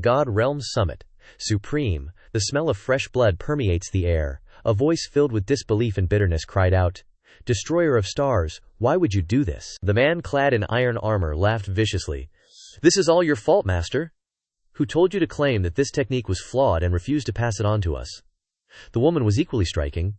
God Realm Summit. Supreme, the smell of fresh blood permeates the air. A voice filled with disbelief and bitterness cried out, "Destroyer of stars, why would you do this?" The man clad in iron armor laughed viciously. "This is all your fault, master. Who told you to claim that this technique was flawed and refused to pass it on to us?" The woman was equally striking.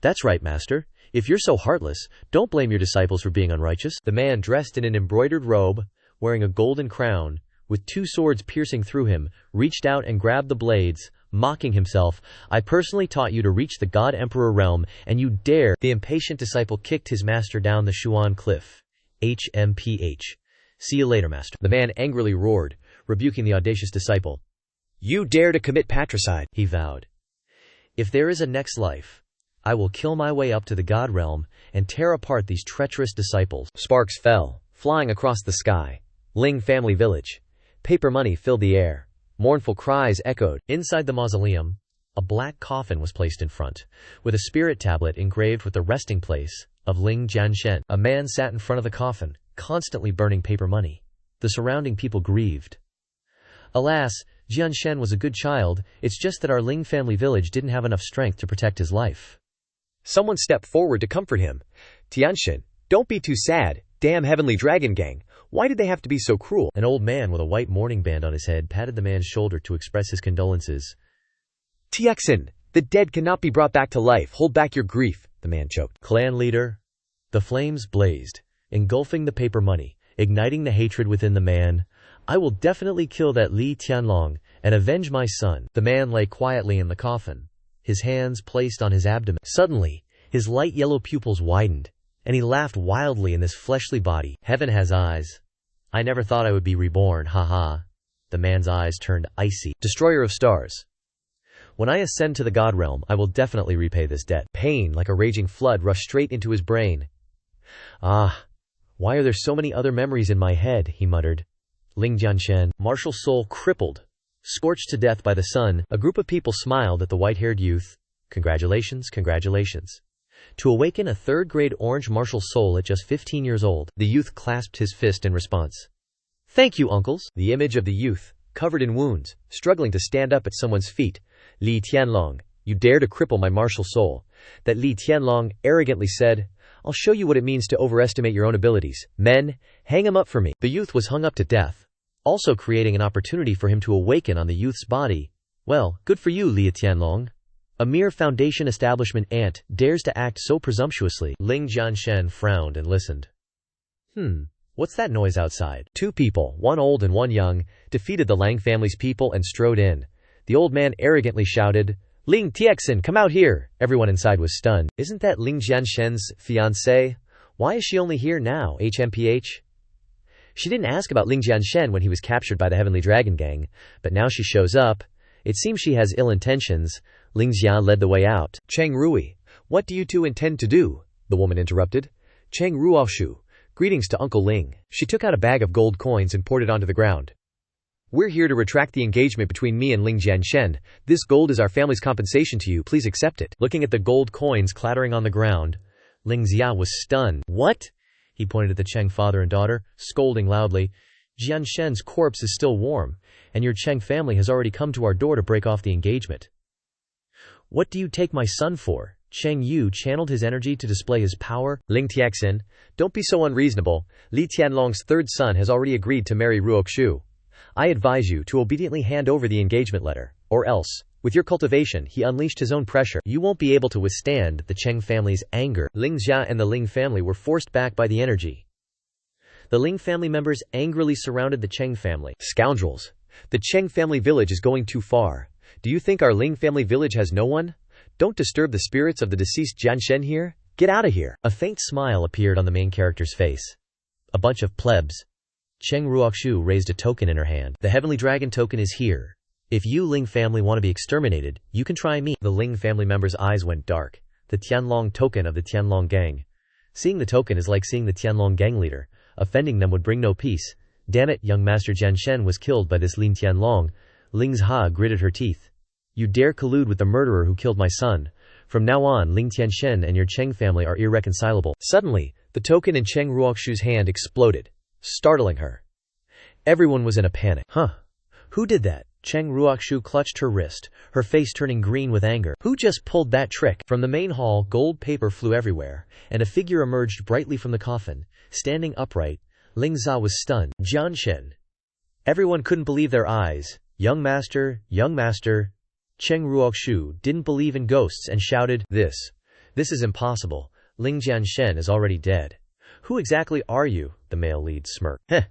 "That's right, master. If you're so heartless, don't blame your disciples for being unrighteous." The man, dressed in an embroidered robe, wearing a golden crown, with 2 swords piercing through him, reached out and grabbed the blades, mocking himself. "I personally taught you to reach the God Emperor realm, and you dare." The impatient disciple kicked his master down the Shuan cliff. HMPH. "See you later, master." The man angrily roared, rebuking the audacious disciple. "You dare to commit patricide," he vowed. "If there is a next life, I will kill my way up to the God realm and tear apart these treacherous disciples." Sparks fell, flying across the sky. Ling family village. Paper money filled the air. Mournful cries echoed. Inside the mausoleum, a black coffin was placed in front, with a spirit tablet engraved with the resting place of Ling Jianshen. A man sat in front of the coffin, constantly burning paper money. The surrounding people grieved. "Alas, Jianshen was a good child, it's just that our Ling family village didn't have enough strength to protect his life." Someone stepped forward to comfort him. "Tianshen, don't be too sad. Damn heavenly dragon gang. Why did they have to be so cruel?" An old man with a white mourning band on his head patted the man's shoulder to express his condolences. "Tianshen, the dead cannot be brought back to life. Hold back your grief," the man choked. "Clan leader." The flames blazed, engulfing the paper money, igniting the hatred within the man. "I will definitely kill that Li Tianlong and avenge my son." The man lay quietly in the coffin, his hands placed on his abdomen. Suddenly, his light yellow pupils widened, and he laughed wildly in this fleshly body. "Heaven has eyes. I never thought I would be reborn, haha." The man's eyes turned icy. "Destroyer of stars. When I ascend to the God realm, I will definitely repay this debt." Pain, like a raging flood, rushed straight into his brain. "Ah, why are there so many other memories in my head?" he muttered. Ling Jianshen, martial soul crippled, scorched to death by the sun. A group of people smiled at the white-haired youth. "Congratulations, congratulations. To awaken a third-grade orange martial soul at just 15 years old." The youth clasped his fist in response. "Thank you, uncles." The image of the youth, covered in wounds, struggling to stand up at someone's feet. "Li Tianlong, you dare to cripple my martial soul." That Li Tianlong arrogantly said, "I'll show you what it means to overestimate your own abilities. Men, hang him up for me." The youth was hung up to death, also creating an opportunity for him to awaken on the youth's body. "Well, good for you, Li Tianlong. A mere foundation establishment ant dares to act so presumptuously." Ling Jianshen frowned and listened. What's that noise outside?" 2 people, one old and one young, defeated the Lang family's people and strode in. The old man arrogantly shouted, "Ling Tianxin, come out here!" Everyone inside was stunned. "Isn't that Ling Jianshen's fiancée? Why is she only here now, HMPH? She didn't ask about Ling Jianshen when he was captured by the Heavenly Dragon Gang, but now she shows up. It seems she has ill intentions." Ling Jia led the way out. "Cheng Rui, what do you two intend to do?" the woman interrupted. "Cheng Ruoshu, greetings to Uncle Ling." She took out a bag of gold coins and poured it onto the ground. "We're here to retract the engagement between me and Ling Jianshen. This gold is our family's compensation to you. Please accept it." Looking at the gold coins clattering on the ground, Ling Jia was stunned. "What?" He pointed at the Cheng father and daughter, scolding loudly. "Jianshen's corpse is still warm, and your Cheng family has already come to our door to break off the engagement. What do you take my son for?" Cheng Yu channeled his energy to display his power. "Ling Tianxin, don't be so unreasonable. Li Tianlong's third son has already agreed to marry Ruoxu. I advise you to obediently hand over the engagement letter, or else, with your cultivation," he unleashed his own pressure, "you won't be able to withstand the Cheng family's anger." Ling Jia and the Ling family were forced back by the energy. The Ling family members angrily surrounded the Cheng family. "Scoundrels! The Cheng family village is going too far. Do you think our Ling family village has no one? Don't disturb the spirits of the deceased Jianshen here. Get out of here." A faint smile appeared on the main character's face. "A bunch of plebs." Cheng Ruoxu raised a token in her hand. "The Heavenly Dragon token is here. If you Ling family want to be exterminated, you can try me." The Ling family members' eyes went dark. The Tianlong token of the Tianlong gang. Seeing the token is like seeing the Tianlong gang leader. Offending them would bring no peace. "Damn it, young Master Jianshen was killed by this Lin Tianlong." Ling Zha gritted her teeth. "You dare collude with the murderer who killed my son. From now on, Ling Tianxin and your Cheng family are irreconcilable." Suddenly, the token in Cheng Ruoxu's hand exploded, startling her. Everyone was in a panic. Who did that? Cheng Ruoxu clutched her wrist, her face turning green with anger. Who just pulled that trick? From the main hall, gold paper flew everywhere, and a figure emerged brightly from the coffin. Standing upright, Ling Za was stunned. Jianshen. Everyone couldn't believe their eyes. Young master, young master. Cheng Ruoxu didn't believe in ghosts and shouted, This is impossible. Ling Jianshen is already dead. Who exactly are you? The male lead smirked. Heh.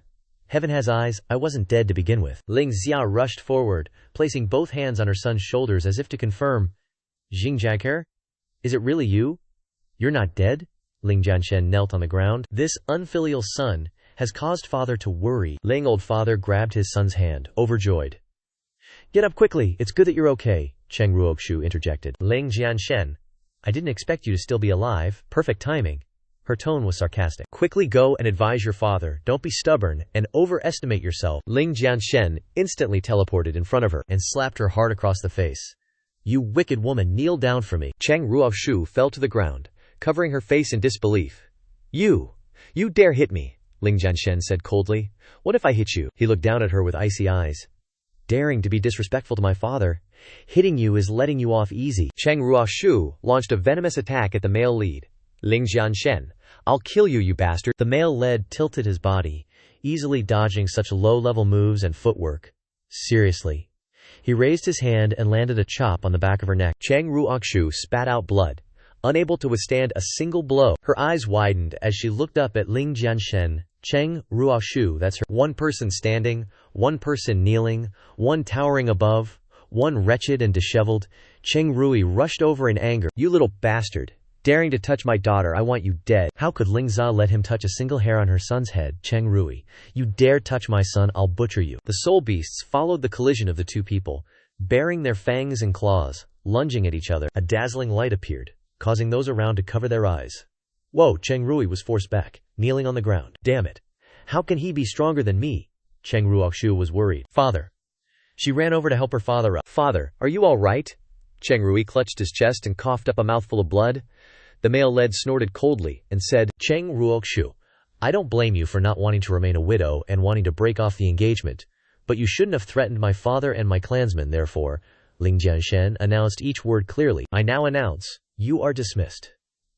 Heaven has eyes, I wasn't dead to begin with. Ling Xia rushed forward, placing both hands on her son's shoulders as if to confirm. Xingjiaker? Is it really you? You're not dead? Ling Jianshen knelt on the ground. This unfilial son has caused father to worry. Ling old father grabbed his son's hand, overjoyed. Get up quickly, it's good that you're okay, Cheng Ruoxu interjected. Ling Jianshen, I didn't expect you to still be alive, perfect timing. Her tone was sarcastic. Quickly go and advise your father, don't be stubborn, and overestimate yourself. Ling Jianshen instantly teleported in front of her and slapped her hard across the face. You wicked woman, kneel down for me. Cheng Ruoxu fell to the ground, covering her face in disbelief. You dare hit me, Ling Jianshen said coldly. What if I hit you? He looked down at her with icy eyes. Daring to be disrespectful to my father. Hitting you is letting you off easy. Cheng Ruoxu launched a venomous attack at the male lead. Ling Jianshen, I'll kill you, you bastard. The male lead tilted his body, easily dodging such low-level moves and footwork. Seriously. He raised his hand and landed a chop on the back of her neck. Cheng Ruoxu spat out blood, unable to withstand a single blow. Her eyes widened as she looked up at Ling Jianshen. Cheng Ruoxu, that's her. One person standing, one person kneeling, one towering above, one wretched and disheveled. Cheng Rui rushed over in anger. You little bastard. Daring to touch my daughter, I want you dead. How could Ling Za let him touch a single hair on her son's head? Cheng Rui, you dare touch my son, I'll butcher you. The soul beasts followed the collision of the two people, baring their fangs and claws, lunging at each other. A dazzling light appeared, causing those around to cover their eyes. Whoa, Cheng Rui was forced back, kneeling on the ground. Damn it. How can he be stronger than me? Cheng Ruoxu was worried. Father. She ran over to help her father up. Father, are you all right? Cheng Rui clutched his chest and coughed up a mouthful of blood. The male lead snorted coldly and said, Cheng Ruoxu, I don't blame you for not wanting to remain a widow and wanting to break off the engagement, but you shouldn't have threatened my father and my clansmen. Therefore, Ling Jianshen announced each word clearly. I now announce, you are dismissed.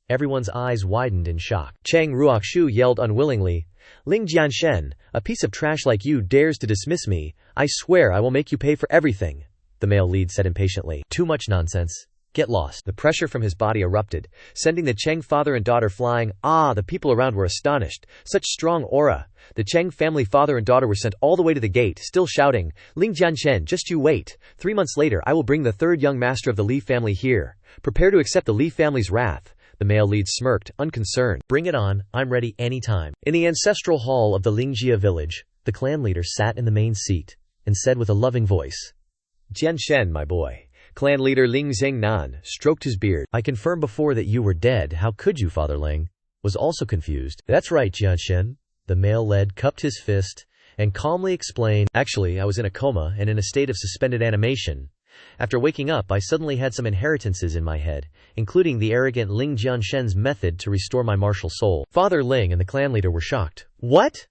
Everyone's eyes widened in shock. Cheng Ruoxu yelled unwillingly, Ling Jianshen, a piece of trash like you dares to dismiss me. I swear I will make you pay for everything. The male lead said impatiently. Too much nonsense. Get lost. The pressure from his body erupted, sending the Cheng father and daughter flying. The people around were astonished. Such strong aura. The Cheng family father and daughter were sent all the way to the gate, still shouting, Ling Jianshen, just you wait. 3 months later I will bring the third young master of the Li family here. Prepare to accept the Li family's wrath. The male lead smirked, unconcerned. Bring it on, I'm ready anytime. In the ancestral hall of the Lingjia village, the clan leader sat in the main seat, and said with a loving voice, Jianshen, my boy. Clan leader Ling Zhengnan stroked his beard. I confirmed before that you were dead. How could you, Father Ling? Was also confused. That's right, Jianshen. The male lead cupped his fist and calmly explained, Actually, I was in a coma and in a state of suspended animation. After waking up, I suddenly had some inheritances in my head, including the arrogant Ling Jianshen's method to restore my martial soul. Father Ling and the clan leader were shocked. What?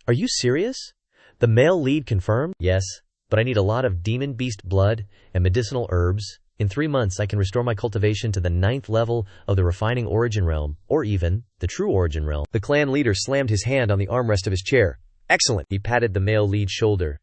Are you serious? The male lead confirmed. Yes. But I need a lot of demon beast blood and medicinal herbs. In 3 months I can restore my cultivation to the 9th level of the refining origin realm, or even the true origin realm. The clan leader slammed his hand on the armrest of his chair. Excellent. He patted the male lead's shoulder.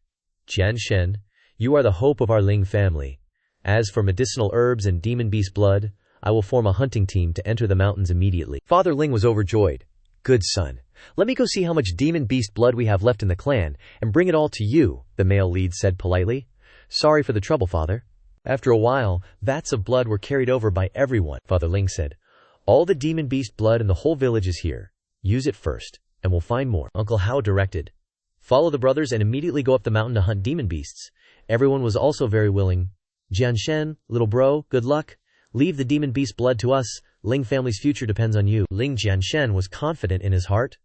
Jianshen, you are the hope of our Ling family. As for medicinal herbs and demon beast blood, I will form a hunting team to enter the mountains immediately. Father Ling was overjoyed. Good son. Let me go see how much demon beast blood we have left in the clan, and bring it all to you, the male lead said politely. Sorry for the trouble, father. After a while, vats of blood were carried over by everyone. Father Ling said, All the demon beast blood in the whole village is here. Use it first, and we'll find more. Uncle Hao directed. Follow the brothers and immediately go up the mountain to hunt demon beasts. Everyone was also very willing. Jianshen, little bro, good luck. Leave the demon beast blood to us. Ling family's future depends on you. Ling Jianshen was confident in his heart.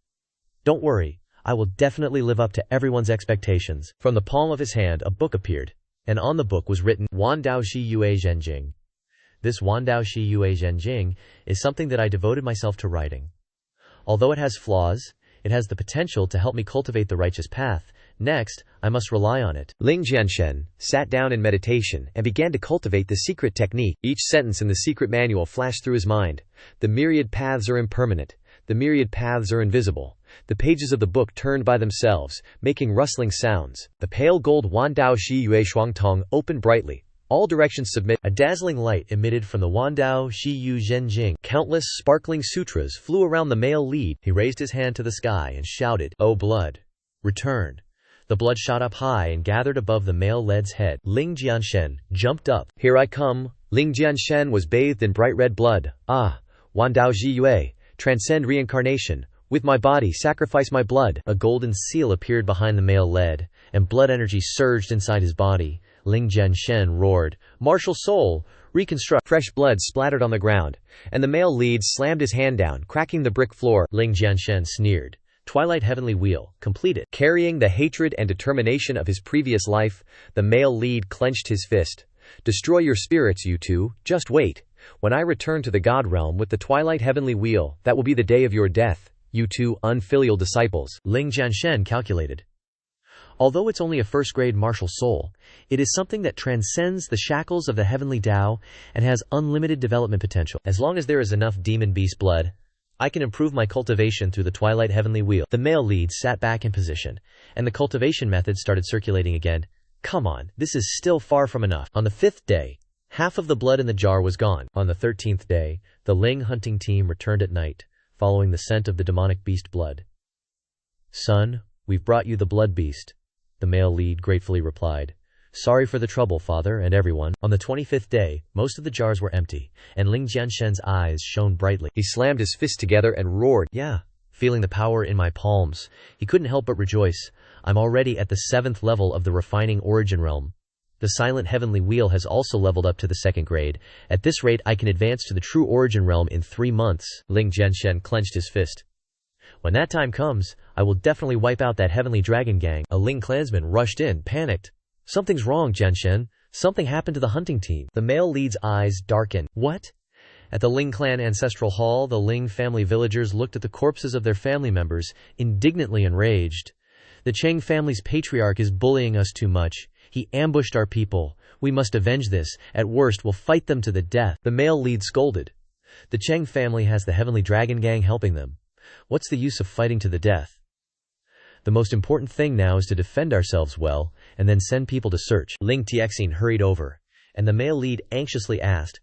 Don't worry, I will definitely live up to everyone's expectations. From the palm of his hand a book appeared, and on the book was written, Wandao Shi Yue Zhenjing. This Wandao Shi Yue Zhenjing is something that I devoted myself to writing. Although it has flaws, it has the potential to help me cultivate the righteous path, Next, I must rely on it. Ling Jianshen sat down in meditation and began to cultivate the secret technique. Each sentence in the secret manual flashed through his mind. The myriad paths are impermanent. The myriad paths are invisible. The pages of the book turned by themselves, making rustling sounds. The pale gold Wandao Shi Yue Shuang Tong opened brightly. All directions submit. A dazzling light emitted from the Wandao Shi Yu Zhenjing. Countless sparkling sutras flew around the male lead. He raised his hand to the sky and shouted, "O blood, return." The blood shot up high and gathered above the male lead's head. Ling Jianshen jumped up. "Here I come." Ling Jianshen was bathed in bright red blood. "Ah, Wandao Ji Yue, transcend reincarnation. With my body, sacrifice my blood." A golden seal appeared behind the male lead, and blood energy surged inside his body. Ling Jianshen roared, "Martial soul, reconstruct." Fresh blood splattered on the ground, and the male lead slammed his hand down, cracking the brick floor. Ling Jianshen sneered. Twilight Heavenly Wheel, completed. Carrying the hatred and determination of his previous life, the male lead clenched his fist. "Destroy your spirits, you two. Just wait. When I return to the God realm with the Twilight Heavenly Wheel, that will be the day of your death, you two unfilial disciples." Ling Jianshen calculated. Although it's only a first-grade martial soul, it is something that transcends the shackles of the heavenly Tao and has unlimited development potential. As long as there is enough demon beast blood, I can improve my cultivation through the Twilight Heavenly Wheel. The male lead sat back in position, and the cultivation method started circulating again. Come on, this is still far from enough. On the 5th day, half of the blood in the jar was gone. On the 13th day, the Ling hunting team returned at night, following the scent of the demonic beast blood. "Son, we've brought you the blood beast," the male lead gratefully replied. "Sorry for the trouble, father and everyone." On the 25th day, most of the jars were empty, and Ling Jianshen's eyes shone brightly. He slammed his fists together and roared, "Yeah!" Feeling the power in my palms, he couldn't help but rejoice. "I'm already at the 7th level of the refining origin realm. The silent heavenly wheel has also leveled up to the 2nd grade. At this rate, I can advance to the true origin realm in 3 months." Ling Jianshen clenched his fist. "When that time comes, I will definitely wipe out that heavenly dragon gang." A Ling clansman rushed in, panicked. "Something's wrong, Jianshen. Something happened to the hunting team." The male lead's eyes darkened. "What?" At the Ling clan ancestral hall, the Ling family villagers looked at the corpses of their family members, indignantly enraged. "The Cheng family's patriarch is bullying us too much. He ambushed our people. We must avenge this. At worst, we'll fight them to the death." The male lead scolded. "The Cheng family has the heavenly dragon gang helping them. What's the use of fighting to the death? The most important thing now is to defend ourselves well, and then send people to search." Ling Tiexin hurried over, and the male lead anxiously asked,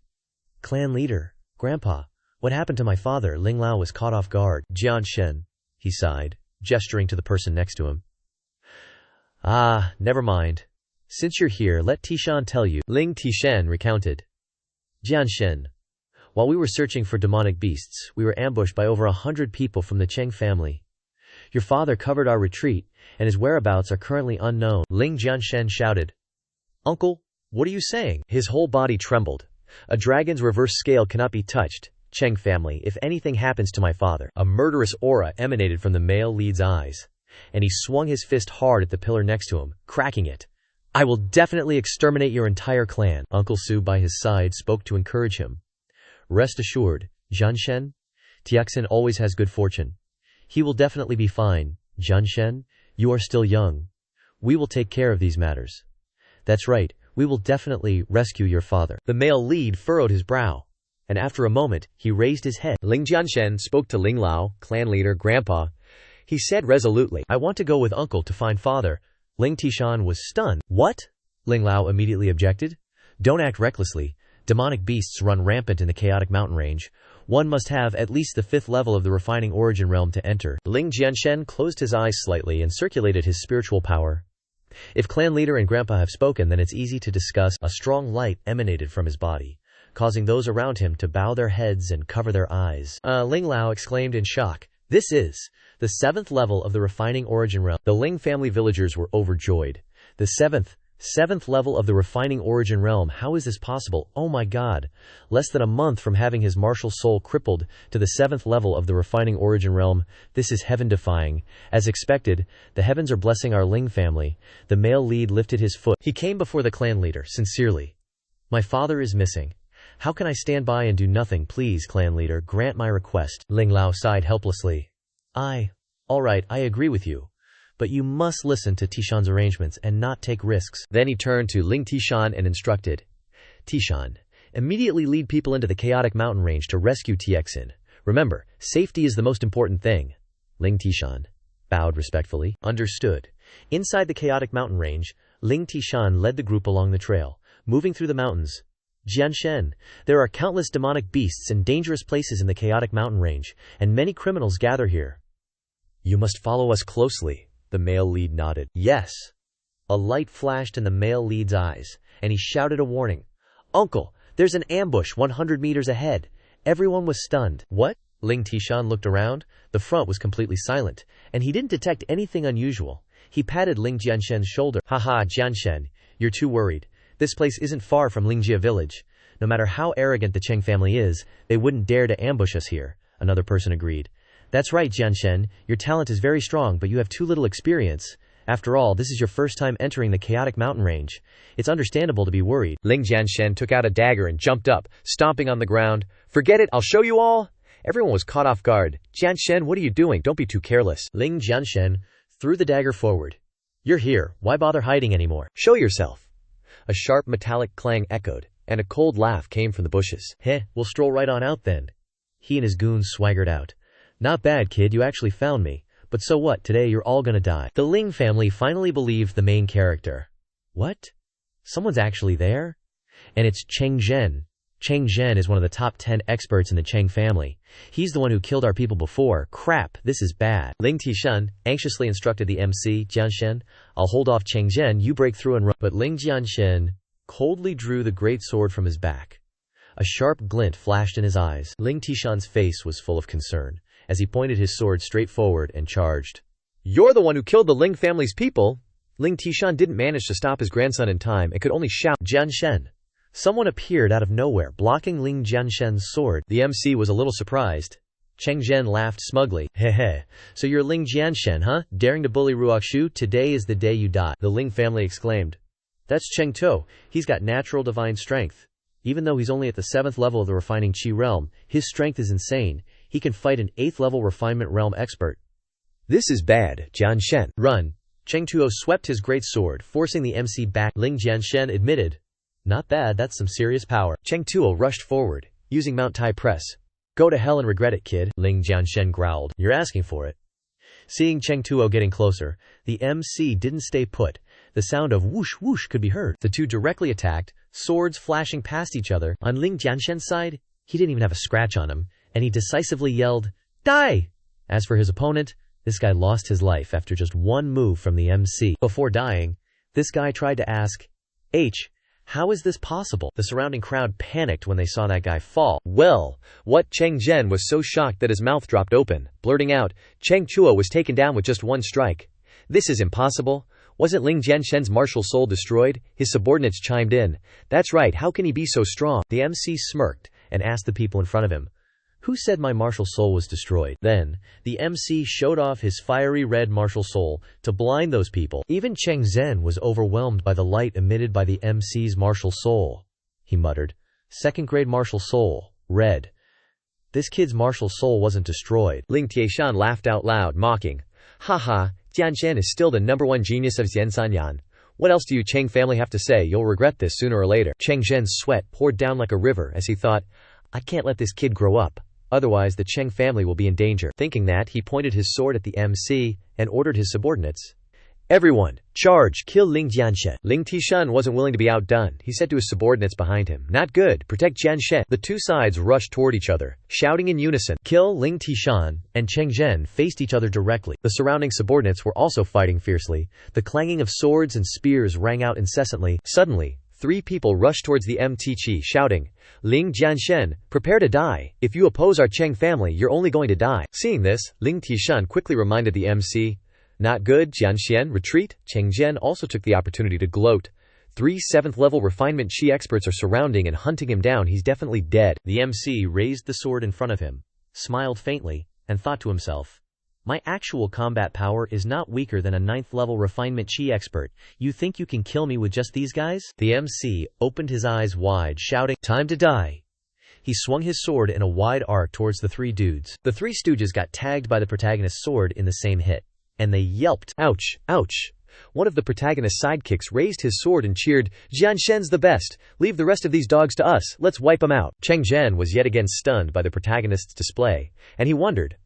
"Clan leader, Grandpa, what happened to my father?" Ling Lao was caught off guard. "Jianshen," he sighed, gesturing to the person next to him. "Ah, never mind. Since you're here, let Tishan tell you." Ling Tishan recounted. "Jianshen, while we were searching for demonic beasts, we were ambushed by over 100 people from the Cheng family. Your father covered our retreat, and his whereabouts are currently unknown." Ling Jianshen shouted. "Uncle, what are you saying?" His whole body trembled. "A dragon's reverse scale cannot be touched. Cheng family, if anything happens to my father." A murderous aura emanated from the male lead's eyes, and he swung his fist hard at the pillar next to him, cracking it. "I will definitely exterminate your entire clan." Uncle Su by his side spoke to encourage him. "Rest assured, Jianshen, Tiexin always has good fortune. He will definitely be fine. Jianshen, you are still young. We will take care of these matters." "That's right, we will definitely rescue your father." The male lead furrowed his brow, and after a moment, he raised his head. Ling Jianshen spoke to Ling Lao, clan leader, Grandpa. He said resolutely, "I want to go with uncle to find father." Ling Tishan was stunned. "What?" Ling Lao immediately objected. "Don't act recklessly. Demonic beasts run rampant in the chaotic mountain range. One must have at least the 5th level of the refining origin realm to enter." Ling Jianshen closed his eyes slightly and circulated his spiritual power. If clan leader and Grandpa have spoken, then it's easy to discuss. A strong light emanated from his body, causing those around him to bow their heads and cover their eyes. Ling Lao exclaimed in shock, "This is the 7th level of the refining origin realm." The Ling family villagers were overjoyed. The 7th level of the refining origin realm. How is this possible? Oh my god. Less than a month from having his martial soul crippled to the 7th level of the refining origin realm. This is heaven-defying. As expected, the heavens are blessing our Ling family. The male lead lifted his foot. He came before the clan leader, sincerely. "My father is missing. How can I stand by and do nothing? Please, clan leader, grant my request." Ling Lao sighed helplessly. All right, I agree with you. but you must listen to Tishan's arrangements and not take risks." Then he turned to Ling Tishan and instructed, "Tishan, immediately lead people into the chaotic mountain range to rescue Txin. Remember, safety is the most important thing." Ling Tishan bowed respectfully. "Understood." Inside the chaotic mountain range, Ling Tishan led the group along the trail, moving through the mountains. Jianshen, there are countless demonic beasts and dangerous places in the chaotic mountain range, and many criminals gather here. "You must follow us closely." The male lead nodded. "Yes." A light flashed in the male lead's eyes, and he shouted a warning. "Uncle, there's an ambush 100 meters ahead." Everyone was stunned. "What?" Ling Tishan looked around. The front was completely silent, and he didn't detect anything unusual. He patted Ling Jianshen's shoulder. "Haha, Jianshen, you're too worried. This place isn't far from Lingjia village. No matter how arrogant the Cheng family is, they wouldn't dare to ambush us here." Another person agreed. "That's right, Jianshen. Your talent is very strong, but you have too little experience. After all, this is your first time entering the chaotic mountain range. It's understandable to be worried." Ling Jianshen took out a dagger and jumped up, stomping on the ground. "Forget it, I'll show you all." Everyone was caught off guard. "Jianshen, what are you doing? Don't be too careless." Ling Jianshen threw the dagger forward. "You're here, why bother hiding anymore? Show yourself." A sharp metallic clang echoed, and a cold laugh came from the bushes. "Heh, we'll stroll right on out then." He and his goons swaggered out. "Not bad, kid, you actually found me. But so what, today you're all gonna die." The Ling family finally believed the main character. "What? Someone's actually there?" And it's Cheng Zhen. Cheng Zhen is one of the top 10 experts in the Cheng family. He's the one who killed our people before. Crap, this is bad. Ling Tishan anxiously instructed the MC, Jianshen, "I'll hold off Cheng Zhen, you break through and run." But Ling Jianshen coldly drew the great sword from his back. A sharp glint flashed in his eyes. Ling Tishan's face was full of concern, as he pointed his sword straight forward and charged. "You're the one who killed the Ling family's people!" Ling Tishan didn't manage to stop his grandson in time and could only shout, "Jianshen!" Someone appeared out of nowhere, blocking Ling Jianshen's sword. The MC was a little surprised. Cheng Zhen laughed smugly. "Heh, so you're Ling Jianshen, huh? Daring to bully Ruoxu? Today is the day you die." The Ling family exclaimed. "That's Cheng To. He's got natural divine strength. Even though he's only at the 7th level of the refining Qi realm, his strength is insane. He can fight an 8th level refinement realm expert." "This is bad, Jianshen. Run." Cheng Tuo swept his great sword, forcing the MC back. Ling Jianshen admitted, "Not bad, that's some serious power." Cheng Tuo rushed forward, using Mount Tai Press. "Go to hell and regret it, kid." Ling Jianshen growled. "You're asking for it." Seeing Cheng Tuo getting closer, the MC didn't stay put. The sound of whoosh whoosh could be heard. The two directly attacked, swords flashing past each other. On Ling Jianshen's side, he didn't even have a scratch on him, and he decisively yelled, "Die!" As for his opponent, this guy lost his life after just one move from the MC. Before dying, this guy tried to ask, "How is this possible?" The surrounding crowd panicked when they saw that guy fall. Well, what Cheng Zhen was so shocked that his mouth dropped open, blurting out, "Cheng Chuo was taken down with just one strike. This is impossible. Wasn't Ling Jianshen's martial soul destroyed?" His subordinates chimed in. "That's right, how can he be so strong?" The MC smirked and asked the people in front of him, "Who said my martial soul was destroyed?" Then, the MC showed off his fiery red martial soul to blind those people. Even Cheng Zhen was overwhelmed by the light emitted by the MC's martial soul. He muttered, "Second-grade martial soul, red. This kid's martial soul wasn't destroyed." Ling Tieshan laughed out loud, mocking, "Haha, Jianshen is still the #1 genius of Xianxia. What else do you Cheng family have to say? You'll regret this sooner or later." Cheng Zhen's sweat poured down like a river as he thought, "I can't let this kid grow up. Otherwise, the Cheng family will be in danger." Thinking that, he pointed his sword at the MC and ordered his subordinates, "Everyone, charge, kill Ling Jianshen." Ling Tishan wasn't willing to be outdone. He said to his subordinates behind him, "Not good, protect Jianshen." The two sides rushed toward each other, shouting in unison, "Kill!" Ling Tishan and Cheng Zhen faced each other directly. The surrounding subordinates were also fighting fiercely. The clanging of swords and spears rang out incessantly. Suddenly, 3 people rushed towards the MTC, shouting, "Ling Jianshen, prepare to die. If you oppose our Cheng family, you're only going to die." Seeing this, Ling Tishan quickly reminded the MC, "Not good, Jianshen, retreat." Cheng Zhen also took the opportunity to gloat. 3 7th-level refinement Qi experts are surrounding and hunting him down. He's definitely dead. The MC raised the sword in front of him, smiled faintly, and thought to himself, "My actual combat power is not weaker than a 9th-level refinement Qi expert. You think you can kill me with just these guys?" The MC opened his eyes wide, shouting, "Time to die." He swung his sword in a wide arc towards the 3 dudes. The 3 stooges got tagged by the protagonist's sword in the same hit. and they yelped. Ouch, ouch. One of the protagonist's sidekicks raised his sword and cheered, Jianshen's the best. Leave the rest of these dogs to us. Let's wipe them out. Cheng Zhen was yet again stunned by the protagonist's display, and he wondered,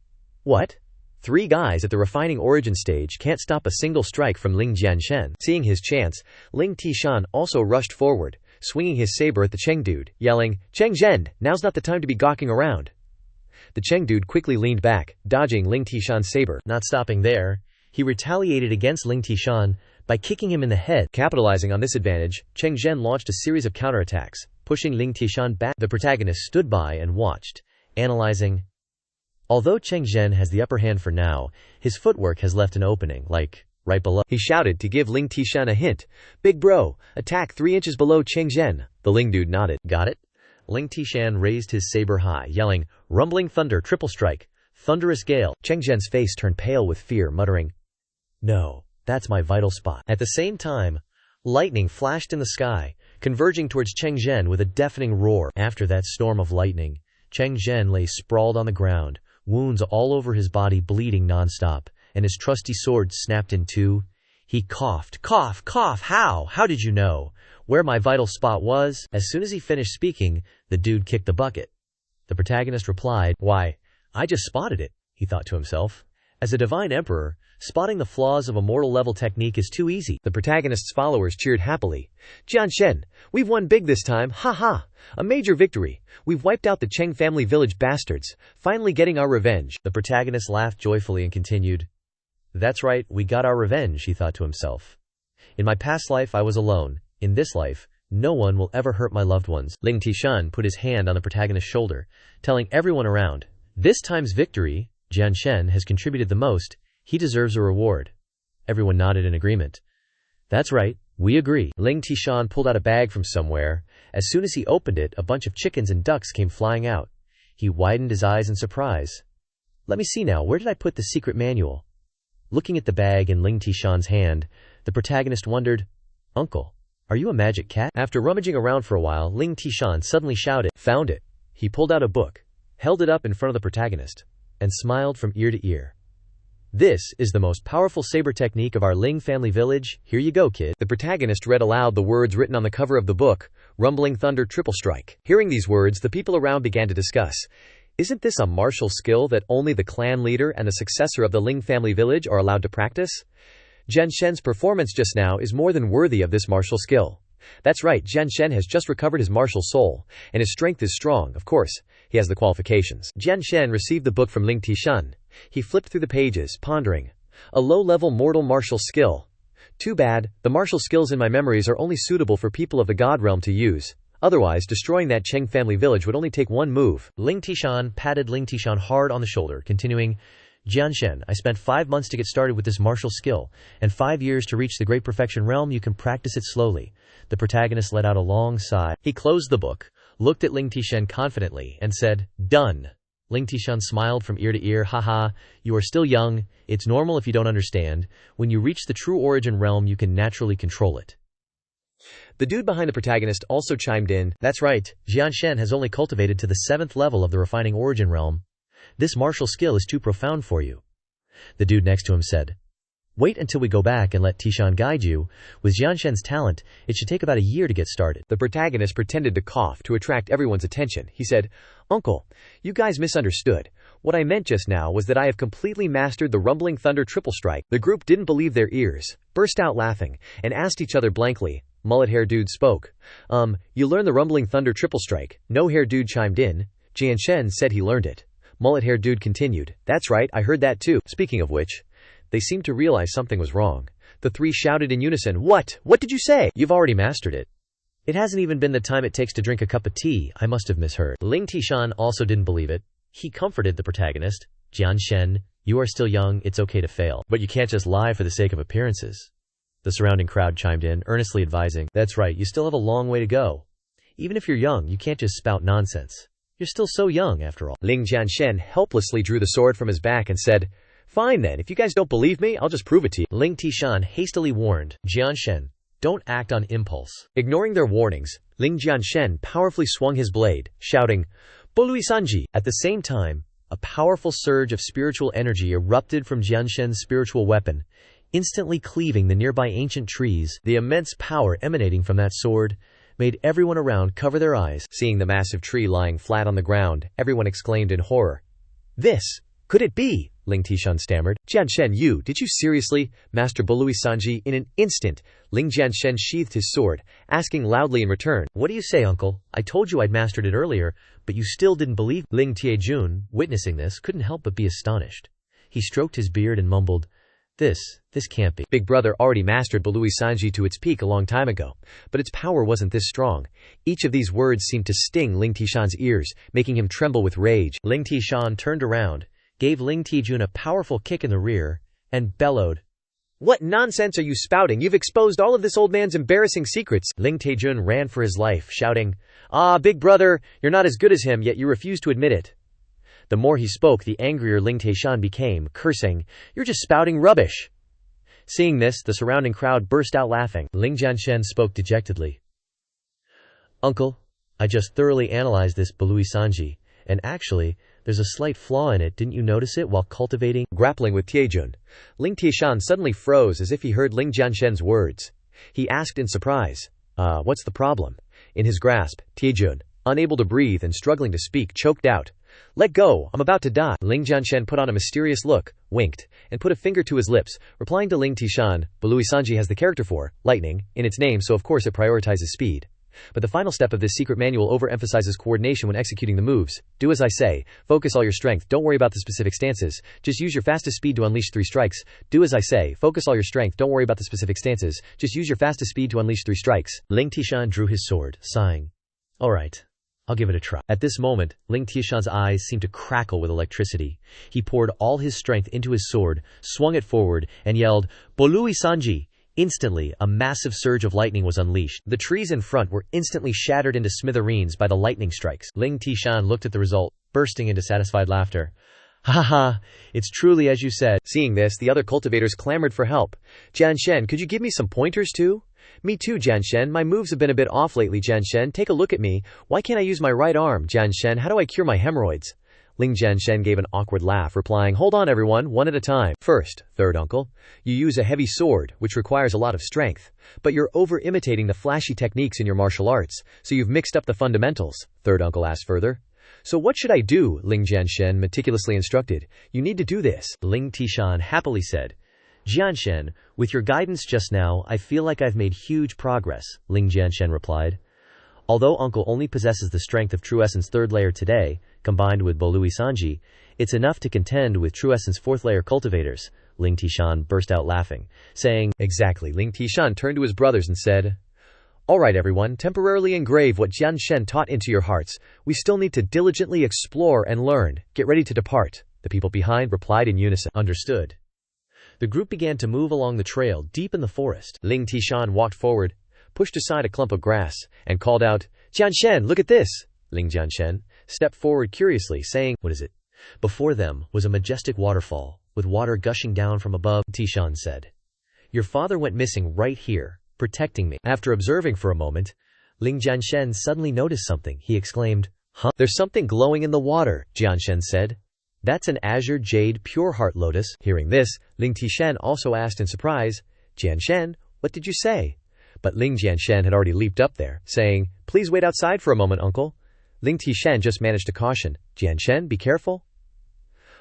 what? 3 guys at the refining origin stage can't stop a single strike from Ling Jianshen. Seeing his chance, Ling Tishan also rushed forward, swinging his saber at the Cheng dude, yelling, Cheng Zhen, now's not the time to be gawking around. The Cheng dude quickly leaned back, dodging Ling Tishan's saber. Not stopping there, he retaliated against Ling Tishan by kicking him in the head. Capitalizing on this advantage, Cheng Zhen launched a series of counterattacks, pushing Ling Tishan back. The protagonist stood by and watched, analyzing. Although Cheng Zhen has the upper hand for now, his footwork has left an opening, like, right below. He shouted to give Ling Tishan a hint. Big bro, attack 3 inches below Cheng Zhen. The Ling dude nodded. Got it? Ling Tishan raised his saber high, yelling, rumbling thunder, triple strike, thunderous gale. Cheng Zhen's face turned pale with fear, muttering, no, that's my vital spot. At the same time, lightning flashed in the sky, converging towards Cheng Zhen with a deafening roar. After that storm of lightning, Cheng Zhen lay sprawled on the ground, wounds all over his body bleeding non-stop, and his trusty sword snapped in 2. He coughed. Cough, cough, how? How did you know where my vital spot was? As soon as he finished speaking, the dude kicked the bucket. The protagonist replied, why, I just spotted it, he thought to himself. As a divine emperor, spotting the flaws of a mortal-level technique is too easy. The protagonist's followers cheered happily. Jianshen, we've won big this time, ha ha! A major victory. We've wiped out the Cheng family village bastards, finally getting our revenge. The protagonist laughed joyfully and continued. That's right, we got our revenge, he thought to himself. In my past life I was alone. In this life, no one will ever hurt my loved ones. Ling Tishan put his hand on the protagonist's shoulder, telling everyone around, this time's victory, Jianshen has contributed the most. He deserves a reward. Everyone nodded in agreement. That's right, we agree. Ling Tishan pulled out a bag from somewhere. As soon as he opened it, a bunch of chickens and ducks came flying out. He widened his eyes in surprise. Let me see now, where did I put the secret manual? Looking at the bag in Ling Tishan's hand, the protagonist wondered, Uncle, are you a magic cat? After rummaging around for a while, Ling Tishan suddenly shouted, found it. He pulled out a book, held it up in front of the protagonist, and smiled from ear to ear. This is the most powerful saber technique of our Ling family village. Here you go, kid. The protagonist read aloud the words written on the cover of the book, rumbling thunder, triple strike. Hearing these words, the people around began to discuss. Isn't this a martial skill that only the clan leader and the successor of the Ling family village are allowed to practice? Jianshen's performance just now is more than worthy of this martial skill. That's right, Jianshen has just recovered his martial soul, and his strength is strong, of course. He has the qualifications. Jianshen received the book from Ling Tishan. He flipped through the pages, pondering. A low-level mortal martial skill. Too bad, the martial skills in my memories are only suitable for people of the God realm to use. Otherwise, destroying that Cheng family village would only take one move. Ling Tishan patted Ling Tishan hard on the shoulder, continuing, Jianshen, I spent 5 months to get started with this martial skill, and 5 years to reach the great perfection realm. You can practice it slowly. The protagonist let out a long sigh. He closed the book, looked at Ling Tishan confidently, and said, done. Ling Tishan smiled from ear to ear. Haha, you are still young. It's normal if you don't understand. When you reach the true origin realm, you can naturally control it. The dude behind the protagonist also chimed in. That's right, Jianshen has only cultivated to the 7th level of the refining origin realm. This martial skill is too profound for you. The dude next to him said, wait until we go back and let Tishan guide you. With Jianshen's talent, it should take about a year to get started. The protagonist pretended to cough to attract everyone's attention. He said, Uncle, you guys misunderstood. What I meant just now was that I have completely mastered the rumbling thunder triple strike. The group didn't believe their ears, burst out laughing, and asked each other blankly. Mullet-hair dude spoke. You learned the rumbling thunder triple strike. No-hair dude chimed in. Jianshen said he learned it. Mullet-hair dude continued. That's right, I heard that too. Speaking of which, they seemed to realize something was wrong. The 3 shouted in unison, What? What did you say? You've already mastered it. It hasn't even been the time it takes to drink a cup of tea. I must have misheard. Ling Tishan also didn't believe it. He comforted the protagonist. Jianshen, you are still young, it's okay to fail. But you can't just lie for the sake of appearances. The surrounding crowd chimed in, earnestly advising, That's right, you still have a long way to go. Even if you're young, you can't just spout nonsense. You're still so young, after all. Ling Jianshen helplessly drew the sword from his back and said, Fine then, if you guys don't believe me, I'll just prove it to you. Ling Tishan hastily warned, Jianshen, don't act on impulse. Ignoring their warnings, Ling Jianshen powerfully swung his blade, shouting, Bolui Sanji. At the same time, A powerful surge of spiritual energy erupted from Jianshen's spiritual weapon, instantly cleaving the nearby ancient trees. The immense power emanating from that sword made everyone around cover their eyes. Seeing the massive tree lying flat on the ground, everyone exclaimed in horror. "This! Could it be?" Ling Jianshen stammered. "Jianshen, did you seriously, Master Bolui Sanji?" In an instant, Ling Jianshen sheathed his sword, asking loudly in return, "What do you say, uncle? I told you I'd mastered it earlier, but you still didn't believe." Ling Tiejun, witnessing this, couldn't help but be astonished. He stroked his beard and mumbled, This can't be. Big brother already mastered Bolui Sanji to its peak a long time ago, but its power wasn't this strong. Each of these words seemed to sting Ling Tieshan's ears, making him tremble with rage. Ling Tieshan turned around, gave Ling Tiejun a powerful kick in the rear, and bellowed, "What nonsense are you spouting? You've exposed all of this old man's embarrassing secrets." Ling Tiejun ran for his life, shouting, "Ah, big brother, you're not as good as him, yet you refuse to admit it." The more he spoke, the angrier Ling Tieshan became, cursing, "You're just spouting rubbish." Seeing this, the surrounding crowd burst out laughing. Ling Jianshen spoke dejectedly. "Uncle, I just thoroughly analyzed this Bolui Sanji, and actually, there's a slight flaw in it. Didn't you notice it while cultivating?" Grappling with Tiejun, Ling Tieshan suddenly froze as if he heard Ling Jianshen's words. He asked in surprise, "What's the problem?" In his grasp, Tiejun, unable to breathe and struggling to speak, choked out, "Let go, I'm about to die." Ling Jianshen put on a mysterious look, winked, and put a finger to his lips, replying to Ling Tieshan, "Bolui Sanji has the character for lightning in its name, so of course it prioritizes speed. But the final step of this secret manual overemphasizes coordination when executing the moves. Do as I say, focus all your strength, don't worry about the specific stances, just use your fastest speed to unleash 3 strikes. Do as I say, focus all your strength, don't worry about the specific stances, just use your fastest speed to unleash 3 strikes." Ling Tieshan drew his sword, sighing. "Alright, I'll give it a try." At this moment, Ling Tieshan's eyes seemed to crackle with electricity. He poured all his strength into his sword, swung it forward, and yelled, "Bolui Sanji!" Instantly, a massive surge of lightning was unleashed. The trees in front were instantly shattered into smithereens by the lightning strikes. Ling Tieshan looked at the result, bursting into satisfied laughter. "Ha ha, it's truly as you said." Seeing this, the other cultivators clamored for help. "Jianshen, could you give me some pointers too?" "Me too, Jianshen. My moves have been a bit off lately, Jianshen. Take a look at me. Why can't I use my right arm, Jianshen? How do I cure my hemorrhoids?" Ling Jianshen gave an awkward laugh, replying, "Hold on everyone, one at a time. First, third uncle, you use a heavy sword, which requires a lot of strength. But you're over-imitating the flashy techniques in your martial arts, so you've mixed up the fundamentals," third uncle asked further. "So what should I do?" Ling Jianshen meticulously instructed. "You need to do this," Ling Tieshan happily said. "Jianshen, with your guidance just now, I feel like I've made huge progress," Ling Jianshen replied. "Although uncle only possesses the strength of True Essence 3rd layer today, combined with Bolui Sanji, it's enough to contend with True Essence 4th layer cultivators." Ling Tieshan burst out laughing, saying, "Exactly." Ling Tieshan turned to his brothers and said, "Alright everyone, temporarily engrave what Jianshen taught into your hearts. We still need to diligently explore and learn. Get ready to depart." The people behind replied in unison, "Understood." The group began to move along the trail deep in the forest. Ling Tieshan walked forward, pushed aside a clump of grass, and called out, "Jianshen, look at this!" Ling Jianshen stepped forward curiously, saying, "What is it?" Before them was a majestic waterfall, with water gushing down from above. Tieshan said, "Your father went missing right here, protecting me." After observing for a moment, Ling Jianshen suddenly noticed something. He exclaimed, "Huh? There's something glowing in the water," Jianshen said. "That's an azure jade pure heart lotus." Hearing this, Ling Tieshan also asked in surprise, "Jianshen, what did you say?" But Ling Jianshen had already leaped up there, saying, "Please wait outside for a moment, uncle." Ling Tieshan just managed to caution, "Jianshen, be careful."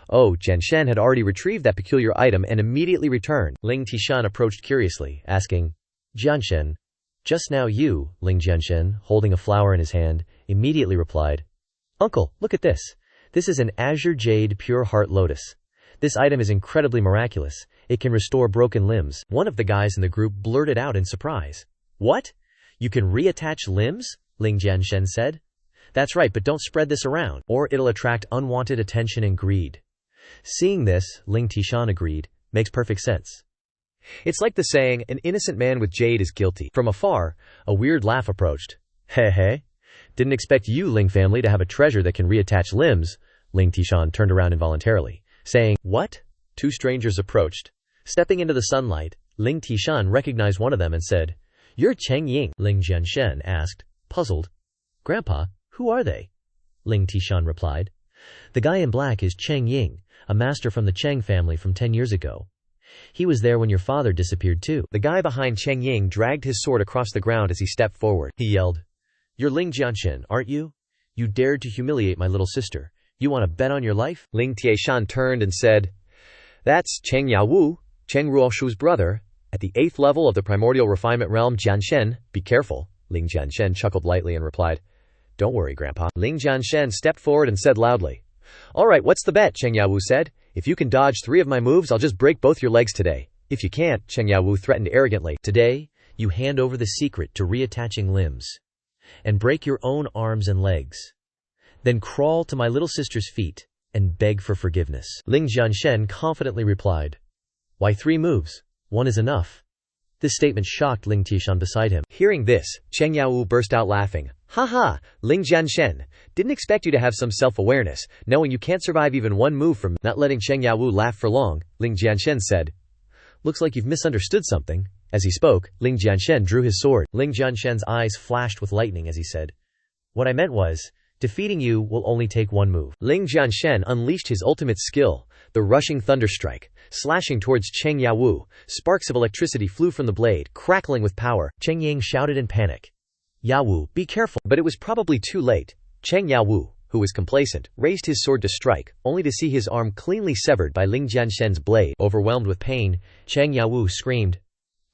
Oh, Jianshen had already retrieved that peculiar item and immediately returned. Ling Tieshan approached curiously, asking, "Jianshen, just now you," Ling Jianshen, holding a flower in his hand, immediately replied, "Uncle, look at this. This is an azure jade pure heart lotus. This item is incredibly miraculous. It can restore broken limbs." One of the guys in the group blurted out in surprise. "What? You can reattach limbs?" Ling Jianshen said. "That's right, but don't spread this around, or it'll attract unwanted attention and greed." Seeing this, Ling Tieshan agreed, "Makes perfect sense." It's like the saying, "An innocent man with jade is guilty." From afar, a weird laugh approached. "Hey. Didn't expect you, Ling family, to have a treasure that can reattach limbs." Ling Tieshan turned around involuntarily, saying, "What?" Two strangers approached. Stepping into the sunlight, Ling Tieshan recognized one of them and said, "You're Cheng Ying." Ling Jianshen asked, puzzled, "Grandpa, who are they?" Ling Tieshan replied, The guy in black is Cheng Ying, a master from the Cheng family from 10 years ago. He was there when your father disappeared too. The guy behind Cheng Ying dragged his sword across the ground as he stepped forward. He yelled, "You're Ling Jianshen, aren't you? You dared to humiliate my little sister. You want to bet on your life?" Ling Tieshan turned and said, "That's Cheng Yawu, Cheng Ruoshu's brother, at the 8th level of the primordial refinement realm Jianshen. Be careful." Ling Jianshen chuckled lightly and replied, "Don't worry, Grandpa." Ling Jianshen stepped forward and said loudly, "All right, what's the bet?" Cheng Yawu said. "If you can dodge 3 of my moves, I'll just break both your legs today." "If you can't," Cheng Yawu threatened arrogantly, "today, you hand over the secret to reattaching limbs and break your own arms and legs. Then crawl to my little sister's feet and beg for forgiveness." Ling Jianshen confidently replied, "Why 3 moves? 1 is enough." This statement shocked Ling Tieshan beside him. Hearing this, Cheng Yawu burst out laughing. "Ha ha, Ling Jianshen, didn't expect you to have some self-awareness, knowing you can't survive even 1 move from me." Not letting Cheng Yawu laugh for long, Ling Jianshen said, "Looks like you've misunderstood something." As he spoke, Ling Jianshen drew his sword. Ling Jianshen's eyes flashed with lightning as he said, "What I meant was, defeating you will only take 1 move." Ling Jianshen unleashed his ultimate skill, the rushing thunder strike, slashing towards Cheng Yawu. Sparks of electricity flew from the blade, crackling with power. Cheng Ying shouted in panic, "Yawu, be careful!" But it was probably too late. Cheng Yawu, who was complacent, raised his sword to strike, only to see his arm cleanly severed by Ling Jianshen's blade. Overwhelmed with pain, Cheng Yawu screamed,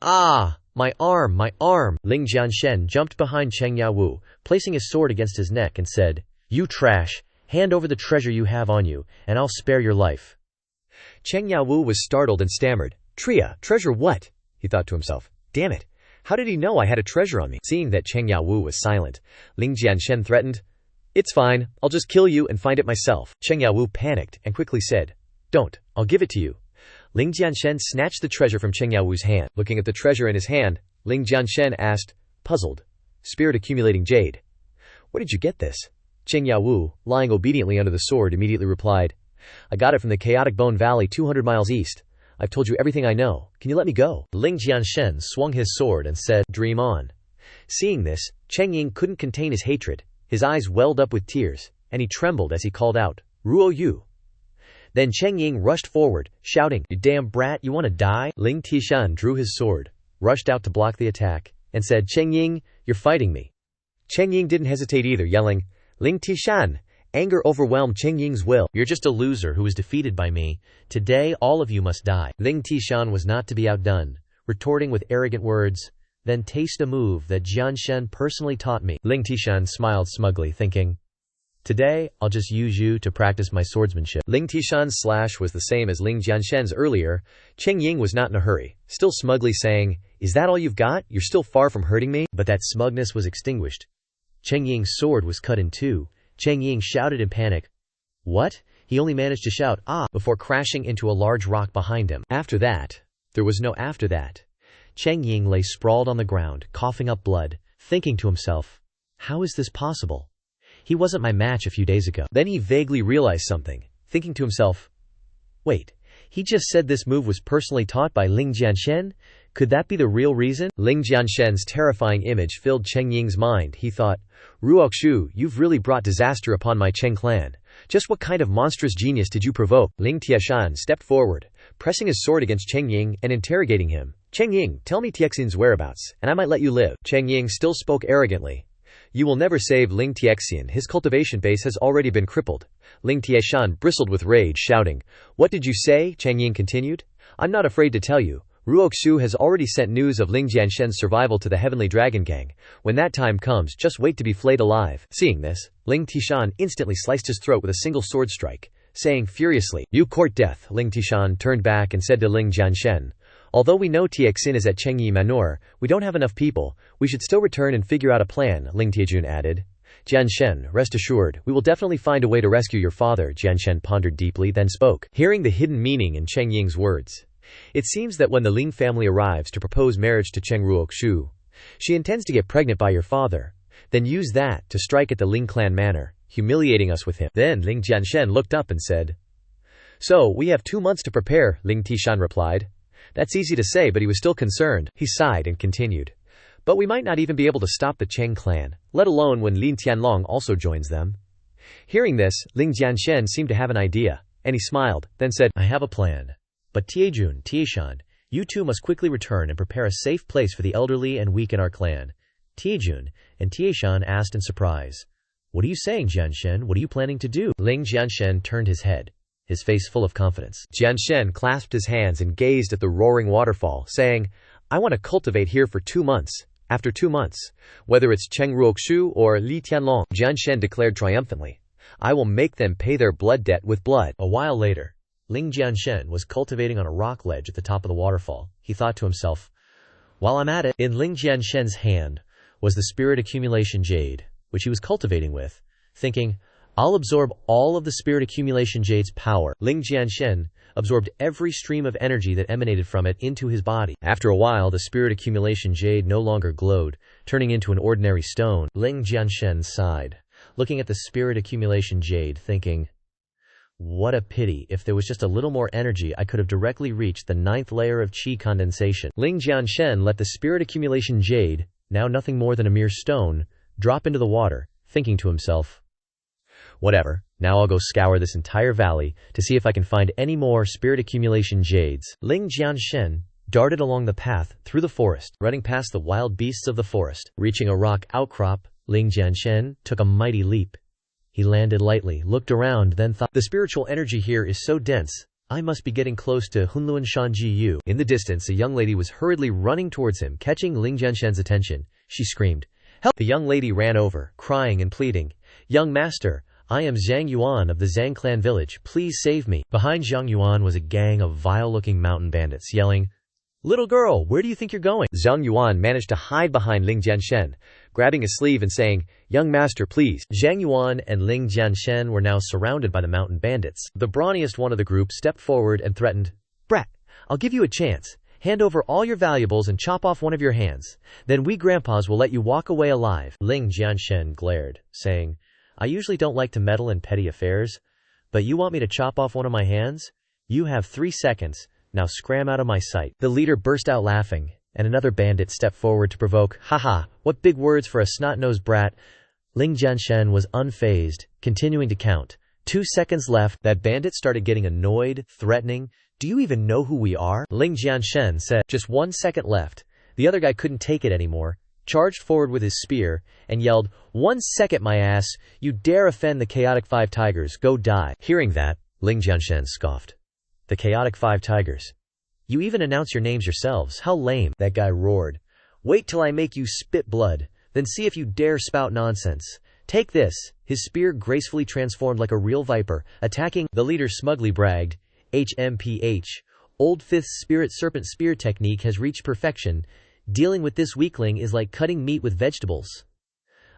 "Ah! My arm, my arm!" Ling Jianshen jumped behind Cheng Yawu, placing his sword against his neck and said, "You trash! Hand over the treasure you have on you, and I'll spare your life." Cheng Yawu was startled and stammered, Treasure what?" He thought to himself, "Damn it! How did he know I had a treasure on me?" Seeing that Cheng Yawu was silent, Ling Jianshen threatened, "It's fine, I'll just kill you and find it myself." Cheng Yawu panicked and quickly said, "Don't, I'll give it to you." Ling Jianshen snatched the treasure from Cheng Yawu's hand. Looking at the treasure in his hand, Ling Jianshen asked, puzzled, "Spirit accumulating jade. Where did you get this?" Cheng Yawu, lying obediently under the sword, immediately replied, "I got it from the chaotic Bone Valley 200 miles east. I've told you everything I know. Can you let me go?" Ling Jianshen swung his sword and said, "Dream on." Seeing this, Cheng Ying couldn't contain his hatred. His eyes welled up with tears, and he trembled as he called out, "Ruo Yu." Then Cheng Ying rushed forward, shouting, "You damn brat, you want to die?" Ling Tieshan drew his sword, rushed out to block the attack, and said, "Cheng Ying, you're fighting me." Cheng Ying didn't hesitate either, yelling, "Ling Tieshan!" Anger overwhelmed Cheng Ying's will. "You're just a loser who was defeated by me. Today all of you must die." Ling Tieshan was not to be outdone, retorting with arrogant words, "Then taste a move that Jianshen personally taught me." Ling Tieshan smiled smugly, thinking, "Today, I'll just use you to practice my swordsmanship." Ling Tieshan's slash was the same as Ling Jianshen's earlier. Cheng Ying was not in a hurry, still smugly saying, "Is that all you've got? You're still far from hurting me?" But that smugness was extinguished. Cheng Ying's sword was cut in 2. Cheng Ying shouted in panic, "What?" He only managed to shout, "Ah!" before crashing into a large rock behind him. After that, there was no after that. Cheng Ying lay sprawled on the ground, coughing up blood, thinking to himself, "How is this possible? He wasn't my match a few days ago." Then he vaguely realized something, thinking to himself, "Wait, he just said this move was personally taught by Ling Jianshen? Could that be the real reason?" Ling Jianshen's terrifying image filled Cheng Ying's mind. He thought, "Ruoxu, you've really brought disaster upon my Cheng clan. Just what kind of monstrous genius did you provoke?" Ling Tieshan stepped forward, pressing his sword against Cheng Ying and interrogating him. "Cheng Ying, tell me Tiexin's whereabouts, and I might let you live." Cheng Ying still spoke arrogantly. "You will never save Ling Tiexin. His cultivation base has already been crippled." Ling Tieshan bristled with rage, shouting, "What did you say?" Cheng Ying continued, "I'm not afraid to tell you. Ruoxu has already sent news of Ling Jianshen's survival to the Heavenly Dragon Gang. When that time comes, just wait to be flayed alive." Seeing this, Ling Tieshan instantly sliced his throat with a single sword strike, saying furiously, "You court death." Ling Tieshan turned back and said to Ling Jianshen, "Although we know Tiexin is at Chengyi Manor, we don't have enough people. We should still return and figure out a plan." Ling Tiejun added, "Jianshen, rest assured, we will definitely find a way to rescue your father." Jianshen pondered deeply, then spoke, hearing the hidden meaning in Cheng Ying's words. It seems that when the Ling family arrives to propose marriage to Cheng Ruoxu, she intends to get pregnant by your father, then use that to strike at the Ling clan manor, humiliating us with him. Then Ling Jianshen looked up and said, "So, we have 2 months to prepare," Ling Tieshan replied. That's easy to say, but he was still concerned. He sighed and continued, "But we might not even be able to stop the Cheng clan, let alone when Lin Tianlong also joins them." Hearing this, Ling Jianshen seemed to have an idea, and he smiled, then said, I have a plan. But Tiejun, Tieshan, you two must quickly return and prepare a safe place for the elderly and weak in our clan. Tiejun and Tieshan asked in surprise. What are you saying, Jianshen? What are you planning to do? Ling Jianshen turned his head, his face full of confidence. Jianshen clasped his hands and gazed at the roaring waterfall, saying, I want to cultivate here for 2 months. After 2 months, whether it's Cheng Ruoxu or Li Tianlong, Jianshen declared triumphantly, I will make them pay their blood debt with blood. A while later, Ling Jianshen was cultivating on a rock ledge at the top of the waterfall. He thought to himself, while I'm at it, in Ling Jianshen's hand was the spirit accumulation jade, which he was cultivating with, thinking, I'll absorb all of the spirit accumulation jade's power. Ling Jianshen absorbed every stream of energy that emanated from it into his body. After a while, the spirit accumulation jade no longer glowed, turning into an ordinary stone. Ling Jianshen sighed, looking at the spirit accumulation jade, thinking, what a pity. If there was just a little more energy, I could have directly reached the 9th layer of qi condensation. Ling Jianshen let the spirit accumulation jade, now nothing more than a mere stone, drop into the water, thinking to himself, whatever, now I'll go scour this entire valley to see if I can find any more spirit accumulation jades. Ling Jianshen darted along the path through the forest, running past the wild beasts of the forest. Reaching a rock outcrop, Ling Jianshen took a mighty leap. He landed lightly, looked around, then thought, the spiritual energy here is so dense, I must be getting close to Hunluan Shanji Yu. In the distance, a young lady was hurriedly running towards him, catching Ling Jianshen's attention. She screamed, help! The young lady ran over, crying and pleading, young master, I am Zhang Yuan of the Zhang clan village, please save me. Behind Zhang Yuan was a gang of vile-looking mountain bandits, yelling, little girl, where do you think you're going? Zhang Yuan managed to hide behind Ling Jianshen, grabbing his sleeve and saying, young master, please. Zhang Yuan and Ling Jianshen were now surrounded by the mountain bandits. The brawniest one of the group stepped forward and threatened, brat, I'll give you a chance. Hand over all your valuables and chop off one of your hands. Then we grandpas will let you walk away alive. Ling Jianshen glared, saying, I usually don't like to meddle in petty affairs, but you want me to chop off one of my hands? You have 3 seconds. Now scram out of my sight. The leader burst out laughing, and another bandit stepped forward to provoke, haha, what big words for a snot-nosed brat. Ling Jianshen was unfazed, continuing to count. 2 seconds left. That bandit started getting annoyed, threatening. Do you even know who we are? Ling Jianshen said, just 1 second left. The other guy couldn't take it anymore, charged forward with his spear, and yelled, 1 second, my ass, you dare offend the chaotic 5 tigers, go die. Hearing that, Ling Jianshen scoffed. The chaotic 5 tigers. You even announce your names yourselves, how lame. That guy roared. Wait till I make you spit blood, then see if you dare spout nonsense. Take this. His spear gracefully transformed like a real viper, attacking. The leader smugly bragged, HMPH, Old Fifth's spirit serpent spear technique has reached perfection. Dealing with this weakling is like cutting meat with vegetables.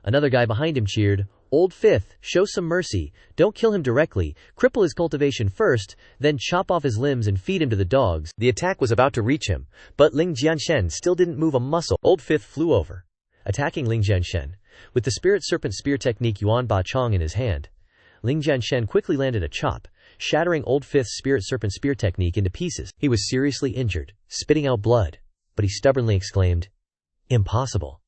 Another guy behind him cheered, Old Fifth, show some mercy, don't kill him directly, cripple his cultivation first, then chop off his limbs and feed him to the dogs. The attack was about to reach him, but Ling Jianshen still didn't move a muscle. Old Fifth flew over, attacking Ling Jianshen. With the spirit serpent spear technique Yuan Ba Chong in his hand, Ling Jianshen quickly landed a chop, shattering Old Fifth's spirit serpent spear technique into pieces. He was seriously injured, spitting out blood, but he stubbornly exclaimed, impossible.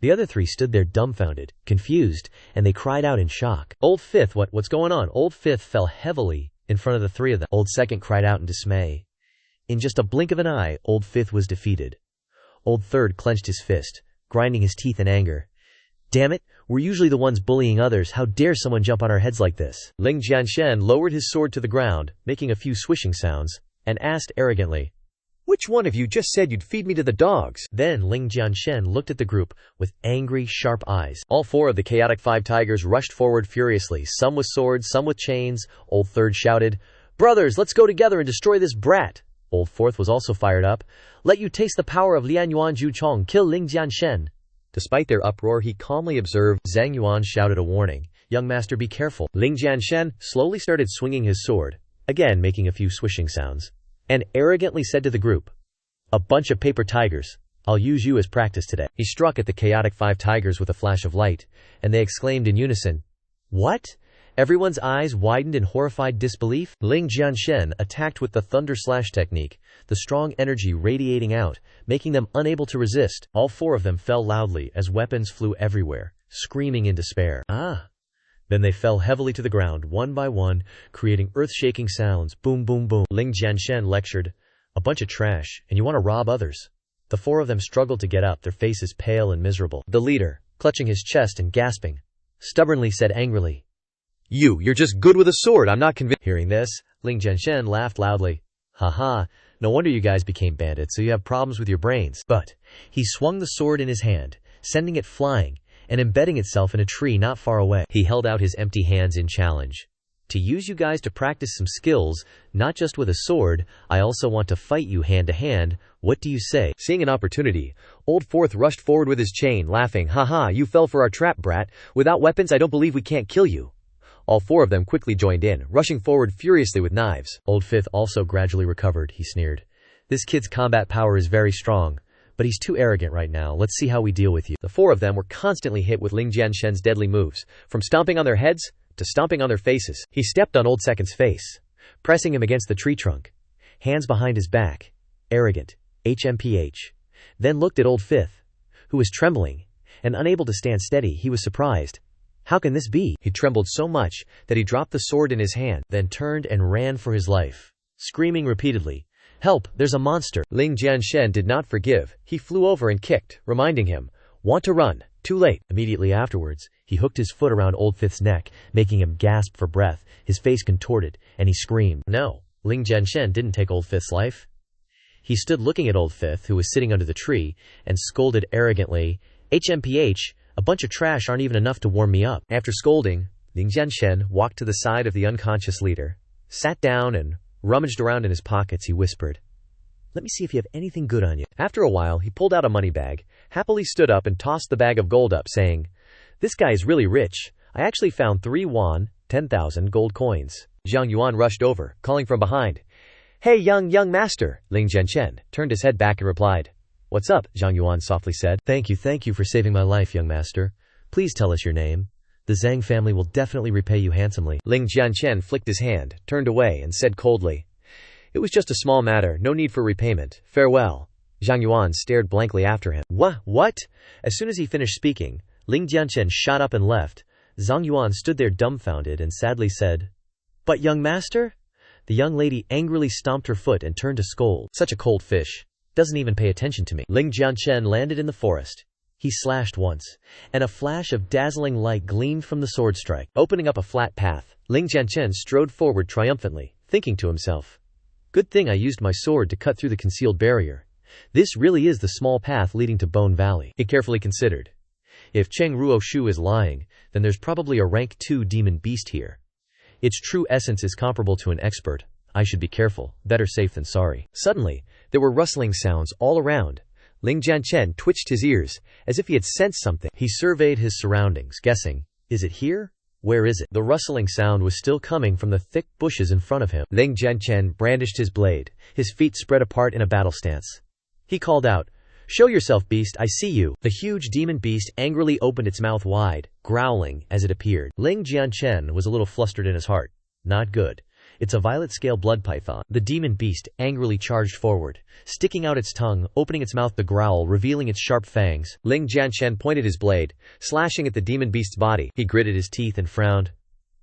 The other 3 stood there dumbfounded, confused, and they cried out in shock. Old Fifth, what's going on? Old Fifth fell heavily in front of the 3 of them. Old Second cried out in dismay. In just a blink of an eye, Old Fifth was defeated. Old Third clenched his fist, grinding his teeth in anger. Damn it, we're usually the ones bullying others, how dare someone jump on our heads like this? Ling Jianshen lowered his sword to the ground, making a few swishing sounds, and asked arrogantly, which one of you just said you'd feed me to the dogs? Then Ling Jianshen looked at the group with angry, sharp eyes. All 4 of the chaotic 5 tigers rushed forward furiously, some with swords, some with chains. Old Third shouted, brothers, let's go together and destroy this brat. Old Fourth was also fired up. Let you taste the power of Lian Yuan Ju Chong, kill Ling Jianshen. Despite their uproar, he calmly observed. Zhang Yuan shouted a warning, young master, be careful. Ling Jianshen slowly started swinging his sword, again making a few swishing sounds, and arrogantly said to the group, a bunch of paper tigers, I'll use you as practice today. He struck at the chaotic 5 tigers with a flash of light, and they exclaimed in unison, what? Everyone's eyes widened in horrified disbelief. Ling Jianshen attacked with the thunder slash technique, the strong energy radiating out, making them unable to resist. All 4 of them fell loudly as weapons flew everywhere, screaming in despair. Ah, Then they fell heavily to the ground, one by one, creating earth-shaking sounds. Boom, boom, boom. Ling Jianshen lectured, "A bunch of trash, and you want to rob others." The four of them struggled to get up, their faces pale and miserable. The leader, clutching his chest and gasping, stubbornly said angrily, You're just good with a sword, I'm not convinced." Hearing this, Ling Jianshen laughed loudly. "Haha, no wonder you guys became bandits, so you have problems with your brains." But he swung the sword in his hand, sending it flying, and embedding itself in a tree not far away. He held out his empty hands in challenge. "To use you guys to practice some skills, not just with a sword, I also want to fight you hand to hand. What do you say?" Seeing an opportunity, Old Fourth rushed forward with his chain, laughing, "Haha, you fell for our trap, brat. Without weapons, I don't believe we can't kill you." All four of them quickly joined in, rushing forward furiously with knives. Old Fifth also gradually recovered, he sneered. "This kid's combat power is very strong, but he's too arrogant right now. Let's see how we deal with you." The four of them were constantly hit with Ling Jianshen's deadly moves, from stomping on their heads to stomping on their faces. He stepped on Old Second's face, pressing him against the tree trunk, hands behind his back, arrogant, HMPH. Then looked at Old Fifth, who was trembling, and unable to stand steady. He was surprised. How can this be? He trembled so much that he dropped the sword in his hand, then turned and ran for his life, screaming repeatedly, "Help, there's a monster!" Ling Jianshen did not forgive. He flew over and kicked, reminding him, "Want to run? Too late." Immediately afterwards, he hooked his foot around Old Fifth's neck, making him gasp for breath. His face contorted, and he screamed. No, Ling Jianshen didn't take Old Fifth's life. He stood looking at Old Fifth, who was sitting under the tree, and scolded arrogantly, "HMPH, a bunch of trash aren't even enough to warm me up." After scolding, Ling Jianshen walked to the side of the unconscious leader, sat down and rummaged around in his pockets. He whispered, "Let me see if you have anything good on you." After a while, he pulled out a money bag, happily stood up and tossed the bag of gold up, saying, "This guy is really rich. I actually found 3 yuan, 10,000 gold coins." Zhang Yuan rushed over, calling from behind, "Hey, young master." Ling Jianshen turned his head back and replied, "What's up?" Zhang Yuan softly said. Thank you for saving my life, young master. Please tell us your name. The Zhang family will definitely repay you handsomely." Ling Jianshen flicked his hand, turned away, and said coldly, "It was just a small matter, no need for repayment. Farewell." Zhang Yuan stared blankly after him. What? As soon as he finished speaking, Ling Jianshen shot up and left. Zhang Yuan stood there dumbfounded and sadly said, "But young master?" The young lady angrily stomped her foot and turned to scold. "Such a cold fish. Doesn't even pay attention to me." Ling Jianshen landed in the forest. He slashed once, and a flash of dazzling light gleamed from the sword strike. Opening up a flat path, Ling Jianshen strode forward triumphantly, thinking to himself, "Good thing I used my sword to cut through the concealed barrier. This really is the small path leading to Bone Valley." He carefully considered, "If Cheng Ruoshu is lying, then there's probably a rank 2 demon beast here. Its true essence is comparable to an expert. I should be careful, better safe than sorry." Suddenly, there were rustling sounds all around. Ling Jianshen twitched his ears, as if he had sensed something. He surveyed his surroundings, guessing, "Is it here? Where is it?" The rustling sound was still coming from the thick bushes in front of him. Ling Jianshen brandished his blade, his feet spread apart in a battle stance. He called out, "Show yourself, beast, I see you." The huge demon beast angrily opened its mouth wide, growling as it appeared. Ling Jianshen was a little flustered in his heart. Not good. It's a violet-scale blood python. The demon beast angrily charged forward, sticking out its tongue, opening its mouth to growl, revealing its sharp fangs. Ling Jianshen pointed his blade, slashing at the demon beast's body. He gritted his teeth and frowned.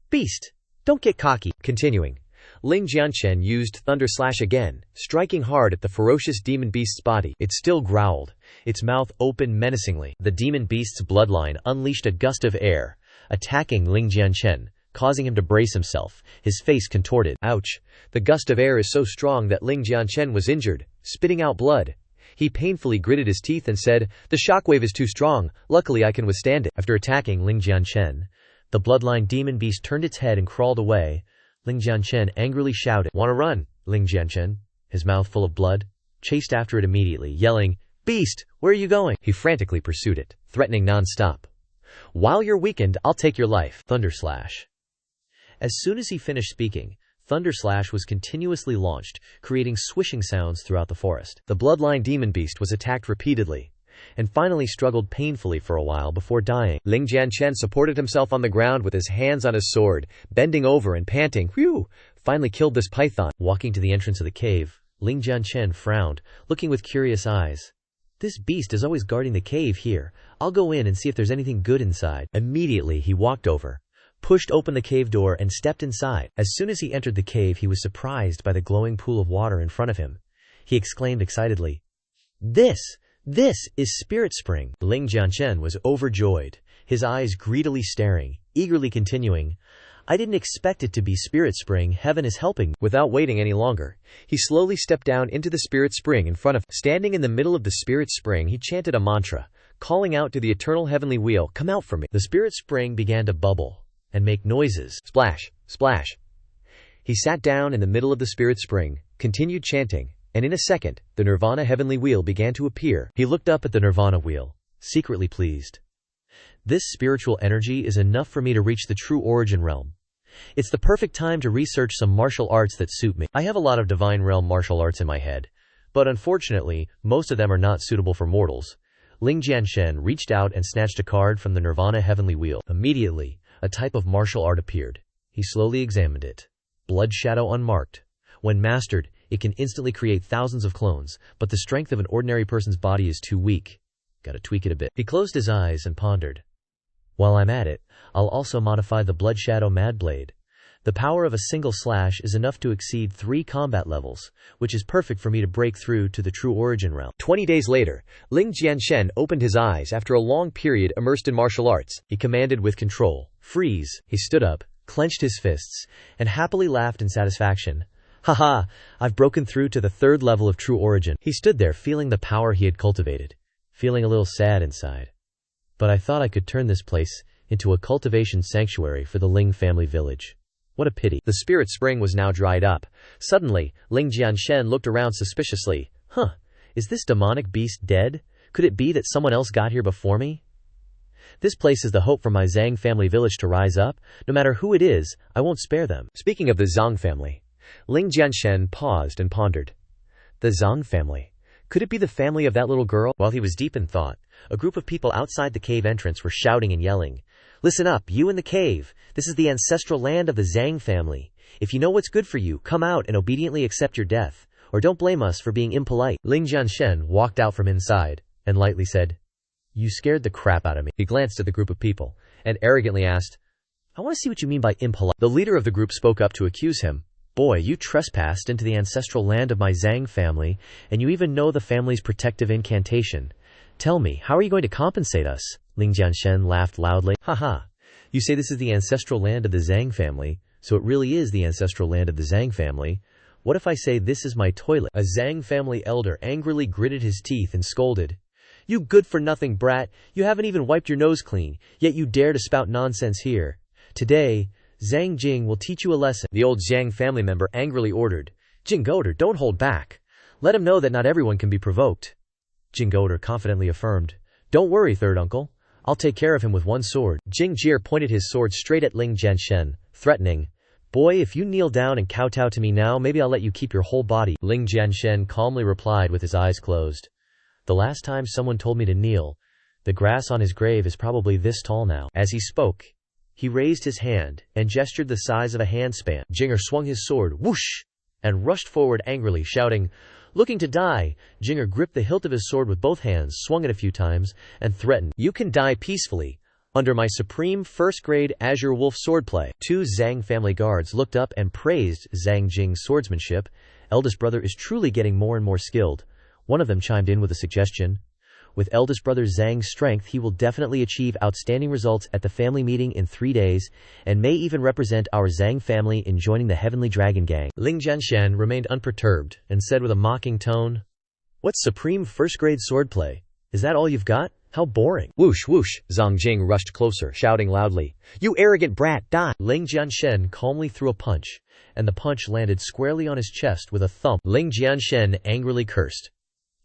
"Beast, don't get cocky." Continuing, Ling Jianshen used Thunder Slash again, striking hard at the ferocious demon beast's body. It still growled, its mouth open menacingly. The demon beast's bloodline unleashed a gust of air, attacking Ling Jianshen, causing him to brace himself, his face contorted. Ouch! The gust of air is so strong that Ling Jianshen was injured, spitting out blood. He painfully gritted his teeth and said, "The shockwave is too strong, luckily I can withstand it." After attacking Ling Jianshen, the bloodline demon beast turned its head and crawled away. Ling Jianshen angrily shouted, "Want to run?" Ling Jianshen, his mouth full of blood, chased after it immediately, yelling, "Beast, where are you going?" He frantically pursued it, threatening non-stop. "While you're weakened, I'll take your life." Thunder Slash. As soon as he finished speaking, Thunder Slash was continuously launched, creating swishing sounds throughout the forest. The bloodline demon beast was attacked repeatedly, and finally struggled painfully for a while before dying. Ling Jianshen supported himself on the ground with his hands on his sword, bending over and panting, "Whew! Finally killed this python." Walking to the entrance of the cave, Ling Jianshen frowned, looking with curious eyes. "This beast is always guarding the cave here. I'll go in and see if there's anything good inside." Immediately he walked over, pushed open the cave door and stepped inside. As soon as he entered the cave, he was surprised by the glowing pool of water in front of him. He exclaimed excitedly, This is Spirit Spring." Ling Jianshen was overjoyed, his eyes greedily staring, eagerly continuing, "I didn't expect it to be Spirit Spring. Heaven is helping." Without waiting any longer, he slowly stepped down into the Spirit Spring in front of him. Standing in the middle of the Spirit Spring, he chanted a mantra, calling out to the eternal heavenly wheel, "Come out for me." The Spirit Spring began to bubble and make noises. Splash, splash. He sat down in the middle of the Spirit Spring, continued chanting, and in a second, the Nirvana heavenly wheel began to appear. He looked up at the Nirvana wheel, secretly pleased. This spiritual energy is enough for me to reach the true origin realm. It's the perfect time to research some martial arts that suit me. I have a lot of divine realm martial arts in my head, but unfortunately, most of them are not suitable for mortals. Ling Jianshen reached out and snatched a card from the Nirvana heavenly wheel. Immediately, a type of martial art appeared. He slowly examined it. Blood Shadow unmarked. When mastered, it can instantly create thousands of clones, but the strength of an ordinary person's body is too weak. Gotta tweak it a bit. He closed his eyes and pondered. While I'm at it, I'll also modify the Blood Shadow Mad Blade. The power of a single slash is enough to exceed 3 combat levels, which is perfect for me to break through to the true origin realm. 20 days later, Ling Jianshen opened his eyes after a long period immersed in martial arts. He commanded with control, "Freeze." He stood up, clenched his fists, and happily laughed in satisfaction. "Haha, I've broken through to the 3rd level of true origin." He stood there feeling the power he had cultivated, feeling a little sad inside. But I thought I could turn this place into a cultivation sanctuary for the Ling family village. What a pity. The Spirit Spring was now dried up. Suddenly, Ling Jianshen looked around suspiciously. Is this demonic beast dead? Could it be that someone else got here before me? This place is the hope for my Zhang family village to rise up. No matter who it is, I won't spare them. Speaking of the Zhang family, Ling Jianshen paused and pondered. The Zhang family? Could it be the family of that little girl? While he was deep in thought, a group of people outside the cave entrance were shouting and yelling. "Listen up, you in the cave. This is the ancestral land of the Zhang family. If you know what's good for you, come out and obediently accept your death, or don't blame us for being impolite." Ling Jianshen walked out from inside and lightly said, "You scared the crap out of me." He glanced at the group of people and arrogantly asked, "I want to see what you mean by impolite." The leader of the group spoke up to accuse him. "Boy, you trespassed into the ancestral land of my Zhang family, and you even know the family's protective incantation. Tell me, how are you going to compensate us?" Ling Jianshen laughed loudly. "Haha, you say this is the ancestral land of the Zhang family, so it really is the ancestral land of the Zhang family. What if I say this is my toilet?" A Zhang family elder angrily gritted his teeth and scolded. "You good-for-nothing brat, you haven't even wiped your nose clean, yet you dare to spout nonsense here. Today, Zhang Jing will teach you a lesson." The old Zhang family member angrily ordered. "Jinggoder, don't hold back. Let him know that not everyone can be provoked." Jinggoder confidently affirmed. "Don't worry, third uncle. I'll take care of him with one sword." Jing Jie pointed his sword straight at Ling Jianshen, threatening, "Boy, if you kneel down and kowtow to me now, maybe I'll let you keep your whole body." Ling Jianshen calmly replied with his eyes closed. "The last time someone told me to kneel, the grass on his grave is probably this tall now." As he spoke, he raised his hand and gestured the size of a handspan. Jinger swung his sword, whoosh, and rushed forward angrily, shouting, "Looking to die?" Jinger gripped the hilt of his sword with both hands, swung it a few times, and threatened, "You can die peacefully under my supreme first-grade Azure Wolf swordplay." 2 Zhang family guards looked up and praised Zhang Jing's swordsmanship. "Eldest brother is truly getting more and more skilled." One of them chimed in with a suggestion. "With eldest brother Zhang's strength, he will definitely achieve outstanding results at the family meeting in 3 days, and may even represent our Zhang family in joining the Heavenly Dragon Gang." Ling Jianshen remained unperturbed and said with a mocking tone, "What's supreme first-grade swordplay? Is that all you've got? How boring." Whoosh, whoosh, Zhang Jing rushed closer, shouting loudly, "You arrogant brat, die!" Ling Jianshen calmly threw a punch, and the punch landed squarely on his chest with a thump. Ling Jianshen angrily cursed.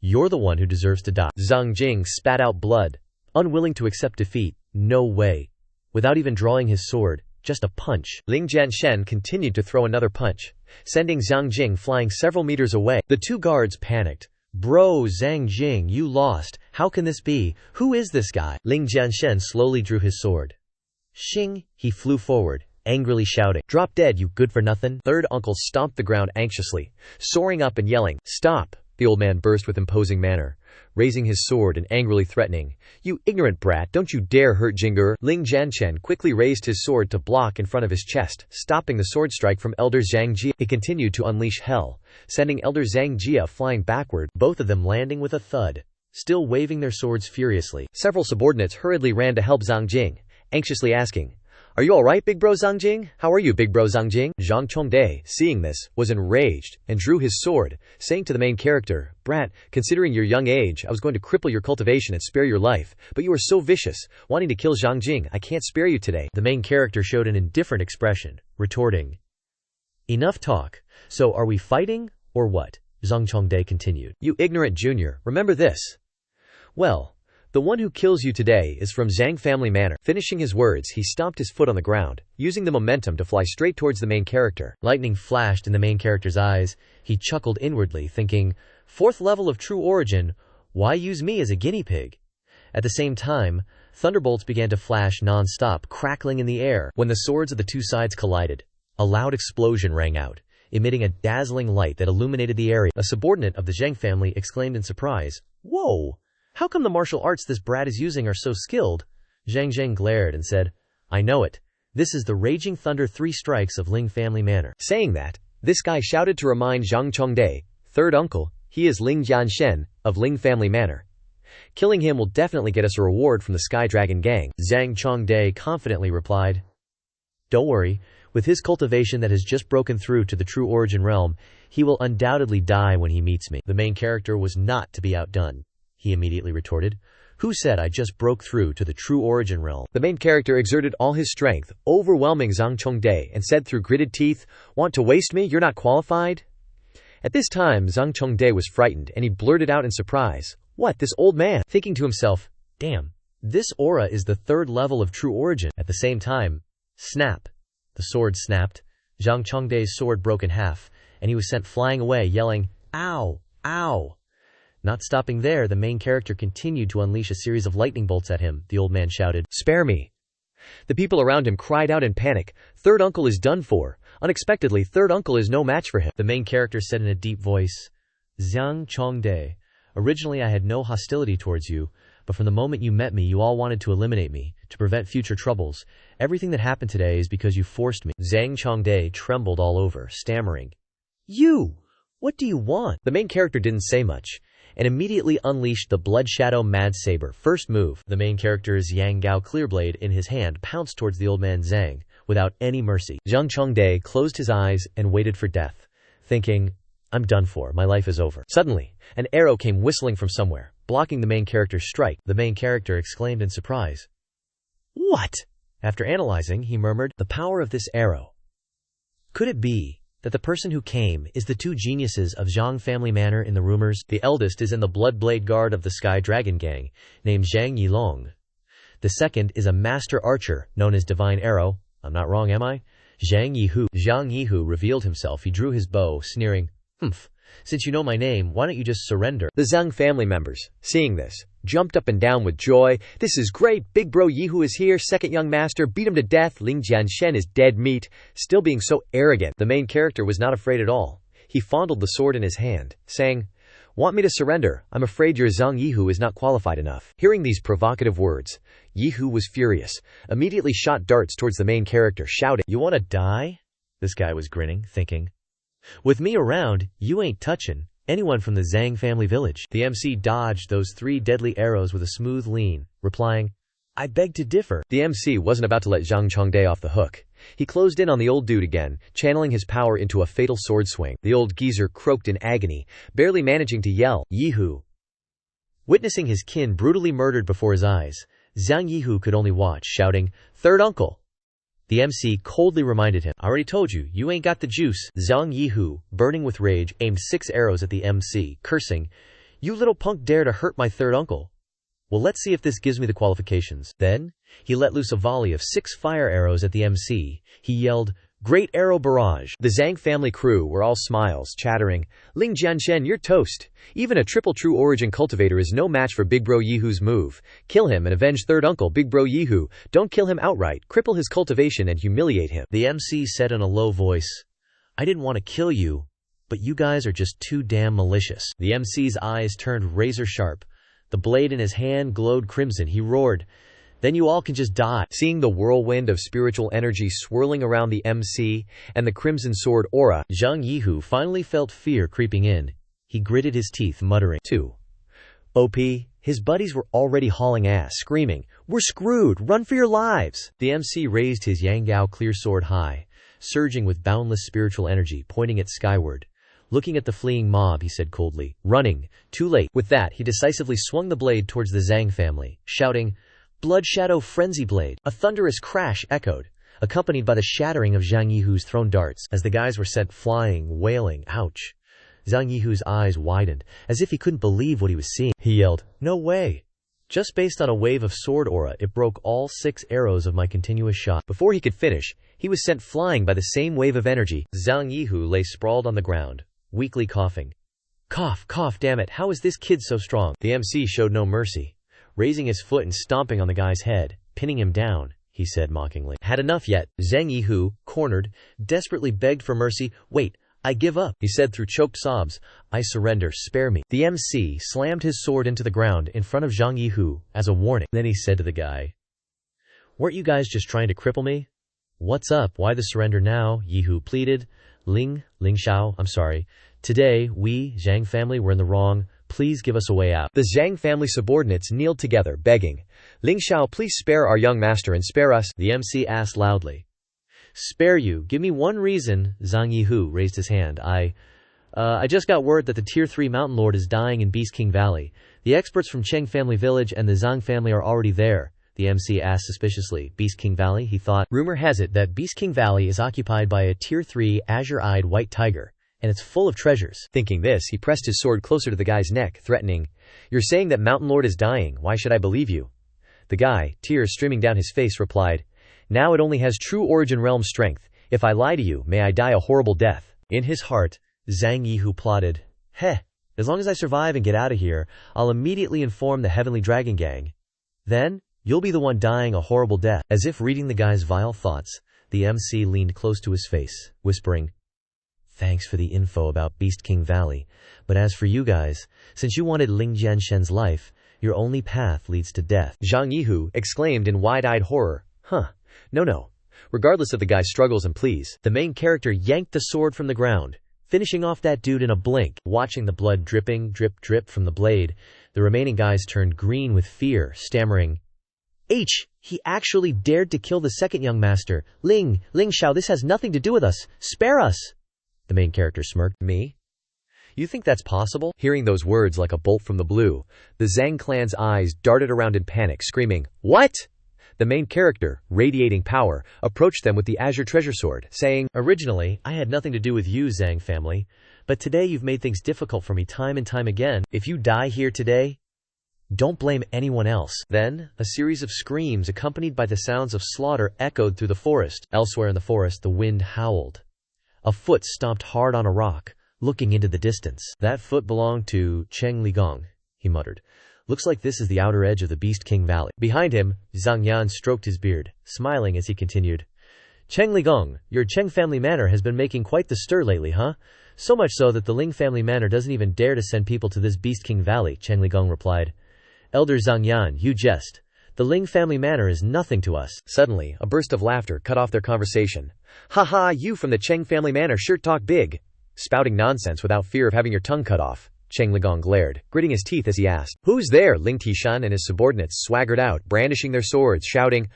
"You're the one who deserves to die." Zhang Jing spat out blood, unwilling to accept defeat. "No way." Without even drawing his sword, just a punch. Ling Jianshen continued to throw another punch, sending Zhang Jing flying several meters away. The 2 guards panicked. "Bro, Zhang Jing, you lost. How can this be? Who is this guy?" Ling Jianshen slowly drew his sword. Shing, he flew forward, angrily shouting, "Drop dead, you good-for-nothing." Third uncle stomped the ground anxiously, soaring up and yelling, "Stop!" The old man burst with imposing manner. raising his sword and angrily threatening, "You ignorant brat, don't you dare hurt Jinger." Ling Jianshen quickly raised his sword to block in front of his chest, stopping the sword strike from Elder Xianxia. He continued to unleash hell, sending Elder Xianxia flying backward, both of them landing with a thud. Still waving their swords furiously, several subordinates hurriedly ran to help Zhang Jing, anxiously asking, "Are you alright, big bro Zhang Jing? How are you, big bro Zhang Jing?" Zhang Chongde, seeing this, was enraged, and drew his sword, saying to the main character, "Brat, considering your young age, I was going to cripple your cultivation and spare your life, but you are so vicious, wanting to kill Zhang Jing, I can't spare you today." The main character showed an indifferent expression, retorting, "Enough talk. So are we fighting, or what?" Zhang Chongde continued. "You ignorant junior, remember this. Well, the one who kills you today is from Zhang family manor." Finishing his words, he stomped his foot on the ground, using the momentum to fly straight towards the main character. Lightning flashed in the main character's eyes. He chuckled inwardly, thinking, "Fourth level of true origin, why use me as a guinea pig?" At the same time, thunderbolts began to flash non-stop, crackling in the air. When the swords of the two sides collided, a loud explosion rang out, emitting a dazzling light that illuminated the area. A subordinate of the Zhang family exclaimed in surprise, "Whoa! How come the martial arts this brat is using are so skilled?" Zhang Zhang glared and said, "I know it. This is the Raging Thunder 3 strikes of Ling family manor." Saying that, this guy shouted to remind Zhang Chongde, "Third uncle, he is Ling Jianshen, of Ling family manor. Killing him will definitely get us a reward from the Sky Dragon gang." Zhang Chongde confidently replied, "Don't worry, with his cultivation that has just broken through to the true origin realm, he will undoubtedly die when he meets me." The main character was not to be outdone. He immediately retorted, "Who said I just broke through to the true origin realm?" The main character exerted all his strength, overwhelming Zhang Chongde, and said through gritted teeth, "Want to waste me? You're not qualified?" At this time, Zhang Chongde was frightened, and he blurted out in surprise, "What, this old man?" Thinking to himself, "Damn, this aura is the 3rd level of true origin." At the same time, snap! The sword snapped. Zhang Chongde's sword broke in half, and he was sent flying away, yelling, "Ow! Ow!" Not stopping there, the main character continued to unleash a series of lightning bolts at him. The old man shouted, "Spare me!" The people around him cried out in panic, "Third uncle is done for." Unexpectedly, third uncle is no match for him. The main character said in a deep voice, "Zhang Chongde, originally I had no hostility towards you, but from the moment you met me, you all wanted to eliminate me, to prevent future troubles. Everything that happened today is because you forced me." Zhang Chongde trembled all over, stammering, "You! What do you want?" The main character didn't say much, and immediately unleashed the Blood Shadow Mad Saber. First move, the main character's Yang Gao Clearblade in his hand pounced towards the old man Zhang, without any mercy. Zhang Chongde closed his eyes and waited for death, thinking, "I'm done for, my life is over." Suddenly, an arrow came whistling from somewhere, blocking the main character's strike. The main character exclaimed in surprise, "What?" After analyzing, he murmured, "The power of this arrow. Could it be that the person who came is the 2 geniuses of Zhang family manor in the rumors? The eldest is in the Blood Blade Guard of the Sky Dragon gang, named Zhang Yilong. The second is a master archer, known as Divine Arrow. I'm not wrong, am I? Zhang Yihu." Zhang Yihu revealed himself. He drew his bow, sneering, "Humph, since you know my name, why don't you just surrender?" The Zhang family members, seeing this, jumped up and down with joy. "This is great, big bro Yihu is here, second young master, beat him to death, Ling Jianshen is dead meat." Still being so arrogant, the main character was not afraid at all. He fondled the sword in his hand, saying, "Want me to surrender? I'm afraid your Zhang Yihu is not qualified enough." Hearing these provocative words, Yihu was furious, immediately shot darts towards the main character, shouting, "You wanna die?" This guy was grinning, thinking, "With me around, you ain't touching anyone from the Zhang family village." The MC dodged those 3 deadly arrows with a smooth lean, replying, "I beg to differ." The MC wasn't about to let Zhang Chongde off the hook. He closed in on the old dude again, channeling his power into a fatal sword swing. The old geezer croaked in agony, barely managing to yell, "Yihu!" Witnessing his kin brutally murdered before his eyes, Zhang Yihu could only watch, shouting, "Third uncle!" The MC coldly reminded him, "I already told you, you ain't got the juice." Zhang Yihu, burning with rage, aimed 6 arrows at the MC, cursing, "You little punk dare to hurt my third uncle? Well, let's see if this gives me the qualifications." Then, he let loose a volley of 6 fire arrows at the MC. He yelled, "Great arrow barrage!" The Zhang family crew were all smiles, chattering, "Ling Jianshen, you're toast. Even a triple true origin cultivator is no match for Big Bro Yihu's move. Kill him and avenge third uncle Big Bro Yihu. Don't kill him outright, cripple his cultivation and humiliate him." The MC said in a low voice, "I didn't want to kill you, but you guys are just too damn malicious." The MC's eyes turned razor sharp, The blade in his hand glowed crimson. He roared, "Then you all can just die." Seeing the whirlwind of spiritual energy swirling around the MC and the crimson sword aura, Zhang Yihu finally felt fear creeping in. He gritted his teeth, muttering, "2 OP." His buddies were already hauling ass, screaming, "We're screwed! Run for your lives!" The MC raised his Yanggao clear sword high, surging with boundless spiritual energy, pointing it skyward. Looking at the fleeing mob, he said coldly, "Running. Too late." With that, he decisively swung the blade towards the Zhang family, shouting, "Blood Shadow Frenzy Blade!" A thunderous crash echoed, accompanied by the shattering of Zhang Yihu's thrown darts, as the guys were sent flying, wailing, "Ouch!" Zhang Yihu's eyes widened, as if he couldn't believe what he was seeing. He yelled, "No way!" Just based on a wave of sword aura, it broke all 6 arrows of my continuous shot. Before he could finish, he was sent flying by the same wave of energy. Zhang Yihu lay sprawled on the ground, weakly coughing. "Cough, cough, damn it, how is this kid so strong?" The MC showed no mercy, raising his foot and stomping on the guy's head, pinning him down. He said mockingly, "Had enough yet?" Zhang Yihu, cornered, desperately begged for mercy. "Wait, I give up," he said through choked sobs. "I surrender, spare me." The MC slammed his sword into the ground in front of Zhang Yihu as a warning. Then he said to the guy, "Weren't you guys just trying to cripple me? What's up? Why the surrender now?" Yihu pleaded. Ling Xiao, I'm sorry. Today, we, Zhang family, were in the wrong. Please give us a way out." The Zhang family subordinates kneeled together, begging, "Ling Xiao, please spare our young master and spare us." The MC asked loudly, "Spare you? Give me one reason." Zhang Yihu raised his hand. I just got word that the Tier 3 Mountain Lord is dying in Beast King Valley. The experts from Cheng family village and the Zhang family are already there." The MC asked suspiciously. "Beast King Valley?" he thought. Rumor has it that Beast King Valley is occupied by a Tier 3 azure-eyed white tiger, and it's full of treasures. Thinking this, he pressed his sword closer to the guy's neck, threatening, "You're saying that Mountain Lord is dying. Why should I believe you?" The guy, tears streaming down his face, replied, "Now it only has true origin realm strength. If I lie to you, may I die a horrible death." In his heart, Zhang Yihu plotted, as long as I survive and get out of here, I'll immediately inform the Heavenly Dragon Gang. Then, you'll be the one dying a horrible death." As if reading the guy's vile thoughts, the MC leaned close to his face, whispering, "Thanks for the info about Beast King Valley, but as for you guys, since you wanted Ling Jianshen's life, your only path leads to death." Zhang Yihu exclaimed in wide-eyed horror, No. Regardless of the guy's struggles and pleas, the main character yanked the sword from the ground, finishing off that dude in a blink. Watching the blood dripping, drip from the blade, the remaining guys turned green with fear, stammering, He actually dared to kill the second young master. Ling Xiao, this has nothing to do with us. Spare us." The main character smirked. "Me? You think that's possible?" Hearing those words like a bolt from the blue, the Zhang clan's eyes darted around in panic, screaming, "What?" The main character, radiating power, approached them with the azure treasure sword, saying, "Originally, I had nothing to do with you, Zhang family, but today you've made things difficult for me time and time again. If you die here today, don't blame anyone else." Then, a series of screams accompanied by the sounds of slaughter echoed through the forest. Elsewhere in the forest, the wind howled. A foot stomped hard on a rock, looking into the distance. "That foot belonged to Cheng Ligong," he muttered. "Looks like this is the outer edge of the Beast King Valley." Behind him, Zhang Yan stroked his beard, smiling as he continued, "Cheng Ligong, your Cheng family manor has been making quite the stir lately, huh? So much so that the Ling family manor doesn't even dare to send people to this Beast King Valley." Cheng Ligong replied, "Elder Zhang Yan, you jest. The Ling family manor is nothing to us." Suddenly, a burst of laughter cut off their conversation. "Ha, you from the Cheng family manor sure talk big. Spouting nonsense without fear of having your tongue cut off." Cheng Ligong glared, gritting his teeth as he asked, "Who's there?" Ling Tishan and his subordinates swaggered out, brandishing their swords, shouting,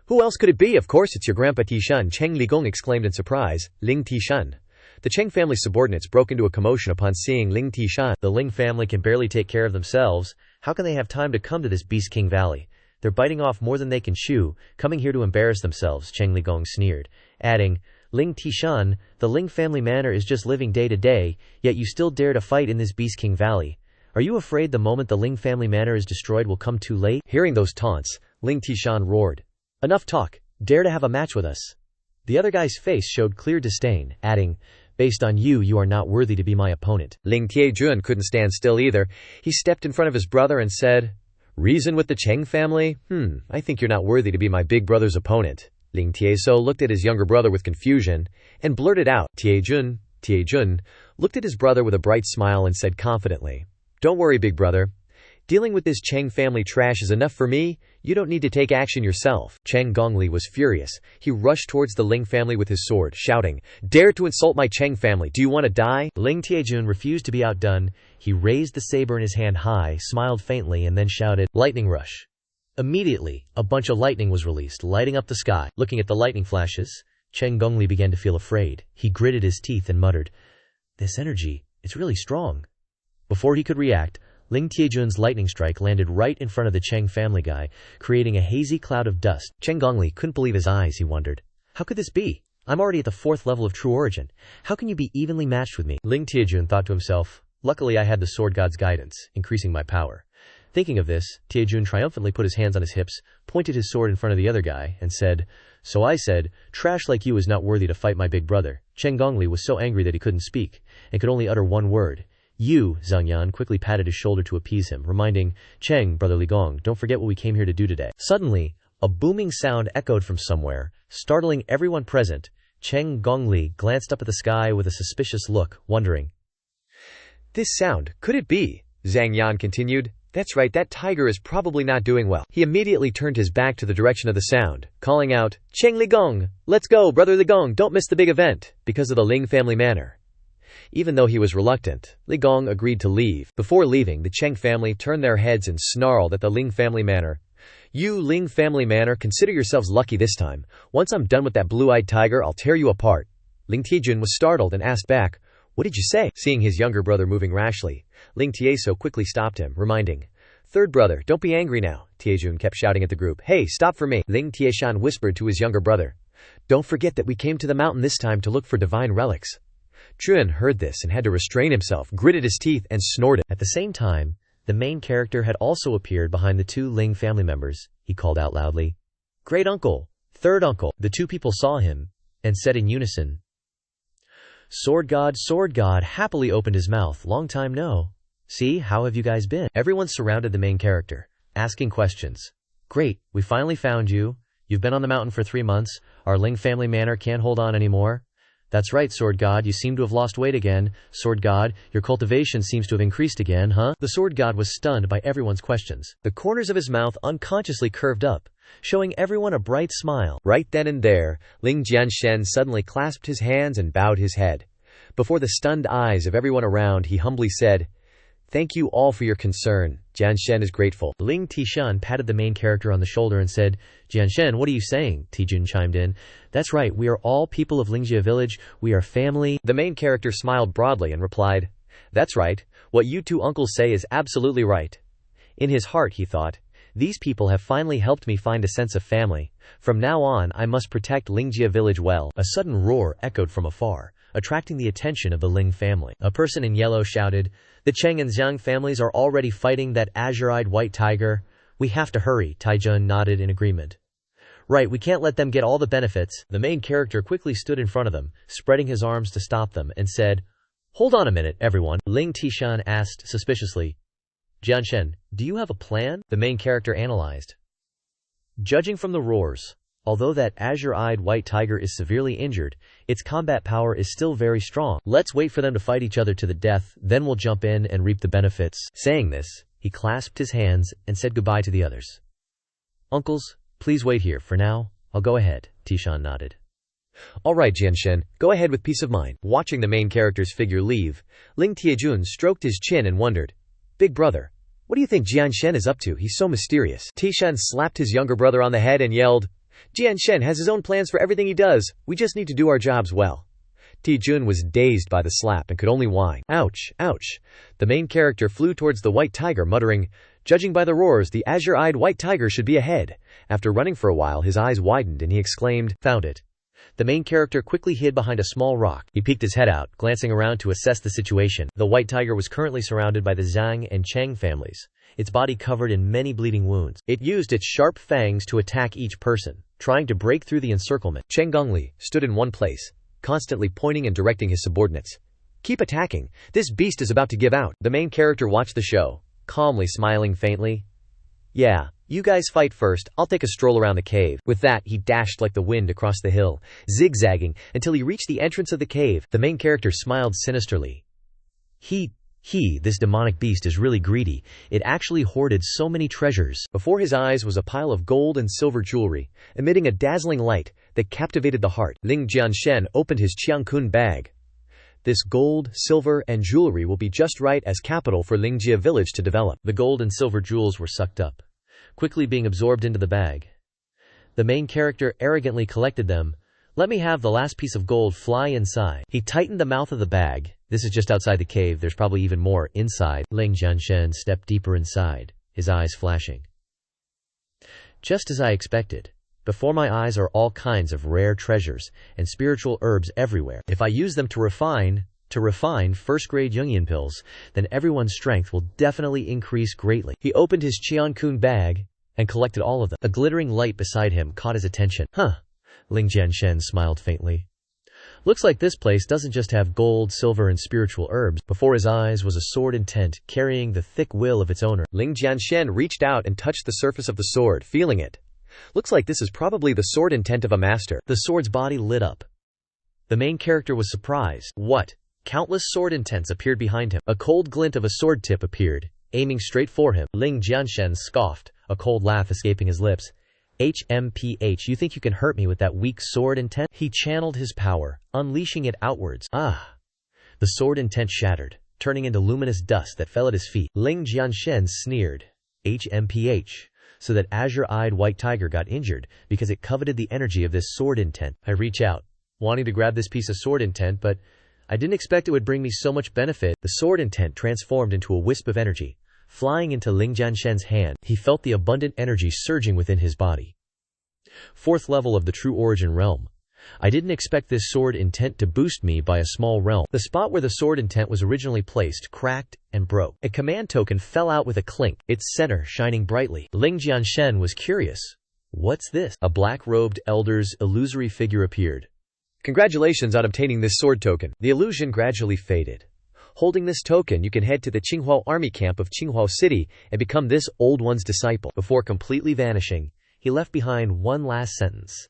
"Who else could it be? Of course it's your grandpa Tishan," Cheng Ligong exclaimed in surprise. "Ling Tishan." The Cheng family subordinates broke into a commotion upon seeing Ling Tishan. The Ling family can barely take care of themselves. How can they have time to come to this Beast King Valley? They're biting off more than they can chew, coming here to embarrass themselves, Cheng Ligong sneered, adding, "Ling Tishan, the Ling family manor is just living day to day, yet you still dare to fight in this Beast King Valley. Are you afraid the moment the Ling family manor is destroyed will come too late?" Hearing those taunts, Ling Tishan roared, "Enough talk, dare to have a match with us." The other guy's face showed clear disdain, adding, "Based on you, you are not worthy to be my opponent." Ling Tiejun couldn't stand still either. He stepped in front of his brother and said, "Reason with the Cheng family? I think you're not worthy to be my big brother's opponent." Ling Tieso looked at his younger brother with confusion and blurted out, Tiejun looked at his brother with a bright smile and said confidently, "Don't worry, big brother. Dealing with this Cheng family trash is enough for me. You don't need to take action yourself. Cheng Gongli was furious. He rushed towards the Ling family with his sword, shouting, "Dare to insult my Cheng family! Do you want to die?" Ling Tiejun refused to be outdone. He raised the saber in his hand high, smiled faintly, and then shouted, "Lightning rush." Immediately, a bunch of lightning was released, lighting up the sky. Looking at the lightning flashes, Cheng Gongli began to feel afraid. He gritted his teeth and muttered, "This energy, it's really strong." Before he could react, Ling Tiejun's lightning strike landed right in front of the Cheng family guy, creating a hazy cloud of dust. Cheng Gongli couldn't believe his eyes. He wondered, "How could this be? I'm already at the 4th level of true origin. How can you be evenly matched with me?" Ling Tiejun thought to himself, "Luckily I had the sword god's guidance, increasing my power." Thinking of this, Tiejun triumphantly put his hands on his hips, pointed his sword in front of the other guy, and said, "So I said, trash like you is not worthy to fight my big brother." Cheng Gongli was so angry that he couldn't speak, and could only utter one word. "You," Zhangyan quickly patted his shoulder to appease him, reminding, "Cheng, brother Li Gong, don't forget what we came here to do today." Suddenly, a booming sound echoed from somewhere, startling everyone present. Cheng Gongli glanced up at the sky with a suspicious look, wondering, "This sound, could it be?" Zhang Yan continued, "That's right, that tiger is probably not doing well." He immediately turned his back to the direction of the sound, calling out, "Cheng Li Gong, let's go, brother Li Gong, don't miss the big event," because of the Ling family manor. Even though he was reluctant, Li Gong agreed to leave. Before leaving, the Cheng family turned their heads and snarled at the Ling family manor. "You Ling family manor, consider yourselves lucky this time. Once I'm done with that blue-eyed tiger, I'll tear you apart." Ling Tiejun was startled and asked back, "What did you say?" Seeing his younger brother moving rashly, Ling Tieso quickly stopped him, reminding, "Third brother, don't be angry now." Tiejun kept shouting at the group, "Hey, stop for me." Ling Tieshan whispered to his younger brother, "Don't forget that we came to the mountain this time to look for divine relics." Chuan heard this and had to restrain himself, gritted his teeth, and snorted. At the same time, the main character had also appeared behind the two Ling family members. He called out loudly, "Great uncle! Third uncle!" The two people saw him, and said in unison, Sword God happily opened his mouth. "Long time no. See, how have you guys been?" Everyone surrounded the main character, asking questions. "Great, we finally found you. You've been on the mountain for 3 months. Our Ling family manor can't hold on anymore." "That's right, Sword God, you seem to have lost weight again. Sword God, your cultivation seems to have increased again, huh?" The Sword God was stunned by everyone's questions. The corners of his mouth unconsciously curved up, showing everyone a bright smile. Right then and there, Ling Jianshen suddenly clasped his hands and bowed his head. Before the stunned eyes of everyone around, he humbly said, "Thank you all for your concern. Jianshen is grateful." Ling Tishan patted the main character on the shoulder and said, "Jianshen, what are you saying?" Tijun chimed in, "That's right, we are all people of Lingjia village. We are family." The main character smiled broadly and replied, "That's right. What you two uncles say is absolutely right." In his heart, he thought, "These people have finally helped me find a sense of family. From now on, I must protect Lingjia village well." A sudden roar echoed from afar, attracting the attention of the Ling family. A person in yellow shouted, "The Cheng and Zhang families are already fighting that azure-eyed white tiger. We have to hurry." Taijun nodded in agreement. "Right, we can't let them get all the benefits." The main character quickly stood in front of them, spreading his arms to stop them, and said, "Hold on a minute, everyone." Ling Tishan asked suspiciously, "Jianshen, do you have a plan?" The main character analyzed. "Judging from the roars, although that azure-eyed white tiger is severely injured, its combat power is still very strong. Let's wait for them to fight each other to the death, then we'll jump in and reap the benefits." Saying this, he clasped his hands and said goodbye to the others. "Uncles, please wait here. For now, I'll go ahead." Tishan nodded. "All right, Jianshen, go ahead with peace of mind." Watching the main character's figure leave, Ling Tiejun stroked his chin and wondered, "Big brother, what do you think Jianshen is up to? He's so mysterious." Tishan slapped his younger brother on the head and yelled, "Jianshen has his own plans for everything he does. We just need to do our jobs well." Tijun was dazed by the slap and could only whine, "Ouch, ouch." The main character flew towards the white tiger, muttering, "Judging by the roars, the azure-eyed white tiger should be ahead." After running for a while, his eyes widened and he exclaimed, "Found it." The main character quickly hid behind a small rock. He peeked his head out, glancing around to assess the situation. The white tiger was currently surrounded by the Zhang and Cheng families, its body covered in many bleeding wounds. It used its sharp fangs to attack each person, trying to break through the encirclement. Cheng Gongli stood in one place, constantly pointing and directing his subordinates. "Keep attacking. This beast is about to give out." The main character watched the show, calmly smiling faintly. "Yeah, you guys fight first. I'll take a stroll around the cave." With that, he dashed like the wind across the hill, zigzagging until he reached the entrance of the cave. The main character smiled sinisterly. He This demonic beast is really greedy. It actually hoarded so many treasures. Before his eyes was a pile of gold and silver jewelry, emitting a dazzling light that captivated the heart. Ling Jianshen opened his Qiangkun bag. This gold, silver, and jewelry will be just right as capital for Lingjia village to develop. The gold and silver jewels were sucked up, quickly being absorbed into the bag. The main character arrogantly collected them. Let me have the last piece of gold fly inside. He tightened the mouth of the bag. This is just outside the cave. There's probably even more inside. Ling Jianshen stepped deeper inside, his eyes flashing. Just as I expected. Before my eyes are all kinds of rare treasures and spiritual herbs everywhere. If I use them to refine first-grade Jungian pills, then everyone's strength will definitely increase greatly. He opened his Qiankun bag and collected all of them. A glittering light beside him caught his attention. Ling Jianshen smiled faintly. Looks like this place doesn't just have gold, silver, and spiritual herbs. Before his eyes was a sword in tent, carrying the thick will of its owner. Ling Jianshen reached out and touched the surface of the sword, feeling it. Looks like this is probably the sword intent of a master. The sword's body lit up. The main character was surprised. What? Countless sword intents appeared behind him. A cold glint of a sword tip appeared, aiming straight for him. Ling Jianshen scoffed, a cold laugh escaping his lips. HMPH, you think you can hurt me with that weak sword intent? He channeled his power, unleashing it outwards. The sword intent shattered, turning into luminous dust that fell at his feet. Ling Jianshen sneered. HMPH. So that azure-eyed white tiger got injured because it coveted the energy of this sword intent. I reach out, wanting to grab this piece of sword intent, but I didn't expect it would bring me so much benefit. The sword intent transformed into a wisp of energy, flying into Ling Jianshen's hand. He felt the abundant energy surging within his body. 4th level of the true origin realm. I didn't expect this sword intent to boost me by a small realm. The spot where the sword intent was originally placed cracked and broke. A command token fell out with a clink, its center shining brightly. Ling Jianshen was curious. What's this? A black-robed elder's illusory figure appeared. Congratulations on obtaining this sword token. The illusion gradually faded. Holding this token, you can head to the Qinghua army camp of Qinghua City and become this old one's disciple. Before completely vanishing, he left behind one last sentence.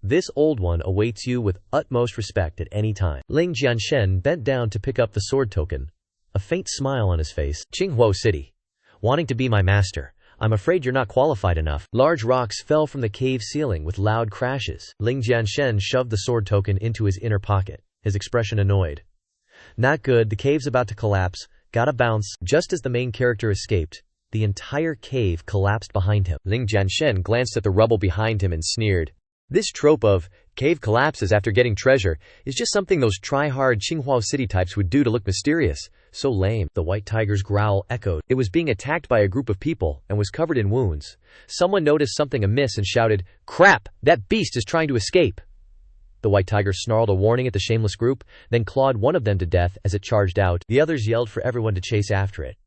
This old one awaits you with utmost respect at any time. Ling Jianshen bent down to pick up the sword token, a faint smile on his face. Qinghua City. Wanting to be my master. I'm afraid you're not qualified enough. Large rocks fell from the cave ceiling with loud crashes. Ling Jianshen shoved the sword token into his inner pocket, his expression annoyed. Not good, the cave's about to collapse. Gotta bounce. Just as the main character escaped, the entire cave collapsed behind him. Ling Jianshen glanced at the rubble behind him and sneered. This trope of cave collapses after getting treasure is just something those try-hard Qinghua City types would do to look mysterious. So lame. The white tiger's growl echoed. It was being attacked by a group of people and was covered in wounds. Someone noticed something amiss and shouted, "Crap! That beast is trying to escape!" The white tiger snarled a warning at the shameless group, then clawed one of them to death as it charged out. The others yelled for everyone to chase after it.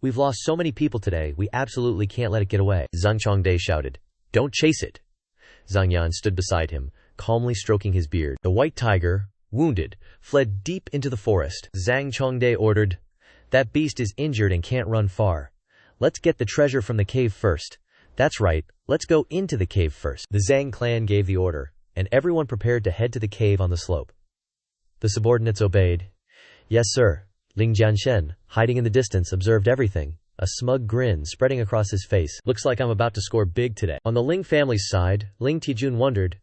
We've lost so many people today, we absolutely can't let it get away. Zhang Chongde shouted. Don't chase it. Zhang Yan stood beside him, calmly stroking his beard. The white tiger, wounded, fled deep into the forest. Zhang Chongde ordered, that beast is injured and can't run far. Let's get the treasure from the cave first. That's right, let's go into the cave first. The Zhang clan gave the order, and everyone prepared to head to the cave on the slope. The subordinates obeyed. Yes, sir. Ling Jianshen, hiding in the distance, observed everything, a smug grin spreading across his face. Looks like I'm about to score big today. On the Ling family's side, Ling Tijun wondered,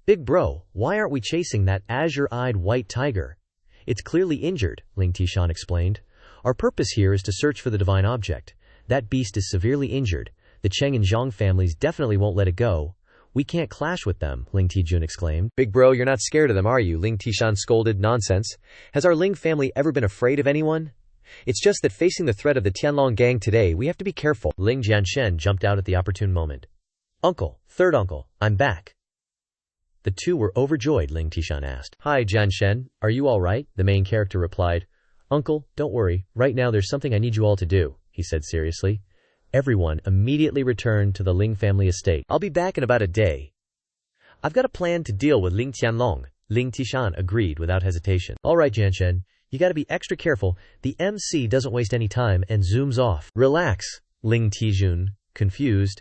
Big bro, why aren't we chasing that azure-eyed white tiger? It's clearly injured, Ling Tishan explained. Our purpose here is to search for the divine object. That beast is severely injured. The Cheng and Zhang families definitely won't let it go. We can't clash with them, Ling Tijun exclaimed. Big bro, you're not scared of them, are you? Ling Tishan scolded. Nonsense. Has our Ling family ever been afraid of anyone? It's just that facing the threat of the Tianlong gang today, we have to be careful. Ling Jianshen jumped out at the opportune moment. Uncle, third uncle, I'm back. The two were overjoyed. Ling Tishan asked. Hi, Jianshen, are you all right? The main character replied. Uncle, don't worry, right now there's something I need you all to do, he said seriously. Everyone immediately returned to the Ling family estate. I'll be back in about a day. I've got a plan to deal with Ling Tianlong. Ling Tishan agreed without hesitation. All right, Jianshen, you gotta be extra careful. The MC doesn't waste any time and zooms off. Relax, Ling Tijun, confused,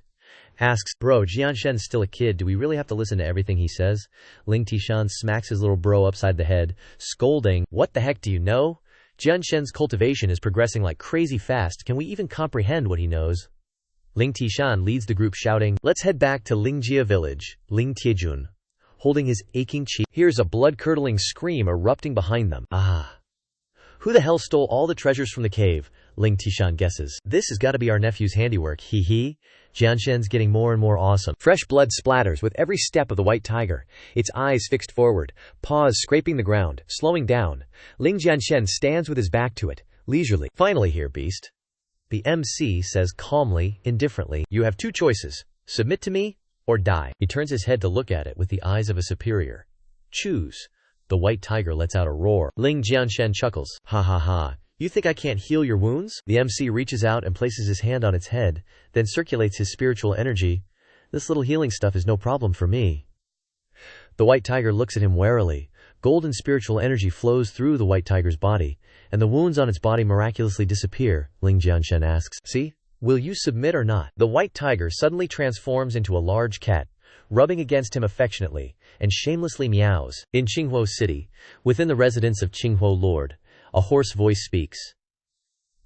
asks, Bro, Jianshen's still a kid. Do we really have to listen to everything he says? Ling Tishan smacks his little bro upside the head, scolding, What the heck do you know? Jianshen's cultivation is progressing like crazy fast. Can we even comprehend what he knows? Ling Tishan leads the group shouting, "Let's head back to Lingjia village." Ling Tiejun, holding his aching cheek, hears a blood-curdling scream erupting behind them. Ah. Who the hell stole all the treasures from the cave? Ling Tishan guesses. This has got to be our nephew's handiwork. Hee hee. Jianshen's getting more and more awesome. Fresh blood splatters with every step of the white tiger, its eyes fixed forward, paws scraping the ground, slowing down. Ling Jianshen stands with his back to it, leisurely. "Finally here, beast." The MC says calmly, indifferently, "You have two choices. Submit to me, or die." He turns his head to look at it with the eyes of a superior. "Choose." The white tiger lets out a roar. Ling Jianshen chuckles. "Ha ha ha. You think I can't heal your wounds?" The MC reaches out and places his hand on its head, then circulates his spiritual energy. "This little healing stuff is no problem for me." The white tiger looks at him warily. Golden spiritual energy flows through the white tiger's body, and the wounds on its body miraculously disappear. Ling Jianshen asks, "See? Will you submit or not?" The white tiger suddenly transforms into a large cat, rubbing against him affectionately, and shamelessly meows. In Qinghuo City, within the residence of Qinghuo Lord, a hoarse voice speaks.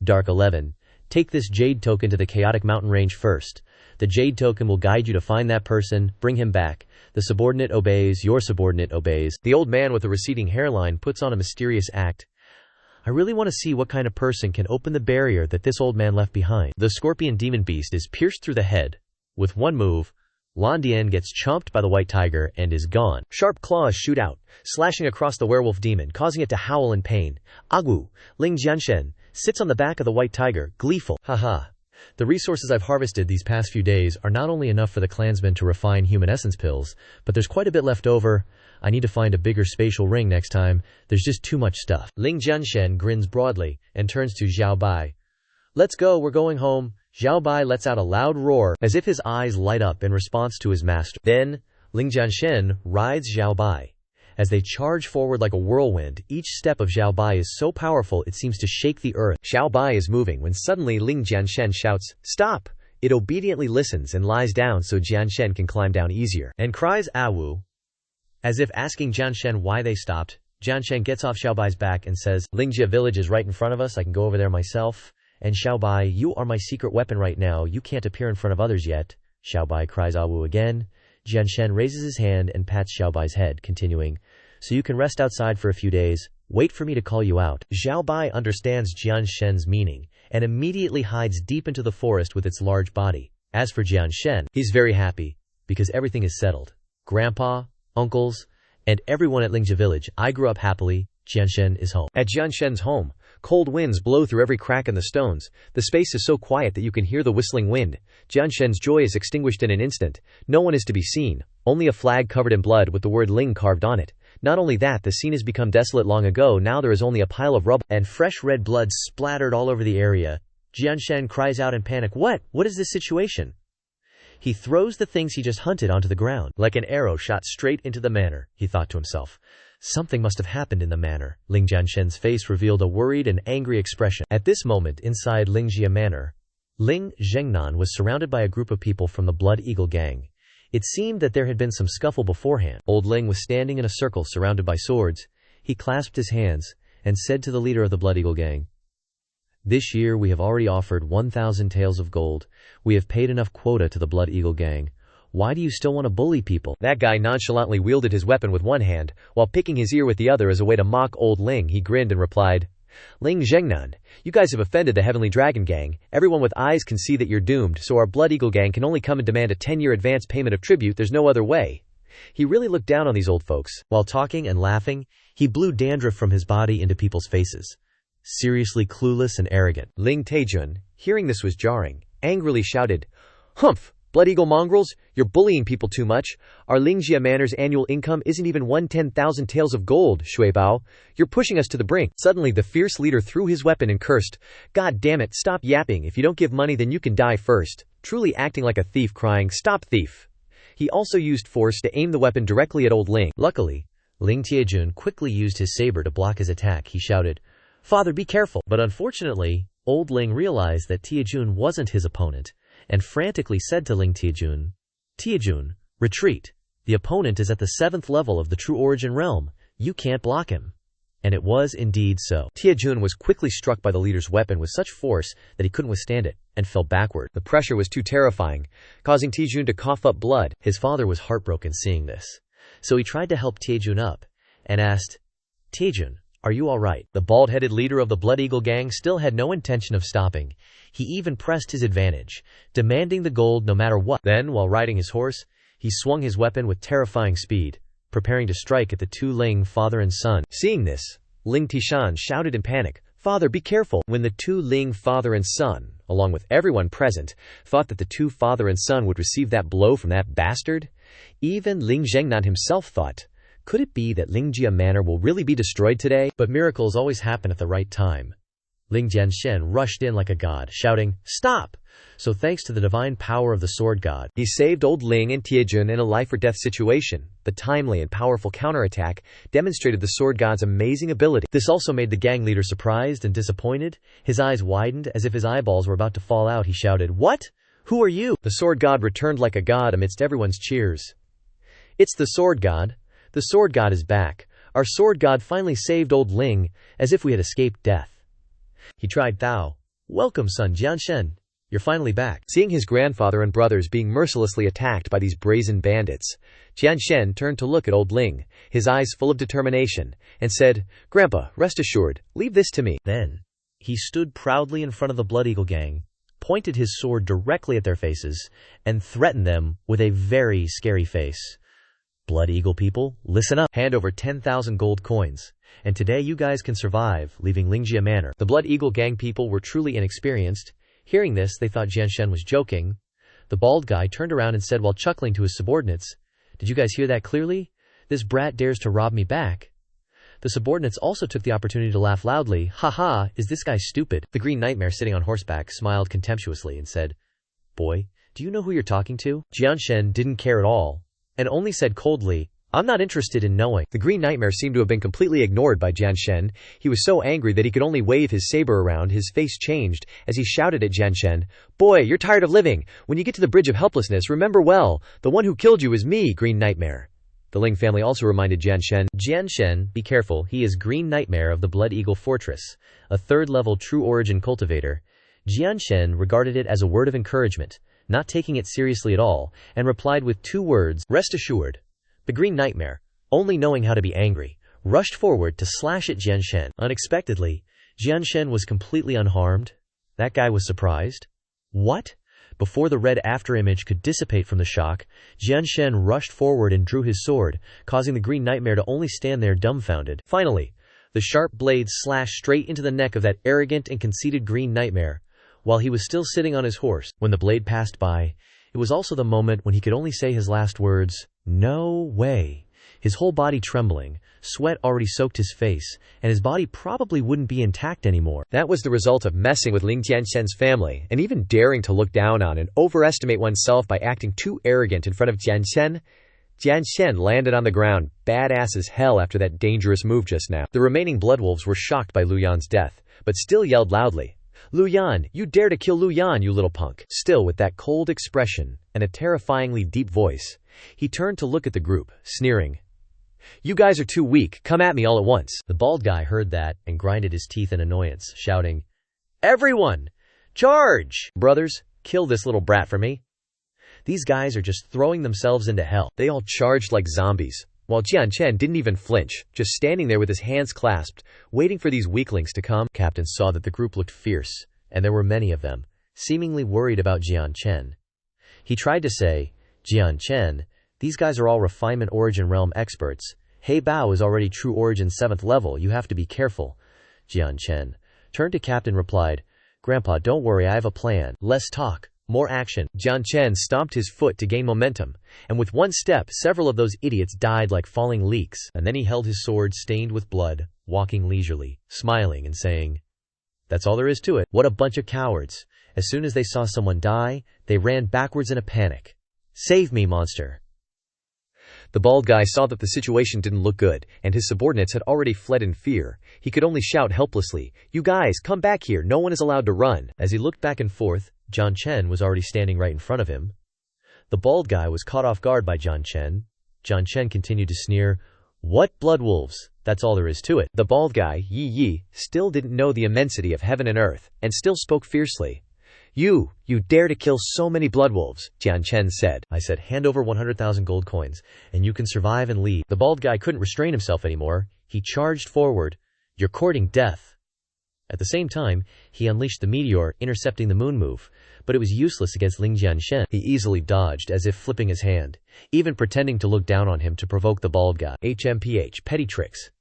Dark 11. Take this jade token to the chaotic mountain range first. The jade token will guide you to find that person, bring him back. The subordinate obeys, your subordinate obeys. The old man with the receding hairline puts on a mysterious act. I really want to see what kind of person can open the barrier that this old man left behind. The scorpion demon beast is pierced through the head. With one move, Landian gets chomped by the white tiger and is gone. Sharp claws shoot out, slashing across the werewolf demon, causing it to howl in pain. Agu, Ling Jianshen, sits on the back of the white tiger, gleeful. Haha. The resources I've harvested these past few days are not only enough for the clansmen to refine human essence pills, but there's quite a bit left over. I need to find a bigger spatial ring next time. There's just too much stuff. Ling Jianshen grins broadly and turns to Xiao Bai. Let's go, we're going home. Xiao Bai lets out a loud roar, as if his eyes light up in response to his master. Then, Ling Jianshen rides Xiao Bai. As they charge forward like a whirlwind, each step of Xiao Bai is so powerful it seems to shake the earth. Xiao Bai is moving when suddenly Ling Jianshen shouts, "Stop!" It obediently listens and lies down so Jianshen can climb down easier, and cries "Awu." As if asking Jianshen why they stopped, Jianshen gets off Xiao Bai's back and says, "Lingjia village is right in front of us, I can go over there myself. And Xiao Bai, you are my secret weapon right now, you can't appear in front of others yet." Xiao Bai cries "Awu" again. Jianshen raises his hand and pats Xiao Bai's head, continuing, "So you can rest outside for a few days, wait for me to call you out." Xiao Bai understands Jianshen's meaning, and immediately hides deep into the forest with its large body. As for Jianshen, he's very happy, because everything is settled. Grandpa, uncles, and everyone at Lingjia village, I grew up happily. Jianshen is home. At Jianshen's home, cold winds blow through every crack in the stones. The space is so quiet that you can hear the whistling wind. Jianshen's joy is extinguished in an instant. No one is to be seen, only a flag covered in blood with the word Ling carved on it. Not only that, the scene has become desolate long ago. Now there is only a pile of rubble and fresh red blood splattered all over the area. Jianshen cries out in panic, What is this situation?" He throws the things he just hunted onto the ground. Like an arrow shot straight into the manor, he thought to himself. Something must have happened in the manor. Ling Jianshen's face revealed a worried and angry expression. At this moment, inside Lingjia Manor, Ling Zhengnan was surrounded by a group of people from the Blood Eagle gang. It seemed that there had been some scuffle beforehand. Old Ling was standing in a circle surrounded by swords. He clasped his hands and said to the leader of the Blood Eagle gang, "This year we have already offered 1,000 taels of gold. We have paid enough quota to the Blood Eagle gang. Why do you still want to bully people?" That guy nonchalantly wielded his weapon with one hand, while picking his ear with the other as a way to mock old Ling. He grinned and replied, "Ling Zhengnan, you guys have offended the Heavenly Dragon Gang. Everyone with eyes can see that you're doomed, so our Blood Eagle Gang can only come and demand a 10-year advance payment of tribute. There's no other way." He really looked down on these old folks. While talking and laughing, he blew dandruff from his body into people's faces. Seriously clueless and arrogant. Ling Taejun, hearing this was jarring, angrily shouted, "Humph! Blood Eagle mongrels, you're bullying people too much. Our Lingjia Manor's annual income isn't even 110,000 taels of gold, Shuibao. You're pushing us to the brink." Suddenly the fierce leader threw his weapon and cursed, "God damn it, stop yapping. If you don't give money then you can die first." Truly acting like a thief, crying, "Stop thief." He also used force to aim the weapon directly at old Ling. Luckily, Ling Tiejun quickly used his saber to block his attack. He shouted, "Father, be careful." But unfortunately, old Ling realized that Tiejun wasn't his opponent, and frantically said to Ling Tiejun, "Tiejun, retreat. The opponent is at the 7th level of the True Origin realm. You can't block him." And it was indeed so. Tiejun was quickly struck by the leader's weapon with such force that he couldn't withstand it, and fell backward. The pressure was too terrifying, causing Tiejun to cough up blood. His father was heartbroken seeing this, so he tried to help Tiejun up, and asked, "Tiejun, are you alright?" The bald-headed leader of the Blood Eagle gang still had no intention of stopping. He even pressed his advantage, demanding the gold no matter what. Then, while riding his horse, he swung his weapon with terrifying speed, preparing to strike at the two Ling father and son. Seeing this, Ling Tishan shouted in panic, "Father, be careful!" When the two Ling father and son, along with everyone present, thought that the two father and son would receive that blow from that bastard, even Ling Zhengnan himself thought, could it be that Lingjia Manor will really be destroyed today? But miracles always happen at the right time. Ling Jianshen rushed in like a god, shouting, "Stop!" So thanks to the divine power of the sword god, he saved old Ling and Tiejun in a life-or-death situation. The timely and powerful counterattack demonstrated the sword god's amazing ability. This also made the gang leader surprised and disappointed. His eyes widened as if his eyeballs were about to fall out. He shouted, "What? Who are you?" The sword god returned like a god amidst everyone's cheers. "It's the sword god. The sword god is back. Our sword god finally saved old Ling, as if we had escaped death." He tried Thao. "Welcome, son Jianshen. You're finally back." Seeing his grandfather and brothers being mercilessly attacked by these brazen bandits, Jianshen turned to look at old Ling, his eyes full of determination, and said, "Grandpa, rest assured, leave this to me." Then, he stood proudly in front of the Blood Eagle gang, pointed his sword directly at their faces, and threatened them with a very scary face. "Blood Eagle people, listen up. Hand over 10,000 gold coins, and today you guys can survive, leaving Lingjia Manor." The Blood Eagle gang people were truly inexperienced. Hearing this, they thought Jianshen was joking. The bald guy turned around and said while chuckling to his subordinates, "Did you guys hear that clearly? This brat dares to rob me back." The subordinates also took the opportunity to laugh loudly. "Ha ha, is this guy stupid?" The Green Nightmare sitting on horseback smiled contemptuously and said, "Boy, do you know who you're talking to?" Jianshen didn't care at all, and only said coldly, "I'm not interested in knowing." The Green Nightmare seemed to have been completely ignored by Jianshen. He was so angry that he could only wave his saber around. His face changed as he shouted at Jianshen, "Boy, you're tired of living. When you get to the Bridge of Helplessness, remember well, the one who killed you is me, Green Nightmare." The Ling family also reminded Jianshen, "Jianshen, be careful, he is Green Nightmare of the Blood Eagle Fortress, a third-level true origin cultivator." Jianshen regarded it as a word of encouragement, not taking it seriously at all, and replied with 2 words, "Rest assured." The Green Nightmare, only knowing how to be angry, rushed forward to slash at Jianshen. Unexpectedly, Jianshen was completely unharmed. That guy was surprised. What? Before the red afterimage could dissipate from the shock, Jianshen rushed forward and drew his sword, causing the Green Nightmare to only stand there dumbfounded. Finally, the sharp blade slashed straight into the neck of that arrogant and conceited Green Nightmare, while he was still sitting on his horse. When the blade passed by, it was also the moment when he could only say his last words, "No way." His whole body trembling, sweat already soaked his face, and his body probably wouldn't be intact anymore. That was the result of messing with Ling Jianshen's family, and even daring to look down on and overestimate oneself by acting too arrogant in front of Jianshen. Jianshen landed on the ground, badass as hell after that dangerous move just now. The remaining Bloodwolves were shocked by Lu Yan's death, but still yelled loudly, "Lu Yan, you dare to kill Lu Yan, you little punk." Still with that cold expression and a terrifyingly deep voice, he turned to look at the group, sneering, "You guys are too weak, come at me all at once." The bald guy heard that and grinded his teeth in annoyance, shouting, "Everyone, charge! Brothers, kill this little brat for me. These guys are just throwing themselves into hell." They all charged like zombies, while Jianshen didn't even flinch, just standing there with his hands clasped, waiting for these weaklings to come. Captain saw that the group looked fierce, and there were many of them, seemingly worried about Jianshen. He tried to say, "Jianshen, these guys are all refinement origin realm experts. Hei Bao is already true origin 7th level, you have to be careful." Jianshen turned to Captain replied, "Grandpa, don't worry, I have a plan. Less talk, more action." Jianshen stomped his foot to gain momentum, and with one step, several of those idiots died like falling leaks, and then he held his sword stained with blood, walking leisurely, smiling and saying, "That's all there is to it. What a bunch of cowards." As soon as they saw someone die, they ran backwards in a panic. "Save me, monster." The bald guy saw that the situation didn't look good, and his subordinates had already fled in fear. He could only shout helplessly, "You guys, come back here, no one is allowed to run." As he looked back and forth, Jianshen was already standing right in front of him. The bald guy was caught off guard by Jianshen. Jianshen continued to sneer, What blood wolves? That's all there is to it. The bald guy, Yi, still didn't know the immensity of heaven and earth, and still spoke fiercely. You dare to kill so many blood wolves, Jianshen said. I said, hand over 100,000 gold coins, and you can survive and leave. The bald guy couldn't restrain himself anymore. He charged forward. You're courting death. At the same time, he unleashed the meteor, intercepting the moon move. But it was useless against Ling Jianshen. He easily dodged, as if flipping his hand, even pretending to look down on him to provoke the bald guy. HMPH, petty tricks.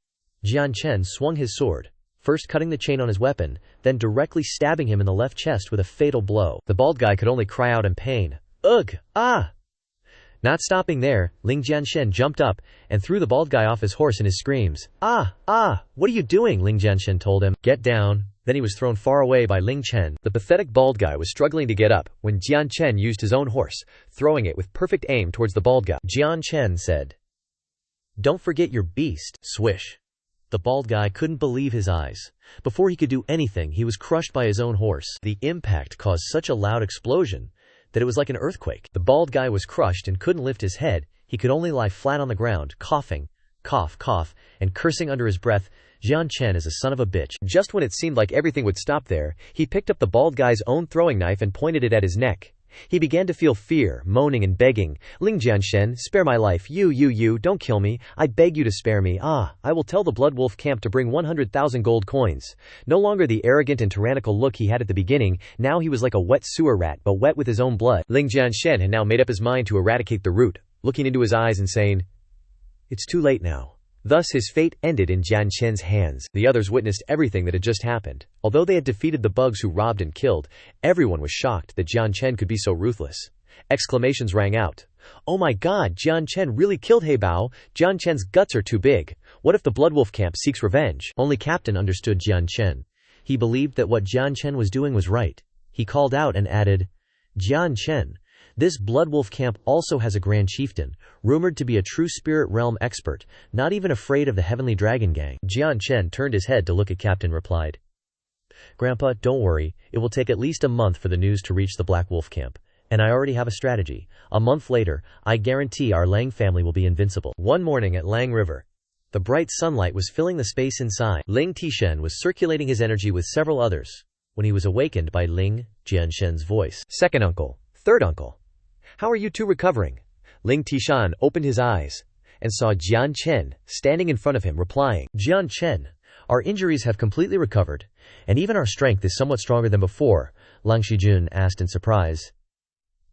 Jianshen swung his sword, first cutting the chain on his weapon, then directly stabbing him in the left chest with a fatal blow. The bald guy could only cry out in pain. Ugh! Ah! Not stopping there, Ling Jianshen jumped up and threw the bald guy off his horse in his screams. Ah! Ah! What are you doing? Ling Jianshen told him. Get down. Then he was thrown far away by Ling Chen. The pathetic bald guy was struggling to get up when Jianshen used his own horse, throwing it with perfect aim towards the bald guy. Jianshen said, "Don't forget your beast." Swish. The bald guy couldn't believe his eyes. Before he could do anything, he was crushed by his own horse. The impact caused such a loud explosion that it was like an earthquake. The bald guy was crushed and couldn't lift his head. He could only lie flat on the ground, coughing, cough, and cursing under his breath. Jianshen is a son of a bitch. Just when it seemed like everything would stop there, he picked up the bald guy's own throwing knife and pointed it at his neck. He began to feel fear, moaning and begging. Ling Jianshen, spare my life. You, don't kill me. I beg you to spare me. Ah, I will tell the Blood Wolf camp to bring 100,000 gold coins. No longer the arrogant and tyrannical look he had at the beginning, now he was like a wet sewer rat, but wet with his own blood. Ling Jianshen had now made up his mind to eradicate the root, looking into his eyes and saying, "It's too late now." Thus his fate ended in Jianshen's hands. The others witnessed everything that had just happened. Although they had defeated the bugs who robbed and killed, everyone was shocked that Jianshen could be so ruthless. Exclamations rang out. Oh my god, Jianshen really killed Heibao. Jianshen's guts are too big. What if the Bloodwolf camp seeks revenge? Only Captain understood Jianshen. He believed that what Jianshen was doing was right. He called out and added, Jianshen, this Bloodwolf camp also has a Grand Chieftain, rumored to be a true spirit realm expert, not even afraid of the Heavenly Dragon Gang. Jianshen turned his head to look at Captain and replied, Grandpa, don't worry, it will take at least a month for the news to reach the Black Wolf camp. And I already have a strategy. A month later, I guarantee our Lang family will be invincible. One morning at Lang River, the bright sunlight was filling the space inside. Ling Tishan was circulating his energy with several others when he was awakened by Ling Jianshen's voice. Second uncle, third uncle. How are you two recovering? Ling Tishan opened his eyes and saw Jianshen standing in front of him, replying, Jianshen, our injuries have completely recovered, and even our strength is somewhat stronger than before. Lang Shijun asked in surprise.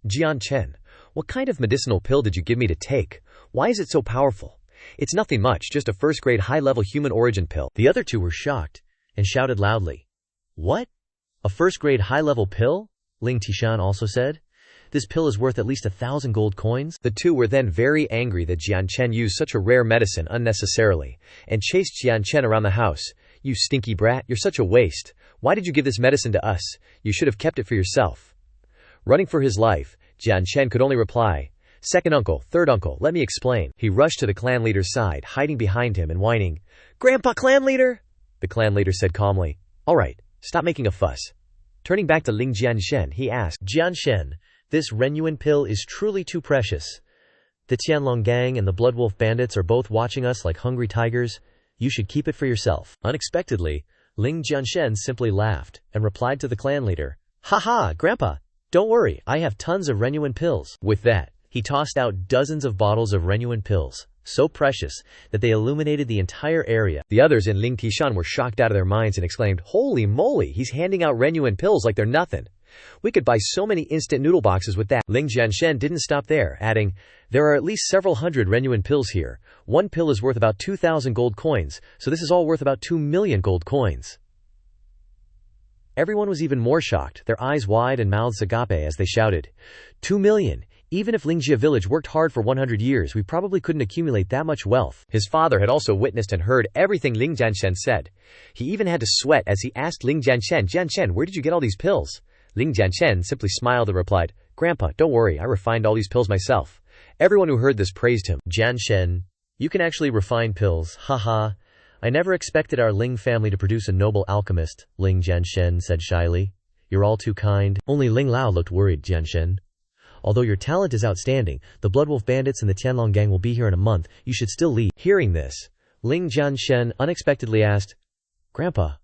Jianshen, what kind of medicinal pill did you give me to take? Why is it so powerful? It's nothing much, just a first-grade high-level human origin pill. The other two were shocked and shouted loudly. What? A first-grade high-level pill? Ling Tishan also said. This pill is worth at least 1,000 gold coins. The two were then very angry that Jianshen used such a rare medicine unnecessarily, and chased Jianshen around the house. You stinky brat, you're such a waste. Why did you give this medicine to us? You should have kept it for yourself. Running for his life, Jianshen could only reply, Second uncle, third uncle, let me explain. He rushed to the clan leader's side, hiding behind him and whining, Grandpa clan leader! The clan leader said calmly, All right, stop making a fuss. Turning back to Ling Jianshen, he asked, Jianshen, this Renyuan pill is truly too precious. The Tianlong gang and the Bloodwolf bandits are both watching us like hungry tigers. You should keep it for yourself. Unexpectedly, Ling Jianshen simply laughed and replied to the clan leader, Haha, Grandpa, don't worry, I have tons of Renyuan pills. With that, he tossed out dozens of bottles of Renyuan pills, so precious that they illuminated the entire area. The others in Ling Tishan were shocked out of their minds and exclaimed, Holy moly, he's handing out Renyuan pills like they're nothing. We could buy so many instant noodle boxes with that. Ling Jianshen didn't stop there, adding, There are at least several hundred Renyuan pills here. One pill is worth about 2,000 gold coins, so this is all worth about 2 million gold coins. Everyone was even more shocked, their eyes wide and mouths agape as they shouted, 2 million! Even if Lingjia village worked hard for 100 years, we probably couldn't accumulate that much wealth. His father had also witnessed and heard everything Ling Jianshen said. He even had to sweat as he asked Ling Jianshen, Jianshen, where did you get all these pills? Ling Jianshen simply smiled and replied, Grandpa, don't worry, I refined all these pills myself. Everyone who heard this praised him. Jianshen, you can actually refine pills, haha. I never expected our Ling family to produce a noble alchemist, Ling Jianshen said shyly. You're all too kind. Only Ling Lao looked worried, Jianshen. Although your talent is outstanding, the Blood Wolf Bandits and the Tianlong Gang will be here in a month. You should still leave." Hearing this, Ling Jianshen unexpectedly asked, "Grandpa,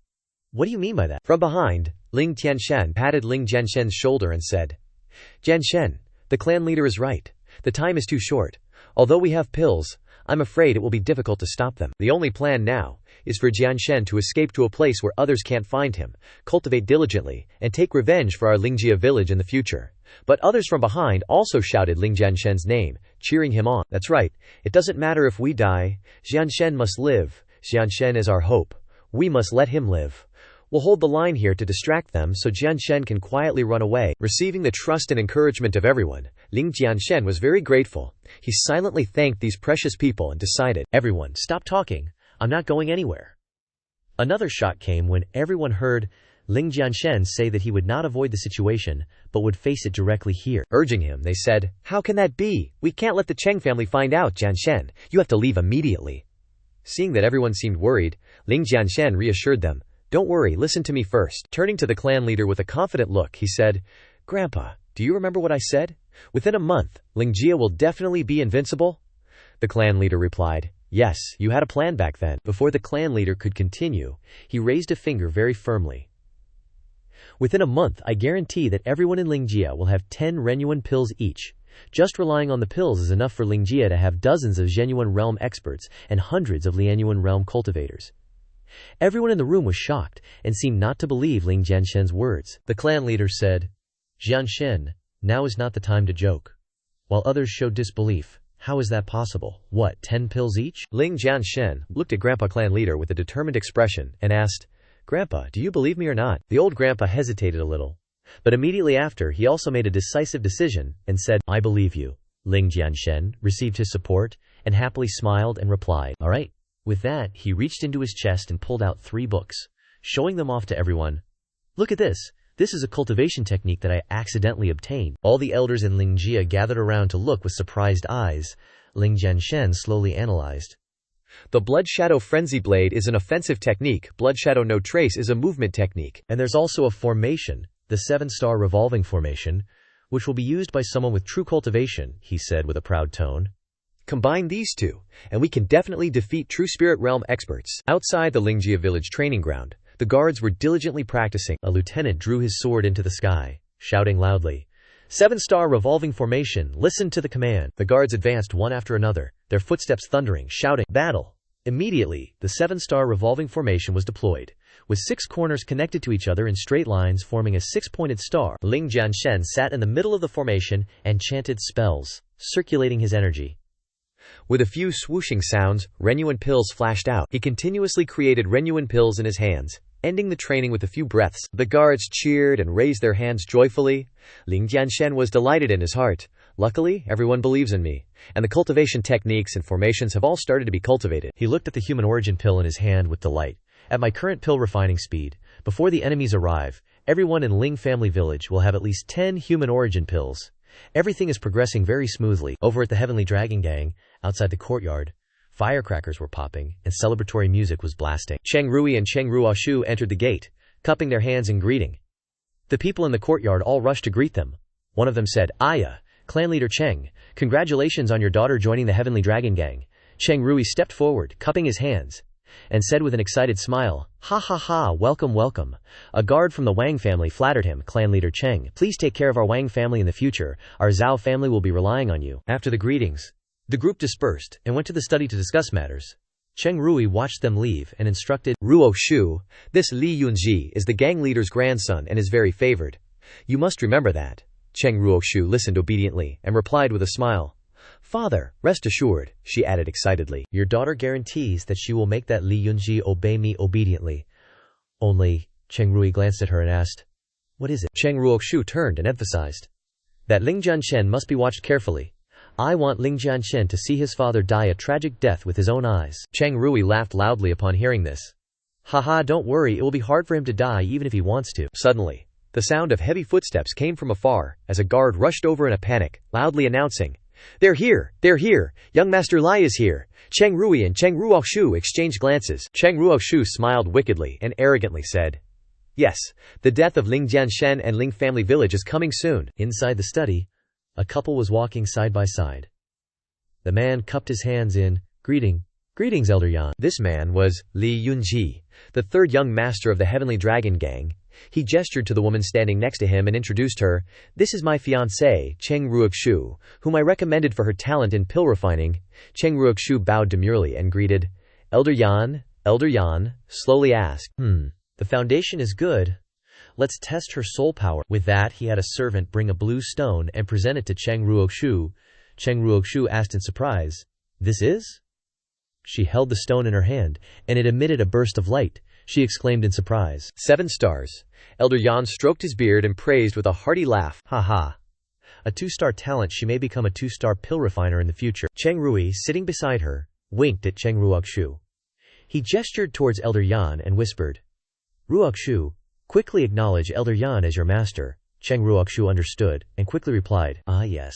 what do you mean by that?" From behind, Ling Tianshan patted Ling Jianshen's shoulder and said, "Jianshen, the clan leader is right. The time is too short. Although we have pills, I'm afraid it will be difficult to stop them. The only plan now is for Jianshen to escape to a place where others can't find him, cultivate diligently, and take revenge for our Lingjia village in the future." But others from behind also shouted Ling Jianshen's name, cheering him on. "That's right. It doesn't matter if we die. Jianshen must live. Jianshen is our hope. We must let him live. We'll hold the line here to distract them so Jianshen can quietly run away." Receiving the trust and encouragement of everyone, Ling Jianshen was very grateful. He silently thanked these precious people and decided, "Everyone, stop talking. I'm not going anywhere." Another shock came when everyone heard Ling Jianshen say that he would not avoid the situation, but would face it directly here. Urging him, they said, "How can that be? We can't let the Cheng family find out, Jianshen. You have to leave immediately." Seeing that everyone seemed worried, Ling Jianshen reassured them, "Don't worry, listen to me first." Turning to the clan leader with a confident look, he said, "Grandpa, do you remember what I said? Within a month, Lingjia will definitely be invincible?" The clan leader replied, "Yes, you had a plan back then." Before the clan leader could continue, he raised a finger very firmly. "Within a month, I guarantee that everyone in Lingjia will have 10 Renyuan pills each. Just relying on the pills is enough for Lingjia to have dozens of Zhenyuan realm experts and hundreds of Lianyuan realm cultivators." Everyone in the room was shocked and seemed not to believe Ling Jianshen's words. The clan leader said, "Jianshen, now is not the time to joke." While others showed disbelief, "How is that possible? What, 10 pills each?" Ling Jianshen looked at Grandpa clan leader with a determined expression and asked, "Grandpa, do you believe me or not?" The old grandpa hesitated a little, but immediately after he also made a decisive decision and said, "I believe you." Ling Jianshen received his support and happily smiled and replied, "All right." With that, he reached into his chest and pulled out 3 books, showing them off to everyone. "Look at this. This is a cultivation technique that I accidentally obtained." All the elders in Lingjia gathered around to look with surprised eyes. Ling Jianshen slowly analyzed. The Blood Shadow Frenzy Blade is an offensive technique, Blood Shadow No Trace is a movement technique, and there's also a formation, the 7-star revolving formation, which will be used by someone with true cultivation, he said with a proud tone. "Combine these two, and we can definitely defeat true spirit realm experts." Outside the Lingjia village training ground, the guards were diligently practicing. A lieutenant drew his sword into the sky, shouting loudly, 7-star revolving formation, listen to the command." The guards advanced one after another, their footsteps thundering, shouting, "Battle!" Immediately, the 7-star revolving formation was deployed, with 6 corners connected to each other in straight lines forming a 6-pointed star. Ling Jianshen sat in the middle of the formation and chanted spells, circulating his energy. With a few swooshing sounds, Renyuan pills flashed out. He continuously created Renyuan pills in his hands, ending the training with a few breaths. The guards cheered and raised their hands joyfully. Ling Jianshen was delighted in his heart. "Luckily, everyone believes in me, and the cultivation techniques and formations have all started to be cultivated." He looked at the human origin pill in his hand with delight. "At my current pill refining speed, before the enemies arrive, everyone in Ling family village will have at least 10 human origin pills. Everything is progressing very smoothly." Over at the Heavenly Dragon Gang, outside the courtyard, firecrackers were popping and celebratory music was blasting. Cheng Rui and Cheng Ruoshu entered the gate, cupping their hands in greeting. The people in the courtyard all rushed to greet them. One of them said, "Aya, clan leader Cheng, congratulations on your daughter joining the Heavenly Dragon Gang." Cheng Rui stepped forward, cupping his hands, and said with an excited smile, "Ha ha ha, welcome, welcome." A guard from the Wang family flattered him, "Clan leader Cheng, please take care of our Wang family in the future. Our Zhao family will be relying on you." After the greetings, the group dispersed and went to the study to discuss matters. Cheng Rui watched them leave and instructed, "Ruo Shu, this Li Yunji is the gang leader's grandson and is very favored. You must remember that." Cheng Ruoshu listened obediently and replied with a smile, "Father, rest assured," she added excitedly. "Your daughter guarantees that she will make that Li Yunji obey me obediently. Only," Cheng Rui glanced at her and asked, "What is it?" Cheng Ruoshu turned and emphasized, "That Ling Jianshen must be watched carefully. I want Ling Jianshen to see his father die a tragic death with his own eyes." Cheng Rui laughed loudly upon hearing this. "Haha, don't worry, it will be hard for him to die even if he wants to." Suddenly, the sound of heavy footsteps came from afar as a guard rushed over in a panic, loudly announcing, "They're here! They're here! Young Master Lai is here!" Cheng Rui and Cheng Ruoshu exchanged glances. Cheng Ruoshu smiled wickedly and arrogantly said, "Yes, the death of Ling Jianshen and Ling family village is coming soon." Inside the study, A couple was walking side by side. The man cupped his hands in greetings, Elder Yan. This man was Li Yunji, the third young master of the Heavenly Dragon Gang. He gestured to the woman standing next to him and introduced her. This is my fiancée, Cheng Ruoxu, whom I recommended for her talent in pill refining. Cheng Ruoxu bowed demurely and greeted. Elder Yan, slowly asked, the foundation is good. Let's test her soul power. With that, he had a servant bring a blue stone and present it to Cheng Ruoxu. Cheng Ruoxu asked in surprise, This is? She held the stone in her hand, and it emitted a burst of light. She exclaimed in surprise, 7 stars. Elder Yan stroked his beard and praised with a hearty laugh, Ha ha. A 2-star talent, she may become a 2-star pill refiner in the future. Cheng Rui, sitting beside her, winked at Cheng Ruoxu. He gestured towards Elder Yan and whispered, Ruoxu, quickly acknowledge Elder Yan as your master. Cheng Ruoxu understood, and quickly replied, Ah yes.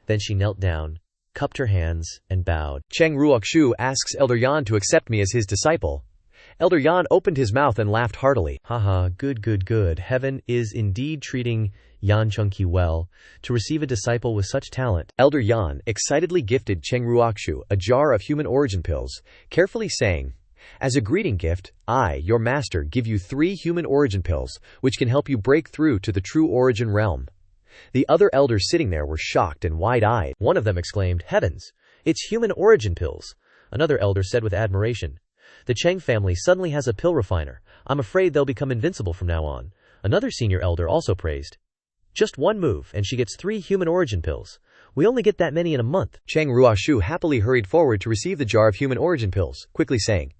Then she knelt down, cupped her hands, and bowed. Cheng Ruoxu asks Elder Yan to accept me as his disciple. Elder Yan opened his mouth and laughed heartily. Haha, good. Heaven is indeed treating Yan Chengqi well, to receive a disciple with such talent. Elder Yan excitedly gifted Cheng Ruoxu a jar of human origin pills, carefully saying, As a greeting gift, I, your master, give you 3 human origin pills, which can help you break through to the true origin realm. The other elders sitting there were shocked and wide-eyed. One of them exclaimed, Heavens, it's human origin pills. Another elder said with admiration, The Cheng family suddenly has a pill refiner. I'm afraid they'll become invincible from now on. Another senior elder also praised. Just one move, and she gets 3 human origin pills. We only get that many in a month. Cheng Ruoxu happily hurried forward to receive the jar of human origin pills, quickly saying,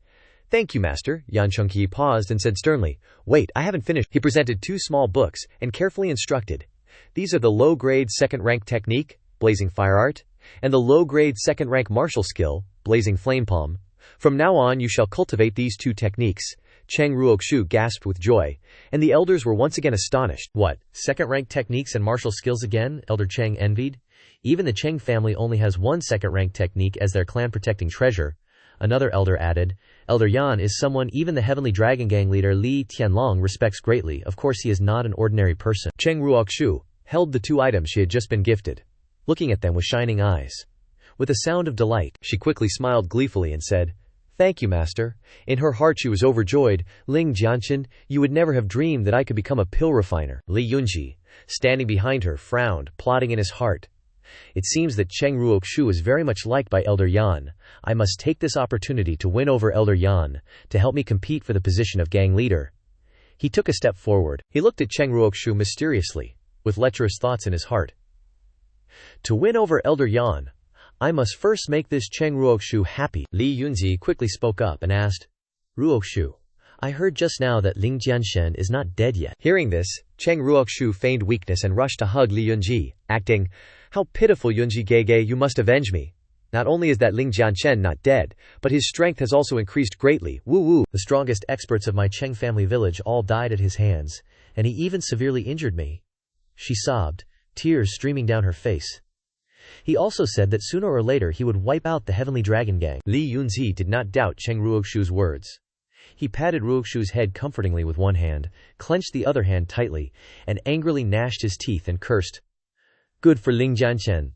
Thank you, master. Yan Chengqi paused and said sternly, Wait, I haven't finished. He presented 2 small books and carefully instructed. These are the low-grade second-rank technique, blazing fire art, and the low-grade second-rank martial skill, blazing flame palm. From now on you shall cultivate these 2 techniques. Cheng Ruoxu gasped with joy, and the elders were once again astonished. What, second-rank techniques and martial skills again? Elder Cheng envied. Even the Cheng family only has 1 second-rank technique as their clan-protecting treasure. Another elder added, Elder Yan is someone even the Heavenly Dragon Gang leader Li Tianlong respects greatly. Of course he is not an ordinary person. Cheng Ruoxu held the 2 items she had just been gifted, looking at them with shining eyes. With a sound of delight, she quickly smiled gleefully and said, Thank you, master. In her heart she was overjoyed. Ling Jianshen, you would never have dreamed that I could become a pill refiner. Li Yunji, standing behind her, frowned, plotting in his heart. It seems that Cheng Ruoxu is very much liked by Elder Yan. I must take this opportunity to win over Elder Yan, to help me compete for the position of gang leader. He took a step forward. He looked at Cheng Ruoxu mysteriously, with lecherous thoughts in his heart. To win over Elder Yan, I must first make this Cheng Ruoxu happy. Li Yunzi quickly spoke up and asked, Ruoxu, I heard just now that Ling Jianshen is not dead yet. Hearing this, Cheng Ruoxu feigned weakness and rushed to hug Li Yunji, acting, How pitiful, Yunji Gege, you must avenge me. Not only is that Ling Jianshen not dead, but his strength has also increased greatly. Woo woo. The strongest experts of my Cheng family village all died at his hands, and he even severely injured me. She sobbed, tears streaming down her face. He also said that sooner or later he would wipe out the Heavenly Dragon Gang. Li Yunzi did not doubt Cheng Ruoxu's words. He patted Ruoxu's head comfortingly with one hand, clenched the other hand tightly, and angrily gnashed his teeth and cursed. Good for Ling Jianshen.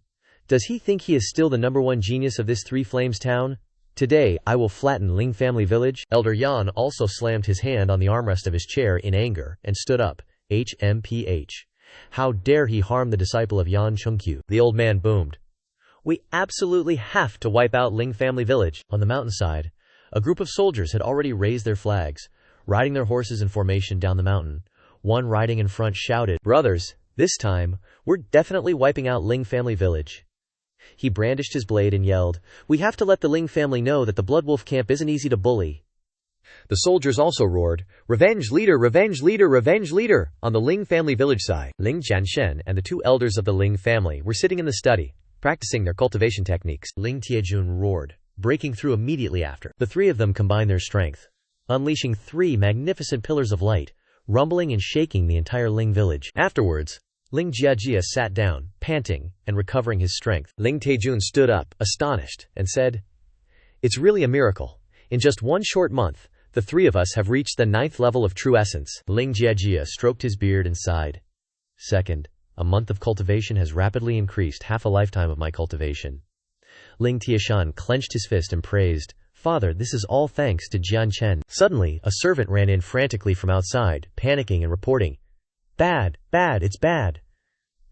Does he think he is still the #1 genius of this Three Flames town? Today, I will flatten Ling family village. Elder Yan also slammed his hand on the armrest of his chair in anger, and stood up. HMPH. How dare he harm the disciple of Yan Chengqi? The old man boomed. We absolutely have to wipe out Ling family village. On the mountainside, a group of soldiers had already raised their flags, riding their horses in formation down the mountain. One riding in front shouted, Brothers, this time, we're definitely wiping out Ling family village. He brandished his blade and yelled, We have to let the Ling family know that the Bloodwolf camp isn't easy to bully. The soldiers also roared, Revenge leader, revenge leader, revenge leader! On the Ling family village side, Ling Jianshen and the 2 elders of the Ling family were sitting in the study, practicing their cultivation techniques. Ling Tiejun roared, breaking through immediately after. The 3 of them combined their strength, unleashing 3 magnificent pillars of light, rumbling and shaking the entire Ling village. Afterwards, Ling Jiajia sat down, panting, and recovering his strength. Ling Tiejun stood up, astonished, and said, It's really a miracle. In just 1 short month, the 3 of us have reached the 9th level of true essence. Ling Jiajia stroked his beard and sighed. Second, A month of cultivation has rapidly increased half a lifetime of my cultivation. Ling Jianshen clenched his fist and praised, Father, this is all thanks to Jianshen. Suddenly, a servant ran in frantically from outside, panicking and reporting, Bad, bad, it's bad.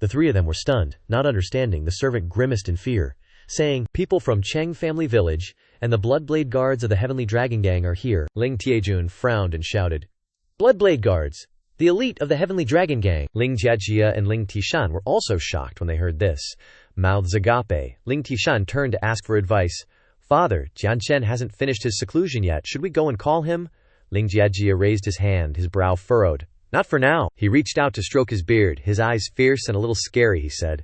The three of them were stunned, not understanding. The servant grimaced in fear, saying, People from Cheng family village and the Bloodblade guards of the Heavenly Dragon Gang are here. Ling Jianchen frowned and shouted, Bloodblade guards! The elite of the Heavenly Dragon Gang! Ling Jiajia and Ling Tishan were also shocked when they heard this. Mouths agape, Ling Tishan turned to ask for advice. Father, Jianshen hasn't finished his seclusion yet. Should we go and call him? Ling Jiajia raised his hand, his brow furrowed. Not for now. He reached out to stroke his beard, his eyes fierce and a little scary, he said.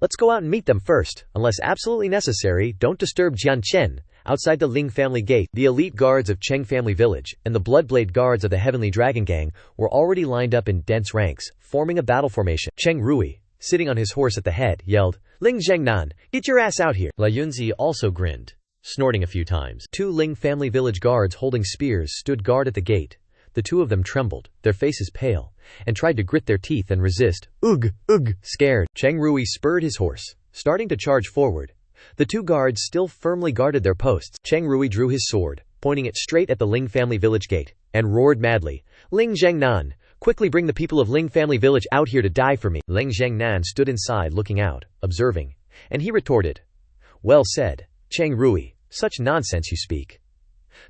Let's go out and meet them first. Unless absolutely necessary, don't disturb Jianshen. Outside the Ling family gate, the elite guards of Cheng family village and the Bloodblade guards of the Heavenly Dragon Gang were already lined up in dense ranks, forming a battle formation. Cheng Rui, sitting on his horse at the head, yelled, Ling Zhengnan, get your ass out here. La Yunzi also grinned, snorting a few times. Two Ling family village guards holding spears stood guard at the gate. The two of them trembled, their faces pale, and tried to grit their teeth and resist. Ugh, ugh, scared. Cheng Rui spurred his horse, starting to charge forward. The two guards still firmly guarded their posts. Cheng Rui drew his sword, pointing it straight at the Ling family village gate, and roared madly, Ling Zhengnan, quickly bring the people of Ling family village out here to die for me. Ling Zhengnan stood inside looking out, observing, and he retorted, Well said, Cheng Rui, such nonsense you speak.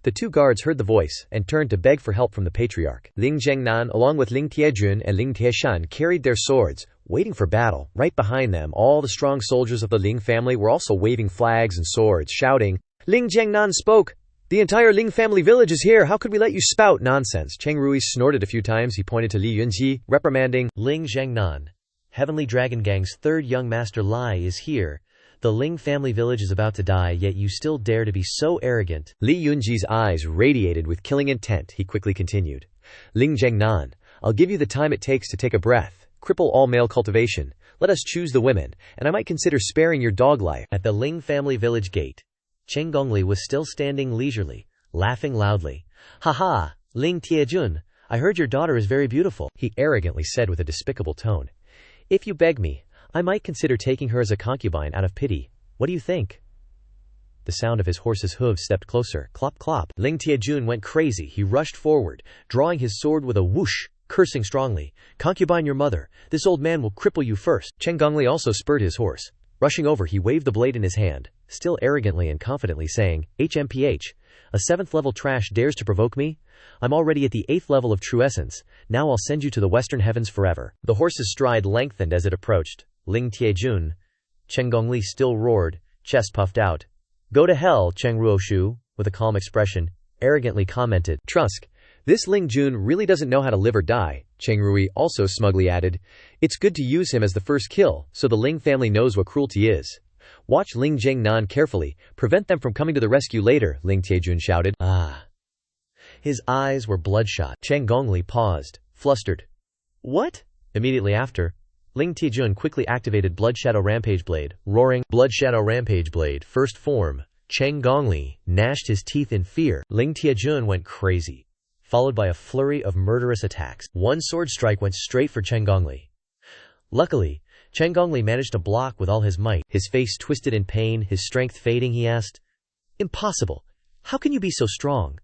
The two guards heard the voice and turned to beg for help from the patriarch. Ling Zhengnan along with Ling Tiejun and Ling Tieshan carried their swords, waiting for battle. Right behind them, all the strong soldiers of the Ling family were also waving flags and swords, shouting, Ling Zhengnan spoke! The entire Ling family village is here, how could we let you spout nonsense? Cheng Rui snorted a few times. He pointed to Li Yunji, reprimanding, Ling Zhengnan, Heavenly Dragon Gang's third young master Lai is here. The Ling family village is about to die, yet you still dare to be so arrogant. Li Yunji's eyes radiated with killing intent. He quickly continued, Ling Zhengnan, I'll give you the time it takes to take a breath. Cripple all male cultivation. Let us choose the women, and I might consider sparing your dog life. At the Ling family village gate, Chen Gongli was still standing leisurely, laughing loudly. Ha ha, Ling Tiejun, I heard your daughter is very beautiful, he arrogantly said with a despicable tone. If you beg me, I might consider taking her as a concubine out of pity. What do you think? The sound of his horse's hooves stepped closer. Clop clop. Ling Tiejun went crazy. He rushed forward, drawing his sword with a whoosh, cursing strongly. Concubine your mother. This old man will cripple you first. Chen Gongli also spurred his horse. Rushing over, he waved the blade in his hand, still arrogantly and confidently saying, HMPH, a 7th level trash dares to provoke me? I'm already at the 8th level of true essence. Now I'll send you to the western heavens forever. The horse's stride lengthened as it approached. Ling Tiejun. Chen Gongli still roared, chest puffed out. Go to hell, Cheng Ruoshu, with a calm expression, arrogantly commented. Trusk, this Ling Jun really doesn't know how to live or die. Cheng Rui also smugly added, it's good to use him as the first kill, so the Ling family knows what cruelty is. Watch Ling Zhengnan carefully, prevent them from coming to the rescue later, Ling Tiejun shouted. Ah. His eyes were bloodshot. Cheng Gongli paused, flustered. What? Immediately after, Ling Tiejun quickly activated Blood Shadow Rampage Blade, roaring, Blood Shadow Rampage Blade, first form. Cheng Gongli gnashed his teeth in fear. Ling Tiejun went crazy, followed by a flurry of murderous attacks. One sword strike went straight for Cheng Gongli. Luckily, Cheng Gongli managed to block with all his might. His face twisted in pain, his strength fading, he asked, Impossible! How can you be so strong?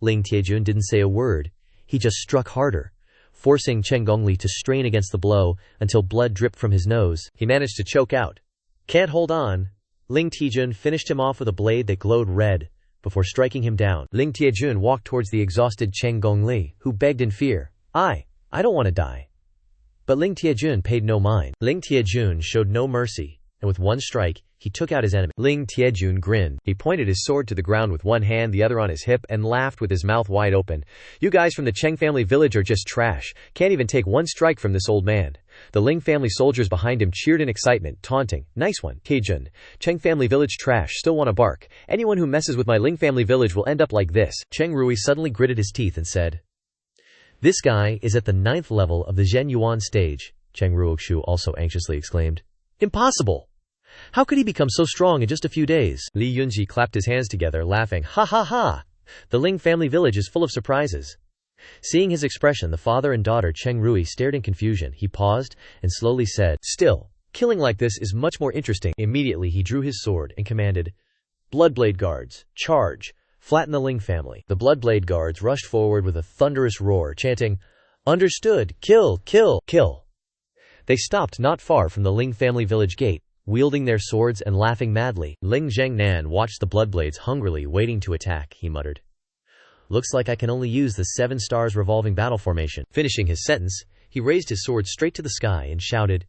Ling Tiejun didn't say a word. He just struck harder, forcing Cheng Gongli to strain against the blow until blood dripped from his nose. He managed to choke out. Can't hold on. Ling Tiejun finished him off with a blade that glowed red before striking him down. Ling Tiejun walked towards the exhausted Cheng Gongli, who begged in fear. I don't want to die. But Ling Tiejun paid no mind. Ling Tiejun showed no mercy, and with one strike, he took out his enemy. Ling Tiejun grinned. He pointed his sword to the ground with one hand, the other on his hip, and laughed with his mouth wide open. You guys from the Cheng family village are just trash. Can't even take one strike from this old man. The Ling family soldiers behind him cheered in excitement, taunting. Nice one, Tiejun. Cheng family village trash, still wanna bark. Anyone who messes with my Ling family village will end up like this. Cheng Rui suddenly gritted his teeth and said, This guy is at the 9th level of the Zhen Yuan stage. Cheng Ruoshu also anxiously exclaimed. Impossible! How could he become so strong in just a few days? Li Yunji clapped his hands together, laughing. Ha ha ha! The Ling family village is full of surprises. Seeing his expression, the father and daughter Cheng Rui stared in confusion. He paused and slowly said, "Still, killing like this is much more interesting." Immediately he drew his sword and commanded, "Bloodblade guards, charge! Flatten the Ling family." The Bloodblade guards rushed forward with a thunderous roar, chanting, "Understood! Kill! Kill! Kill!" They stopped not far from the Ling family village gate, wielding their swords and laughing madly. Ling Jiangnan watched the Bloodblades hungrily waiting to attack. He muttered, "Looks like I can only use the 7 stars revolving battle formation." Finishing his sentence, he raised his sword straight to the sky and shouted,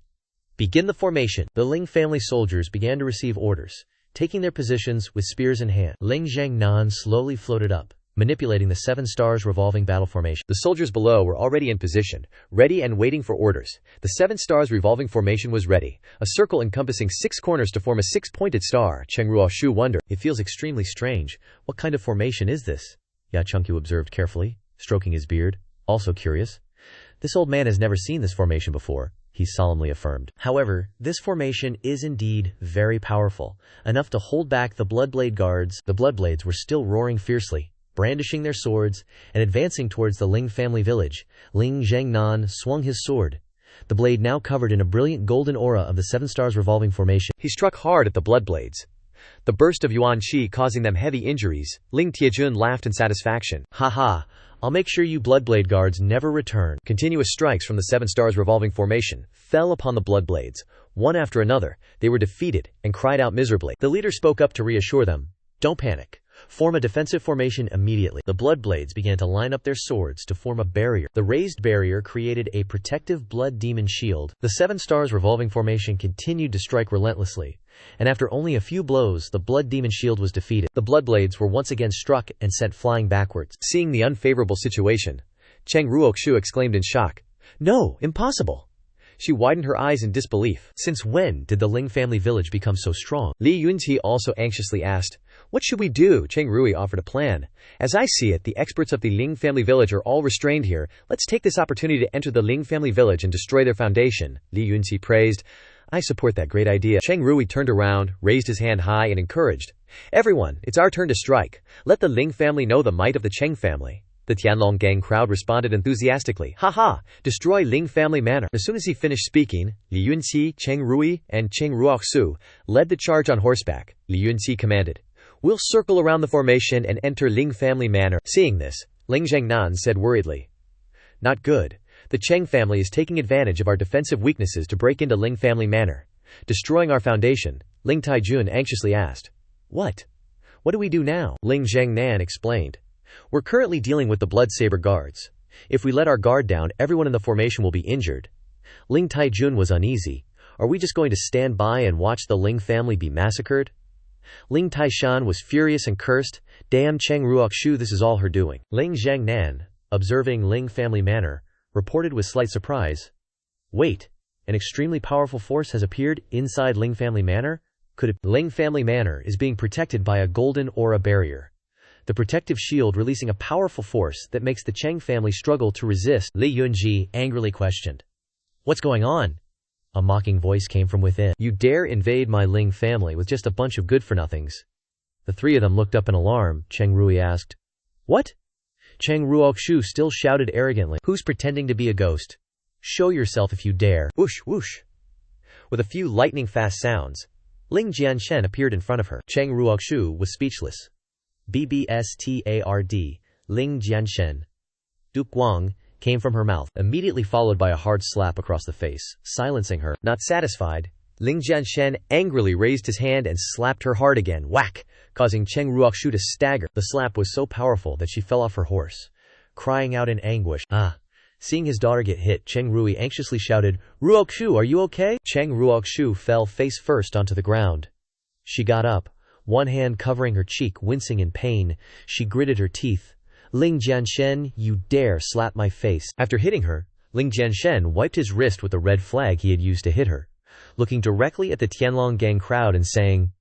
"Begin the formation." The Ling family soldiers began to receive orders, taking their positions with spears in hand. Ling Jiangnan slowly floated up, manipulating the 7 stars revolving battle formation. The soldiers below were already in position, ready and waiting for orders. The 7 stars revolving formation was ready, a circle encompassing 6 corners to form a 6-pointed star. Cheng Ruoshu wondered, "It feels extremely strange. What kind of formation is this?" Ya Chengqiu observed carefully, stroking his beard, also curious. "This old man has never seen this formation before," he solemnly affirmed. However, this formation is indeed very powerful, enough to hold back the Bloodblade guards. The Bloodblades were still roaring fiercely, brandishing their swords, and advancing towards the Ling family village. Ling Jiangnan swung his sword, the blade now covered in a brilliant golden aura of the 7 stars revolving formation. He struck hard at the Bloodblades, the burst of yuan qi causing them heavy injuries. Ling Tiejun laughed in satisfaction. "Ha ha, I'll make sure you Bloodblade guards never return." Continuous strikes from the 7 stars revolving formation fell upon the Bloodblades. One after another, they were defeated and cried out miserably. The leader spoke up to reassure them, "Don't panic. Form a defensive formation immediately." The Bloodblades began to line up their swords to form a barrier. The raised barrier created a protective blood demon shield. The 7 stars revolving formation continued to strike relentlessly, and after only a few blows, the blood demon shield was defeated. The Bloodblades were once again struck and sent flying backwards. Seeing the unfavorable situation, Cheng Ruoxu exclaimed in shock, "No, impossible!" She widened her eyes in disbelief. Since when did the Ling family village become so strong? Li Yunqi also anxiously asked, "What should we do?" Cheng Rui offered a plan. "As I see it, the experts of the Ling family village are all restrained here. Let's take this opportunity to enter the Ling family village and destroy their foundation." Li Yunqi praised, "I support that great idea." Cheng Rui turned around, raised his hand high and encouraged, "Everyone, it's our turn to strike. Let the Ling family know the might of the Cheng family." The Tianlong gang crowd responded enthusiastically, "Ha ha! Destroy Ling family manor." As soon as he finished speaking, Li Yunqi, Cheng Rui, and Cheng Ruoxu led the charge on horseback. Li Yunqi commanded, "We'll circle around the formation and enter Ling family manor." Seeing this, Ling Jiangnan said worriedly, "Not good. The Cheng family is taking advantage of our defensive weaknesses to break into Ling family manor, destroying our foundation." Ling Taijun anxiously asked, What do we do now?" Ling Jiangnan explained, "We're currently dealing with the Bloodsaber guards. If we let our guard down, everyone in the formation will be injured." Ling Taijun was uneasy. "Are we just going to stand by and watch the Ling family be massacred?" Ling Taishan was furious and cursed, "Damn Cheng Ruoxu, this is all her doing." Ling Jiangnan, observing Ling family manor, reported with slight surprise, "Wait, an extremely powerful force has appeared inside Ling family manor? Could it? Ling family manor is being protected by a golden aura barrier, the protective shield releasing a powerful force that makes the Cheng family struggle to resist." Li Yunji angrily questioned, "What's going on?" A mocking voice came from within. "You dare invade my Ling family with just a bunch of good-for-nothings?" The 3 of them looked up in alarm. Cheng Rui asked, "What?" Cheng Ruoxu still shouted arrogantly, "Who's pretending to be a ghost? Show yourself if you dare." Whoosh, whoosh. With a few lightning-fast sounds, Ling Jianshen appeared in front of her. Cheng Ruoxu was speechless. BBSTARD, Ling Jianshen. Duke Guang came from her mouth, immediately followed by a hard slap across the face, silencing her. Not satisfied, Ling Jianshen angrily raised his hand and slapped her hard again, whack, causing Cheng Ruoxu to stagger. The slap was so powerful that she fell off her horse, crying out in anguish. Seeing his daughter get hit, Cheng Rui anxiously shouted, "Ruoxu, are you okay?" Cheng Ruoxu fell face first onto the ground. She got up, one hand covering her cheek, wincing in pain. She gritted her teeth. "Ling Jianshen, you dare slap my face." After hitting her, Ling Jianshen wiped his wrist with the red flag he had used to hit her, looking directly at the Tianlong gang crowd and saying,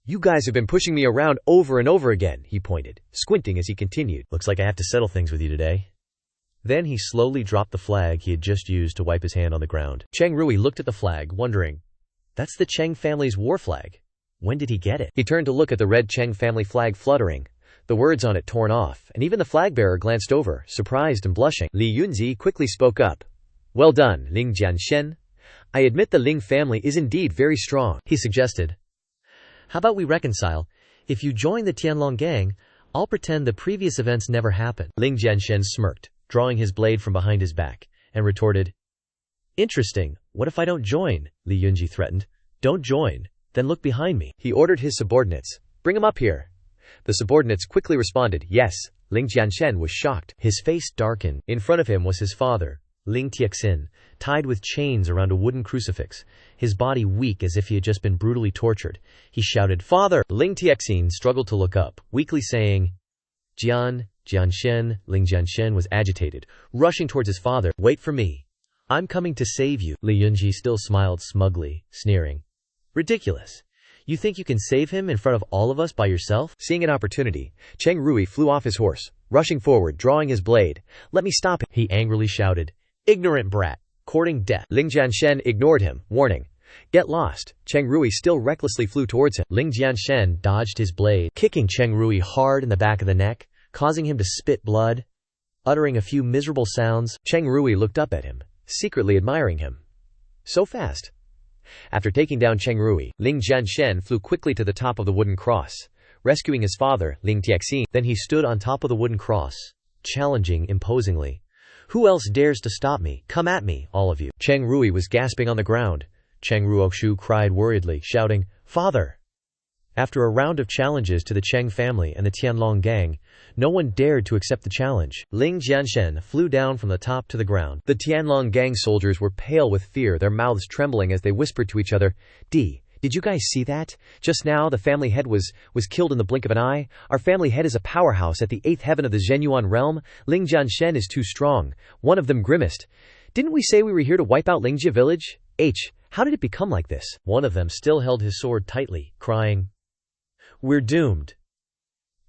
"You guys have been pushing me around over and over again," he pointed, squinting as he continued. "Looks like I have to settle things with you today." Then he slowly dropped the flag he had just used to wipe his hand on the ground. Cheng Rui looked at the flag, wondering, "That's the Cheng family's war flag. When did he get it?" He turned to look at the red Cheng family flag fluttering, the words on it torn off, and even the flag-bearer glanced over, surprised and blushing. Li Yunzi quickly spoke up. "Well done, Ling Jianshen. I admit the Ling family is indeed very strong," he suggested. "How about we reconcile? If you join the Tianlong gang, I'll pretend the previous events never happened." Ling Jianshen smirked, drawing his blade from behind his back, and retorted, "Interesting. What if I don't join?" Li Yunji threatened. "Don't join. Then look behind me." He ordered his subordinates. "Bring him up here." The subordinates quickly responded, "Yes." Ling Jianshen was shocked. His face darkened. In front of him was his father, Ling Jianshen, tied with chains around a wooden crucifix, his body weak as if he had just been brutally tortured. He shouted, "Father!" Ling Jianshen struggled to look up, weakly saying, Jianshen." Ling Jianshen was agitated, rushing towards his father. "Wait for me. I'm coming to save you." Li Yunji still smiled smugly, sneering. "Ridiculous. You think you can save him in front of all of us by yourself?" Seeing an opportunity, Cheng Rui flew off his horse, rushing forward, drawing his blade. "Let me stop him," he angrily shouted. "Ignorant brat, courting death." Ling Jianshen ignored him, warning, "Get lost." Cheng Rui still recklessly flew towards him. Ling Jianshen dodged his blade, kicking Cheng Rui hard in the back of the neck, causing him to spit blood. Uttering a few miserable sounds, Cheng Rui looked up at him, secretly admiring him. So fast. After taking down Cheng Rui, Ling Jianshen flew quickly to the top of the wooden cross, rescuing his father, Ling Jiaxin. Then he stood on top of the wooden cross, challenging imposingly. "Who else dares to stop me? Come at me, all of you." Cheng Rui was gasping on the ground. Cheng Ruoxu cried worriedly, shouting, "Father!" After a round of challenges to the Cheng family and the Tianlong gang, no one dared to accept the challenge. Ling Jianshen flew down from the top to the ground. The Tianlong gang soldiers were pale with fear, their mouths trembling as they whispered to each other, Did you guys see that? Just now the family head was killed in the blink of an eye. Our family head is a powerhouse at the 8th heaven of the Zhenyuan realm. Ling Jianshen is too strong." One of them grimaced. "Didn't we say we were here to wipe out Lingjia village? How did it become like this?" One of them still held his sword tightly, crying, "We're doomed."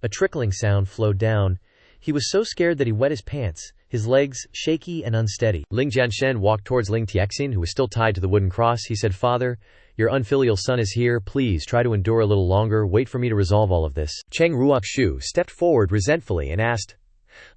A trickling sound flowed down. He was so scared that he wet his pants, his legs shaky and unsteady. Ling Jianshen walked towards Ling Jiaxin, who was still tied to the wooden cross. He said, "Father, your unfilial son is here. Please try to endure a little longer. Wait for me to resolve all of this." Cheng Ruoxu stepped forward resentfully and asked,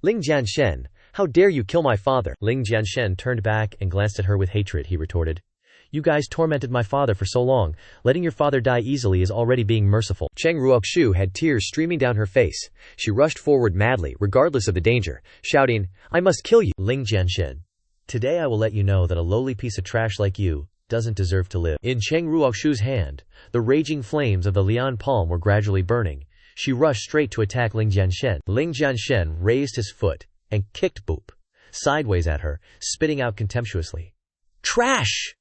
"Ling Jianshen, how dare you kill my father?" Ling Jianshen turned back and glanced at her with hatred. He retorted, "You guys tormented my father for so long. Letting your father die easily is already being merciful." Cheng Ruoxu had tears streaming down her face. She rushed forward madly, regardless of the danger, shouting, "I must kill you!" Ling Jianshen, "Today I will let you know that a lowly piece of trash like you doesn't deserve to live." In Cheng Ruoxu's hand, the raging flames of the lian palm were gradually burning. She rushed straight to attack Ling Jianshen. Ling Jianshen raised his foot and kicked Boop sideways at her, spitting out contemptuously, "Trash!"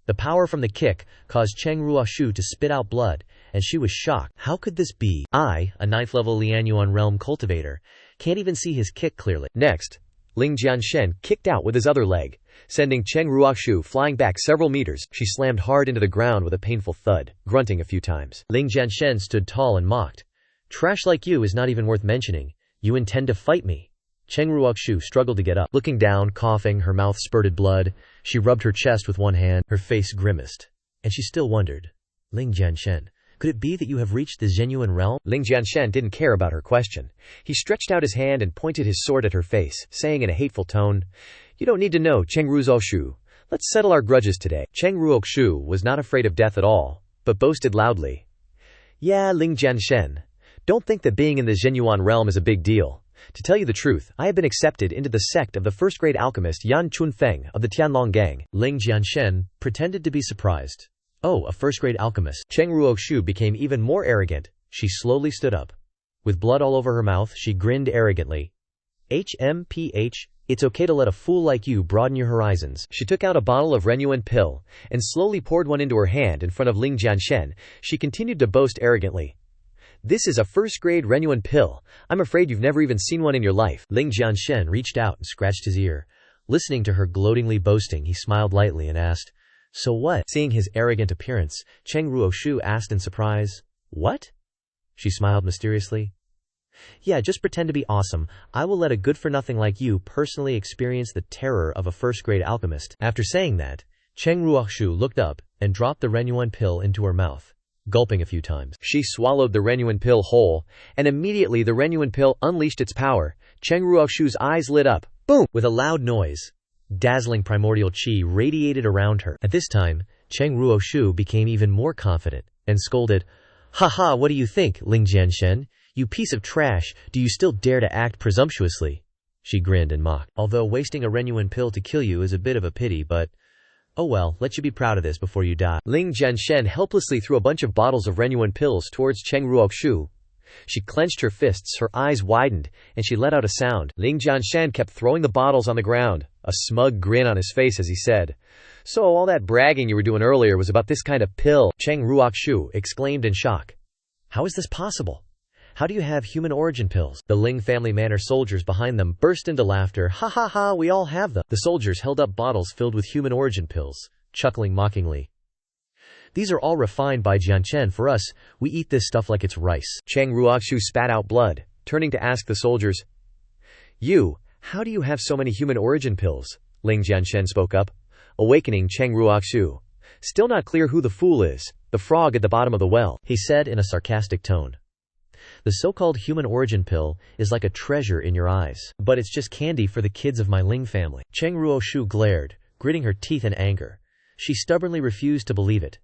The power from the kick caused Cheng Ruoxu to spit out blood, and she was shocked. How could this be? I, a 9th-level Lianyuan realm cultivator, can't even see his kick clearly. Next, Ling Jianshen kicked out with his other leg, sending Cheng Ruoxu flying back several meters. She slammed hard into the ground with a painful thud, grunting a few times. Ling Jianshen stood tall and mocked. "Trash like you is not even worth mentioning. You intend to fight me?" Cheng Ruoxu struggled to get up. Looking down, coughing, her mouth spurted blood, she rubbed her chest with one hand, her face grimaced. And she still wondered, "Ling Jianshen, could it be that you have reached the Zhenyuan realm?" Ling Jianshen didn't care about her question. He stretched out his hand and pointed his sword at her face, saying in a hateful tone, "You don't need to know, Cheng Ruoxu. Let's settle our grudges today." Cheng Ruoxu was not afraid of death at all, but boasted loudly, "Yeah, Ling Jianshen, don't think that being in the Zhenyuan realm is a big deal. To tell you the truth, I have been accepted into the sect of the first-grade alchemist Yan Chunfeng of the Tianlong gang." Ling Jianshen pretended to be surprised. "Oh, a first-grade alchemist." Cheng Ruoxu became even more arrogant. She slowly stood up. With blood all over her mouth, she grinned arrogantly. It's okay to let a fool like you broaden your horizons." She took out a bottle of Renyuan pill and slowly poured one into her hand in front of Ling Jianshen. She continued to boast arrogantly, "This is a first-grade Renyuan pill. I'm afraid you've never even seen one in your life." Ling Jianshen reached out and scratched his ear. Listening to her gloatingly boasting, he smiled lightly and asked, "So what?" Seeing his arrogant appearance, Cheng Ruoxu asked in surprise, "What?" She smiled mysteriously. "Yeah, just pretend to be awesome. I will let a good-for-nothing like you personally experience the terror of a first-grade alchemist." After saying that, Cheng Ruoxu looked up and dropped the Renyuan pill into her mouth. gulping a few times. She swallowed the Renuan pill whole, and immediately the Renuan pill unleashed its power. Cheng Ruoxu's eyes lit up. Boom! With a loud noise. Dazzling primordial qi radiated around her. At this time, Cheng Ruoxu became even more confident, and scolded, "Haha, what do you think, Ling Jianshen? You piece of trash, do you still dare to act presumptuously?" She grinned and mocked. "Although wasting a Renuan pill to kill you is a bit of a pity, but oh well, let you be proud of this before you die." Ling Jianshen helplessly threw a bunch of bottles of Renuan pills towards Cheng Ruoxu. She clenched her fists, her eyes widened, and she let out a sound. Ling Jianshen kept throwing the bottles on the ground, a smug grin on his face as he said, "So all that bragging you were doing earlier was about this kind of pill?" Cheng Ruoxu exclaimed in shock. "How is this possible? How do you have human origin pills?" The Ling family manor soldiers behind them burst into laughter. "Ha ha ha, we all have them." The soldiers held up bottles filled with human origin pills, chuckling mockingly. "These are all refined by Jianchen. For us, we eat this stuff like it's rice." Cheng Ruoxu spat out blood, turning to ask the soldiers, How do you have so many human origin pills?" Ling Jianshen spoke up, awakening Cheng Ruoxu. "Still not clear who the fool is, the frog at the bottom of the well," he said in a sarcastic tone. "The so-called human origin pill is like a treasure in your eyes, but it's just candy for the kids of my Ling family." Cheng Ruoxu glared, gritting her teeth in anger. She stubbornly refused to believe it.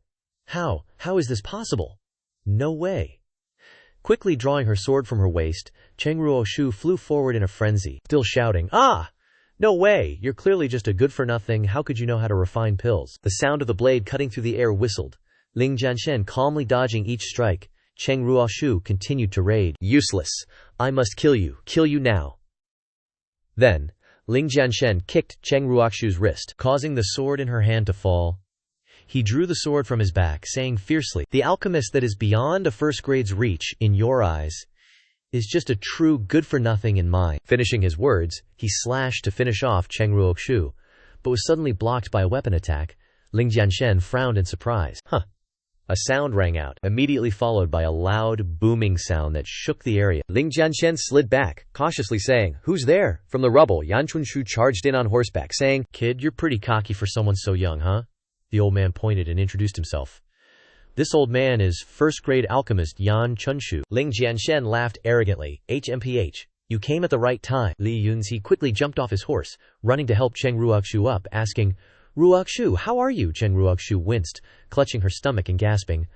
How is this possible? No way. Quickly drawing her sword from her waist, Cheng Ruoxu flew forward in a frenzy, still shouting, "Ah! No way, you're clearly just a good-for-nothing, how could you know how to refine pills?" The sound of the blade cutting through the air whistled. Ling Jianshen calmly dodging each strike, Cheng Ruoxu continued to rage. "Useless! I must kill you now." Then, Ling Jianshen kicked Cheng Ruoxu's wrist, causing the sword in her hand to fall. He drew the sword from his back, saying fiercely, "The alchemist that is beyond a first grade's reach, in your eyes, is just a true good-for-nothing in mine." Finishing his words, he slashed to finish off Cheng Ruoxu, but was suddenly blocked by a weapon attack. Ling Jianshen frowned in surprise. A sound rang out, immediately followed by a loud, booming sound that shook the area. Ling Jianshen slid back, cautiously saying, "Who's there?" From the rubble, Yan Chunshu charged in on horseback, saying, "Kid, you're pretty cocky for someone so young, huh?" The old man pointed and introduced himself. "This old man is first-grade alchemist Yan Chunshu." Ling Jianshen laughed arrogantly. "HMPH, you came at the right time." Li Yunzi quickly jumped off his horse, running to help Cheng Ruoxu up, asking, "Ruoxu, how are you?" Cheng Ruoxu winced, clutching her stomach and gasping,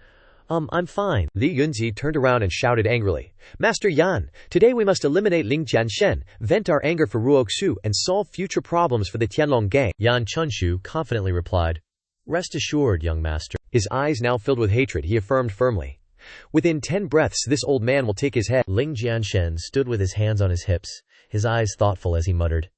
I'm fine." Li Yunzi turned around and shouted angrily, "Master Yan, today we must eliminate Ling Jianshen, vent our anger for Ruoxu, and solve future problems for the Tianlong gang." Yan Chunshu confidently replied, "Rest assured, young master." His eyes now filled with hatred, he affirmed firmly, "Within 10 breaths this old man will take his head." Ling Jianshen stood with his hands on his hips, his eyes thoughtful as he muttered,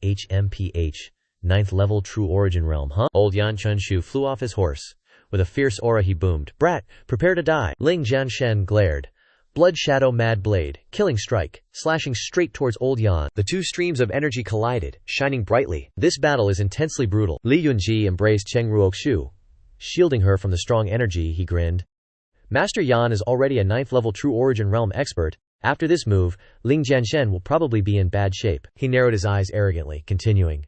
"HMPH, 9th level true origin realm, huh?" Old Yan Chunshu flew off his horse. With a fierce aura he boomed, "Brat, prepare to die." Ling Jianshen glared. Blood shadow mad blade, killing strike, slashing straight towards old Yan. The two streams of energy collided, shining brightly. This battle is intensely brutal. Li Yunji embraced Cheng Ruoxu. Shielding her from the strong energy, he grinned. Master Yan is already a 9th level true origin realm expert. After this move, Ling Jianshen will probably be in bad shape. He narrowed his eyes arrogantly, continuing,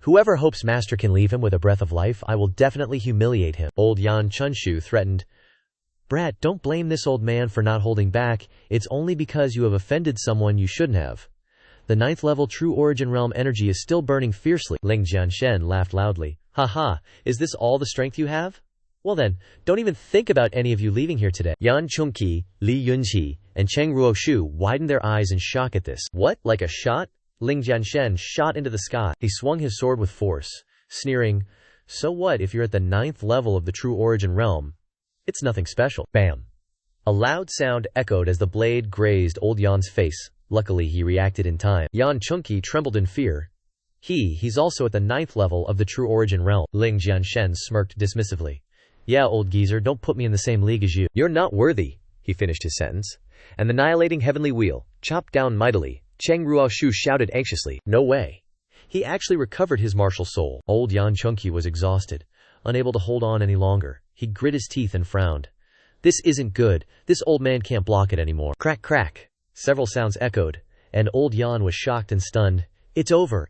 "Whoever hopes Master can leave him with a breath of life, I will definitely humiliate him." Old Yan Chunshu threatened, "Brat, don't blame this old man for not holding back, it's only because you have offended someone you shouldn't have. The 9th level true origin realm energy is still burning fiercely." Ling Jianshen laughed loudly. "Haha, is this all the strength you have? Well then, don't even think about any of you leaving here today." Yan Chungqi, Li Yunqi, and Cheng Ruoxu widened their eyes in shock at this. "What, like a shot?" Ling Jianshen shot into the sky. He swung his sword with force, sneering, "So what if you're at the 9th level of the true origin realm? It's nothing special." Bam! A loud sound echoed as the blade grazed old Yan's face. Luckily he reacted in time. Yan Chungqi trembled in fear. He's also at the 9th level of the true origin realm. Ling Jianshen smirked dismissively. "Yeah, old geezer, don't put me in the same league as you. You're not worthy," he finished his sentence. And the annihilating heavenly wheel chopped down mightily. Cheng Ruoxu shouted anxiously, "No way." He actually recovered his martial soul. Old Yan Chungqi was exhausted, unable to hold on any longer. He grit his teeth and frowned. "This isn't good. This old man can't block it anymore." Crack, crack. Several sounds echoed, and old Yan was shocked and stunned. It's over.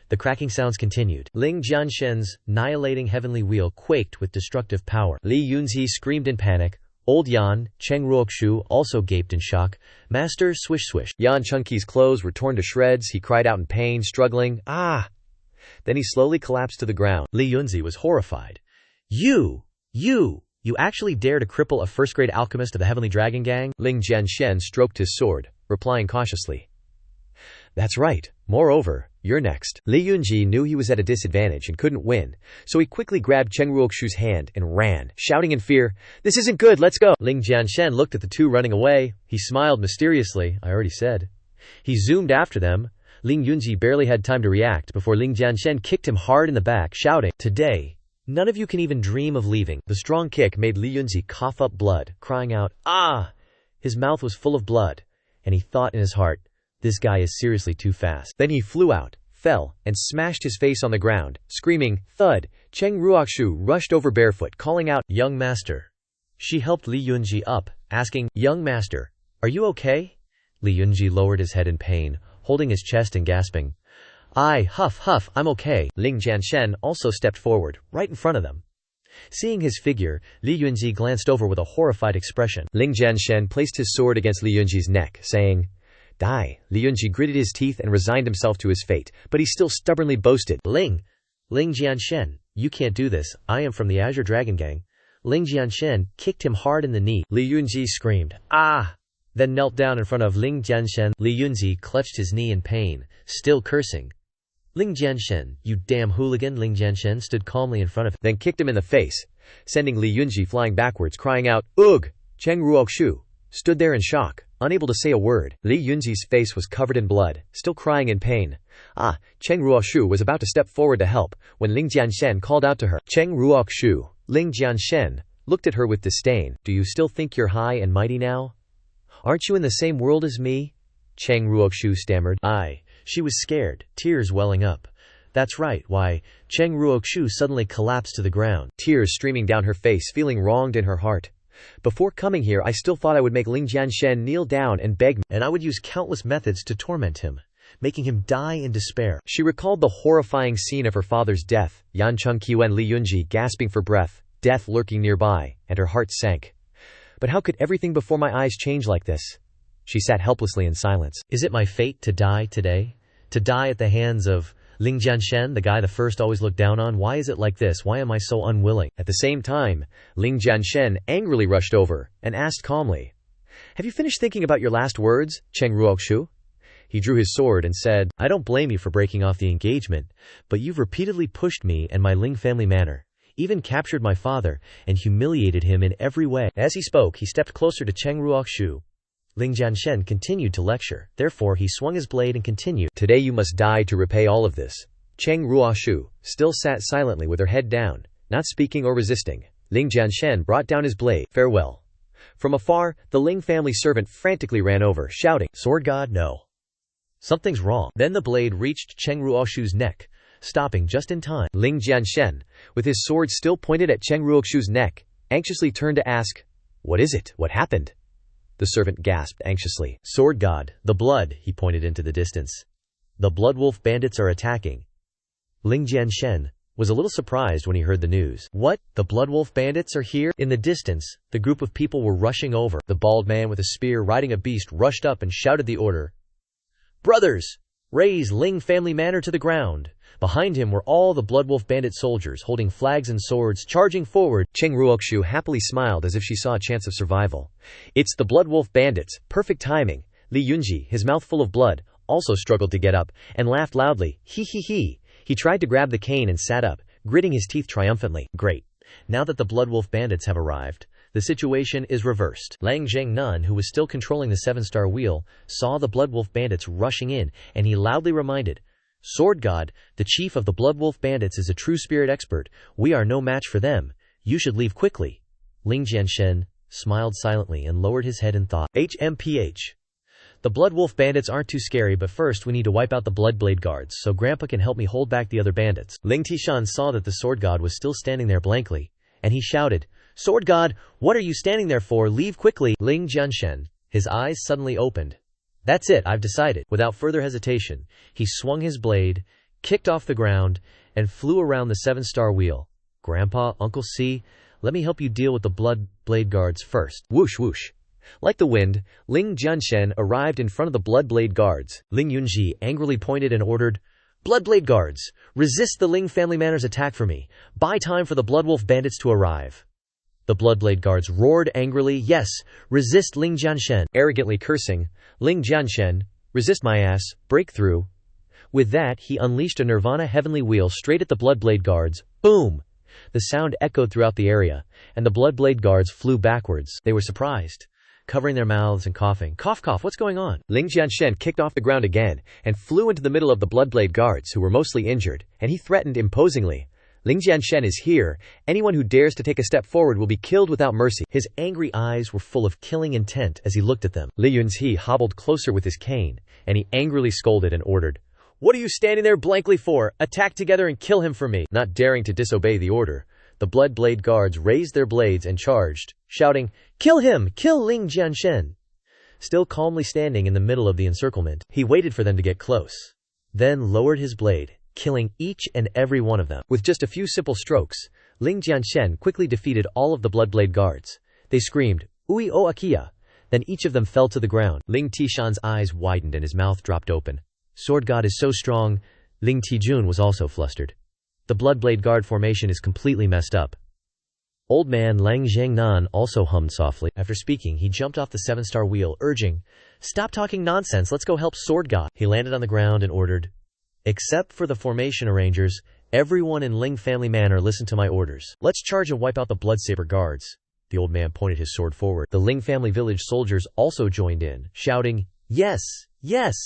The cracking sounds continued. Ling Jianshen's annihilating heavenly wheel quaked with destructive power. Li Yunzi screamed in panic. Old Yan, Cheng Ruoxu, also gaped in shock. Master, swish swish. Yan Chunqi's clothes were torn to shreds. He cried out in pain, struggling. Ah! Then he slowly collapsed to the ground. Li Yunzi was horrified. You actually dare to cripple a first-grade alchemist of the Heavenly Dragon Gang? Ling Jianshen stroked his sword, replying cautiously. That's right. Moreover, you're next. Li Yunji knew he was at a disadvantage and couldn't win, so he quickly grabbed Cheng Ruoxu's hand and ran, shouting in fear, "This isn't good, let's go!" Ling Jianshen looked at the two running away. He smiled mysteriously. I already said. He zoomed after them. Ling Yunji barely had time to react before Ling Jianshen kicked him hard in the back, shouting, "Today, none of you can even dream of leaving." The strong kick made Li Yunji cough up blood, crying out, "Ah!" His mouth was full of blood, and he thought in his heart, this guy is seriously too fast. Then he flew out, fell, and smashed his face on the ground, screaming, thud. Cheng Ruoxu rushed over barefoot, calling out, "Young master." She helped Li Yunji up, asking, "Young master, are you okay?" Li Yunji lowered his head in pain, holding his chest and gasping, huff, I'm okay." Ling Jianshen also stepped forward, right in front of them. Seeing his figure, Li Yunji glanced over with a horrified expression. Ling Jianshen placed his sword against Li Yunji's neck, saying, "Die." Li Yunji gritted his teeth and resigned himself to his fate, but he still stubbornly boasted, Ling Jianshen, you can't do this, I am from the Azure Dragon Gang." Ling Jianshen kicked him hard in the knee. Li Yunji screamed, "Ah!" then knelt down in front of Ling Jianshen. Li Yunji clutched his knee in pain, still cursing. "Ling Jianshen, you damn hooligan." Ling Jianshen stood calmly in front of him, then kicked him in the face, sending Li Yunji flying backwards, crying out, "Ugh!" Cheng Ruoxu stood there in shock, unable to say a word. Li Yunzi's face was covered in blood, still crying in pain. Cheng Ruoxu was about to step forward to help, when Ling Jianshen called out to her. Cheng Ruoxu. Ling Jianshen looked at her with disdain. "Do you still think you're high and mighty now? Aren't you in the same world as me?" Cheng Ruoxu stammered. She was scared, tears welling up. "That's right, why?" Cheng Ruoxu suddenly collapsed to the ground, tears streaming down her face, feeling wronged in her heart. "Before coming here I still thought I would make Ling Jianshen kneel down and beg me, and I would use countless methods to torment him, making him die in despair." She recalled the horrifying scene of her father's death, Yan Chunqiu and Li Yunji gasping for breath, death lurking nearby, and her heart sank. But how could everything before my eyes change like this? She sat helplessly in silence. Is it my fate to die today? To die at the hands of Ling Jianshen, the guy the first always looked down on? Why is it like this? Why am I so unwilling? At the same time, Ling Jianshen angrily rushed over and asked calmly, "Have you finished thinking about your last words, Cheng Ruoxu?" He drew his sword and said, "I don't blame you for breaking off the engagement, but you've repeatedly pushed me and my Ling family manor, even captured my father, and humiliated him in every way." As he spoke, he stepped closer to Cheng Ruoxu. Ling Jianshen continued to lecture. Therefore he swung his blade and continued, "Today you must die to repay all of this." Cheng Ruoxu still sat silently with her head down, not speaking or resisting. Ling Jianshen brought down his blade. "Farewell." From afar, the Ling family servant frantically ran over, shouting, "Sword God, no. Something's wrong." Then the blade reached Cheng Ruoxu's neck, stopping just in time. Ling Jianshen, with his sword still pointed at Cheng Ruoxu's neck, anxiously turned to ask, "What is it? What happened?" The servant gasped anxiously. "Sword God, the blood," he pointed into the distance. "The Blood Wolf bandits are attacking." Ling Jianshen was a little surprised when he heard the news. "What? The Blood Wolf bandits are here?" In the distance, the group of people were rushing over. The bald man with a spear riding a beast rushed up and shouted the order. "Brothers, raise Ling family manor to the ground." Behind him were all the Bloodwolf bandit soldiers holding flags and swords, charging forward. Cheng Ruoxu happily smiled as if she saw a chance of survival. "It's the Bloodwolf bandits, perfect timing." Li Yunji, his mouth full of blood, also struggled to get up, and laughed loudly. He. He tried to grab the cane and sat up, gritting his teeth triumphantly. "Great. Now that the Bloodwolf bandits have arrived, the situation is reversed." Lang Zhengnan, who was still controlling the 7-star wheel, saw the Bloodwolf bandits rushing in, and he loudly reminded, "Sword God, the chief of the Bloodwolf bandits is a true spirit expert. We are no match for them. You should leave quickly." Ling Jianshen smiled silently and lowered his head in thought. HMPH. The Bloodwolf bandits aren't too scary, but first we need to wipe out the Bloodblade guards, so Grandpa can help me hold back the other bandits. Ling Tishan saw that the Sword God was still standing there blankly, and he shouted, "Sword God, what are you standing there for? Leave quickly." Ling Jianshen, his eyes suddenly opened. "That's it, I've decided." Without further hesitation, he swung his blade, kicked off the ground, and flew around the 7-star wheel. Grandpa, Uncle C, let me help you deal with the blood blade guards first. Whoosh whoosh. Like the wind, Ling Jianshen arrived in front of the blood blade guards. Ling Yunji angrily pointed and ordered, "Blood blade guards, resist the Ling family manor's attack for me. Buy time for the Bloodwolf bandits to arrive." The Bloodblade guards roared angrily, "Yes, resist Ling Jianshen." Arrogantly cursing, "Ling Jianshen, resist my ass, break through." With that, he unleashed a Nirvana heavenly wheel straight at the Bloodblade guards. Boom! The sound echoed throughout the area, and the Bloodblade guards flew backwards. They were surprised, covering their mouths and coughing. Cough, cough, what's going on? Ling Jianshen kicked off the ground again and flew into the middle of the Bloodblade guards, who were mostly injured, and he threatened imposingly, "Ling Jianshen is here. Anyone who dares to take a step forward will be killed without mercy." His angry eyes were full of killing intent as he looked at them. Li Yunzi hobbled closer with his cane, and he angrily scolded and ordered, "What are you standing there blankly for? Attack together and kill him for me." Not daring to disobey the order, the Bloodblade guards raised their blades and charged, shouting, "Kill him! Kill Ling Jianshen!" Still calmly standing in the middle of the encirclement, he waited for them to get close, then lowered his blade, killing each and every one of them. With just a few simple strokes, Ling Jianshen quickly defeated all of the Bloodblade guards. They screamed, "Ui o Akia!" Then each of them fell to the ground. Ling Tishan's eyes widened and his mouth dropped open. Sword God is so strong. Ling Tijun was also flustered. The Bloodblade guard formation is completely messed up. Old man Lang Zhangnan also hummed softly. After speaking, he jumped off the 7-star wheel, urging, "Stop talking nonsense, let's go help Sword God." He landed on the ground and ordered, "Except for the formation arrangers, everyone in Ling family manor listen to my orders. Let's charge and wipe out the Bloodsaber guards." The old man pointed his sword forward. The Ling family village soldiers also joined in, shouting, "Yes, yes."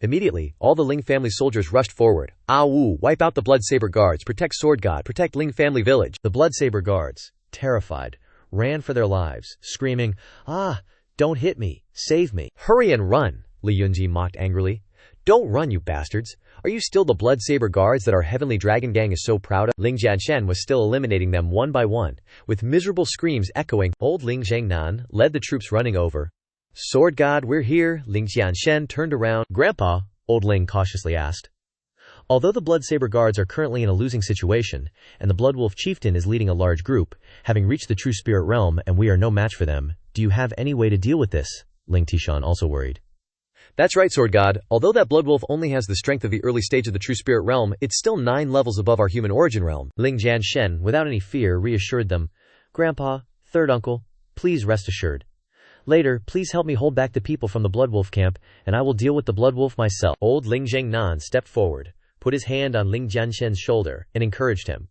Immediately, all the Ling family soldiers rushed forward. "Ah Wu, wipe out the Bloodsaber guards, protect Sword God, protect Ling family village." The Bloodsaber guards, terrified, ran for their lives, screaming, "Ah, don't hit me, save me." "Hurry and run," Li Yunji mocked angrily. "Don't run, you bastards. Are you still the Bloodsaber guards that our heavenly dragon gang is so proud of?" Ling Jianshen was still eliminating them one by one, with miserable screams echoing. Old Ling Zhangnan led the troops running over. "Sword God, we're here." Ling Jianshen turned around. "Grandpa?" Old Ling cautiously asked. Although the Bloodsaber guards are currently in a losing situation, and the Bloodwolf chieftain is leading a large group, having reached the true spirit realm, and we are no match for them, do you have any way to deal with this? Ling Tishan also worried. "That's right, Sword God. Although that Bloodwolf only has the strength of the early stage of the true spirit realm, it's still 9 levels above our human origin realm." Ling Jianshen, without any fear, reassured them. "Grandpa, third uncle, please rest assured. Later, please help me hold back the people from the Bloodwolf camp, and I will deal with the Bloodwolf myself." Old Ling Zhangnan stepped forward, put his hand on Ling Jianshen's shoulder, and encouraged him.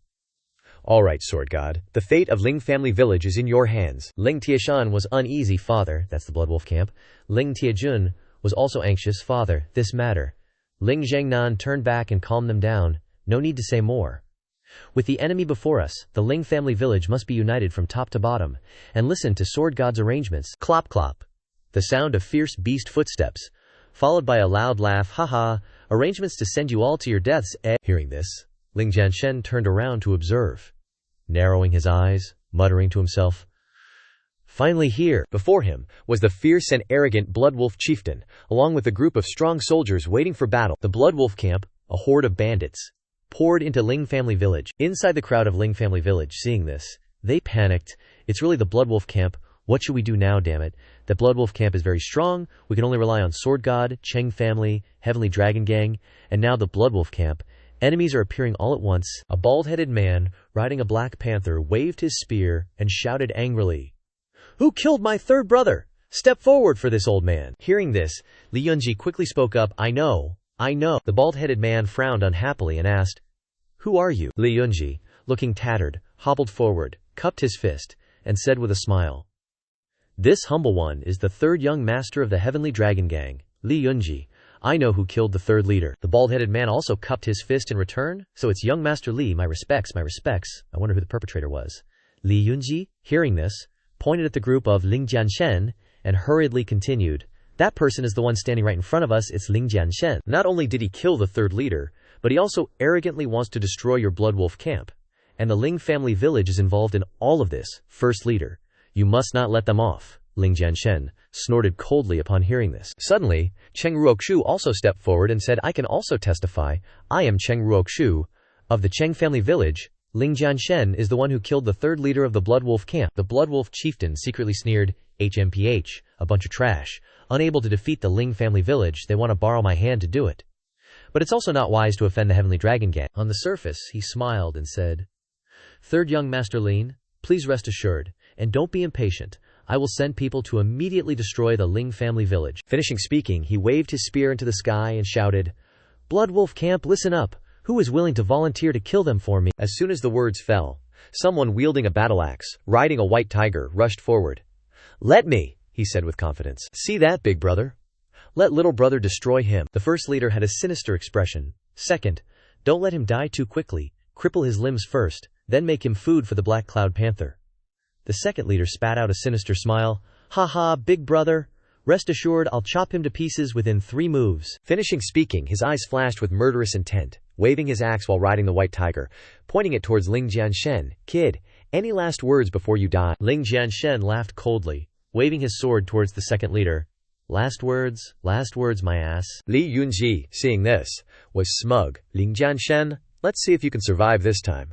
"All right, Sword God. The fate of Ling family village is in your hands." Ling Tiashan was uneasy. "Father," that's the Bloodwolf camp. Ling Tiajun was also anxious. "Father, this matter." Ling Zhangnan turned back and calmed them down. "No need to say more. With the enemy before us, the Ling family village must be united from top to bottom, and listen to Sword God's arrangements." Clop clop. The sound of fierce beast footsteps, followed by a loud laugh. "Ha. Arrangements to send you all to your deaths, eh?" Hearing this, Ling Jianshen turned around to observe, narrowing his eyes, muttering to himself. Finally here, before him, was the fierce and arrogant Bloodwolf chieftain, along with a group of strong soldiers waiting for battle. The Bloodwolf camp, a horde of bandits, poured into Ling family village. Inside the crowd of Ling family village, seeing this, they panicked. "It's really the Bloodwolf camp. What should we do now, damn it? The Bloodwolf camp is very strong. We can only rely on Sword God, Cheng family, Heavenly Dragon Gang, and now the Bloodwolf camp. Enemies are appearing all at once." A bald-headed man, riding a black panther, waved his spear and shouted angrily, "Who killed my third brother? Step forward for this old man." Hearing this, Li Yunji quickly spoke up. I know. The bald-headed man frowned unhappily and asked, "Who are you?" Li Yunji, looking tattered, hobbled forward, cupped his fist, and said with a smile, "This humble one is the third young master of the Heavenly Dragon Gang, Li Yunji. I know who killed the third leader." The bald-headed man also cupped his fist in return. "So it's young Master Li. My respects, my respects." I wonder who the perpetrator was. Li Yunji, hearing this, pointed at the group of Ling Jianshen and hurriedly continued, "That person is the one standing right in front of us. It's Ling Jianshen. Not only did he kill the third leader, but he also arrogantly wants to destroy your Bloodwolf camp. And the Ling family village is involved in all of this. First leader, you must not let them off." Ling Jianshen snorted coldly upon hearing this. Suddenly, Cheng Ruoxu also stepped forward and said, I can also testify. I am Cheng Ruoxu of the Cheng family village. Ling Jianshen is the one who killed the third leader of the Blood Wolf camp. The Blood Wolf chieftain secretly sneered, HMPH, a bunch of trash. Unable to defeat the Ling family village, they want to borrow my hand to do it. But it's also not wise to offend the Heavenly Dragon Gang. On the surface, he smiled and said, Third young Master Lin, please rest assured, and don't be impatient. I will send people to immediately destroy the Ling family village. Finishing speaking, he waved his spear into the sky and shouted, Blood Wolf camp, listen up. Who is willing to volunteer to kill them for me? As soon as the words fell, someone wielding a battle axe, riding a white tiger, rushed forward. Let me, he said with confidence. See that, big brother? Let little brother destroy him. The first leader had a sinister expression. Second, don't let him die too quickly. Cripple his limbs first, then make him food for the Black Cloud Panther. The second leader spat out a sinister smile. Ha ha, big brother. Rest assured I'll chop him to pieces within 3 moves. Finishing speaking, his eyes flashed with murderous intent, waving his axe while riding the white tiger, pointing it towards Ling Jianshen. Kid, any last words before you die? Ling Jianshen laughed coldly, waving his sword towards the second leader. Last words, my ass. Li Yunji, seeing this, was smug. Ling Jianshen, let's see if you can survive this time.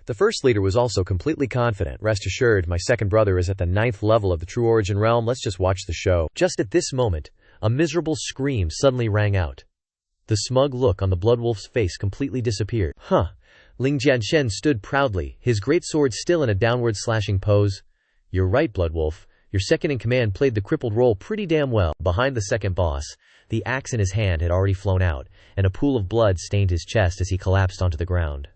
The first leader was also completely confident. Rest assured, my second brother is at the 9th level of the True Origin realm. Let's just watch the show. Just at this moment, a miserable scream suddenly rang out. The smug look on the Blood Wolf's face completely disappeared. Ling Jianshen stood proudly, his great sword still in a downward slashing pose. You're right, Blood Wolf. Your second-in-command played the crippled role pretty damn well. Behind the second boss, the axe in his hand had already flown out, and a pool of blood stained his chest as he collapsed onto the ground.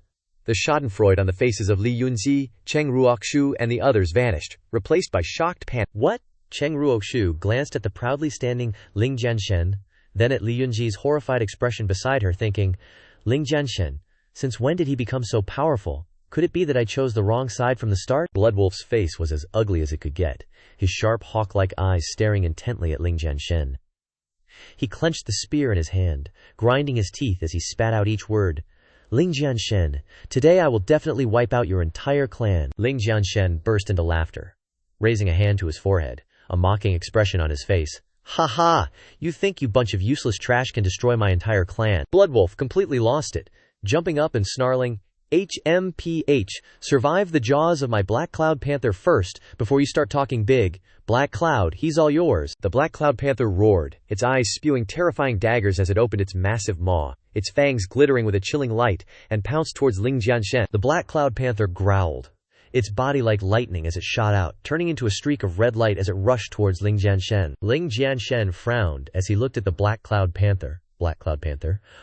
The schadenfreude on the faces of Li Yunzi, Cheng Ruoxu, and the others vanished, replaced by shocked panic. What? Cheng Ruoxu glanced at the proudly standing Ling Jianshen, then at Li Yunji's horrified expression beside her, thinking, Ling Jianshen, since when did he become so powerful? Could it be that I chose the wrong side from the start? Bloodwolf's face was as ugly as it could get, his sharp hawk-like eyes staring intently at Ling Jianshen. He clenched the spear in his hand, grinding his teeth as he spat out each word. Ling Jianshen, today I will definitely wipe out your entire clan. Ling Jianshen burst into laughter, raising a hand to his forehead, a mocking expression on his face. Ha ha! You think you bunch of useless trash can destroy my entire clan? Bloodwolf completely lost it, jumping up and snarling, HMPH, survive the jaws of my Black Cloud Panther first, before you start talking big. Black Cloud, he's all yours. The Black Cloud Panther roared, its eyes spewing terrifying daggers as it opened its massive maw, its fangs glittering with a chilling light, and pounced towards Ling Jianshen. The Black Cloud Panther growled, its body like lightning as it shot out, turning into a streak of red light as it rushed towards Ling Jianshen. Ling Jianshen frowned as he looked at the Black Cloud Panther,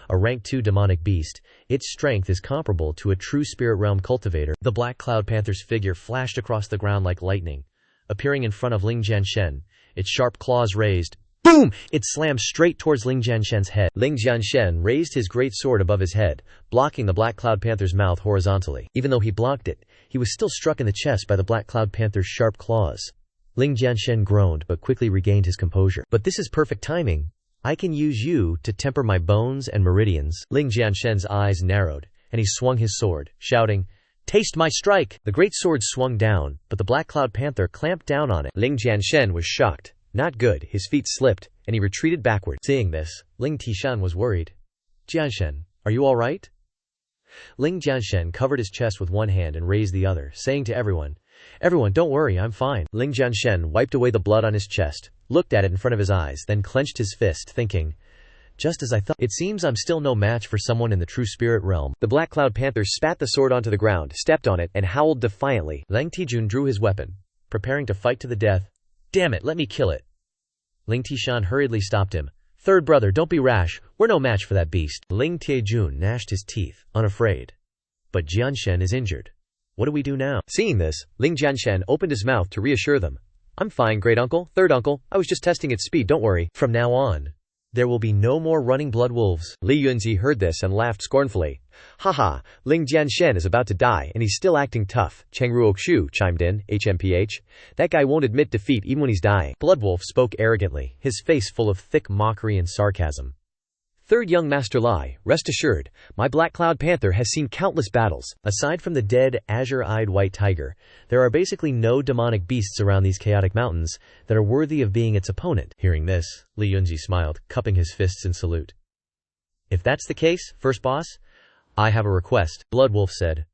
a rank 2 demonic beast. Its strength is comparable to a true spirit realm cultivator. The Black Cloud Panther's figure flashed across the ground like lightning, appearing in front of Ling Jianshen, its sharp claws raised. Boom! It slammed straight towards Ling Jianshen's head. Ling Jianshen raised his great sword above his head, blocking the Black Cloud Panther's mouth horizontally. Even though he blocked it, he was still struck in the chest by the Black Cloud Panther's sharp claws. Ling Jianshen groaned but quickly regained his composure. But this is perfect timing. I can use you to temper my bones and meridians. Ling Jianshen's eyes narrowed, and he swung his sword, shouting, Taste my strike! The great sword swung down, but the Black Cloud Panther clamped down on it. Ling Jianshen was shocked. Not good. His feet slipped, and he retreated backward. Seeing this, Ling Tishan was worried. Jianshen, are you all right? Ling Jianshen covered his chest with one hand and raised the other, saying to everyone, Everyone, don't worry, I'm fine. Ling Jianshen wiped away the blood on his chest, looked at it in front of his eyes, then clenched his fist, thinking, Just as I thought, it seems I'm still no match for someone in the true spirit realm. The Black Cloud Panther spat the sword onto the ground, stepped on it, and howled defiantly. Lang Tijun drew his weapon, preparing to fight to the death. Damn it, let me kill it. Ling Tishan hurriedly stopped him. Third brother, don't be rash. We're no match for that beast. Ling Tiejun gnashed his teeth, unafraid. But Jianshen is injured. What do we do now? Seeing this, Ling Jianshen opened his mouth to reassure them. I'm fine, great uncle, third uncle. I was just testing its speed, don't worry. From now on, there will be no more running blood wolves. Li Yunzi heard this and laughed scornfully. Haha, Ling Jianshen is about to die, and he's still acting tough. Cheng Ruoxu chimed in, HMPH. That guy won't admit defeat even when he's dying. Bloodwolf spoke arrogantly, his face full of thick mockery and sarcasm. Third young Master Lai, rest assured, my Black Cloud Panther has seen countless battles. Aside from the dead, azure-eyed white tiger, there are basically no demonic beasts around these chaotic mountains that are worthy of being its opponent. Hearing this, Li Yunji smiled, cupping his fists in salute. If that's the case, first boss, I have a request, Bloodwolf said.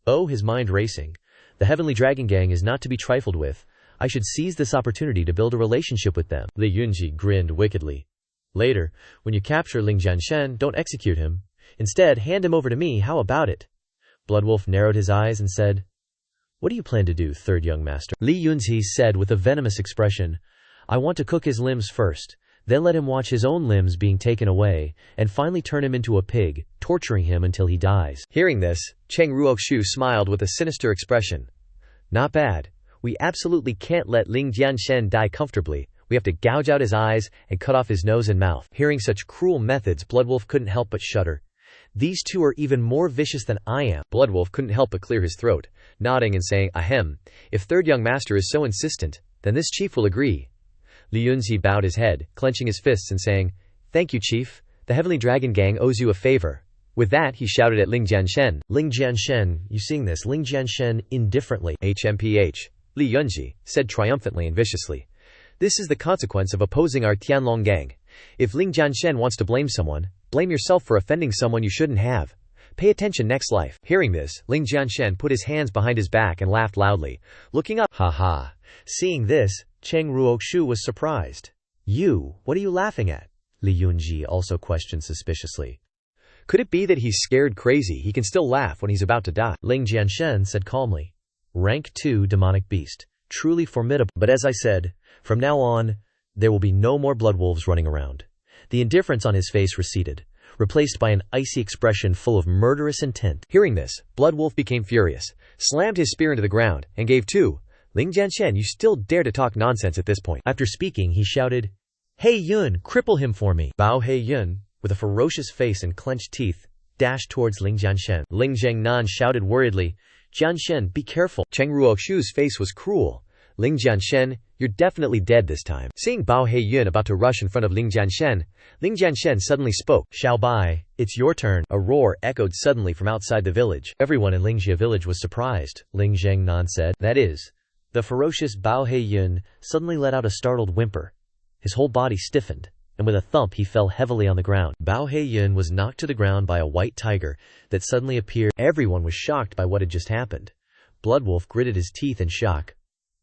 Oh, his mind racing. The Heavenly Dragon Gang is not to be trifled with. I should seize this opportunity to build a relationship with them. Li Yunji grinned wickedly. Later, when you capture Ling Jianshen, don't execute him. Instead, hand him over to me, how about it? Bloodwolf narrowed his eyes and said, What do you plan to do, third young master? Li Yunji said with a venomous expression, I want to cook his limbs first, then let him watch his own limbs being taken away, and finally turn him into a pig, torturing him until he dies. Hearing this, Cheng Ruoxu smiled with a sinister expression. Not bad. We absolutely can't let Ling Jianshen die comfortably. We have to gouge out his eyes and cut off his nose and mouth. Hearing such cruel methods, Bloodwolf couldn't help but shudder. These two are even more vicious than I am. Bloodwolf couldn't help but clear his throat, nodding and saying, Ahem, if third young master is so insistent, then this chief will agree. Li Yunzi bowed his head, clenching his fists and saying, Thank you, chief. The Heavenly Dragon Gang owes you a favor. With that, he shouted at Ling Jianshen. Ling Jianshen, you seeing this? Ling Jianshen indifferently. HMPH. Li Yunji said triumphantly and viciously. This is the consequence of opposing our Tianlong gang. If Ling Jianshen wants to blame someone, blame yourself for offending someone you shouldn't have. Pay attention next life. Hearing this, Ling Jianshen put his hands behind his back and laughed loudly, looking up. Ha ha. Seeing this, Cheng Ruoxu was surprised. You, what are you laughing at? Li Yunji also questioned suspiciously. Could it be that he's scared crazy? He can still laugh when he's about to die. Ling Jianshen said calmly. Rank 2 demonic beast. Truly formidable. But as I said, from now on, there will be no more bloodwolves running around. The indifference on his face receded, replaced by an icy expression full of murderous intent. Hearing this, Bloodwolf became furious, slammed his spear into the ground, and gave to. Ling Jianshen, you still dare to talk nonsense at this point. After speaking, he shouted, Hey Yun, cripple him for me. Bao He Yun, with a ferocious face and clenched teeth, dashed towards Ling Jianshen. Ling Jiangnan shouted worriedly, Jianshen, be careful. Cheng Ruoxu's face was cruel. Ling Jianshen, you're definitely dead this time. Seeing Bao He Yun about to rush in front of Ling Jianshen suddenly spoke. Xiao Bai, it's your turn. A roar echoed suddenly from outside the village. Everyone in Lingjia village was surprised. Ling Jiangnan said, that is. The ferocious Bao He Yun suddenly let out a startled whimper. His whole body stiffened, and with a thump he fell heavily on the ground. Bao He Yun was knocked to the ground by a white tiger that suddenly appeared. Everyone was shocked by what had just happened. Bloodwolf gritted his teeth in shock.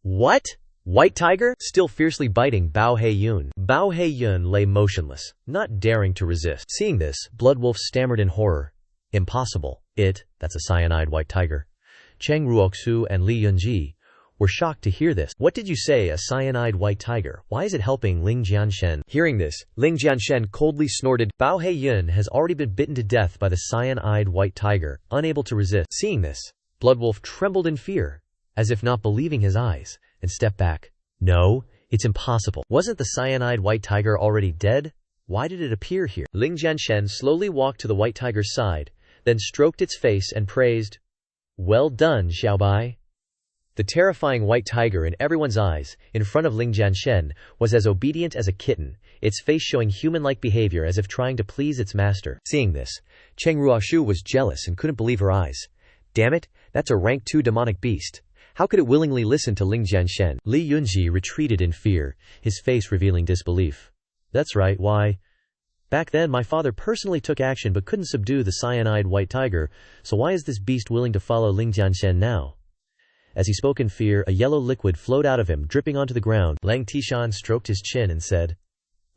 What? White tiger? Still fiercely biting Bao He Yun. Bao He Yun lay motionless, not daring to resist. Seeing this, Bloodwolf stammered in horror. Impossible. That's a cyanide white tiger. Cheng Ruoxu and Li Yunji were shocked to hear this. What did you say, a cyanide white tiger? Why is it helping Ling Jianshen? Hearing this, Ling Jianshen coldly snorted. Bao He Yun has already been bitten to death by the cyanide white tiger, unable to resist. Seeing this, Bloodwolf trembled in fear, as if not believing his eyes, and stepped back. No, it's impossible. Wasn't the cyanide white tiger already dead? Why did it appear here? Ling Jianshen slowly walked to the white tiger's side, then stroked its face and praised, Well done, Xiaobai. The terrifying white tiger in everyone's eyes, in front of Ling Jianshen, was as obedient as a kitten, its face showing human-like behavior as if trying to please its master. Seeing this, Cheng Ruoxu was jealous and couldn't believe her eyes. Damn it, that's a rank 2 demonic beast. How could it willingly listen to Ling Jianshen? Li Yunji retreated in fear, his face revealing disbelief. That's right, why? Back then my father personally took action but couldn't subdue the cyanide white tiger, so why is this beast willing to follow Ling Jianshen now? As he spoke in fear, a yellow liquid flowed out of him, dripping onto the ground. Lang Tishan stroked his chin and said,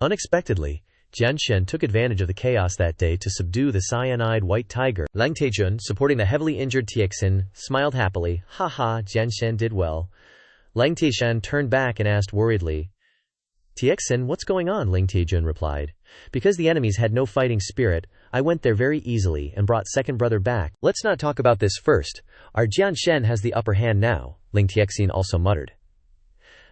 Unexpectedly, Jianshen took advantage of the chaos that day to subdue the cyanide white tiger. Lang Taijun, supporting the heavily injured Tiexin, smiled happily. Ha ha, Jianshen did well. Lang Tishan turned back and asked worriedly, Tiexin, what's going on? Ling Taijun replied. Because the enemies had no fighting spirit, I went there very easily and brought second brother back. Let's not talk about this first. Our Jianshen has the upper hand now, Ling Tiexin also muttered.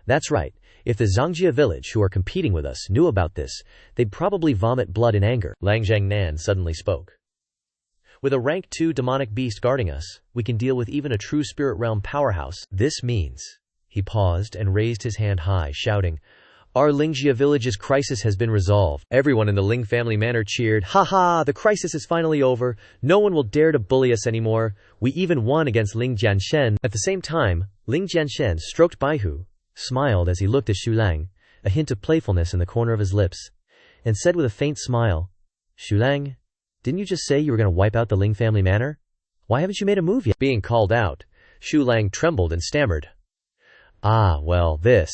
That's right. If the Xianxia village who are competing with us knew about this, they'd probably vomit blood in anger. Lang Zhangnan suddenly spoke. With a rank 2 demonic beast guarding us, we can deal with even a true spirit realm powerhouse. This means. He paused and raised his hand high, shouting, Our Lingjia village's crisis has been resolved. Everyone in the Ling family manor cheered. Ha ha, the crisis is finally over. No one will dare to bully us anymore. We even won against Ling Jianshen. At the same time, Ling Jianshen stroked Baihu, smiled as he looked at Shulang, a hint of playfulness in the corner of his lips, and said with a faint smile, Shulang, didn't you just say you were going to wipe out the Ling family manor? Why haven't you made a move yet? Being called out, Shulang trembled and stammered. Ah, well, this.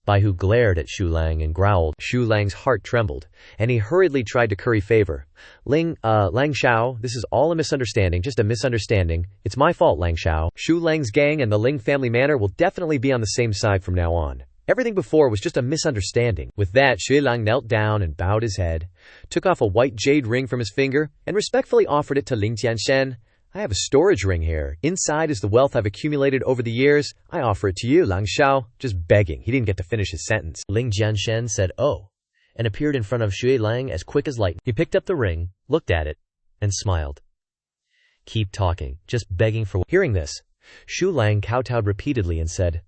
Baihu glared at Shulang and growled. Shulang's heart trembled, and he hurriedly tried to curry favor. Lang Xiao, this is all a misunderstanding, just a misunderstanding. It's my fault, Lang Xiao. Shulang's gang and the Ling family manor will definitely be on the same side from now on. Everything before was just a misunderstanding. With that, Shulang knelt down and bowed his head, took off a white jade ring from his finger, and respectfully offered it to Ling Jianshen. I have a storage ring here. Inside is the wealth I've accumulated over the years. I offer it to you, Lang Xiao. Just begging. He didn't get to finish his sentence. Ling Jianshen said, oh, and appeared in front of Shui Lang as quick as lightning. He picked up the ring, looked at it, and smiled. Keep talking. Just begging for... Hearing this, Shu Lang kowtowed repeatedly and said,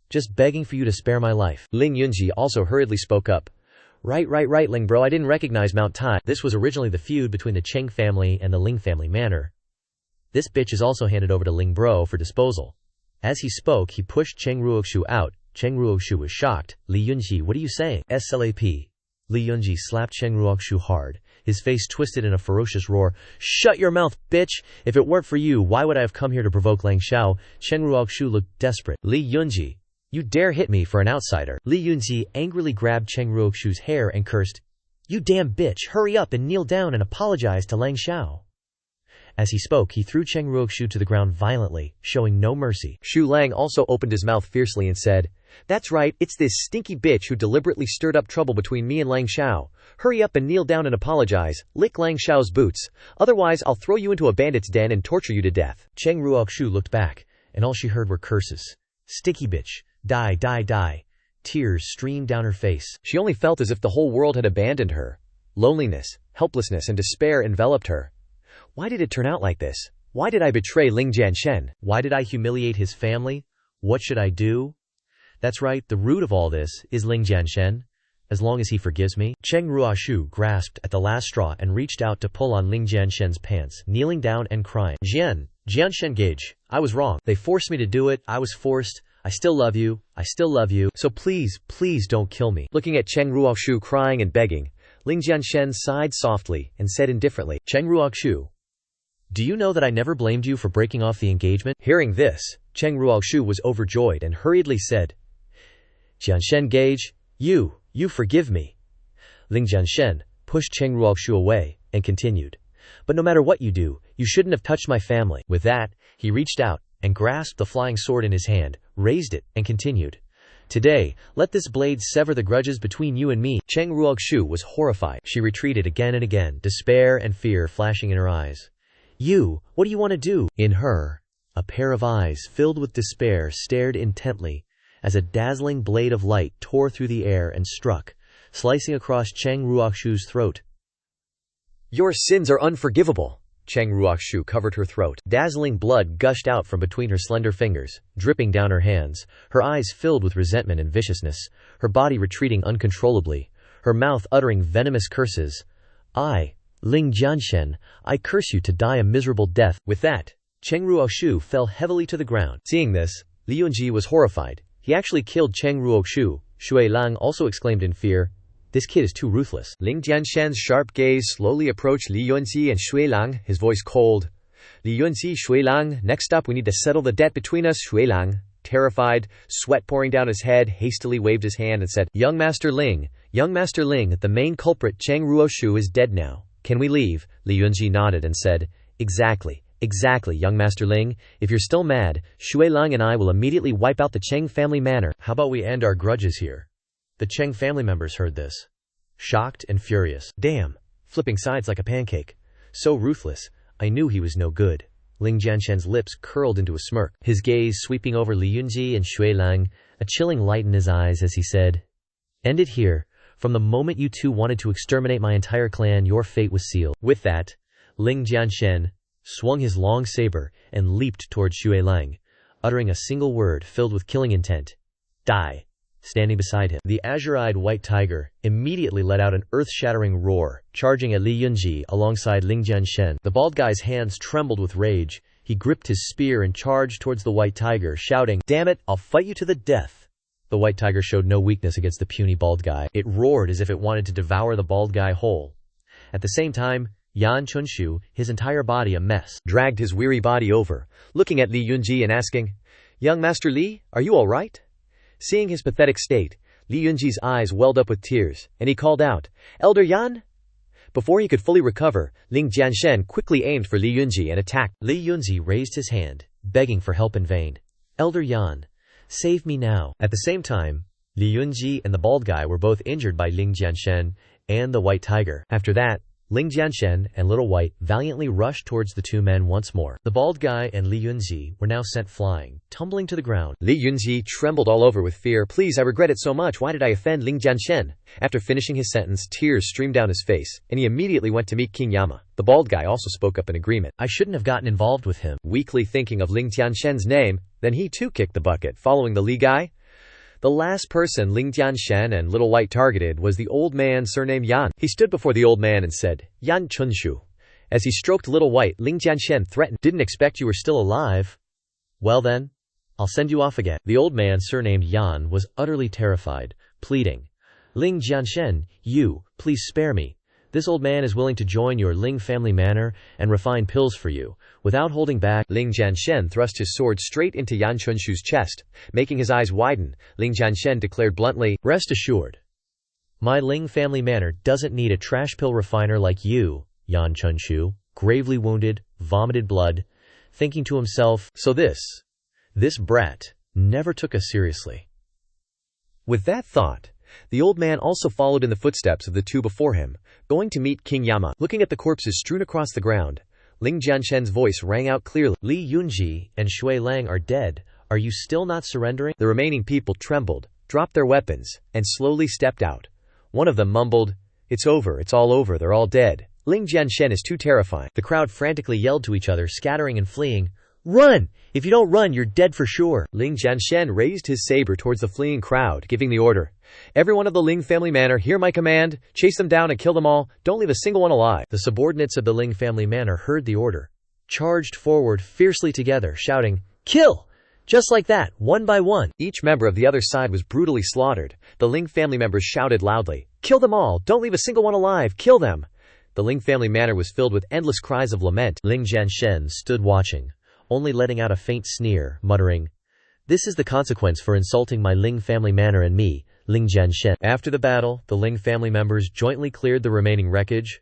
just begging for you to spare my life. Ling Yunji also hurriedly spoke up. Right, Ling bro. I didn't recognize Mount Tai. This was originally the feud between the Cheng family and the Ling family manor. This bitch is also handed over to Ling Bro for disposal. As he spoke, he pushed Cheng Ruoxu out. Cheng Ruoxu was shocked. Li Yunji, what are you saying? SLAP. Li Yunji slapped Cheng Ruoxu hard, his face twisted in a ferocious roar. Shut your mouth, bitch! If it weren't for you, why would I have come here to provoke Lang Xiao? Cheng Ruoxu looked desperate. Li Yunji, you dare hit me for an outsider. Li Yunji angrily grabbed Cheng Ruoxu's hair and cursed. You damn bitch, hurry up and kneel down and apologize to Lang Xiao. As he spoke, he threw Cheng Ruoxu to the ground violently, showing no mercy. Shu Lang also opened his mouth fiercely and said, that's right, it's this stinky bitch who deliberately stirred up trouble between me and Lang Xiao. Hurry up and kneel down and apologize, lick Lang Xiao's boots, otherwise I'll throw you into a bandit's den and torture you to death. Cheng Ruoxu looked back, and all she heard were curses. Sticky bitch, die, die, die. Tears streamed down her face. She only felt as if the whole world had abandoned her. Loneliness, helplessness, and despair enveloped her. Why did it turn out like this? Why did I betray Ling Jianshen? Why did I humiliate his family? What should I do? That's right, the root of all this is Ling Jianshen. As long as he forgives me. Cheng Ruoxu grasped at the last straw and reached out to pull on Ling Jianshen's pants, kneeling down and crying. Jianshen Gage, I was wrong. They forced me to do it. I was forced. I still love you. I still love you. So please, please don't kill me. Looking at Cheng Ruoxu crying and begging, Ling Jianshen sighed softly and said indifferently, Cheng Ruoxu, do you know that I never blamed you for breaking off the engagement? Hearing this, Cheng Ruoxu was overjoyed and hurriedly said, Jianshen Gage, you forgive me. Ling Jianshen pushed Cheng Ruoxu away and continued, but no matter what you do, you shouldn't have touched my family. With that, he reached out and grasped the flying sword in his hand, raised it, and continued, today, let this blade sever the grudges between you and me. Cheng Ruoxu was horrified. She retreated again and again, despair and fear flashing in her eyes. What do you want to do? In her, a pair of eyes filled with despair stared intently as a dazzling blade of light tore through the air and struck, slicing across Cheng Ruoxu's throat. Your sins are unforgivable. Cheng Ruoxu covered her throat. Dazzling blood gushed out from between her slender fingers, dripping down her hands, her eyes filled with resentment and viciousness, her body retreating uncontrollably, her mouth uttering venomous curses. Ling Jianshen, I curse you to die a miserable death. With that, Cheng Ruoxu fell heavily to the ground. Seeing this, Li Yunji was horrified. He actually killed Cheng Ruoxu. Shui Lang also exclaimed in fear, this kid is too ruthless. Ling Jianshen's sharp gaze slowly approached Li Yunji and Shui Lang, his voice cold. Li Yunji, Shui Lang, next up we need to settle the debt between us. Shui Lang, terrified, sweat pouring down his head, hastily waved his hand and said, Young Master Ling, the main culprit Cheng Ruoxu is dead now. Can we leave? Li Yunji nodded and said, Exactly, young Master Ling. If you're still mad, Shui Lang and I will immediately wipe out the Cheng family manor. How about we end our grudges here? The Cheng family members heard this, shocked and furious. Damn, flipping sides like a pancake. So ruthless, I knew he was no good. Ling Jianshen's lips curled into a smirk, his gaze sweeping over Li Yunji and Shui Lang, a chilling light in his eyes as he said, End it here. From the moment you two wanted to exterminate my entire clan, your fate was sealed. With that, Ling Jianshen swung his long saber and leaped towards Shui Lang, uttering a single word filled with killing intent. Die. standing beside him. The azure-eyed white tiger immediately let out an earth-shattering roar, charging at Li Yunji alongside Ling Jianshen. The bald guy's hands trembled with rage. He gripped his spear and charged towards the white tiger, shouting, "Damn it, I'll fight you to the death." The white tiger showed no weakness against the puny bald guy. It roared as if it wanted to devour the bald guy whole. At the same time, Yan Chunshu, his entire body a mess, dragged his weary body over, looking at Li Yunji and asking, "Young Master Li, are you all right?" Seeing his pathetic state, Li Yunji's eyes welled up with tears, and he called out, "Elder Yan?" Before he could fully recover, Ling Jianshen quickly aimed for Li Yunji and attacked. Li Yunji raised his hand, begging for help in vain. "Elder Yan, save me now." At the same time, Li Yunji and the bald guy were both injured by Ling Jianshen and the white tiger. After that, Ling Jianshen and Little White valiantly rushed towards the two men once more. The bald guy and Li Yunji were now sent flying, tumbling to the ground. Li Yunji trembled all over with fear. "Please, I regret it so much. Why did I offend Ling Jianshen?" After finishing his sentence, tears streamed down his face, and he immediately went to meet King Yama. The bald guy also spoke up in agreement. "I shouldn't have gotten involved with him." Weakly thinking of Ling Jianshen's name, then he too kicked the bucket, following the Li guy. The last person Ling Jianshen and Little White targeted was the old man surnamed Yan. He stood before the old man and said, "Yan Chunshu." As he stroked Little White, Ling Jianshen threatened, "Didn't expect you were still alive. Well then, I'll send you off again." The old man surnamed Yan was utterly terrified, pleading, "Ling Jianshen, please spare me. This old man is willing to join your Ling family manor and refine pills for you." Without holding back, Ling Jianshen thrust his sword straight into Yan Chunshu's chest. Making his eyes widen, Ling Jianshen declared bluntly, "Rest assured, my Ling family manor doesn't need a trash pill refiner like you." Yan Chunshu, gravely wounded, vomited blood, thinking to himself, "So this brat never took us seriously." With that thought, the old man also followed in the footsteps of the two before him, going to meet King Yama. Looking at the corpses strewn across the ground, Ling Jianshen's voice rang out clearly, "Li Yunji and Shui Lang are dead. Are you still not surrendering?" The remaining people trembled, dropped their weapons, and slowly stepped out. One of them mumbled, "It's over, it's all over, they're all dead. Ling Jianshen is too terrifying." The crowd frantically yelled to each other, scattering and fleeing. "Run! If you don't run, you're dead for sure." Ling Jianshen raised his saber towards the fleeing crowd, giving the order, "Everyone of the Ling family manor, hear my command. Chase them down and kill them all. Don't leave a single one alive." The subordinates of the Ling family manor heard the order, charged forward fiercely together, shouting, "Kill!" Just like that, one by one. Each member of the other side was brutally slaughtered. The Ling family members shouted loudly, "Kill them all! Don't leave a single one alive! Kill them!" The Ling family manor was filled with endless cries of lament. Ling Jianshen stood watching, only letting out a faint sneer, muttering, "This is the consequence for insulting my Ling family manor and me, Ling Jianshen." After the battle, the Ling family members jointly cleared the remaining wreckage.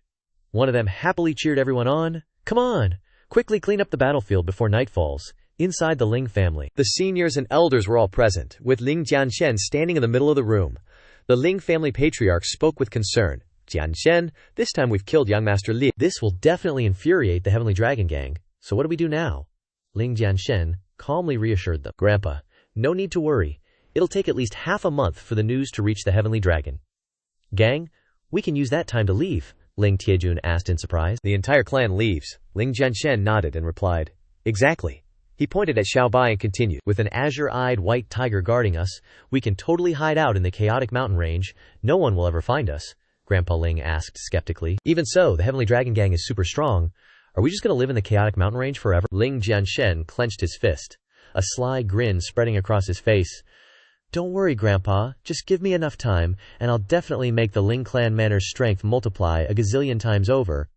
One of them happily cheered everyone on, "Come on, quickly clean up the battlefield before night falls." Inside the Ling family, the seniors and elders were all present, with Ling Jianshen standing in the middle of the room. The Ling family patriarch spoke with concern, "Jianshen, this time we've killed young Master Li. This will definitely infuriate the Heavenly Dragon Gang. So what do we do now?" Ling Jianshen calmly reassured them, "Grandpa, no need to worry. It'll take at least half a month for the news to reach the Heavenly Dragon Gang. We can use that time to leave," Ling Tiejun asked in surprise. "The entire clan leaves." Ling Jianshen nodded and replied, "Exactly." He pointed at Xiaobai and continued, "With an azure-eyed white tiger guarding us, we can totally hide out in the chaotic mountain range. No one will ever find us." Grandpa Ling asked skeptically. "Even so, the Heavenly Dragon Gang is super strong. Are we just going to live in the chaotic mountain range forever?" Ling Jianshen clenched his fist, a sly grin spreading across his face. "Don't worry, Grandpa. Just give me enough time, and I'll definitely make the Ling clan manor's strength multiply a gazillion times over.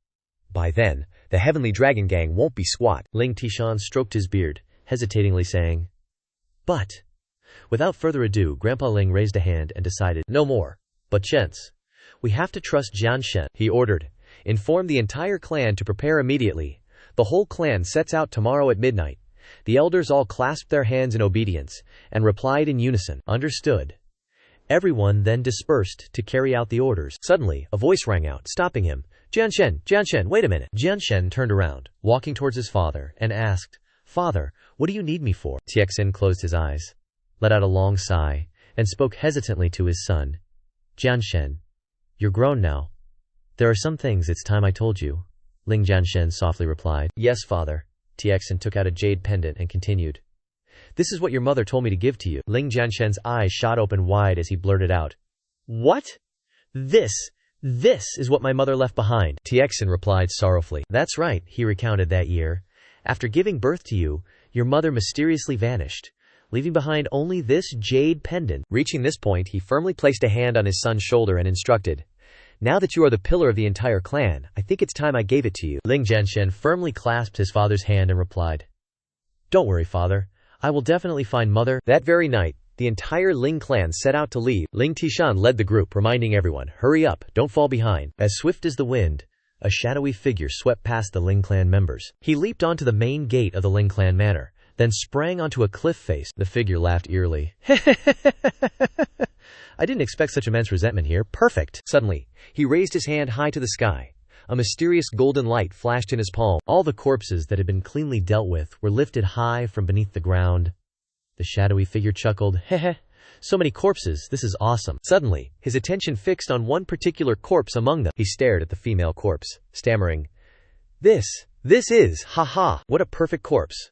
By then, the Heavenly Dragon Gang won't be squat." Ling Tishan stroked his beard, hesitatingly saying, "But..." Without further ado, Grandpa Ling raised a hand and decided, "No more. But gents, we have to trust Jianshen," he ordered. "Inform the entire clan to prepare immediately. The whole clan sets out tomorrow at midnight." The elders all clasped their hands in obedience and replied in unison, "Understood." Everyone then dispersed to carry out the orders. Suddenly, a voice rang out, stopping him. Jianshen, wait a minute." Jianshen turned around, walking towards his father, and asked, "Father, what do you need me for?" Tiexin closed his eyes, let out a long sigh, and spoke hesitantly to his son. "Jianshen, you're grown now. There are some things it's time I told you." Ling Jianshen softly replied, "Yes, father." Tiexin took out a jade pendant and continued, This is what your mother told me to give to you. Ling Jianshen's eyes shot open wide as he blurted out. What? This is what my mother left behind. Tiexin replied sorrowfully. That's right, he recounted that year. After giving birth to you, your mother mysteriously vanished, leaving behind only this jade pendant. Reaching this point, he firmly placed a hand on his son's shoulder and instructed, now that you are the pillar of the entire clan, I think it's time I gave it to you. Ling Jianshen firmly clasped his father's hand and replied, Don't worry, father. I will definitely find mother. That very night, the entire Ling clan set out to leave. Ling Tishan led the group, reminding everyone, hurry up, don't fall behind. As swift as the wind, a shadowy figure swept past the Ling clan members. He leaped onto the main gate of the Ling clan manor, then sprang onto a cliff face. The figure laughed eerily. I didn't expect such immense resentment here. Perfect. Suddenly, he raised his hand high to the sky. A mysterious golden light flashed in his palm. All the corpses that had been cleanly dealt with were lifted high from beneath the ground. The shadowy figure chuckled. Heh, so many corpses, this is awesome. Suddenly, his attention fixed on one particular corpse among them. He stared at the female corpse, stammering, This is, haha, what a perfect corpse.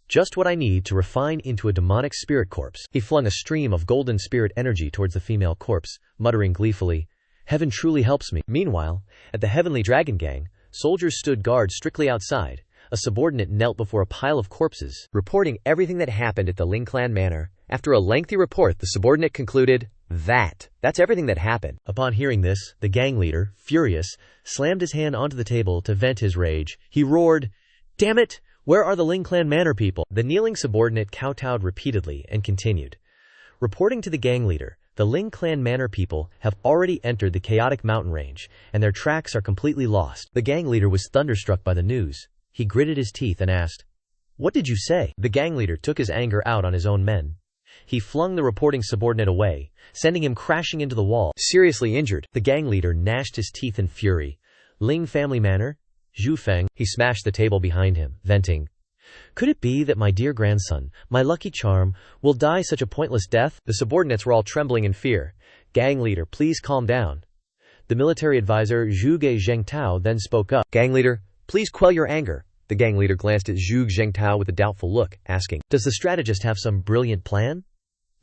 Just what I need to refine into a demonic spirit corpse. He flung a stream of golden spirit energy towards the female corpse, muttering gleefully, Heaven truly helps me. Meanwhile, at the Heavenly Dragon Gang, soldiers stood guard strictly outside. A subordinate knelt before a pile of corpses, reporting everything that happened at the Ling clan manor. After a lengthy report, the subordinate concluded, That's everything that happened. Upon hearing this, the gang leader, furious, slammed his hand onto the table to vent his rage. He roared, Damn it! Where are the Ling clan manor people? The kneeling subordinate kowtowed repeatedly and continued. Reporting to the gang leader, the Ling clan manor people have already entered the chaotic mountain range, and their tracks are completely lost. The gang leader was thunderstruck by the news. He gritted his teeth and asked, What did you say? The gang leader took his anger out on his own men. He flung the reporting subordinate away, sending him crashing into the wall. Seriously injured, the gang leader gnashed his teeth in fury. Ling family manor? Zhu Feng, he smashed the table behind him, venting. Could it be that my dear grandson, my lucky charm, will die such a pointless death? The subordinates were all trembling in fear. Gang leader, please calm down. The military advisor Zhuge Zhengtao then spoke up. Gang leader, please quell your anger. The gang leader glanced at Zhuge Zhengtao with a doubtful look, asking, Does the strategist have some brilliant plan?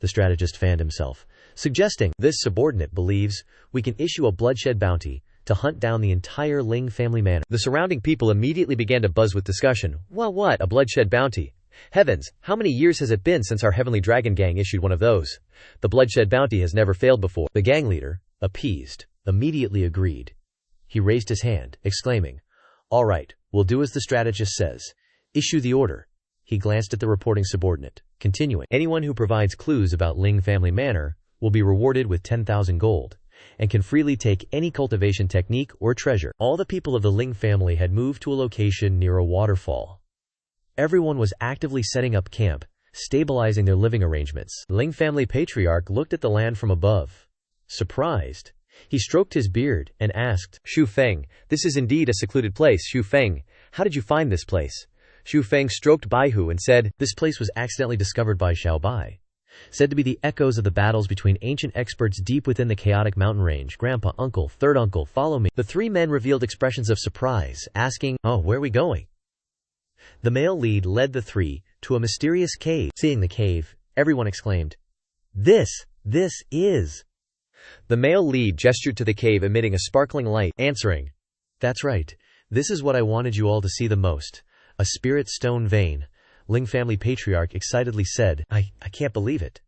The strategist fanned himself, suggesting, This subordinate believes we can issue a bloodshed bounty to hunt down the entire Ling family manor. The surrounding people immediately began to buzz with discussion. Well, what? A bloodshed bounty? Heavens, how many years has it been since our Heavenly Dragon Gang issued one of those? The bloodshed bounty has never failed before. The gang leader, appeased, immediately agreed. He raised his hand, exclaiming, All right, we'll do as the strategist says. Issue the order. He glanced at the reporting subordinate, continuing, Anyone who provides clues about Ling family manor will be rewarded with 10,000 gold. And can freely take any cultivation technique or treasure. All the people of the Ling family had moved to a location near a waterfall. Everyone was actively setting up camp, stabilizing their living arrangements. The Ling family patriarch looked at the land from above. Surprised, he stroked his beard and asked, Xu Feng, this is indeed a secluded place. Xu Feng, how did you find this place? Xu Feng stroked Baihu and said, This place was accidentally discovered by Xiao Bai. Said to be the echoes of the battles between ancient experts deep within the chaotic mountain range. Grandpa, uncle, third uncle, follow me. The three men revealed expressions of surprise, asking, Oh, where are we going? The male lead led the three to a mysterious cave. Seeing the cave, everyone exclaimed, This is. The male lead gestured to the cave emitting a sparkling light, answering, That's right, this is what I wanted you all to see the most. A spirit stone vein. Ling family patriarch excitedly said, I can't believe it.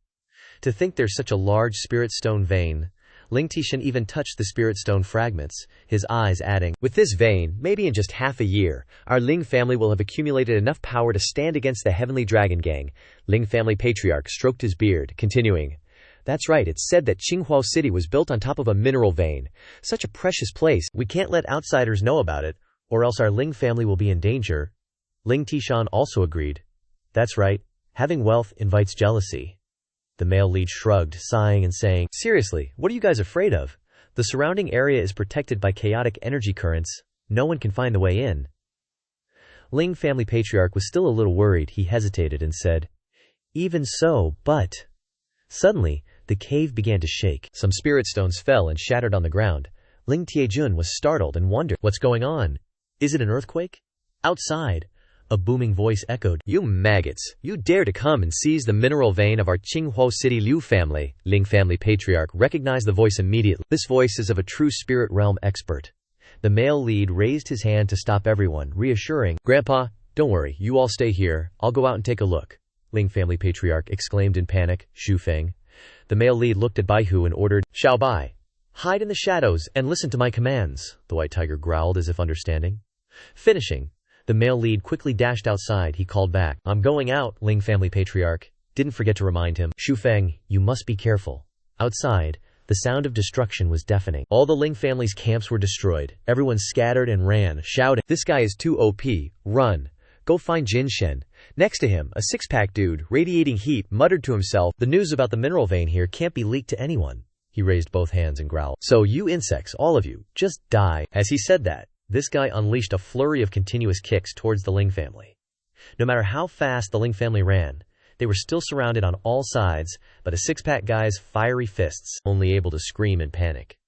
To think there's such a large spirit stone vein. Ling Tishan even touched the spirit stone fragments, his eyes adding, With this vein, maybe in just half a year, our Ling family will have accumulated enough power to stand against the Heavenly Dragon Gang. Ling family patriarch stroked his beard, continuing, That's right, it's said that Qinghuo City was built on top of a mineral vein. Such a precious place, we can't let outsiders know about it, or else our Ling family will be in danger. Ling Tishan also agreed. That's right, having wealth invites jealousy. The male lead shrugged, sighing and saying, Seriously, what are you guys afraid of? The surrounding area is protected by chaotic energy currents. No one can find the way in. Ling family patriarch was still a little worried. He hesitated and said, Even so, but... Suddenly, the cave began to shake. Some spirit stones fell and shattered on the ground. Ling Tiejun was startled and wondered, What's going on? Is it an earthquake? Outside, A booming voice echoed, "You maggots, you dare to come and seize the mineral vein of our Qinghuo City Liu family." Ling family patriarch recognized the voice immediately. This voice is of a true spirit realm expert. The male lead raised his hand to stop everyone, reassuring, "Grandpa, don't worry, you all stay here, I'll go out and take a look." Ling family patriarch exclaimed in panic, "Xu Feng." The male lead looked at Baihu and ordered, "Xiao Bai, hide in the shadows and listen to my commands." The white tiger growled as if understanding. Finishing, the male lead quickly dashed outside. He called back, "I'm going out." Ling family patriarch didn't forget to remind him, "Xu Feng, you must be careful." Outside, the sound of destruction was deafening. All the Ling family's camps were destroyed. Everyone scattered and ran, shouting, "This guy is too OP, run. Go find Jinshen." Next to him, a six-pack dude, radiating heat, muttered to himself, "The news about the mineral vein here can't be leaked to anyone." He raised both hands and growled, "So you insects, all of you, just die." As he said that, this guy unleashed a flurry of continuous kicks towards the Ling family. No matter how fast the Ling family ran, they were still surrounded on all sides by the six-pack guy's fiery fists, only able to scream in panic.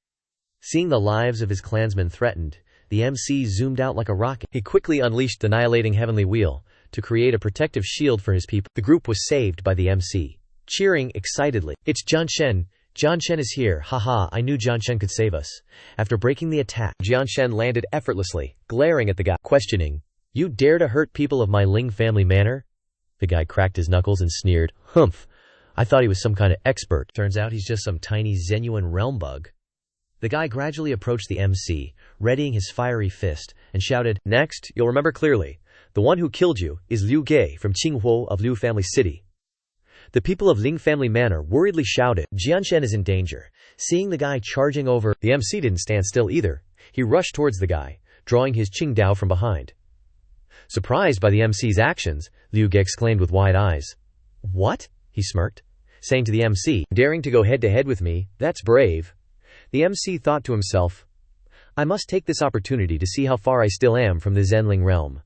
Seeing the lives of his clansmen threatened, the MC zoomed out like a rocket. He quickly unleashed the annihilating heavenly wheel to create a protective shield for his people. The group was saved by the MC, cheering excitedly, "It's Jianshen! Jianshen is here! Haha, I knew Jianshen could save us." After breaking the attack, Jianshen landed effortlessly, glaring at the guy, questioning, "You dare to hurt people of my Ling family manor?" The guy cracked his knuckles and sneered, "Humph, I thought he was some kind of expert. Turns out he's just some tiny Zenuan realm bug." The guy gradually approached the MC, readying his fiery fist, and shouted, "Next, you'll remember clearly, the one who killed you is Liu Ge from Qinghuo of Liu family city." The people of Ling family manor worriedly shouted, "Jianshen is in danger." Seeing the guy charging over, the MC didn't stand still either. He rushed towards the guy, drawing his Qingdao from behind. Surprised by the MC's actions, Liu Ge exclaimed with wide eyes. "What?" he smirked, saying to the MC, "Daring to go head-to-head with me, that's brave." The MC thought to himself, "I must take this opportunity to see how far I still am from the Zenling realm."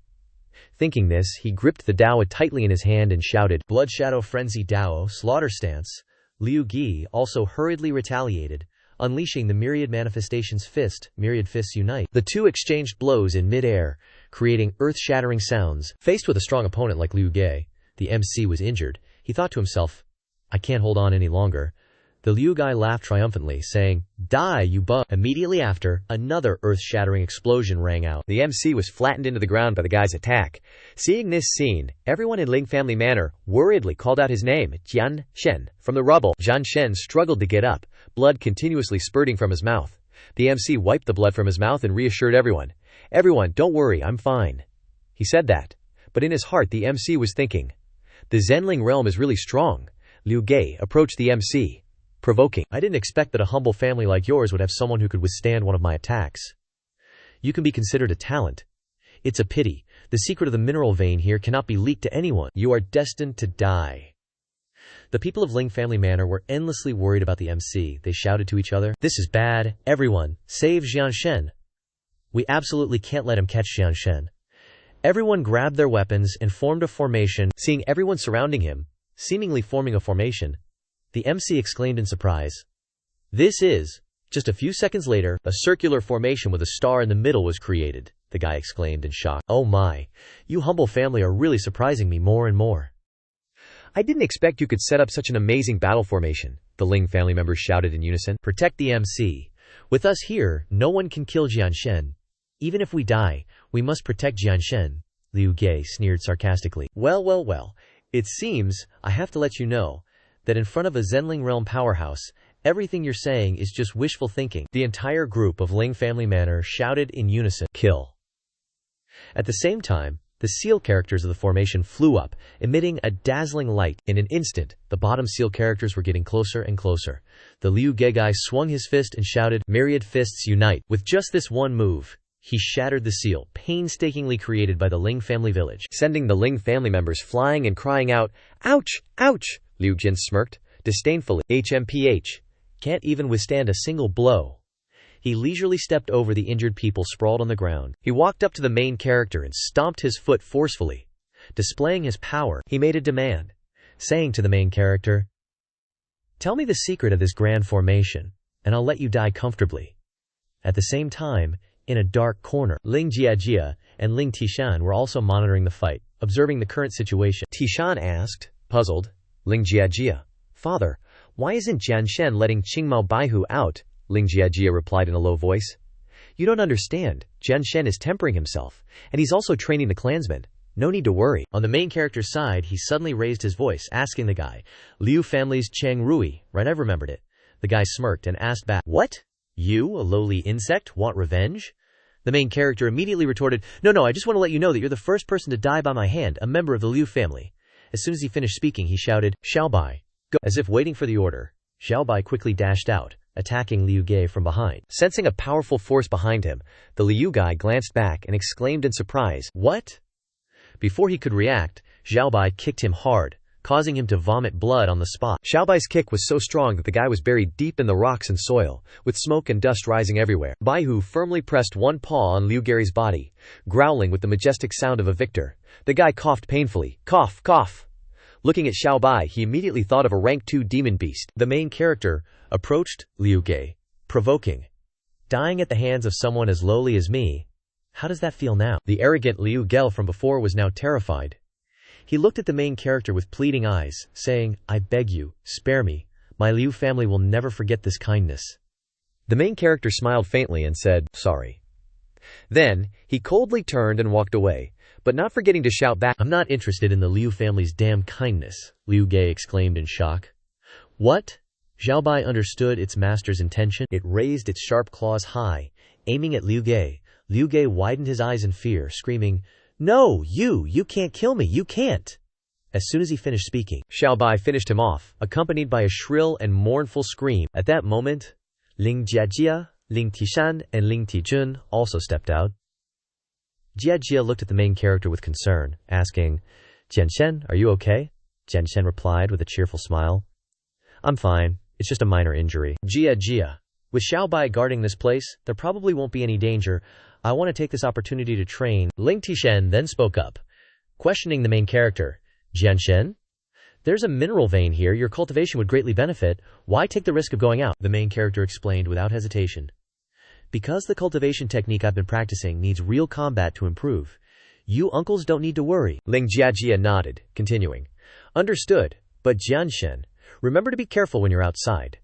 Thinking this, he gripped the Dao tightly in his hand and shouted, "Blood Shadow Frenzy Dao, Slaughter Stance." Liu Ge also hurriedly retaliated, unleashing the Myriad Manifestations Fist, Myriad Fists Unite. The two exchanged blows in mid-air, creating earth-shattering sounds. Faced with a strong opponent like Liu Ge, the MC was injured. He thought to himself, "I can't hold on any longer." The Liu guy laughed triumphantly, saying, "Die, you bug." Immediately after, another earth-shattering explosion rang out. The MC was flattened into the ground by the guy's attack. Seeing this scene, everyone in Ling family manor worriedly called out his name, Jianshen, from the rubble. Jianshen struggled to get up, blood continuously spurting from his mouth. The MC wiped the blood from his mouth and reassured everyone, "Everyone, don't worry, I'm fine." He said that, but in his heart the MC was thinking, "The Zenling realm is really strong." Liu Ge approached the MC, provoking, "I didn't expect that a humble family like yours would have someone who could withstand one of my attacks. You can be considered a talent. It's a pity. The secret of the mineral vein here cannot be leaked to anyone. You are destined to die." The people of Ling family manor were endlessly worried about the MC. They shouted to each other, "This is bad. Everyone, save Jianshen. We absolutely can't let him catch Jianshen." Everyone grabbed their weapons and formed a formation. Seeing everyone surrounding him, seemingly forming a formation, the MC exclaimed in surprise, "This is..." Just a few seconds later, a circular formation with a star in the middle was created. The guy exclaimed in shock, "Oh my, you humble family are really surprising me more and more. I didn't expect you could set up such an amazing battle formation." The Ling family members shouted in unison, "Protect the MC. With us here, no one can kill Jianshen. Even if we die, we must protect Jianshen." Liu Ge sneered sarcastically. Well, it seems I have to let you know that in front of a Zenling realm powerhouse, everything you're saying is just wishful thinking." The entire group of Ling family manor shouted in unison, "Kill." At the same time, the seal characters of the formation flew up, emitting a dazzling light. In an instant, the bottom seal characters were getting closer and closer. The Liu Ge guy swung his fist and shouted, "Myriad Fists Unite." With just this one move, he shattered the seal, painstakingly created by the Ling family village, sending the Ling family members flying and crying out, "Ouch! Ouch!" Liu Jin smirked disdainfully, "HMPH. Can't even withstand a single blow." He leisurely stepped over the injured people sprawled on the ground. He walked up to the main character and stomped his foot forcefully. Displaying his power, he made a demand, saying to the main character, "Tell me the secret of this grand formation, and I'll let you die comfortably." At the same time, in a dark corner, Ling Jiajia and Ling Tishan were also monitoring the fight. observing the current situation. Tishan asked, puzzled, Ling Jiajia, "Father, why isn't Jianshen letting Qingmao Baihu out?" Ling Jiajia replied in a low voice. "You don't understand. Jianshen is tempering himself, and he's also training the clansmen. No need to worry." On the main character's side, he suddenly raised his voice, asking the guy, "Liu family's Cheng Rui, right? I've remembered it." The guy smirked and asked back, "What? You, a lowly insect, want revenge?" The main character immediately retorted, No, I just want to let you know that you're the first person to die by my hand, a member of the Liu family." As soon as he finished speaking, he shouted, "Xiaobai, go." As if waiting for the order, Xiaobai quickly dashed out, attacking Liu Ge from behind. Sensing a powerful force behind him, the Liu guy glanced back and exclaimed in surprise, "What?" Before he could react, Xiaobai kicked him hard, causing him to vomit blood on the spot. Xiaobai's kick was so strong that the guy was buried deep in the rocks and soil, with smoke and dust rising everywhere. Baihu firmly pressed one paw on Liu Gary's body, growling with the majestic sound of a victor. The guy coughed painfully. Cough, cough. Looking at Xiaobai, he immediately thought of a rank 2 demon beast. The main character approached Liu Ge, provoking, "Dying at the hands of someone as lowly as me. How does that feel now?" The arrogant Liu Ge from before was now terrified. He looked at the main character with pleading eyes, saying, "I beg you, spare me. My Liu family will never forget this kindness." The main character smiled faintly and said, "Sorry." Then, he coldly turned and walked away, but not forgetting to shout back, "I'm not interested in the Liu family's damn kindness," Liu Ge exclaimed in shock. "What?" Xiaobai understood its master's intention. It raised its sharp claws high, aiming at Liu Ge. Liu Ge widened his eyes in fear, screaming, "No, you can't kill me, you can't." As soon as he finished speaking, Xiaobai finished him off, accompanied by a shrill and mournful scream. At that moment, Ling Jiajia, Ling Tishan, and Ling Tijun also stepped out. Jiajia looked at the main character with concern, asking, "Jianshen, are you okay?" Jianshen replied with a cheerful smile, "I'm fine, it's just a minor injury." Jiajia, with Xiaobai guarding this place, there probably won't be any danger. I want to take this opportunity to train. Ling Tishan then spoke up, questioning the main character. "Jianshen? There's a mineral vein here, your cultivation would greatly benefit. Why take the risk of going out?" The main character explained without hesitation. "Because the cultivation technique I've been practicing needs real combat to improve. You uncles don't need to worry." Ling Jiajia nodded, continuing, "Understood, but Jianshen, remember to be careful when you're outside."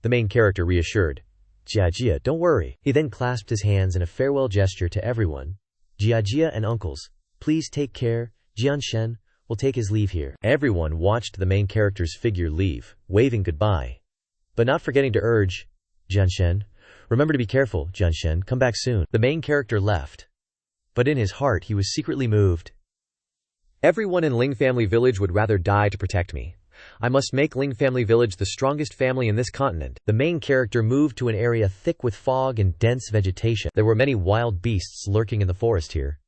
The main character reassured, "Jiajia, don't worry." He then clasped his hands in a farewell gesture to everyone. "Jiajia and uncles, please take care. Jianshen will take his leave here." Everyone watched the main character's figure leave, waving goodbye, but not forgetting to urge, "Jianshen, remember to be careful. Jianshen, come back soon." The main character left, but in his heart he was secretly moved. "Everyone in Ling Family Village would rather die to protect me. I must make Ling Family Village the strongest family in this continent." The main character moved to an area thick with fog and dense vegetation. There were many wild beasts lurking in the forest here.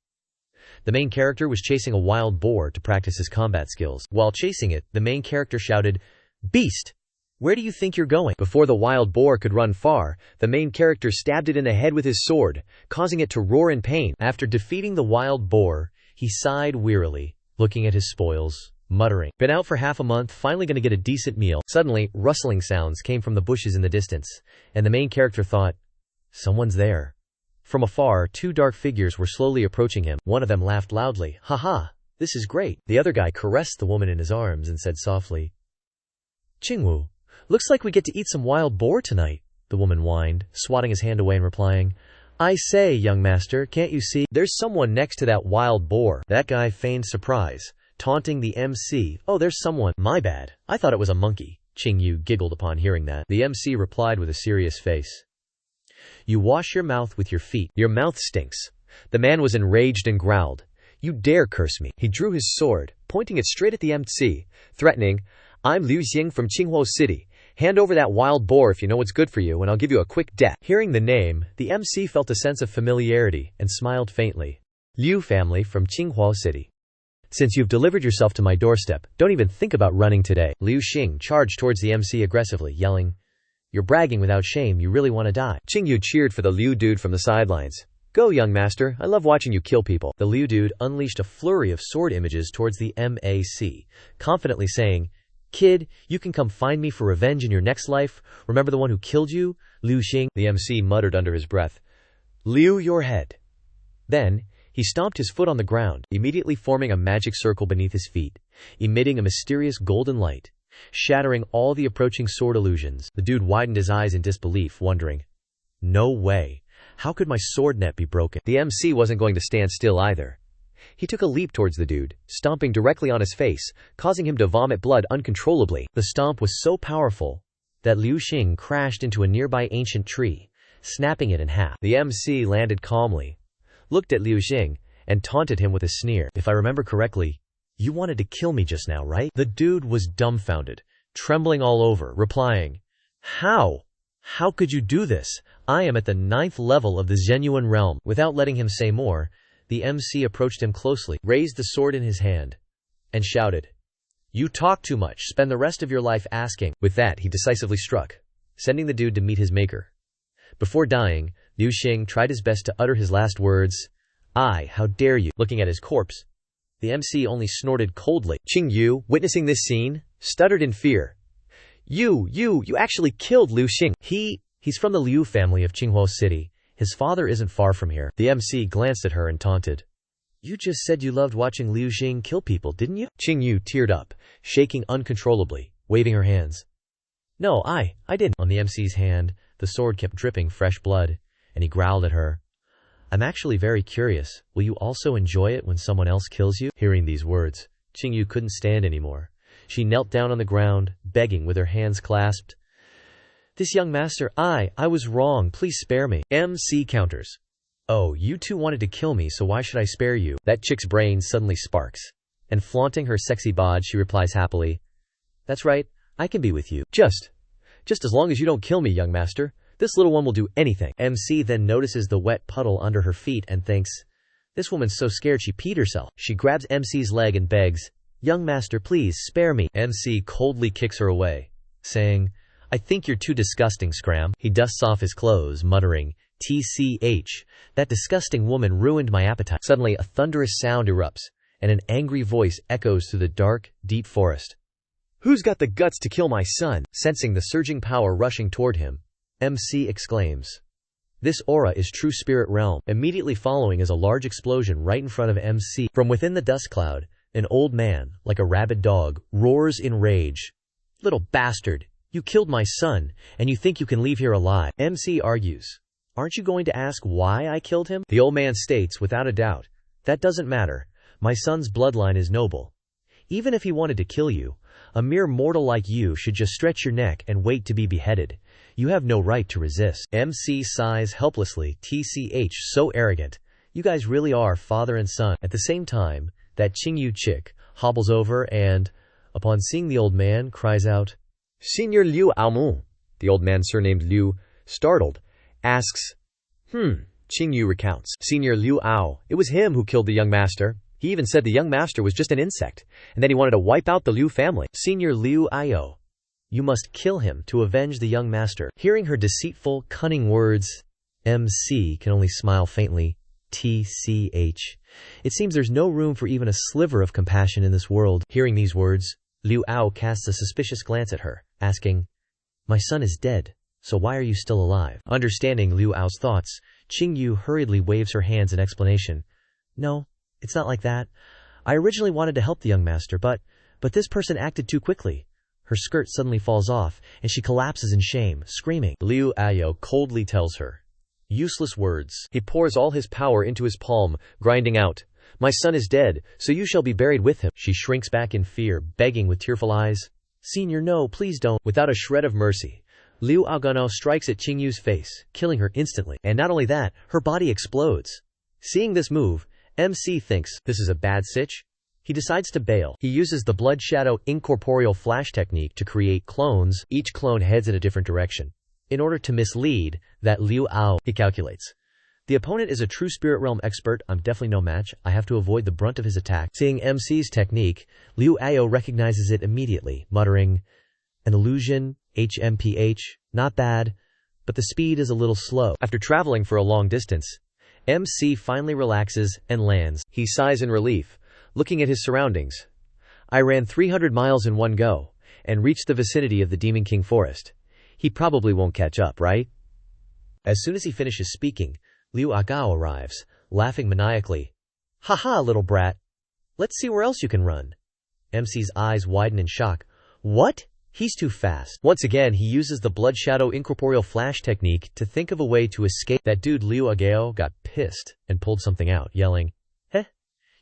The main character was chasing a wild boar to practice his combat skills. While chasing it, the main character shouted, "Beast! Where do you think you're going?" Before the wild boar could run far, the main character stabbed it in the head with his sword, causing it to roar in pain. After defeating the wild boar, he sighed wearily, looking at his spoils, muttering, "Been out for half a month, finally gonna get a decent meal." Suddenly, rustling sounds came from the bushes in the distance, and the main character thought, "Someone's there." From afar, 2 dark figures were slowly approaching him. One of them laughed loudly, "Ha, this is great." The other guy caressed the woman in his arms and said softly, "Qingwu, looks like we get to eat some wild boar tonight." The woman whined, swatting his hand away and replying, "I say, young master, can't you see? There's someone next to that wild boar." That guy feigned surprise, taunting the MC, "Oh, there's someone. My bad. I thought it was a monkey." Qingyu giggled upon hearing that. The MC replied with a serious face, "You wash your mouth with your feet. Your mouth stinks." The man was enraged and growled, "You dare curse me." He drew his sword, pointing it straight at the MC, threatening, "I'm Liu Xing from Qinghua City. Hand over that wild boar if you know what's good for you, and I'll give you a quick death." Hearing the name, the MC felt a sense of familiarity and smiled faintly. "Liu family from Qinghua City. Since you've delivered yourself to my doorstep, don't even think about running today." Liu Xing charged towards the MC aggressively, yelling, "You're bragging without shame, you really want to die." Qingyu cheered for the Liu dude from the sidelines. "Go, young master, I love watching you kill people." The Liu dude unleashed a flurry of sword images towards the MAC, confidently saying, "Kid, you can come find me for revenge in your next life. Remember the one who killed you, Liu Xing?" The MC muttered under his breath, "Liu, your head." Then, He stomped his foot on the ground, immediately forming a magic circle beneath his feet, emitting a mysterious golden light, shattering all the approaching sword illusions. The dude widened his eyes in disbelief, wondering, "No way. How could my sword net be broken?" The MC wasn't going to stand still either. He took a leap towards the dude, stomping directly on his face, causing him to vomit blood uncontrollably. The stomp was so powerful that Liu Xing crashed into a nearby ancient tree, snapping it in half. The MC landed calmly, looked at Liu Xing, and taunted him with a sneer. "If I remember correctly, you wanted to kill me just now, right?" The dude was dumbfounded, trembling all over, replying, How? How could you do this? I am at the 9th level of the Zhenyuan realm." Without letting him say more, the MC approached him closely, raised the sword in his hand, and shouted, "You talk too much. Spend the rest of your life asking." With that, he decisively struck, sending the dude to meet his maker. Before dying, Liu Xing tried his best to utter his last words, How dare you?" Looking at his corpse, the MC only snorted coldly. Qing Yu, witnessing this scene, stuttered in fear. You actually killed Liu Xing. He's from the Liu family of Qinghua City. His father isn't far from here." The MC glanced at her and taunted, "You just said you loved watching Liu Xing kill people, didn't you?" Qing Yu teared up, shaking uncontrollably, waving her hands. "No, I didn't." On the MC's hand, the sword kept dripping fresh blood, and he growled at her. "I'm actually very curious. Will you also enjoy it when someone else kills you?" Hearing these words, Qing Yu couldn't stand anymore. She knelt down on the ground, begging with her hands clasped. "This young master, I was wrong. Please spare me." MC counters. "Oh, you two wanted to kill me, so why should I spare you?" That chick's brain suddenly sparks, and flaunting her sexy bod, she replies happily, "That's right, I can be with you. Just as long as you don't kill me, young master. This little one will do anything." MC then notices the wet puddle under her feet and thinks, "This woman's so scared she peed herself." She grabs MC's leg and begs, "Young master, please, spare me." MC coldly kicks her away, saying, "I think you're too disgusting, Scram." He dusts off his clothes, muttering, "TCH, that disgusting woman ruined my appetite." Suddenly, a thunderous sound erupts, and an angry voice echoes through the dark, deep forest. "Who's got the guts to kill my son?" Sensing the surging power rushing toward him, MC exclaims, "This aura is true spirit realm." Immediately following is a large explosion right in front of MC. From within the dust cloud, an old man, like a rabid dog, roars in rage, "Little bastard! You killed my son, and you think you can leave here alive?" MC argues, "Aren't you going to ask why I killed him?" The old man states, without a doubt, "That doesn't matter. My son's bloodline is noble. Even if he wanted to kill you, a mere mortal like you should just stretch your neck and wait to be beheaded. You have no right to resist." MC sighs helplessly, "TCH, so arrogant. You guys really are father and son." At the same time, that Qing Yu chick hobbles over and, upon seeing the old man, cries out, "Senior Liu Aomu." The old man, surnamed Liu, startled, asks, Qing Yu recounts, "Senior Liu Ao, it was him who killed the young master. He even said the young master was just an insect, and then he wanted to wipe out the Liu family." Senior Liu Ao, "You must kill him to avenge the young master." Hearing her deceitful, cunning words, MC can only smile faintly. TCH. It seems there's no room for even a sliver of compassion in this world. Hearing these words, Liu Ao casts a suspicious glance at her, asking, "My son is dead, so why are you still alive?" Understanding Liu Ao's thoughts, Qing Yu hurriedly waves her hands in explanation. "No, it's not like that. I originally wanted to help the young master, but this person acted too quickly." Her skirt suddenly falls off, and she collapses in shame, screaming. Liu Ao coldly tells her, "Useless words." He pours all his power into his palm, grinding out, "My son is dead, so you shall be buried with him." She shrinks back in fear, begging with tearful eyes, "Senior, no, please don't." Without a shred of mercy, Liu Aogano strikes at Qing Yu's face, killing her instantly. And not only that, her body explodes. Seeing this move, MC thinks this is a bad sitch. He decides to bail. He uses the Blood Shadow incorporeal flash technique to create clones. Each clone heads in a different direction, in order to mislead that Liu Ao. He calculates, the opponent is a true spirit realm expert. I'm definitely no match. I have to avoid the brunt of his attack. Seeing MC's technique, Liu Ao recognizes it immediately, muttering, "An illusion, HMPH, not bad, but the speed is a little slow." After traveling for a long distance, MC finally relaxes and lands. He sighs in relief, looking at his surroundings. "I ran 300 miles in one go, and reached the vicinity of the Demon King Forest. He probably won't catch up, right?" As soon as he finishes speaking, Liu Agao arrives, laughing maniacally. Haha, little brat. Let's see where else you can run. MC's eyes widen in shock. What? He's too fast. Once again, he uses the blood shadow incorporeal flash technique to think of a way to escape. That dude Liu Ageo got pissed and pulled something out, yelling, "Heh?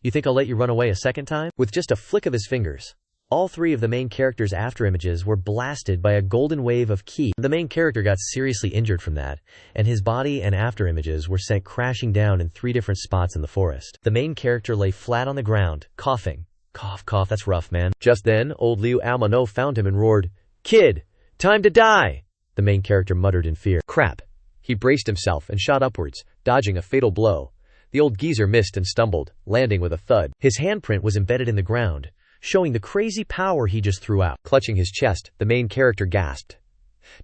You think I'll let you run away a second time?" With just a flick of his fingers, all three of the main characters' afterimages were blasted by a golden wave of ki. The main character got seriously injured from that, and his body and afterimages were sent crashing down in 3 different spots in the forest. The main character lay flat on the ground, coughing. Cough, cough, that's rough, man. Just then, old Liu Amano found him and roared, "Kid, time to die!" The main character muttered in fear. Crap. He braced himself and shot upwards, dodging a fatal blow. The old geezer missed and stumbled, landing with a thud. His handprint was embedded in the ground, showing the crazy power he just threw out. Clutching his chest, the main character gasped.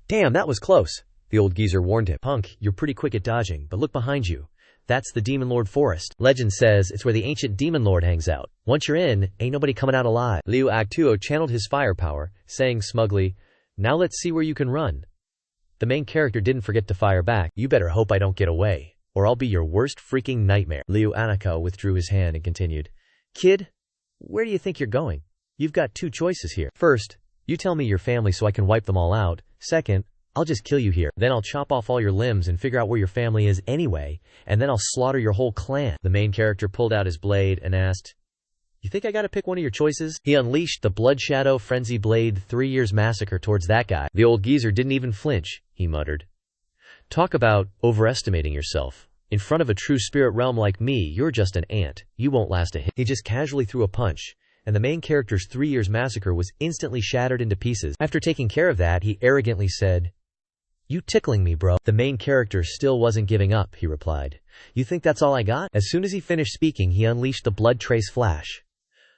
"Damn, that was close," the old geezer warned him. "Punk, you're pretty quick at dodging, but look behind you. That's the Demon Lord Forest. Legend says it's where the ancient Demon Lord hangs out. Once you're in, ain't nobody coming out alive." Liu Agtuo channeled his firepower, saying smugly, "Now let's see where you can run." The main character didn't forget to fire back. "You better hope I don't get away, or I'll be your worst freaking nightmare." Liu Anako withdrew his hand and continued, "Kid, where do you think you're going? You've got 2 choices here. First, you tell me your family so I can wipe them all out. Second, I'll just kill you here. Then I'll chop off all your limbs and figure out where your family is anyway, and then I'll slaughter your whole clan." The main character pulled out his blade and asked, "You think I gotta pick one of your choices?" He unleashed the Blood Shadow Frenzy Blade 3 Years Massacre towards that guy. The old geezer didn't even flinch, he muttered. "Talk about overestimating yourself. In front of a true spirit realm like me, you're just an ant. You won't last a hit." He just casually threw a punch, and the main character's 3 Years Massacre was instantly shattered into pieces. After taking care of that, he arrogantly said, "You tickling me, bro." The main character still wasn't giving up, he replied. "You think that's all I got?" As soon as he finished speaking, he unleashed the blood trace flash.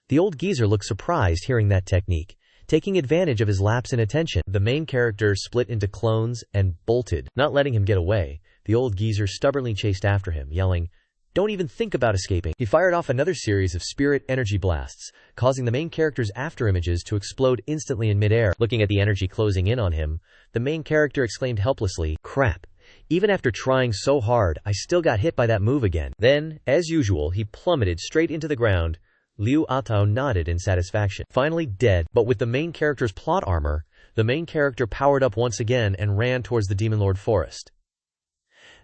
The old geezer looked surprised hearing that technique, taking advantage of his lapse in attention. The main character split into clones and bolted, not letting him get away. The old geezer stubbornly chased after him, yelling, "Don't even think about escaping." He fired off another series of spirit energy blasts, causing the main character's afterimages to explode instantly in midair. Looking at the energy closing in on him, the main character exclaimed helplessly, "Crap. Even after trying so hard, I still got hit by that move again." Then, as usual, he plummeted straight into the ground. Liu Atao nodded in satisfaction. Finally dead, but with the main character's plot armor, the main character powered up once again and ran towards the Demon Lord Forest.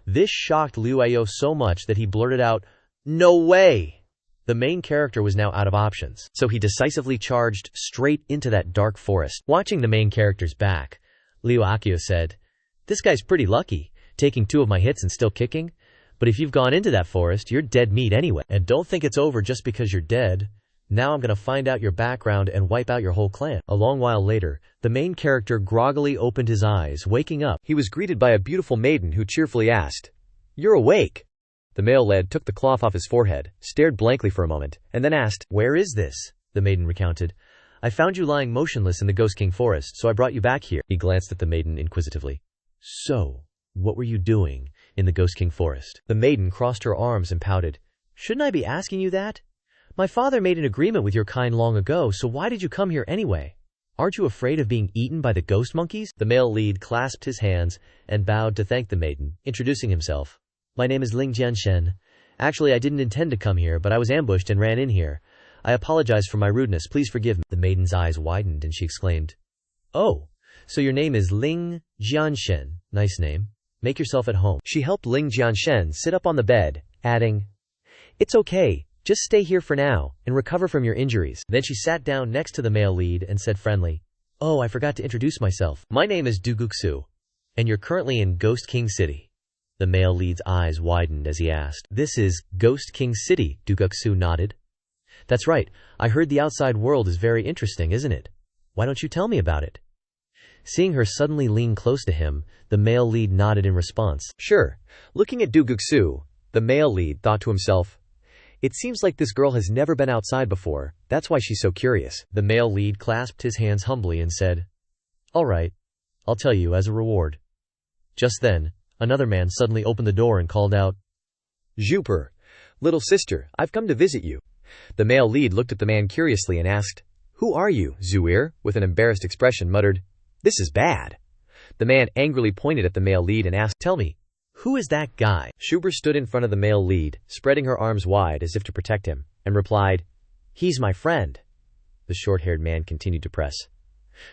This shocked Liu Ayo so much that he blurted out, "No way!" The main character was now out of options, so he decisively charged straight into that dark forest. Watching the main character's back, Liu Akio said, "This guy's pretty lucky, taking 2 of my hits and still kicking. But if you've gone into that forest, you're dead meat anyway. And don't think it's over just because you're dead. Now I'm gonna find out your background and wipe out your whole clan." A long while later, the main character groggily opened his eyes, waking up. He was greeted by a beautiful maiden who cheerfully asked, "You're awake." The male lad took the cloth off his forehead, stared blankly for a moment, and then asked, "Where is this?" The maiden recounted, "I found you lying motionless in the Ghost King forest, so I brought you back here." He glanced at the maiden inquisitively. "So, what were you doing in the Ghost King forest?" The maiden crossed her arms and pouted, "Shouldn't I be asking you that? My father made an agreement with your kind long ago, so why did you come here anyway? Aren't you afraid of being eaten by the ghost monkeys?" The male lead clasped his hands and bowed to thank the maiden, introducing himself. "My name is Ling Jianshen. Actually, I didn't intend to come here, but I was ambushed and ran in here. I apologize for my rudeness, please forgive me." The maiden's eyes widened and she exclaimed, "Oh, so your name is Ling Jianshen. Nice name. Make yourself at home." She helped Ling Jianshen sit up on the bed, adding, "It's okay. Just stay here for now, and recover from your injuries." Then she sat down next to the male lead and said friendly, "Oh, I forgot to introduce myself. My name is Duguksu, and you're currently in Ghost King City." The male lead's eyes widened as he asked, "This is Ghost King City," Duguksu nodded. "That's right. I heard the outside world is very interesting, isn't it? Why don't you tell me about it?" Seeing her suddenly lean close to him, the male lead nodded in response. "Sure." Looking at Duguksu, the male lead thought to himself, "It seems like this girl has never been outside before, that's why she's so curious." The male lead clasped his hands humbly and said, "All right, I'll tell you as a reward." Just then, another man suddenly opened the door and called out, "Juper, little sister, I've come to visit you." The male lead looked at the man curiously and asked, "Who are you?" Zuir, with an embarrassed expression, muttered, "This is bad." The man angrily pointed at the male lead and asked, "Tell me, Who is that guy? Shuber stood in front of the male lead, spreading her arms wide as if to protect him, and replied, "He's my friend." The short-haired man continued to press.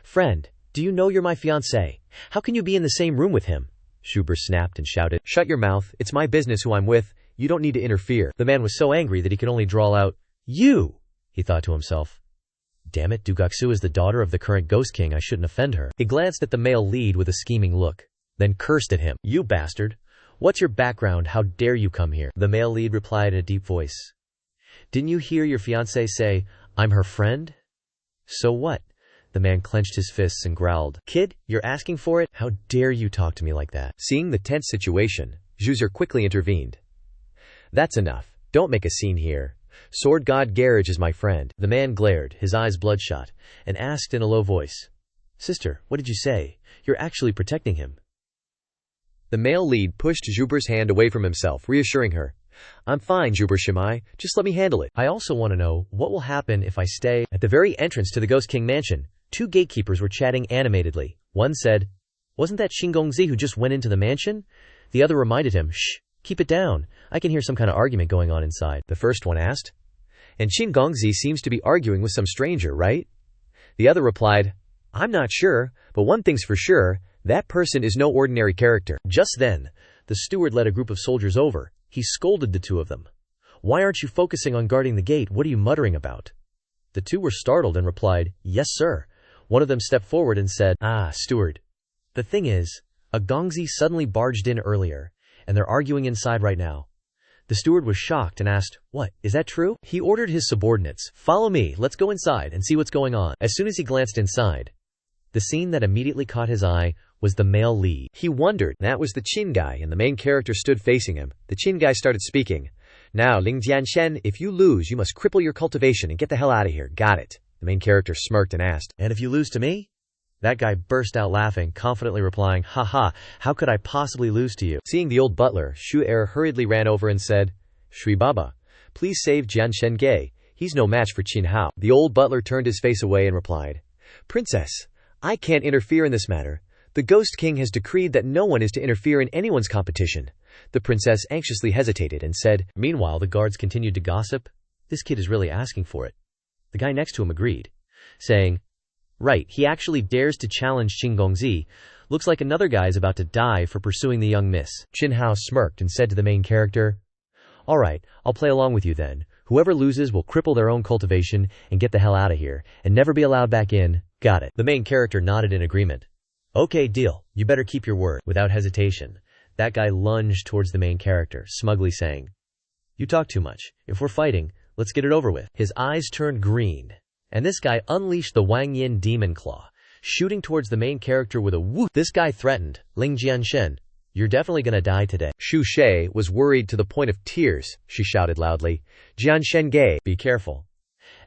"Friend, do you know you're my fiancé? How can you be in the same room with him?" Shuber snapped and shouted, "Shut your mouth, it's my business who I'm with, you don't need to interfere." The man was so angry that he could only drawl out, "You!" He thought to himself. Damn it, Dugaksu is the daughter of the current Ghost King, I shouldn't offend her. He glanced at the male lead with a scheming look, then cursed at him. "You bastard! What's your background? How dare you come here?" The male lead replied in a deep voice. "Didn't you hear your fiancée say, I'm her friend?" "So what?" The man clenched his fists and growled. "Kid, you're asking for it? How dare you talk to me like that?" Seeing the tense situation, Zhuzer quickly intervened. "That's enough. Don't make a scene here. Sword God Garage is my friend." The man glared, his eyes bloodshot, and asked in a low voice, "Sister, what did you say? You're actually protecting him." The male lead pushed Zhuber's hand away from himself, reassuring her. "I'm fine, Zhuber Shimai. Just let me handle it. I also want to know what will happen if I stay." At the very entrance to the Ghost King mansion, two gatekeepers were chatting animatedly. One said, "Wasn't that Xingongzi who just went into the mansion?" The other reminded him, "Shh, keep it down. I can hear some kind of argument going on inside." The first one asked, "And Xingongzi seems to be arguing with some stranger, right?" The other replied, "I'm not sure, but one thing's for sure, that person is no ordinary character." Just then, the steward led a group of soldiers over. He scolded the two of them. "Why aren't you focusing on guarding the gate? What are you muttering about?" The two were startled and replied, "Yes, sir." One of them stepped forward and said, "Steward. The thing is, a Gongzi suddenly barged in earlier, and they're arguing inside right now." The steward was shocked and asked, "What, is that true?" He ordered his subordinates, "Follow me, let's go inside and see what's going on." As soon as he glanced inside, the scene that immediately caught his eye was the male lead. He wondered. That was the Qin guy, and the main character stood facing him. The Qin guy started speaking. "Now, Ling Jianshen, if you lose, you must cripple your cultivation and get the hell out of here. Got it?" The main character smirked and asked, "And if you lose to me?" That guy burst out laughing, confidently replying, "Haha, how could I possibly lose to you?" Seeing the old butler, Shu Er hurriedly ran over and said, "Shui Baba, please save Jianshen Ge. He's no match for Qin Hao." The old butler turned his face away and replied, "Princess, I can't interfere in this matter. The Ghost King has decreed that no one is to interfere in anyone's competition." The princess anxiously hesitated and said, Meanwhile, the guards continued to gossip. "This kid is really asking for it." The guy next to him agreed, saying, "Right, he actually dares to challenge Xingongzi. Looks like another guy is about to die for pursuing the young miss." Qin Hao smirked and said to the main character, "All right, I'll play along with you then. Whoever loses will cripple their own cultivation and get the hell out of here, and never be allowed back in. Got it?" The main character nodded in agreement. "Okay, deal. You better keep your word." Without hesitation, that guy lunged towards the main character, smugly saying, "You talk too much. If we're fighting, let's get it over with." His eyes turned green, and this guy unleashed the Wang Yin demon claw, shooting towards the main character with a whoop. This guy threatened, "Ling Jianshen, you're definitely gonna die today." Xu She was worried to the point of tears. She shouted loudly, "Jianshen Ge, be careful."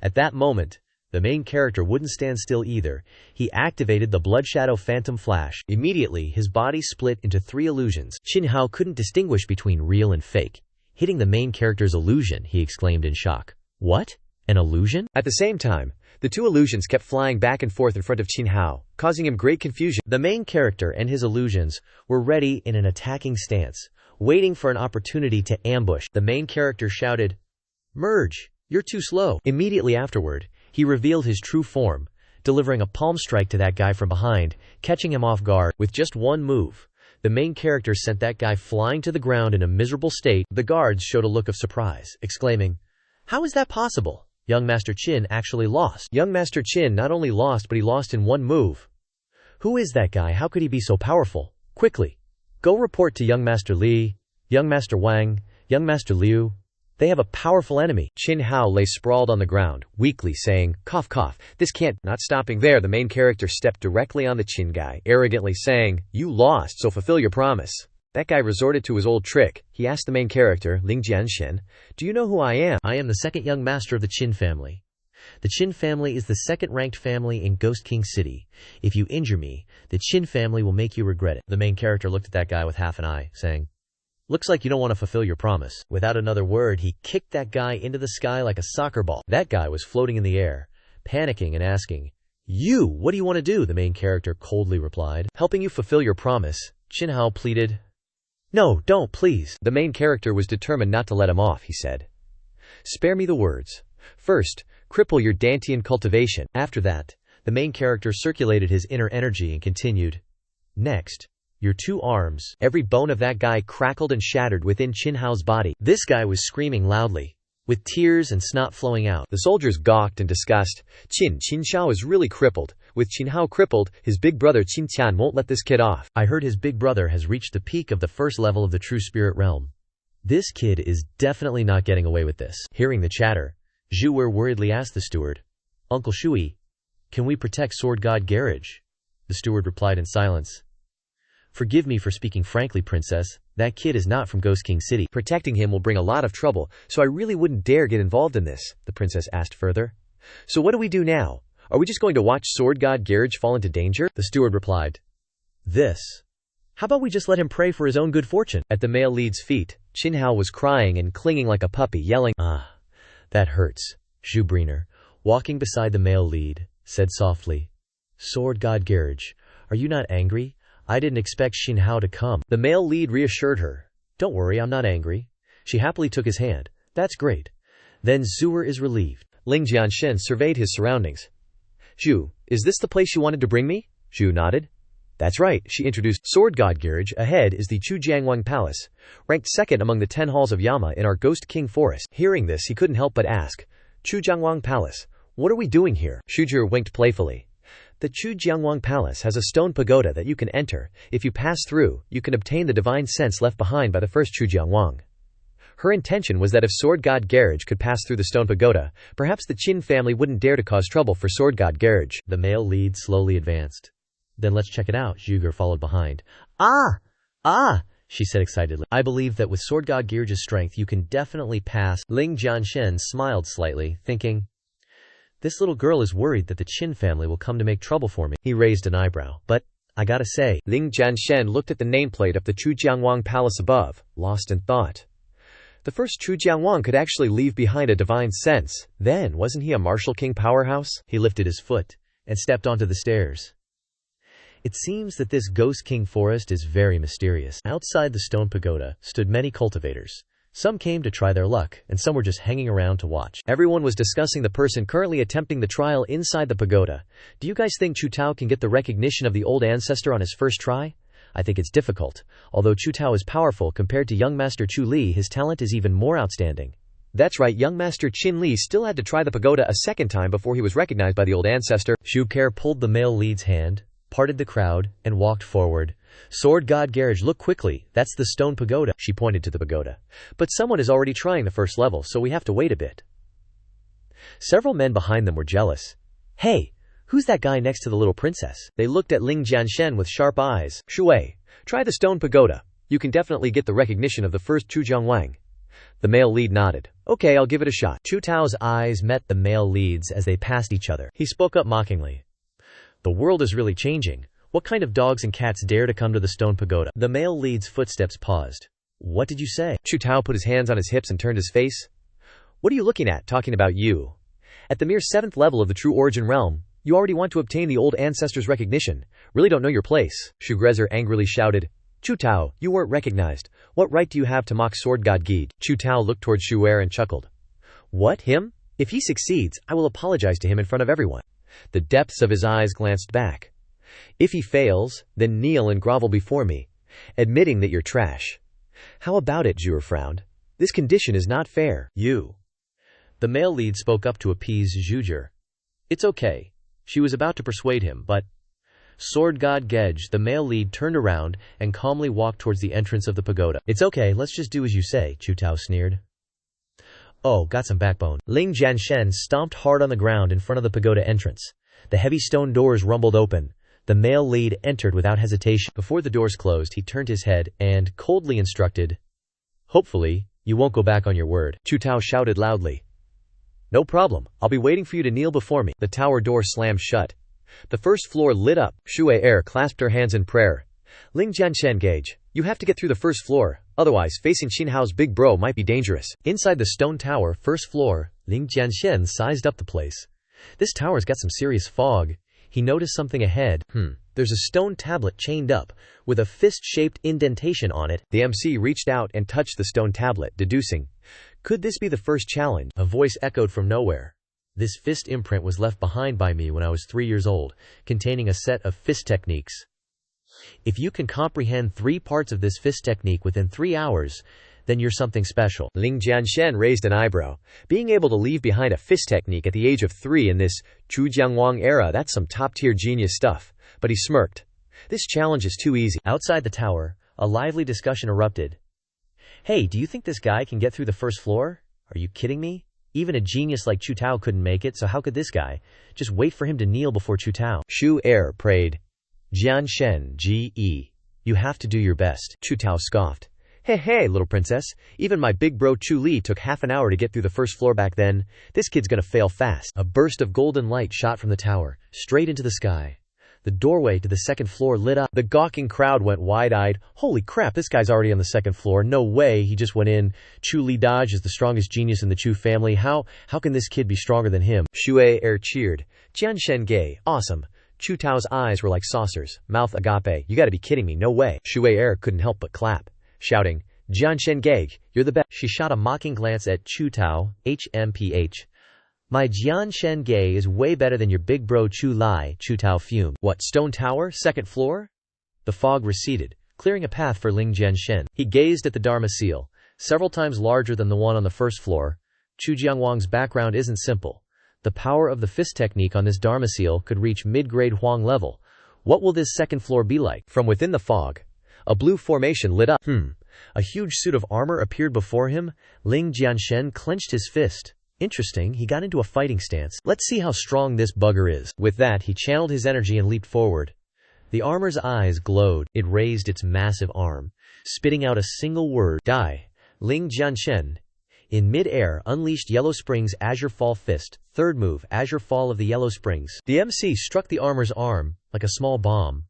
At that moment, the main character wouldn't stand still either. He activated the Blood Shadow Phantom Flash. Immediately, his body split into 3 illusions. Qin Hao couldn't distinguish between real and fake. Hitting the main character's illusion, he exclaimed in shock. "What? An illusion?" At the same time, the 2 illusions kept flying back and forth in front of Qin Hao, causing him great confusion. The main character and his illusions were ready in an attacking stance, waiting for an opportunity to ambush. The main character shouted, "Merge! You're too slow." Immediately afterward, he revealed his true form, delivering a palm strike to that guy from behind, catching him off guard. With just one move, the main character sent that guy flying to the ground in a miserable state. The guards showed a look of surprise, exclaiming, "How is that possible? Young Master Qin actually lost." Young Master Qin not only lost, but he lost in one move. Who is that guy? How could he be so powerful? Quickly, go report to Young Master Li, Young Master Wang, Young Master Liu. They have a powerful enemy. Qin Hao lay sprawled on the ground, weakly saying, "Cough, cough, this can't." Not stopping there, the main character stepped directly on the Qin guy, arrogantly saying, "You lost, so fulfill your promise." That guy resorted to his old trick. He asked the main character, Ling Jianshen, "Do you know who I am?" "I am the second young master of the Qin family. The Qin family is the second-ranked family in Ghost King City. If you injure me, the Qin family will make you regret it." The main character looked at that guy with half an eye, saying, "Looks like you don't want to fulfill your promise." Without another word, he kicked that guy into the sky like a soccer ball. That guy was floating in the air, panicking and asking, "You, what do you want to do?" The main character coldly replied, "Helping you fulfill your promise." Qin Hao pleaded, No, don't, please. The main character was determined not to let him off, he said. Spare me the words. First, cripple your Dantian cultivation. After that, the main character circulated his inner energy and continued. Next, your 2 arms. Every bone of that guy crackled and shattered within Qin Hao's body. This guy was screaming loudly, with tears and snot flowing out. The soldiers gawked in disgust. Qin Xiao is really crippled. With Qin Hao crippled, his big brother Qin Tian won't let this kid off. I heard his big brother has reached the peak of the first level of the true spirit realm. This kid is definitely not getting away with this. Hearing the chatter, Zhu Wer worriedly asked the steward, Uncle Shui, can we protect Sword God Garage? The steward replied in silence. Forgive me for speaking frankly, princess. That kid is not from Ghost King City. Protecting him will bring a lot of trouble, so I really wouldn't dare get involved in this, the princess asked further. So what do we do now? Are we just going to watch Sword God Garage fall into danger? The steward replied. How about we just let him pray for his own good fortune? At the male lead's feet, Qin Hao was crying and clinging like a puppy, yelling, that hurts. Zhu Briner, walking beside the male lead, said softly, Sword God Garage, are you not angry? I didn't expect Qin Hao to come. The male lead reassured her. Don't worry, I'm not angry. She happily took his hand. That's great. Then Zhuer is relieved. Ling Jianshen surveyed his surroundings. Zhu, is this the place you wanted to bring me? Zhu nodded. That's right, she introduced. Sword God Garage. Ahead is the Chujiangwang Palace, ranked 2nd among the 10 halls of Yama in our Ghost King Forest. Hearing this, he couldn't help but ask, Chujiangwang Palace, what are we doing here? Shujir winked playfully. The Chujiangwang Palace has a stone pagoda that you can enter. If you pass through, you can obtain the divine sense left behind by the first Chujiangwang. Her intention was that if Sword God Garage could pass through the stone pagoda, perhaps the Qin family wouldn't dare to cause trouble for Sword God Garage. The male lead slowly advanced. Then let's check it out. Zhuger followed behind. She said excitedly. I believe that with Sword God Garage's strength you can definitely pass. Ling Jianshen smiled slightly, thinking, this little girl is worried that the Qin family will come to make trouble for me. He raised an eyebrow. But, I gotta say. Ling Jianshen looked at the nameplate of the Chujiangwang Palace above, lost in thought. The first Chujiangwang could actually leave behind a divine sense. Then, wasn't he a martial king powerhouse? He lifted his foot and stepped onto the stairs. It seems that this Ghost King forest is very mysterious. Outside the stone pagoda stood many cultivators. Some came to try their luck, and some were just hanging around to watch. Everyone was discussing the person currently attempting the trial inside the pagoda. Do you guys think Chu Tao can get the recognition of the old ancestor on his first try? I think it's difficult. Although Chu Tao is powerful compared to young master Chu Li, his talent is even more outstanding. That's right, young master Qin Li still had to try the pagoda a second time before he was recognized by the old ancestor. Xu Care pulled the male lead's hand, parted the crowd, and walked forward. Sword God Garage, look quickly, that's the stone pagoda. She pointed to the pagoda. But someone is already trying the first level, so we have to wait a bit. Several men behind them were jealous. Hey, who's that guy next to the little princess? They looked at Ling Jianshen with sharp eyes. Shui, try the stone pagoda. You can definitely get the recognition of the first Chujiangwang. The male lead nodded. Okay, I'll give it a shot. Chu Tao's eyes met the male lead's as they passed each other. He spoke up mockingly. The world is really changing. What kind of dogs and cats dare to come to the stone pagoda? The male lead's footsteps paused. What did you say? Chu Tao put his hands on his hips and turned his face. What are you looking at, talking about you? At the mere 7th level of the true origin realm, you already want to obtain the old ancestor's recognition. Really don't know your place. Shu Grezer angrily shouted. Chu Tao, you weren't recognized. What right do you have to mock Sword God Geed? Chu Tao looked towards Shu Er and chuckled. What, him? If he succeeds, I will apologize to him in front of everyone. The depths of his eyes glanced back. If he fails, then kneel and grovel before me, admitting that you're trash. How about it? Zhuer frowned. This condition is not fair. You. The male lead spoke up to appease Zhuger. It's okay. She was about to persuade him, but... Sword God Gej, the male lead turned around and calmly walked towards the entrance of the pagoda. It's okay, let's just do as you say, Chu Tao sneered. Oh, got some backbone. Ling Jianshen stomped hard on the ground in front of the pagoda entrance. The heavy stone doors rumbled open. The male lead entered without hesitation. Before the doors closed, he turned his head and coldly instructed, Hopefully, you won't go back on your word. Chu Tao shouted loudly. No problem. I'll be waiting for you to kneel before me. The tower door slammed shut. The first floor lit up. Shui Er clasped her hands in prayer. Ling Jianshen Gage, you have to get through the first floor. Otherwise, facing Qin Hao's big bro might be dangerous. Inside the stone tower, first floor, Ling Jianshen sized up the place. This tower's got some serious fog. He noticed something ahead. There's a stone tablet chained up, with a fist-shaped indentation on it. The MC reached out and touched the stone tablet, deducing, could this be the first challenge? A voice echoed from nowhere. This fist imprint was left behind by me when I was 3 years old, containing a set of fist techniques. If you can comprehend 3 parts of this fist technique within 3 hours, then you're something special. Ling Jianshen raised an eyebrow. Being able to leave behind a fist technique at the age of 3 in this Zhujiangwang era, that's some top-tier genius stuff. But he smirked. This challenge is too easy. Outside the tower, a lively discussion erupted. Hey, do you think this guy can get through the first floor? Are you kidding me? Even a genius like Chu Tao couldn't make it, so how could this guy? Just wait for him to kneel before Chu Tao. Shu Er prayed. Jianshen, G.E. You have to do your best. Chu Tao scoffed. Hey, little princess. Even my big bro Chu Li took half an hour to get through the first floor back then. This kid's gonna fail fast. A burst of golden light shot from the tower, straight into the sky. The doorway to the second floor lit up. The gawking crowd went wide-eyed. Holy crap, this guy's already on the second floor. No way, he just went in. Chu Li Dodge is the strongest genius in the Chu family. How can this kid be stronger than him? Shu Er cheered. Jianshen Gay, awesome. Chu Tao's eyes were like saucers, mouth agape. You gotta be kidding me, no way. Shu Er couldn't help but clap, shouting, Jianshen Gay, you're the best. She shot a mocking glance at Chu Tao, HMPH. My Jianshen Gay is way better than your big bro Chu Lai, Chu Tao fumed. What, stone tower, second floor? The fog receded, clearing a path for Ling Jianshen. He gazed at the Dharma seal, several times larger than the one on the first floor. Chu Jiangwang's background isn't simple. The power of the fist technique on this Dharma seal could reach mid-grade Huang level. What will this second floor be like? From within the fog, a blue formation lit up. A huge suit of armor appeared before him. Ling Jianshen clenched his fist. Interesting, he got into a fighting stance. Let's see how strong this bugger is. With that, he channeled his energy and leaped forward. The armor's eyes glowed. It raised its massive arm, spitting out a single word. Die. Ling Jianshen. In mid-air, unleashed Yellow Springs Azure Fall Fist. Third move, Azure Fall of the Yellow Springs. The MC struck the armor's arm, like a small bomb,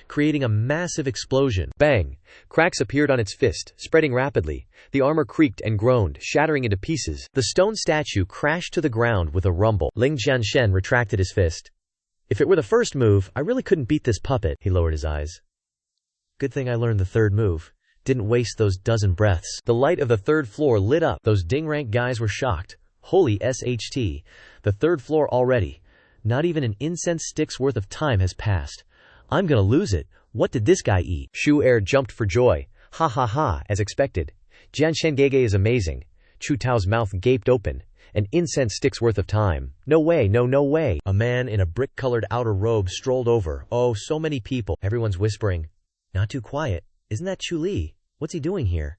creating a massive explosion. Bang! Cracks appeared on its fist, spreading rapidly. The armor creaked and groaned, shattering into pieces. The stone statue crashed to the ground with a rumble. Ling Jianshen retracted his fist. If it were the first move, I really couldn't beat this puppet. He lowered his eyes. Good thing I learned the third move. Didn't waste those dozen breaths. The light of the third floor lit up. Those ding-rank guys were shocked. Holy SHT. The third floor already. Not even an incense stick's worth of time has passed. I'm gonna lose it. What did this guy eat? Shu Er jumped for joy. Ha ha ha, as expected. Jianshen Gege is amazing. Chu Tao's mouth gaped open. An incense stick's worth of time. No way, no way. A man in a brick-colored outer robe strolled over. Oh, so many people. Everyone's whispering. Not too quiet. Isn't that Chu Li? What's he doing here?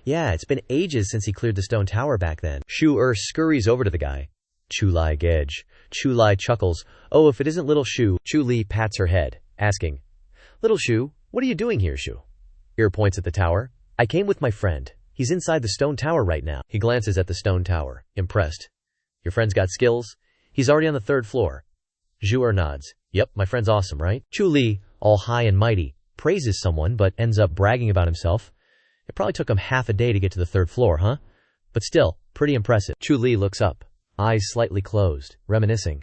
Yeah, it's been ages since he cleared the stone tower back then. Shu Er scurries over to the guy. Chu Lai Gedge. Chu Lai chuckles. Oh, if it isn't Little Shu. Chu Li pats her head, asking, Little Shu, what are you doing here, Shu? Er points at the tower. I came with my friend. He's inside the stone tower right now. He glances at the stone tower, impressed. Your friend's got skills? He's already on the third floor. Zhu Er nods. Yep, my friend's awesome, right? Chu Li, all high and mighty, praises someone but ends up bragging about himself. It probably took him half a day to get to the third floor, huh? But still, pretty impressive. Chu Li looks up, eyes slightly closed, reminiscing.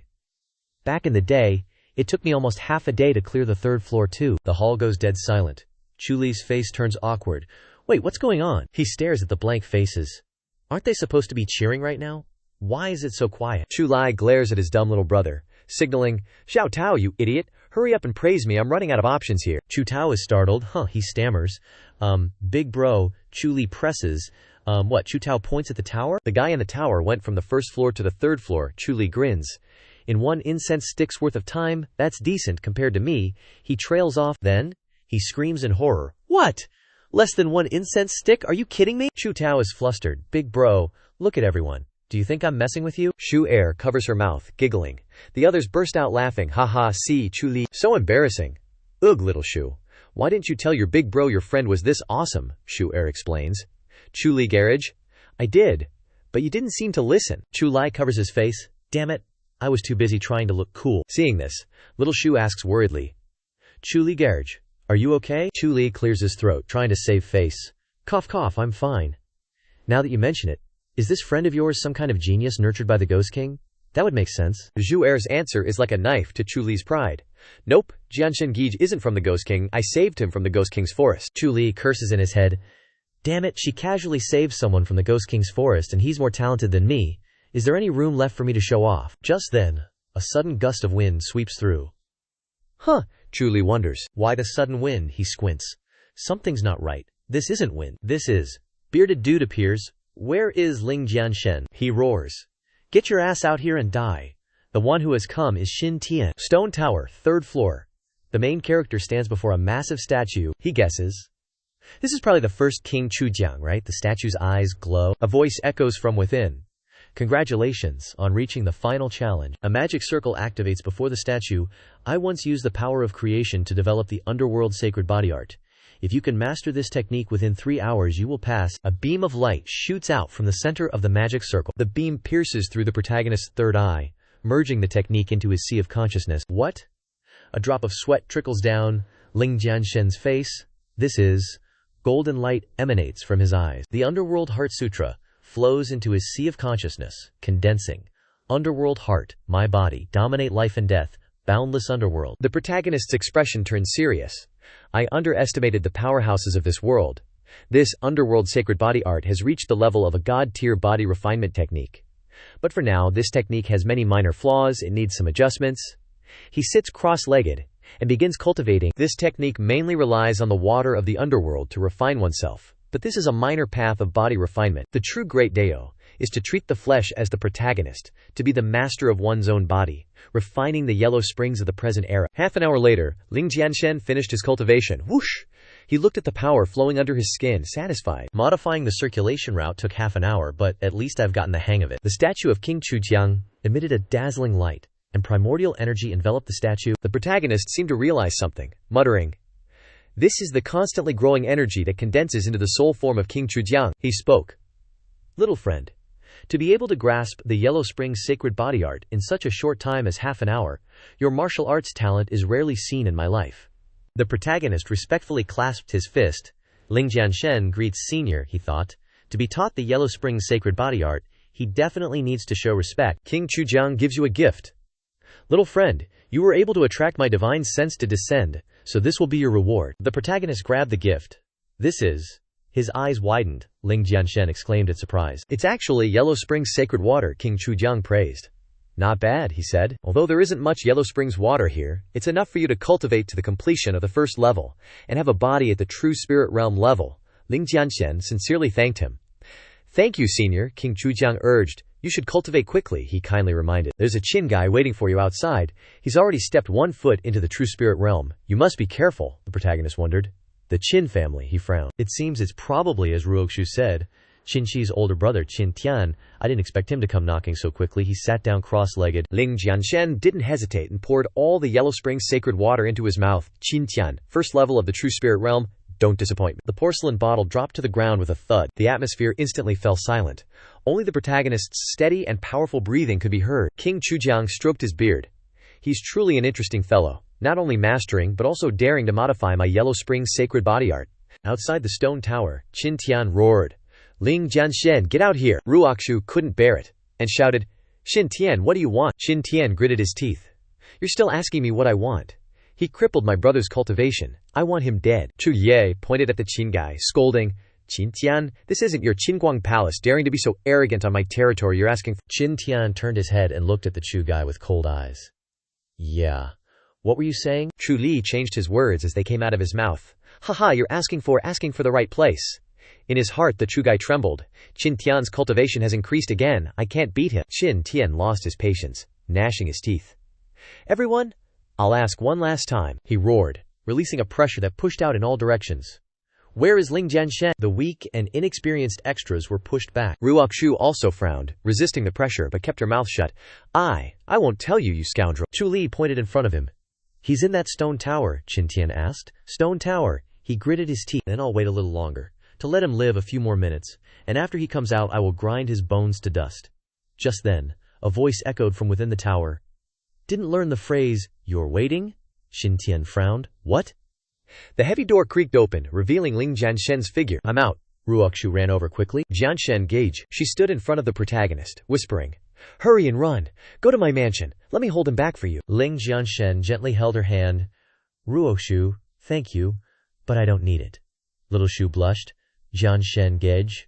Back in the day, it took me almost half a day to clear the third floor too. The hall goes dead silent. Chu Li's face turns awkward. Wait, what's going on? He stares at the blank faces. Aren't they supposed to be cheering right now? Why is it so quiet? Chu Lai glares at his dumb little brother, signaling, Xiao Tao, you idiot! Hurry up and praise me, I'm running out of options here. Chu Tao is startled. He stammers. Big bro, Chu Li presses. What, Chu Tao points at the tower? The guy in the tower went from the first floor to the third floor. Chu Li grins. In one incense stick's worth of time, that's decent compared to me. He trails off. Then, he screams in horror. What? Less than one incense stick? Are you kidding me? Chu Tao is flustered. Big bro, look at everyone. Do you think I'm messing with you? Shu Er covers her mouth, giggling. The others burst out laughing. Ha ha, see, Chu Li. So embarrassing. Ugh, little Shu. Why didn't you tell your big bro your friend was this awesome? Shu Er explains. Chu Li Garage. I did, but you didn't seem to listen. Chu Lai covers his face. Damn it, I was too busy trying to look cool. Seeing this, little Shu asks worriedly. Chu Li Garage, are you okay? Chu Li clears his throat, trying to save face. Cough cough, I'm fine. Now that you mention it, is this friend of yours some kind of genius nurtured by the Ghost King? That would make sense. Zhu Er's answer is like a knife to Chu Li's pride. Nope, Jianshen Gige isn't from the Ghost King. I saved him from the Ghost King's forest. Chu Li curses in his head. Damn it, she casually saved someone from the Ghost King's forest and he's more talented than me. Is there any room left for me to show off? Just then, a sudden gust of wind sweeps through. Huh, Chu Li wonders. Why the sudden wind? He squints. Something's not right. This isn't wind. This is. Bearded dude appears. Where is Ling Jianshen? He roars. Get your ass out here and die. The one who has come is Xin Tian. Stone Tower, 3rd floor. The main character stands before a massive statue. He guesses. This is probably the first King Chujiang, right? The statue's eyes glow. A voice echoes from within. Congratulations on reaching the final challenge. A magic circle activates before the statue. I once used the power of creation to develop the underworld sacred body art. If you can master this technique within 3 hours, you will pass. A beam of light shoots out from the center of the magic circle. The beam pierces through the protagonist's third eye, merging the technique into his sea of consciousness. What? A drop of sweat trickles down Ling Jianshen's face. This is. Golden light emanates from his eyes. The Underworld Heart Sutra flows into his sea of consciousness, condensing. Underworld heart, my body, dominate life and death, boundless underworld. The protagonist's expression turns serious. I underestimated the powerhouses of this world. This underworld sacred body art has reached the level of a god-tier body refinement technique. But for now, this technique has many minor flaws, it needs some adjustments. He sits cross-legged and begins cultivating. This technique mainly relies on the water of the underworld to refine oneself. But this is a minor path of body refinement. The true great Dao is to treat the flesh as the protagonist, to be the master of one's own body, refining the yellow springs of the present era. Half an hour later, Ling Jianshen finished his cultivation. Whoosh! He looked at the power flowing under his skin, satisfied. Modifying the circulation route took half an hour, but at least I've gotten the hang of it. The statue of King Chujiang emitted a dazzling light, and primordial energy enveloped the statue. The protagonist seemed to realize something, muttering, "This is the constantly growing energy that condenses into the soul form of King Chujiang." He spoke. Little friend, to be able to grasp the Yellow Springs sacred body art in such a short time as half an hour, your martial arts talent is rarely seen in my life. The protagonist respectfully clasped his fist. Ling Jianshen greets senior, he thought. To be taught the Yellow Springs sacred body art, he definitely needs to show respect. King Chujiang gives you a gift. Little friend, you were able to attract my divine sense to descend, so this will be your reward. The protagonist grabbed the gift. This is. His eyes widened. Ling Jianshen exclaimed in surprise. It's actually Yellow Springs sacred water, King Chujiang praised. Not bad, he said. Although there isn't much Yellow Springs water here, it's enough for you to cultivate to the completion of the first level, and have a body at the true spirit realm level. Ling Jianshen sincerely thanked him. Thank you, senior, King Chujiang urged. You should cultivate quickly, he kindly reminded. There's a Qin guy waiting for you outside. He's already stepped 1 foot into the true spirit realm. You must be careful, the protagonist wondered. The Qin family, he frowned. It seems it's probably as Ruoxu said. Qin Shi's older brother, Qin Tian. I didn't expect him to come knocking so quickly. He sat down cross-legged. Ling Jianshen didn't hesitate and poured all the Yellow Springs sacred water into his mouth. Qin Tian, first level of the true spirit realm. Don't disappoint me. The porcelain bottle dropped to the ground with a thud. The atmosphere instantly fell silent. Only the protagonist's steady and powerful breathing could be heard. King Chujiang stroked his beard. He's truly an interesting fellow, not only mastering but also daring to modify my Yellow Springs sacred body art. Outside the stone tower, Qin Tian roared. Ling Jianshen, get out here! Ruoxu couldn't bear it, and shouted, Xin Tian, what do you want? Xin Tian gritted his teeth. You're still asking me what I want. He crippled my brother's cultivation. I want him dead. Chu Ye pointed at the Qin guy, scolding, Qin Tian, this isn't your Qinguang palace, daring to be so arrogant on my territory. You're asking. Qin Tian turned his head and looked at the Chu guy with cold eyes. Yeah. What were you saying? Chu Li changed his words as they came out of his mouth. Haha, you're asking for the right place. In his heart the Chu guy trembled. Qin Tian's cultivation has increased again. I can't beat him. Qin Tian lost his patience, gnashing his teeth. Everyone, I'll ask one last time, he roared, releasing a pressure that pushed out in all directions. Where is Ling Jianshen? The weak and inexperienced extras were pushed back. Ruoxu also frowned, resisting the pressure but kept her mouth shut. I won't tell you, you scoundrel. Chu Li pointed in front of him. He's in that stone tower, Qin Tian asked. Stone tower. He gritted his teeth. Then I'll wait a little longer, to let him live a few more minutes, and after he comes out I will grind his bones to dust. Just then, a voice echoed from within the tower. Didn't learn the phrase, you're waiting? Qin Tian frowned. What? The heavy door creaked open, revealing Ling Jianshen's figure. I'm out. Ruoxu ran over quickly. Jianshen Gage. She stood in front of the protagonist, whispering, Hurry and run. Go to my mansion. Let me hold him back for you. Ling Jianshen gently held her hand. Ruoshu, thank you, but I don't need it. Little Shu blushed. Jianshen gage.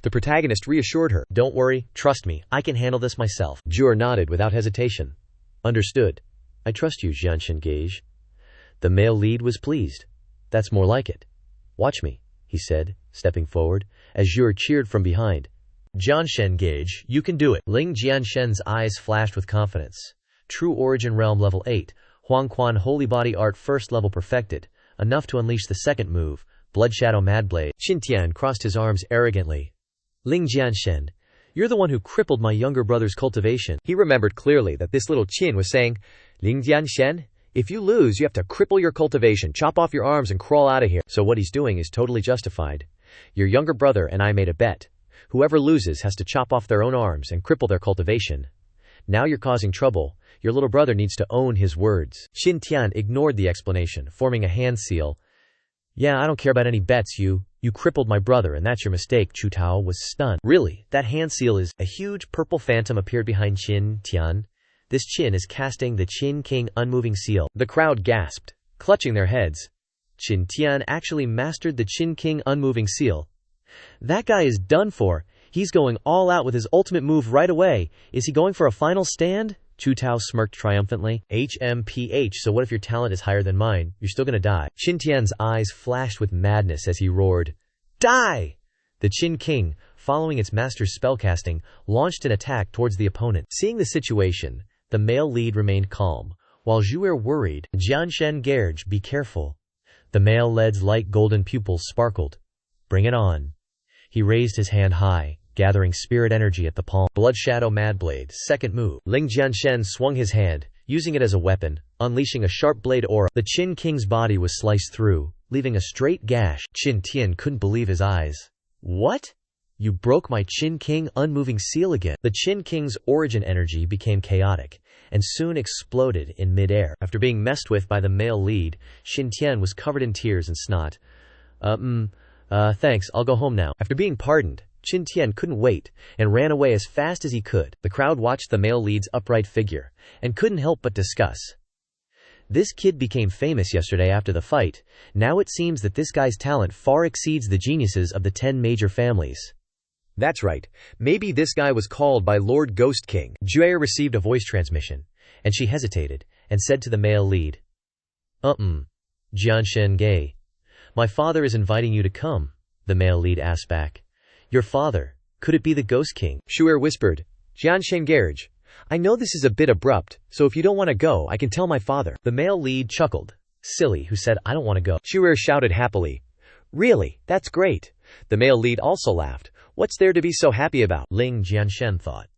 The protagonist reassured her. Don't worry, trust me, I can handle this myself. Jur nodded without hesitation. Understood. I trust you, Jianshen gage. The male lead was pleased. That's more like it. Watch me, he said, stepping forward, as Jur cheered from behind. Jianshen gage, you can do it. Ling Jianshen's eyes flashed with confidence. True Origin Realm Level 8. Huangquan Holy Body Art First Level Perfected. Enough to unleash the second move. Blood Shadow Madblade. Xintian crossed his arms arrogantly. Ling Jianshen, you're the one who crippled my younger brother's cultivation. He remembered clearly that this little Qin was saying, Ling Jianshen, if you lose, you have to cripple your cultivation, chop off your arms and crawl out of here. So what he's doing is totally justified. Your younger brother and I made a bet. Whoever loses has to chop off their own arms and cripple their cultivation. Now you're causing trouble. Your little brother needs to own his words. Xintian ignored the explanation, forming a hand seal. Yeah, I don't care about any bets, you crippled my brother and that's your mistake. Chu Tao was stunned. Really, that hand seal is... A huge purple phantom appeared behind Xintian. This Qin is casting the Qin King Unmoving Seal. The crowd gasped, clutching their heads. Xintian actually mastered the Qin King Unmoving Seal. That guy is done for. He's going all out with his ultimate move right away. Is he going for a final stand? Chu Tao smirked triumphantly. HMPH, so what if your talent is higher than mine? You're still gonna die. Xintian's eyes flashed with madness as he roared, Die! The Qin King, following its master's spellcasting, launched an attack towards the opponent. Seeing the situation, the male lead remained calm, while Zhuer worried. Jianshen Gerge, be careful. The male lead's light golden pupils sparkled. Bring it on. He raised his hand high, gathering spirit energy at the palm. Blood Shadow Madblade, second move. Ling Jianshen swung his hand, using it as a weapon, unleashing a sharp blade aura. The Qin King's body was sliced through, leaving a straight gash. Qin Tian couldn't believe his eyes. What? You broke my Qin King Unmoving Seal again. The Qin King's origin energy became chaotic, and soon exploded in midair. After being messed with by the male lead, Xintian was covered in tears and snot. Thanks, I'll go home now. After being pardoned, Xintian couldn't wait, and ran away as fast as he could. The crowd watched the male lead's upright figure, and couldn't help but discuss. This kid became famous yesterday after the fight. Now it seems that this guy's talent far exceeds the geniuses of the 10 major families. That's right. Maybe this guy was called by Lord Ghost King. Jue received a voice transmission, and she hesitated, and said to the male lead, Jianshen Gay. My father is inviting you to come, the male lead asked back. Your father? Could it be the Ghost King? Shu'er whispered. Jianshen Gerge. I know this is a bit abrupt, so if you don't want to go, I can tell my father. The male lead chuckled. Silly, who said I don't want to go. Shu'er shouted happily. Really? That's great. The male lead also laughed. What's there to be so happy about? Ling Jianshen thought.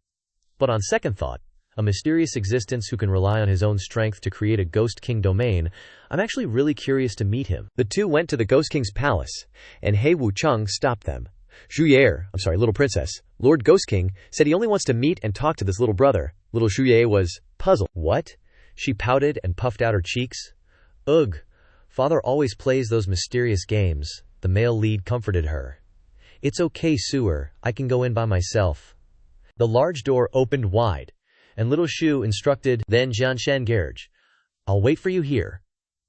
But on second thought, a mysterious existence who can rely on his own strength to create a Ghost King domain, I'm actually really curious to meet him. The two went to the Ghost King's palace, and He Wucheng stopped them. Little princess, Lord Ghost King, said he only wants to meet and talk to this little brother. Little Shuye was puzzled. What? She pouted and puffed out her cheeks. Ugh, father always plays those mysterious games. The male lead comforted her. It's okay, Suer, I can go in by myself. The large door opened wide, and little Shu instructed, then Jianshen Gerge. I'll wait for you here.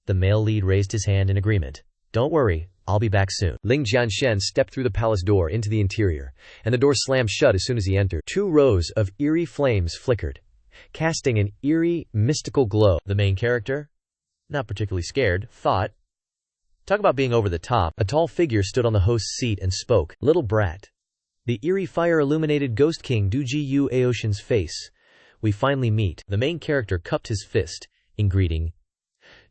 The male lead raised his hand in agreement. Don't worry, I'll be back soon. Ling Jianshen stepped through the palace door into the interior, and the door slammed shut as soon as he entered. 2 rows of eerie flames flickered, casting an eerie, mystical glow. The main character, not particularly scared, thought. Talk about being over the top. A tall figure stood on the host's seat and spoke. Little brat. The eerie fire illuminated Ghost King Duji Aoshin's face. We finally meet. The main character cupped his fist in greeting.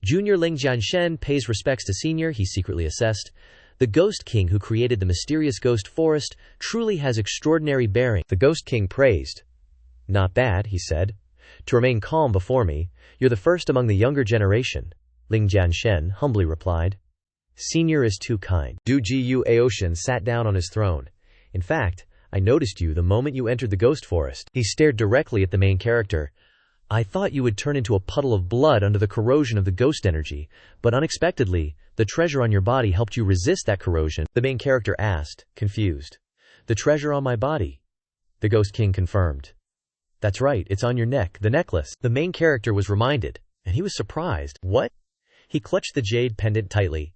Junior Ling Jianshen pays respects to senior, he secretly assessed. The Ghost King who created the mysterious ghost forest truly has extraordinary bearing. The Ghost King praised. Not bad, he said. To remain calm before me, you're the first among the younger generation, Ling Jianshen humbly replied. Senior is too kind. Du Jiu Aoshin sat down on his throne. In fact, I noticed you the moment you entered the ghost forest. He stared directly at the main character. I thought you would turn into a puddle of blood under the corrosion of the ghost energy, but unexpectedly, the treasure on your body helped you resist that corrosion, the main character asked, confused. The treasure on my body? The Ghost King confirmed. That's right, it's on your neck, the necklace. The main character was reminded, and he was surprised. What? He clutched the jade pendant tightly.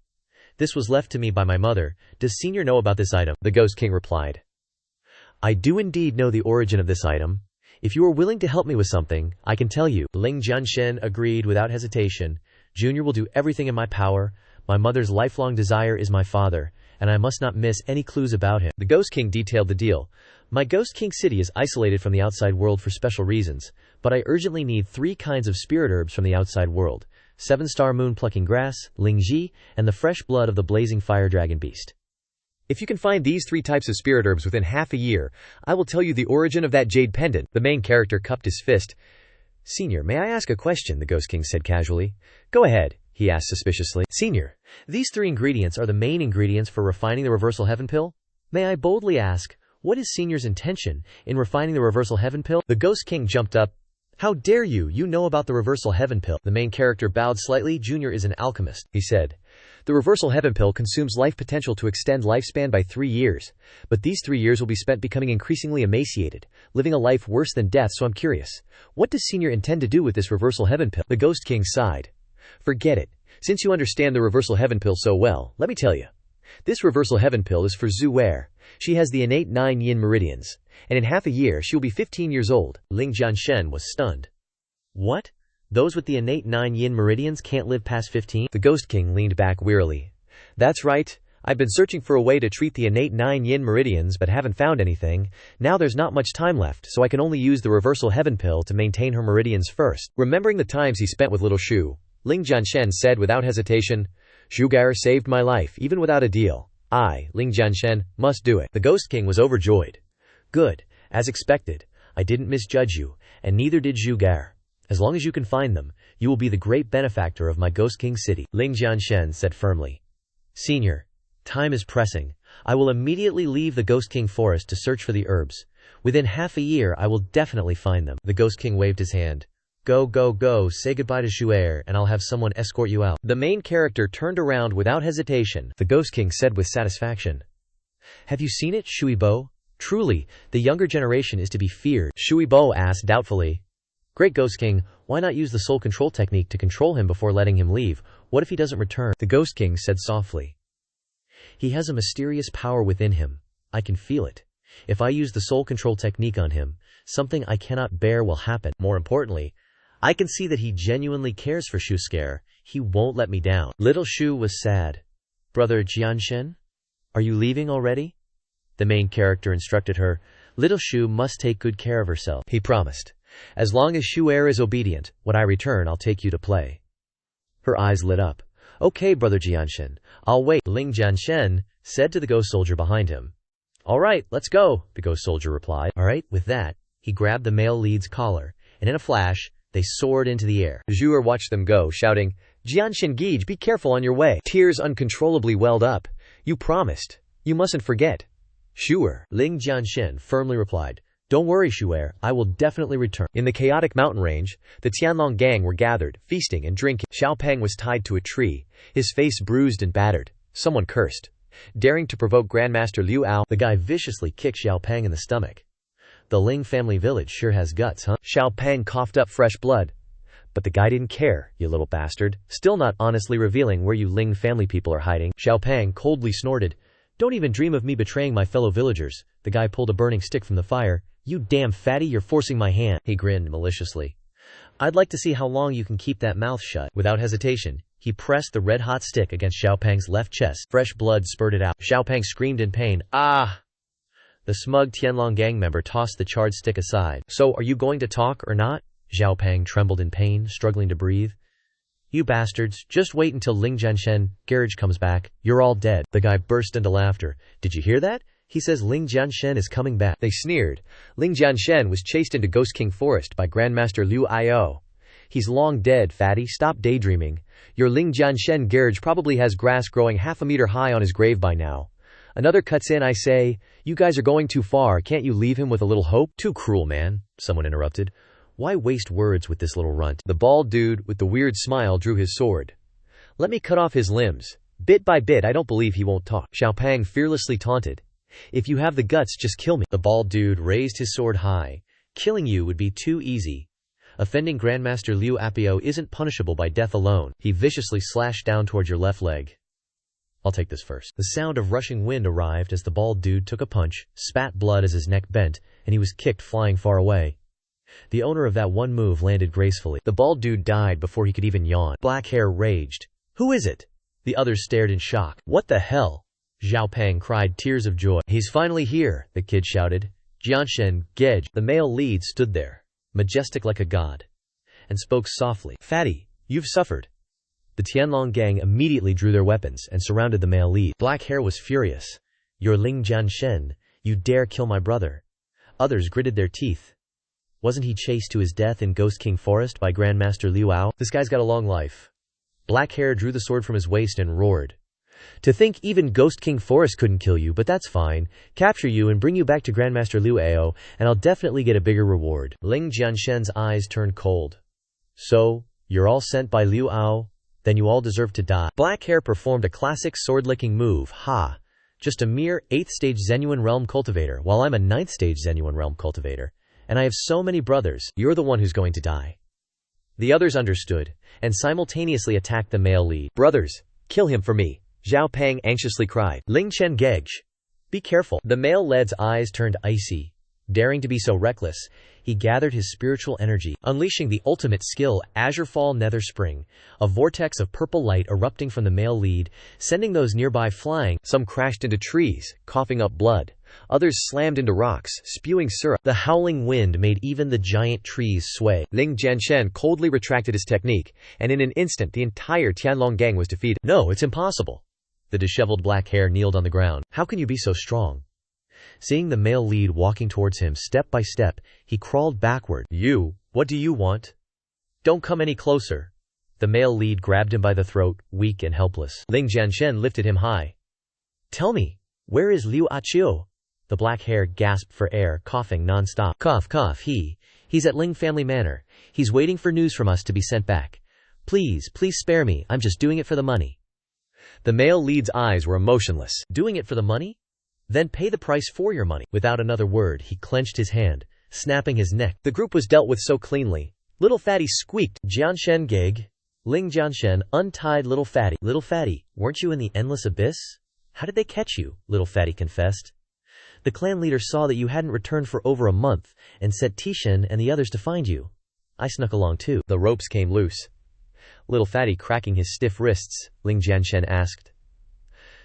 This was left to me by my mother. Does Senior know about this item? The Ghost King replied. I do indeed know the origin of this item. If you are willing to help me with something, I can tell you. Ling Jianshen agreed without hesitation. Junior will do everything in my power. My mother's lifelong desire is my father, and I must not miss any clues about him. The Ghost King detailed the deal. My Ghost King city is isolated from the outside world for special reasons, but I urgently need 3 kinds of spirit herbs from the outside world: 7-star moon plucking grass, Ling Ji, and the fresh blood of the blazing fire dragon beast. If you can find these 3 types of spirit herbs within half a year, I will tell you the origin of that jade pendant. The main character cupped his fist. Senior, may I ask a question? The Ghost King said casually. Go ahead, he asked suspiciously. Senior, these 3 ingredients are the main ingredients for refining the reversal heaven pill? May I boldly ask, what is Senior's intention in refining the reversal heaven pill? The Ghost King jumped up. How dare you? You know about the reversal heaven pill. The main character bowed slightly. Junior is an alchemist, he said. The reversal heaven pill consumes life potential to extend lifespan by 3 years. But these 3 years will be spent becoming increasingly emaciated, living a life worse than death, so I'm curious. What does Senior intend to do with this reversal heaven pill? The Ghost King sighed. Forget it. Since you understand the reversal heaven pill so well, let me tell you. This reversal heaven pill is for Zhu Wei. She has the innate 9 yin meridians, and in half a year she will be 15 years old. Ling Jianshen was stunned. What? Those with the innate 9 yin meridians can't live past 15? The Ghost King leaned back wearily. That's right. I've been searching for a way to treat the innate 9 yin meridians but haven't found anything. Now there's not much time left, so I can only use the reversal heaven pill to maintain her meridians first. Remembering the times he spent with little Shu, Ling Jianshen said without hesitation, Shugar saved my life, even without a deal. I, Ling Jianshen, must do it. The Ghost King was overjoyed. Good. As expected. I didn't misjudge you, and neither did Shugar. As long as you can find them, you will be the great benefactor of my Ghost King city. Ling Jianshen said firmly. Senior, time is pressing. I will immediately leave the Ghost King forest to search for the herbs. Within half a year I will definitely find them. The Ghost King waved his hand. Go, go, go, say goodbye to Shu'er, and I'll have someone escort you out. The main character turned around without hesitation. The Ghost King said with satisfaction. Have you seen it, Shuibo? Truly, the younger generation is to be feared. Shuibo asked doubtfully. Great Ghost King, why not use the soul control technique to control him before letting him leave? What if he doesn't return? The Ghost King said softly. He has a mysterious power within him. I can feel it. If I use the soul control technique on him, something I cannot bear will happen. More importantly, I can see that he genuinely cares for Shu Scare. He won't let me down. Little Shu was sad. Brother Jianshen, are you leaving already? The main character instructed her. Little Shu must take good care of herself. He promised. As long as Shu'er is obedient, when I return I'll take you to play. Her eyes lit up. Okay, Brother Jianshen, I'll wait. Ling Jianshen said to the ghost soldier behind him. All right, let's go, the ghost soldier replied. All right, with that, he grabbed the male lead's collar, and in a flash, they soared into the air. Zhu'er watched them go, shouting, Jianshen Gige, be careful on your way. Tears uncontrollably welled up. You promised. You mustn't forget. Shu'er, Ling Jianshen firmly replied. Don't worry, Shu'er, I will definitely return. In the chaotic mountain range, the Tianlong gang were gathered, feasting and drinking. Xiaopeng was tied to a tree, his face bruised and battered. Someone cursed. Daring to provoke Grandmaster Liu Ao, the guy viciously kicked Xiaopeng in the stomach. The Ling family village sure has guts, huh? Xiaopeng coughed up fresh blood. But the guy didn't care, you little bastard. Still not honestly revealing where you Ling family people are hiding. Xiaopeng coldly snorted. Don't even dream of me betraying my fellow villagers. The guy pulled a burning stick from the fire. You damn fatty, you're forcing my hand. He grinned maliciously. I'd like to see how long you can keep that mouth shut. Without hesitation, he pressed the red-hot stick against Xiaopeng's left chest. Fresh blood spurted out. Xiaopeng screamed in pain. Ah! The smug Tianlong gang member tossed the charred stick aside. So, are you going to talk or not? Xiaopeng trembled in pain, struggling to breathe. You bastards, just wait until Ling Jianshen Garage comes back. You're all dead. The guy burst into laughter. Did you hear that? He says Ling Jianshen is coming back. They sneered. Ling Jianshen was chased into Ghost King Forest by Grandmaster Liu Ao. He's long dead, fatty. Stop daydreaming. Your Ling Jianshen Garage probably has grass growing half a meter high on his grave by now. Another cuts in, I say. You guys are going too far. Can't you leave him with a little hope? Too cruel, man, someone interrupted. Why waste words with this little runt? The bald dude with the weird smile drew his sword. Let me cut off his limbs. Bit by bit, I don't believe he won't talk. Xiaopeng fearlessly taunted. If you have the guts, just kill me. The bald dude raised his sword high. Killing you would be too easy. Offending Grandmaster Liu Apio isn't punishable by death alone. He viciously slashed down towards your left leg. I'll take this first. The sound of rushing wind arrived as the bald dude took a punch, spat blood as his neck bent, and he was kicked flying far away. The owner of that one move landed gracefully. The bald dude died before he could even yawn. Black hair raged. Who is it? The others stared in shock. What the hell? Zhao Peng cried tears of joy. He's finally here, the kid shouted. Jianshen, Gej. The male lead stood there, majestic like a god, and spoke softly. Fatty, you've suffered. The Tianlong gang immediately drew their weapons and surrounded the male lead. Black hair was furious. You're Ling Jianshen. You dare kill my brother. Others gritted their teeth. Wasn't he chased to his death in Ghost King Forest by Grandmaster Liu Ao? This guy's got a long life. Black hair drew the sword from his waist and roared. To think even Ghost King Forest couldn't kill you, but that's fine. Capture you and bring you back to Grandmaster Liu Ao, and I'll definitely get a bigger reward. Ling Jianshen's eyes turned cold. So, you're all sent by Liu Ao? Then you all deserve to die. Black hair performed a classic sword-licking move. Ha! Just a mere 8th stage Zenuan Realm cultivator, while I'm a 9th stage Zenuan Realm cultivator. And I have so many brothers. You're the one who's going to die. The others understood, and simultaneously attacked the male lead. Brothers, kill him for me, Zhao Peng anxiously cried. Ling Chen Gej. Be careful. The male lead's eyes turned icy. Daring to be so reckless, he gathered his spiritual energy, unleashing the ultimate skill, Azure Fall Nether Spring, a vortex of purple light erupting from the male lead, sending those nearby flying. Some crashed into trees, coughing up blood. Others slammed into rocks, spewing syrup. The howling wind made even the giant trees sway. Ling Jianshen coldly retracted his technique, and in an instant the entire Tianlong gang was defeated. No, it's impossible. The disheveled black hair kneeled on the ground. How can you be so strong? Seeing the male lead walking towards him step by step, he crawled backward. You, what do you want? Don't come any closer. The male lead grabbed him by the throat, weak and helpless. Ling Jianshen lifted him high. Tell me, where is Liu Achio? The black hair gasped for air, coughing non-stop. Cough, cough, he's at Ling Family Manor. He's waiting for news from us to be sent back. Please, please spare me, I'm just doing it for the money. The male lead's eyes were emotionless. Doing it for the money? Then pay the price for your money. Without another word, he clenched his hand, snapping his neck. The group was dealt with so cleanly. Little Fatty squeaked. Jianshen Geg. Ling Jianshen untied Little Fatty. Little Fatty, weren't you in the endless abyss? How did they catch you? Little Fatty confessed. The clan leader saw that you hadn't returned for over a month, and sent Tishan and the others to find you. I snuck along too. The ropes came loose. Little Fatty cracking his stiff wrists, Ling Jianshen asked.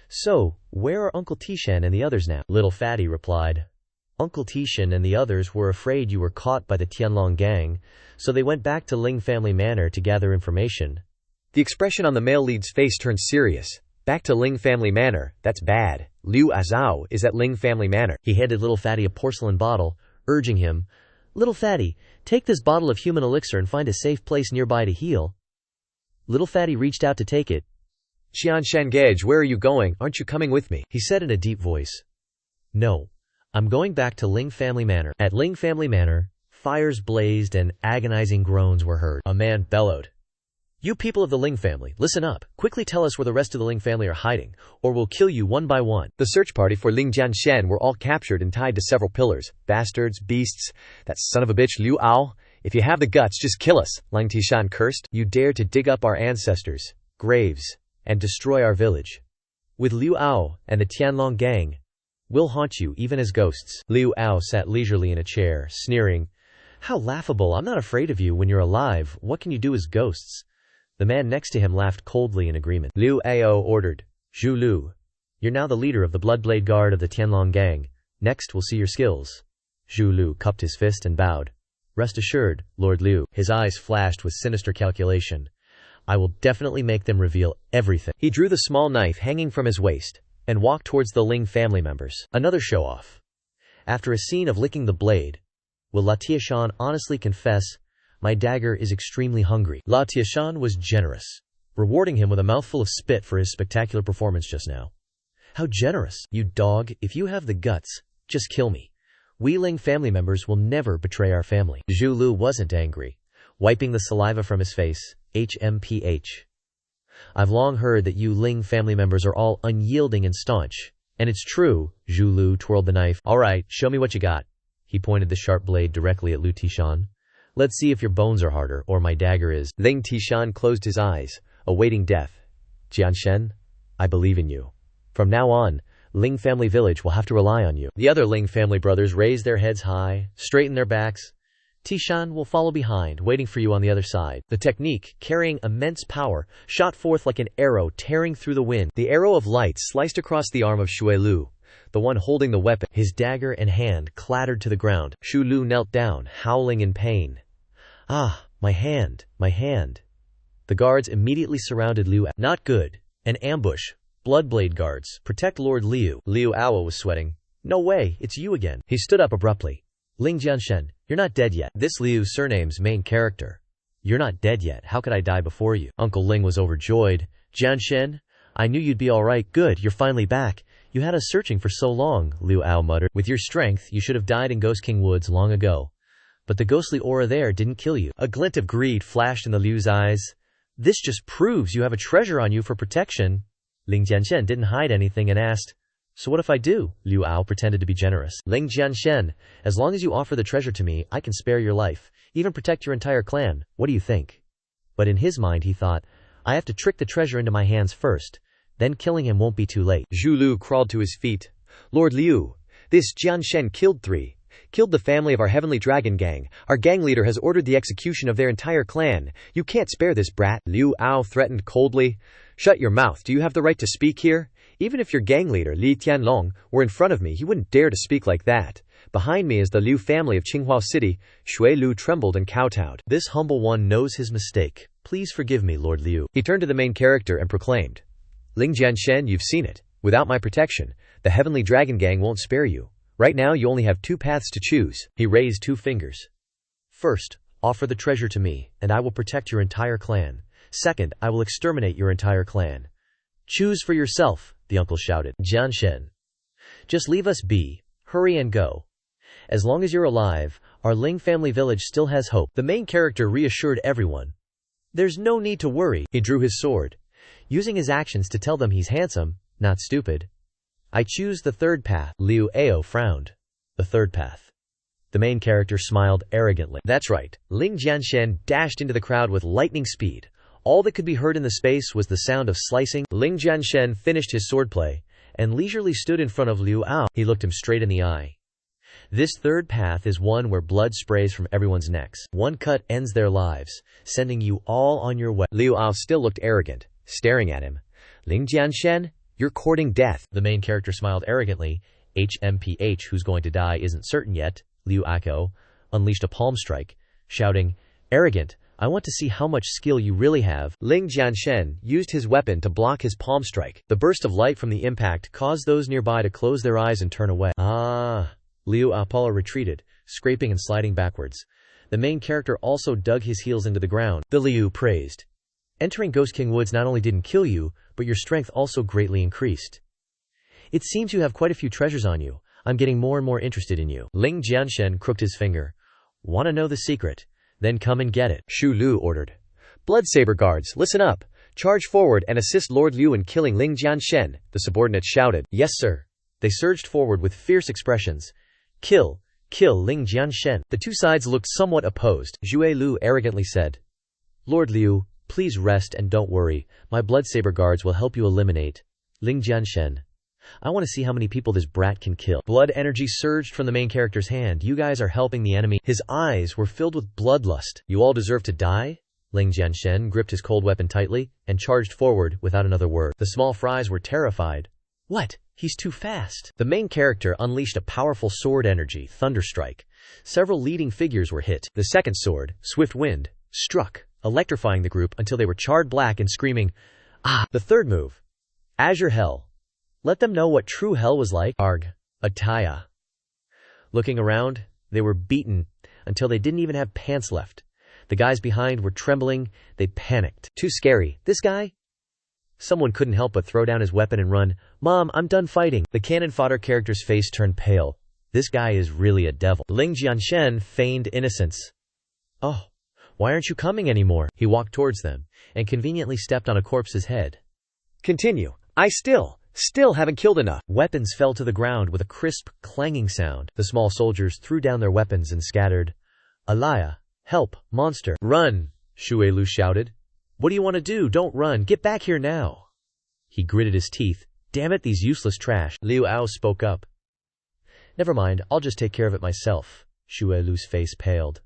So, where are Uncle Tishan and the others now? Little Fatty replied. Uncle Tishan and the others were afraid you were caught by the Tianlong gang, so they went back to Ling Family Manor to gather information. The expression on the male lead's face turned serious. Back to Ling Family Manor, that's bad. Liu Azhao is at Ling Family Manor. He handed Little Fatty a porcelain bottle, urging him, Little Fatty, take this bottle of human elixir and find a safe place nearby to heal. Little Fatty reached out to take it. Xianshan Gej, where are you going? Aren't you coming with me? He said in a deep voice. No, I'm going back to Ling Family Manor. At Ling Family Manor, fires blazed and agonizing groans were heard. A man bellowed. You people of the Ling family, listen up. Quickly tell us where the rest of the Ling family are hiding, or we'll kill you one by one. The search party for Ling Jianshen were all captured and tied to several pillars. Bastards, beasts, that son of a bitch Liu Ao. If you have the guts, just kill us, Lang Tishan cursed. You dare to dig up our ancestors' graves and destroy our village. With Liu Ao and the Tianlong gang, we'll haunt you even as ghosts. Liu Ao sat leisurely in a chair, sneering. How laughable, I'm not afraid of you when you're alive. What can you do as ghosts? The man next to him laughed coldly in agreement. Liu Ao ordered, Zhu Lu, you're now the leader of the Bloodblade Guard of the Tianlong gang. Next we'll see your skills. Zhu Lu cupped his fist and bowed. Rest assured, Lord Liu. His eyes flashed with sinister calculation. I will definitely make them reveal everything. He drew the small knife hanging from his waist and walked towards the Ling family members. Another show-off. After a scene of licking the blade, will La Tiashan honestly confess, my dagger is extremely hungry. La Tiashan was generous, rewarding him with a mouthful of spit for his spectacular performance just now. How generous. You dog, if you have the guts, just kill me. We Ling family members will never betray our family. Zhu Lu wasn't angry. Wiping the saliva from his face, HMPH. I've long heard that you Ling family members are all unyielding and staunch. And it's true, Zhu Lu twirled the knife. Alright, show me what you got. He pointed the sharp blade directly at Lu Tishan. Let's see if your bones are harder, or my dagger is. Ling Tishan closed his eyes, awaiting death. Jianshen, I believe in you. From now on, Ling family village will have to rely on you. The other Ling family brothers raised their heads high, straightened their backs. Tishan will follow behind, waiting for you on the other side. The technique, carrying immense power, shot forth like an arrow tearing through the wind. The arrow of light sliced across the arm of Shui Lu, the one holding the weapon. His dagger and hand clattered to the ground. Shu Lu knelt down, howling in pain. Ah, my hand, my hand. The guards immediately surrounded Liu. Not good. An ambush. Bloodblade guards. Protect Lord Liu. Liu Awa was sweating. No way, it's you again. He stood up abruptly. Ling Jianshen, you're not dead yet. This Liu's surname's main character. You're not dead yet, how could I die before you? Uncle Ling was overjoyed. Jianshen, I knew you'd be alright. Good, you're finally back. You had us searching for so long, Liu Ao muttered. With your strength, you should have died in Ghost King Woods long ago. But the ghostly aura there didn't kill you. A glint of greed flashed in the Liu's eyes. This just proves you have a treasure on you for protection. Ling Jianshen didn't hide anything and asked, so what if I do? Liu Ao pretended to be generous. Ling Jianshen, as long as you offer the treasure to me, I can spare your life, even protect your entire clan. What do you think? But in his mind he thought, I have to trick the treasure into my hands first, then killing him won't be too late. Zhu Lu crawled to his feet. Lord Liu, this Jianshen killed the family of our heavenly dragon gang. Our gang leader has ordered the execution of their entire clan. You can't spare this brat. Liu Ao threatened coldly. Shut your mouth. Do you have the right to speak here? Even if your gang leader, Li Tianlong, were in front of me, he wouldn't dare to speak like that. Behind me is the Liu family of Qinghua City. Shui Lu trembled and kowtowed. This humble one knows his mistake. Please forgive me, Lord Liu. He turned to the main character and proclaimed, Ling Jianshen, you've seen it. Without my protection, the heavenly dragon gang won't spare you. Right now you only have two paths to choose. He raised two fingers. First, offer the treasure to me, and I will protect your entire clan. Second, I will exterminate your entire clan. Choose for yourself, the uncle shouted. Jianshen, just leave us be. Hurry and go. As long as you're alive, our Ling family village still has hope. The main character reassured everyone. There's no need to worry. He drew his sword, using his actions to tell them he's handsome, not stupid. I choose the third path. Liu Ao frowned. The third path. The main character smiled arrogantly. That's right. Ling Jianshen dashed into the crowd with lightning speed. All that could be heard in the space was the sound of slicing. Ling Jianshen finished his swordplay and leisurely stood in front of Liu Ao. He looked him straight in the eye. This third path is one where blood sprays from everyone's necks. One cut ends their lives, sending you all on your way. Liu Ao still looked arrogant, staring at him. Ling Jianshen, you're courting death. The main character smiled arrogantly. HMPH, who's going to die isn't certain yet. Liu Ako unleashed a palm strike, shouting, arrogant, I want to see how much skill you really have. Ling Jianshen used his weapon to block his palm strike. The burst of light from the impact caused those nearby to close their eyes and turn away. Liu Apollo retreated, scraping and sliding backwards. The main character also dug his heels into the ground. The Liu praised. Entering Ghost King Woods not only didn't kill you, but your strength also greatly increased. It seems you have quite a few treasures on you. I'm getting more and more interested in you. Ling Jianshen crooked his finger. Want to know the secret? Then come and get it. Shu Lu ordered. Bloodsaber guards, listen up. Charge forward and assist Lord Liu in killing Ling Jianshen, the subordinates shouted. Yes, sir. They surged forward with fierce expressions. Kill Ling Jianshen. The two sides looked somewhat opposed. Zhui Lu arrogantly said, Lord Liu, please rest and don't worry. My bloodsaber guards will help you eliminate Ling Jianshen. I want to see how many people this brat can kill. Blood energy surged from the main character's hand. You guys are helping the enemy. His eyes were filled with bloodlust. You all deserve to die? Ling Jianshen gripped his cold weapon tightly and charged forward without another word. The small fries were terrified. What? He's too fast. The main character unleashed a powerful sword energy, Thunderstrike. Several leading figures were hit. The second sword, Swift Wind, struck, electrifying the group until they were charred black and screaming, ah! The third move, Azure Hell. Let them know what true hell was like. Arg. Ataya. Looking around, they were beaten until they didn't even have pants left. The guys behind were trembling. They panicked. Too scary. This guy? Someone couldn't help but throw down his weapon and run. Mom, I'm done fighting. The cannon fodder character's face turned pale. This guy is really a devil. Ling Jianshen feigned innocence. Oh, why aren't you coming anymore? He walked towards them and conveniently stepped on a corpse's head. Continue. I still Still haven't killed enough. Weapons fell to the ground with a crisp, clanging sound. The small soldiers threw down their weapons and scattered. Alaya, help, monster. Run, Shuelu shouted. What do you want to do? Don't run. Get back here now. He gritted his teeth. Damn it, these useless trash. Liu Ao spoke up. Never mind, I'll just take care of it myself. Shuelu's face paled.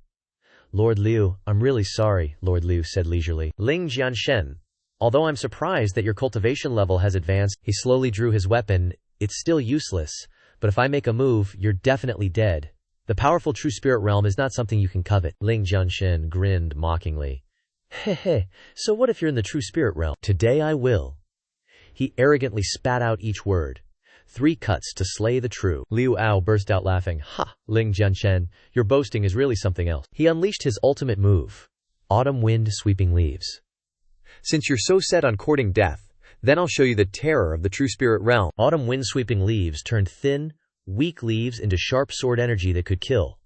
Lord Liu, I'm really sorry, Lord Liu said leisurely. Ling Jianshen. Although I'm surprised that your cultivation level has advanced, he slowly drew his weapon. It's still useless, but if I make a move, you're definitely dead. The powerful true spirit realm is not something you can covet. Ling Jianshen grinned mockingly. Heh, so what if you're in the true spirit realm? Today I will. He arrogantly spat out each word. 3 cuts to slay the true. Liu Ao burst out laughing. Ha, Ling Jianshen, your boasting is really something else. He unleashed his ultimate move. Autumn wind sweeping leaves. Since you're so set on courting death, then I'll show you the terror of the true spirit realm. Autumn wind sweeping leaves turned thin, weak leaves into sharp sword energy that could kill.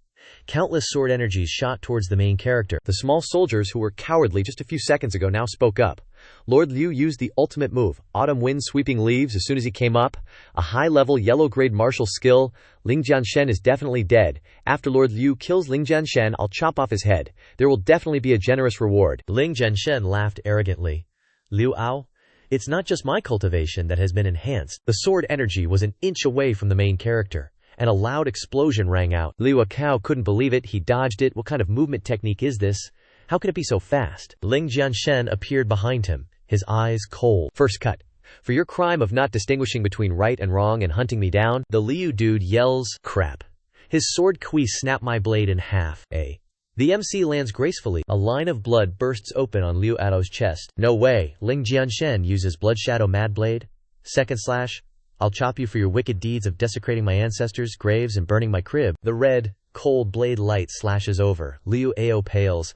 Countless sword energies shot towards the main character. The small soldiers who were cowardly just a few seconds ago now spoke up. Lord Liu used the ultimate move, autumn wind sweeping leaves, as soon as he came up. A high-level yellow-grade martial skill. Ling Jianshen is definitely dead. After Lord Liu kills Ling Jianshen, I'll chop off his head. There will definitely be a generous reward. Ling Jianshen laughed arrogantly. Liu Ao, it's not just my cultivation that has been enhanced. The sword energy was an inch away from the main character, and a loud explosion rang out. Liu Cao couldn't believe it. He dodged it. What kind of movement technique is this? How could it be so fast? Ling Jianshen appeared behind him, his eyes cold. First cut. For your crime of not distinguishing between right and wrong and hunting me down, the Liu dude yells, crap. His sword kui snapped my blade in half. The MC lands gracefully. A line of blood bursts open on Liu Ao's chest. No way. Ling Jianshen uses Blood Shadow Mad Blade. Second slash. I'll chop you for your wicked deeds of desecrating my ancestors' graves and burning my crib. The red, cold blade light slashes over. Liu Ao pales.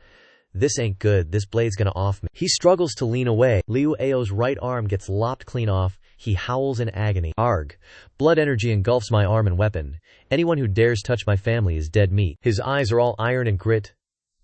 This ain't good. This blade's gonna off me. He struggles to lean away. Liu Ao's right arm gets lopped clean off. He howls in agony. Arg. Blood energy engulfs my arm and weapon. Anyone who dares touch my family is dead meat. His eyes are all iron and grit.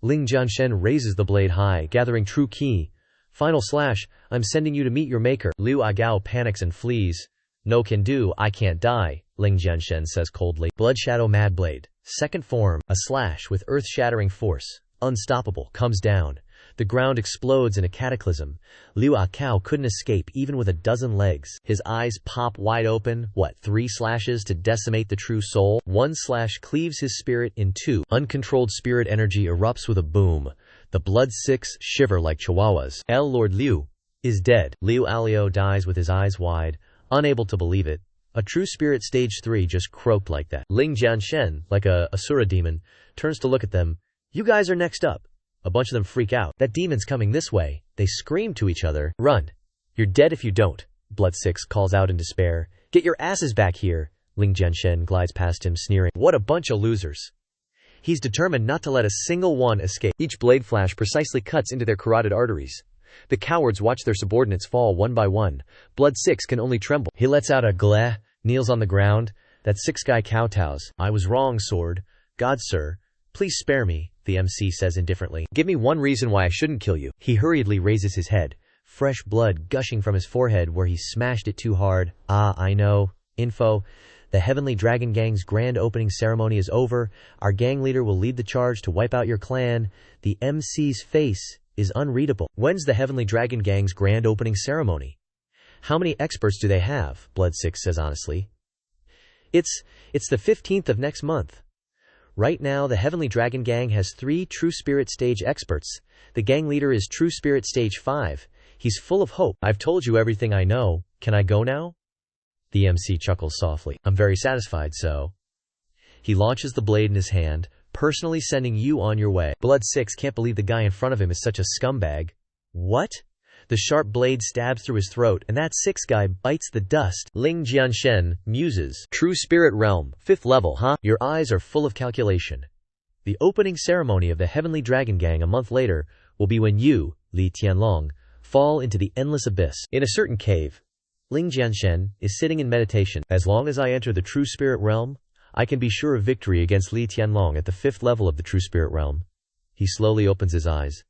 Ling Jianshen raises the blade high, gathering true ki. Final slash. I'm sending you to meet your maker. Liu Agao panics and flees. No can do, I can't die, Ling Jianshen says coldly. Blood Shadow Mad Blade. Second form, a slash with earth-shattering force. Unstoppable, comes down. The ground explodes in a cataclysm. Liu Cao couldn't escape even with a dozen legs. His eyes pop wide open. 3 slashes to decimate the true soul? 1 slash cleaves his spirit in 2. Uncontrolled spirit energy erupts with a boom. The blood six shiver like chihuahuas. Lord Liu is dead. Liu Alio dies with his eyes wide, unable to believe it. A true spirit stage 3 just croaked like that. Ling Jianshen, like a Asura demon, turns to look at them. You guys are next up. A bunch of them freak out. That demon's coming this way. They scream to each other. Run. You're dead if you don't. Blood Six calls out in despair. Get your asses back here. Ling Jianshen glides past him, sneering. What a bunch of losers. He's determined not to let a single one escape. Each blade flash precisely cuts into their carotid arteries. The cowards watch their subordinates fall one by one. Blood Six can only tremble. He lets out a gleh, kneels on the ground. That six guy kowtows. I was wrong, sword. God, sir. Please spare me, the MC says indifferently. Give me one reason why I shouldn't kill you. He hurriedly raises his head. Fresh blood gushing from his forehead where he smashed it too hard. I know. Info. The Heavenly Dragon Gang's grand opening ceremony is over. Our gang leader will lead the charge to wipe out your clan. The MC's face is unreadable. When's the Heavenly Dragon Gang's grand opening ceremony? How many experts do they have? Blood Six says honestly. It's the 15th of next month. Right now, the Heavenly Dragon Gang has 3 True Spirit Stage experts. The gang leader is True Spirit Stage 5. He's full of hope. I've told you everything I know. Can I go now? The MC chuckles softly. I'm very satisfied, so. He launches the blade in his hand, personally sending you on your way. Blood Six can't believe the guy in front of him is such a scumbag. What? The sharp blade stabs through his throat, and that six guy bites the dust. Ling Jianshen muses. True Spirit Realm, 5th level, huh? Your eyes are full of calculation. The opening ceremony of the Heavenly Dragon Gang a month later will be when you, Li Tianlong, fall into the endless abyss. In a certain cave, Ling Jianshen is sitting in meditation. As long as I enter the True Spirit Realm, I can be sure of victory against Li Tianlong at the 5th level of the True Spirit Realm. He slowly opens his eyes.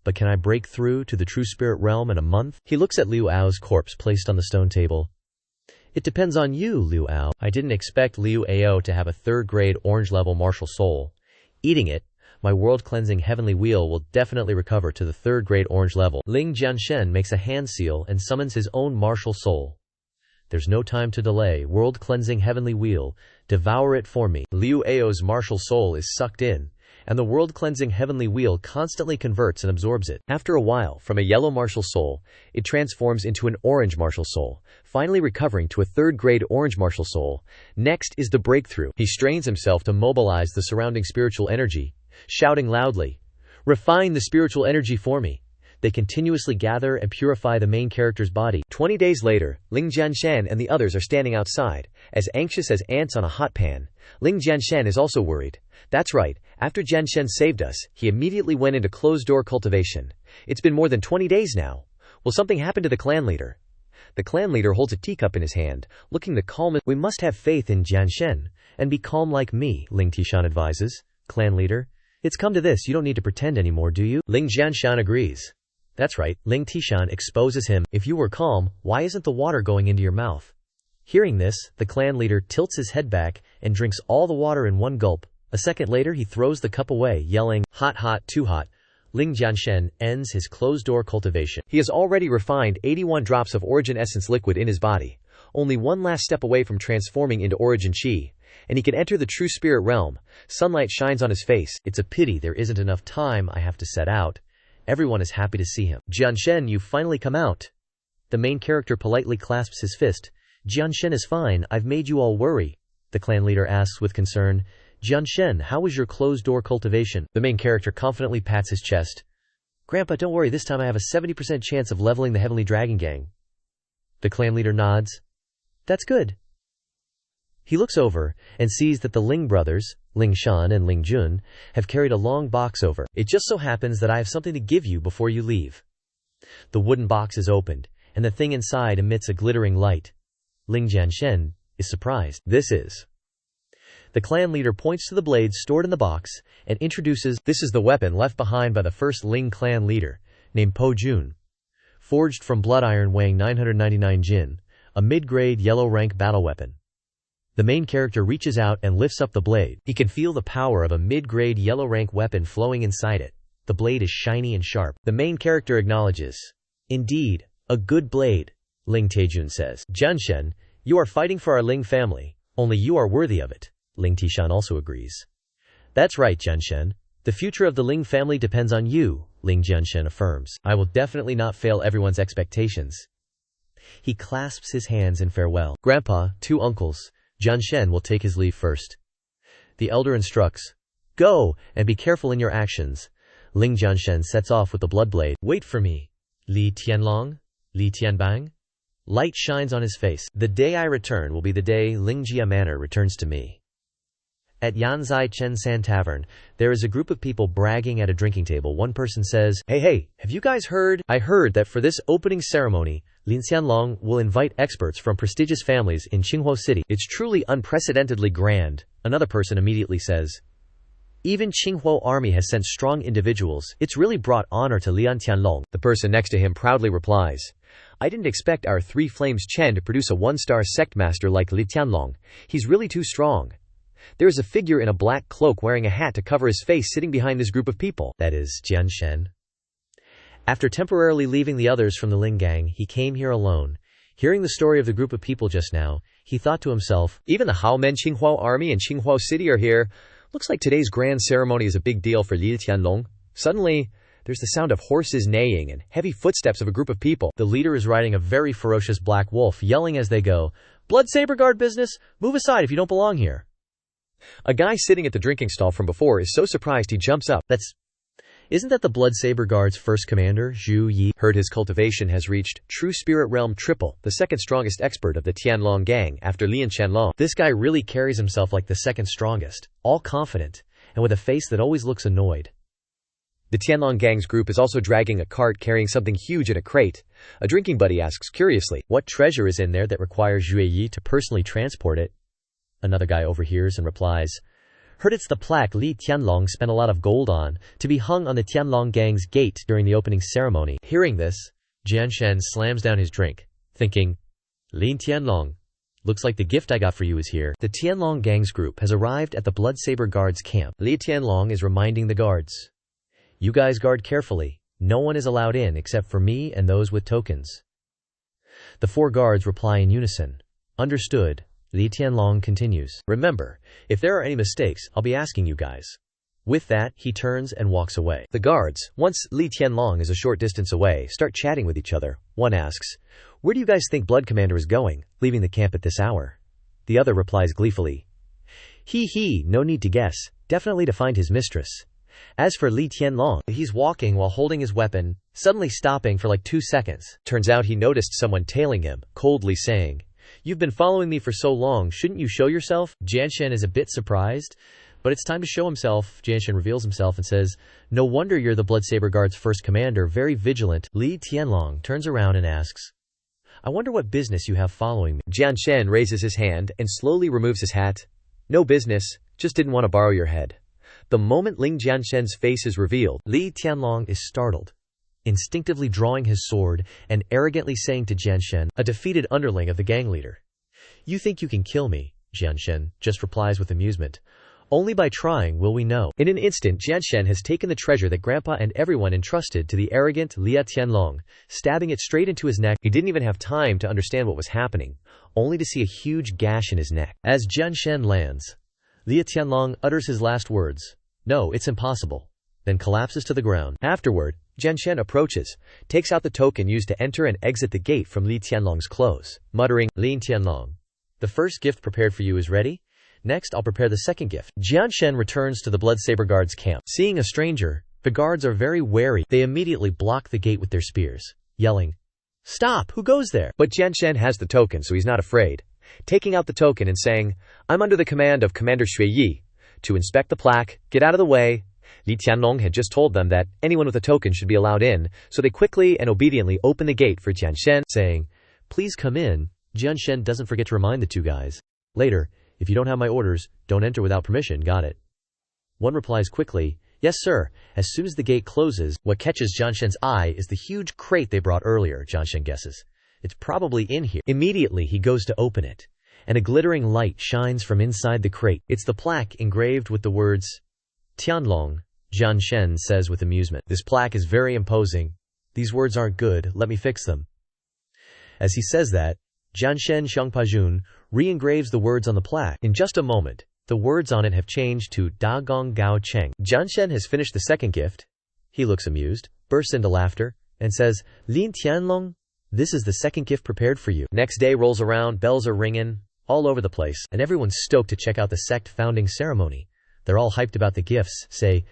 But can I break through to the True Spirit Realm in a month? He looks at Liu Ao's corpse placed on the stone table. It depends on you, Liu Ao. I didn't expect Liu Ao to have a third-grade orange-level martial soul. Eating it, my world-cleansing heavenly wheel will definitely recover to the third-grade orange level. Ling Jianshen makes a hand seal and summons his own martial soul. There's no time to delay. World-cleansing heavenly wheel, devour it for me. Liu Ao's martial soul is sucked in, and the world-cleansing heavenly wheel constantly converts and absorbs it. After a while, from a yellow martial soul, it transforms into an orange martial soul, finally recovering to a third-grade orange martial soul. Next is the breakthrough. He strains himself to mobilize the surrounding spiritual energy, shouting loudly, "Refine the spiritual energy for me." They continuously gather and purify the main character's body. 20 days later, Ling Jianshen and the others are standing outside, as anxious as ants on a hot pan. Ling Jianshen is also worried. That's right, after Jianshen saved us, he immediately went into closed-door cultivation. It's been more than 20 days now. Will something happen to the clan leader? The clan leader holds a teacup in his hand, looking the calmest. We must have faith in Jianshen, and be calm like me, Ling Tishan advises. Clan leader, it's come to this, you don't need to pretend anymore, do you? Ling Jianshan agrees. That's right, Ling Tishan exposes him. If you were calm, why isn't the water going into your mouth? Hearing this, the clan leader tilts his head back and drinks all the water in one gulp. A second later he throws the cup away, yelling, "Hot, hot, too hot." Ling Jianshen ends his closed-door cultivation. He has already refined 81 drops of origin essence liquid in his body, only one last step away from transforming into origin chi, and he can enter the true spirit realm. Sunlight shines on his face. It's a pity there isn't enough time. I have to set out. Everyone is happy to see him. Jianshen, you've finally come out. The main character politely clasps his fist. Jianshen is fine, I've made you all worry. The clan leader asks with concern, Jianshen, how was your closed-door cultivation? The main character confidently pats his chest. Grandpa, don't worry, this time I have a 70% chance of leveling the Heavenly Dragon Gang. The clan leader nods. That's good. He looks over and sees that the Ling brothers, Ling Shan and Ling Jun, have carried a long box over. It just so happens that I have something to give you before you leave. The wooden box is opened, and the thing inside emits a glittering light. Ling Jianshen is surprised. This is. The clan leader points to the blades stored in the box and introduces, this is the weapon left behind by the first Ling clan leader, named Po Jun. Forged from blood iron weighing 999 jin, a mid-grade yellow rank battle weapon. The main character reaches out and lifts up the blade. He can feel the power of a mid-grade yellow rank weapon flowing inside it. The blade is shiny and sharp. The main character acknowledges. Indeed, a good blade, Ling Taejun says. Jianshen, you are fighting for our Ling family. Only you are worthy of it. Ling Tishan also agrees. That's right, Jianshen. The future of the Ling family depends on you, Ling Jianshen affirms. I will definitely not fail everyone's expectations. He clasps his hands in farewell. Grandpa, two uncles. Jianshen will take his leave first. The elder instructs, go, and be careful in your actions. Ling Jianshen sets off with the blood blade. Wait for me. Li Tianlong? Li Tianbang? Light shines on his face. The day I return will be the day Lingjia Manor returns to me. At Yanzai Chensan Tavern, there is a group of people bragging at a drinking table. One person says, Hey, have you guys heard? I heard that for this opening ceremony, Lin Xianlong will invite experts from prestigious families in Qinghua City. It's truly unprecedentedly grand. Another person immediately says, even Qinghua army has sent strong individuals. It's really brought honor to Lian Tianlong. The person next to him proudly replies, I didn't expect our Three Flames Chen to produce a one-star sect master like Li Tianlong. He's really too strong. There is a figure in a black cloak wearing a hat to cover his face sitting behind this group of people. That is Jianshen. After temporarily leaving the others from the Ling gang, he came here alone. Hearing the story of the group of people just now, he thought to himself, even the Haomen Qinghua army and Qinghua City are here. Looks like today's grand ceremony is a big deal for Li Tianlong. Suddenly, there's the sound of horses neighing and heavy footsteps of a group of people. The leader is riding a very ferocious black wolf, yelling as they go, Blood Saber Guard business, move aside if you don't belong here. A guy sitting at the drinking stall from before is so surprised he jumps up. Isn't that the Blood Saber Guard's first commander, Zhu Yi? Heard his cultivation has reached True Spirit Realm Triple, the second strongest expert of the Tianlong gang after Lian Qianlong. This guy really carries himself like the second strongest, all confident, and with a face that always looks annoyed. The Tianlong gang's group is also dragging a cart carrying something huge in a crate. A drinking buddy asks curiously, what treasure is in there that requires Zhu Yi to personally transport it? Another guy overhears and replies, heard it's the plaque Li Tianlong spent a lot of gold on, to be hung on the Tianlong gang's gate during the opening ceremony. Hearing this, Jianshen slams down his drink, thinking, Li Tianlong, Looks like the gift I got for you is here. The Tianlong gang's group has arrived at the Bloodsaber Guards camp. Li Tianlong is reminding the guards. You guys guard carefully. No one is allowed in except for me and those with tokens. The 4 guards reply in unison. Understood. Li Tianlong continues. Remember, if there are any mistakes, I'll be asking you guys. With that, he turns and walks away. The guards, once Li Tianlong is a short distance away, start chatting with each other. One asks, "Where do you guys think Blood Commander is going, leaving the camp at this hour?" The other replies gleefully, "He, no need to guess, definitely to find his mistress." As for Li Tianlong, he's walking while holding his weapon, suddenly stopping for like 2 seconds. Turns out he noticed someone tailing him, coldly saying, "You've been following me for so long, shouldn't you show yourself?" Jianshen is a bit surprised, but it's time to show himself. Jianshen reveals himself and says, "No wonder you're the Bloodsaber Guard's first commander, very vigilant." Li Tianlong turns around and asks, "I wonder what business you have following me." Jianshen raises his hand and slowly removes his hat. "No business, just didn't want to borrow your head." The moment Ling Jianshen's face is revealed, Li Tianlong is startled, instinctively drawing his sword and arrogantly saying to Jianshen, a defeated underling of the gang leader, "You think you can kill me?" Jianshen just replies with amusement, "Only by trying will we know." In an instant, Jianshen has taken the treasure that Grandpa and everyone entrusted to the arrogant Li Tianlong, stabbing it straight into his neck. He didn't even have time to understand what was happening, only to see a huge gash in his neck. As Jianshen lands, Li Tianlong utters his last words, "No, it's impossible," then collapses to the ground. Afterward, Jianshen approaches, takes out the token used to enter and exit the gate from Li Tianlong's clothes, muttering, "Li Tianlong, the first gift prepared for you is ready? Next, I'll prepare the second gift." Jianshen returns to the Bloodsaber Guards camp. Seeing a stranger, the guards are very wary. They immediately block the gate with their spears, yelling, "Stop! Who goes there?" But Jianshen has the token, so he's not afraid. Taking out the token and saying, "I'm under the command of Commander Xueyi. To inspect the plaque, get out of the way." Li Tianlong had just told them that anyone with a token should be allowed in, so they quickly and obediently open the gate for Jianshen, saying, "Please come in." Jianshen doesn't forget to remind the 2 guys. Later, "If you don't have my orders, don't enter without permission, got it?" One replies quickly, "Yes, sir." As soon as the gate closes, what catches Jianshen's eye is the huge crate they brought earlier. Jianshen guesses, "It's probably in here." Immediately, he goes to open it, and a glittering light shines from inside the crate. It's the plaque engraved with the words, "Tianlong," Jianshen says with amusement. "This plaque is very imposing. These words aren't good, let me fix them." As he says that, Jianshen Xiangpajun re-engraves the words on the plaque. In just a moment, the words on it have changed to Da Gong Gao Cheng. Jianshen has finished the second gift. He looks amused, bursts into laughter, and says, "Lin Tianlong, this is the second gift prepared for you." Next day rolls around, bells are ringing all over the place, and everyone's stoked to check out the sect founding ceremony. They're all hyped about the gifts, say,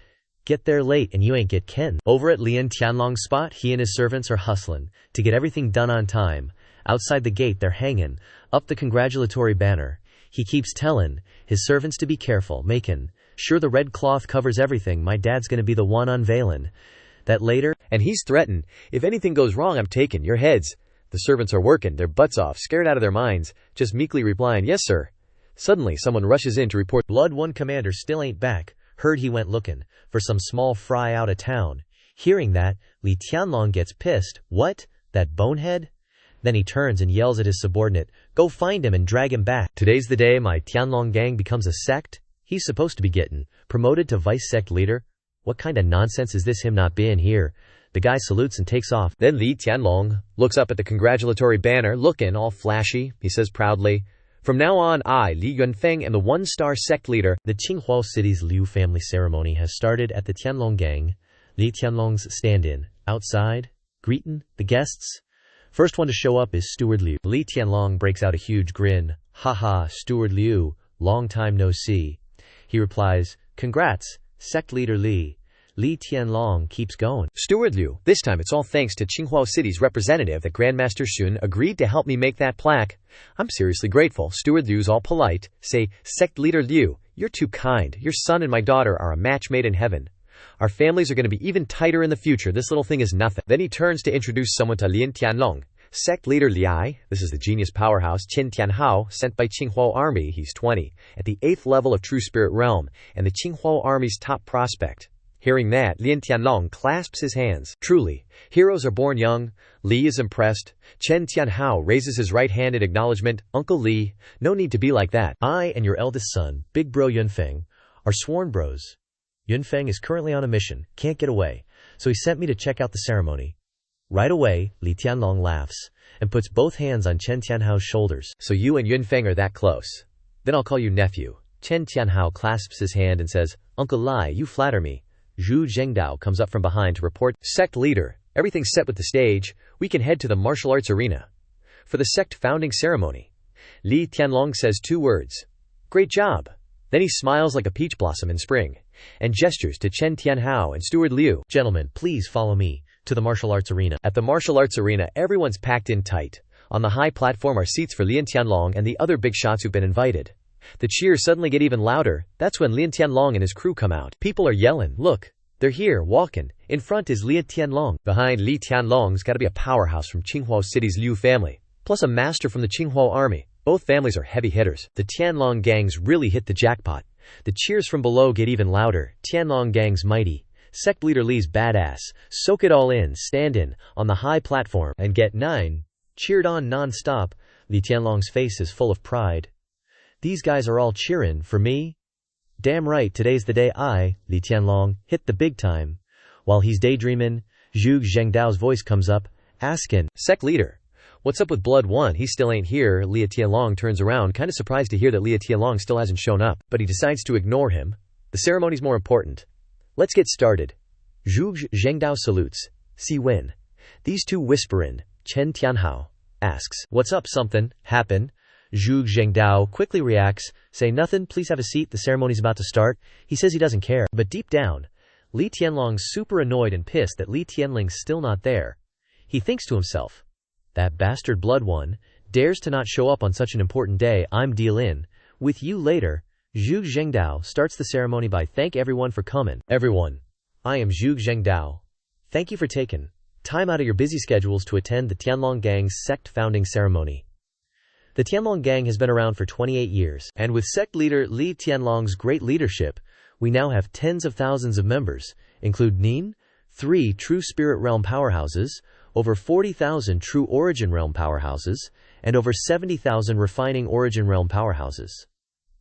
"Get there late and you ain't get Ken." Over at Lin Tianlong's spot, he and his servants are hustling to get everything done on time. Outside the gate, they're hanging up the congratulatory banner. He keeps telling his servants to be careful, making sure the red cloth covers everything. "My dad's gonna be the one unveiling that later." And he's threatened, "If anything goes wrong, I'm taking your heads." The servants are working their butts off, scared out of their minds, just meekly replying, "Yes, sir." Suddenly, someone rushes in to report, "Blood One Commander still ain't back. Heard he went looking for some small fry out of town." Hearing that, Li Tianlong gets pissed. "What? That bonehead?" Then he turns and yells at his subordinate, "Go find him and drag him back. Today's the day my Tianlong gang becomes a sect. He's supposed to be getting promoted to vice sect leader. What kind of nonsense is this, him not being here?" The guy salutes and takes off. Then Li Tianlong looks up at the congratulatory banner, looking all flashy. He says proudly, "From now on, I, Li Yunfeng, am the one-star sect leader." The Qinghua City's Liu family ceremony has started at the Tianlong gang. Li Tianlong's stand-in, outside, greeting the guests. First one to show up is Steward Liu. Li Tianlong breaks out a huge grin. "Haha, Steward Liu, long time no see." He replies, "Congrats, sect leader Li." Li Tianlong keeps going. "Steward Liu, this time it's all thanks to Qinghua City's representative that Grandmaster Xun agreed to help me make that plaque. I'm seriously grateful." Steward Liu's all polite, say, "Sect leader Liu, you're too kind. Your son and my daughter are a match made in heaven. Our families are going to be even tighter in the future. This little thing is nothing." Then he turns to introduce someone to Lin Tianlong. Sect leader Liai, this is the genius powerhouse Qin Tianhao, sent by Qinghua Army. He's 20, at the 8th level of True Spirit Realm, and the Qinghua Army's top prospect. Hearing that, Lin Tianlong clasps his hands. Truly, heroes are born young. Li is impressed. Chen Tianhao raises his right hand in acknowledgement. Uncle Li, no need to be like that. I and your eldest son, big bro Yunfeng, are sworn bros. Yunfeng is currently on a mission, can't get away, so he sent me to check out the ceremony. Right away, Li Tianlong laughs and puts both hands on Chen Tianhao's shoulders. So you and Yunfeng are that close. Then I'll call you nephew. Chen Tianhao clasps his hand and says, Uncle Lai, you flatter me. Zhu Zhengdao comes up from behind to report, Sect leader, everything's set with the stage, we can head to the martial arts arena. For the sect founding ceremony. Li Tianlong says 2 words. Great job. Then he smiles like a peach blossom in spring, and gestures to Chen Tianhao and Steward Liu. Gentlemen, please follow me to the martial arts arena. At the martial arts arena, everyone's packed in tight. On the high platform are seats for Lin Tianlong and the other big shots who've been invited. The cheers suddenly get even louder. That's when Lin Tianlong and his crew come out. People are yelling, look, they're here, walking. In front is Li Tianlong. Behind Li Tianlong's gotta be a powerhouse from Qinghua City's Liu family, plus a master from the Qinghua army. Both families are heavy hitters. The Tianlong gangs really hit the jackpot. The cheers from below get even louder. Tianlong gang's mighty. Sect leader Li's badass. Soak it all in, stand in, on the high platform, and get 9. Cheered on non-stop. Li Tianlong's face is full of pride. These guys are all cheering for me? Damn right, today's the day I, Li Tianlong, hit the big time. While he's daydreaming, Zhu Zhengdao's voice comes up, asking, Sect leader, what's up with Blood 1? He still ain't here. Li Tianlong turns around, kinda surprised to hear that Li Tianlong still hasn't shown up, but he decides to ignore him. The ceremony's more important. Let's get started. Zhu Zhengdao salutes. Si Wen. These two whisper in. Chen Tianhao asks, What's up, something happen? Zhu Zhengdao quickly reacts, Say nothing, please have a seat, the ceremony's about to start. He says he doesn't care, but deep down, Li Tianlong's super annoyed and pissed that Li Tianling's still not there. He thinks to himself, that bastard Blood One dares to not show up on such an important day. I'm deal in with you later. Zhu Zhengdao starts the ceremony by thank everyone for coming. Everyone, I am Zhu Zhengdao. Thank you for taking time out of your busy schedules to attend the Tianlong Gang's sect founding ceremony. The Tianlong Gang has been around for 28 years, and with sect leader Li Tianlong's great leadership, we now have tens of thousands of members, include Nin, 3 true Spirit Realm powerhouses, over 40,000 true Origin Realm powerhouses, and over 70,000 refining Origin Realm powerhouses.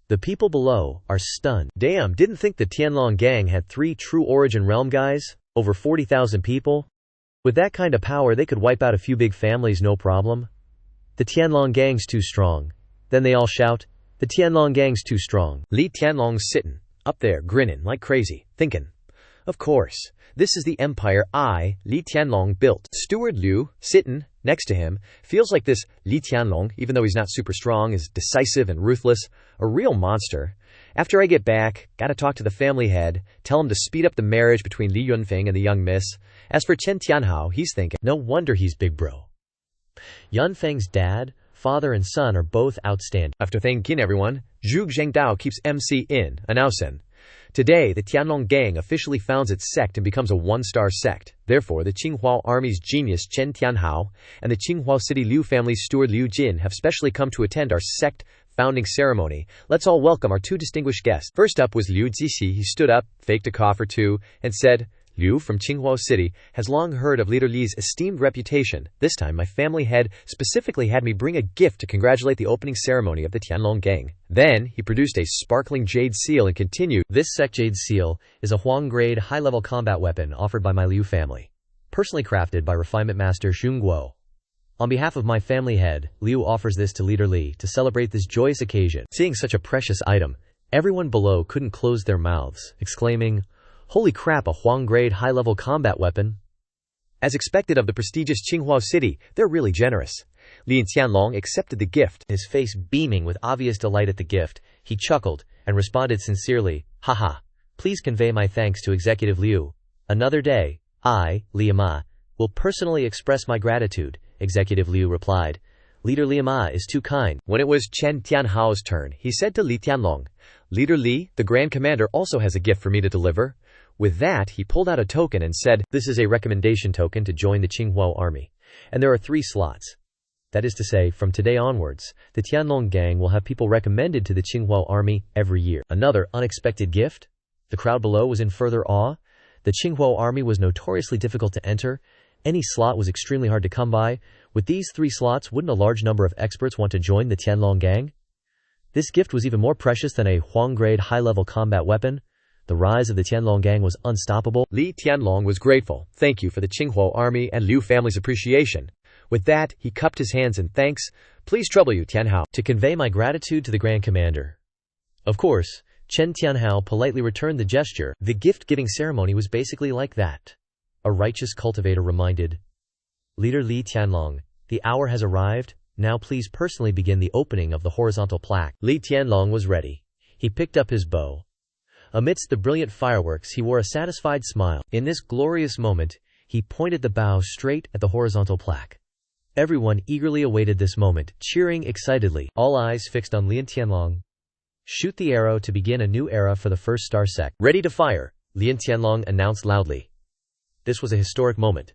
The people below are stunned. Damn, didn't think the Tianlong Gang had 3 true Origin Realm guys? Over 40,000 people? With that kind of power they could wipe out a few big families no problem. The Tianlong Gang's too strong. Then they all shout, the Tianlong Gang's too strong. Li Tianlong's sitting up there grinning like crazy, thinking, of course, this is the empire I, Li Tianlong, built. Steward Liu, sitting next to him, feels like this Li Tianlong, even though he's not super strong, is decisive and ruthless, a real monster. After I get back, gotta talk to the family head, tell him to speed up the marriage between Li Yunfeng and the young miss. As for Chen Tianhao, he's thinking, no wonder he's big bro. Yunfeng's dad, father and son are both outstanding. After thanking everyone, Zhu Zhengdao keeps MC in, announcing, today the Tianlong Gang officially founds its sect and becomes a 1-star sect. Therefore, the Qinghua Army's genius Chen Tianhao and the Qinghua City Liu family's steward Liu Jin have specially come to attend our sect founding ceremony. Let's all welcome our 2 distinguished guests. First up was Liu Zixi. He stood up, faked a cough or two, and said, Liu from Qinghua City has long heard of Leader Li's esteemed reputation. This time my family head specifically had me bring a gift to congratulate the opening ceremony of the Tianlong Gang. Then he produced a sparkling jade seal and continued, this sect jade seal is a Huang-grade high-level combat weapon offered by my Liu family, personally crafted by refinement master Xun Guo. On behalf of my family head, Liu offers this to Leader Li to celebrate this joyous occasion. Seeing such a precious item, everyone below couldn't close their mouths, exclaiming, holy crap, a Huang-grade high-level combat weapon. As expected of the prestigious Qinghua City, they're really generous. Li Tianlong accepted the gift. His face beaming with obvious delight at the gift, he chuckled and responded sincerely, haha, please convey my thanks to Executive Liu. Another day, I, Li Ma, will personally express my gratitude, Executive Liu replied. Leader Li Ma is too kind. When it was Chen Tianhao's turn, he said to Li Tianlong, Leader Li, the Grand Commander also has a gift for me to deliver. With that, he pulled out a token and said, this is a recommendation token to join the Qinghua army. And there are 3 slots. That is to say, from today onwards, the Tianlong Gang will have people recommended to the Qinghua army every year. Another unexpected gift? The crowd below was in further awe. The Qinghuo army was notoriously difficult to enter. Any slot was extremely hard to come by. With these 3 slots, wouldn't a large number of experts want to join the Tianlong gang? This gift was even more precious than a Huang-grade high-level combat weapon. The rise of the Tianlong gang was unstoppable. Li Tianlong was grateful. Thank you for the Qinghuo army and Liu family's appreciation. With that, he cupped his hands in thanks. Please trouble you, Tianhao, to convey my gratitude to the Grand Commander. Of course, Chen Tianhao politely returned the gesture. The gift-giving ceremony was basically like that. A righteous cultivator reminded Leader Li Tianlong, the hour has arrived. Now please personally begin the opening of the horizontal plaque. Li Tianlong was ready. He picked up his bow. Amidst the brilliant fireworks, he wore a satisfied smile. In this glorious moment, he pointed the bow straight at the horizontal plaque. Everyone eagerly awaited this moment, cheering excitedly. All eyes fixed on Li Tianlong. Shoot the arrow to begin a new era for the first star sect. Ready to fire, Li Tianlong announced loudly. This was a historic moment.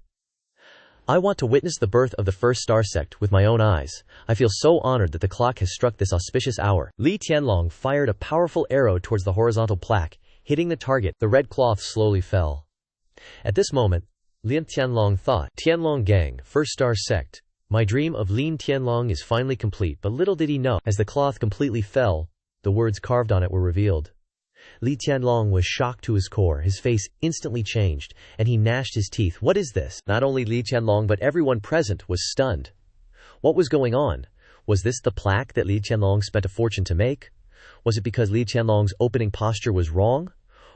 I want to witness the birth of the first star sect with my own eyes. I feel so honored that the clock has struck this auspicious hour. Li Tianlong fired a powerful arrow towards the horizontal plaque, hitting the target. The red cloth slowly fell. At this moment, Lin Tianlong thought, Tianlong gang, first star sect. My dream of Lin Tianlong is finally complete, but little did he know, as the cloth completely fell, the words carved on it were revealed. Li Tianlong was shocked to his core. His face instantly changed, and he gnashed his teeth. What is this? Not only Li Tianlong but everyone present was stunned. What was going on? Was this the plaque that Li Tianlong spent a fortune to make? Was it because Li Tianlong's opening posture was wrong?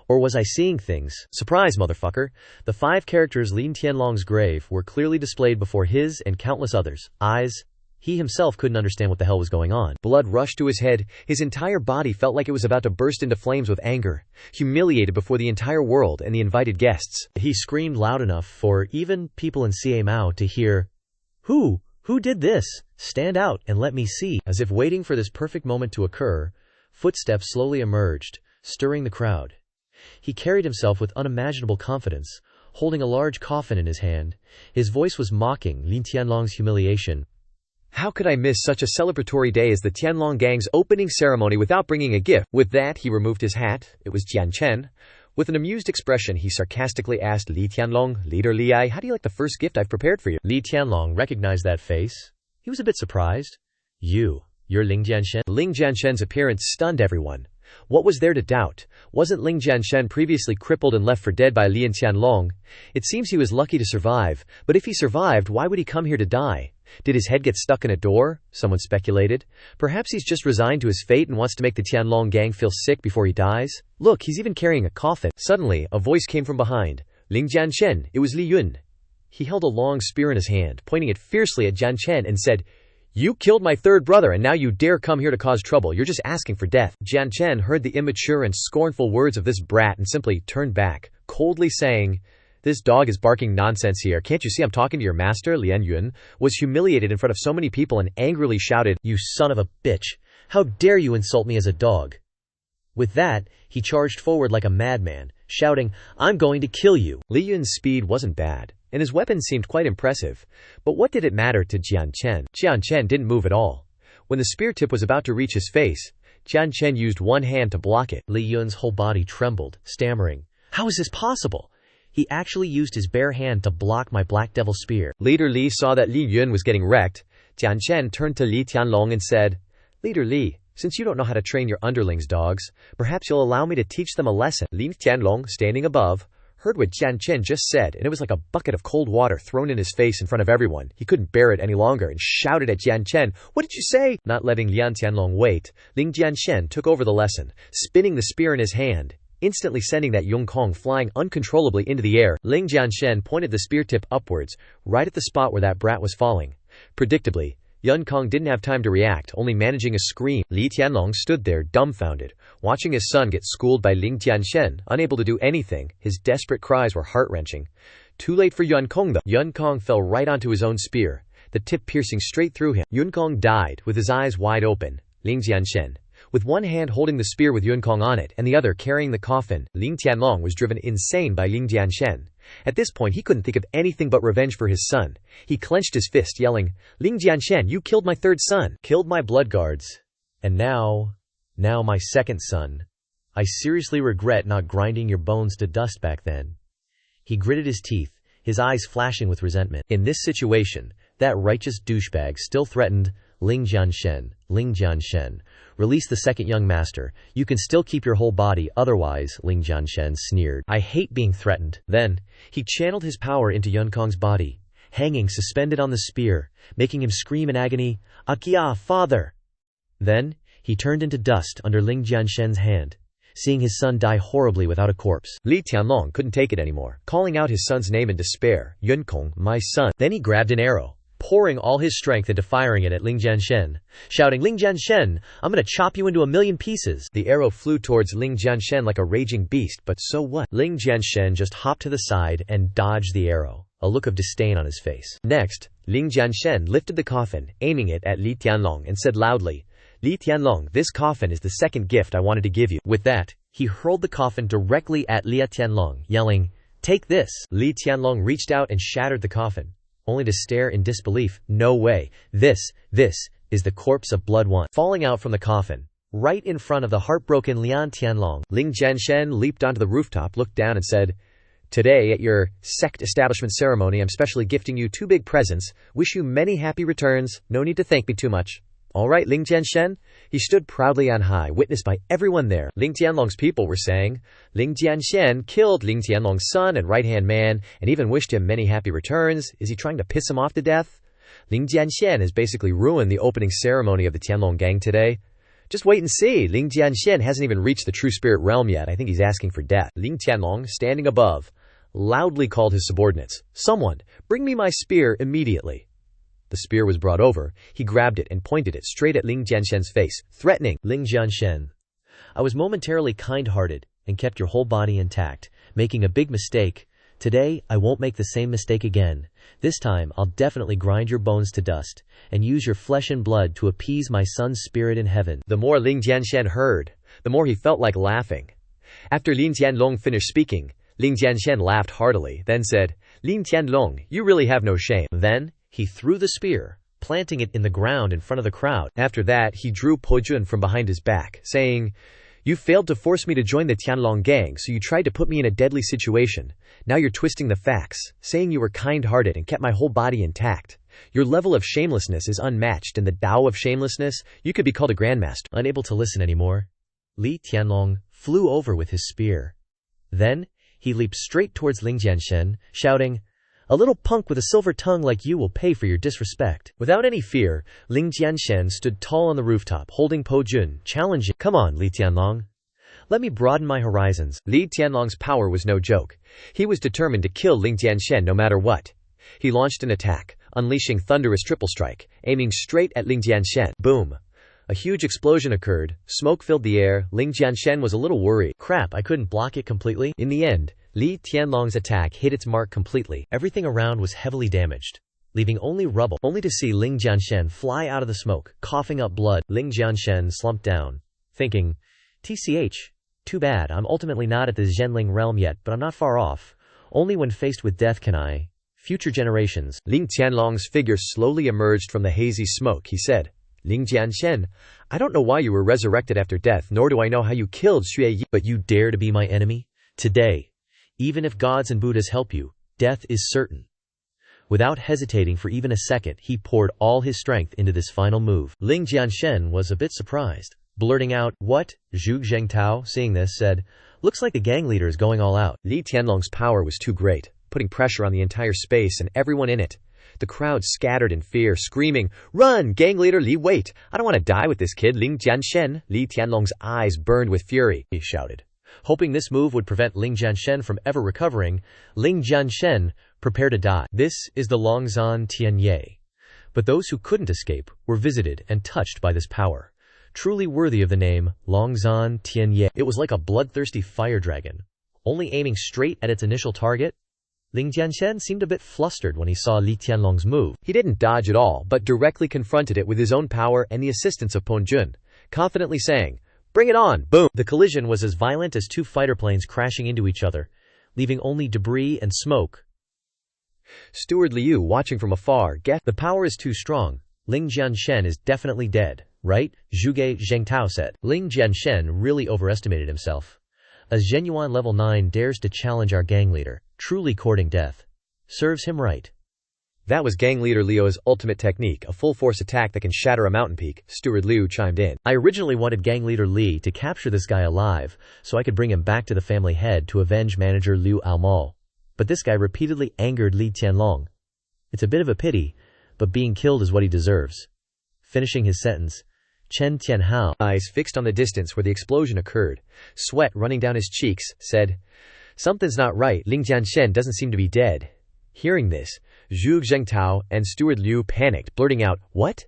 Or was I seeing things? Surprise, motherfucker! The 5 characters Lin Tianlong's grave were clearly displayed before his and countless others' eyes. He himself couldn't understand what the hell was going on. Blood rushed to his head. His entire body felt like it was about to burst into flames with anger. Humiliated before the entire world and the invited guests, he screamed loud enough for even people in CA Mao to hear. Who did this? Stand out and let me see. As if waiting for this perfect moment to occur, footsteps slowly emerged, stirring the crowd. He carried himself with unimaginable confidence, holding a large coffin in his hand. His voice was mocking Lin Tianlong's humiliation. How could I miss such a celebratory day as the Tianlong gang's opening ceremony without bringing a gift? With that, he removed his hat. It was Jianchen. With an amused expression, he sarcastically asked Li Tianlong, Leader Li, how do you like the first gift I've prepared for you? Li Tianlong recognized that face. He was a bit surprised. You're Ling Jianshen? Ling Jianshen's appearance stunned everyone. What was there to doubt? Wasn't Ling Jianshen previously crippled and left for dead by Li Tianlong? It seems he was lucky to survive, but if he survived, why would he come here to die? Did his head get stuck in a door? Someone speculated. Perhaps he's just resigned to his fate and wants to make the Tianlong gang feel sick before he dies? Look, he's even carrying a coffin. Suddenly, a voice came from behind. Ling Jianshen, it was Li Yun. He held a long spear in his hand, pointing it fiercely at Jianshen and said, You killed my 3rd brother and now you dare come here to cause trouble. You're just asking for death. Jianchen heard the immature and scornful words of this brat and simply turned back, coldly saying, This dog is barking nonsense here. Can't you see I'm talking to your master? Lian Yun was humiliated in front of so many people and angrily shouted, You son of a bitch! How dare you insult me as a dog? With that, he charged forward like a madman, shouting, I'm going to kill you. Li Yun's speed wasn't bad, and his weapon seemed quite impressive. But what did it matter to Jianchen? Jianchen didn't move at all. When the spear tip was about to reach his face, Jianchen used one hand to block it. Li Yun's whole body trembled, stammering, How is this possible? He actually used his bare hand to block my Black Devil spear. Leader Li saw that Li Yun was getting wrecked. Jianchen turned to Li Tianlong and said, Leader Li, since you don't know how to train your underlings, dogs, perhaps you'll allow me to teach them a lesson. Li Tianlong, standing above, heard what Jianchen just said, and it was like a bucket of cold water thrown in his face in front of everyone. He couldn't bear it any longer and shouted at Jianchen, What did you say? Not letting Lian Tianlong wait, Ling Jianshen took over the lesson, spinning the spear in his hand, instantly sending that Yongkong flying uncontrollably into the air. Ling Jianshen pointed the spear tip upwards, right at the spot where that brat was falling. Predictably, Yongkong didn't have time to react, only managing a scream. Li Tianlong stood there dumbfounded, watching his son get schooled by Ling Jianshen, unable to do anything. His desperate cries were heart-wrenching. Too late for Yongkong though. Yongkong fell right onto his own spear, the tip piercing straight through him. Yongkong died, with his eyes wide open. Ling Jianshen, with one hand holding the spear with Yongkong on it and the other carrying the coffin, Ling Tianlong was driven insane by Ling Jianshen. At this point, he couldn't think of anything but revenge for his son. He clenched his fist, yelling, Ling Jianshen, you killed my 3rd son. Killed my blood guards. And now my 2nd son. I seriously regret not grinding your bones to dust back then. He gritted his teeth, his eyes flashing with resentment. In this situation, that righteous douchebag still threatened. Ling Jianshen, release the second young master. You can still keep your whole body, otherwise, Ling Jianshen sneered. I hate being threatened. Then, he channeled his power into Yunkong's body, hanging suspended on the spear, making him scream in agony, Akia, father! Then, he turned into dust under Ling Jianshen's hand, seeing his son die horribly without a corpse. Li Tianlong couldn't take it anymore, calling out his son's name in despair, Yunkong, my son. Then he grabbed an arrow, pouring all his strength into firing it at Ling Jianshen, shouting, Ling Jianshen, I'm gonna chop you into a million pieces. The arrow flew towards Ling Jianshen like a raging beast, but so what? Ling Jianshen just hopped to the side and dodged the arrow, a look of disdain on his face. Next, Ling Jianshen lifted the coffin, aiming it at Li Tianlong, and said loudly, Li Tianlong, this coffin is the second gift I wanted to give you. With that, he hurled the coffin directly at Li Tianlong, yelling, take this. Li Tianlong reached out and shattered the coffin, only to stare in disbelief. No way. This is the corpse of Blood One. Falling out from the coffin, right in front of the heartbroken Lian Tianlong, Ling Jianshen leaped onto the rooftop, looked down and said, today, at your sect establishment ceremony, I'm specially gifting you 2 big presents. Wish you many happy returns. No need to thank me too much. All right, Ling Jianshen? He stood proudly on high, witnessed by everyone there. Ling Tianlong's people were saying, Ling Jianshen killed Ling Tianlong's son and right-hand man, and even wished him many happy returns. Is he trying to piss him off to death? Ling Jianshen has basically ruined the opening ceremony of the Tianlong gang today. Just wait and see. Ling Jianshen hasn't even reached the true spirit realm yet. I think he's asking for death. Ling Tianlong, standing above, loudly called his subordinates. Someone, bring me my spear immediately. The spear was brought over. He grabbed it and pointed it straight at Ling Jianshen's face, threatening, Ling Jianshen, I was momentarily kind-hearted and kept your whole body intact, making a big mistake. Today, I won't make the same mistake again. This time, I'll definitely grind your bones to dust and use your flesh and blood to appease my son's spirit in heaven. The more Ling Jianshen heard, the more he felt like laughing. After Lin Tianlong finished speaking, Ling Jianshen laughed heartily, then said, Lin Tianlong, you really have no shame. Then, he threw the spear, planting it in the ground in front of the crowd. After that, he drew Po Jun from behind his back, saying, you failed to force me to join the Tianlong gang, so you tried to put me in a deadly situation. Now you're twisting the facts, saying you were kind-hearted and kept my whole body intact. Your level of shamelessness is unmatched. In the Tao of shamelessness, you could be called a grandmaster. Unable to listen anymore, Li Tianlong flew over with his spear. Then, he leaped straight towards Ling Jianshen, shouting, a little punk with a silver tongue like you will pay for your disrespect. Without any fear, Ling Jianshen stood tall on the rooftop, holding Po Jun, challenging, come on, Li Tianlong. Let me broaden my horizons. Li Tianlong's power was no joke. He was determined to kill Ling Jianshen no matter what. He launched an attack, unleashing thunderous triple strike, aiming straight at Ling Jianshen. Boom! A huge explosion occurred, smoke filled the air. Ling Jianshen was a little worried. Crap, I couldn't block it completely. In the end, Li Tianlong's attack hit its mark completely. Everything around was heavily damaged, leaving only rubble, only to see Ling Jianshen fly out of the smoke, coughing up blood. Ling Jianshen slumped down, thinking, TCH, too bad, I'm ultimately not at the Zhenling realm yet, but I'm not far off. Only when faced with death can I. Future generations. Ling Tianlong's figure slowly emerged from the hazy smoke. He said, Ling Jianshen, I don't know why you were resurrected after death, nor do I know how you killed Xue Yi. But you dare to be my enemy? Today, even if gods and Buddhas help you, death is certain. Without hesitating for even a second, he poured all his strength into this final move. Ling Jianshen was a bit surprised, blurting out, what? Zhu Zhengtao, seeing this, said, looks like the gang leader is going all out. Li Tianlong's power was too great, putting pressure on the entire space and everyone in it. The crowd scattered in fear, screaming, run, gang leader Li, wait! I don't want to die with this kid, Ling Jianshen. Li Tianlong's eyes burned with fury. He shouted. Hoping this move would prevent Ling Jianshen from ever recovering, Ling Jianshen, prepare to die. This is the Longzhan Tianye. But those who couldn't escape were visited and touched by this power. Truly worthy of the name, Longzhan Tianye. It was like a bloodthirsty fire dragon, only aiming straight at its initial target. Ling Jianshen seemed a bit flustered when he saw Li Tianlong's move. He didn't dodge at all, but directly confronted it with his own power and the assistance of Po Jun, confidently saying, bring it on, boom! The collision was as violent as 2 fighter planes crashing into each other, leaving only debris and smoke. Steward Liu, watching from afar, guessed, the power is too strong. Ling Jianshen is definitely dead, right? Zhu Zhengtao said. Ling Jianshen really overestimated himself. A Zhenyuan level 9 dares to challenge our gang leader. truly courting death. Serves him right. That was gang leader Liu's ultimate technique, a full-force attack that can shatter a mountain peak, Steward Liu chimed in. I originally wanted gang leader Li to capture this guy alive, so I could bring him back to the family head to avenge manager Liu Aomao. But this guy repeatedly angered Li Tianlong. It's a bit of a pity, but being killed is what he deserves. Finishing his sentence, Chen Tianhao, eyes fixed on the distance where the explosion occurred, sweat running down his cheeks, said, "Something's not right. Ling Jianshen doesn't seem to be dead." Hearing this, Zhu Zhengtao and Steward Liu panicked, blurting out, "What?"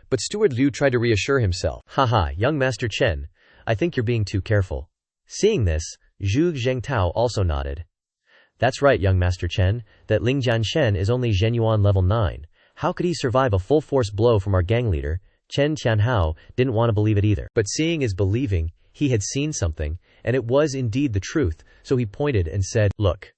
But Steward Liu tried to reassure himself. Haha, young Master Chen, I think you're being too careful. Seeing this, Zhu Zhengtao also nodded. That's right, young Master Chen, that Ling Jianshen is only Zhenyuan level 9. How could he survive a full-force blow from our gang leader? Chen Tianhao didn't want to believe it either. But seeing is believing. He had seen something, and it was indeed the truth, so he pointed and said, "Look."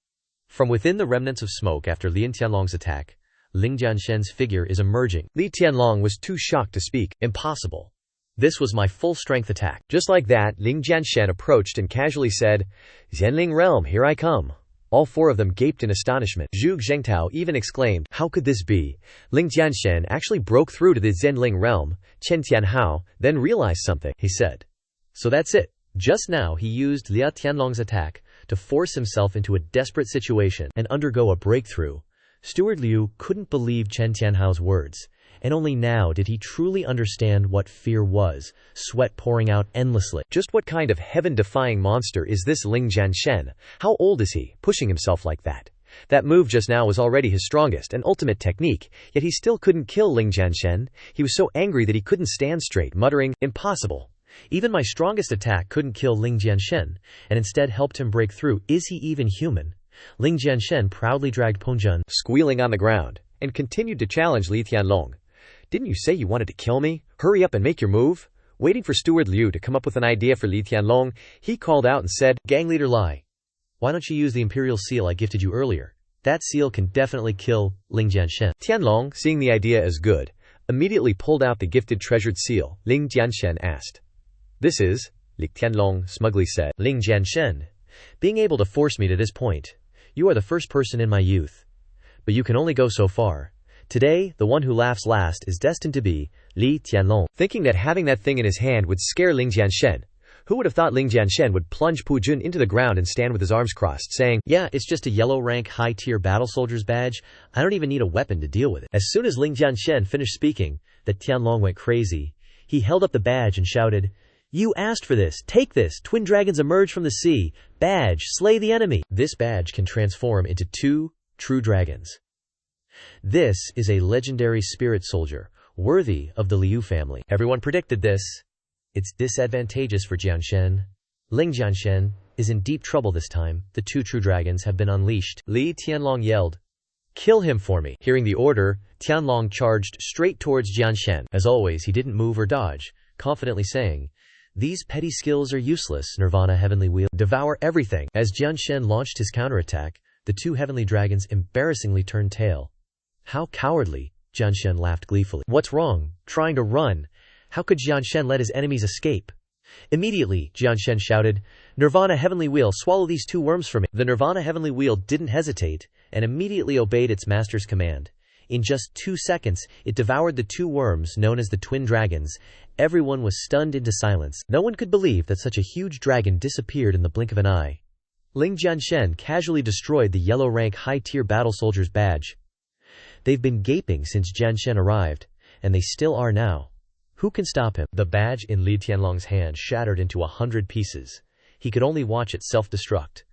From within the remnants of smoke after Li Tianlong's attack, Ling Jianshen's figure is emerging. Li Tianlong was too shocked to speak. Impossible. This was my full-strength attack. Just like that, Ling Jianshen approached and casually said, "Xianling realm, here I come." All four of them gaped in astonishment. Zhu Zhengtao even exclaimed, "How could this be? Ling Jianshen actually broke through to the Xianling realm." Chen Tianhao then realized something. He said, "So that's it. Just now he used Li Tianlong's attack to force himself into a desperate situation and undergo a breakthrough." Steward Liu couldn't believe Chen Tianhao's words, and only now did he truly understand what fear was, sweat pouring out endlessly. Just what kind of heaven-defying monster is this Ling Jianshen? How old is he, pushing himself like that? That move just now was already his strongest and ultimate technique, yet he still couldn't kill Ling Jianshen. He was so angry that he couldn't stand straight, muttering, "Impossible. Even my strongest attack couldn't kill Ling Jianshen, and instead helped him break through. Is he even human?" Ling Jianshen proudly dragged Pengzhen, squealing on the ground, and continued to challenge Li Tianlong. "Didn't you say you wanted to kill me? Hurry up and make your move." Waiting for Steward Liu to come up with an idea for Li Tianlong, he called out and said, "Gang leader Lai, why don't you use the imperial seal I gifted you earlier? That seal can definitely kill Ling Jianshen." Tianlong, seeing the idea as good, immediately pulled out the gifted treasured seal. Ling Jianshen asked, "This is?" Li Tianlong smugly said, "Ling Jianshen, being able to force me to this point, you are the first person in my youth. But you can only go so far. Today, the one who laughs last is destined to be Li Tianlong." Thinking that having that thing in his hand would scare Ling Jianshen, who would have thought Ling Jianshen would plunge Pu Jun into the ground and stand with his arms crossed, saying, "Yeah, it's just a yellow rank high-tier battle soldier's badge. I don't even need a weapon to deal with it." As soon as Ling Jianshen finished speaking, the Tianlong went crazy. He held up the badge and shouted, "You asked for this. Take this. Twin dragons emerge from the sea. Badge, slay the enemy." This badge can transform into 2 true dragons. This is a legendary spirit soldier, worthy of the Liu family. Everyone predicted this. It's disadvantageous for Jianshen. Ling Jianshen is in deep trouble this time. The 2 true dragons have been unleashed. Li Tianlong yelled, "Kill him for me." Hearing the order, Tianlong charged straight towards Jianshen. As always, he didn't move or dodge, confidently saying, "These petty skills are useless, Nirvana Heavenly Wheel. Devour everything." As Jianshen launched his counterattack, the 2 heavenly dragons embarrassingly turned tail. "How cowardly," Jianshen laughed gleefully. "What's wrong? Trying to run? How could Jianshen let his enemies escape?" Immediately, Jianshen shouted, "Nirvana Heavenly Wheel, swallow these 2 worms for me." The Nirvana Heavenly Wheel didn't hesitate, and immediately obeyed its master's command. In just 2 seconds, it devoured the 2 worms known as the twin dragons. Everyone was stunned into silence. No one could believe that such a huge dragon disappeared in the blink of an eye. Ling Jianshen casually destroyed the yellow rank high-tier battle soldier's badge. They've been gaping since Jianshen arrived, and they still are now. Who can stop him? The badge in Li Tianlong's hand shattered into 100 pieces. He could only watch it self-destruct.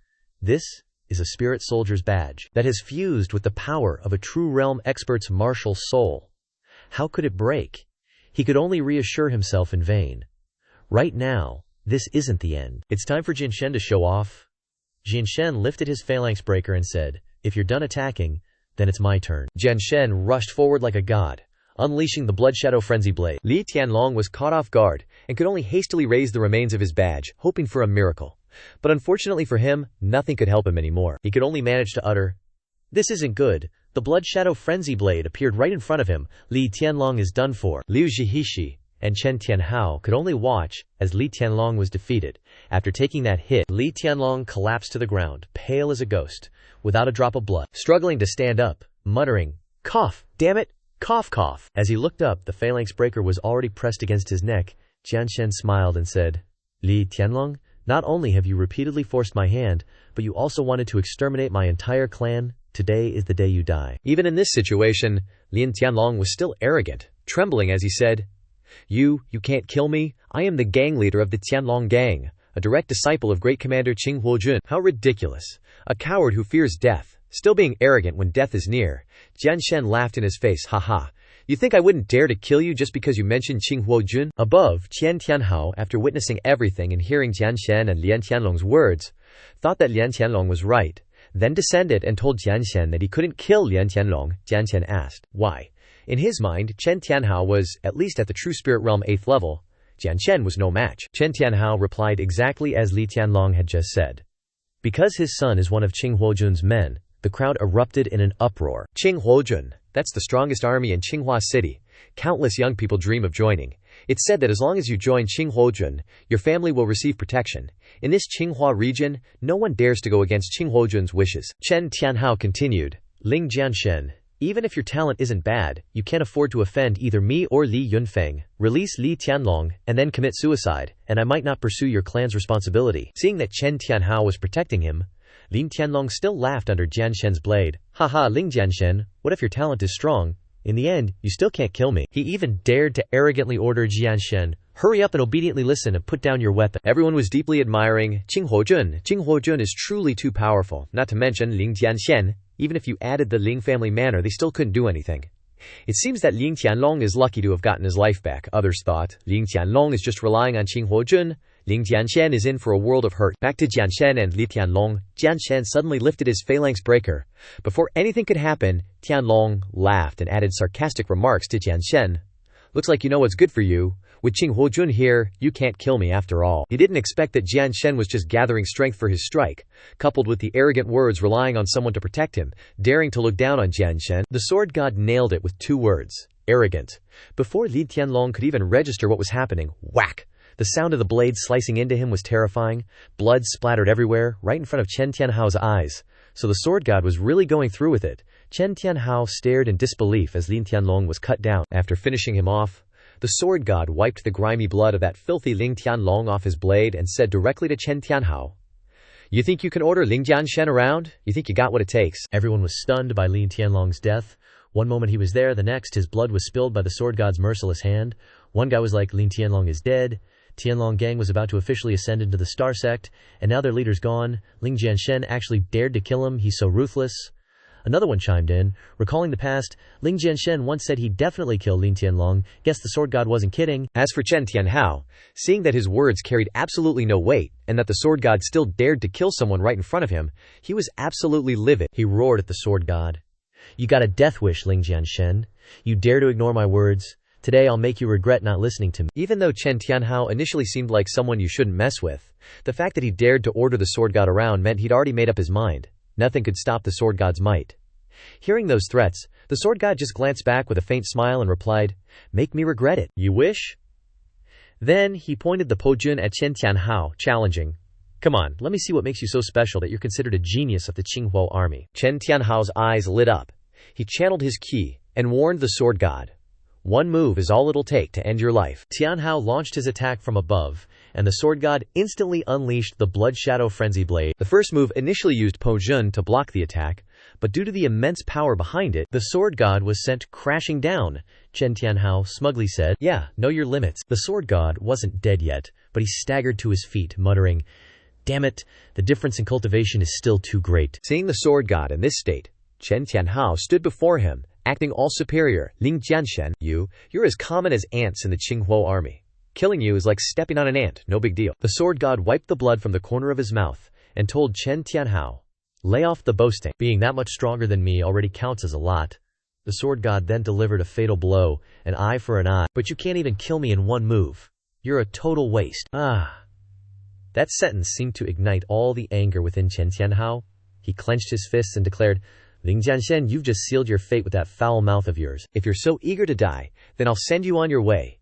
This is a spirit soldier's badge that has fused with the power of a true realm expert's martial soul. How could it break? He could only reassure himself in vain. Right now, this isn't the end. It's time for Jianshen to show off. Jianshen lifted his phalanx breaker and said, "If you're done attacking, then it's my turn." Jianshen rushed forward like a god, unleashing the Blood Shadow Frenzy Blade. Li Tianlong was caught off guard and could only hastily raise the remains of his badge, hoping for a miracle. But unfortunately for him, nothing could help him anymore. He could only manage to utter, "This isn't good." The Blood Shadow Frenzy Blade appeared right in front of him. Li Tianlong is done for. Liu Zhihishi, and Chen Tianhao could only watch as Li Tianlong was defeated. After taking that hit, Li Tianlong collapsed to the ground, pale as a ghost, without a drop of blood, struggling to stand up, muttering, "Cough, damn it, cough, cough." As he looked up, the phalanx breaker was already pressed against his neck. Jianshen smiled and said, "Li Tianlong, not only have you repeatedly forced my hand, but you also wanted to exterminate my entire clan. Today is the day you die." Even in this situation, Lin Tianlong was still arrogant, trembling as he said, You can't kill me. I am the gang leader of the Tianlong gang, a direct disciple of great commander Qing Huojun. How ridiculous. A coward who fears death, still being arrogant when death is near. Jianshen laughed in his face. Haha. You think I wouldn't dare to kill you just because you mentioned Qing Huojun? Above, Qian Tianhao, after witnessing everything and hearing Jianshen and Lian Tianlong's words, thought that Lian Tianlong was right, then descended and told Jianshen that he couldn't kill Lian Tianlong. Jianshen asked, why? In his mind, Chen Tianhao was, at least at the true spirit realm 8th level. Jianshen was no match. Chen Tianhao replied exactly as Li Tianlong had just said. Because his son is one of Qing Huojun's men, the crowd erupted in an uproar. Qing Huojun, that's the strongest army in Qinghua City. Countless young people dream of joining. It's said that as long as you join Qing Huojun, your family will receive protection. In this Qinghua region, no one dares to go against Qing Huojun's wishes. Chen Tianhao continued, Ling Jianshen, even if your talent isn't bad, you can't afford to offend either me or Li Yunfeng. Release Li Tianlong, and then commit suicide, and I might not pursue your clan's responsibility. Seeing that Chen Tianhao was protecting him, Lin Tianlong still laughed under Jianshen's blade. Haha, Ling Jianshen, what if your talent is strong? In the end, you still can't kill me. He even dared to arrogantly order Jianshen, hurry up and obediently listen and put down your weapon. Everyone was deeply admiring Qing Huojun. Qing Huojun is truly too powerful, not to mention Ling Jianshen. Even if you added the Ling family manor, they still couldn't do anything. It seems that Ling Tianlong is lucky to have gotten his life back. Others thought, Ling Tianlong is just relying on Qing Huojun. Ling Jianshen is in for a world of hurt. Back to Jianshen and Li Tianlong, Jianshen suddenly lifted his phalanx breaker. Before anything could happen, Tianlong laughed and added sarcastic remarks to Jianshen. Looks like you know what's good for you. With Qing Huojun here, you can't kill me after all. He didn't expect that Jianshen was just gathering strength for his strike, coupled with the arrogant words relying on someone to protect him, daring to look down on Jianshen. The sword god nailed it with 2 words, arrogant. Before Li Tianlong could even register what was happening, whack! The sound of the blade slicing into him was terrifying. Blood splattered everywhere, right in front of Chen Tianhao's eyes. So the sword god was really going through with it. Chen Tianhao stared in disbelief as Lin Tianlong was cut down. After finishing him off, the sword god wiped the grimy blood of that filthy Ling Tianlong off his blade and said directly to Chen Tianhao, You think you can order Ling Jianshen around? You think you got what it takes? Everyone was stunned by Lin Tianlong's death. One moment he was there, the next his blood was spilled by the sword god's merciless hand. One guy was like, Lin Tianlong is dead. Tianlong gang was about to officially ascend into the Star Sect, and now their leader's gone. Ling Jianshen actually dared to kill him, he's so ruthless. Another one chimed in, recalling the past. Ling Jianshen once said he'd definitely kill Lin Tianlong. Guess the sword god wasn't kidding. As for Chen Tianhao, seeing that his words carried absolutely no weight, and that the sword god still dared to kill someone right in front of him, he was absolutely livid. He roared at the sword god. You got a death wish, Ling Jianshen. You dare to ignore my words? Today I'll make you regret not listening to me. Even though Chen Tianhao initially seemed like someone you shouldn't mess with, the fact that he dared to order the sword god around meant he'd already made up his mind. Nothing could stop the sword god's might. Hearing those threats, the sword god just glanced back with a faint smile and replied, Make me regret it. You wish? Then he pointed the pojun at Chen Tianhao, challenging, Come on, let me see what makes you so special that you're considered a genius of the Qinghuo army. Chen Tianhao's eyes lit up. He channeled his ki and warned the sword god. One move is all it'll take to end your life. Tianhao launched his attack from above, and the sword god instantly unleashed the Blood Shadow Frenzy Blade. The first move initially used Po Jun to block the attack, but due to the immense power behind it, the sword god was sent crashing down. Chen Tianhao smugly said, Yeah, know your limits. The sword god wasn't dead yet, but he staggered to his feet, muttering, Damn it, the difference in cultivation is still too great. Seeing the sword god in this state, Chen Tianhao stood before him, acting all superior. Ling Jianshen, you're as common as ants in the Qinghuo army. Killing you is like stepping on an ant, no big deal. The sword god wiped the blood from the corner of his mouth and told Chen Tianhao, Lay off the boasting. Being that much stronger than me already counts as a lot. The sword god then delivered a fatal blow, an eye for an eye. But you can't even kill me in one move. You're a total waste. That sentence seemed to ignite all the anger within Chen Tianhao. He clenched his fists and declared, Ling Jianshen, you've just sealed your fate with that foul mouth of yours. If you're so eager to die, then I'll send you on your way.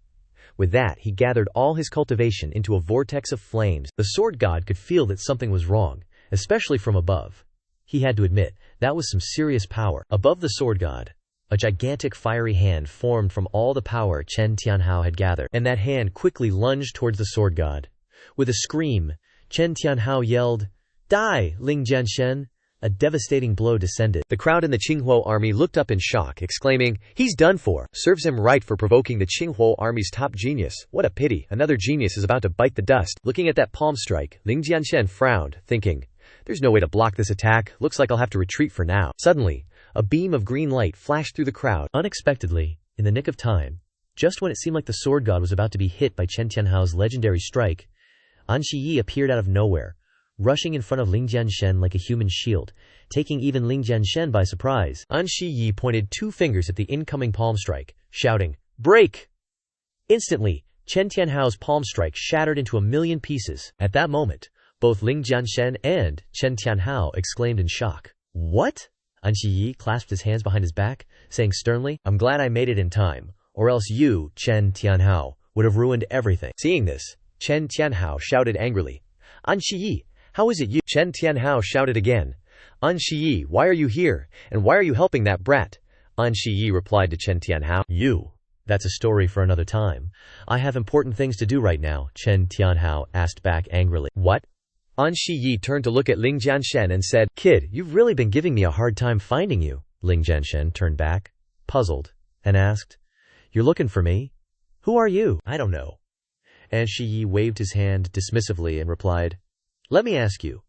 With that, he gathered all his cultivation into a vortex of flames. The sword god could feel that something was wrong, especially from above. He had to admit, that was some serious power. Above the sword god, a gigantic fiery hand formed from all the power Chen Tianhao had gathered, and that hand quickly lunged towards the sword god. With a scream, Chen Tianhao yelled, "Die, Ling Jianshen!" A devastating blow descended. The crowd in the Qinghuo army looked up in shock, exclaiming, "He's done for! Serves him right for provoking the Qinghuo army's top genius. What a pity, another genius is about to bite the dust." Looking at that palm strike, Ling Jianshen frowned, thinking, "There's no way to block this attack. Looks like I'll have to retreat for now." Suddenly, a beam of green light flashed through the crowd. Unexpectedly, in the nick of time, just when it seemed like the sword god was about to be hit by Chen Tianhao's legendary strike, An Shiyi appeared out of nowhere, rushing in front of Ling Jianshen like a human shield, taking even Ling Jianshen by surprise. An Shiyi pointed 2 fingers at the incoming palm strike, shouting, "Break!" Instantly, Chen Tianhao's palm strike shattered into 1,000,000 pieces. At that moment, both Ling Jianshen and Chen Tianhao exclaimed in shock. "What?" An Shiyi clasped his hands behind his back, saying sternly, "I'm glad I made it in time, or else you, Chen Tianhao, would have ruined everything." Seeing this, Chen Tianhao shouted angrily, "An Shiyi, how is it you?" Chen Tianhao shouted again, "An Shiyi, why are you here, and why are you helping that brat?" An Shiyi replied to Chen Tianhao, "That's a story for another time. I have important things to do right now," Chen Tianhao asked back angrily. "What?" An Shiyi turned to look at Ling Jianshen and said, "Kid, you've really been giving me a hard time finding you." Ling Jianshen turned back, puzzled, and asked, "You're looking for me? Who are you?" "I don't know." An Shiyi waved his hand dismissively and replied, "Let me ask you,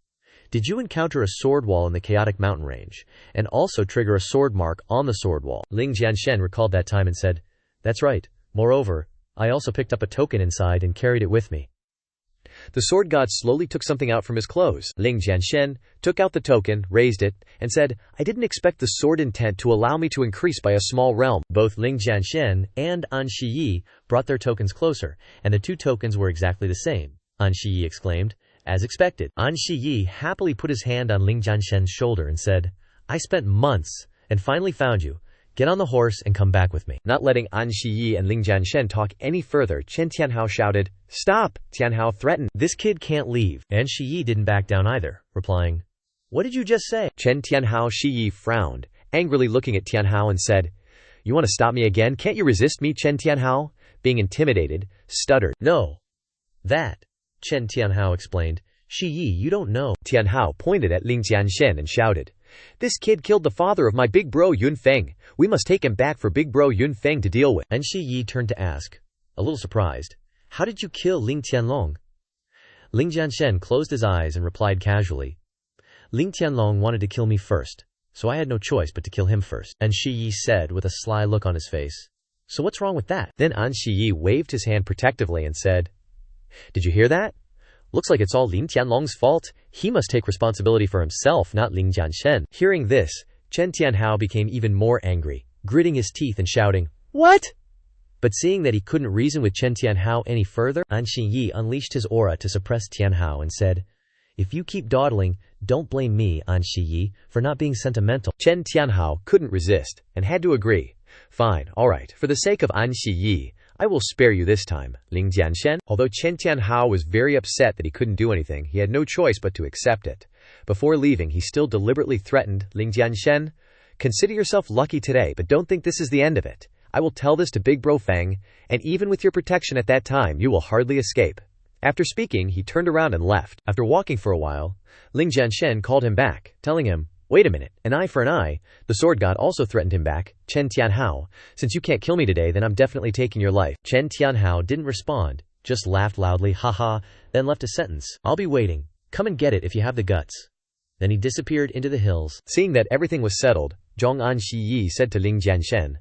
did you encounter a sword wall in the chaotic mountain range, and also trigger a sword mark on the sword wall?" Ling Jianshen recalled that time and said, "That's right. Moreover, I also picked up a token inside and carried it with me." The sword god slowly took something out from his clothes. Ling Jianshen took out the token, raised it, and said, "I didn't expect the sword intent to allow me to increase by a small realm." Both Ling Jianshen and An Shiyi brought their tokens closer, and the 2 tokens were exactly the same. An Shiyi exclaimed, "As expected." An Shiyi happily put his hand on Ling Jianshen's shoulder and said, "I spent months and finally found you. Get on the horse and come back with me." Not letting An Shiyi and Ling Jianshen talk any further, Chen Tianhao shouted, "Stop!" Tianhao threatened, "This kid can't leave." An Shiyi didn't back down either, replying, "What did you just say?" Chen Tianhao Shiyi frowned, angrily looking at Tianhao and said, "You want to stop me again? Can't you resist me?" Chen Tianhao, being intimidated, stuttered, "No. That," Chen Tianhao explained, "Shiyi, you don't know." Tianhao pointed at Ling Jianshen and shouted, "This kid killed the father of my big bro Yun Feng. We must take him back for big bro Yun Feng to deal with." An Shiyi turned to ask, a little surprised, "How did you kill Ling Tianlong?" Ling Jianshen closed his eyes and replied casually, "Ling Tianlong wanted to kill me first, so I had no choice but to kill him first." An Shiyi said with a sly look on his face, "So what's wrong with that?" Then An Shiyi waved his hand protectively and said, "Did you hear that? Looks like it's all Ling Tianlong's fault. He must take responsibility for himself, not Ling Jianshen." Hearing this, Chen Tianhao became even more angry, gritting his teeth and shouting, "What?" But seeing that he couldn't reason with Chen Tianhao any further, An Shiyi unleashed his aura to suppress Tianhao and said, "If you keep dawdling, don't blame me, An Shiyi, for not being sentimental." Chen Tianhao couldn't resist, and had to agree. "Fine, alright, for the sake of An Shiyi, I will spare you this time, Ling Jianshen." Although Chen Tianhao was very upset that he couldn't do anything, he had no choice but to accept it. Before leaving, he still deliberately threatened, "Ling Jianshen, consider yourself lucky today, but don't think this is the end of it. I will tell this to Big Bro Feng, and even with your protection at that time, you will hardly escape." After speaking, he turned around and left. After walking for a while, Ling Jianshen called him back, telling him, "Wait a minute, an eye for an eye." The sword god also threatened him back, "Chen Tianhao, since you can't kill me today, then I'm definitely taking your life." Chen Tianhao didn't respond, just laughed loudly, haha, then left a sentence, "I'll be waiting. Come and get it if you have the guts." Then he disappeared into the hills. Seeing that everything was settled, Zhong An Shiyi said to Ling Jianshen,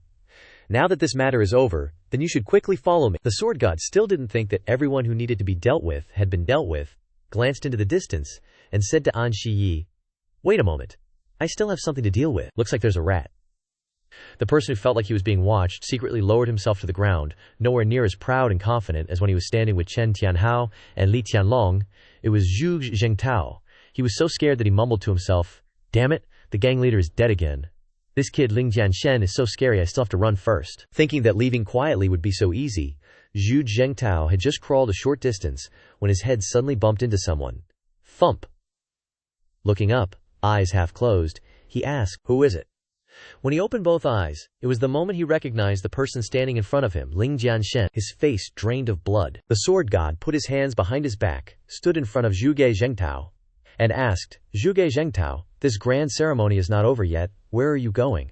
"Now that this matter is over, then you should quickly follow me." The sword god still didn't think that everyone who needed to be dealt with had been dealt with, glanced into the distance, and said to An Shiyi, "Wait a moment. I still have something to deal with. Looks like there's a rat." The person who felt like he was being watched secretly lowered himself to the ground, nowhere near as proud and confident as when he was standing with Chen Tianhao and Li Tianlong. It was Zhu Zhengtao. He was so scared that he mumbled to himself, "Damn it, the gang leader is dead again. This kid Ling Jianshen is so scary I still have to run first." Thinking that leaving quietly would be so easy, Zhu Zhengtao had just crawled a short distance when his head suddenly bumped into someone. Thump! Looking up, eyes half closed, he asked, "Who is it?" When he opened both eyes, it was the moment he recognized the person standing in front of him, Ling Jianshen, his face drained of blood. The sword god put his hands behind his back, stood in front of Zhuge Zhengtao, and asked, "Zhuge Zhengtao, this grand ceremony is not over yet, where are you going?"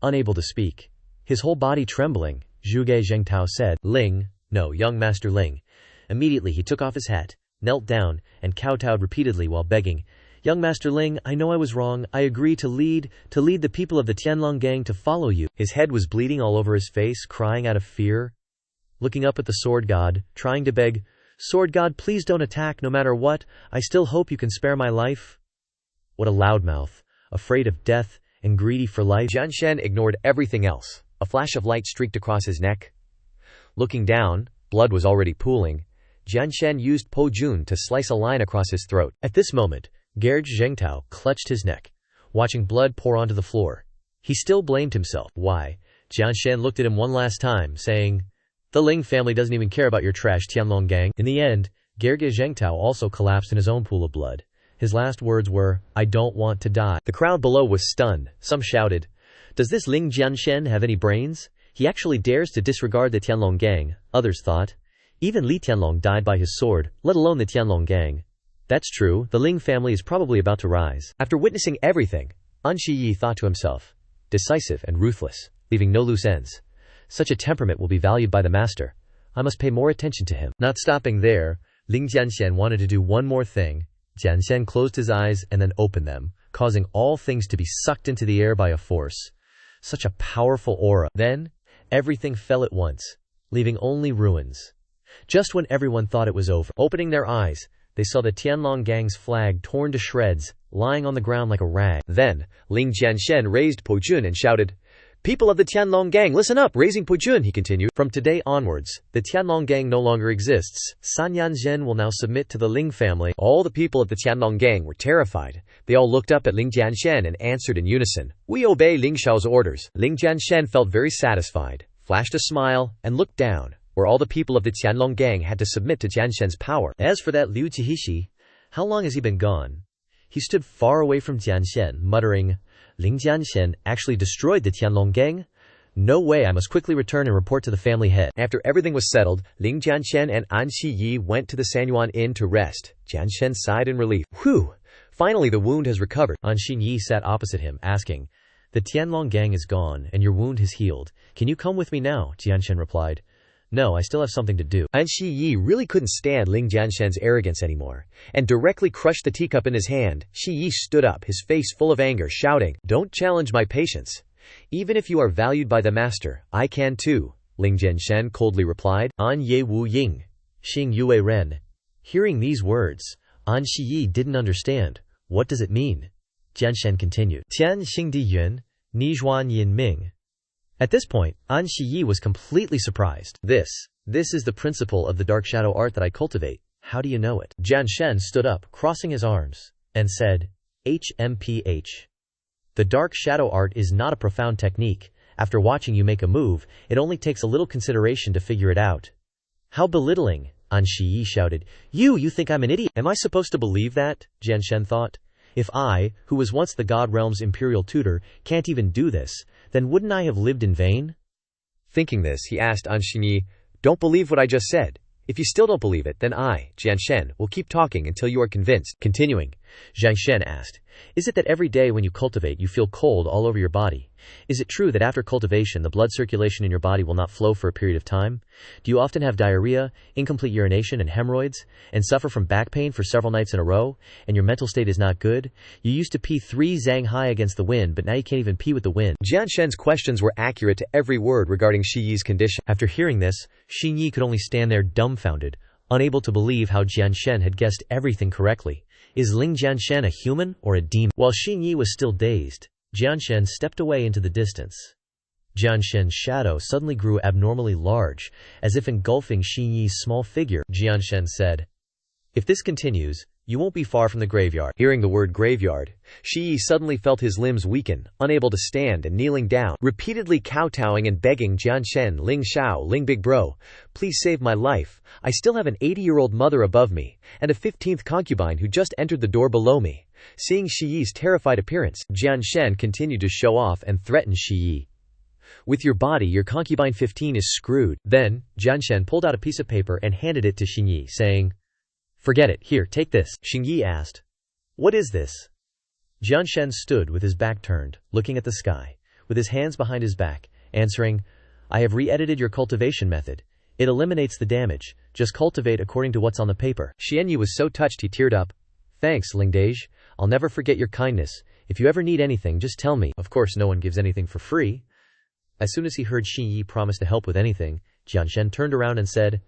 Unable to speak, his whole body trembling, Zhuge Zhengtao said, "Ling, no, young Master Ling." Immediately he took off his hat, knelt down, and kowtowed repeatedly while begging, "Young Master Ling, I know I was wrong. I agree to lead the people of the Tianlong gang to follow you." His head was bleeding all over his face, crying out of fear. Looking up at the sword god, trying to beg, "Sword god, please don't attack no matter what. I still hope you can spare my life." What a loudmouth, afraid of death and greedy for life. Jianshen ignored everything else. A flash of light streaked across his neck. Looking down, blood was already pooling. Jianshen used Po Jun to slice a line across his throat. At this moment, Gerge Zhengtao clutched his neck, watching blood pour onto the floor. He still blamed himself. Why? Jianshen looked at him one last time, saying, "The Ling family doesn't even care about your trash Tianlong gang." In the end, Gerge Zhengtao also collapsed in his own pool of blood. His last words were, "I don't want to die." The crowd below was stunned. Some shouted, "Does this Ling Jianshen have any brains? He actually dares to disregard the Tianlong gang." Others thought, "Even Li Tianlong died by his sword, let alone the Tianlong gang." That's true, the Ling family is probably about to rise. After witnessing everything, An Shiyi thought to himself, decisive and ruthless, leaving no loose ends. Such a temperament will be valued by the master. I must pay more attention to him. Not stopping there, Ling Jianshen wanted to do one more thing. Jianshen closed his eyes and then opened them, causing all things to be sucked into the air by a force. Such a powerful aura. Then, everything fell at once, leaving only ruins. Just when everyone thought it was over, opening their eyes, they saw the Tianlong gang's flag torn to shreds, lying on the ground like a rag. Then, Ling Jianshen raised Po Jun and shouted, "People of the Tianlong gang, listen up!" Raising Po Jun, he continued, "From today onwards, the Tianlong gang no longer exists. Sanyanzhen will now submit to the Ling family." All the people of the Tianlong gang were terrified. They all looked up at Ling Jianshen and answered in unison, "We obey Ling Xiao's orders." Ling Jianshen felt very satisfied, flashed a smile, and looked down, where all the people of the Tianlong gang had to submit to Jianshen's power. As for that Liu Zihishi, how long has he been gone? He stood far away from Jianshen, muttering, "Ling Jianshen actually destroyed the Tianlong gang? No way, I must quickly return and report to the family head." After everything was settled, Ling Jianshen and An Shiyi went to the Sanyuan Inn to rest. Jianshen sighed in relief. Whew! Finally the wound has recovered. An Shiyi sat opposite him, asking, "The Tianlong gang is gone, and your wound has healed. Can you come with me now?" Jianshen replied, "No, I still have something to do." An Shiyi really couldn't stand Ling Jianshen's arrogance anymore, and directly crushed the teacup in his hand. Shiyi stood up, his face full of anger, shouting, "Don't challenge my patience. Even if you are valued by the master, I can too," Ling Jianshen coldly replied. An Ye Wu Ying, Xing Yue Ren. Hearing these words, An Shiyi didn't understand. What does it mean? Jianshen continued, "Tian Xing Di Yun, Ni Zhuan Yin Ming." At this point, An Shiyi was completely surprised. This is the principle of the dark shadow art that I cultivate. How do you know it? Jianshen stood up, crossing his arms, and said, "HMPH. The dark shadow art is not a profound technique. After watching you make a move, it only takes a little consideration to figure it out." "How belittling," An Shiyi shouted. You think I'm an idiot? Am I supposed to believe that?" Jianshen thought. If I, who was once the God Realm's imperial tutor, can't even do this, then wouldn't I have lived in vain? Thinking this, he asked An Shiyi, "Don't believe what I just said. If you still don't believe it, then I, Jianshen, will keep talking until you are convinced." Continuing, Jianshen asked, "Is it that every day when you cultivate you feel cold all over your body? Is it true that after cultivation the blood circulation in your body will not flow for a period of time? Do you often have diarrhea, incomplete urination and hemorrhoids, and suffer from back pain for several nights in a row, and your mental state is not good? You used to pee 3 zang high against the wind, but now you can't even pee with the wind." Jianshen's questions were accurate to every word regarding Shiyi's condition. After hearing this, Xingyi could only stand there dumbfounded, unable to believe how Jianshen had guessed everything correctly. Is Ling Jianshen a human or a demon? While Xingyi was still dazed, Jianshen stepped away into the distance. Jianshen's shadow suddenly grew abnormally large, as if engulfing Xingyi's small figure. Jianshen said, "If this continues, You won't be far from the graveyard. Hearing the word graveyard, Shi suddenly felt his limbs weaken, unable to stand and kneeling down, repeatedly kowtowing and begging Jianshen, Ling Xiao, Ling Big Bro, please save my life. I still have an 80-year-old mother above me, and a 15th concubine who just entered the door below me. Seeing Shi's terrified appearance, Jianshen continued to show off and threaten Shi. With your body, your concubine 15 is screwed. Then, Jianshen pulled out a piece of paper and handed it to Xingyi, saying, forget it, here, take this. Xingyi asked, what is this? Jianshen stood with his back turned, looking at the sky, with his hands behind his back, answering, I have re-edited your cultivation method. It eliminates the damage. Just cultivate according to what's on the paper. Xianxia was so touched he teared up. Thanks, Lingdage. I'll never forget your kindness. If you ever need anything, just tell me. Of course, no one gives anything for free. As soon as he heard Xingyi promise to help with anything, Jianshen turned around and said,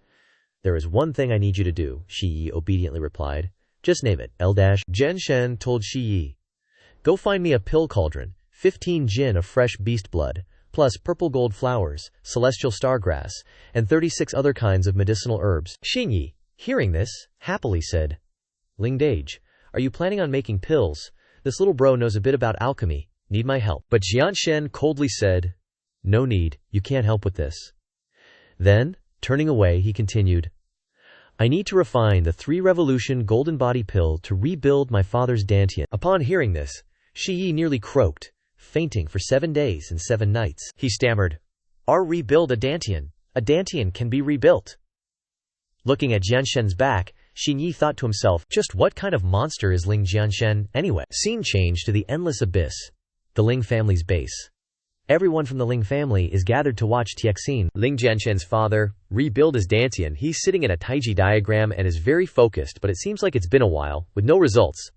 there is one thing I need you to do, Xingyi obediently replied. Just name it, Jianshen told Xingyi. Go find me a pill cauldron, 15 jin of fresh beast blood, plus purple gold flowers, celestial stargrass, and 36 other kinds of medicinal herbs. Xingyi, hearing this, happily said, Lingdage, are you planning on making pills? This little bro knows a bit about alchemy. Need my help? But Jianshen coldly said, no need, you can't help with this. Then, turning away, he continued, I need to refine the 3-revolution golden body pill to rebuild my father's dantian. Upon hearing this, Xingyi nearly croaked, fainting for 7 days and 7 nights. He stammered, rebuild a dantian? A dantian can be rebuilt. Looking at Jianshen's back, Xingyi thought to himself, just what kind of monster is Ling Jianshen anyway? Scene change to the endless abyss, the Ling family's base. Everyone from the Ling family is gathered to watch Tiexin, Ling Jianshen's father, rebuild his dantian. He's sitting in a taiji diagram and is very focused, but it seems like it's been a while, with no results.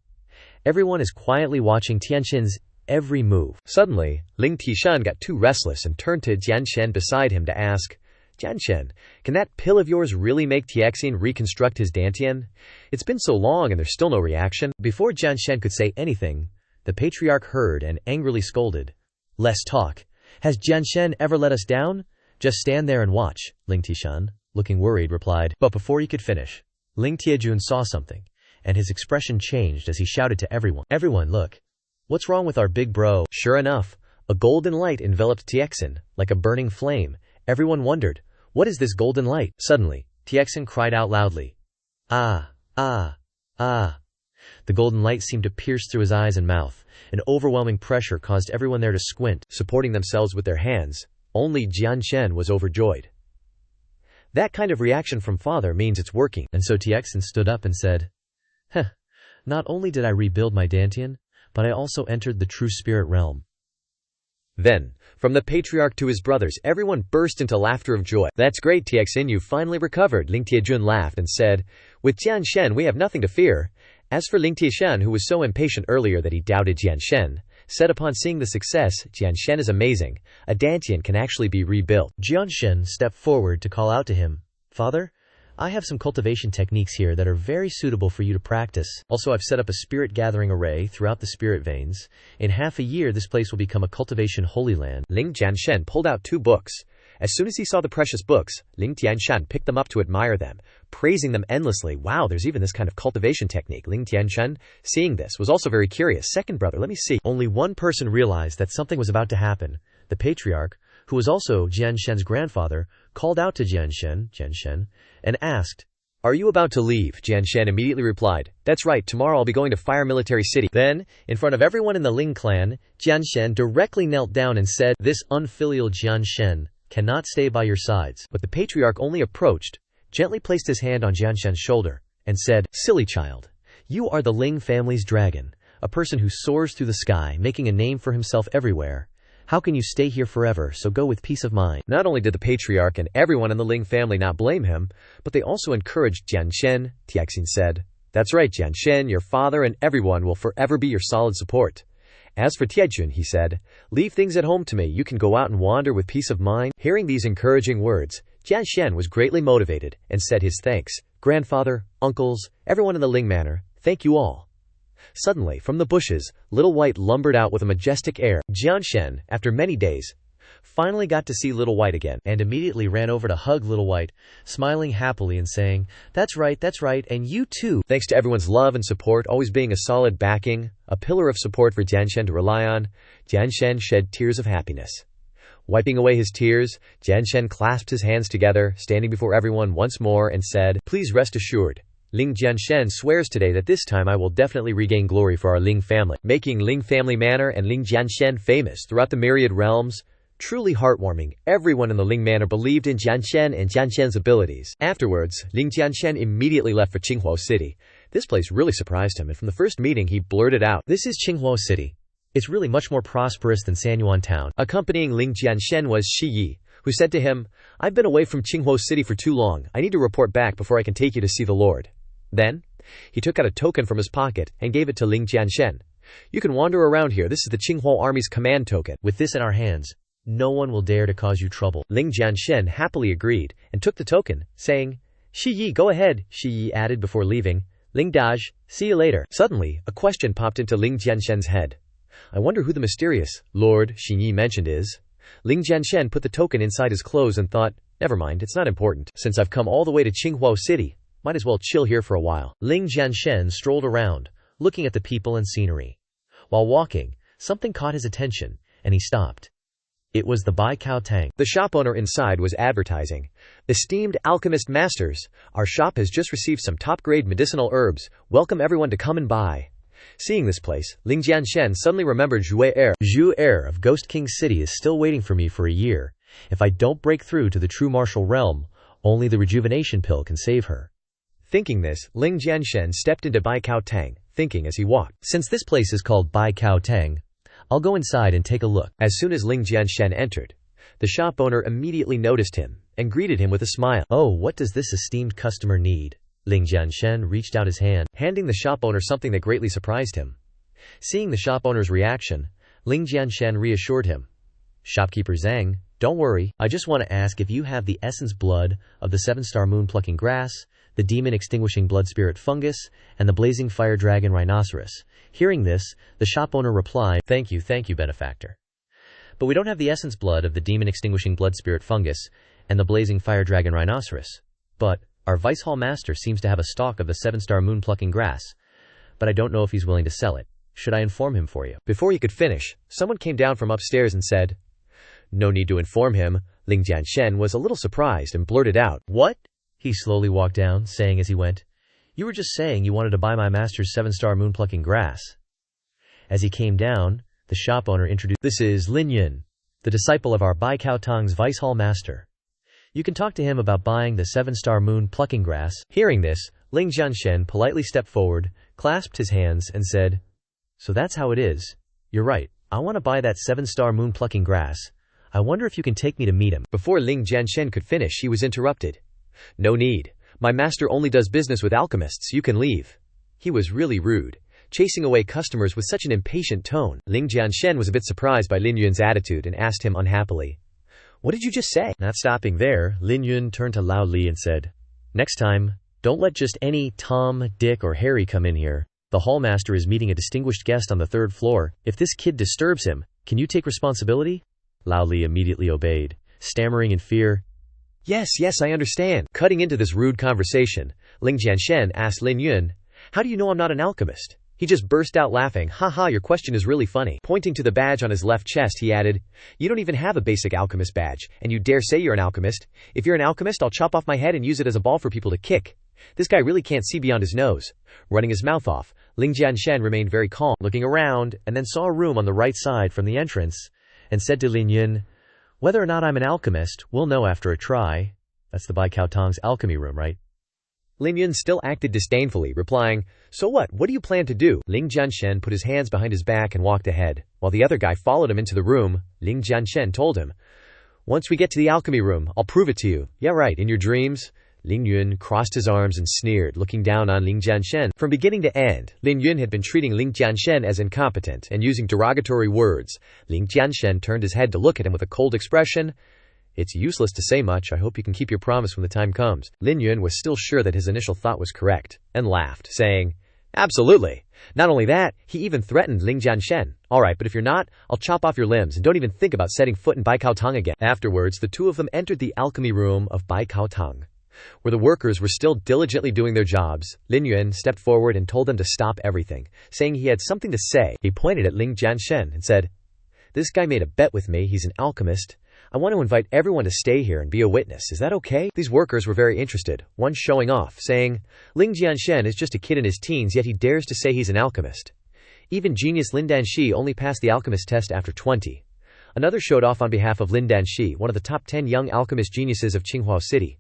Everyone is quietly watching Tianxin's every move. Suddenly, Ling Tishan got too restless and turned to Jianshen beside him to ask, Jianshen, can that pill of yours really make Tiexin reconstruct his dantian? It's been so long and there's still no reaction. Before Jianshen could say anything, the patriarch heard and angrily scolded. Less talk. Has Jianshen ever let us down? Just stand there and watch, Ling Tishan, looking worried, replied. But before he could finish, Ling Tiejun saw something, and his expression changed as he shouted to everyone. Everyone, look. What's wrong with our big bro? Sure enough, a golden light enveloped Tiexin, like a burning flame. Everyone wondered, what is this golden light? Suddenly, Tiexin cried out loudly. Ah, ah, ah. The golden light seemed to pierce through his eyes and mouth. An overwhelming pressure caused everyone there to squint, supporting themselves with their hands. Only Jianshen was overjoyed. That kind of reaction from father means it's working. And so Tiexin stood up and said, not only did I rebuild my dantian, but I also entered the true spirit realm. Then, from the patriarch to his brothers, everyone burst into laughter of joy. That's great, Tiexin, you finally recovered. Ling Tiejun laughed and said, with Jianshen we have nothing to fear. As for Ling Tishan, who was so impatient earlier that he doubted Jianshen, said upon seeing the success, Jianshen is amazing. A dantian can actually be rebuilt. Jianshen stepped forward to call out to him, Father, I have some cultivation techniques here that are very suitable for you to practice. Also, I've set up a spirit gathering array throughout the spirit veins. In half a year, this place will become a cultivation holy land. Ling Jianshen pulled out 2 books. As soon as he saw the precious books, Ling Tianshan picked them up to admire them, praising them endlessly. Wow, there's even this kind of cultivation technique. Ling Tianshan, seeing this, was also very curious. Second brother, let me see. Only one person realized that something was about to happen. The patriarch, who was also Jianshen's grandfather, called out to Jianshen, and asked, are you about to leave? Jianshen immediately replied, that's right, tomorrow I'll be going to Fire Military City. Then, in front of everyone in the Ling clan, Jianshen directly knelt down and said, this unfilial Jianshen cannot stay by your sides. But the patriarch only approached, gently placed his hand on Jianshen's shoulder, and said, silly child, you are the Ling family's dragon, a person who soars through the sky, making a name for himself everywhere. How can you stay here forever? So go with peace of mind. Not only did the patriarch and everyone in the Ling family not blame him, but they also encouraged Jianshen. Tiexin said, that's right, Jianshen, your father and everyone will forever be your solid support. As for Tiejun, he said, leave things at home to me. You can go out and wander with peace of mind. Hearing these encouraging words, Jianshen was greatly motivated and said his thanks. Grandfather, uncles, everyone in the Ling manor, thank you all. Suddenly, from the bushes, Little White lumbered out with a majestic air. Jianshen, after many days, finally got to see Little White again, and immediately ran over to hug Little White, smiling happily and saying, that's right, and you too. Thanks to everyone's love and support, always being a solid backing, a pillar of support for Jianshen to rely on, Jianshen shed tears of happiness. Wiping away his tears, Jianshen clasped his hands together, standing before everyone once more, and said, please rest assured, Ling Jianshen swears today that this time I will definitely regain glory for our Ling family, making Ling family manor and Ling Jianshen famous throughout the myriad realms. Truly heartwarming, everyone in the Ling manor believed in Jianshen and Jianshen's abilities. Afterwards, Ling Jianshen immediately left for Qinghua City. This place really surprised him, and from the first meeting he blurted out, this is Qinghua City. It's really much more prosperous than Sanyuan town. Accompanying Ling Jianshen was Shi Yi, who said to him, I've been away from Qinghua City for too long. I need to report back before I can take you to see the Lord. Then, he took out a token from his pocket and gave it to Ling Jianshen. You can wander around here. This is the Qinghua Army's command token. With this in our hands, no one will dare to cause you trouble. Ling Jianshen happily agreed and took the token, saying, Shi Yi, go ahead, Shi Yi added before leaving. Ling Daj, see you later. Suddenly, a question popped into Ling Jianshen's head. I wonder who the mysterious Lord Shi Yi mentioned is. Ling Jianshen put the token inside his clothes and thought, never mind, it's not important. Since I've come all the way to Qinghua City, might as well chill here for a while. Ling Jianshen strolled around, looking at the people and scenery. While walking, something caught his attention, and he stopped. It was the Bai Cao Tang. The shop owner inside was advertising. Esteemed alchemist masters, our shop has just received some top-grade medicinal herbs. Welcome everyone to come and buy. Seeing this place, Ling Jianshen suddenly remembered Zhu Er of Ghost King City is still waiting for me for a year. If I don't break through to the true martial realm, only the rejuvenation pill can save her. Thinking this, Ling Jianshen stepped into Bai Cao Tang, thinking as he walked, since this place is called Bai Cao Tang, I'll go inside and take a look. As soon as Ling Jianshen entered, the shop owner immediately noticed him and greeted him with a smile. Oh, what does this esteemed customer need? Ling Jianshen reached out his hand, handing the shop owner something that greatly surprised him. Seeing the shop owner's reaction, Ling Jianshen reassured him. Shopkeeper Zhang, don't worry, I just want to ask if you have the essence blood of the 7-star moon plucking grass, the demon extinguishing blood spirit fungus, and the blazing fire dragon rhinoceros. Hearing this, the shop owner replied, thank you, benefactor. But we don't have the essence blood of the demon extinguishing blood spirit fungus and the blazing fire dragon rhinoceros. But our vice hall master seems to have a stock of the 7-star moon plucking grass, but I don't know if he's willing to sell it. Should I inform him for you? Before he could finish, someone came down from upstairs and said, no need to inform him. Ling Jianshen was a little surprised and blurted out, what? He slowly walked down, saying as he went, you were just saying you wanted to buy my master's 7-star moon plucking grass. As he came down, the shop owner introduced, this is Lin Yun, the disciple of our Bai Cao Tang's vice hall master. You can talk to him about buying the 7-star moon plucking grass. Hearing this, Ling Jianshen politely stepped forward, clasped his hands, and said, so that's how it is. You're right, I want to buy that 7-star moon plucking grass. I wonder if you can take me to meet him. Before Ling Jianshen could finish, he was interrupted. No need. My master only does business with alchemists. You can leave. He was really rude, chasing away customers with such an impatient tone. Ling Jianshen was a bit surprised by Lin Yun's attitude and asked him unhappily, what did you just say? Not stopping there, Lin Yun turned to Lao Li and said, next time, don't let just any Tom, Dick, or Harry come in here. The hallmaster is meeting a distinguished guest on the 3rd floor. If this kid disturbs him, can you take responsibility? Lao Li immediately obeyed, stammering in fear, Yes, I understand. Cutting into this rude conversation, Ling Jianshen asked Lin Yun, how do you know I'm not an alchemist? He just burst out laughing. Haha, your question is really funny. Pointing to the badge on his left chest, he added, you don't even have a basic alchemist badge, and you dare say you're an alchemist? If you're an alchemist, I'll chop off my head and use it as a ball for people to kick. This guy really can't see beyond his nose. Running his mouth off, Ling Jianshen remained very calm, looking around, and then saw a room on the right side from the entrance, and said to Lin Yun, whether or not I'm an alchemist, we'll know after a try. That's the Bai Cao Tang's alchemy room, right? Lin Yun still acted disdainfully, replying, so what? What do you plan to do? Ling Jianshen put his hands behind his back and walked ahead. While the other guy followed him into the room, Ling Jianshen told him, once we get to the alchemy room, I'll prove it to you. Yeah, right, in your dreams. Lin Yun crossed his arms and sneered, looking down on Ling Jianshen. From beginning to end, Lin Yun had been treating Ling Jianshen as incompetent and using derogatory words. Ling Jianshen turned his head to look at him with a cold expression. It's useless to say much. I hope you can keep your promise when the time comes. Lin Yun was still sure that his initial thought was correct, and laughed, saying, absolutely. Not only that, he even threatened Ling Jianshen. Alright, but if you're not, I'll chop off your limbs and don't even think about setting foot in Baikaotang again. Afterwards, the two of them entered the alchemy room of Baikaotang, where the workers were still diligently doing their jobs. Lin Yuan stepped forward and told them to stop everything, saying he had something to say. He pointed at Ling Jianshen and said, "This guy made a bet with me, he's an alchemist. I want to invite everyone to stay here and be a witness. Is that okay?" These workers were very interested, one showing off, saying, "Ling Jianshen is just a kid in his teens, yet he dares to say he's an alchemist. Even genius Lin Danshi only passed the alchemist test after 20. Another showed off on behalf of Lin Danshi, one of the top 10 young alchemist geniuses of Tsinghua City.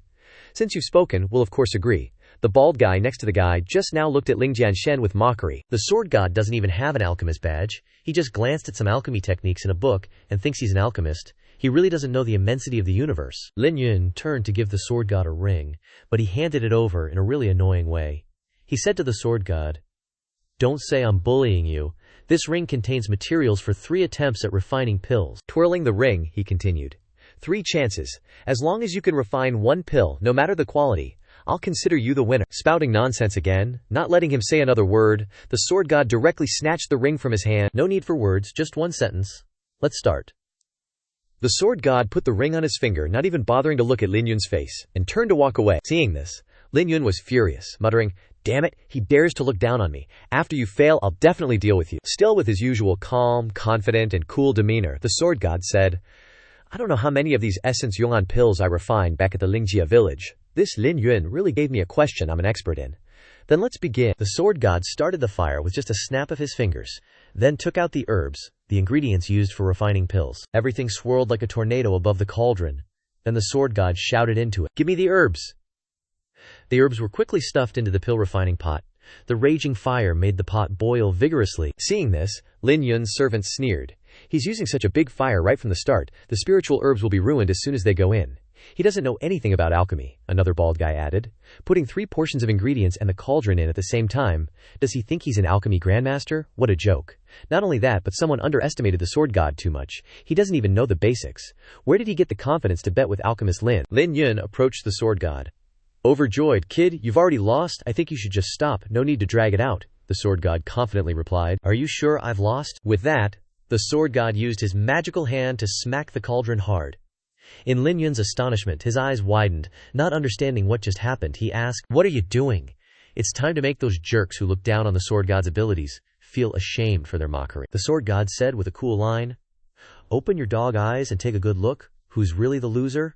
"Since you've spoken, we'll of course agree." The bald guy next to the guy just now looked at Ling Jianshen with mockery. The sword god doesn't even have an alchemist badge. He just glanced at some alchemy techniques in a book and thinks he's an alchemist. He really doesn't know the immensity of the universe. Lin Yun turned to give the sword god a ring, but he handed it over in a really annoying way. He said to the sword god, "Don't say I'm bullying you. This ring contains materials for 3 attempts at refining pills." Twirling the ring, he continued, "3 chances. As long as you can refine 1 pill, no matter the quality, I'll consider you the winner." Spouting nonsense again, not letting him say another word, the sword god directly snatched the ring from his hand. "No need for words, just 1 sentence. Let's start." The sword god put the ring on his finger, not even bothering to look at Lin Yun's face, and turned to walk away. Seeing this, Lin Yun was furious, muttering, "Damn it, he dares to look down on me. After you fail, I'll definitely deal with you." Still with his usual calm, confident, and cool demeanor, the sword god said, "I don't know how many of these essence Yong'an pills I refined back at the Lingjia village. This Lin Yun really gave me a question I'm an expert in. Then let's begin." The sword god started the fire with just a snap of his fingers, then took out the herbs, the ingredients used for refining pills. Everything swirled like a tornado above the cauldron. Then the sword god shouted into it, "Give me the herbs!" The herbs were quickly stuffed into the pill refining pot. The raging fire made the pot boil vigorously. Seeing this, Lin Yun's servant sneered, "He's using such a big fire right from the start. The spiritual herbs will be ruined as soon as they go in. He doesn't know anything about alchemy," another bald guy added. "Putting 3 portions of ingredients and the cauldron in at the same time. Does he think he's an alchemy grandmaster? What a joke." Not only that, but someone underestimated the sword god too much. He doesn't even know the basics. Where did he get the confidence to bet with alchemist Lin? Lin Yun approached the sword god. "Overjoyed, kid, you've already lost. I think you should just stop. No need to drag it out," the sword god confidently replied. "Are you sure I've lost?" With that, the sword god used his magical hand to smack the cauldron hard. In Lin Yun's astonishment, his eyes widened. Not understanding what just happened, he asked, "What are you doing?" It's time to make those jerks who look down on the sword god's abilities feel ashamed for their mockery. The sword god said with a cool line, "Open your dog eyes and take a good look. Who's really the loser?"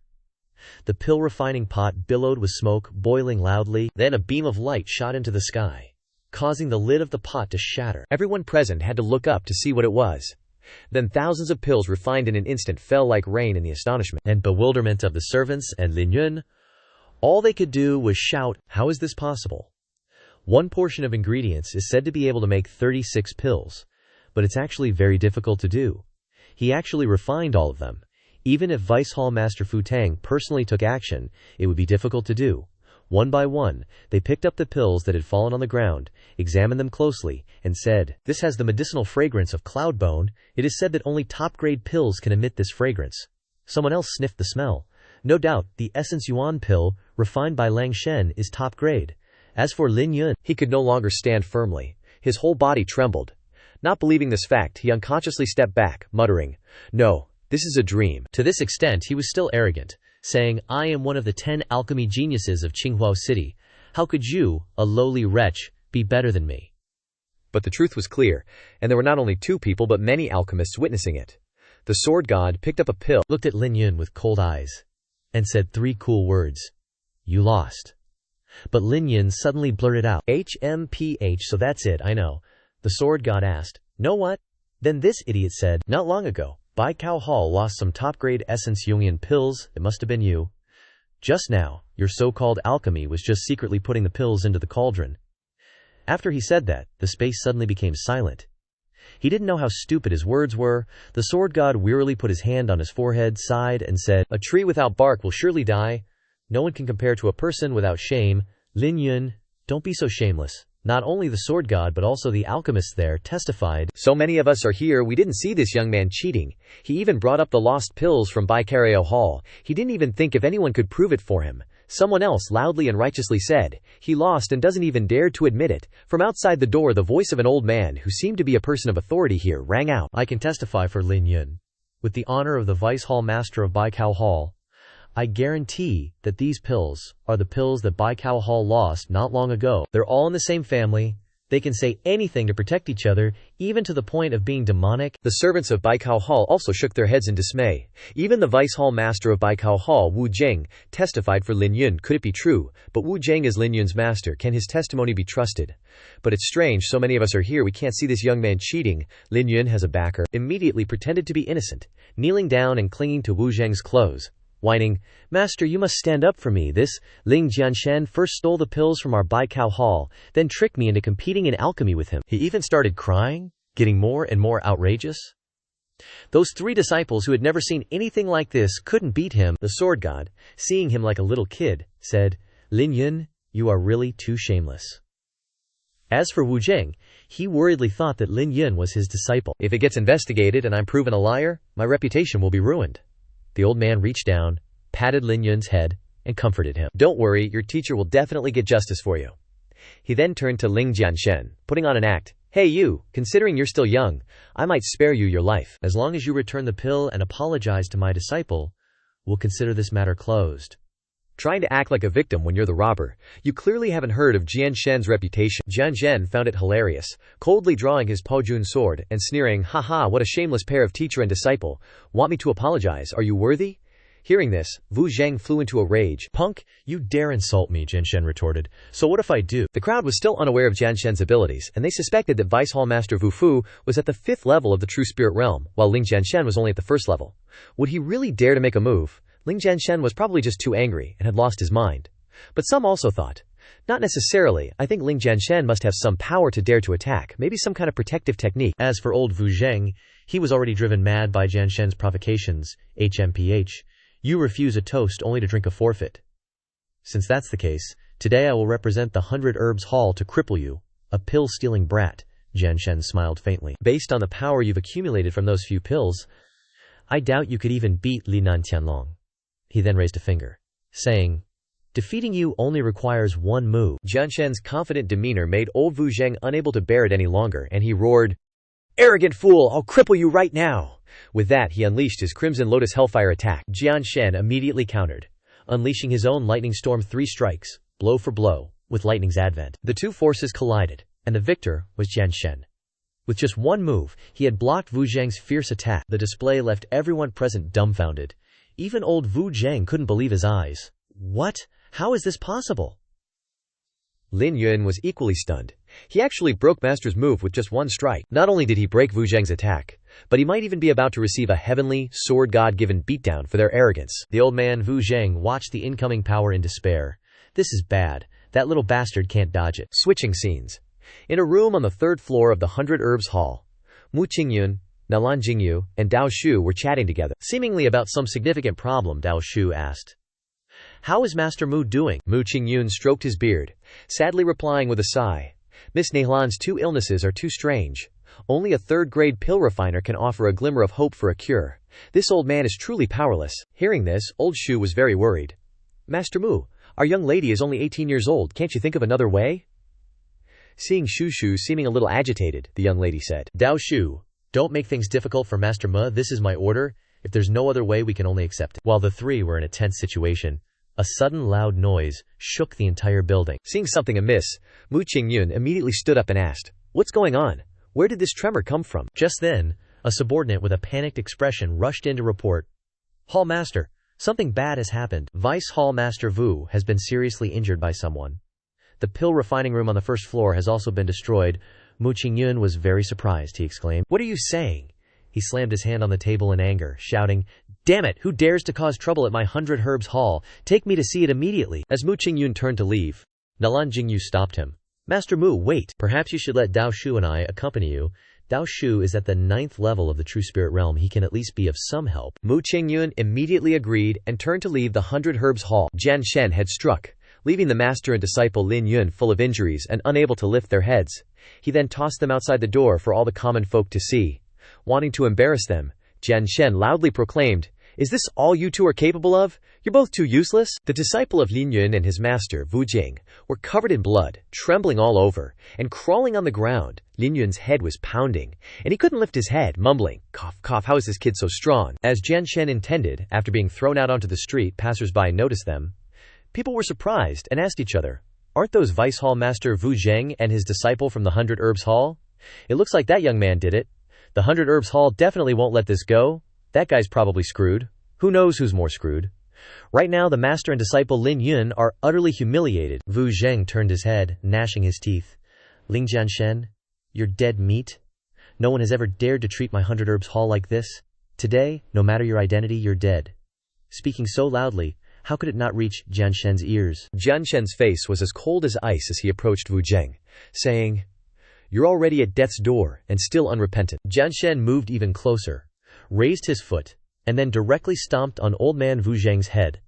The pill refining pot billowed with smoke, boiling loudly. Then a beam of light shot into the sky, causing the lid of the pot to shatter. Everyone present had to look up to see what it was. Then thousands of pills refined in an instant fell like rain in the astonishment and bewilderment of the servants and Lin Yun. All they could do was shout, "How is this possible?" 1 portion of ingredients is said to be able to make 36 pills, but it's actually very difficult to do. He actually refined all of them. Even if Vice Hall Master Fu Tang personally took action, it would be difficult to do. One by one, they picked up the pills that had fallen on the ground, examined them closely, and said, "This has the medicinal fragrance of cloud bone. It is said that only top-grade pills can emit this fragrance." Someone else sniffed the smell. No doubt, the Essence Yuan pill, refined by Lang Shen, is top grade. As for Lin Yun, he could no longer stand firmly. His whole body trembled. Not believing this fact, he unconsciously stepped back, muttering, "No, this is a dream." To this extent, he was still arrogant, saying, "I am one of the 10 alchemy geniuses of Tsinghua City. How could you, a lowly wretch, be better than me?" But the truth was clear, and there were not only 2 people but many alchemists witnessing it. The sword god picked up a pill, looked at Lin Yun with cold eyes, and said 3 cool words. "You lost." But Lin Yun suddenly blurted out, "HMPH, so that's it, I know." The sword god asked, "Know what?" Then this idiot said, "Not long ago, Baikao Hall lost some top-grade Essence Jungian pills. It must have been you. Just now, your so-called alchemy was just secretly putting the pills into the cauldron." After he said that, the space suddenly became silent. He didn't know how stupid his words were. The sword god wearily put his hand on his forehead, sighed, and said, "A tree without bark will surely die. No one can compare to a person without shame. Lin Yun, don't be so shameless." Not only the sword god but also the alchemists there testified, "So many of us are here, we didn't see this young man cheating. He even brought up the lost pills from Baikareo Hall. He didn't even think if anyone could prove it for him. Someone else loudly and righteously said, "He lost and doesn't even dare to admit it." From outside the door, the voice of an old man who seemed to be a person of authority here rang out. "I can testify for Lin Yun. With the honor of the Vice Hall Master of Baikao Hall, I guarantee that these pills are the pills that Baikao Hall lost not long ago. They're all in the same family. They can say anything to protect each other, even to the point of being demonic." The servants of Baikao Hall also shook their heads in dismay. Even the Vice Hall Master of Baikao Hall, Wu Zheng, testified for Lin Yun. Could it be true? But Wu Zheng is Lin Yun's master. Can his testimony be trusted? But it's strange, so many of us are here, we can't see this young man cheating. Lin Yun has a backer. Immediately pretended to be innocent, kneeling down and clinging to Wu Zheng's clothes, whining, "Master, you must stand up for me. This Ling Jianshen first stole the pills from our Baikao Hall, then tricked me into competing in alchemy with him." He even started crying, getting more and more outrageous. Those 3 disciples who had never seen anything like this couldn't beat him. The sword god, seeing him like a little kid, said, "Lin Yun, you are really too shameless." As for Wu Zheng, he worriedly thought that Lin Yun was his disciple. "If it gets investigated and I'm proven a liar, my reputation will be ruined." The old man reached down, patted Lin Yun's head, and comforted him. "Don't worry, your teacher will definitely get justice for you." He then turned to Ling Jianshen, putting on an act. "Hey you, considering you're still young, I might spare you your life. As long as you return the pill and apologize to my disciple, we'll consider this matter closed." Trying to act like a victim when you're the robber. You clearly haven't heard of Jianshen's reputation. Jianshen found it hilarious, coldly drawing his Pojun sword and sneering, "Haha, what a shameless pair of teacher and disciple. Want me to apologize? Are you worthy?" Hearing this, Wu Zheng flew into a rage. "Punk, you dare insult me," Jianshen retorted. "So what if I do?" The crowd was still unaware of Jianshen's abilities, and they suspected that Vice Hall Master Wu Fu was at the 5th level of the True Spirit Realm, while Ling Jianshen was only at the 1st level. Would he really dare to make a move? Ling Jianshen was probably just too angry and had lost his mind. But some also thought, not necessarily, I think Ling Jianshen must have some power to dare to attack, maybe some kind of protective technique. As for old Wu Zheng, he was already driven mad by Jianshen's provocations. HMPH, you refuse a toast only to drink a forfeit. Since that's the case, today I will represent the 100 Herbs Hall to cripple you, a pill-stealing brat. Jianshen smiled faintly. Based on the power you've accumulated from those few pills, I doubt you could even beat Li Nantianlong. He then raised a finger, saying, "Defeating you only requires 1 move." Jianshen's confident demeanor made old Wu Zheng unable to bear it any longer, and he roared, "Arrogant fool, I'll cripple you right now!" With that, he unleashed his Crimson Lotus Hellfire attack. Jianshen immediately countered, unleashing his own Lightning Storm 3 strikes, blow for blow, with lightning's advent. The 2 forces collided, and the victor was Jianshen. With just 1 move, he had blocked Wu Zheng's fierce attack. The display left everyone present dumbfounded. Even old Wu Zheng couldn't believe his eyes. What? How is this possible? Lin Yun was equally stunned. He actually broke Master's move with just 1 strike. Not only did he break Wu Zheng's attack, but he might even be about to receive a heavenly, sword god-given beatdown for their arrogance. The old man Wu Zheng watched the incoming power in despair. This is bad. That little bastard can't dodge it. Switching scenes. In a room on the 3rd floor of the 100 Herbs Hall, Mu Qingyun, Nalan Jingyu, and Dao Shu were chatting together. Seemingly about some significant problem, Dao Shu asked. "How is Master Mu doing?" Mu Qingyun stroked his beard, sadly replying with a sigh. "Miss Nalan's 2 illnesses are too strange. Only a 3rd-grade pill refiner can offer a glimmer of hope for a cure. This old man is truly powerless." Hearing this, old Shu was very worried. "Master Mu, our young lady is only 18 years old. Can't you think of another way?" Seeing Shu seeming a little agitated, the young lady said, "Dao Shu, don't make things difficult for Master Mu. This is my order. If there's no other way, we can only accept it." While the 3 were in a tense situation, a sudden loud noise shook the entire building. Seeing something amiss, Mu Qingyun immediately stood up and asked, "What's going on? Where did this tremor come from?" Just then, a subordinate with a panicked expression rushed in to report, "Hall Master, something bad has happened. Vice Hall Master Wu has been seriously injured by someone. The pill refining room on the 1st floor has also been destroyed." Mu Qingyun was very surprised. He exclaimed, "What are you saying?" He slammed his hand on the table in anger, shouting, "Damn it! Who dares to cause trouble at my 100 Herbs Hall? Take me to see it immediately." As Mu Qingyun turned to leave, Nalan Jingyu stopped him. "Master Mu, wait. Perhaps you should let Dao Shu and I accompany you. Dao Shu is at the 9th level of the True Spirit Realm. He can at least be of some help." Mu Qingyun immediately agreed and turned to leave the 100 Herbs Hall. Jianshen had struck, leaving the master and disciple Lin Yun full of injuries and unable to lift their heads. He then tossed them outside the door for all the common folk to see. Wanting to embarrass them, Jianshen loudly proclaimed, Is this all you two are capable of? You're both too useless." The disciple of Lin Yun and his master, Wu Jing, were covered in blood, trembling all over, and crawling on the ground. Lin Yun's head was pounding, and he couldn't lift his head, mumbling, "Cough, cough, how is this kid so strong?" As Jianshen intended, after being thrown out onto the street, passers-by noticed them. People were surprised and asked each other, "Aren't those Vice Hall Master Wu Zheng and his disciple from the 100 Herbs Hall? It looks like that young man did it. The 100 Herbs Hall definitely won't let this go. That guy's probably screwed. Who knows who's more screwed?" Right now, the master and disciple Lin Yun are utterly humiliated. Wu Zheng turned his head, gnashing his teeth. "Ling Jianshen, you're dead meat. No one has ever dared to treat my 100 Herbs Hall like this. Today, no matter your identity, you're dead." Speaking so loudly, how could it not reach Jianshen's ears? Jianshen's face was as cold as ice as he approached Wu Zheng, saying, "You're already at death's door, and still unrepentant." Jianshen moved even closer, raised his foot, and then directly stomped on old man Wu Zheng's head.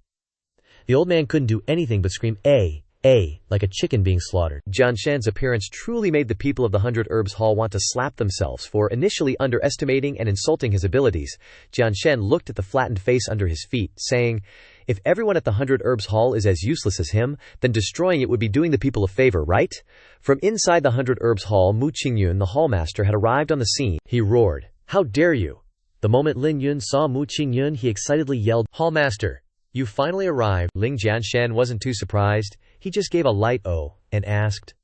The old man couldn't do anything but scream, "Eh, eh," like a chicken being slaughtered. Jianshen's appearance truly made the people of the 100 Herbs Hall want to slap themselves for initially underestimating and insulting his abilities. Jianshen looked at the flattened face under his feet, saying, "If everyone at the 100 Herbs Hall is as useless as him, then destroying it would be doing the people a favor, right?" From inside the 100 Herbs Hall, Mu Qingyun, the hallmaster, had arrived on the scene. He roared, "How dare you!" The moment Lin Yun saw Mu Qingyun, he excitedly yelled, "Hallmaster, you finally arrived." Ling Jianshen wasn't too surprised. He just gave a light "oh" and asked,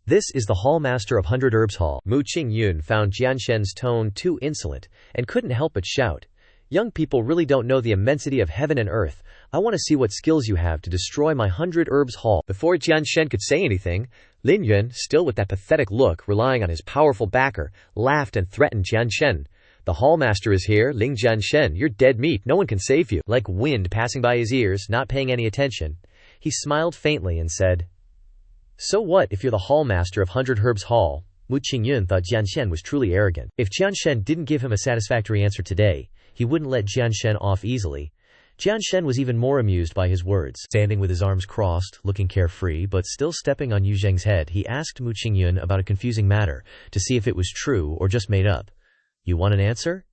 "This is the hallmaster of 100 Herbs Hall." Mu Qingyun found Jianshen's tone too insolent and couldn't help but shout, "Young people really don't know the immensity of heaven and earth. I want to see what skills you have to destroy my 100 Herbs Hall." Before Jianshen could say anything, Lin Yun, still with that pathetic look, relying on his powerful backer, laughed and threatened Jianshen. "The hallmaster is here, Ling Jianshen. You're dead meat. No one can save you." Like wind passing by his ears, not paying any attention, he smiled faintly and said, "So what if you're the hallmaster of 100 Herbs Hall?" Mu Qingyun thought Jianshen was truly arrogant. If Jianshen didn't give him a satisfactory answer today, he wouldn't let Jianshen off easily. Jianshen was even more amused by his words. Standing with his arms crossed, looking carefree, but still stepping on Yu Zheng's head, he asked Mu Qingyun about a confusing matter, to see if it was true or just made up. "You want an answer?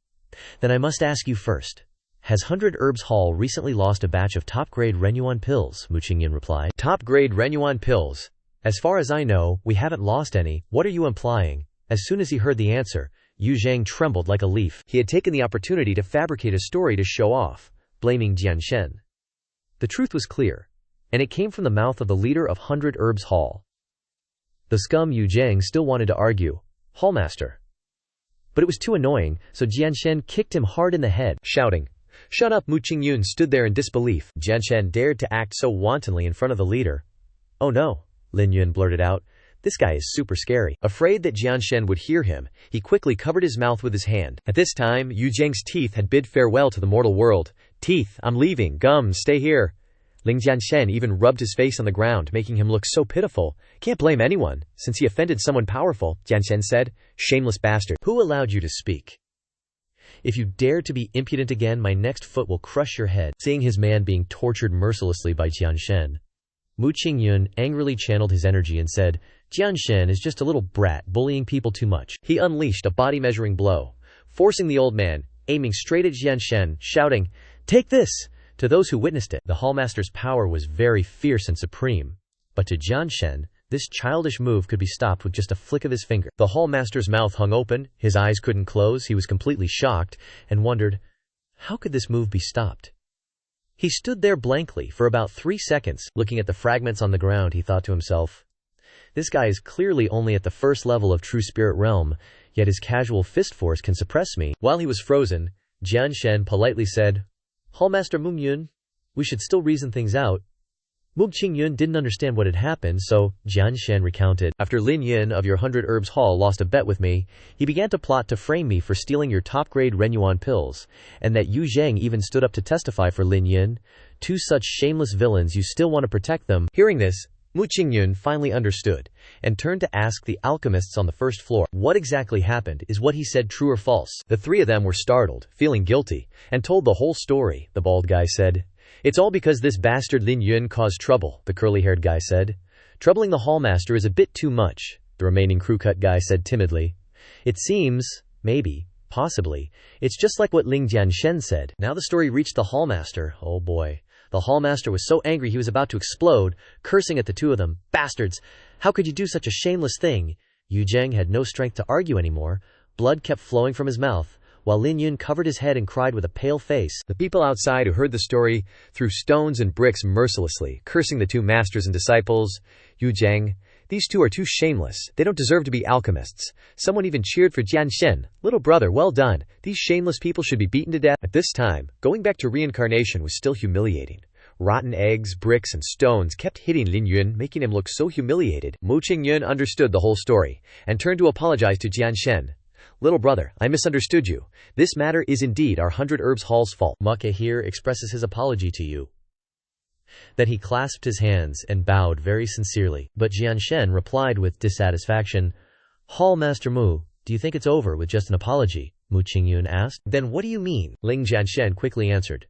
Then I must ask you first. Has 100 Herbs Hall recently lost a batch of top-grade Renyuan pills?" Mu Qingyun replied. "Top-grade Renyuan pills? As far as I know, we haven't lost any. What are you implying?" As soon as he heard the answer, Yu Zheng trembled like a leaf. He had taken the opportunity to fabricate a story to show off, blaming Jianshen. The truth was clear, and it came from the mouth of the leader of 100 Herbs Hall. The scum Yu Zheng still wanted to argue, "Hallmaster." But it was too annoying, so Jianshen kicked him hard in the head, shouting, "Shut up!" Mu Qingyun stood there in disbelief. Jianshen dared to act so wantonly in front of the leader. "Oh no," Lin Yun blurted out. "This guy is super scary." Afraid that Jianshen would hear him, he quickly covered his mouth with his hand. At this time, Yu Zheng's teeth had bid farewell to the mortal world. "Teeth, I'm leaving. Gum, stay here." Ling Jianshen even rubbed his face on the ground, making him look so pitiful. "Can't blame anyone, since he offended someone powerful," Jianshen said. "Shameless bastard. Who allowed you to speak? If you dare to be impudent again, my next foot will crush your head." Seeing his man being tortured mercilessly by Jianshen, Mu Qingyun angrily channeled his energy and said, "Jianshen is just a little brat, bullying people too much." He unleashed a body-measuring blow, forcing the old man, aiming straight at Jianshen, shouting, "Take this!" To those who witnessed it, the hallmaster's power was very fierce and supreme. But to Jianshen, this childish move could be stopped with just a flick of his finger. The hallmaster's mouth hung open, his eyes couldn't close, he was completely shocked, and wondered, how could this move be stopped? He stood there blankly for about 3 seconds, looking at the fragments on the ground. He thought to himself, "This guy is clearly only at the first level of true spirit realm, yet his casual fist force can suppress me." While he was frozen, Jianshen politely said, "Hallmaster Mu Yun, we should still reason things out." Mu Qingyun didn't understand what had happened, so Jianshen recounted. "After Lin Yun of your 100 Herbs Hall lost a bet with me, he began to plot to frame me for stealing your top-grade Renyuan pills, and that Yu Zheng even stood up to testify for Lin Yun. Two such shameless villains, you still want to protect them." Hearing this, Mu Qingyun finally understood, and turned to ask the alchemists on the first floor, what exactly happened? Is what he said true or false? The three of them were startled, feeling guilty, and told the whole story. The bald guy said, "It's all because this bastard Lin Yun caused trouble," the curly-haired guy said. "Troubling the hallmaster is a bit too much," the remaining crew-cut guy said timidly. "It seems, maybe, Possibly. It's just like what Ling Jianshen said. Now the story reached the hallmaster. Oh boy. The hallmaster was so angry he was about to explode, cursing at the two of them. Bastards! How could you do such a shameless thing? Yu Zheng had no strength to argue anymore. Blood kept flowing from his mouth, while Lin Yun covered his head and cried with a pale face. The people outside who heard the story threw stones and bricks mercilessly, cursing the two masters and disciples. Yu Zheng, these two are too shameless. They don't deserve to be alchemists. Someone even cheered for Jianshen. Little brother, well done. These shameless people should be beaten to death. At this time, going back to reincarnation was still humiliating. Rotten eggs, bricks, and stones kept hitting Lin Yun, making him look so humiliated. Mu Qingyun understood the whole story and turned to apologize to Jianshen. Little brother, I misunderstood you. This matter is indeed our 100 Herbs Hall's fault. Muke here expresses his apology to you. Then he clasped his hands and bowed very sincerely. But Jianshen replied with dissatisfaction, Hall Master Mu, do you think it's over with just an apology? Mu Qingyun asked. Then what do you mean? Ling Jianshen quickly answered.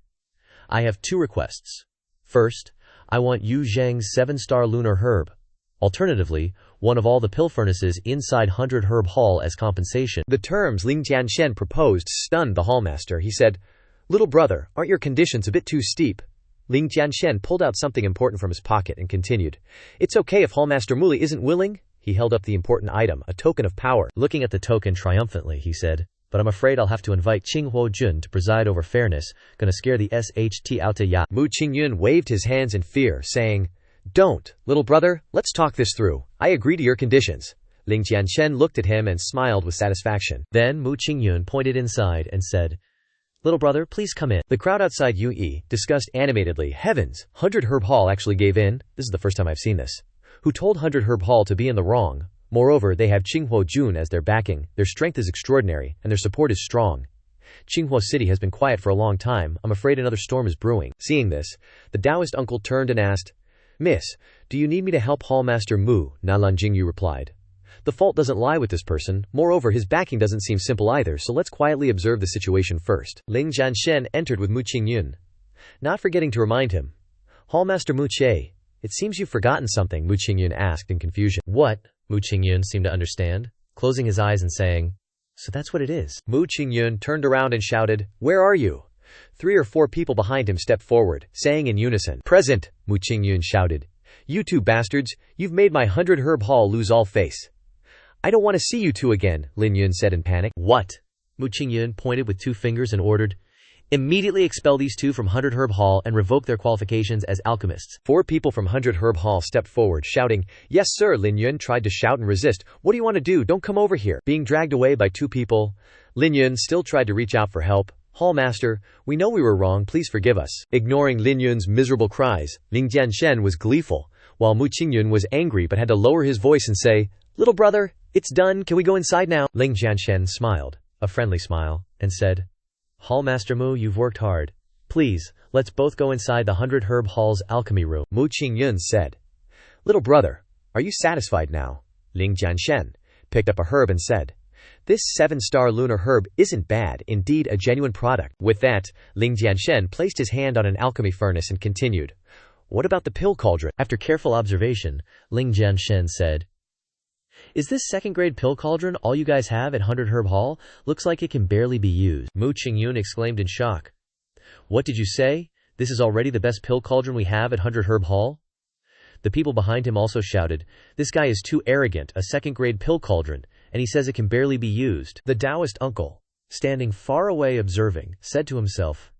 I have two requests. First, I want Yu Zheng's 7-star lunar herb. Alternatively, one of all the pill furnaces inside 100 Herb Hall as compensation. The terms Ling Jianshen proposed stunned the hallmaster. He said, Little brother, aren't your conditions a bit too steep? Ling Jianshen pulled out something important from his pocket and continued, It's okay if Hallmaster Muli isn't willing? He held up the important item, a token of power. Looking at the token triumphantly, he said, But I'm afraid I'll have to invite Qinghuo Jun to preside over fairness. Gonna scare the SHT out to ya. Mu Qingyun waved his hands in fear, saying, Don't, little brother, let's talk this through. I agree to your conditions. Ling Jianshen looked at him and smiled with satisfaction. Then Mu Qingyun pointed inside and said, Little brother, please come in. The crowd outside Yue discussed animatedly, Heavens, 100 Herb Hall actually gave in? This is the first time I've seen this. Who told 100 Herb Hall to be in the wrong? Moreover, they have Qinghuo Jun as their backing. Their strength is extraordinary, and their support is strong. Qinghuo City has been quiet for a long time. I'm afraid another storm is brewing. Seeing this, the Taoist uncle turned and asked, Miss, do you need me to help Hallmaster Mu? Nalan Jingyu replied. The fault doesn't lie with this person. Moreover, his backing doesn't seem simple either, so let's quietly observe the situation first. Ling Jianshen entered with Mu Qingyun, not forgetting to remind him. Hallmaster Mu Che, it seems you've forgotten something, Mu Qingyun asked in confusion. What? Mu Qingyun seemed to understand, closing his eyes and saying, So that's what it is. Mu Qingyun turned around and shouted, Where are you? 3 or 4 people behind him stepped forward, saying in unison, Present, Mu Qingyun shouted. You two bastards, you've made my 100 Herb Hall lose all face. I don't want to see you two again, Lin Yun said in panic. What? Mu Qingyun pointed with 2 fingers and ordered, Immediately expel these 2 from 100 Herb Hall and revoke their qualifications as alchemists. 4 people from 100 Herb Hall stepped forward, shouting, Yes sir. Lin Yun tried to shout and resist. What do you want to do? Don't come over here. Being dragged away by 2 people, Lin Yun still tried to reach out for help. Hallmaster, we know we were wrong, please forgive us. Ignoring Lin Yun's miserable cries, Ling Jianshen was gleeful, while Mu Qingyun was angry but had to lower his voice and say, Little brother, it's done, can we go inside now? Ling Jianshen smiled, a friendly smile, and said, Hallmaster Mu, you've worked hard. Please, let's both go inside the 100 Herb Hall's alchemy room. Mu Qingyun said, Little brother, are you satisfied now? Ling Jianshen picked up a herb and said, This 7-star lunar herb isn't bad, indeed a genuine product. With that, Ling Jianshen placed his hand on an alchemy furnace and continued, What about the pill cauldron? After careful observation, Ling Jianshen said, Is this 2nd-grade pill cauldron all you guys have at 100 Herb Hall? Looks like it can barely be used. Mu Qingyun exclaimed in shock. What did you say? This is already the best pill cauldron we have at 100 Herb Hall? The people behind him also shouted, This guy is too arrogant, a 2nd-grade pill cauldron, and he says it can barely be used. The Taoist uncle, standing far away observing, said to himself,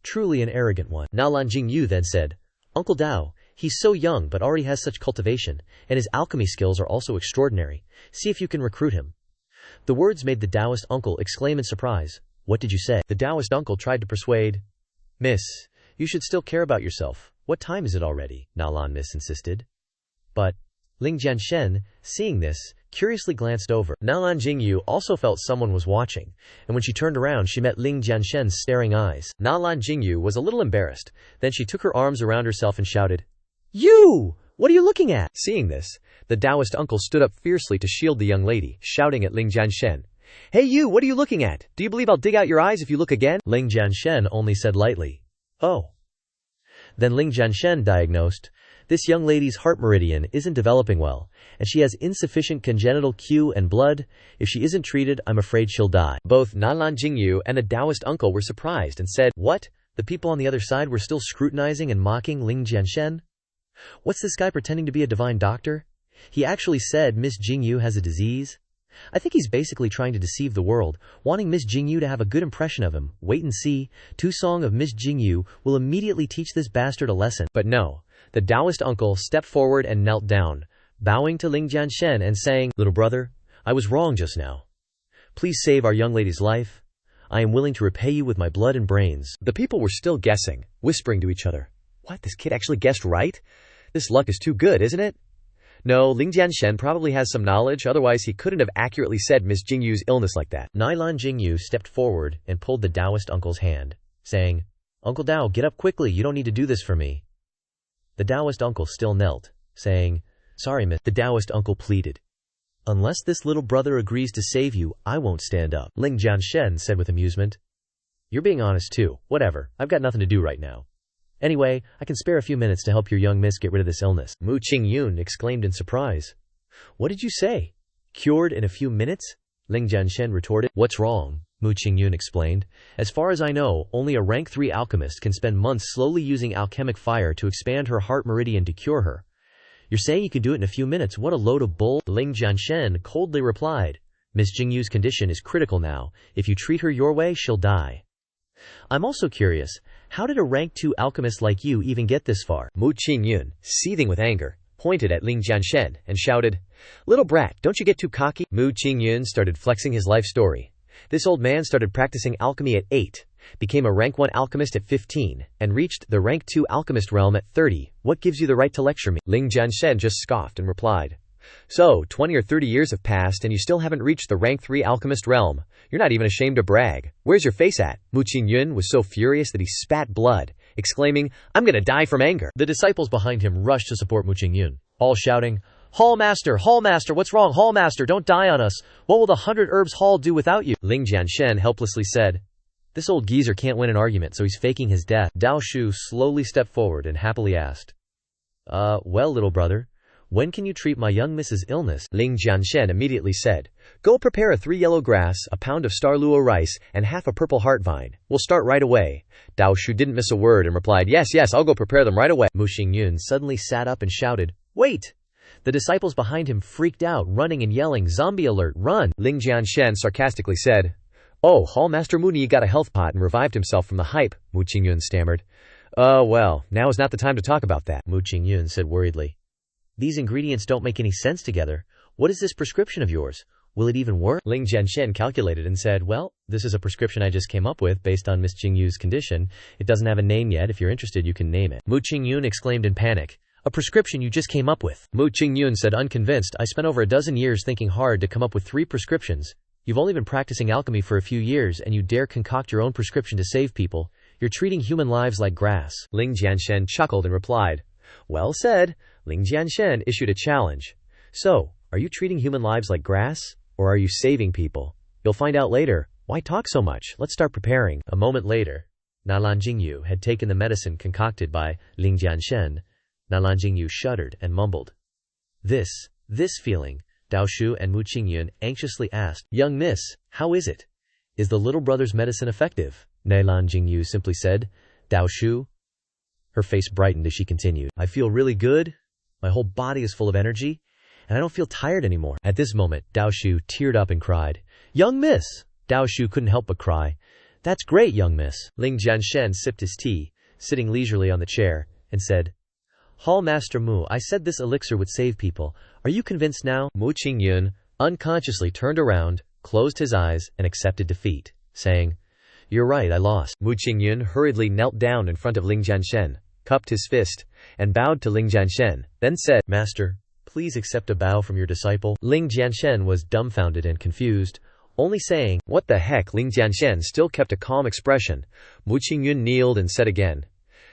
Truly an arrogant one. Nalan Jingyu then said, Uncle Dao, he's so young but already has such cultivation, and his alchemy skills are also extraordinary. See if you can recruit him. The words made the Taoist uncle exclaim in surprise. What did you say? The Taoist uncle tried to persuade. Miss, you should still care about yourself. What time is it already? Nalan Miss insisted. But Ling Jianshen, seeing this, curiously glanced over. Nalan Jingyu also felt someone was watching, and when she turned around she met Ling Jianshen's staring eyes. Nalan Jingyu was a little embarrassed. Then she took her arms around herself and shouted, You! What are you looking at? Seeing this, the Taoist uncle stood up fiercely to shield the young lady, shouting at Ling Jianshen, Hey you, what are you looking at? Do you believe I'll dig out your eyes if you look again? Ling Jianshen only said lightly, Oh. Then Ling Jianshen diagnosed, This young lady's heart meridian isn't developing well, and she has insufficient congenital Q and blood. If she isn't treated, I'm afraid she'll die." Both Nanlan Jingyu and the Taoist uncle were surprised and said, "What? The people on the other side were still scrutinizing and mocking Ling Jianshen? What's this guy pretending to be a divine doctor? He actually said Miss Jingyu has a disease? I think he's basically trying to deceive the world, wanting Miss Jingyu to have a good impression of him. Wait and see. Song of Miss Jingyu will immediately teach this bastard a lesson." But no, the Taoist uncle stepped forward and knelt down, bowing to Ling Jianshen and saying, "Little brother, I was wrong just now. Please save our young lady's life. I am willing to repay you with my blood and brains." The people were still guessing, whispering to each other, "What, this kid actually guessed right? This luck is too good, isn't it?" No, Ling Jianshen probably has some knowledge, otherwise he couldn't have accurately said Miss Jingyu's illness like that. Nanlan Jingyu stepped forward and pulled the Taoist uncle's hand, saying, "Uncle Tao, get up quickly, you don't need to do this for me." The Taoist uncle still knelt, saying, "Sorry, miss." The Taoist uncle pleaded, "Unless this little brother agrees to save you, I won't stand up." Ling Jianshen said with amusement, "You're being honest too. Whatever, I've got nothing to do right now. Anyway, I can spare a few minutes to help your young miss get rid of this illness." Mu Qingyun exclaimed in surprise. "What did you say? Cured in a few minutes?" Ling Jianshen retorted. "What's wrong?" Mu Qingyun explained. "As far as I know, only a rank 3 alchemist can spend months slowly using alchemic fire to expand her heart meridian to cure her. You're saying you can do it in a few minutes? What a load of bull." Ling Jianshen coldly replied, "Miss Jingyu's condition is critical now. If you treat her your way, she'll die. I'm also curious, how did a rank 2 alchemist like you even get this far?" Mu Qingyun, seething with anger, pointed at Ling Jianshen and shouted, "Little brat, don't you get too cocky?" Mu Qingyun started flexing his life story. This old man started practicing alchemy at 8, became a rank 1 alchemist at 15, and reached the rank 2 alchemist realm at 30. "What gives you the right to lecture me?" Ling Jianshen just scoffed and replied, "So, 20 or 30 years have passed and you still haven't reached the rank 3 alchemist realm. You're not even ashamed to brag. Where's your face at?" Mu Qingyun was so furious that he spat blood, exclaiming, "I'm gonna die from anger." The disciples behind him rushed to support Mu Qingyun, all shouting, Hall Master, what's wrong? Hall Master, don't die on us. What will the 100 herbs Hall do without you?" Ling Jianshen helplessly said, "This old geezer can't win an argument, so he's faking his death." Dao Shu slowly stepped forward and happily asked, Well, little brother, when can you treat my young miss's illness?" Ling Jianshen immediately said, "Go prepare a 3 yellow grass, a pound of star luo rice, and half a purple heart vine. We'll start right away." Dao Shu didn't miss a word and replied, "Yes, I'll go prepare them right away." Mu Qingyun suddenly sat up and shouted, "Wait!" The disciples behind him freaked out, running and yelling, "Zombie alert, run!" Ling Jianshen sarcastically said, "Oh, Hall Master Muni got a health pot and revived himself from the hype," Mu Qingyun stammered. Well, now is not the time to talk about that," Mu Qingyun said worriedly. "These ingredients don't make any sense together. What is this prescription of yours? Will it even work?" Ling Jianshen calculated and said, "Well, this is a prescription I just came up with based on Miss Jingyu's condition. It doesn't have a name yet. If you're interested, you can name it." Mu Qingyun exclaimed in panic, "A prescription you just came up with?" Mu Qingyun said unconvinced, "I spent over a dozen years thinking hard to come up with 3 prescriptions. You've only been practicing alchemy for a few years and you dare concoct your own prescription to save people. You're treating human lives like grass." Ling Jianshen chuckled and replied, "Well said." Ling Jianshen issued a challenge. "So, are you treating human lives like grass? Or are you saving people? You'll find out later. Why talk so much? Let's start preparing." A moment later, Nanlan Jingyu had taken the medicine concocted by Ling Jianshen. Nanlan Jingyu shuddered and mumbled, This feeling," Dao Shu and Mu Qingyun anxiously asked, "Young miss, how is it? Is the little brother's medicine effective?" Nanlan Jingyu simply said, "Dao Shu." Her face brightened as she continued, "I feel really good. My whole body is full of energy, and I don't feel tired anymore." At this moment, Dao Shu teared up and cried, "Young miss!" Dao Shu couldn't help but cry, "That's great, young miss." Ling Jianshen sipped his tea, sitting leisurely on the chair, and said, "Hall Master Mu, I said this elixir would save people. Are you convinced now?" Mu Qingyun unconsciously turned around, closed his eyes, and accepted defeat, saying, "You're right, I lost." Mu Qingyun hurriedly knelt down in front of Ling Jianshen, cupped his fist, and bowed to Ling Jianshen, then said, "Master, please accept a bow from your disciple." Ling Jianshen was dumbfounded and confused, only saying, "What the heck?" Ling Jianshen still kept a calm expression. Mu Qingyun kneeled and said again,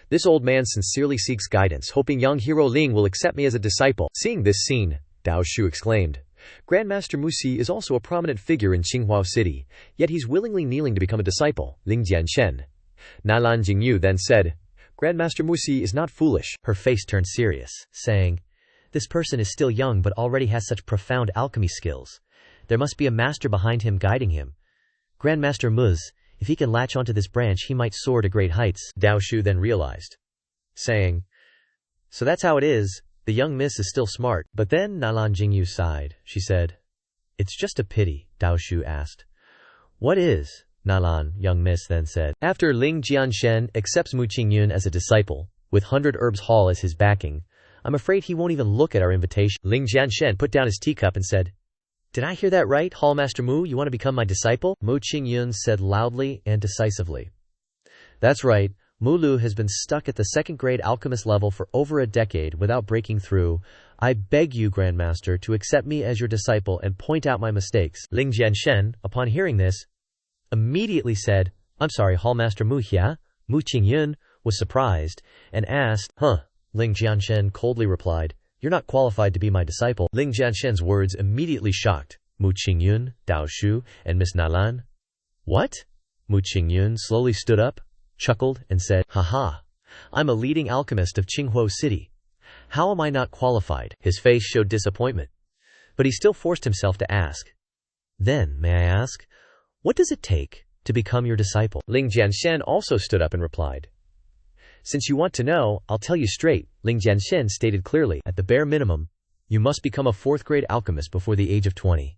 "This old man sincerely seeks guidance, hoping young hero Ling will accept me as a disciple." Seeing this scene, Dao Shu exclaimed, "Grandmaster Musi is also a prominent figure in Qinghua City, yet he's willingly kneeling to become a disciple." Ling Jianshen. Nanlan Jingyu then said, Grandmaster Musi is not foolish. Her face turned serious, saying, "This person is still young but already has such profound alchemy skills. There must be a master behind him guiding him. Grandmaster Muz, if he can latch onto this branch he might soar to great heights." Dao Shu then realized, saying, "So that's how it is, the young miss is still smart." But then Nalan Jingyu sighed. She said, "It's just a pity," Dao Shu asked. "What is?" Nalan, young miss, then said. After Ling Jianshen accepts Mu Qingyun as a disciple, with 100 Herbs Hall as his backing, I'm afraid he won't even look at our invitation. Ling Jianshen put down his teacup and said, "Did I hear that right, Hallmaster Mu? You want to become my disciple?" Mu Qingyun said loudly and decisively. "That's right. Mulu has been stuck at the second-grade alchemist level for over a decade without breaking through. I beg you, Grandmaster, to accept me as your disciple and point out my mistakes." Ling Jianshen, upon hearing this, immediately said, "I'm sorry, Hallmaster Mu Hia." Mu Qingyun was surprised and asked, "Huh?" Ling Jianshen coldly replied, "You're not qualified to be my disciple." Ling Jianshen's words immediately shocked Mu Qingyun, Dao Shu, and Miss Nalan. "What?" Mu Qingyun slowly stood up, chuckled, and said, "Haha, I'm a leading alchemist of Qinghuo City. How am I not qualified?" His face showed disappointment, but he still forced himself to ask, "Then, may I ask, what does it take to become your disciple?" Ling Jianshen also stood up and replied, "Since you want to know, I'll tell you straight." Ling Jianshen stated clearly, "At the bare minimum, you must become a 4th-grade alchemist before the age of 20.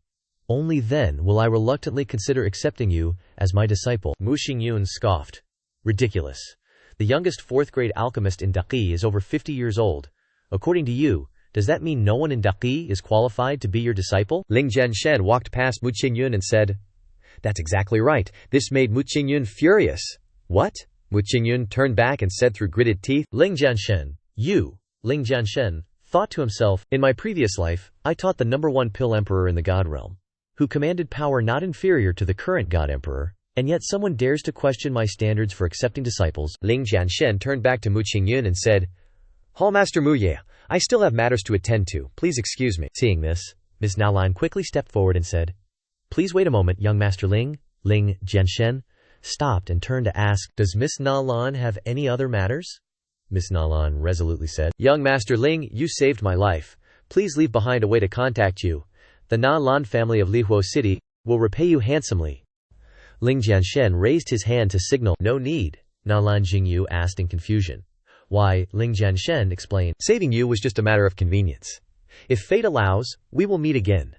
Only then will I reluctantly consider accepting you as my disciple." Mu Qingyun scoffed. "Ridiculous. The youngest 4th-grade alchemist in Daqi is over 50 years old. According to you, does that mean no one in Daqi is qualified to be your disciple?" Ling Jianshen walked past Mu Qingyun and said, "That's exactly right." This made Mu Qingyun furious. "What?" Mu Qingyun turned back and said through gritted teeth, "Ling Jianshen, you." Ling Jianshen thought to himself, "In my previous life, I taught the #1 pill emperor in the God realm, who commanded power not inferior to the current God emperor, and yet someone dares to question my standards for accepting disciples." Ling Jianshen turned back to Mu Qingyun and said, "Hallmaster Mu Ye, I still have matters to attend to. Please excuse me." Seeing this, Miss Nalan quickly stepped forward and said, "Please wait a moment, young Master Ling." Ling Jianshen stopped and turned to ask, "Does Miss Nalan have any other matters?" Miss Nalan resolutely said, "Young Master Ling, you saved my life. Please leave behind a way to contact you. The Nalan family of Lihuo City will repay you handsomely." Ling Jianshen raised his hand to signal, "No need." Nalan Jingyu asked in confusion. "Why?" Ling Jianshen explained, "Saving you was just a matter of convenience. If fate allows, we will meet again."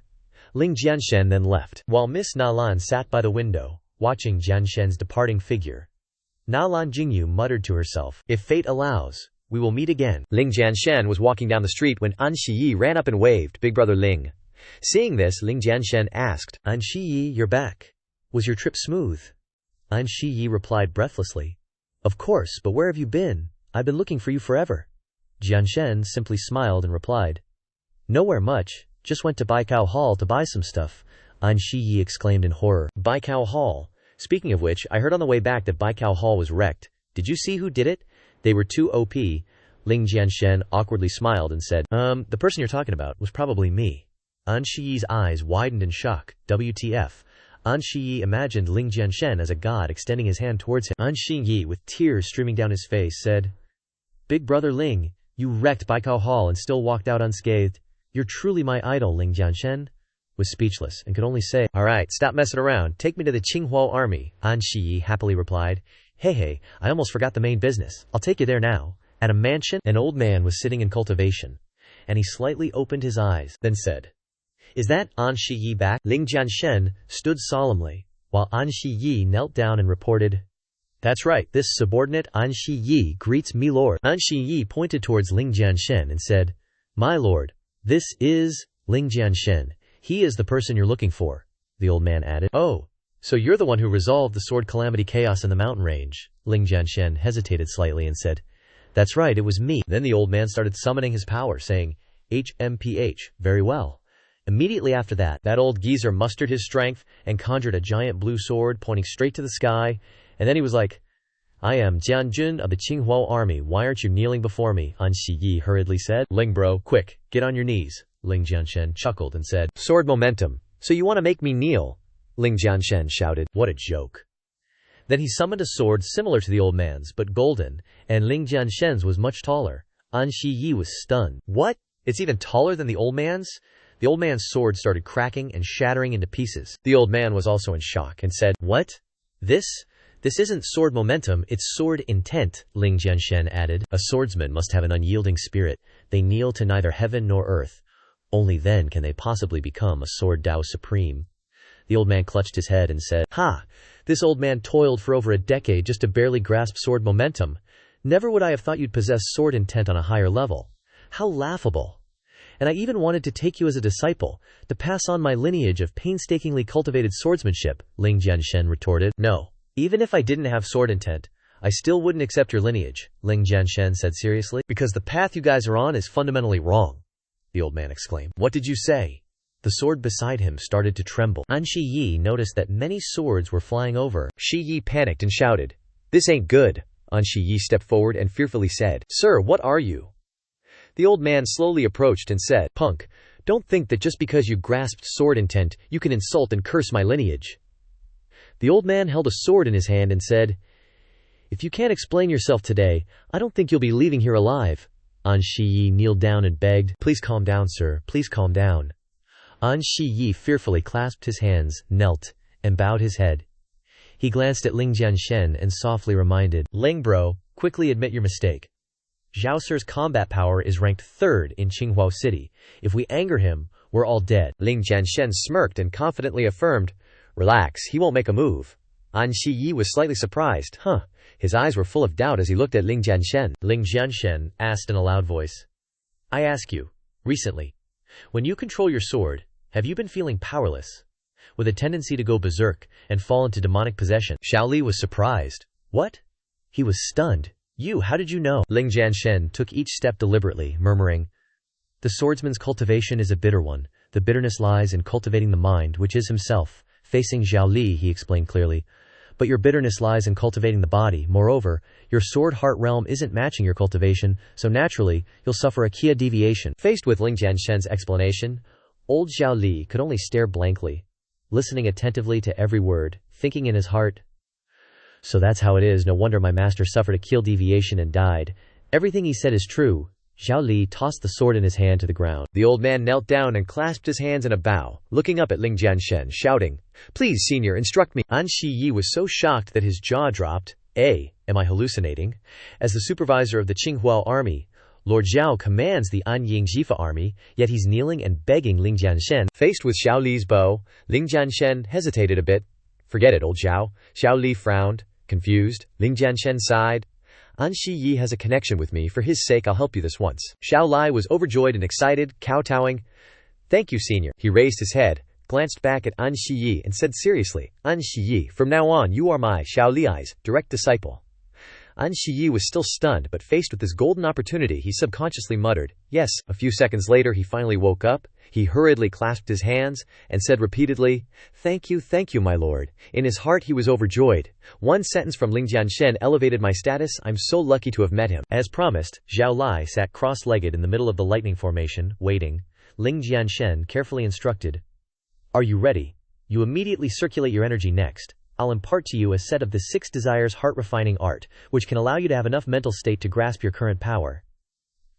Ling Jianshen then left, while Miss Nalan sat by the window, watching Jianshen's departing figure. Nalan Jingyu muttered to herself, "If fate allows, we will meet again." Ling Jianshen was walking down the street when An Shiyi ran up and waved, "Big brother Ling." Seeing this, Ling Jianshen asked, "An Shiyi, you're back. Was your trip smooth?" An Shiyi replied breathlessly, "Of course, but where have you been? I've been looking for you forever." Jianshen simply smiled and replied, "Nowhere much, just went to Baikao Hall to buy some stuff." An Shiyi exclaimed in horror, "Baikao Hall? Speaking of which, I heard on the way back that Baikao Hall was wrecked. Did you see who did it? They were too OP." Ling Jianshen awkwardly smiled and said, The person you're talking about was probably me." An Shiyi's eyes widened in shock. WTF? An Shiyi imagined Ling Jianshen as a god extending his hand towards him. An Shiyi, with tears streaming down his face, said, "Big brother Ling, you wrecked Baikao Hall and still walked out unscathed. You're truly my idol." Ling Jianshen was speechless and could only say, "Alright, stop messing around. Take me to the Qinghuo army." An Shiyi happily replied, Hey, I almost forgot the main business. I'll take you there now." At a mansion, an old man was sitting in cultivation, and he slightly opened his eyes, then said, "Is that An Shiyi back?" Ling Jianshen stood solemnly, while An Shiyi knelt down and reported, "That's right, this subordinate An Shiyi greets me lord." An Shiyi pointed towards Ling Jianshen and said, "My lord, this is Ling Jianshen. He is the person you're looking for." The old man added, "Oh, so you're the one who resolved the sword calamity chaos in the mountain range." Ling Jianshen hesitated slightly and said, "That's right, it was me." Then the old man started summoning his power, saying, "HMPH, very well." Immediately after that, that old geezer mustered his strength and conjured a giant blue sword pointing straight to the sky, and then he was like, "I am Jianjun of the Qinghuo army. Why aren't you kneeling before me?" An Shiyi hurriedly said. "Ling bro, quick, get on your knees." Ling Jianshen chuckled and said, "Sword momentum. So you want to make me kneel?" Ling Jianshen shouted, "What a joke." Then he summoned a sword similar to the old man's, but golden, and Ling Jianshen's was much taller. An Shiyi was stunned. What? It's even taller than the old man's? The old man's sword started cracking and shattering into pieces. The old man was also in shock and said, "What? This isn't sword momentum, it's sword intent," Ling Jianshen added. "A swordsman must have an unyielding spirit. They kneel to neither heaven nor earth. Only then can they possibly become a sword Tao supreme." The old man clutched his head and said, "Ha! This old man toiled for over a decade just to barely grasp sword momentum. Never would I have thought you'd possess sword intent on a higher level. How laughable. And I even wanted to take you as a disciple, to pass on my lineage of painstakingly cultivated swordsmanship," Ling Jianshen retorted. "No. Even if I didn't have sword intent, I still wouldn't accept your lineage," Ling Jianshen said seriously. "Because the path you guys are on is fundamentally wrong," the old man exclaimed. "What did you say?" The sword beside him started to tremble. An Shiyi noticed that many swords were flying over. Shiyi panicked and shouted, "This ain't good." An Shiyi stepped forward and fearfully said, "Sir, what are you?" The old man slowly approached and said, "Punk, don't think that just because you grasped sword intent, you can insult and curse my lineage." The old man held a sword in his hand and said, "If you can't explain yourself today, I don't think you'll be leaving here alive." An Shiyi kneeled down and begged, "Please calm down, sir, please calm down." An Shiyi fearfully clasped his hands, knelt, and bowed his head. He glanced at Ling Jianshen and softly reminded, "Ling bro, quickly admit your mistake. Zhao Sir's combat power is ranked 3rd in Qinghua City. If we anger him, we're all dead." Ling Jianshen smirked and confidently affirmed, "Relax, he won't make a move." An Shiyi was slightly surprised. His eyes were full of doubt as he looked at Ling Jianshen. Ling Jianshen asked in a loud voice, "I ask you, recently, when you control your sword, have you been feeling powerless, with a tendency to go berserk and fall into demonic possession?" Xiao Li was surprised. "What?" He was stunned. How did you know?" Ling Jianshen took each step deliberately, murmuring, "The swordsman's cultivation is a bitter one. The bitterness lies in cultivating the mind, which is himself." Facing Xiao Li, he explained clearly, "But your bitterness lies in cultivating the body. Moreover, your sword-heart realm isn't matching your cultivation, so naturally, you'll suffer a Qia deviation." Faced with Ling Jianshen's explanation, old Xiao Li could only stare blankly, listening attentively to every word, thinking in his heart, "So that's how it is. No wonder my master suffered a Qia deviation and died. Everything he said is true." Xiao Li tossed the sword in his hand to the ground. The old man knelt down and clasped his hands in a bow, looking up at Ling Jianshen, shouting, "Please, senior, instruct me." An Shiyi was so shocked that his jaw dropped. Am I hallucinating? As the supervisor of the Qinghua army, Lord Zhao commands the An Yingjifa army, yet he's kneeling and begging Ling Jianshen. Faced with Xiao Li's bow, Ling Jianshen hesitated a bit. "Forget it, old Zhao." Xiao Li frowned, confused. Ling Jianshen sighed. "An Shiyi has a connection with me. For his sake, I'll help you this once." Xiao Li was overjoyed and excited, kowtowing. "Thank you, senior." He raised his head, glanced back at An Shiyi, and said seriously, "An Shiyi, from now on you are my Xiao Li's direct disciple." An Shiyi was still stunned, but faced with this golden opportunity, he subconsciously muttered, "Yes." A few seconds later, he finally woke up. He hurriedly clasped his hands and said repeatedly, thank you, my lord." In his heart, he was overjoyed. One sentence from Ling Jianshen elevated my status. I'm so lucky to have met him. As promised, Zhao Li sat cross-legged in the middle of the lightning formation, waiting. Ling Jianshen carefully instructed, "Are you ready? You immediately circulate your energy next. I'll impart to you a set of the 6 desires heart-refining art, which can allow you to have enough mental state to grasp your current power."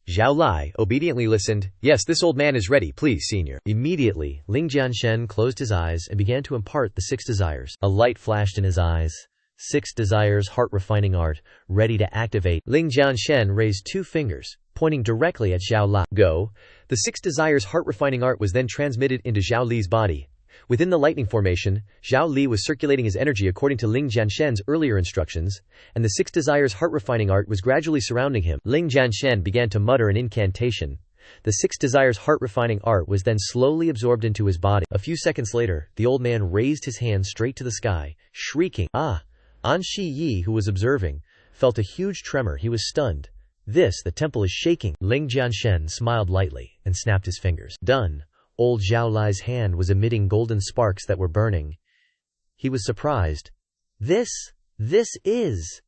Zhao Li obediently listened. "Yes, this old man is ready, please, senior." Immediately, Ling Jianshen closed his eyes and began to impart the 6 desires. A light flashed in his eyes. 6 desires heart-refining art, ready to activate. Ling Jianshen raised 2 fingers, pointing directly at Zhao Li. "Go." The 6 desires heart-refining art was then transmitted into Zhao Li's body. Within the lightning formation, Zhao Li was circulating his energy according to Ling Jianshen's earlier instructions, and the 6 desires heart-refining art was gradually surrounding him. Ling Jianshen began to mutter an incantation. The 6 desires heart-refining art was then slowly absorbed into his body. A few seconds later, the old man raised his hand straight to the sky, shrieking, "Ah!" An Shiyi, who was observing, felt a huge tremor. He was stunned. The temple is shaking." Ling Jianshen smiled lightly and snapped his fingers. "Done." Old Zhao Li's hand was emitting golden sparks that were burning. He was surprised. This is..."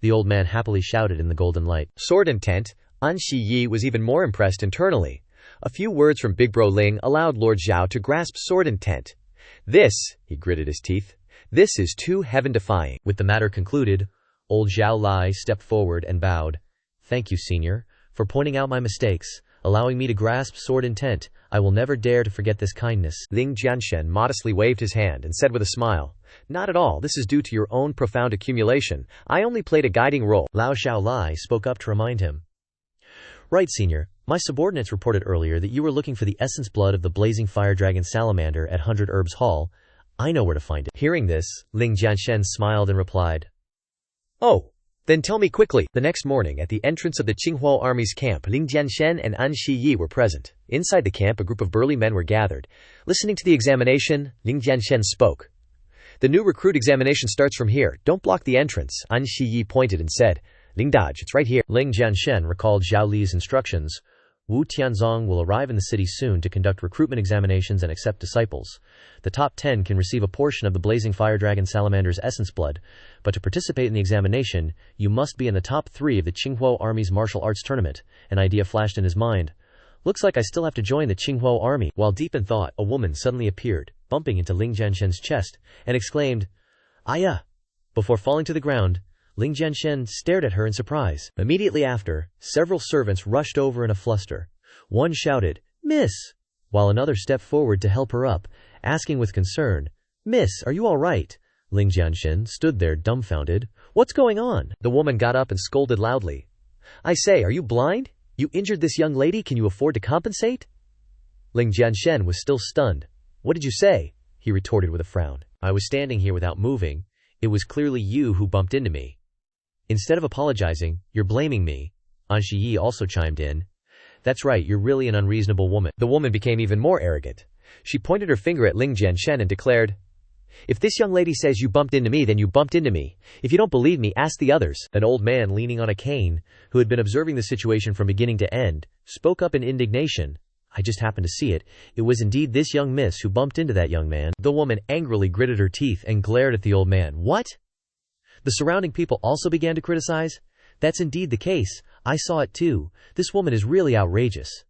The old man happily shouted in the golden light. Sword intent. An Shiyi was even more impressed internally. A few words from Big Bro Ling allowed Lord Zhao to grasp sword intent. He gritted his teeth. This is too heaven-defying. With the matter concluded, old Zhao Lai stepped forward and bowed. Thank you, senior, for pointing out my mistakes, allowing me to grasp sword intent. I will never dare to forget this kindness. Ling Jianshen modestly waved his hand and said with a smile, Not at all, this is due to your own profound accumulation. I only played a guiding role. Lao Xiaolai spoke up to remind him. Right, senior. My subordinates reported earlier that you were looking for the essence blood of the blazing fire dragon salamander at 100 Herbs Hall. I know where to find it. Hearing this, Ling Jianshen smiled and replied, Oh, then tell me quickly. The next morning, at the entrance of the Qinghua army's camp, Ling Jianshen and An Shiyi were present. Inside the camp, a group of burly men were gathered. Listening to the examination, Ling Jianshen spoke. The new recruit examination starts from here. Don't block the entrance. An Shiyi pointed and said, Ling Dodge, it's right here. Ling Jianshen recalled Zhao Li's instructions. Wu Tianzong will arrive in the city soon to conduct recruitment examinations and accept disciples. The top 10 can receive a portion of the blazing fire dragon salamander's essence blood, but to participate in the examination, you must be in the top 3 of the Qinghua Army's martial arts tournament. An idea flashed in his mind. Looks like I still have to join the Qinghua Army. While deep in thought, a woman suddenly appeared, bumping into Ling Jianshen's chest, and exclaimed, Aya! Before falling to the ground, Ling Jianshen stared at her in surprise. Immediately after, several servants rushed over in a fluster. One shouted, Miss! While another stepped forward to help her up, asking with concern, Miss, are you all right? Ling Jianshen stood there dumbfounded. What's going on? The woman got up and scolded loudly. I say, are you blind? You injured this young lady, can you afford to compensate? Ling Jianshen was still stunned. What did you say? He retorted with a frown. I was standing here without moving. It was clearly you who bumped into me. Instead of apologizing, you're blaming me. An Shiyi also chimed in. That's right, you're really an unreasonable woman. The woman became even more arrogant. She pointed her finger at Ling Jianshen and declared, If this young lady says you bumped into me, then you bumped into me. If you don't believe me, ask the others. An old man leaning on a cane, who had been observing the situation from beginning to end, spoke up in indignation. I just happened to see it. It was indeed this young miss who bumped into that young man. The woman angrily gritted her teeth and glared at the old man. What? The surrounding people also began to criticize. That's indeed the case. I saw it too. This woman is really outrageous.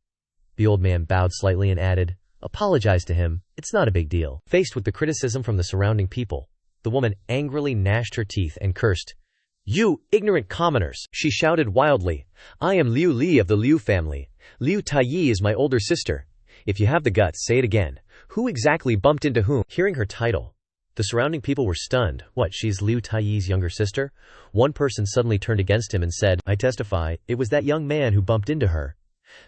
The old man bowed slightly and added, Apologize to him. It's not a big deal. Faced with the criticism from the surrounding people, the woman angrily gnashed her teeth and cursed. You ignorant commoners! She shouted wildly. I am Liu Li of the Liu family. Liu Taiyi is my older sister. If you have the guts, say it again. Who exactly bumped into whom? Hearing her title, the surrounding people were stunned. What, she's Liu Taiyi's younger sister? One person suddenly turned against him and said, I testify, it was that young man who bumped into her.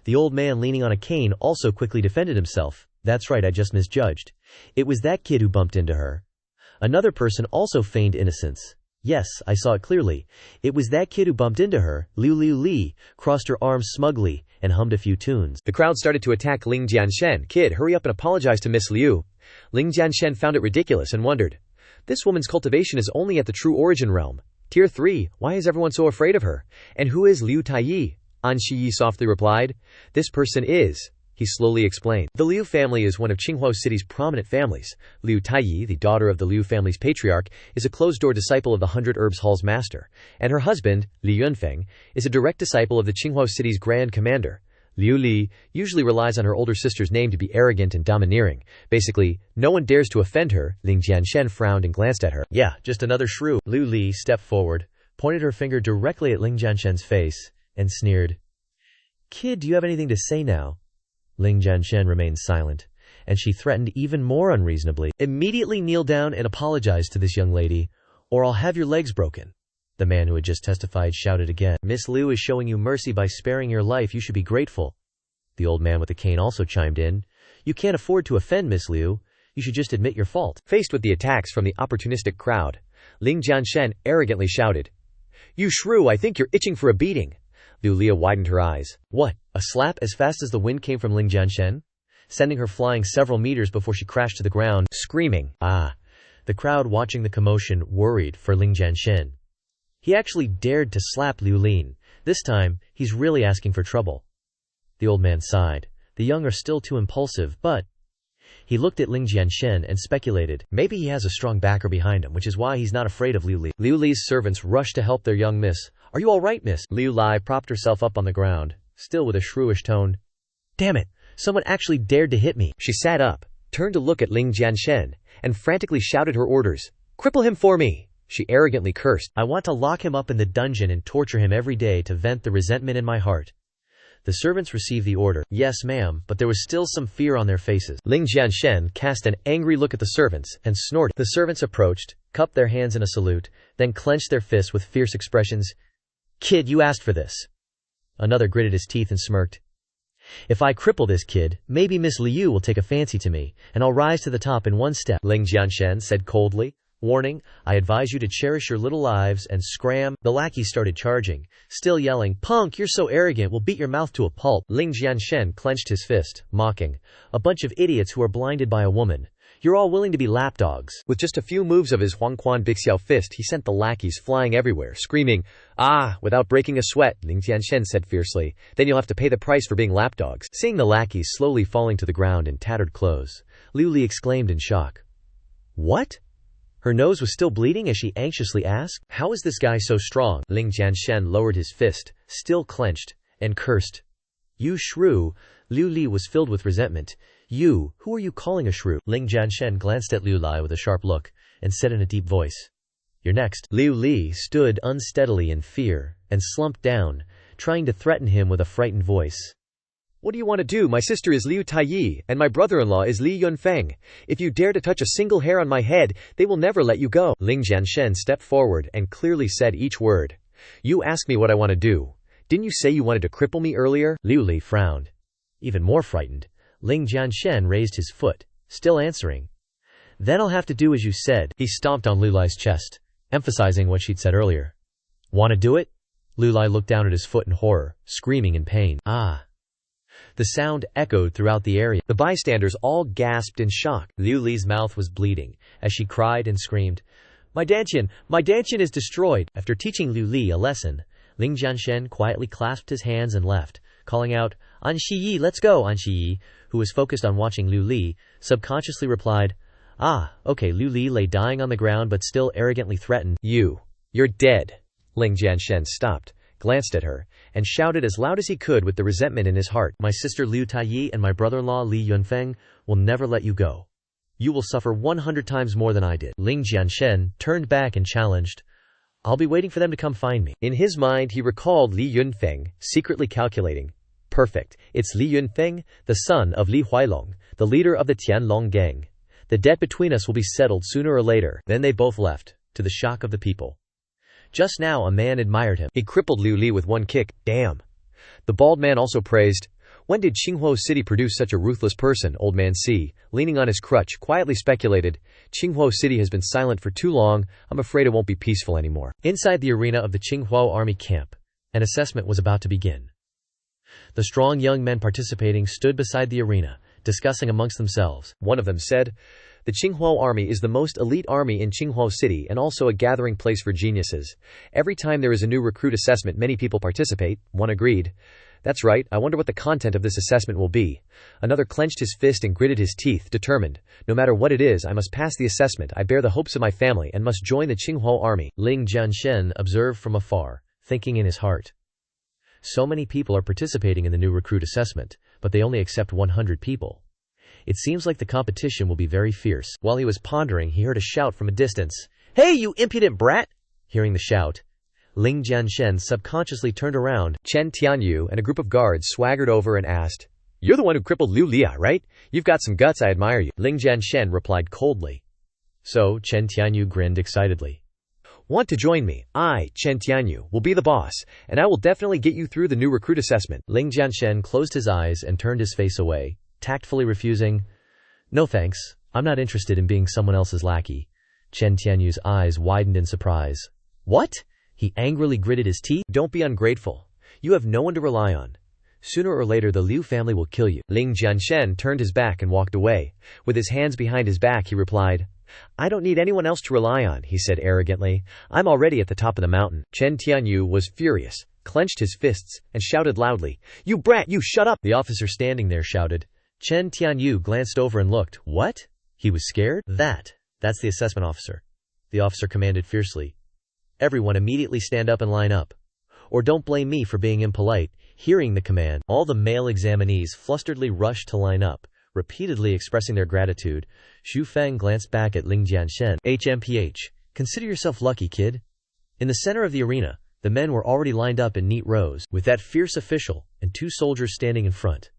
The old man leaning on a cane also quickly defended himself. That's right, I just misjudged. It was that kid who bumped into her. Another person also feigned innocence. Yes, I saw it clearly. It was that kid who bumped into her. Liu Li crossed her arms smugly and hummed a few tunes. The crowd started to attack Ling Jianshen. Kid, hurry up and apologize to Miss Liu. Ling Jianshen found it ridiculous and wondered. This woman's cultivation is only at the true origin realm. Tier 3, why is everyone so afraid of her? And who is Liu Taiyi? An Shiyi softly replied. This person is, he slowly explained. The Liu family is one of Qinghua City's prominent families. Liu Taiyi, the daughter of the Liu family's patriarch, is a closed-door disciple of the 100 Herbs Hall's master, and her husband, Li Yunfeng, is a direct disciple of the Qinghua City's grand commander. Liu Li usually relies on her older sister's name to be arrogant and domineering. Basically, no one dares to offend her. Ling Jianshen frowned and glanced at her. Yeah, just another shrew. Liu Li stepped forward, pointed her finger directly at Ling Jianshen's face, and sneered. Kid, do you have anything to say now? Ling Jianshen remained silent, and she threatened even more unreasonably. Immediately kneel down and apologize to this young lady, or I'll have your legs broken. The man who had just testified shouted again. Miss Liu is showing you mercy by sparing your life. You should be grateful. The old man with the cane also chimed in. You can't afford to offend Miss Liu. You should just admit your fault. Faced with the attacks from the opportunistic crowd, Ling Jianshen arrogantly shouted. You shrew, I think you're itching for a beating. Liu Li widened her eyes. What? A slap as fast as the wind came from Ling Jianshen, sending her flying several meters before she crashed to the ground, screaming. Ah! The crowd watching the commotion worried for Ling Jianshen. He actually dared to slap Liu Lin. This time, he's really asking for trouble. The old man sighed. The young are still too impulsive, but... He looked at Ling Jianshen and speculated. Maybe he has a strong backer behind him, which is why he's not afraid of Liu Li. Liu Li's servants rushed to help their young miss. Are you all right, miss? Liu Li propped herself up on the ground, still with a shrewish tone. Damn it! Someone actually dared to hit me. She sat up, turned to look at Ling Jianshen, and frantically shouted her orders. Cripple him for me, she arrogantly cursed. I want to lock him up in the dungeon and torture him every day to vent the resentment in my heart. The servants received the order. Yes, ma'am, but there was still some fear on their faces. Ling Jianshen cast an angry look at the servants and snorted. The servants approached, cupped their hands in a salute, then clenched their fists with fierce expressions. Kid, you asked for this. Another gritted his teeth and smirked. If I cripple this kid, maybe Miss Liu will take a fancy to me, and I'll rise to the top in one step, Ling Jianshen said coldly. Warning, I advise you to cherish your little lives and scram. The lackeys started charging, still yelling, Punk, you're so arrogant, we'll beat your mouth to a pulp. Ling Jianshen clenched his fist, mocking. A bunch of idiots who are blinded by a woman. You're all willing to be lapdogs. With just a few moves of his Huangquan Bixiao fist, he sent the lackeys flying everywhere, screaming, Ah! Without breaking a sweat, Ling Jianshen said fiercely. Then you'll have to pay the price for being lapdogs. Seeing the lackeys slowly falling to the ground in tattered clothes, Liu Li exclaimed in shock. What? Her nose was still bleeding as she anxiously asked, How is this guy so strong? Ling Jianshen lowered his fist, still clenched, and cursed. You shrew! Liu Li was filled with resentment. You, who are you calling a shrew? Ling Jianshen glanced at Liu Li with a sharp look, and said in a deep voice, You're next. Liu Li stood unsteadily in fear, and slumped down, trying to threaten him with a frightened voice. What do you want to do? My sister is Liu Taiyi, and my brother-in-law is Li Yunfeng. If you dare to touch a single hair on my head, they will never let you go. Ling Jianshen stepped forward and clearly said each word. You ask me what I want to do. Didn't you say you wanted to cripple me earlier? Liu Li frowned. Even more frightened, Ling Jianshen raised his foot, still answering. Then I'll have to do as you said. He stomped on Liu Li's chest, emphasizing what she'd said earlier. Want to do it? Liu Li looked down at his foot in horror, screaming in pain. Ah! The sound echoed throughout the area. The bystanders all gasped in shock. Liu Li's mouth was bleeding, as she cried and screamed, My dantian is destroyed! After teaching Liu Li a lesson, Ling Jianshen quietly clasped his hands and left, calling out, An Shiyi, let's go! An Shiyi, who was focused on watching Liu Li, subconsciously replied, Ah, okay. Liu Li lay dying on the ground but still arrogantly threatened, You're dead. Ling Jianshen stopped, glanced at her, and shouted as loud as he could with the resentment in his heart. My sister Liu Taiyi and my brother-in-law Li Yunfeng will never let you go. You will suffer 100 times more than I did. Ling Jianshen turned back and challenged, I'll be waiting for them to come find me. In his mind he recalled Li Yunfeng, secretly calculating. Perfect, it's Li Yunfeng, the son of Li Huailong, the leader of the Tianlong gang. The debt between us will be settled sooner or later. Then they both left, to the shock of the people. Just now a man admired him. He crippled Liu Li with one kick. Damn. The bald man also praised. When did Qinghuo City produce such a ruthless person? Old man C, leaning on his crutch, quietly speculated. Qinghuo City has been silent for too long. I'm afraid it won't be peaceful anymore. Inside the arena of the Qinghuo army camp, an assessment was about to begin. The strong young men participating stood beside the arena, discussing amongst themselves. One of them said, The Qinghuo army is the most elite army in Qinghuo City and also a gathering place for geniuses. Every time there is a new recruit assessment, many people participate. One agreed. That's right, I wonder what the content of this assessment will be. Another clenched his fist and gritted his teeth, determined. No matter what it is, I must pass the assessment. I bear the hopes of my family and must join the Qinghuo army. Ling Jianshen observed from afar, thinking in his heart. So many people are participating in the new recruit assessment, but they only accept 100 people. It seems like the competition will be very fierce. While he was pondering, he heard a shout from a distance. Hey, you impudent brat! Hearing the shout, Ling Jianshen subconsciously turned around. Chen Tianyu and a group of guards swaggered over and asked, You're the one who crippled Liu Li, right? You've got some guts, I admire you. Ling Jianshen replied coldly. So Chen Tianyu grinned excitedly. Want to join me? I, Chen Tianyu, will be the boss, and I will definitely get you through the new recruit assessment. Ling Jianshen closed his eyes and turned his face away, tactfully refusing, No thanks, I'm not interested in being someone else's lackey. Chen Tianyu's eyes widened in surprise. What? He angrily gritted his teeth. Don't be ungrateful. You have no one to rely on. Sooner or later the Liu family will kill you. Ling Jianshen turned his back and walked away. With his hands behind his back he replied, I don't need anyone else to rely on, he said arrogantly. I'm already at the top of the mountain. Chen Tianyu was furious, clenched his fists, and shouted loudly, You brat, you shut up! The officer standing there shouted. Chen Tianyu glanced over and looked. What? He was scared? That's the assessment officer. The officer commanded fiercely. Everyone immediately stand up and line up. Or don't blame me for being impolite. Hearing the command, all the male examinees flusteredly rushed to line up, repeatedly expressing their gratitude. Xu Feng glanced back at Ling Jianshen. HMPH. Consider yourself lucky, kid. In the center of the arena, the men were already lined up in neat rows, with that fierce official and 2 soldiers standing in front.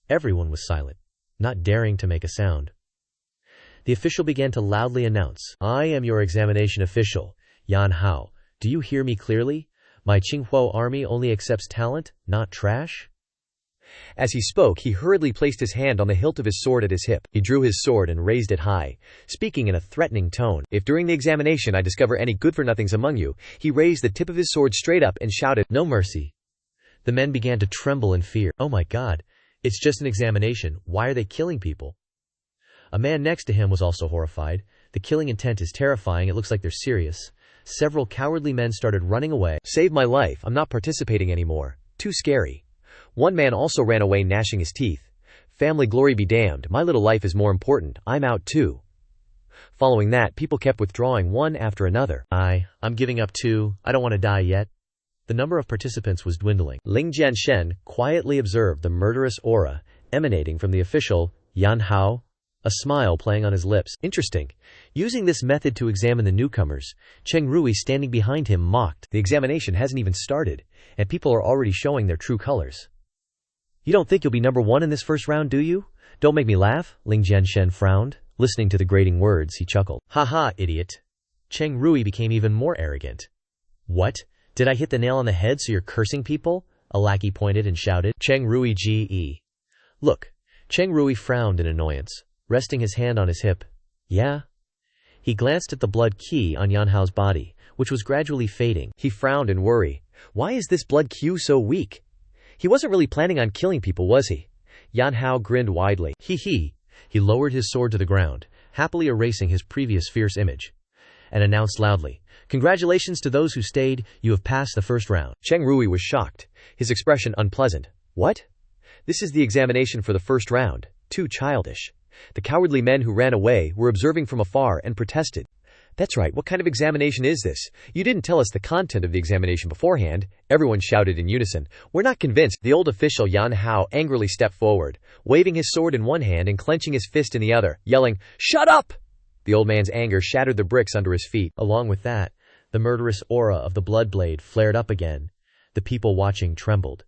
Everyone was silent, not daring to make a sound. The official began to loudly announce, "I am your examination official, Yan Hao. Do you hear me clearly? My Qinghuo army only accepts talent, not trash." As he spoke, he hurriedly placed his hand on the hilt of his sword at his hip. He drew his sword and raised it high, speaking in a threatening tone. "If during the examination I discover any good-for-nothings among you," he raised the tip of his sword straight up and shouted, "No mercy." The men began to tremble in fear. "Oh my God, it's just an examination. Why are they killing people?" A man next to him was also horrified. "The killing intent is terrifying. It looks like they're serious." Several cowardly men started running away. "Save my life. I'm not participating anymore. Too scary." One man also ran away, gnashing his teeth. "Family glory be damned. My little life is more important. I'm out too." Following that, people kept withdrawing one after another. I'm giving up too. I don't want to die yet." The number of participants was dwindling. Ling Jianshen quietly observed the murderous aura emanating from the official, Yan Hao, a smile playing on his lips. Interesting. Using this method to examine the newcomers, Cheng Rui standing behind him mocked. "The examination hasn't even started, and people are already showing their true colors. You don't think you'll be number 1 in this first round, do you? Don't make me laugh." Ling Jianshen frowned. Listening to the grating words, he chuckled. "Ha, idiot." Cheng Rui became even more arrogant. "What? Did I hit the nail on the head so you're cursing people?" A lackey pointed and shouted. Cheng Rui Ge. "Look." Cheng Rui frowned in annoyance, resting his hand on his hip. "Yeah?" He glanced at the blood qi on Yan Hao's body, which was gradually fading. He frowned in worry. Why is this blood qi so weak? He wasn't really planning on killing people, was he? Yan Hao grinned widely. He lowered his sword to the ground, happily erasing his previous fierce image, and announced loudly, "Congratulations to those who stayed. You have passed the first round." Cheng Rui was shocked, his expression unpleasant. "What? This is the examination for the first round. Too childish." The cowardly men who ran away were observing from afar and protested. "That's right, what kind of examination is this? You didn't tell us the content of the examination beforehand." Everyone shouted in unison. "We're not convinced." The old official Yan Hao angrily stepped forward, waving his sword in one hand and clenching his fist in the other, yelling, "Shut up!" The old man's anger shattered the bricks under his feet. Along with that, the murderous aura of the blood blade flared up again. The people watching trembled.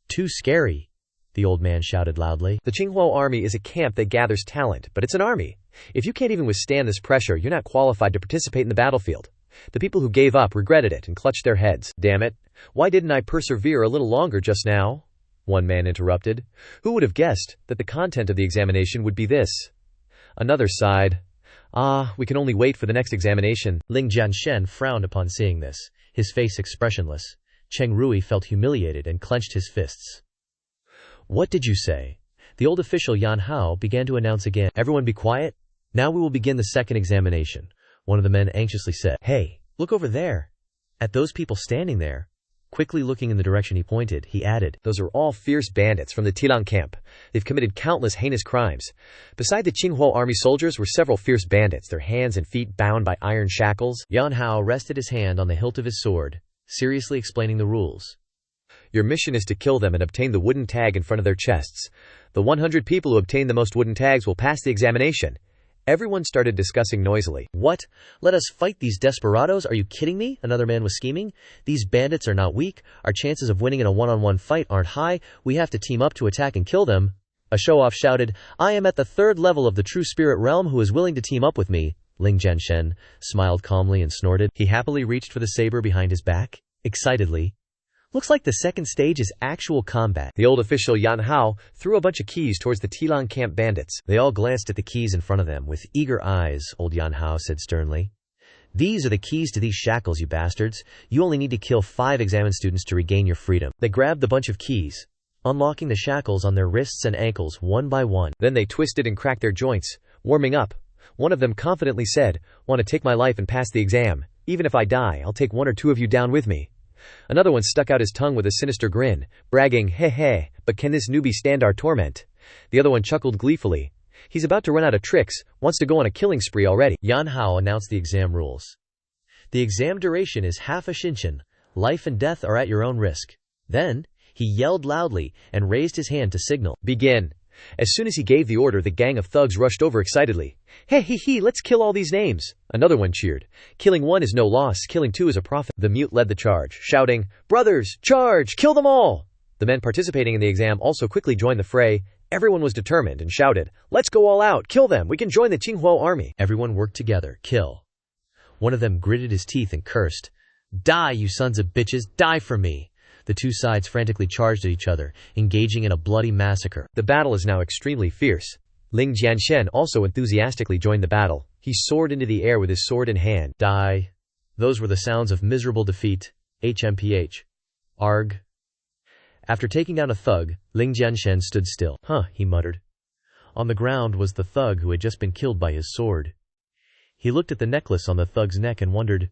"Too scary," the old man shouted loudly. "The Qinghuo army is a camp that gathers talent, but it's an army. If you can't even withstand this pressure, you're not qualified to participate in the battlefield." The people who gave up regretted it and clutched their heads. "Damn it. Why didn't I persevere a little longer just now?" one man interrupted. "Who would have guessed that the content of the examination would be this?" Another sighed. We can only wait for the next examination." Ling Jianshen frowned upon seeing this, his face expressionless. Cheng Rui felt humiliated and clenched his fists. "What did you say?" The old official Yan Hao began to announce again. "Everyone be quiet. Now we will begin the second examination." One of the men anxiously said, "Hey, look over there. At those people standing there." Quickly looking in the direction he pointed, he added, "Those are all fierce bandits from the Tilang camp. They've committed countless heinous crimes. Beside the Qinghuo army soldiers were several fierce bandits, their hands and feet bound by iron shackles." Yan Hao rested his hand on the hilt of his sword, seriously explaining the rules. "Your mission is to kill them and obtain the wooden tag in front of their chests. The 100 people who obtain the most wooden tags will pass the examination." Everyone started discussing noisily. "What? Let us fight these desperados? Are you kidding me?" Another man was scheming. "These bandits are not weak. Our chances of winning in a one-on-one fight aren't high. We have to team up to attack and kill them." A show-off shouted, "I am at the 3rd level of the true spirit realm. Who is willing to team up with me?" Ling Jianshen smiled calmly and snorted. He happily reached for the saber behind his back, excitedly. "Looks like the second stage is actual combat." The old official Yan Hao threw a bunch of keys towards the Tilang camp bandits. They all glanced at the keys in front of them with eager eyes. Old Yan Hao said sternly, "These are the keys to these shackles, you bastards. You only need to kill 5 examined students to regain your freedom." They grabbed the bunch of keys, unlocking the shackles on their wrists and ankles one by one. Then they twisted and cracked their joints, warming up. One of them confidently said, "Want to take my life and pass the exam? Even if I die, I'll take 1 or 2 of you down with me." Another one stuck out his tongue with a sinister grin, bragging, "Hey, but can this newbie stand our torment?" The other one chuckled gleefully. "He's about to run out of tricks, wants to go on a killing spree already." Yan Hao announced the exam rules. "The exam duration is half a shinshin. Life and death are at your own risk." Then, he yelled loudly and raised his hand to signal, "Begin." As soon as he gave the order, the gang of thugs rushed over excitedly. Hey, let's kill all these names. Another one cheered. Killing one is no loss, killing two is a profit. The mute led the charge, shouting, Brothers, charge, kill them all! The men participating in the exam also quickly joined the fray. Everyone was determined and shouted, Let's go all out, kill them, we can join the Qinghua army. Everyone worked together, kill. One of them gritted his teeth and cursed, Die, you sons of bitches, die for me! The two sides frantically charged at each other, engaging in a bloody massacre. The battle is now extremely fierce. Ling Jianshen also enthusiastically joined the battle. He soared into the air with his sword in hand. Die. Those were the sounds of miserable defeat. HMPH. Arg. After taking down a thug, Ling Jianshen stood still. He muttered. On the ground was the thug who had just been killed by his sword. He looked at the necklace on the thug's neck and wondered,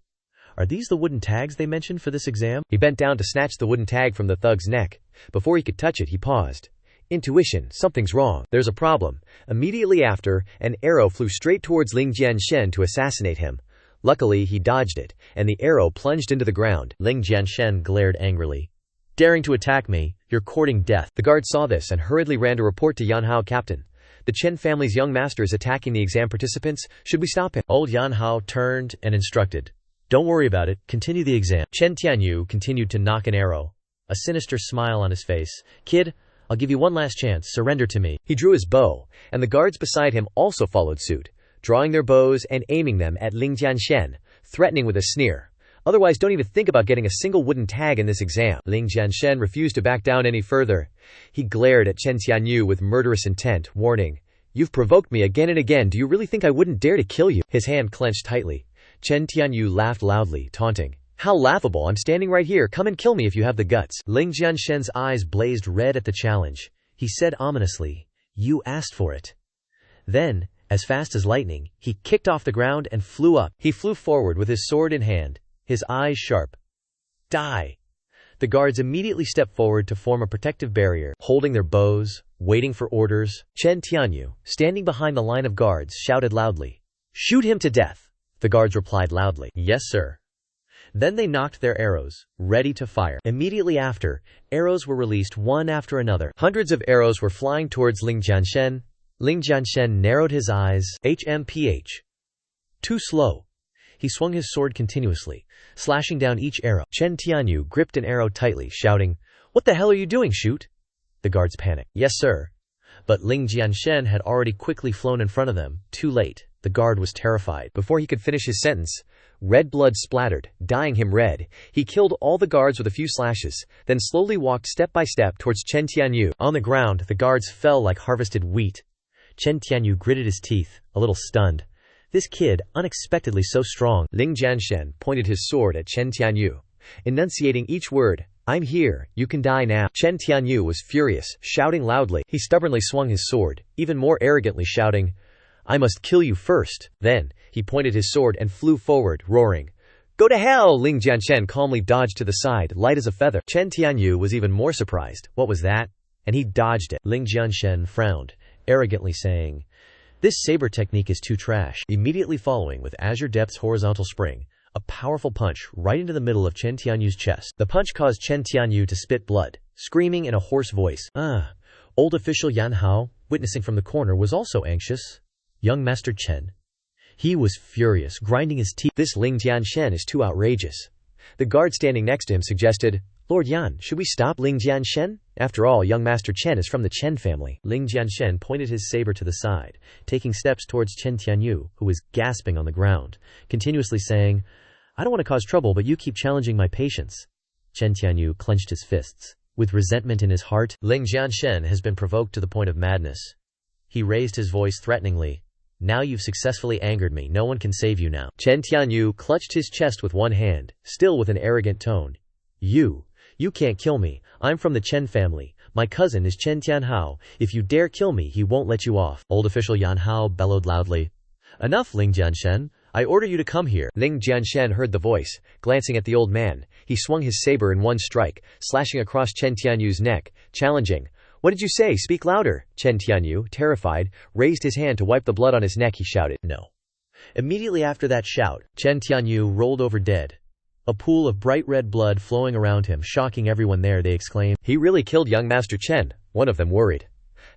Are these the wooden tags they mentioned for this exam? He bent down to snatch the wooden tag from the thug's neck. Before he could touch it, he paused. Intuition, something's wrong. There's a problem. Immediately after, an arrow flew straight towards Ling Jianshen to assassinate him. Luckily, he dodged it, and the arrow plunged into the ground. Ling Jianshen glared angrily. Daring to attack me, you're courting death. The guard saw this and hurriedly ran to report to Yanhao, Captain. The Chen family's young master is attacking the exam participants. Should we stop him? Old Yanhao turned and instructed. Don't worry about it, continue the exam. Chen Tianyu continued to knock an arrow. A sinister smile on his face. Kid, I'll give you one last chance, surrender to me. He drew his bow, and the guards beside him also followed suit, drawing their bows and aiming them at Ling Jianshen, threatening with a sneer. Otherwise, don't even think about getting a single wooden tag in this exam. Ling Jianshen refused to back down any further. He glared at Chen Tianyu with murderous intent, warning, You've provoked me again and again. Do you really think I wouldn't dare to kill you? His hand clenched tightly. Chen Tianyu laughed loudly, taunting. How laughable, I'm standing right here, come and kill me if you have the guts. Ling Jianshen's eyes blazed red at the challenge. He said ominously, You asked for it. Then, as fast as lightning, he kicked off the ground and flew up. He flew forward with his sword in hand, his eyes sharp. Die! The guards immediately stepped forward to form a protective barrier, holding their bows, waiting for orders. Chen Tianyu, standing behind the line of guards, shouted loudly, Shoot him to death! The guards replied loudly, Yes, sir. Then they knocked their arrows, ready to fire. Immediately after, arrows were released one after another. Hundreds of arrows were flying towards Ling Jianshen. Ling Jianshen narrowed his eyes. HMPH. Too slow. He swung his sword continuously, slashing down each arrow. Chen Tianyu gripped an arrow tightly, shouting, What the hell are you doing, shoot? The guards panicked. Yes, sir. But Ling Jianshen had already quickly flown in front of them. Too late. The guard was terrified. Before he could finish his sentence, red blood splattered, dyeing him red. He killed all the guards with a few slashes, then slowly walked step by step towards Chen Tianyu. On the ground, the guards fell like harvested wheat. Chen Tianyu gritted his teeth, a little stunned. This kid, unexpectedly so strong. Ling Jianshen pointed his sword at Chen Tianyu, enunciating each word. I'm here, you can die now. Chen Tianyu was furious, shouting loudly. He stubbornly swung his sword, even more arrogantly shouting, I must kill you first. Then, he pointed his sword and flew forward, roaring. Go to hell! Ling Jianshen calmly dodged to the side, light as a feather. Chen Tianyu was even more surprised. What was that? And he dodged it. Ling Jianshen frowned, arrogantly saying, This saber technique is too trash. Immediately following with Azure Depth's horizontal spring, a powerful punch right into the middle of Chen Tianyu's chest. The punch caused Chen Tianyu to spit blood, screaming in a hoarse voice. Old official Yan Hao, witnessing from the corner, was also anxious. Young Master Chen. He was furious, grinding his teeth. This Ling Jianshen is too outrageous. The guard standing next to him suggested, Lord Yan, should we stop Ling Jianshen? After all, young Master Chen is from the Chen family. Ling Jianshen pointed his saber to the side, taking steps towards Chen Tianyu, who was gasping on the ground, continuously saying, I don't want to cause trouble, but you keep challenging my patience. Chen Tianyu clenched his fists. With resentment in his heart, Ling Jianshen has been provoked to the point of madness. He raised his voice threateningly. Now you've successfully angered me. No one can save you now. Chen Tianyu clutched his chest with one hand, still with an arrogant tone. You can't kill me. I'm from the Chen family. My cousin is Chen Tianhao. If you dare kill me, he won't let you off. Old official Yan Hao bellowed loudly. Enough, Ling Jianshen. I order you to come here. Ling Jianshen heard the voice. Glancing at the old man, he swung his saber in one strike, slashing across Chen Tianyu's neck, challenging. What did you say? Speak louder. Chen Tianyu, terrified, raised his hand to wipe the blood on his neck. He shouted, No. Immediately after that shout, Chen Tianyu rolled over dead. A pool of bright red blood flowing around him, shocking everyone there. They exclaimed, He really killed young Master Chen. One of them worried.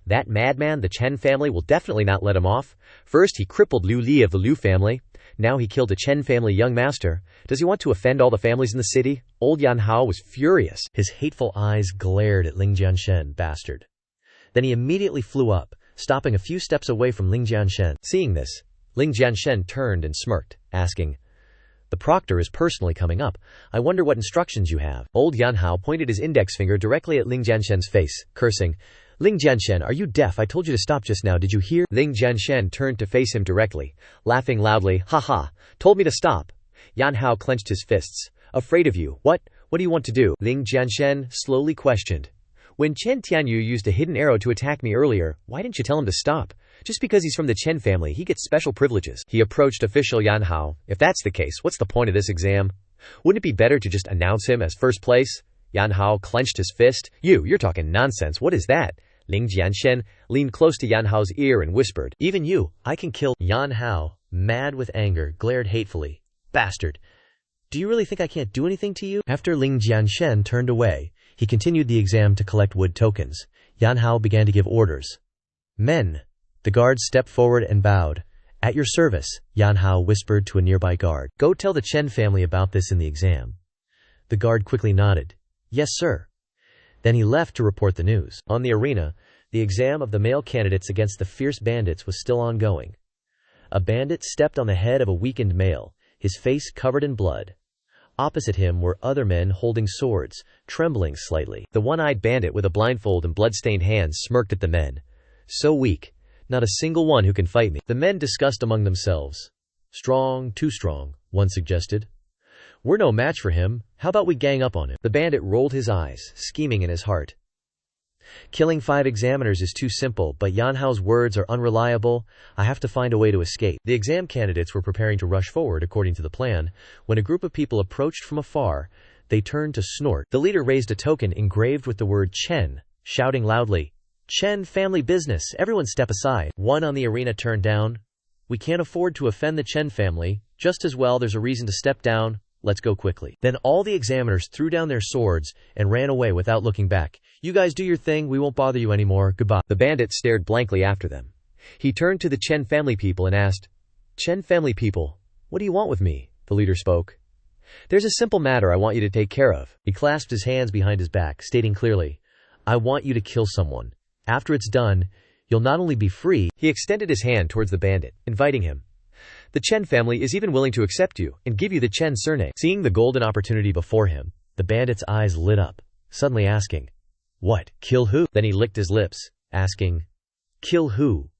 That madman, the Chen family, will definitely not let him off. First, he crippled Liu Li of the Liu family. Now he killed a Chen family young master. Does he want to offend all the families in the city? Old Yan Hao was furious. His hateful eyes glared at Ling Jianshen, bastard. Then he immediately flew up, stopping a few steps away from Ling Jianshen. Seeing this, Ling Jianshen turned and smirked, asking, "The proctor is personally coming up. I wonder what instructions you have." Old Yan Hao pointed his index finger directly at Ling Jianshen's face, cursing, "Ling Jianshen, are you deaf? I told you to stop just now, did you hear?" Ling Jianshen turned to face him directly, laughing loudly, "Ha ha, told me to stop." Yan Hao clenched his fists. "Afraid of you. What do you want to do?" Ling Jianshen slowly questioned. "When Chen Tianyu used a hidden arrow to attack me earlier, why didn't you tell him to stop? Just because he's from the Chen family, he gets special privileges." He approached official Yan Hao. "If that's the case, what's the point of this exam? Wouldn't it be better to just announce him as first place?" Yan Hao clenched his fist. You're talking nonsense. What is that?" Ling Jianshen leaned close to Yan Hao's ear and whispered, "Even you, I can kill." Yan Hao, mad with anger, glared hatefully. "Bastard! Do you really think I can't do anything to you?" After Ling Jianshen turned away, he continued the exam to collect wood tokens. Yan Hao began to give orders. "Men!" The guard stepped forward and bowed. "At your service," Yan Hao whispered to a nearby guard. "Go tell the Chen family about this in the exam." The guard quickly nodded. "Yes, sir." Then he left to report the news. On the arena, the exam of the male candidates against the fierce bandits was still ongoing. A bandit stepped on the head of a weakened male, his face covered in blood. Opposite him were other men holding swords, trembling slightly. The one-eyed bandit with a blindfold and blood-stained hands smirked at the men. "So weak. Not a single one who can fight me." The men discussed among themselves. "Strong, too strong," one suggested. "We're no match for him. How about we gang up on him?" The bandit rolled his eyes, scheming in his heart. "Killing 5 examiners is too simple, but Yan Hao's words are unreliable. I have to find a way to escape." The exam candidates were preparing to rush forward according to the plan, when a group of people approached from afar. They turned to snort. The leader raised a token engraved with the word Chen, shouting loudly, "Chen family business, everyone step aside." One on the arena turned down. "We can't afford to offend the Chen family. Just as well there's a reason to step down. Let's go quickly." Then all the examiners threw down their swords and ran away without looking back. "You guys do your thing, we won't bother you anymore, goodbye." The bandit stared blankly after them. He turned to the Chen family people and asked, "Chen family people, what do you want with me?" The leader spoke. "There's a simple matter I want you to take care of." He clasped his hands behind his back, stating clearly, "I want you to kill someone. After it's done, you'll not only be free." He extended his hand towards the bandit, inviting him. "The Chen family is even willing to accept you and give you the Chen surname." Seeing the golden opportunity before him, the bandit's eyes lit up, suddenly asking, "What? Kill who?" Then he licked his lips, asking, "Kill who?"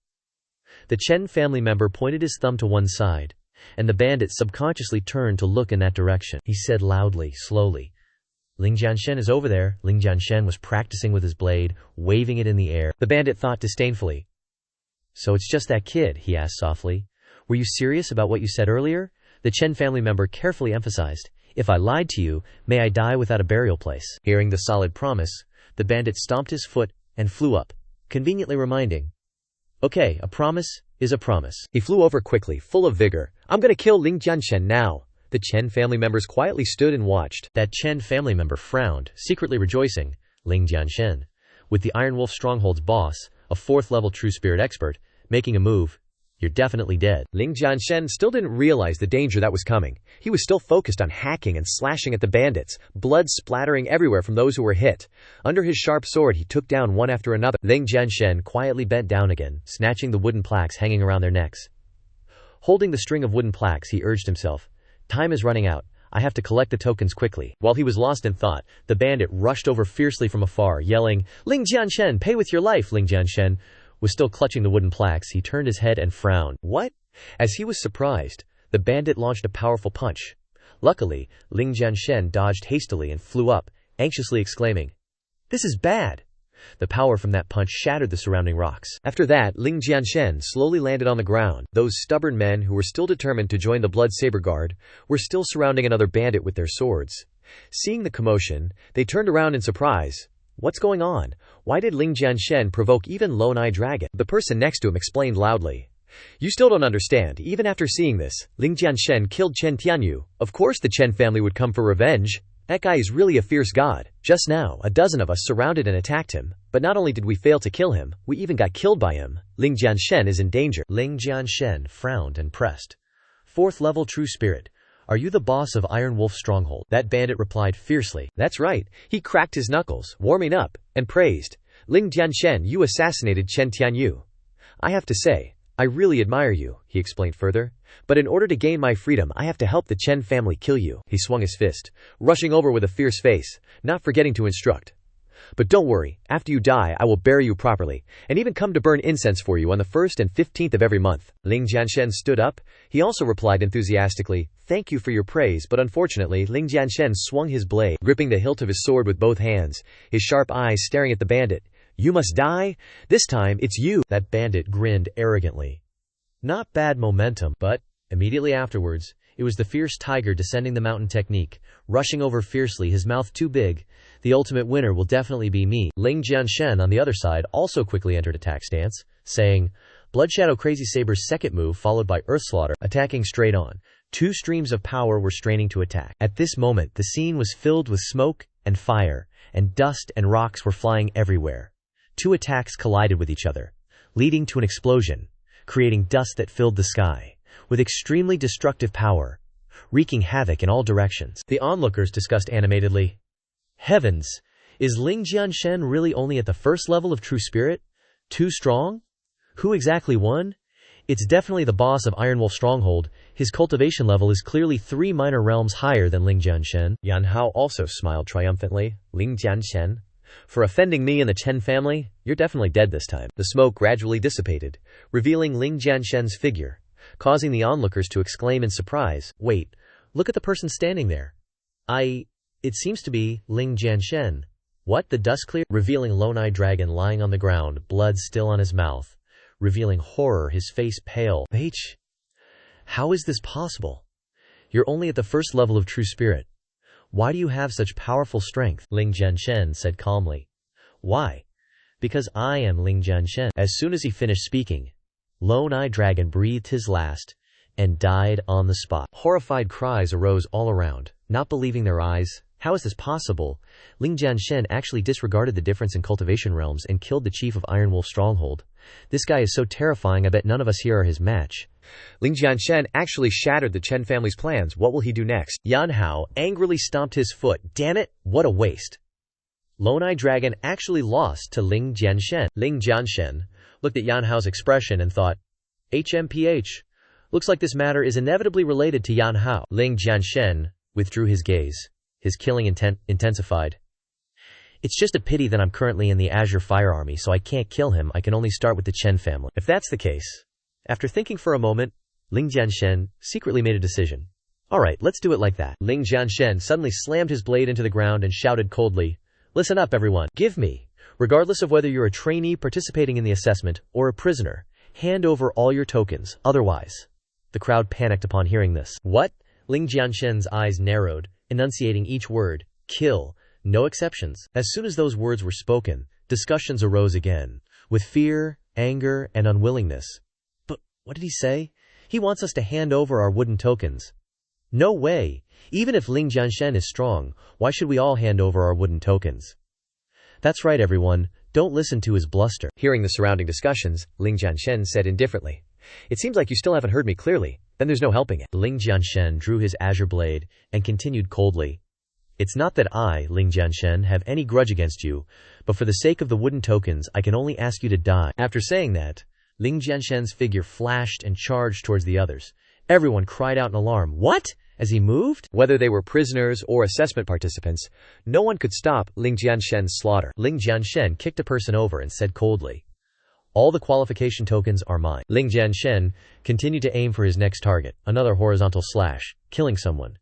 The Chen family member pointed his thumb to one side, and the bandit subconsciously turned to look in that direction. He said loudly, slowly, "Ling Jianshen is over there." Ling Jianshen was practicing with his blade, waving it in the air. The bandit thought disdainfully. "So it's just that kid?" he asked softly. "Were you serious about what you said earlier?" The Chen family member carefully emphasized, "If I lied to you, may I die without a burial place." Hearing the solid promise, the bandit stomped his foot and flew up, conveniently reminding, "Okay, a promise is a promise." He flew over quickly, full of vigor. "I'm gonna kill Ling Jianshen now." The Chen family members quietly stood and watched. That Chen family member frowned, secretly rejoicing. Ling Jianshen, with the Iron Wolf Stronghold's boss, a 4th-level True Spirit expert, making a move. "You're definitely dead." Ling Jianshen still didn't realize the danger that was coming. He was still focused on hacking and slashing at the bandits, blood splattering everywhere from those who were hit. Under his sharp sword, he took down one after another. Ling Jianshen quietly bent down again, snatching the wooden plaques hanging around their necks. Holding the string of wooden plaques, he urged himself, "Time is running out. I have to collect the tokens quickly." While he was lost in thought, the bandit rushed over fiercely from afar, yelling, "Ling Jianshen, pay with your life!" Ling Jianshen was still clutching the wooden plaques. He turned his head and frowned. "What?" As he was surprised, the bandit launched a powerful punch. Luckily, Ling Jianshen dodged hastily and flew up, anxiously exclaiming, "This is bad!" The power from that punch shattered the surrounding rocks. After that, Ling Jianshen slowly landed on the ground. Those stubborn men who were still determined to join the Blood Saber Guard were still surrounding another bandit with their swords. Seeing the commotion, they turned around in surprise. "What's going on? Why did Ling Jianshen provoke even Lone Eye Dragon?" The person next to him explained loudly. "You still don't understand. Even after seeing this, Ling Jianshen killed Chen Tianyu. Of course the Chen family would come for revenge. That guy is really a fierce god. Just now, a dozen of us surrounded and attacked him. But not only did we fail to kill him, we even got killed by him. Ling Jianshen is in danger. Ling Jianshen frowned and pressed. Fourth level true spirit. Are you the boss of Iron Wolf Stronghold? That bandit replied fiercely. That's right. He cracked his knuckles, warming up, and praised. Ling Jianshen, you assassinated Chen Tianyu. I have to say, I really admire you, he explained further. But in order to gain my freedom, I have to help the Chen family kill you. He swung his fist, rushing over with a fierce face, not forgetting to instruct. But don't worry, after you die, I will bury you properly, and even come to burn incense for you on the 1st and 15th of every month. Ling Jianshen stood up. He also replied enthusiastically, thank you for your praise, but unfortunately, Ling Jianshen swung his blade, gripping the hilt of his sword with both hands, his sharp eyes staring at the bandit. You must die? This time, it's you. That bandit grinned arrogantly. Not bad momentum, but immediately afterwards, it was the fierce tiger descending the mountain technique, rushing over fiercely, his mouth too big. The ultimate winner will definitely be me. Ling Jianshen on the other side also quickly entered attack stance, saying, Blood Shadow Crazy Saber's second move followed by Earth Slaughter, attacking straight on. Two streams of power were straining to attack. At this moment, the scene was filled with smoke and fire, and dust and rocks were flying everywhere. Two attacks collided with each other, leading to an explosion, creating dust that filled the sky, with extremely destructive power, wreaking havoc in all directions. The onlookers discussed animatedly. Heavens! Is Ling Jianshen really only at the first level of true spirit? Too strong? Who exactly won? It's definitely the boss of Iron Wolf Stronghold. His cultivation level is clearly 3 minor realms higher than Ling Jianshen. Yan Hao also smiled triumphantly. Ling Jianshen, for offending me and the Chen family, you're definitely dead this time. The smoke gradually dissipated, revealing Ling Jianshen's figure, causing the onlookers to exclaim in surprise. Wait, look at the person standing there. It seems to be Ling Jianshen. What, the dust cleared? Revealing Lone Eye Dragon lying on the ground, blood still on his mouth. Revealing horror, his face pale. How is this possible? You're only at the first level of true spirit. Why do you have such powerful strength? Ling Jianshen said calmly. Why? Because I am Ling Jianshen. As soon as he finished speaking, Lone Eye Dragon breathed his last and died on the spot. Horrified cries arose all around, not believing their eyes. How is this possible? Ling Jianshen actually disregarded the difference in cultivation realms and killed the chief of Iron Wolf Stronghold. This guy is so terrifying, I bet none of us here are his match. Ling Jianshen actually shattered the Chen family's plans. What will he do next? Yan Hao angrily stomped his foot. Damn it, what a waste. Lone Eye Dragon actually lost to Ling Jianshen. Ling Jianshen looked at Yan Hao's expression and thought, HMPH. Looks like this matter is inevitably related to Yan Hao. Ling Jianshen withdrew his gaze. His killing intent intensified. It's just a pity that I'm currently in the Azure Fire Army, so I can't kill him. I can only start with the Chen family. If that's the case. After thinking for a moment, Ling Jianshen secretly made a decision. Alright, let's do it like that. Ling Jianshen suddenly slammed his blade into the ground and shouted coldly, Listen up everyone, give me, regardless of whether you're a trainee participating in the assessment or a prisoner, hand over all your tokens, otherwise. The crowd panicked upon hearing this. What? Ling Jianshen's eyes narrowed, enunciating each word, kill, no exceptions. As soon as those words were spoken, discussions arose again, with fear, anger, and unwillingness. But what did he say? He wants us to hand over our wooden tokens. No way! Even if Ling Jianshen is strong, why should we all hand over our wooden tokens? That's right everyone, don't listen to his bluster. Hearing the surrounding discussions, Ling Jianshen said indifferently, It seems like you still haven't heard me clearly. Then there's no helping it. Ling Jianshen drew his azure blade and continued coldly. It's not that I, Ling Jianshen, have any grudge against you, but for the sake of the wooden tokens, I can only ask you to die. After saying that, Ling Jianshen's figure flashed and charged towards the others. Everyone cried out in alarm. What? As he moved? Whether they were prisoners or assessment participants, no one could stop Ling Jianshen's slaughter. Ling Jianshen kicked a person over and said coldly, All the qualification tokens are mine. Ling Jianshen continued to aim for his next target, another horizontal slash, killing someone.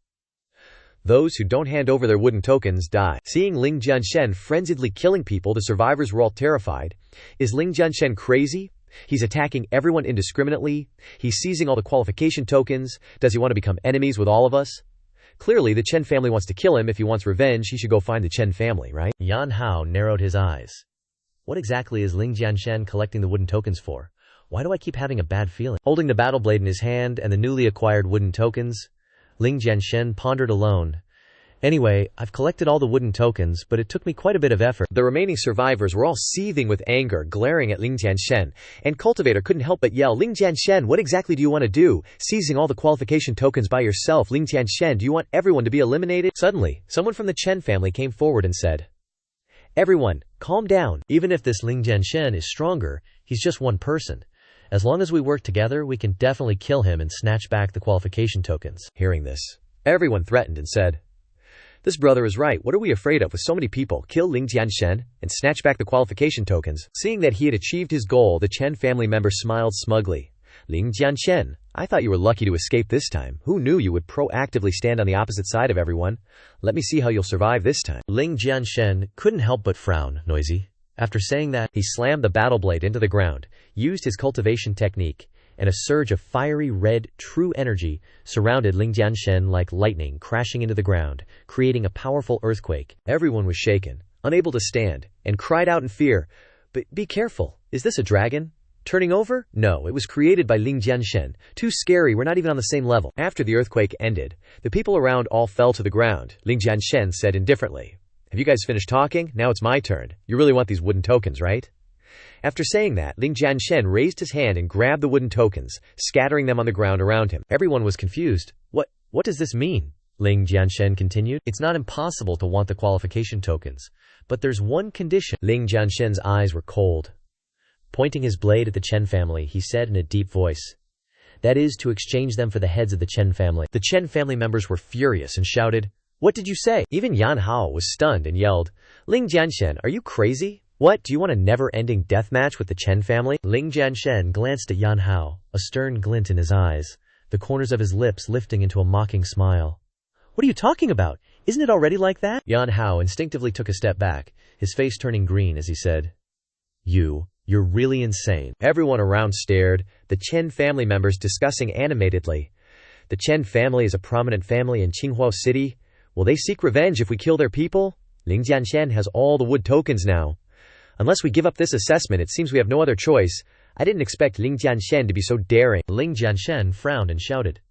Those who don't hand over their wooden tokens die. Seeing Ling Jianshen frenziedly killing people, the survivors were all terrified. Is Ling Jianshen crazy? He's attacking everyone indiscriminately. He's seizing all the qualification tokens. Does he want to become enemies with all of us? Clearly, the Chen family wants to kill him. If he wants revenge, he should go find the Chen family, right? Yan Hao narrowed his eyes. What exactly is Ling Jianshen collecting the wooden tokens for? Why do I keep having a bad feeling? Holding the battle blade in his hand and the newly acquired wooden tokens, Ling Jianshen pondered alone. Anyway, I've collected all the wooden tokens, but it took me quite a bit of effort. The remaining survivors were all seething with anger, glaring at Ling Jianshen, and Cultivator couldn't help but yell, "Ling Jianshen, what exactly do you want to do? Seizing all the qualification tokens by yourself, Ling Jianshen, do you want everyone to be eliminated?" Suddenly, someone from the Chen family came forward and said, "Everyone, calm down. Even if this Ling Jianshen is stronger, he's just one person. As long as we work together, we can definitely kill him and snatch back the qualification tokens." Hearing this, everyone threatened and said, "This brother is right. What are we afraid of with so many people? Kill Ling Jianshen and snatch back the qualification tokens." Seeing that he had achieved his goal, the Chen family member smiled smugly. "Ling Jianshen, I thought you were lucky to escape this time. Who knew you would proactively stand on the opposite side of everyone? Let me see how you'll survive this time." Ling Jianshen couldn't help but frown, noisy. After saying that, He slammed the battle blade into the ground, used his cultivation technique, and a surge of fiery red, true energy surrounded Ling Jianshen like lightning crashing into the ground, creating a powerful earthquake. Everyone was shaken, unable to stand, and cried out in fear, "But be careful. Is this a dragon? Turning over? No, it was created by Ling Jianshen. Too scary, we're not even on the same level." After the earthquake ended, the people around all fell to the ground. Ling Jianshen said indifferently, "Have you guys finished talking? Now it's my turn. You really want these wooden tokens, right?" After saying that, Ling Jianshen raised his hand and grabbed the wooden tokens, scattering them on the ground around him. Everyone was confused. What does this mean?" Ling Jianshen continued. "It's not impossible to want the qualification tokens, but there's one condition." Ling Jianshen's eyes were cold. Pointing his blade at the Chen family, he said in a deep voice, "That is to exchange them for the heads of the Chen family." The Chen family members were furious and shouted, "What did you say?" Even Yan Hao was stunned and yelled, "Ling Jianshen, are you crazy? What, do you want a never-ending death match with the Chen family?" Ling Jianshen glanced at Yan Hao, a stern glint in his eyes, the corners of his lips lifting into a mocking smile. "What are you talking about? Isn't it already like that?" Yan Hao instinctively took a step back, his face turning green as he said, You're really insane." Everyone around stared, the Chen family members discussing animatedly. "The Chen family is a prominent family in Qinghua City. Will they seek revenge if we kill their people? Ling Jianshen has all the wood tokens now. Unless we give up this assessment, it seems we have no other choice. I didn't expect Ling Jianshen to be so daring." Ling Jianshen frowned and shouted,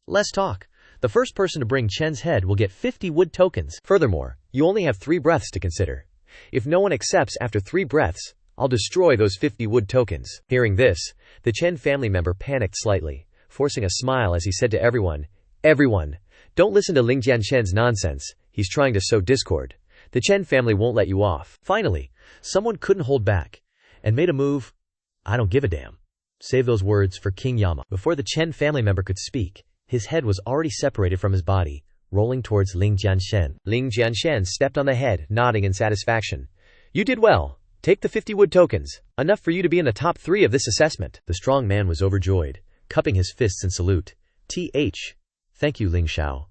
"Less talk. The first person to bring Chen's head will get 50 wood tokens. Furthermore, you only have 3 breaths to consider. If no one accepts after 3 breaths, I'll destroy those 50 wood tokens." Hearing this, the Chen family member panicked slightly, forcing a smile as he said to everyone, "Everyone, don't listen to Ling Jianshen's nonsense. He's trying to sow discord. The Chen family won't let you off." Finally, someone couldn't hold back and made a move. "I don't give a damn. Save those words for King Yama." Before the Chen family member could speak, his head was already separated from his body, rolling towards Ling Jianshen. Ling Jianshen stepped on the head, nodding in satisfaction. "You did well. Take the 50 wood tokens. Enough for you to be in the top 3 of this assessment." The strong man was overjoyed, cupping his fists in salute. Thank you, Ling Xiao."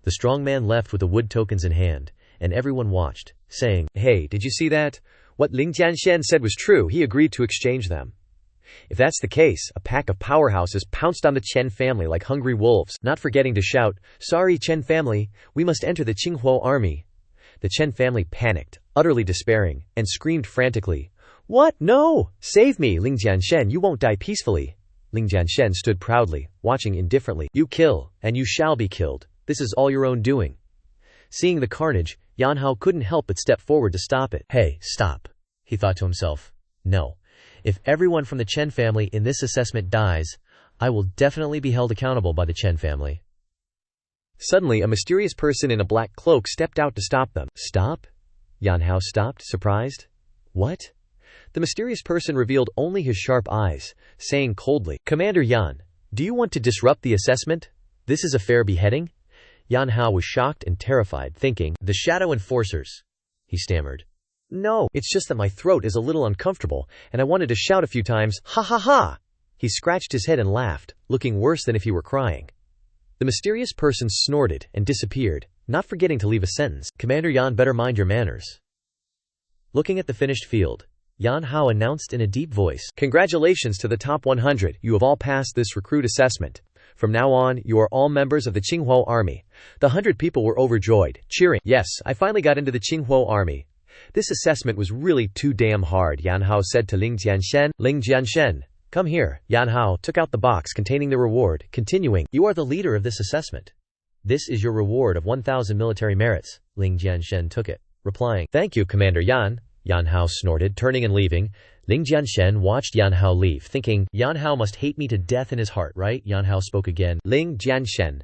The strong man left with the wood tokens in hand, and everyone watched, saying, "Hey, did you see that? What Ling Jianshen said was true. He agreed to exchange them." If that's the case, a pack of powerhouses pounced on the Chen family like hungry wolves, not forgetting to shout, "Sorry, Chen family, we must enter the Qinghua army." The Chen family panicked, utterly despairing, and screamed frantically, "What? No! Save me, Ling Jianshen, you won't die peacefully." Ling Jianshen stood proudly, watching indifferently. "You kill, and you shall be killed. This is all your own doing." Seeing the carnage, Yan Hao couldn't help but step forward to stop it. "Hey, stop," he thought to himself. "No. If everyone from the Chen family in this assessment dies, I will definitely be held accountable by the Chen family." Suddenly, a mysterious person in a black cloak stepped out to stop them. "Stop?" Yan Hao stopped, surprised. "What?" The mysterious person revealed only his sharp eyes, saying coldly, "Commander Yan, do you want to disrupt the assessment? This is a fair beheading?" Yan Hao was shocked and terrified, thinking, "The Shadow Enforcers," he stammered. "No, it's just that my throat is a little uncomfortable, and I wanted to shout a few times, ha ha ha!" He scratched his head and laughed, looking worse than if he were crying. The mysterious person snorted and disappeared, not forgetting to leave a sentence. "Commander Yan, better mind your manners." Looking at the finished field, Yan Hao announced in a deep voice, "Congratulations to the top 100, you have all passed this recruit assessment. From now on, you are all members of the Qinghua army." The 100 people were overjoyed, cheering, "Yes, I finally got into the Qinghua army." "This assessment was really too damn hard," Yan Hao said to Ling Jianshen. "Ling Jianshen, come here." Yan Hao took out the box containing the reward, continuing, "You are the leader of this assessment. This is your reward of 1,000 military merits. Ling Jianshen took it, replying, "Thank you, Commander Yan." Yan Hao snorted, turning and leaving. Ling Jianshen watched Yan Hao leave, thinking, Yan Hao must hate me to death in his heart, right? Yan Hao spoke again. "Ling Jianshen,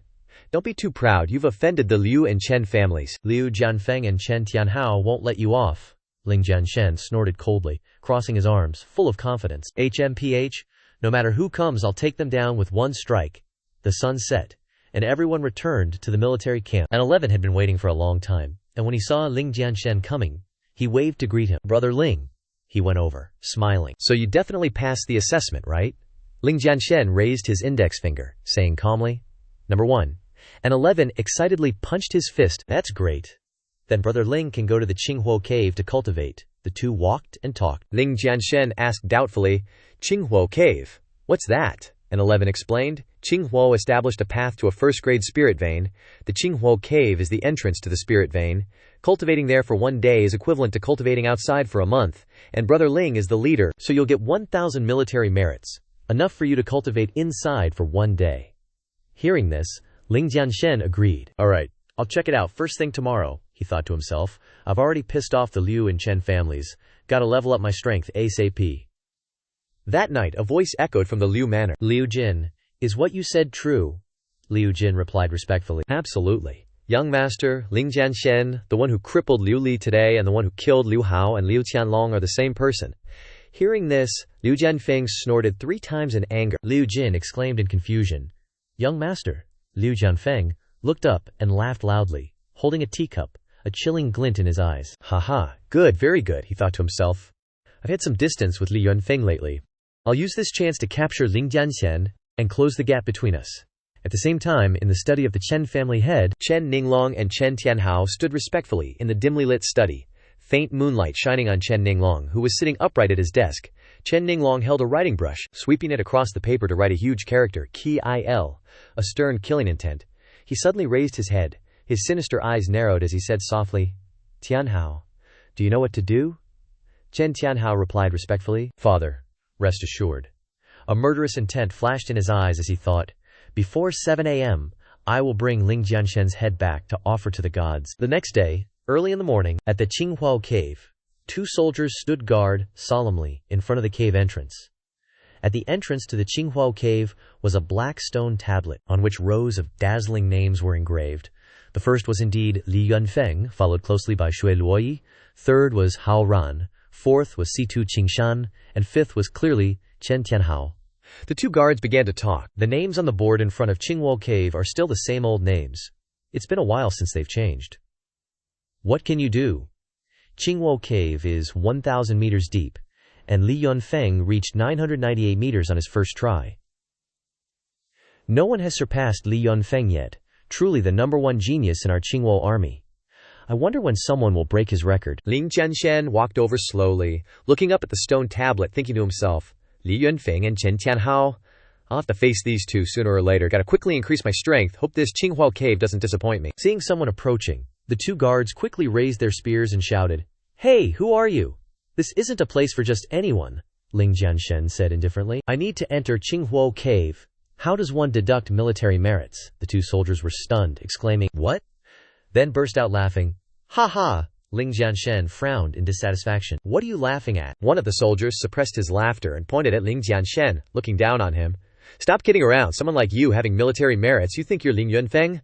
don't be too proud. You've offended the Liu and Chen families. Liu Jianfeng and Chen Tianhao won't let you off." Ling Jianshen snorted coldly, crossing his arms, full of confidence. HMPH, no matter who comes, I'll take them down with one strike. The sun set, and everyone returned to the military camp. And 11 had been waiting for a long time, and when he saw Ling Jianshen coming, he waved to greet him. "Brother Ling." He went over, smiling. "So you definitely passed the assessment, right?" Ling Jianshen raised his index finger, saying calmly, "Number 1. And 11 excitedly punched his fist. "That's great. Then Brother Ling can go to the Qinghuo cave to cultivate." The two walked and talked. Ling Jianshen asked doubtfully, "Qinghuo cave? What's that?" And 11 explained, "Qinghuo established a path to a first-grade spirit vein. The Qinghuo cave is the entrance to the spirit vein. Cultivating there for 1 day is equivalent to cultivating outside for a month, and Brother Ling is the leader, so you'll get 1,000 military merits, enough for you to cultivate inside for 1 day." Hearing this, Ling Jianshen agreed. "All right, I'll check it out first thing tomorrow," he thought to himself. "I've already pissed off the Liu and Chen families. Gotta level up my strength ASAP." That night, a voice echoed from the Liu manor. "Liu Jin, is what you said true?" Liu Jin replied respectfully. "Absolutely. Young master, Ling Jianshen, the one who crippled Liu Li today and the one who killed Liu Hao and Liu Qianlong are the same person." Hearing this, Liu Jianfeng snorted 3 times in anger. Liu Jin exclaimed in confusion, "Young master." Liu Jianfeng looked up and laughed loudly, holding a teacup, a chilling glint in his eyes. "Haha, good, very good," he thought to himself. "I've had some distance with Li Yuanfeng lately. I'll use this chance to capture Ling Jianshen and close the gap between us." At the same time, in the study of the Chen family head, Chen Ninglong and Chen Tianhao stood respectfully in the dimly lit study, faint moonlight shining on Chen Ninglong, who was sitting upright at his desk. Chen Ninglong held a writing brush, sweeping it across the paper to write a huge character, Ki-Il, a stern killing intent. He suddenly raised his head. His sinister eyes narrowed as he said softly, "Tianhao, do you know what to do?" Chen Tianhao replied respectfully, "Father, rest assured." A murderous intent flashed in his eyes as he thought, "Before 7 a.m., I will bring Ling Jianshen's head back to offer to the gods." The next day, early in the morning, at the Qinghuo cave, 2 soldiers stood guard solemnly in front of the cave entrance. At the entrance to the Qinghuo cave was a black stone tablet on which rows of dazzling names were engraved. The first was indeed Li Yuanfeng, followed closely by Shui Luoyi. Third was Hao Ran. Fourth was Situ Qingshan, and fifth was clearly Chen Tianhao. The 2 guards began to talk. The names on the board in front of Qinghuo cave are still the same old names. It's been a while since they've changed. "What can you do?" Qinghuo cave is 1,000 meters deep, and Li Yuanfeng reached 998 meters on his first try. No one has surpassed Li Yuanfeng yet, truly the #1 genius in our Qinghuo army. I wonder when someone will break his record. Ling Jianshen walked over slowly, looking up at the stone tablet, thinking to himself, Li Yuanfeng and Chen Tianhao. I'll have to face these 2 sooner or later. Gotta quickly increase my strength. Hope this Qinghuo cave doesn't disappoint me. Seeing someone approaching, the 2 guards quickly raised their spears and shouted, "Hey, who are you? This isn't a place for just anyone," Ling Jianshen said indifferently. "I need to enter Qinghuo cave. How does one deduct military merits?" The 2 soldiers were stunned, exclaiming, "What?" Then burst out laughing. "Ha ha!" Ling Jianshen frowned in dissatisfaction. "What are you laughing at?" One of the soldiers suppressed his laughter and pointed at Ling Jianshen, looking down on him. "Stop kidding around. Someone like you having military merits, you think you're Ling Yuanfeng?"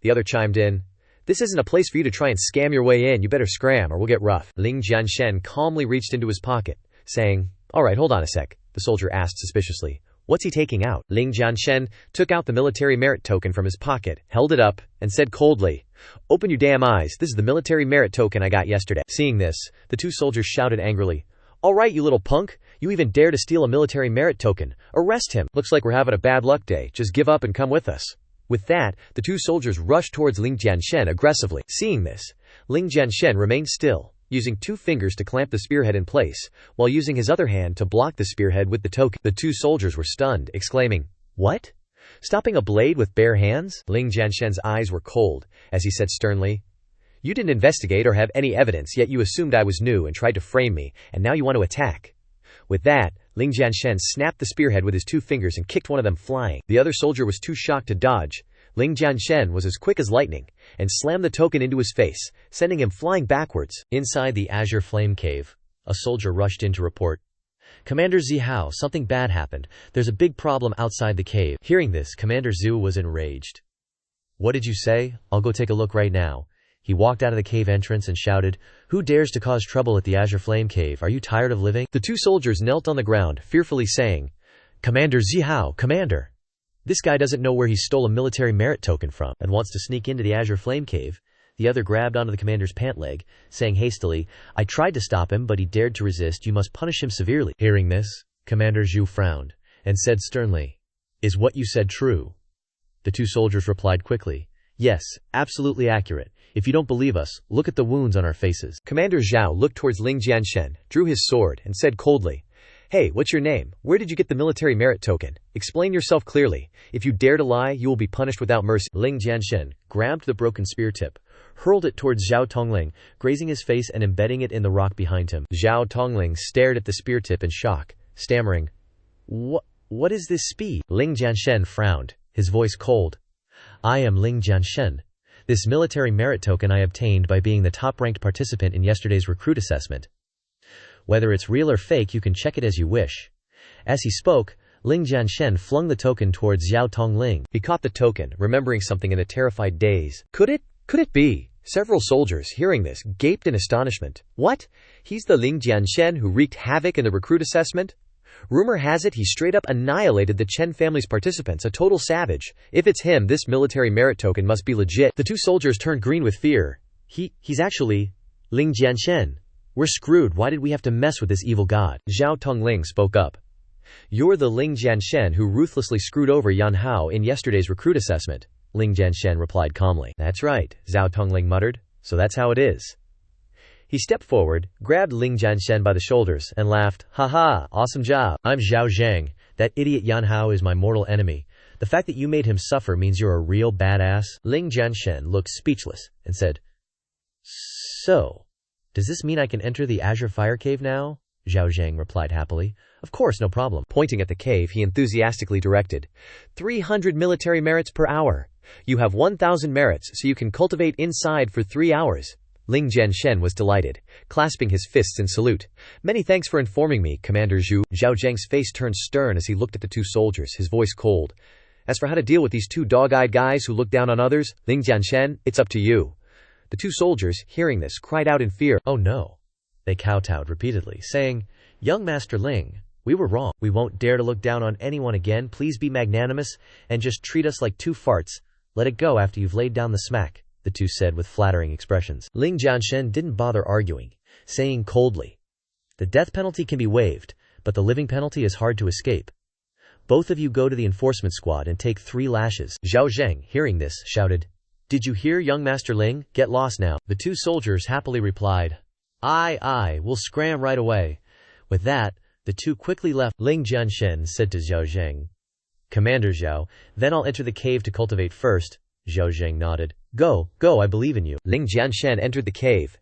The other chimed in, "This isn't a place for you to try and scam your way in. You better scram or we'll get rough." Ling Jianshen calmly reached into his pocket, saying, "All right, hold on a sec." The soldier asked suspiciously, "What's he taking out?" Ling Jianshen took out the military merit token from his pocket, held it up, and said coldly, "Open your damn eyes. This is the military merit token I got yesterday." Seeing this, the 2 soldiers shouted angrily, "All right, you little punk. You even dare to steal a military merit token. Arrest him. Looks like we're having a bad luck day. Just give up and come with us." With that, the 2 soldiers rushed towards Ling Jianshen aggressively. Seeing this, Ling Jianshen remained still, using 2 fingers to clamp the spearhead in place, while using his other hand to block the spearhead with the token. The 2 soldiers were stunned, exclaiming, "What? Stopping a blade with bare hands?" Ling Jianshen's eyes were cold, as he said sternly, "You didn't investigate or have any evidence, yet you assumed I was new and tried to frame me, and now you want to attack." With that, Ling Jianshen snapped the spearhead with his 2 fingers and kicked one of them flying. The other soldier was too shocked to dodge. Ling Jianshen was as quick as lightning, and slammed the token into his face, sending him flying backwards. Inside the Azure Flame Cave, a soldier rushed in to report. Commander Zihao, something bad happened. There's a big problem outside the cave. Hearing this, Commander Zhu was enraged. What did you say? I'll go take a look right now. He walked out of the cave entrance and shouted, Who dares to cause trouble at the Azure Flame Cave? Are you tired of living? The two soldiers knelt on the ground, fearfully saying, Commander Zihao, Commander! This guy doesn't know where he stole a military merit token from and wants to sneak into the Azure Flame Cave. The other grabbed onto the commander's pant leg, saying hastily, I tried to stop him, but he dared to resist. You must punish him severely. Hearing this, Commander Zhu frowned and said sternly, Is what you said true? The two soldiers replied quickly, Yes, absolutely accurate. If you don't believe us, look at the wounds on our faces. Commander Zhao looked towards Ling Jianshen, drew his sword, and said coldly, Hey, what's your name? Where did you get the military merit token? Explain yourself clearly. If you dare to lie, you will be punished without mercy. Ling Jianshen grabbed the broken spear tip, hurled it towards Zhao Tongling, grazing his face and embedding it in the rock behind him. Zhao Tongling stared at the spear tip in shock, stammering, What is this speed? Ling Jianshen frowned, his voice cold. I am Ling Jianshen. This military merit token I obtained by being the top-ranked participant in yesterday's recruit assessment. Whether it's real or fake, you can check it as you wish. As he spoke, Ling Jianshen flung the token towards Zhao Tongling. He caught the token, remembering something in a terrified daze. Could it be? Several soldiers, hearing this, gaped in astonishment. What? He's the Ling Jianshen who wreaked havoc in the recruit assessment? Rumor has it he straight up annihilated the Chen family's participants, a total savage. If it's him, this military merit token must be legit. The two soldiers turned green with fear. He's actually Ling Jianshen. We're screwed. Why did we have to mess with this evil god? Zhao Tongling spoke up. You're the Ling Jianshen who ruthlessly screwed over Yan Hao in yesterday's recruit assessment, Ling Jianshen replied calmly. That's right, Zhao Tongling muttered. So that's how it is. He stepped forward, grabbed Ling Jianshen by the shoulders, and laughed. Ha, awesome job. I'm Zhao Zhang. That idiot Yan Hao is my mortal enemy. The fact that you made him suffer means you're a real badass. Ling Jianshen looked speechless and said, So, does this mean I can enter the Azure Fire Cave now? Zhao Zhang replied happily. Of course, no problem. Pointing at the cave, he enthusiastically directed, 300 military merits per hour. You have 1,000 merits, so you can cultivate inside for 3 hours. Ling Jianshen was delighted, clasping his fists in salute. Many thanks for informing me, Commander Zhu. Zhao Zhang's face turned stern as he looked at the two soldiers, his voice cold. As for how to deal with these two dog-eyed guys who look down on others, Ling Jianshen, it's up to you. The two soldiers, hearing this, cried out in fear. Oh no. They kowtowed repeatedly, saying, Young Master Ling, we were wrong. We won't dare to look down on anyone again. Please be magnanimous and just treat us like two farts. Let it go after you've laid down the smack, the two said with flattering expressions. Ling Jianshen didn't bother arguing, saying coldly, The death penalty can be waived, but the living penalty is hard to escape. Both of you go to the enforcement squad and take 3 lashes. Zhao Zhang, hearing this, shouted, Did you hear, young Master Ling? Get lost now. The two soldiers happily replied, Aye, we'll scram right away. With that, the two quickly left. Ling Jianshen said to Zhao Zhang, Commander Zhao, then I'll enter the cave to cultivate first. Zhao Zhang nodded. Go, I believe in you. Ling Jianshen entered the cave.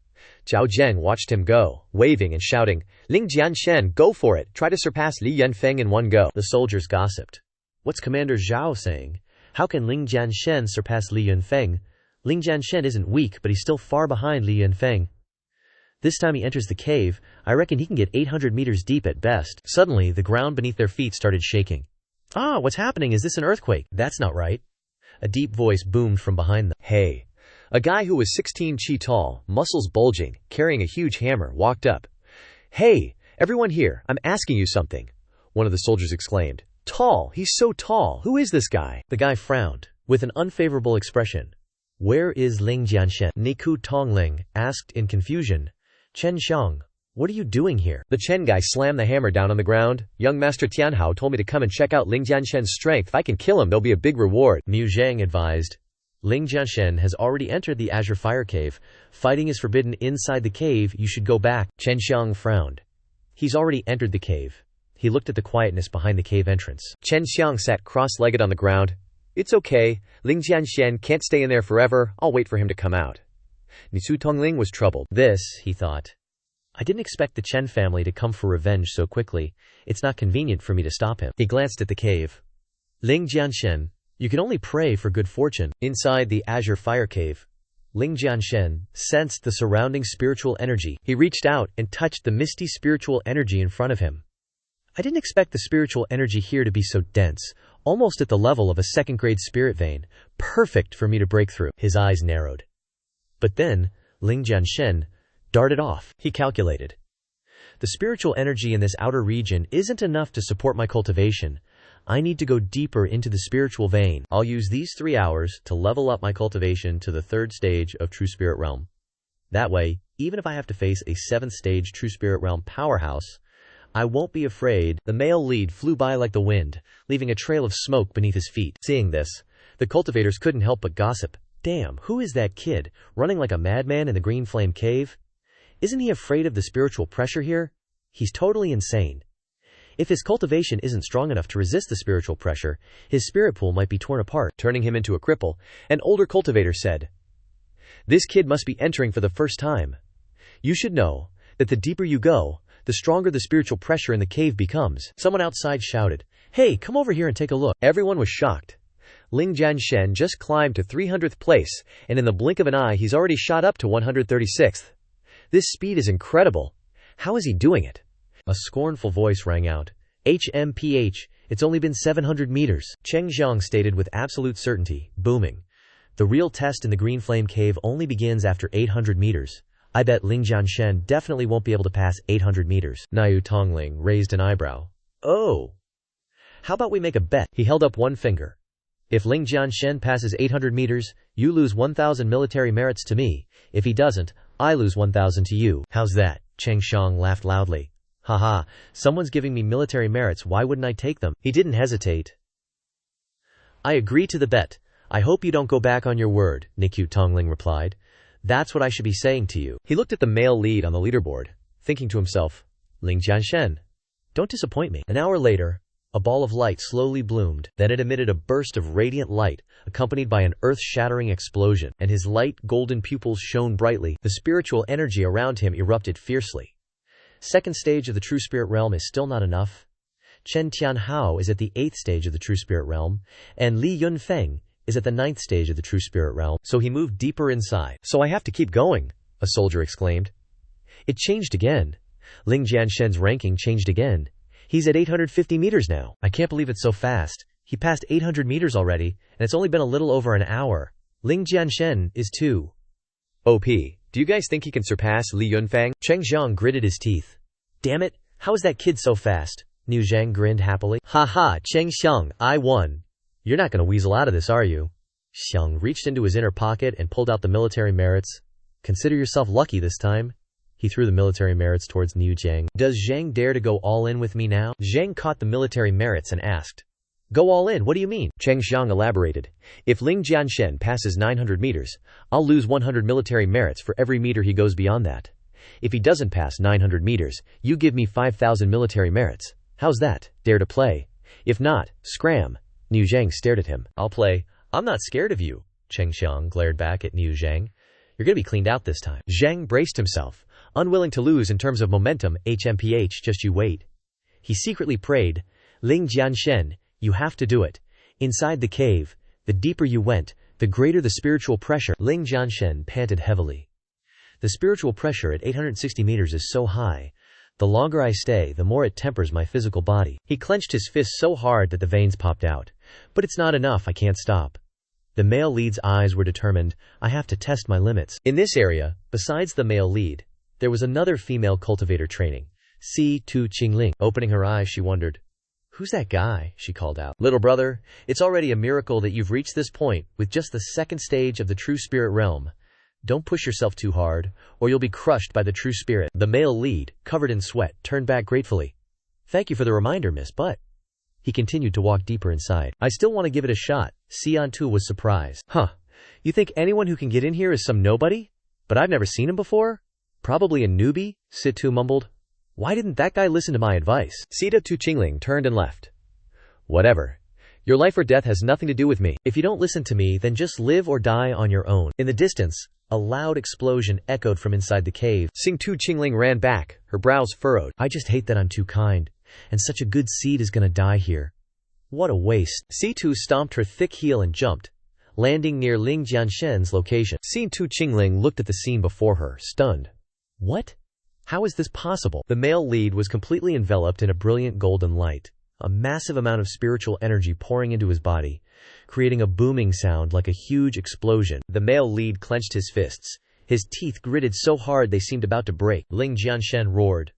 Zhao Zhang watched him go, waving and shouting, Ling Jianshen, go for it. Try to surpass Li Yanfeng in one go. The soldiers gossiped. What's Commander Zhao saying? How can Ling Jianshen surpass Li Yanfeng? Ling Jianshen isn't weak, but he's still far behind Li Yanfeng. This time he enters the cave, I reckon he can get 800 meters deep at best. Suddenly, the ground beneath their feet started shaking. What's happening? Is this an earthquake? That's not right. A deep voice boomed from behind them. Hey. A guy who was 16 chi tall, muscles bulging, carrying a huge hammer, walked up. Hey, everyone here, I'm asking you something, one of the soldiers exclaimed. Tall, he's so tall. Who is this guy? The guy frowned, with an unfavorable expression. Where is Ling Jianshen? Niku Tongling asked in confusion. Chen Xiang, what are you doing here? The Chen guy slammed the hammer down on the ground. Young Master Tianhao told me to come and check out Ling Jianshen's strength. If I can kill him, there'll be a big reward. Mu Zhang advised. Ling Jianshen has already entered the Azure Fire Cave. Fighting is forbidden inside the cave. You should go back. Chen Xiang frowned. He's already entered the cave. He looked at the quietness behind the cave entrance. Chen Xiang sat cross-legged on the ground. It's okay. Ling Jianshen can't stay in there forever. I'll wait for him to come out. Nisu Tongling was troubled. This, he thought. I didn't expect the Chen family to come for revenge so quickly. It's not convenient for me to stop him. He glanced at the cave. Ling Jianshen, You can only pray for good fortune. Inside the azure fire cave, Ling Jianshen sensed the surrounding spiritual energy. He reached out and touched the misty spiritual energy in front of him. I didn't expect the spiritual energy here to be so dense, almost at the level of a second-grade spirit vein, perfect for me to break through. His eyes narrowed. But then, Ling Jianshen darted off. He calculated. The spiritual energy in this outer region isn't enough to support my cultivation. I need to go deeper into the spiritual vein. I'll use these 3 hours to level up my cultivation to the 3rd stage of True Spirit Realm. That way, even if I have to face a 7th stage True Spirit Realm powerhouse, I won't be afraid. The male lead flew by like the wind, leaving a trail of smoke beneath his feet. Seeing this, the cultivators couldn't help but gossip. Damn, who is that kid, running like a madman in the Green Flame Cave? Isn't he afraid of the spiritual pressure here? He's totally insane. If his cultivation isn't strong enough to resist the spiritual pressure, his spirit pool might be torn apart, turning him into a cripple. An older cultivator said, "This kid must be entering for the first time. You should know that the deeper you go, the stronger the spiritual pressure in the cave becomes." Someone outside shouted, "Hey, come over here and take a look." Everyone was shocked. Ling Jianshen just climbed to 300th place, and in the blink of an eye he's already shot up to 136th. This speed is incredible. How is he doing it? A scornful voice rang out. HMPH, it's only been 700 meters. Cheng Xiang stated with absolute certainty, booming. The real test in the Green Flame Cave only begins after 800 meters. I bet Ling Jianshen definitely won't be able to pass 800 meters. Niu Tongling raised an eyebrow. Oh. How about we make a bet? He held up one finger. If Ling Jianshen passes 800 meters, you lose 1,000 military merits to me. If he doesn't, I lose 1,000 to you. How's that? Cheng Xiang laughed loudly. Haha, someone's giving me military merits, why wouldn't I take them? He didn't hesitate. I agree to the bet. I hope you don't go back on your word, Niu Tongling replied. That's what I should be saying to you. He looked at the male lead on the leaderboard, thinking to himself, Ling Jianshen, don't disappoint me. An hour later, a ball of light slowly bloomed. Then it emitted a burst of radiant light, accompanied by an earth-shattering explosion, and his light golden pupils shone brightly. The spiritual energy around him erupted fiercely. Second stage of the True Spirit Realm is still not enough. Chen Tianhao is at the 8th stage of the True Spirit Realm, and Li Yunfeng is at the 9th stage of the True Spirit Realm, so he moved deeper inside. So I have to keep going, a soldier exclaimed. It changed again. Ling Jianshen's ranking changed again. He's at 850 meters now. I can't believe it's so fast. He passed 800 meters already, and it's only been a little over an hour. Ling Jianshen is too OP. Do you guys think he can surpass Li Yunfeng? Cheng Xiang gritted his teeth. Damn it, how is that kid so fast? Niu Zhang grinned happily. Haha, Cheng Xiang, I won. You're not gonna weasel out of this, are you? Xiang reached into his inner pocket and pulled out the military merits. Consider yourself lucky this time. He threw the military merits towards Niu Zhang. Does Zhang dare to go all in with me now? Zhang caught the military merits and asked. Go all in, what do you mean? Cheng Xiang elaborated. If Ling Jianshen passes 900 meters, I'll lose 100 military merits for every meter he goes beyond that. If he doesn't pass 900 meters, you give me 5,000 military merits. How's that? Dare to play? If not, scram. Niu Zhang stared at him. I'll play. I'm not scared of you. Cheng Xiang glared back at Niu Zhang. You're gonna be cleaned out this time. Zhang braced himself, unwilling to lose in terms of momentum. HMPH, just you wait. He secretly prayed, Ling Jianshen, you have to do it. Inside the cave, the deeper you went, the greater the spiritual pressure. Ling Jianshen panted heavily. The spiritual pressure at 860 meters is so high. The longer I stay, the more it tempers my physical body. He clenched his fist so hard that the veins popped out. But it's not enough, I can't stop. The male lead's eyes were determined. I have to test my limits. In this area, besides the male lead, there was another female cultivator training. C2 Qingling. Opening her eyes, she wondered. Who's that guy? She called out. Little brother, it's already a miracle that you've reached this point with just the second stage of the True Spirit Realm. Don't push yourself too hard, or you'll be crushed by the True Spirit. The male lead, covered in sweat, turned back gratefully. Thank you for the reminder, miss, but... He continued to walk deeper inside. I still want to give it a shot. Xian Tu was surprised. Huh. You think anyone who can get in here is some nobody? But I've never seen him before? Probably a newbie? Situ mumbled. Why didn't that guy listen to my advice? Sita Tu Qingling turned and left. Whatever. Your life or death has nothing to do with me. If you don't listen to me, then just live or die on your own. In the distance, a loud explosion echoed from inside the cave. Sing Tu Qingling ran back, her brows furrowed. I just hate that I'm too kind, and such a good seed is gonna die here. What a waste. C2 stomped her thick heel and jumped, landing near Ling Jianshen's location. C2 Qingling looked at the scene before her, stunned. What? How is this possible? The male lead was completely enveloped in a brilliant golden light, a massive amount of spiritual energy pouring into his body, creating a booming sound like a huge explosion. The male lead clenched his fists. His teeth gritted so hard they seemed about to break. Ling Jianshen roared.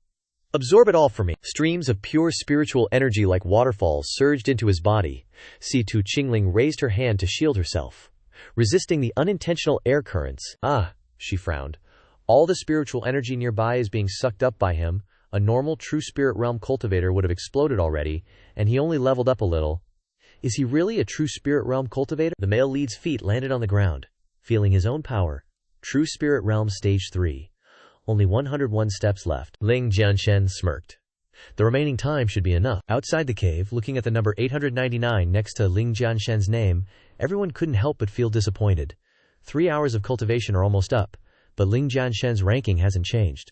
Absorb it all for me. Streams of pure spiritual energy like waterfalls surged into his body. C2 Qingling raised her hand to shield herself, resisting the unintentional air currents. Ah, she frowned. All the spiritual energy nearby is being sucked up by him. A normal true spirit realm cultivator would have exploded already, and he only leveled up a little. Is he really a true spirit realm cultivator? The male lead's feet landed on the ground, feeling his own power. True spirit realm stage 3. Only 101 steps left. Ling Jianshen smirked. The remaining time should be enough. Outside the cave, looking at the number 899 next to Ling Jianshen's name, everyone couldn't help but feel disappointed. 3 hours of cultivation are almost up, but Ling Jianshen's ranking hasn't changed.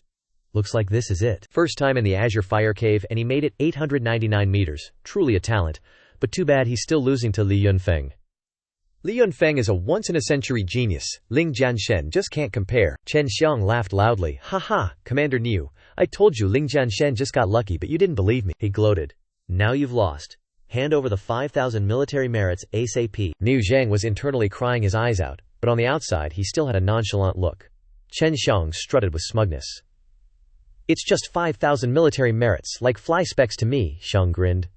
Looks like this is it. First time in the Azure Fire Cave, and he made it 899 meters. Truly a talent, but too bad he's still losing to Li Yunfeng. Li Yunfeng is a once-in-a-century genius. Ling Jianshen just can't compare. Chen Xiang laughed loudly. Haha, Commander Niu, I told you Ling Jianshen just got lucky, but you didn't believe me. He gloated. Now you've lost. Hand over the 5,000 military merits ASAP. Niu Zhang was internally crying his eyes out, but on the outside he still had a nonchalant look. Chen Xiang strutted with smugness. It's just 5,000 military merits, like fly specks to me, Xiang grinned.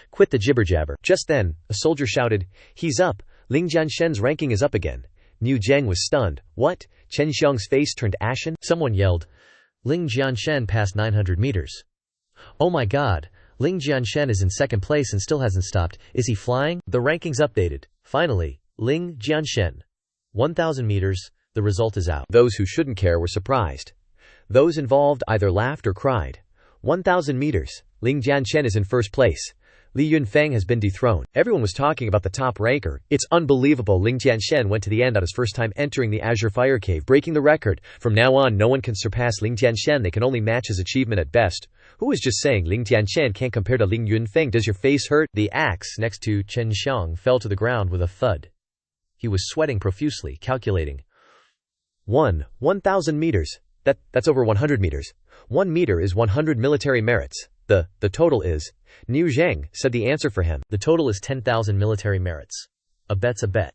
Quit the jibber-jabber. Just then, a soldier shouted, He's up! Ling Jianshen's ranking is up again. Niu Zhang was stunned. What? Chen Xiang's face turned ashen. Someone yelled. Ling Jianshen passed 900 meters. Oh my god, Ling Jianshen is in second place and still hasn't stopped. Is he flying? The rankings updated. Finally, Ling Jianshen. 1,000 meters, the result is out. Those who shouldn't care were surprised. Those involved either laughed or cried. 1,000 meters, Ling Jianshen is in first place. Li Yunfeng has been dethroned. Everyone was talking about the top ranker. It's unbelievable. Ling Jianshen went to the end on his first time entering the Azure Fire Cave, breaking the record. From now on, no one can surpass Ling Jianshen. They can only match his achievement at best. Who is just saying Ling Jianshen can't compare to Ling Yunfeng? Does your face hurt? The axe next to Chen Xiang fell to the ground with a thud. He was sweating profusely, calculating. 1,000 meters. That's over 100 meters. 1 meter is 100 military merits. The total is. Niu Zhang said the answer for him. The total is 10,000 military merits. A bet's a bet.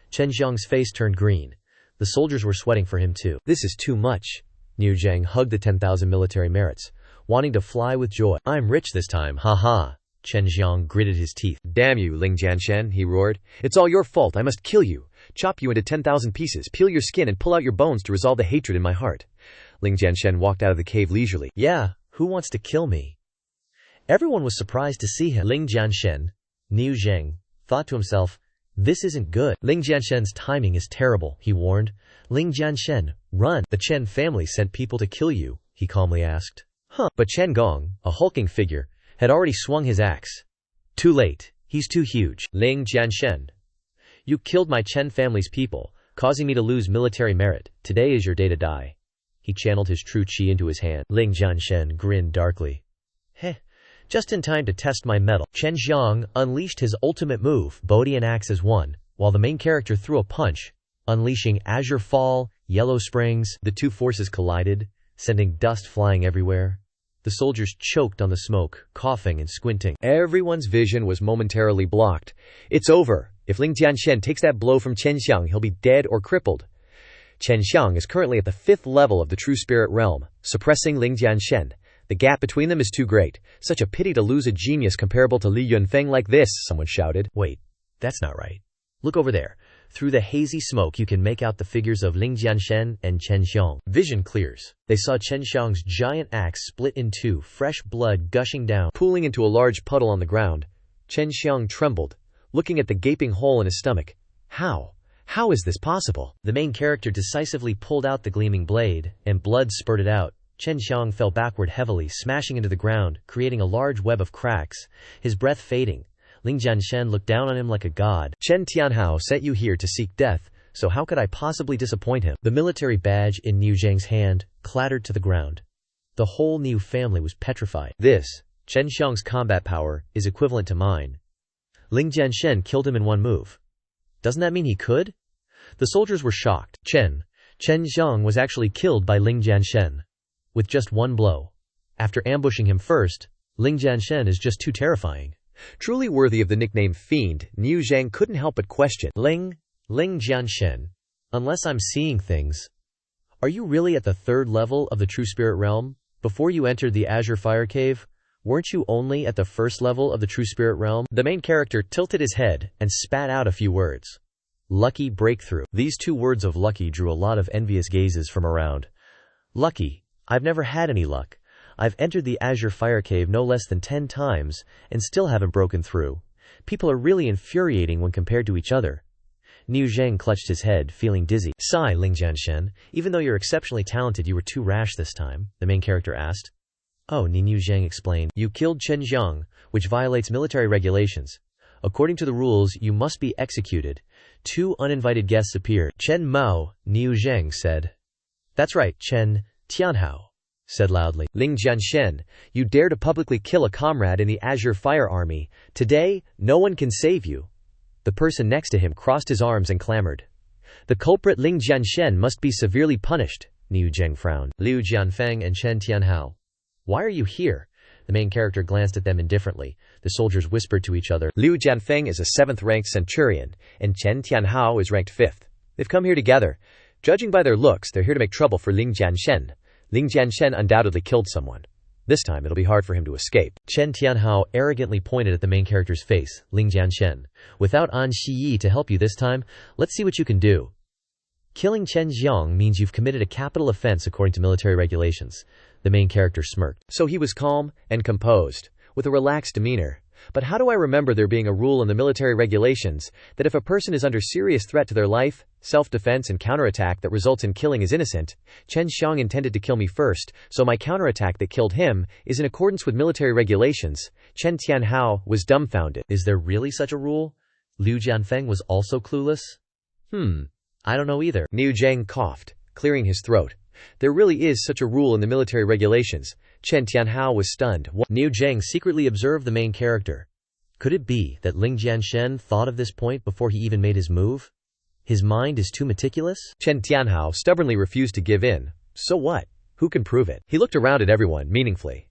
Chen Xiang's face turned green. The soldiers were sweating for him too. This is too much. Niu Zhang hugged the 10,000 military merits, wanting to fly with joy. I'm rich this time, haha. Chen Xiang gritted his teeth. Damn you, Ling Jianshen, he roared. It's all your fault. I must kill you. Chop you into 10,000 pieces, peel your skin and pull out your bones to resolve the hatred in my heart. Ling Jianshen walked out of the cave leisurely. Yeah, who wants to kill me? Everyone was surprised to see him. Ling Jianshen, Niu Zhang, thought to himself, this isn't good. Ling Jianshen's timing is terrible, he warned. Ling Jianshen, run. The Chen family sent people to kill you, he calmly asked. Huh. But Chen Gong, a hulking figure, had already swung his axe. Too late. He's too huge. Ling Jianshen, you killed my Chen family's people, causing me to lose military merit. Today is your day to die. He channeled his true qi into his hand. Ling Jianshen grinned darkly. Heh. Just in time to test my mettle. Chen Xiang unleashed his ultimate move, Bodhi and Axe as one, while the main character threw a punch, unleashing Azure Fall, Yellow Springs. The two forces collided, sending dust flying everywhere. The soldiers choked on the smoke, coughing and squinting. Everyone's vision was momentarily blocked. It's over. If Ling Jianshen takes that blow from Chen Xiang, he'll be dead or crippled. Chen Xiang is currently at the 5th level of the True Spirit Realm, suppressing Ling Jianshen. The gap between them is too great. Such a pity to lose a genius comparable to Li Yunfeng like this, someone shouted. Wait, that's not right. Look over there. Through the hazy smoke you can make out the figures of Ling Jianshen and Chen Xiang. Vision clears. They saw Chen Xiang's giant axe split in two, fresh blood gushing down, pooling into a large puddle on the ground. Chen Xiang trembled, looking at the gaping hole in his stomach. How? How is this possible? The main character decisively pulled out the gleaming blade, and blood spurted out. Chen Xiang fell backward heavily, smashing into the ground, creating a large web of cracks, his breath fading. Ling Jianshen looked down on him like a god. Chen Tianhao sent you here to seek death, so how could I possibly disappoint him? The military badge in Niu Zhang's hand clattered to the ground. The whole Niu family was petrified. This, Chen Xiang's combat power, is equivalent to mine. Ling Jianshen killed him in one move. Doesn't that mean he could? The soldiers were shocked. Chen Xiang was actually killed by Ling Jianshen. With just one blow. After ambushing him first, Ling Jianshen is just too terrifying. Truly worthy of the nickname Fiend, Niu Zhang couldn't help but question. Ling Jianshen. Unless I'm seeing things. Are you really at the third level of the True Spirit Realm? Before you entered the Azure Fire Cave, weren't you only at the first level of the True Spirit Realm? The main character tilted his head and spat out a few words. Lucky breakthrough. These 2 words of lucky drew a lot of envious gazes from around. Lucky. I've never had any luck. I've entered the Azure Fire Cave no less than 10 times and still haven't broken through. People are really infuriating when compared to each other. Niu Zhang clutched his head, feeling dizzy. Sigh, Ling Jianshen. Even though you're exceptionally talented, you were too rash this time, the main character asked. Oh, Niu Zhang explained. You killed Chen Xiang, which violates military regulations. According to the rules, you must be executed. 2 uninvited guests appeared. Chen Mao, Niu Zhang said. That's right, Chen Tianhao said loudly. Ling Jianshen, you dare to publicly kill a comrade in the Azure Fire Army. Today, no one can save you. The person next to him crossed his arms and clamored. The culprit Ling Jianshen must be severely punished. Niu Zhang frowned. Liu Jianfeng and Chen Tianhao. Why are you here? The main character glanced at them indifferently. The soldiers whispered to each other. Liu Jianfeng is a 7th-ranked centurion, and Chen Tianhao is ranked 5th. They've come here together. Judging by their looks, they're here to make trouble for Ling Jianshen. Ling Jianshen undoubtedly killed someone. This time it'll be hard for him to escape. Chen Tianhao arrogantly pointed at the main character's face, Ling Jianshen. Without An Shiyi to help you this time, let's see what you can do. Killing Chen Xiang means you've committed a capital offense according to military regulations. The main character smirked. So he was calm and composed, with a relaxed demeanor. But how do I remember there being a rule in the military regulations that if a person is under serious threat to their life, self-defense and counterattack that results in killing is innocent? Chen Xiang intended to kill me first, so my counterattack that killed him is in accordance with military regulations. Chen Tianhao was dumbfounded. Is there really such a rule? Liu Jianfeng was also clueless? I don't know either. Niu Zhang coughed, clearing his throat. There really is such a rule in the military regulations. Chen Tianhao was stunned. Niu Zhang secretly observed the main character. Could it be that Ling Jianshen thought of this point before he even made his move? His mind is too meticulous? Chen Tianhao stubbornly refused to give in. So what? Who can prove it? He looked around at everyone, meaningfully.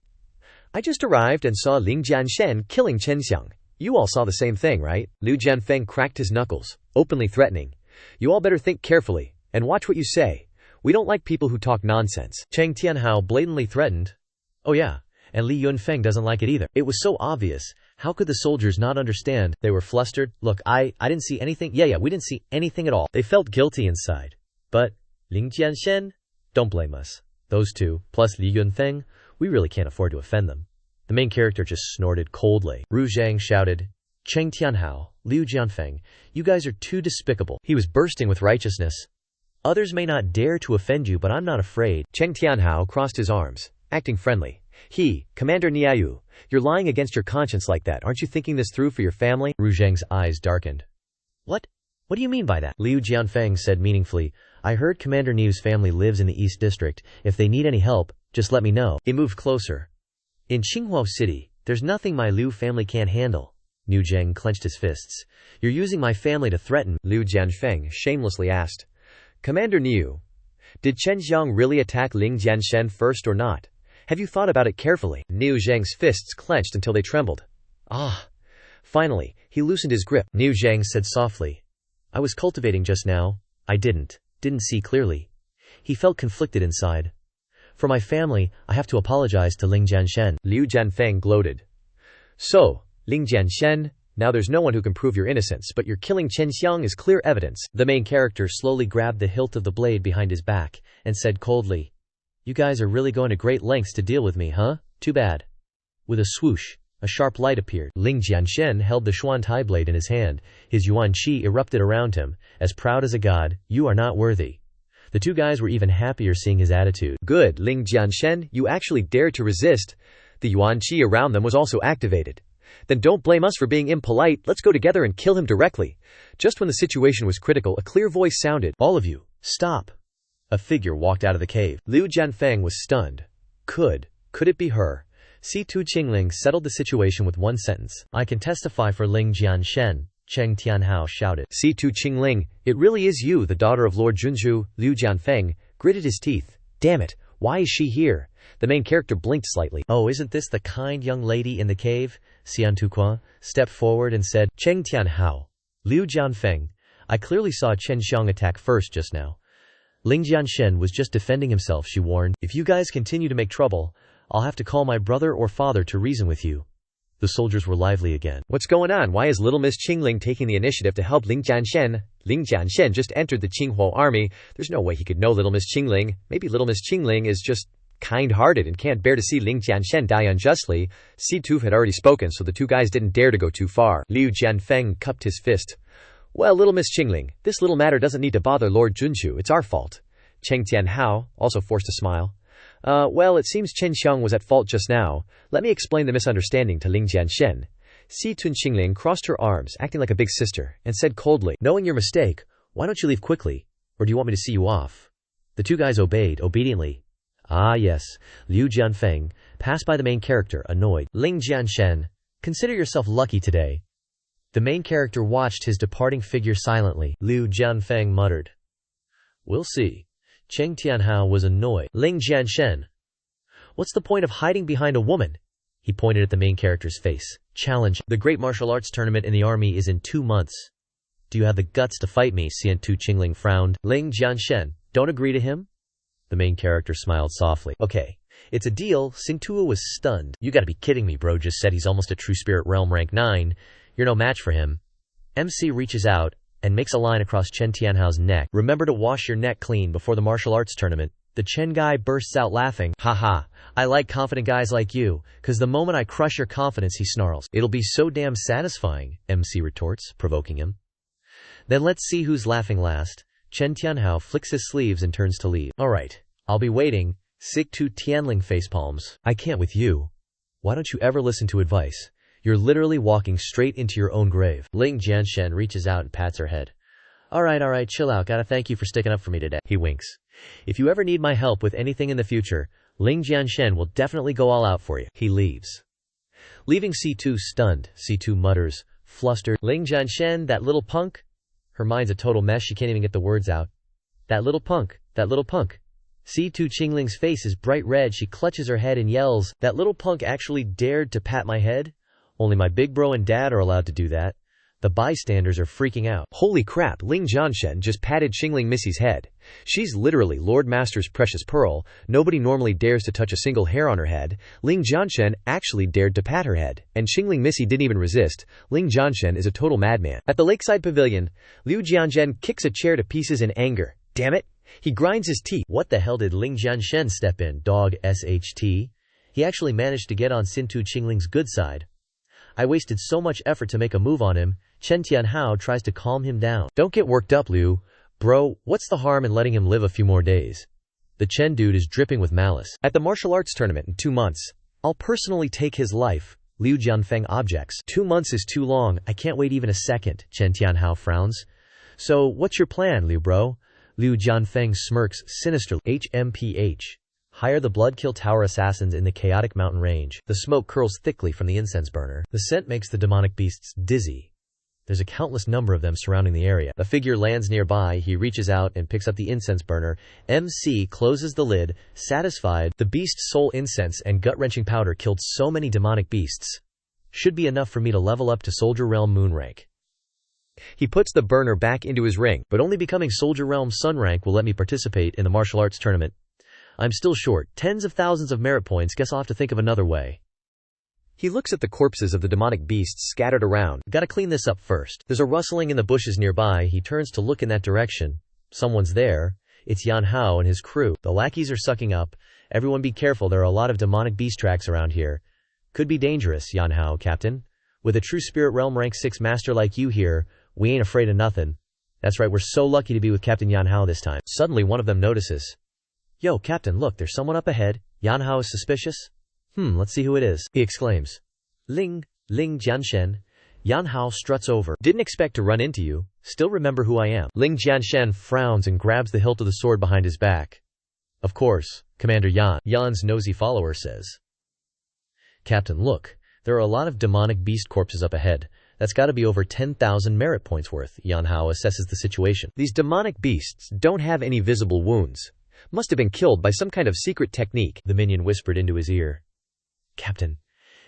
I just arrived and saw Ling Jianshen killing Chen Xiang. You all saw the same thing, right? Liu Jianfeng cracked his knuckles, openly threatening. You all better think carefully, and watch what you say. We don't like people who talk nonsense. Chen Tianhao blatantly threatened. Oh yeah, and Li Yunfeng doesn't like it either. It was so obvious. How could the soldiers not understand? They were flustered. Look, I didn't see anything. Yeah, we didn't see anything at all. They felt guilty inside. But, Ling Jianshen? Don't blame us. Those 2, plus Li Yunfeng, we really can't afford to offend them. The main character just snorted coldly. Ru Zhang shouted, Chen Tianhao, Liu Jianfeng, you guys are too despicable. He was bursting with righteousness. Others may not dare to offend you, but I'm not afraid. Chen Tianhao crossed his arms, acting friendly. Commander Niayu, you're lying against your conscience like that. Aren't you thinking this through for your family? Ru Zhang's eyes darkened. What do you mean by that? Liu Jianfeng said meaningfully, I heard Commander Niu's family lives in the East District. If they need any help, just let me know. He moved closer. In Qinghua City, there's nothing my Liu family can't handle. Niu Zhang clenched his fists. You're using my family to threaten. Liu Jianfeng shamelessly asked. Commander Niu, did Chen Xiang really attack Ling Jianshen first or not? Have you thought about it carefully? Niu Zhang's fists clenched until they trembled. Finally, he loosened his grip. Niu Zhang said softly. I was cultivating just now. I didn't see clearly. He felt conflicted inside. For my family, I have to apologize to Ling Jianshen. Liu Jianfeng gloated. So, Ling Jianshen, now there's no one who can prove your innocence, but your killing Chen Xiang is clear evidence. The main character slowly grabbed the hilt of the blade behind his back and said coldly, You guys are really going to great lengths to deal with me, huh? Too bad. With a swoosh, a sharp light appeared. Ling Jianshen held the Xuan Tai blade in his hand. His yuan qi erupted around him. As proud as a god, you are not worthy. The 2 guys were even happier seeing his attitude. Good, Ling Jianshen, you actually dared to resist. The yuan qi around them was also activated. Then don't blame us for being impolite. Let's go together and kill him directly. Just when the situation was critical, a clear voice sounded. All of you, stop. A figure walked out of the cave. Liu Jianfeng was stunned. Could it be her? C2 Qingling settled the situation with one sentence. I can testify for Ling Jianshen, Cheng Tianhao shouted. C2 Qingling, it really is you, the daughter of Lord Junzhu, Liu Jianfeng, gritted his teeth. Damn it, why is she here? The main character blinked slightly. Oh, isn't this the kind young lady in the cave? Xian Tuquan stepped forward and said, Cheng Tianhao, Liu Jianfeng, I clearly saw Chen Xiang attack first just now. Ling Jianshen was just defending himself, she warned. If you guys continue to make trouble, I'll have to call my brother or father to reason with you. The soldiers were lively again. What's going on? Why is little Miss Qingling taking the initiative to help Ling Jianshen? Ling Jianshen just entered the Qinghua army. There's no way he could know little Miss Qingling. Maybe little Miss Qingling is just kind-hearted and can't bear to see Ling Jianshen die unjustly. C2 had already spoken, so the two guys didn't dare to go too far. Liu Jianfeng cupped his fist. Well, little Miss Qingling, this little matter doesn't need to bother Lord Junzhu. It's our fault. Cheng Tianhao also forced a smile. Well, it seems Chen Xiang was at fault just now. Let me explain the misunderstanding to Ling Jianshen. C2 Qingling crossed her arms, acting like a big sister, and said coldly, knowing your mistake, why don't you leave quickly? Or do you want me to see you off? The two guys obeyed, obediently. Ah yes, Liu Jianfeng passed by the main character, annoyed. Ling Jianshen, consider yourself lucky today. The main character watched his departing figure silently. Liu Jianfeng muttered. We'll see. Cheng Tianhao was annoyed. Ling Jianshen. What's the point of hiding behind a woman? He pointed at the main character's face. Challenge. The great martial arts tournament in the army is in 2 months. Do you have the guts to fight me? Xiantu Qingling frowned. Ling Jianshen, don't agree to him? The main character smiled softly. Okay, it's a deal. Xingtua was stunned. You gotta be kidding me, bro. Just said he's almost a true spirit realm rank 9. You're no match for him. MC reaches out and makes a line across Chen Tianhao's neck. Remember to wash your neck clean before the martial arts tournament. The Chen guy bursts out laughing. Haha, I like confident guys like you, cause the moment I crush your confidence, he snarls. It'll be so damn satisfying, MC retorts, provoking him. Then let's see who's laughing last. Chen Tianhao flicks his sleeves and turns to leave. Alright, I'll be waiting. Sig2 Tianling facepalms. I can't with you. Why don't you ever listen to advice? You're literally walking straight into your own grave. Ling Jianshen reaches out and pats her head. Alright, chill out. Gotta thank you for sticking up for me today. He winks. If you ever need my help with anything in the future, Ling Jianshen will definitely go all out for you. He leaves. Leaving C2 stunned, C2 mutters, flustered. Ling Jianshen, that little punk? Her mind's a total mess, she can't even get the words out. That little punk, that little punk. C2 Qingling's face is bright red, she clutches her head and yells, that little punk actually dared to pat my head? Only my big bro and dad are allowed to do that. The bystanders are freaking out. Holy crap, Ling Jianshen just patted Qingling Missy's head. She's literally Lord Master's precious pearl. Nobody normally dares to touch a single hair on her head. Ling Jianshen actually dared to pat her head. And Qingling Missy didn't even resist. Ling Jianshen is a total madman. At the lakeside pavilion, Liu Jianshen kicks a chair to pieces in anger. Damn it! He grinds his teeth. What the hell did Ling Jianshen step in, dog SHT? He actually managed to get on Xintu Qingling's good side. I wasted so much effort to make a move on him. Chen Tianhao tries to calm him down. Don't get worked up, Liu. Bro, what's the harm in letting him live a few more days? The Chen dude is dripping with malice. At the martial arts tournament in 2 months, I'll personally take his life. Liu Jianfeng objects. 2 months is too long. I can't wait even a second. Chen Tianhao frowns. So, what's your plan, Liu bro? Liu Jianfeng smirks sinisterly. HMPH. Hire the Bloodkill Tower assassins in the chaotic mountain range. The smoke curls thickly from the incense burner. The scent makes the demonic beasts dizzy. There's a countless number of them surrounding the area. A figure lands nearby. He reaches out and picks up the incense burner. MC closes the lid, satisfied. The beast's soul incense and gut-wrenching powder killed so many demonic beasts. Should be enough for me to level up to Soldier Realm Moon rank. He puts the burner back into his ring, but only becoming Soldier Realm Sun rank will let me participate in the martial arts tournament. I'm still short. Tens of thousands of merit points. Guess I'll have to think of another way. He looks at the corpses of the demonic beasts scattered around. Gotta clean this up first. There's a rustling in the bushes nearby. He turns to look in that direction. Someone's there. It's Yan Hao and his crew. The lackeys are sucking up. Everyone be careful. There are a lot of demonic beast tracks around here. Could be dangerous, Yan Hao, Captain. With a true spirit realm rank 6 master like you here, we ain't afraid of nothing. That's right, we're so lucky to be with Captain Yan Hao this time. Suddenly one of them notices. Yo, Captain, look, there's someone up ahead. Yan Hao is suspicious? Let's see who it is, he exclaims. Ling Jianshen. Yan Hao struts over. Didn't expect to run into you. Still remember who I am. Ling Jianshen frowns and grabs the hilt of the sword behind his back. Of course, Commander Yan. Yan's nosy follower says. Captain, look. There are a lot of demonic beast corpses up ahead. That's gotta be over 10,000 merit points worth. Yanhao assesses the situation. These demonic beasts don't have any visible wounds. Must have been killed by some kind of secret technique, the minion whispered into his ear. Captain,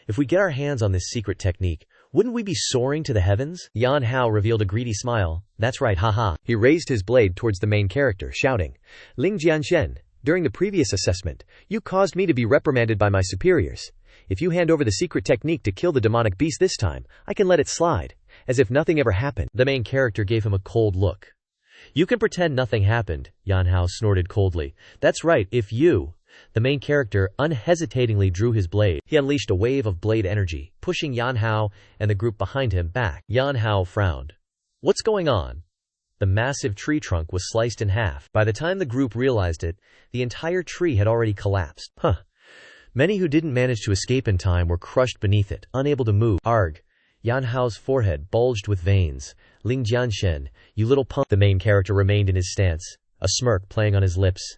if we get our hands on this secret technique, wouldn't we be soaring to the heavens? Yanhao revealed a greedy smile. That's right, haha. He raised his blade towards the main character, shouting, Ling Jianshen, during the previous assessment, you caused me to be reprimanded by my superiors. If you hand over the secret technique to kill the demonic beast this time, I can let it slide, as if nothing ever happened. The main character gave him a cold look. You can pretend nothing happened, Yanhao snorted coldly. That's right, if you... The main character unhesitatingly drew his blade. He unleashed a wave of blade energy, pushing Yanhao and the group behind him back. Yanhao frowned. What's going on? The massive tree trunk was sliced in half. By the time the group realized it, the entire tree had already collapsed. Many who didn't manage to escape in time were crushed beneath it, unable to move. Arg. Yanhao's forehead bulged with veins. Ling Jianshen, you little punk. The main character remained in his stance, a smirk playing on his lips.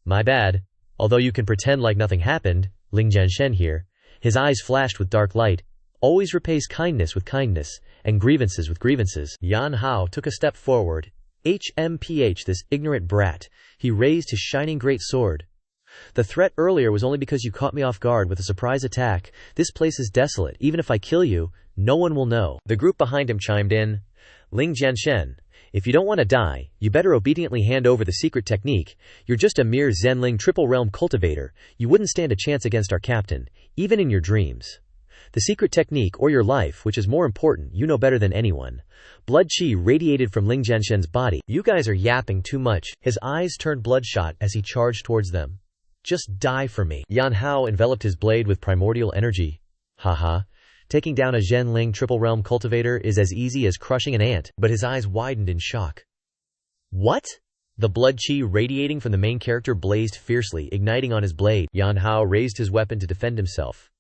My bad. Although you can pretend like nothing happened, Ling Jianshen here. His eyes flashed with dark light. Always repays kindness with kindness, and grievances with grievances. Yanhao took a step forward. HMPH, this ignorant brat. He raised his shining great sword. The threat earlier was only because you caught me off guard with a surprise attack. This place is desolate. Even if I kill you, no one will know. The group behind him chimed in. Ling Jianshen, if you don't want to die, you better obediently hand over the secret technique. You're just a mere Zenling triple realm cultivator. You wouldn't stand a chance against our captain, even in your dreams. The secret technique or your life, which is more important, you know better than anyone. Blood chi radiated from Ling Jianshen's body. You guys are yapping too much. His eyes turned bloodshot as he charged towards them. Just die for me. Yanhao enveloped his blade with primordial energy. Haha. Taking down a Zhenling triple realm cultivator is as easy as crushing an ant, but his eyes widened in shock. What? The blood chi radiating from the main character blazed fiercely, igniting on his blade. Yanhao raised his weapon to defend himself.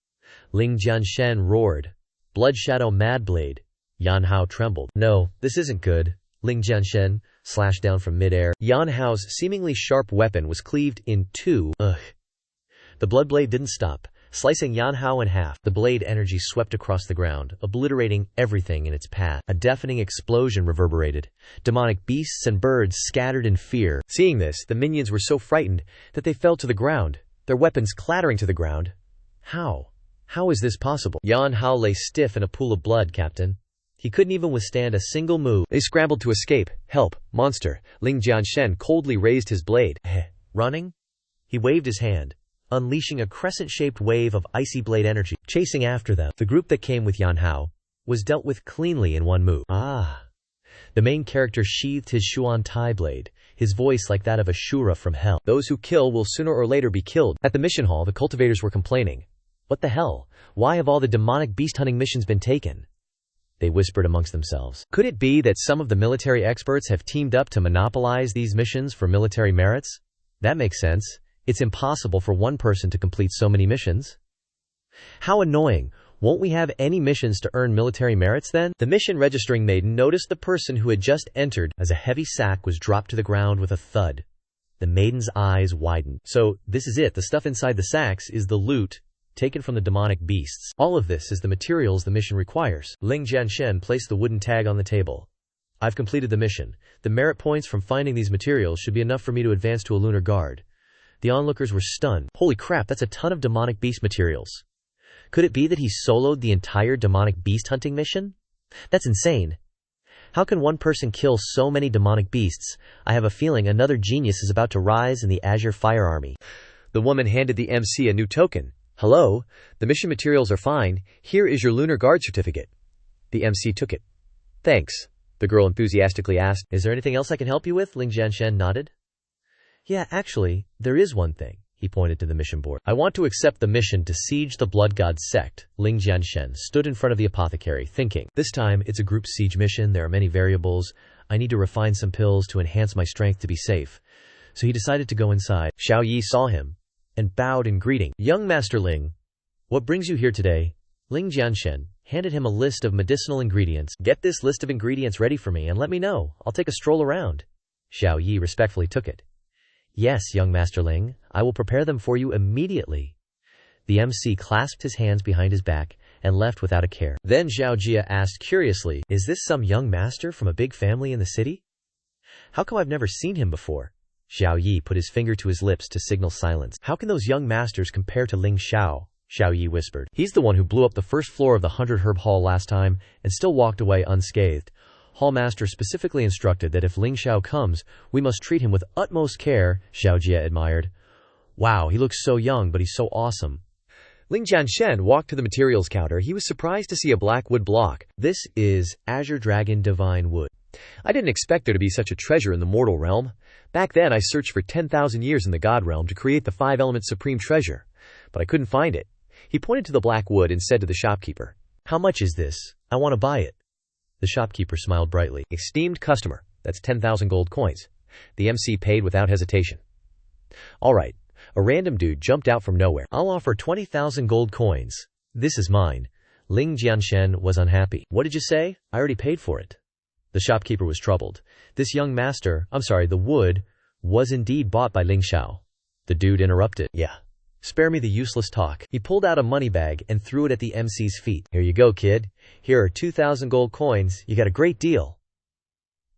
Ling Jianshen roared. Blood shadow mad blade. Yanhao trembled. No, this isn't good. Ling Jianshen slashed down from midair. Yanhao's seemingly sharp weapon was cleaved in two. The blood blade didn't stop, slicing Yanhao in half. The blade energy swept across the ground, obliterating everything in its path. A deafening explosion reverberated. Demonic beasts and birds scattered in fear. Seeing this, the minions were so frightened that they fell to the ground, their weapons clattering to the ground. How? How is this possible? Yanhao lay stiff in a pool of blood, Captain. He couldn't even withstand a single move. They scrambled to escape. Help, monster. Ling Jianshen coldly raised his blade. Running? He waved his hand, unleashing a crescent-shaped wave of icy blade energy, chasing after them. The group that came with Yanhao was dealt with cleanly in one move. The main character sheathed his Xuan Tai blade, his voice like that of a Shura from hell. Those who kill will sooner or later be killed. At the mission hall, the cultivators were complaining. What the hell? Why have all the demonic beast hunting missions been taken? They whispered amongst themselves. Could it be that some of the military experts have teamed up to monopolize these missions for military merits? That makes sense. It's impossible for one person to complete so many missions. How annoying. Won't we have any missions to earn military merits then? The mission registering maiden noticed the person who had just entered as a heavy sack was dropped to the ground with a thud. The maiden's eyes widened. So, this is it. The stuff inside the sacks is the loot taken from the demonic beasts. All of this is the materials the mission requires. Ling Jianshen placed the wooden tag on the table. I've completed the mission. The merit points from finding these materials should be enough for me to advance to a lunar guard. The onlookers were stunned. Holy crap, that's a ton of demonic beast materials. Could it be that he soloed the entire demonic beast hunting mission? That's insane. How can one person kill so many demonic beasts? I have a feeling another genius is about to rise in the Azure Fire Army. The woman handed the MC a new token. Hello, the mission materials are fine. Here is your lunar guard certificate. The MC took it. Thanks, the girl enthusiastically asked. Is there anything else I can help you with? Ling Jianshen nodded. Yeah, actually, there is one thing. He pointed to the mission board. I want to accept the mission to siege the Blood God sect. Ling Jianshen stood in front of the apothecary, thinking. This time, it's a group siege mission. There are many variables. I need to refine some pills to enhance my strength to be safe. So he decided to go inside. Xiao Yi saw him and bowed in greeting. Young Master Ling, what brings you here today? Ling Jianshen handed him a list of medicinal ingredients. Get this list of ingredients ready for me and let me know. I'll take a stroll around. Xiao Yi respectfully took it. Yes, young Master Ling, I will prepare them for you immediately. The MC clasped his hands behind his back and left without a care. Then Xiaojia asked curiously, "Is this some young master from a big family in the city? How come I've never seen him before?" Xiao Yi put his finger to his lips to signal silence. "How can those young masters compare to Ling Xiao?" Xiao Yi whispered. "He's the one who blew up the first floor of the 100-herb hall last time and still walked away unscathed. Hall master specifically instructed that if Ling Xiao comes, we must treat him with utmost care," Xiaojia admired. "Wow, he looks so young, but he's so awesome." Ling Jianshen walked to the materials counter. He was surprised to see a black wood block. "This is Azure Dragon Divine Wood. I didn't expect there to be such a treasure in the mortal realm. Back then I searched for 10,000 years in the god realm to create the 5-element supreme treasure, but I couldn't find it." He pointed to the black wood and said to the shopkeeper, "How much is this? I want to buy it." The shopkeeper smiled brightly. "Esteemed customer, that's 10,000 gold coins." The MC paid without hesitation. "All right." A random dude jumped out from nowhere. "I'll offer 20,000 gold coins. This is mine." Ling Jianshen was unhappy. "What did you say? I already paid for it." The shopkeeper was troubled. The wood, was indeed bought by Ling Xiao. The dude interrupted. "Yeah. Spare me the useless talk." He pulled out a money bag and threw it at the MC's feet. "Here you go, kid. Here are 2,000 gold coins. You got a great deal."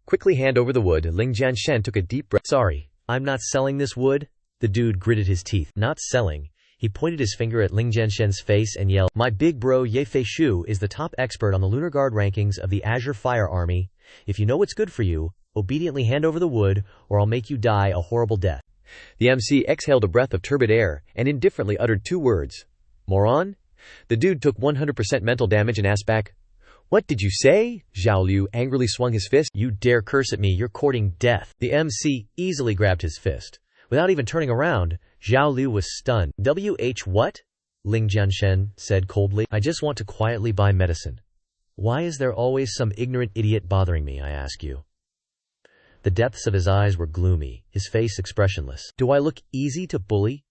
Quickly hand over the wood. Ling Jianshen took a deep breath. "Sorry, I'm not selling this wood." The dude gritted his teeth. "Not selling?" He pointed his finger at Ling Jianshen's face and yelled, "My big bro Ye Fei Shu is the top expert on the Lunar Guard rankings of the Azure Fire Army. If you know what's good for you, obediently hand over the wood, or I'll make you die a horrible death." The MC exhaled a breath of turbid air and indifferently uttered 2 words. "Moron?" The dude took 100% mental damage and asked back, "What did you say?" Zhao Liu angrily swung his fist. "You dare curse at me, you're courting death." The MC easily grabbed his fist. Without even turning around, Zhao Liu was stunned. What? Ling Jianshen said coldly. "I just want to quietly buy medicine. Why is there always some ignorant idiot bothering me, I ask you?" The depths of his eyes were gloomy, his face expressionless. "Do I look easy to bully?"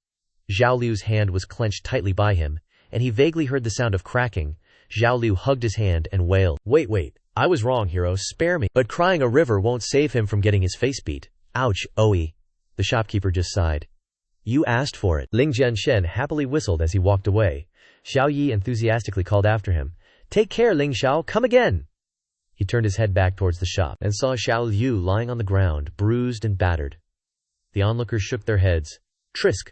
Zhao Liu's hand was clenched tightly by him, and he vaguely heard the sound of cracking. Zhao Liu hugged his hand and wailed, Wait, I was wrong, hero, spare me." But crying a river won't save him from getting his face beat. "Ouch, Oi." The shopkeeper just sighed. "You asked for it." Ling Jianshen happily whistled as he walked away. Xiao Yi enthusiastically called after him, "Take care, Ling Xiao, come again." He turned his head back towards the shop and saw Xiao Liu lying on the ground, bruised and battered. The onlookers shook their heads. Trisk,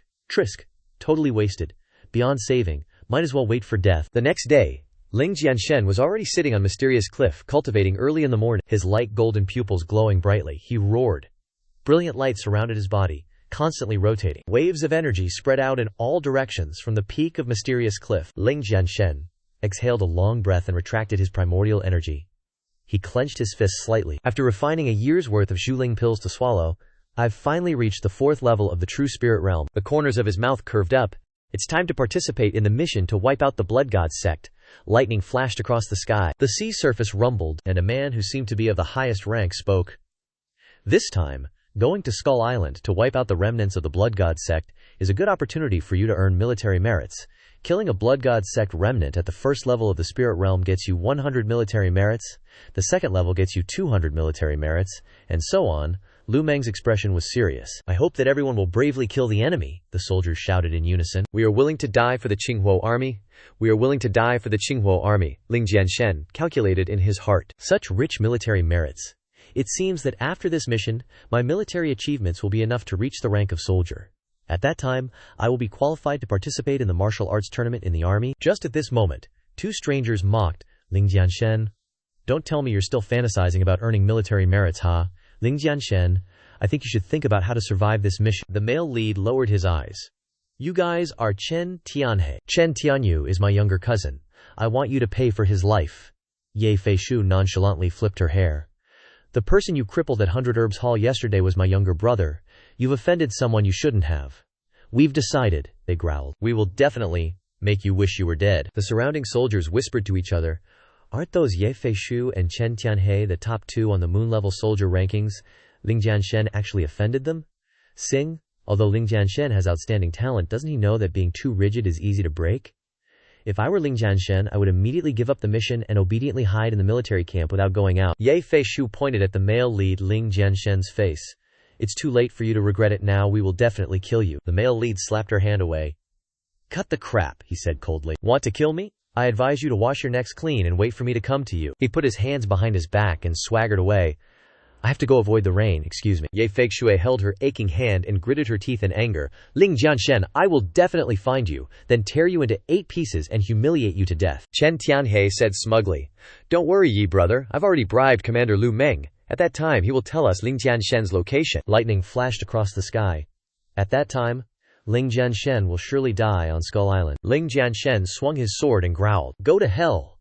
totally wasted. Beyond saving, might as well wait for death. The next day, Ling Jianshen was already sitting on Mysterious Cliff, cultivating early in the morning, his light golden pupils glowing brightly. He roared. Brilliant light surrounded his body, constantly rotating. Waves of energy spread out in all directions from the peak of Mysterious Cliff. Ling Jianshen exhaled a long breath and retracted his primordial energy. He clenched his fist slightly. "After refining a year's worth of Zhuling pills to swallow, I've finally reached the 4th level of the true spirit realm." The corners of his mouth curved up. "It's time to participate in the mission to wipe out the Blood God sect." Lightning flashed across the sky. The sea surface rumbled, and a man who seemed to be of the highest rank spoke. "This time, going to Skull Island to wipe out the remnants of the Blood God sect is a good opportunity for you to earn military merits. Killing a Blood God sect remnant at the 1st level of the spirit realm gets you 100 military merits, the 2nd level gets you 200 military merits, and so on." Lu Meng's expression was serious. "I hope that everyone will bravely kill the enemy," the soldiers shouted in unison. "We are willing to die for the Qinghuo army. We are willing to die for the Qinghuo army," Ling Jianshen calculated in his heart. Such rich military merits. It seems that after this mission, my military achievements will be enough to reach the rank of soldier. At that time, I will be qualified to participate in the martial arts tournament in the army. Just at this moment, 2 strangers mocked Ling Jianshen. "Don't tell me you're still fantasizing about earning military merits, huh? Ling Jianshen, I think you should think about how to survive this mission." The male lead lowered his eyes. "You guys are Chen Tianhe. Chen Tianyu is my younger cousin. I want you to pay for his life." Ye Fei Shu nonchalantly flipped her hair. "The person you crippled at 100 Herbs Hall yesterday was my younger brother. You've offended someone you shouldn't have." "We've decided," they growled. "We will definitely make you wish you were dead." The surrounding soldiers whispered to each other, "Aren't those Ye Fei Shu and Chen Tianhe the top 2 on the moon-level soldier rankings? Ling Jianshen actually offended them?" Sing, although Ling Jianshen has outstanding talent, doesn't he know that being too rigid is easy to break? If I were Ling Jianshen, I would immediately give up the mission and obediently hide in the military camp without going out. Ye Fei Shu pointed at the male lead Ling Jianshen's face. "It's too late for you to regret it now. We will definitely kill you." The male lead slapped her hand away. Cut the crap, he said coldly. Want to kill me? I advise you to wash your necks clean and wait for me to come to you. He put his hands behind his back and swaggered away. I have to go avoid the rain, excuse me. Ye Feixue held her aching hand and gritted her teeth in anger. Ling Jianshen, I will definitely find you, then tear you into 8 pieces and humiliate you to death. Chen Tianhe said smugly. Don't worry, ye brother, I've already bribed Commander Lu Meng. At that time, he will tell us Ling Jianshen's location. Lightning flashed across the sky. At that time, Ling Jianshen will surely die on Skull Island. Ling Jianshen swung his sword and growled. Go to hell!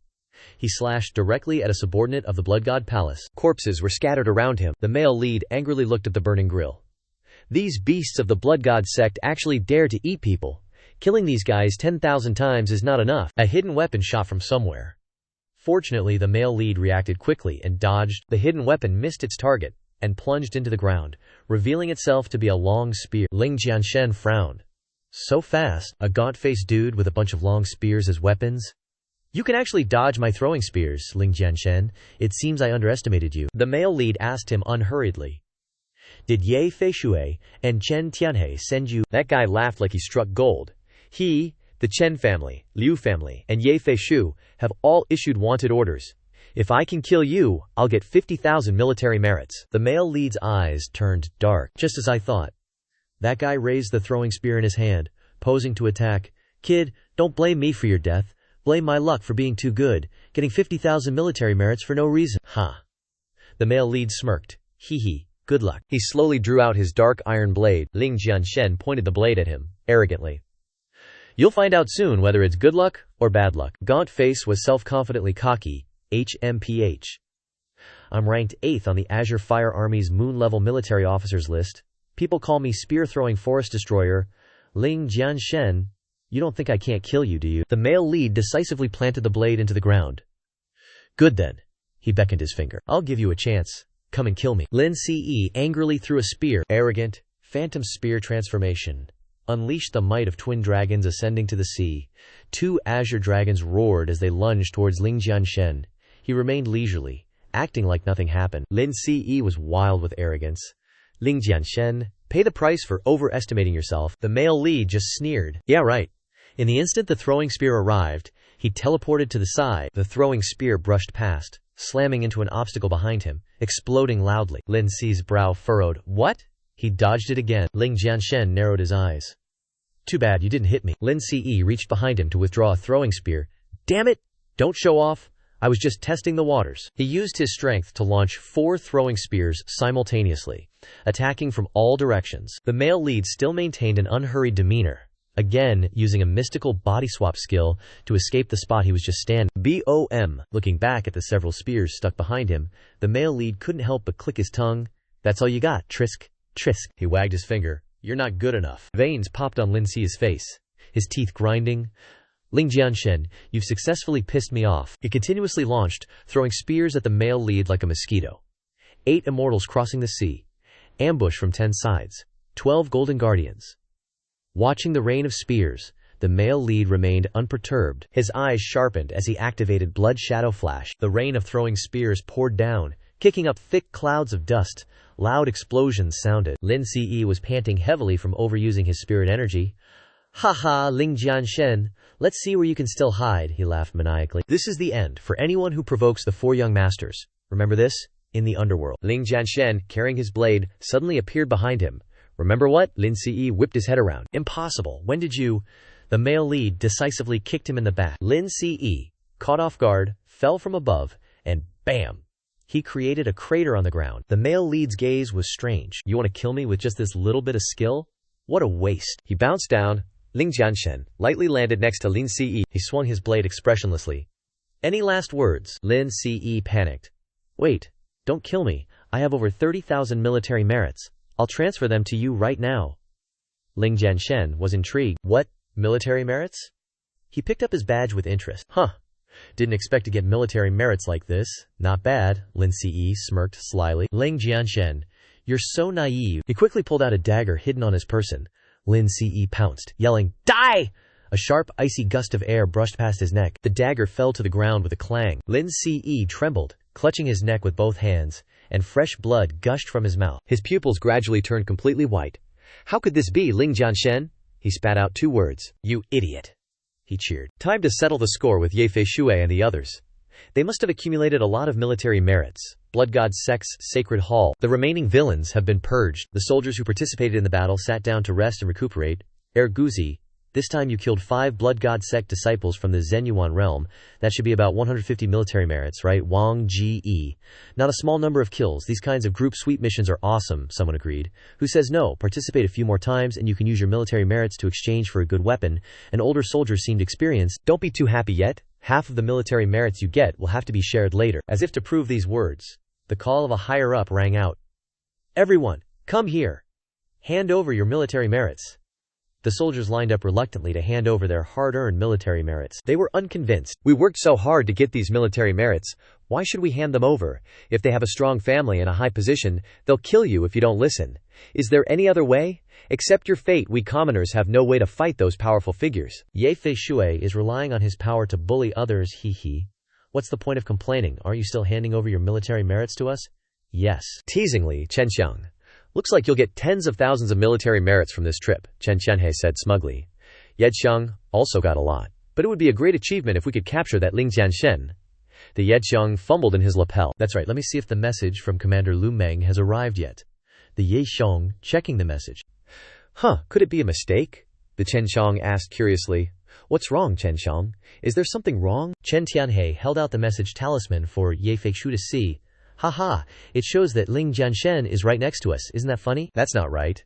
He slashed directly at a subordinate of the Blood God Palace. Corpses were scattered around him. The male lead angrily looked at the burning grill. These beasts of the Blood God sect actually dare to eat people. Killing these guys 10,000 times is not enough. A hidden weapon shot from somewhere. Fortunately, the male lead reacted quickly and dodged. The hidden weapon missed its target and plunged into the ground, revealing itself to be a long spear. Ling Jianshen frowned. So fast? A gaunt-faced dude with a bunch of long spears as weapons? You can actually dodge my throwing spears, Ling Jianshen. It seems I underestimated you. The male lead asked him unhurriedly. Did Ye Feixue and Chen Tianhe send you? That guy laughed like he struck gold. He, the Chen family, Liu family, and Ye Feishu have all issued wanted orders. If I can kill you, I'll get 50,000 military merits. The male lead's eyes turned dark. Just as I thought. That guy raised the throwing spear in his hand, posing to attack. Kid, don't blame me for your death. Blame my luck for being too good, getting 50,000 military merits for no reason. Ha. The male lead smirked. Hee hee, good luck. He slowly drew out his dark iron blade. Ling Jianshen pointed the blade at him, arrogantly. You'll find out soon whether it's good luck or bad luck. Gaunt Face was self-confidently cocky. HMPH. I'm ranked 8th on the Azure Fire Army's moon-level military officers list. People call me spear-throwing forest destroyer. Ling Jianshen. You don't think I can't kill you, do you? The male lead decisively planted the blade into the ground. Good then. He beckoned his finger. I'll give you a chance. Come and kill me. Lin Ce angrily threw a spear. Arrogant. Phantom spear transformation. Unleashed the might of twin dragons ascending to the sea. 2 azure dragons roared as they lunged towards Ling Jianshen. He remained leisurely, acting like nothing happened. Lin Ce was wild with arrogance. Ling Jianshen, pay the price for overestimating yourself. The male lead just sneered. Yeah, right. In the instant the throwing spear arrived, he teleported to the side. The throwing spear brushed past, slamming into an obstacle behind him, exploding loudly. Lin Ce's brow furrowed. What? He dodged it again. Ling Jianshen narrowed his eyes. Too bad you didn't hit me. Lin Ce reached behind him to withdraw a throwing spear. Damn it! Don't show off. I was just testing the waters. He used his strength to launch 4 throwing spears simultaneously, attacking from all directions. The male lead still maintained an unhurried demeanor, again using a mystical body swap skill to escape the spot he was just standing. BOM. Looking back at the several spears stuck behind him, the male lead couldn't help but click his tongue. That's all you got, Trisk. Trisk. He wagged his finger. You're not good enough. Veins popped on Lin Ce's face, his teeth grinding. Ling Jianshen, you've successfully pissed me off. He continuously launched, throwing spears at the male lead like a mosquito. 8 immortals crossing the sea. Ambush from 10 sides. 12 golden guardians. Watching the rain of spears, the male lead remained unperturbed. His eyes sharpened as he activated Blood Shadow Flash. The rain of throwing spears poured down, kicking up thick clouds of dust. Loud explosions sounded. Lin Ce was panting heavily from overusing his spirit energy. Haha, Ling Jianshen, let's see where you can still hide, he laughed maniacally. This is the end for anyone who provokes the 4 young masters. Remember this? In the underworld. Ling Jianshen, carrying his blade, suddenly appeared behind him. Remember what? Lin Ce whipped his head around. Impossible. When did you? The male lead decisively kicked him in the back. Lin Ce, caught off guard, fell from above, and bam! He created a crater on the ground. The male lead's gaze was strange. You want to kill me with just this little bit of skill? What a waste. He bounced down. Ling Jianshen lightly landed next to Lin Ce. He swung his blade expressionlessly. Any last words? Lin Ce panicked. Wait, don't kill me. I have over 30,000 military merits. I'll transfer them to you right now. Ling Jianshen was intrigued. What? Military merits? He picked up his badge with interest. Huh. Didn't expect to get military merits like this. Not bad. Lin Ce smirked slyly. Ling Jianshen, you're so naive. He quickly pulled out a dagger hidden on his person. Lin Ce pounced, yelling, Die! A sharp, icy gust of air brushed past his neck. The dagger fell to the ground with a clang. Lin Ce trembled, clutching his neck with both hands, and fresh blood gushed from his mouth. His pupils gradually turned completely white. How could this be, Ling Jianshen? He spat out 2 words. "You idiot," he cheered. Time to settle the score with Ye Fei Shui and the others. They must have accumulated a lot of military merits. Blood God Sect's Sacred Hall. The remaining villains have been purged. The soldiers who participated in the battle sat down to rest and recuperate. Guzi, this time you killed 5 Blood God Sect disciples from the Zenyuan realm. That should be about 150 military merits, right? Wang Ji. Not a small number of kills. These kinds of group sweep missions are awesome, someone agreed. Who says no? Participate a few more times and you can use your military merits to exchange for a good weapon. An older soldier seemed experienced. Don't be too happy yet. Half of the military merits you get will have to be shared later. As if to prove these words, the call of a higher-up rang out. Everyone, come here. Hand over your military merits. The soldiers lined up reluctantly to hand over their hard-earned military merits. They were unconvinced. We worked so hard to get these military merits. Why should we hand them over? If they have a strong family and a high position, they'll kill you if you don't listen. Is there any other way? Accept your fate. We commoners have no way to fight those powerful figures. Ye Fei Shui is relying on his power to bully others, he. What's the point of complaining? Aren't you still handing over your military merits to us? Yes. Teasingly, Xianxia. Looks like you'll get tens of thousands of military merits from this trip, Xianxia said smugly. Yedxiang also got a lot. But it would be a great achievement if we could capture that Ling Jianshen. The Yedxiang fumbled in his lapel. That's right, let me see if the message from Commander Lu Meng has arrived yet. The Yexiang, checking the message. Could it be a mistake? The Qianxiang asked curiously. What's wrong, Qianxiang? Is there something wrong? Chen Tianhe held out the message talisman for Ye Fei Shu to see. Haha, it shows that Ling Jianshen is right next to us. Isn't that funny? That's not right.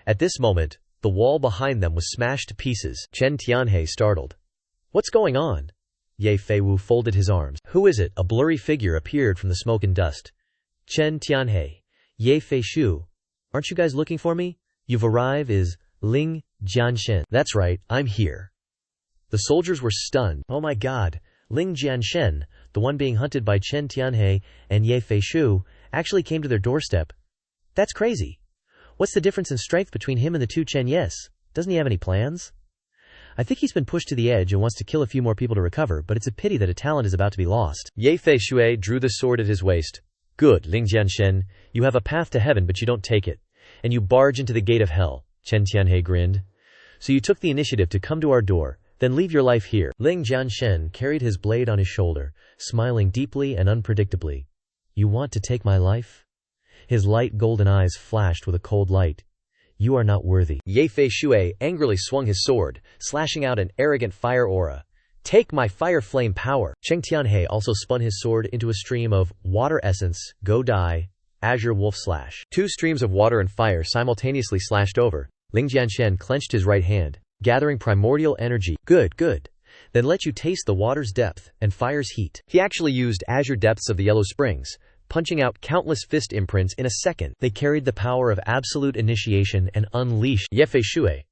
At this moment, the wall behind them was smashed to pieces. Chen Tianhe startled. What's going on? Ye Fei Wu folded his arms. Who is it? A blurry figure appeared from the smoke and dust. Chen Tianhe. Ye Fei Shu. Aren't you guys looking for me? You've arrived. Is Ling Jianshen. That's right, I'm here. The soldiers were stunned. Oh my god. Ling Jianshen, the one being hunted by Chen Tianhe and Ye Fei Shu, actually came to their doorstep. That's crazy. What's the difference in strength between him and the 2 Chen Yes? Doesn't he have any plans? I think he's been pushed to the edge and wants to kill a few more people to recover, but it's a pity that a talent is about to be lost. Ye Fei Shui drew the sword at his waist. Good, Ling Jianshen, you have a path to heaven but you don't take it. And you barge into the gate of hell, Chen Tianhe grinned. So you took the initiative to come to our door. Then leave your life here. Ling Jianshen carried his blade on his shoulder, smiling deeply and unpredictably. You want to take my life? His light golden eyes flashed with a cold light. You are not worthy. Ye Fei Shui angrily swung his sword, slashing out an arrogant fire aura. Take my fire flame power. Cheng Tianhe also spun his sword into a stream of water essence, go die, azure wolf slash. 2 streams of water and fire simultaneously slashed over. Ling Jianshen clenched his right hand, gathering primordial energy. Good. Then let you taste the water's depth and fire's heat. He actually used azure depths of the yellow springs, punching out countless fist imprints in a second. They carried the power of absolute initiation and unleashed Ye Fei Shui.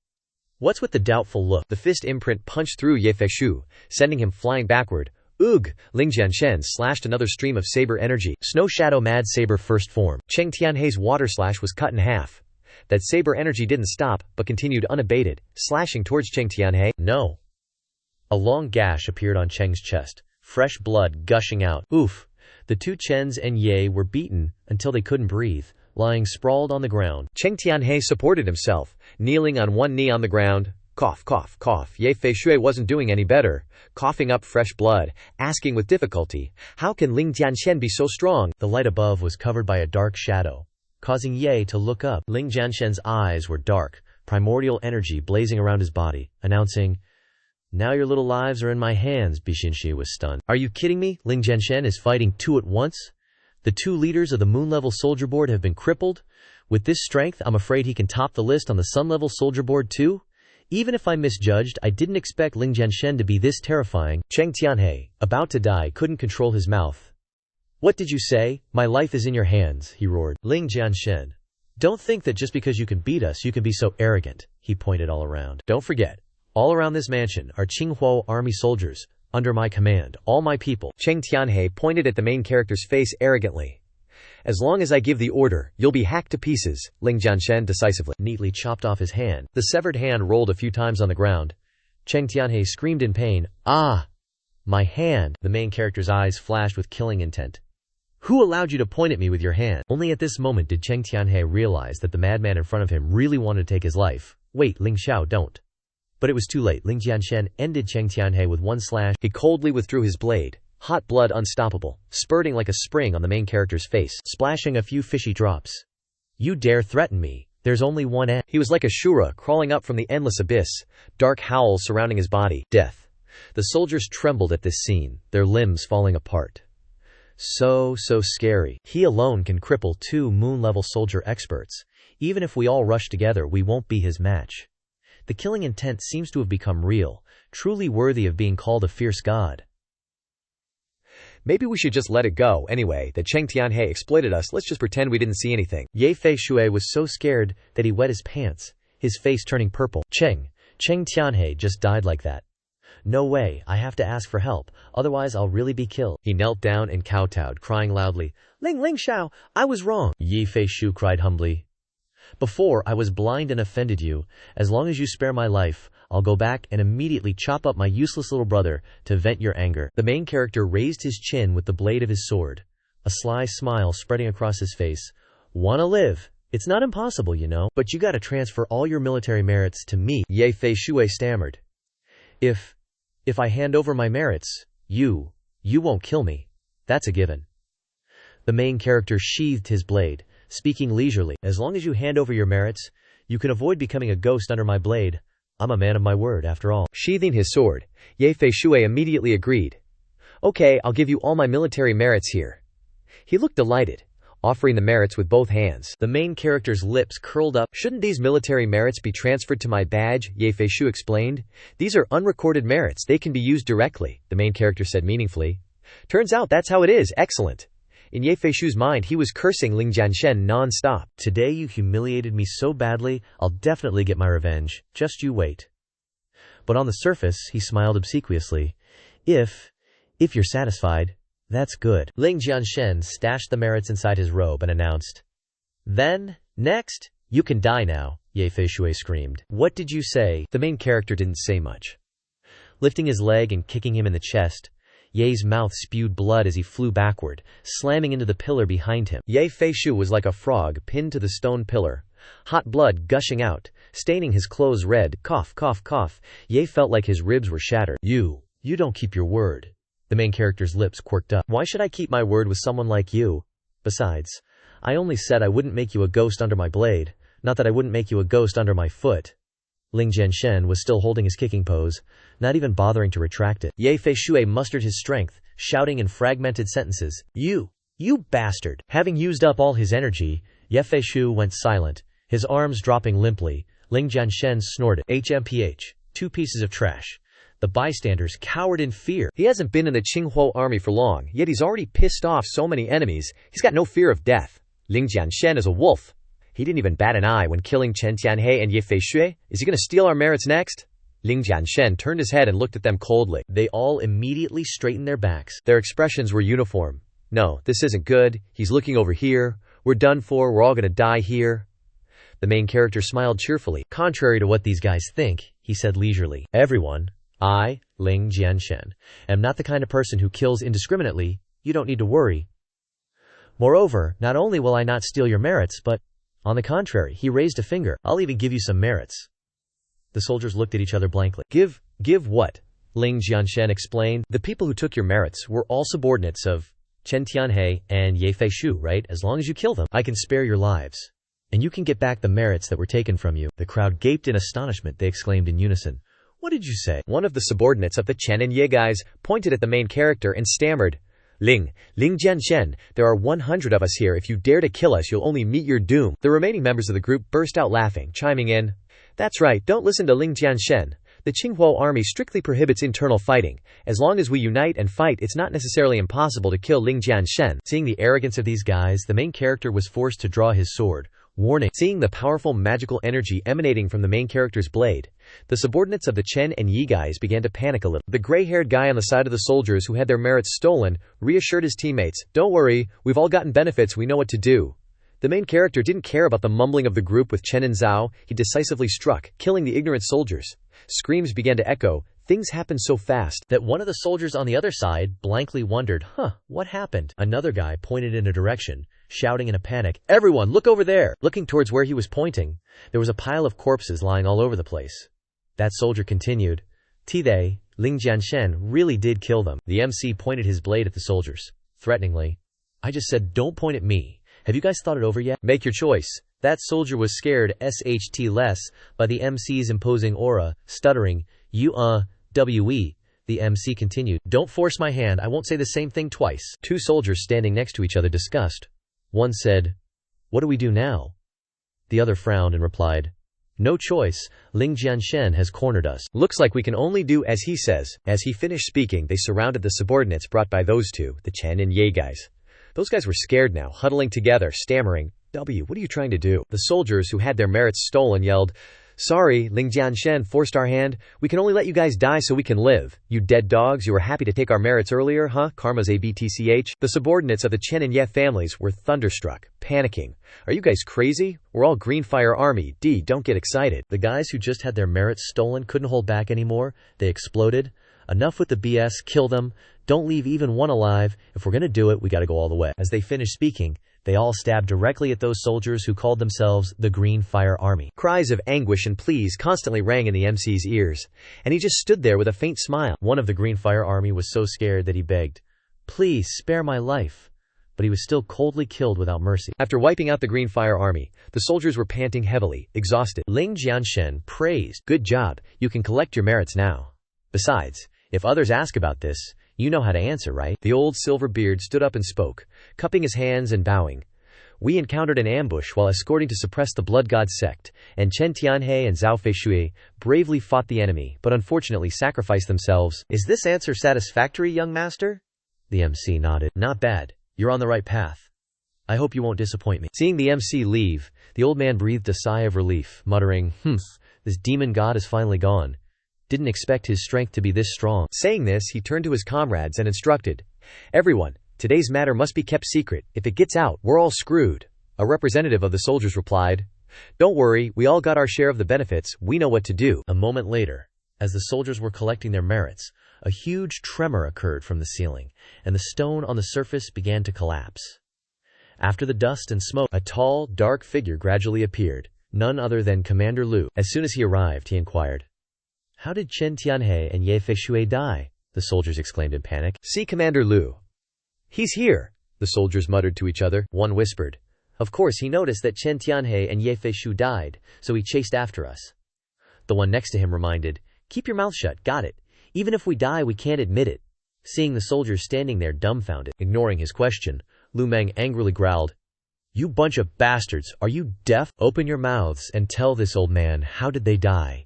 What's with the doubtful look? The fist imprint punched through Ye Fei Shu, sending him flying backward. Ugh! Ling Jianshen slashed another stream of saber energy. Snow Shadow Mad Saber first form. Cheng Tianhe's water slash was cut in half. That saber energy didn't stop, but continued unabated, slashing towards Cheng Tianhe. No. A long gash appeared on Cheng's chest, fresh blood gushing out. Oof. The 2 Chens and Ye were beaten until they couldn't breathe, lying sprawled on the ground. Cheng Tianhe supported himself, kneeling on one knee on the ground. Cough, cough, cough. Ye Fei Shui wasn't doing any better, coughing up fresh blood, asking with difficulty, how can Ling Jianshen be so strong? The light above was covered by a dark shadow, causing Ye to look up. Ling Jianshen's eyes were dark, primordial energy blazing around his body, announcing, now your little lives are in my hands. Bixinxi was stunned. Are you kidding me? Ling Jianshen is fighting 2 at once? The 2 leaders of the moon-level soldier board have been crippled? With this strength, I'm afraid he can top the list on the sun-level soldier board too? Even if I misjudged, I didn't expect Ling Jianshen to be this terrifying. Cheng Tianhe, about to die, couldn't control his mouth. What did you say? My life is in your hands, he roared. Ling Jianshen, don't think that just because you can beat us, you can be so arrogant, he pointed all around. Don't forget, all around this mansion are Qinghuo army soldiers, under my command, all my people. Cheng Tianhe pointed at the main character's face arrogantly. As long as I give the order, you'll be hacked to pieces, Ling Jianshen decisively neatly chopped off his hand. The severed hand rolled a few times on the ground. Cheng Tianhe screamed in pain. Ah! My hand! The main character's eyes flashed with killing intent. Who allowed you to point at me with your hand? Only at this moment did Cheng Tianhe realize that the madman in front of him really wanted to take his life. Wait, Ling Xiao, don't. But it was too late. Ling Jianshen ended Cheng Tianhe with one slash. He coldly withdrew his blade, hot blood unstoppable, spurting like a spring on the main character's face, splashing a few fishy drops. You dare threaten me? There's only one end. He was like a Shura crawling up from the endless abyss, dark howls surrounding his body. Death. The soldiers trembled at this scene, their limbs falling apart. So scary. He alone can cripple 2 moon-level soldier experts. Even if we all rush together, we won't be his match. The killing intent seems to have become real, truly worthy of being called a fierce god. Maybe we should just let it go. Anyway, that Cheng Tianhe exploited us, let's just pretend we didn't see anything. Ye Fei Shui was so scared that he wet his pants, his face turning purple. Cheng Tianhe just died like that. No way, I have to ask for help, otherwise I'll really be killed. He knelt down and kowtowed, crying loudly, Ling Xiao, I was wrong. Ye Fei Shu cried humbly. Before, I was blind and offended you. As long as you spare my life, I'll go back and immediately chop up my useless little brother to vent your anger. The main character raised his chin with the blade of his sword, a sly smile spreading across his face. Wanna live? It's not impossible, you know, but you gotta transfer all your military merits to me. Ye Fei Shui stammered. If I hand over my merits, you won't kill me. That's a given. The main character sheathed his blade, speaking leisurely. As long as you hand over your merits, you can avoid becoming a ghost under my blade. I'm a man of my word, after all. Sheathing his sword, Ye Fei Shui immediately agreed. Okay, I'll give you all my military merits here. He looked delighted, offering the merits with both hands. The main character's lips curled up. Shouldn't these military merits be transferred to my badge? Ye Fei Shu explained. These are unrecorded merits. They can be used directly, the main character said meaningfully. Turns out that's how it is. Excellent. In Ye Fei Shu's mind, he was cursing Ling Jianshen non-stop. Today you humiliated me so badly, I'll definitely get my revenge. Just you wait. But on the surface, he smiled obsequiously. If you're satisfied, that's good. Ling Jianshen stashed the merits inside his robe and announced. Then, next, you can die now, Ye Fei Shui screamed. What did you say? The main character didn't say much. Lifting his leg and kicking him in the chest, Ye's mouth spewed blood as he flew backward, slamming into the pillar behind him. Ye Fei Shu was like a frog pinned to the stone pillar, hot blood gushing out, staining his clothes red. Cough, cough, cough. Ye felt like his ribs were shattered. You don't keep your word. The main character's lips quirked up. Why should I keep my word with someone like you? Besides, I only said I wouldn't make you a ghost under my blade, not that I wouldn't make you a ghost under my foot. Ling Jianshen was still holding his kicking pose, not even bothering to retract it. Ye Fei Shui mustered his strength, shouting in fragmented sentences, You bastard! Having used up all his energy, Ye Fei Shu went silent, his arms dropping limply. Ling Jianshen snorted, HMPH, 2 pieces of trash. The bystanders cowered in fear. He hasn't been in the Qinghuo army for long, yet he's already pissed off so many enemies, he's got no fear of death. Ling Jianshen is a wolf. He didn't even bat an eye when killing Cheng Tianhe and Ye Fei Shui. Is he going to steal our merits next? Ling Jianshen turned his head and looked at them coldly. They all immediately straightened their backs. Their expressions were uniform. No, this isn't good. He's looking over here. We're done for. We're all going to die here. The main character smiled cheerfully. Contrary to what these guys think, he said leisurely. Everyone, I, Ling Jianshen, am not the kind of person who kills indiscriminately. You don't need to worry. Moreover, not only will I not steal your merits, but on the contrary, he raised a finger. I'll even give you some merits. The soldiers looked at each other blankly. Give what? Ling Jianshen explained. The people who took your merits were all subordinates of Cheng Tianhe and Ye Fei Shu, right? As long as you kill them, I can spare your lives. And you can get back the merits that were taken from you. The crowd gaped in astonishment. They exclaimed in unison. What did you say? One of the subordinates of the Chen and Ye guys pointed at the main character and stammered. Ling Jianshen, there are 100 of us here. If you dare to kill us, you'll only meet your doom. The remaining members of the group burst out laughing, chiming in. That's right, don't listen to Ling Jianshen. The Qinghuo army strictly prohibits internal fighting. As long as we unite and fight, it's not necessarily impossible to kill Ling Jianshen. Seeing the arrogance of these guys, the main character was forced to draw his sword. Warning. Seeing the powerful magical energy emanating from the main character's blade, the subordinates of the Chen and Yi guys began to panic a little. The gray-haired guy on the side of the soldiers who had their merits stolen reassured his teammates, Don't worry, we've all gotten benefits, we know what to do. The main character didn't care about the mumbling of the group with Chen and Zhao. He decisively struck, killing the ignorant soldiers. Screams began to echo. Things happened so fast that one of the soldiers on the other side blankly wondered, what happened? Another guy pointed in a direction, shouting in a panic, Everyone, look over there! Looking towards where he was pointing, there was a pile of corpses lying all over the place. That soldier continued. They, Ling Jianshen, really did kill them. The MC pointed his blade at the soldiers, threateningly. I just said don't point at me. Have you guys thought it over yet? Make your choice. That soldier was scared less by the MC's imposing aura, stuttering, we. The MC continued. Don't force my hand, I won't say the same thing twice. Two soldiers standing next to each other discussed. One said, what do we do now? The other frowned and replied, no choice, Ling Jianshen has cornered us. Looks like we can only do as he says. As he finished speaking, they surrounded the subordinates brought by those two, the Chen and Ye guys. Those guys were scared now, huddling together, stammering, what are you trying to do? The soldiers, who had their merits stolen, yelled, sorry, Ling Jianshen forced our hand. We can only let you guys die so we can live. You dead dogs, you were happy to take our merits earlier, huh? Karma's ABTCH. The subordinates of the Chen and Ye families were thunderstruck, panicking. Are you guys crazy? We're all Green Fire Army. Don't get excited. The guys who just had their merits stolen couldn't hold back anymore. They exploded. Enough with the BS, kill them. Don't leave even one alive. If we're gonna do it, we gotta go all the way. As they finished speaking, they all stabbed directly at those soldiers who called themselves the Green Fire Army. Cries of anguish and pleas constantly rang in the MC's ears, and he just stood there with a faint smile. One of the Green Fire Army was so scared that he begged, please spare my life. But he was still coldly killed without mercy. After wiping out the Green Fire Army, the soldiers were panting heavily, exhausted. Ling Jianshen praised, good job, you can collect your merits now. Besides, if others ask about this, you know how to answer, right? The old silver beard stood up and spoke, cupping his hands and bowing. We encountered an ambush while escorting to suppress the Blood God sect, and Chen Tianhe and Zhao Feishui bravely fought the enemy, but unfortunately sacrificed themselves. Is this answer satisfactory, young master? The MC nodded. Not bad. You're on the right path. I hope you won't disappoint me. Seeing the MC leave, the old man breathed a sigh of relief, muttering, this demon god is finally gone. Didn't expect his strength to be this strong. Saying this, he turned to his comrades and instructed, everyone, today's matter must be kept secret. If it gets out, we're all screwed. A representative of the soldiers replied, don't worry, we all got our share of the benefits, we know what to do. A moment later, as the soldiers were collecting their merits, a huge tremor occurred from the ceiling, and the stone on the surface began to collapse. After the dust and smoke, a tall, dark figure gradually appeared, none other than Commander Lu. As soon as he arrived, he inquired, how did Chen Tianhe and Ye Feishui die? The soldiers exclaimed in panic. See Commander Lu. He's here, the soldiers muttered to each other. One whispered, of course he noticed that Chen Tianhe and Ye Feishui died, so he chased after us. The one next to him reminded, keep your mouth shut, got it. Even if we die, we can't admit it. Seeing the soldiers standing there dumbfounded, ignoring his question, Lu Meng angrily growled, you bunch of bastards, are you deaf? Open your mouths and tell this old man, how did they die?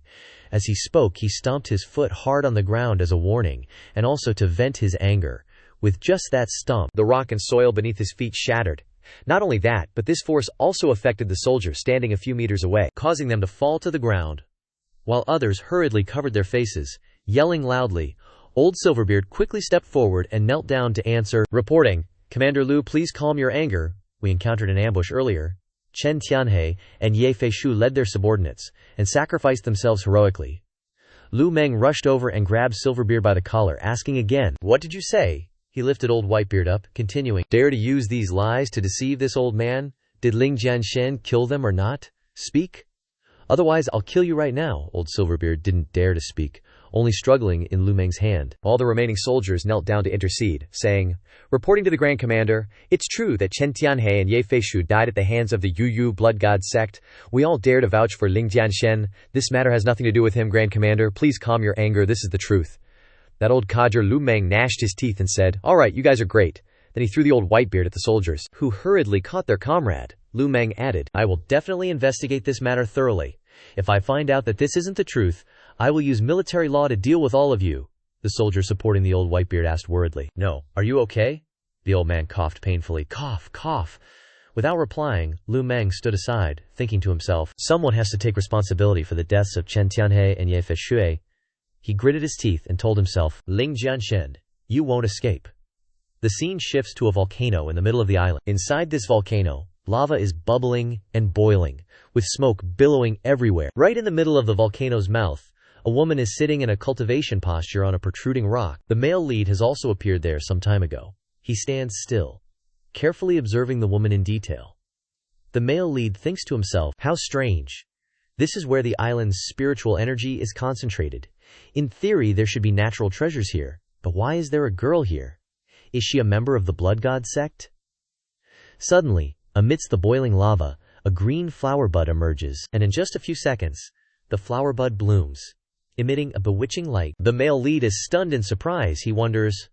As he spoke, he stomped his foot hard on the ground as a warning, and also to vent his anger. With just that stomp, the rock and soil beneath his feet shattered. Not only that, but this force also affected the soldiers standing a few meters away, causing them to fall to the ground. While others hurriedly covered their faces, yelling loudly, Old Silverbeard quickly stepped forward and knelt down to answer, reporting, Commander Lu, please calm your anger. We encountered an ambush earlier. Chen Tianhe and Ye Feishui led their subordinates, and sacrificed themselves heroically. Lu Meng rushed over and grabbed Silverbeard by the collar, asking again, what did you say? He lifted Old Whitebeard up, continuing, dare to use these lies to deceive this old man? Did Ling Jianshen kill them or not? Speak. Otherwise I'll kill you right now. Old Silverbeard didn't dare to speak, only struggling in Lu Meng's hand. All the remaining soldiers knelt down to intercede, saying, reporting to the Grand Commander, it's true that Chen Tianhe and Ye Feishui died at the hands of the Yu Blood God sect. We all dare to vouch for Ling Jianshen. This matter has nothing to do with him, Grand Commander. Please calm your anger, this is the truth. That old codger Lu Meng gnashed his teeth and said, all right, you guys are great. Then he threw the old Whitebeard at the soldiers, who hurriedly caught their comrade. Lu Meng added, I will definitely investigate this matter thoroughly. If I find out that this isn't the truth, I will use military law to deal with all of you. The soldier supporting the old Whitebeard asked worriedly, no, are you okay? The old man coughed painfully, cough, cough. Without replying, Lu Meng stood aside, thinking to himself, someone has to take responsibility for the deaths of Chen Tianhe and Ye Feishui. He gritted his teeth and told himself, Ling Jianshen, you won't escape. The scene shifts to a volcano in the middle of the island. Inside this volcano, lava is bubbling and boiling, with smoke billowing everywhere. Right in the middle of the volcano's mouth, a woman is sitting in a cultivation posture on a protruding rock. The male lead has also appeared there some time ago. He stands still, carefully observing the woman in detail. The male lead thinks to himself, how strange. This is where the island's spiritual energy is concentrated. In theory, there should be natural treasures here, but why is there a girl here? Is she a member of the blood god sect? Suddenly, amidst the boiling lava, a green flower bud emerges, and in just a few seconds, the flower bud blooms, emitting a bewitching light. The male lead is stunned in surprise. He wonders,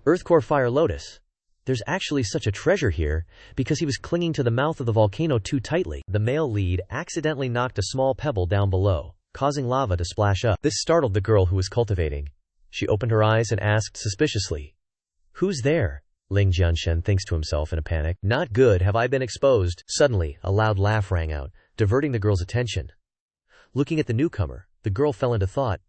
Earthcore Fire Lotus. There's actually such a treasure here, because he was clinging to the mouth of the volcano too tightly. The male lead accidentally knocked a small pebble down below, causing lava to splash up. This startled the girl who was cultivating. She opened her eyes and asked suspiciously, "Who's there?" Ling Jianshen thinks to himself in a panic. Not good, have I been exposed? Suddenly, a loud laugh rang out, diverting the girl's attention. Looking at the newcomer, the girl fell into thought.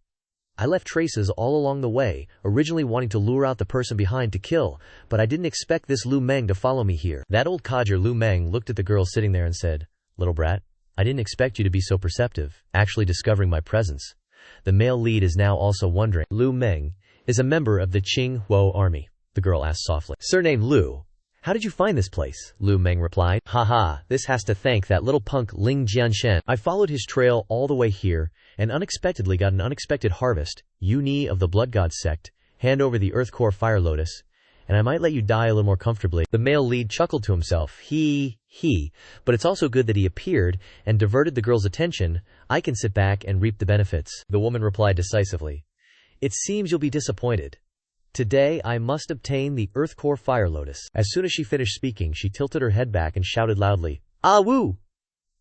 I left traces all along the way, originally wanting to lure out the person behind to kill, but I didn't expect this Lu Meng to follow me here. That old codger Lu Meng looked at the girl sitting there and said, Little brat, I didn't expect you to be so perceptive, actually discovering my presence. The male lead is now also wondering. Lu Meng is a member of the Qing Huo army. The girl asked softly. Surname Lu. How did you find this place? Lu Meng replied. Haha, this has to thank that little punk Ling Jianshen. I followed his trail all the way here, and unexpectedly got an unexpected harvest. You Ni of the Blood God sect, hand over the Earthcore Fire Lotus, and I might let you die a little more comfortably. The male lead chuckled to himself. But it's also good that he appeared and diverted the girl's attention. I can sit back and reap the benefits. The woman replied decisively. It seems you'll be disappointed. Today I must obtain the Earthcore Fire Lotus. As soon as she finished speaking, she tilted her head back and shouted loudly, Ah Wu!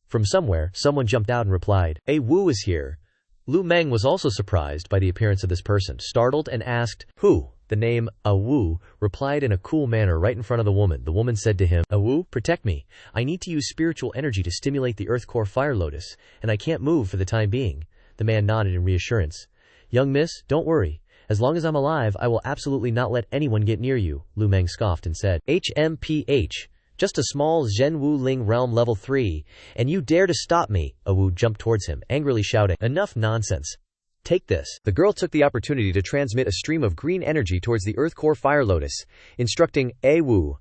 From somewhere, someone jumped out and replied, A Wu is here. Lu Meng was also surprised by the appearance of this person, startled and asked, Who? The name, A Wu, replied in a cool manner right in front of the woman. The woman said to him, A Wu, protect me. I need to use spiritual energy to stimulate the Earthcore Fire Lotus, and I can't move for the time being. The man nodded in reassurance. Young miss, don't worry. As long as I'm alive, I will absolutely not let anyone get near you, Lu Meng scoffed and said. HMPH. Just a small Zhen Wu Ling realm level 3, and you dare to stop me. A Wu jumped towards him, angrily shouting, Enough nonsense. Take this. The girl took the opportunity to transmit a stream of green energy towards the Earthcore Fire Lotus, instructing, A Wu,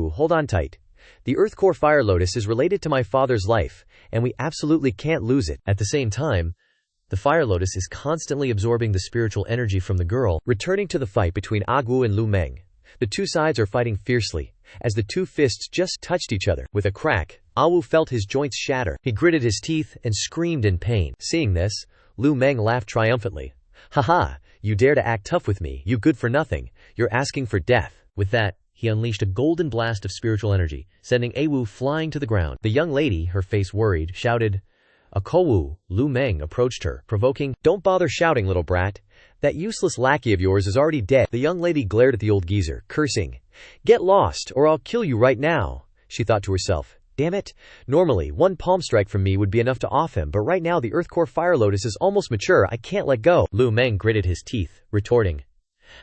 hold on tight. The Earthcore Fire Lotus is related to my father's life, and we absolutely can't lose it. At the same time, the Fire Lotus is constantly absorbing the spiritual energy from the girl. Returning to the fight between Agwu and Lu Meng. The two sides are fighting fiercely, as the two fists just touched each other. With a crack, Awu felt his joints shatter. He gritted his teeth and screamed in pain. Seeing this, Lu Meng laughed triumphantly. Haha, you dare to act tough with me, you good for nothing. You're asking for death. With that, he unleashed a golden blast of spiritual energy, sending Awu flying to the ground. The young lady, her face worried, shouted, Akowu. Lu Meng approached her, provoking, Don't bother shouting, little brat. That useless lackey of yours is already dead. The young lady glared at the old geezer, cursing. Get lost, or I'll kill you right now, she thought to herself. Damn it. Normally, one palm strike from me would be enough to off him, but right now the Earthcore Fire Lotus is almost mature. I can't let go. Lu Meng gritted his teeth, retorting,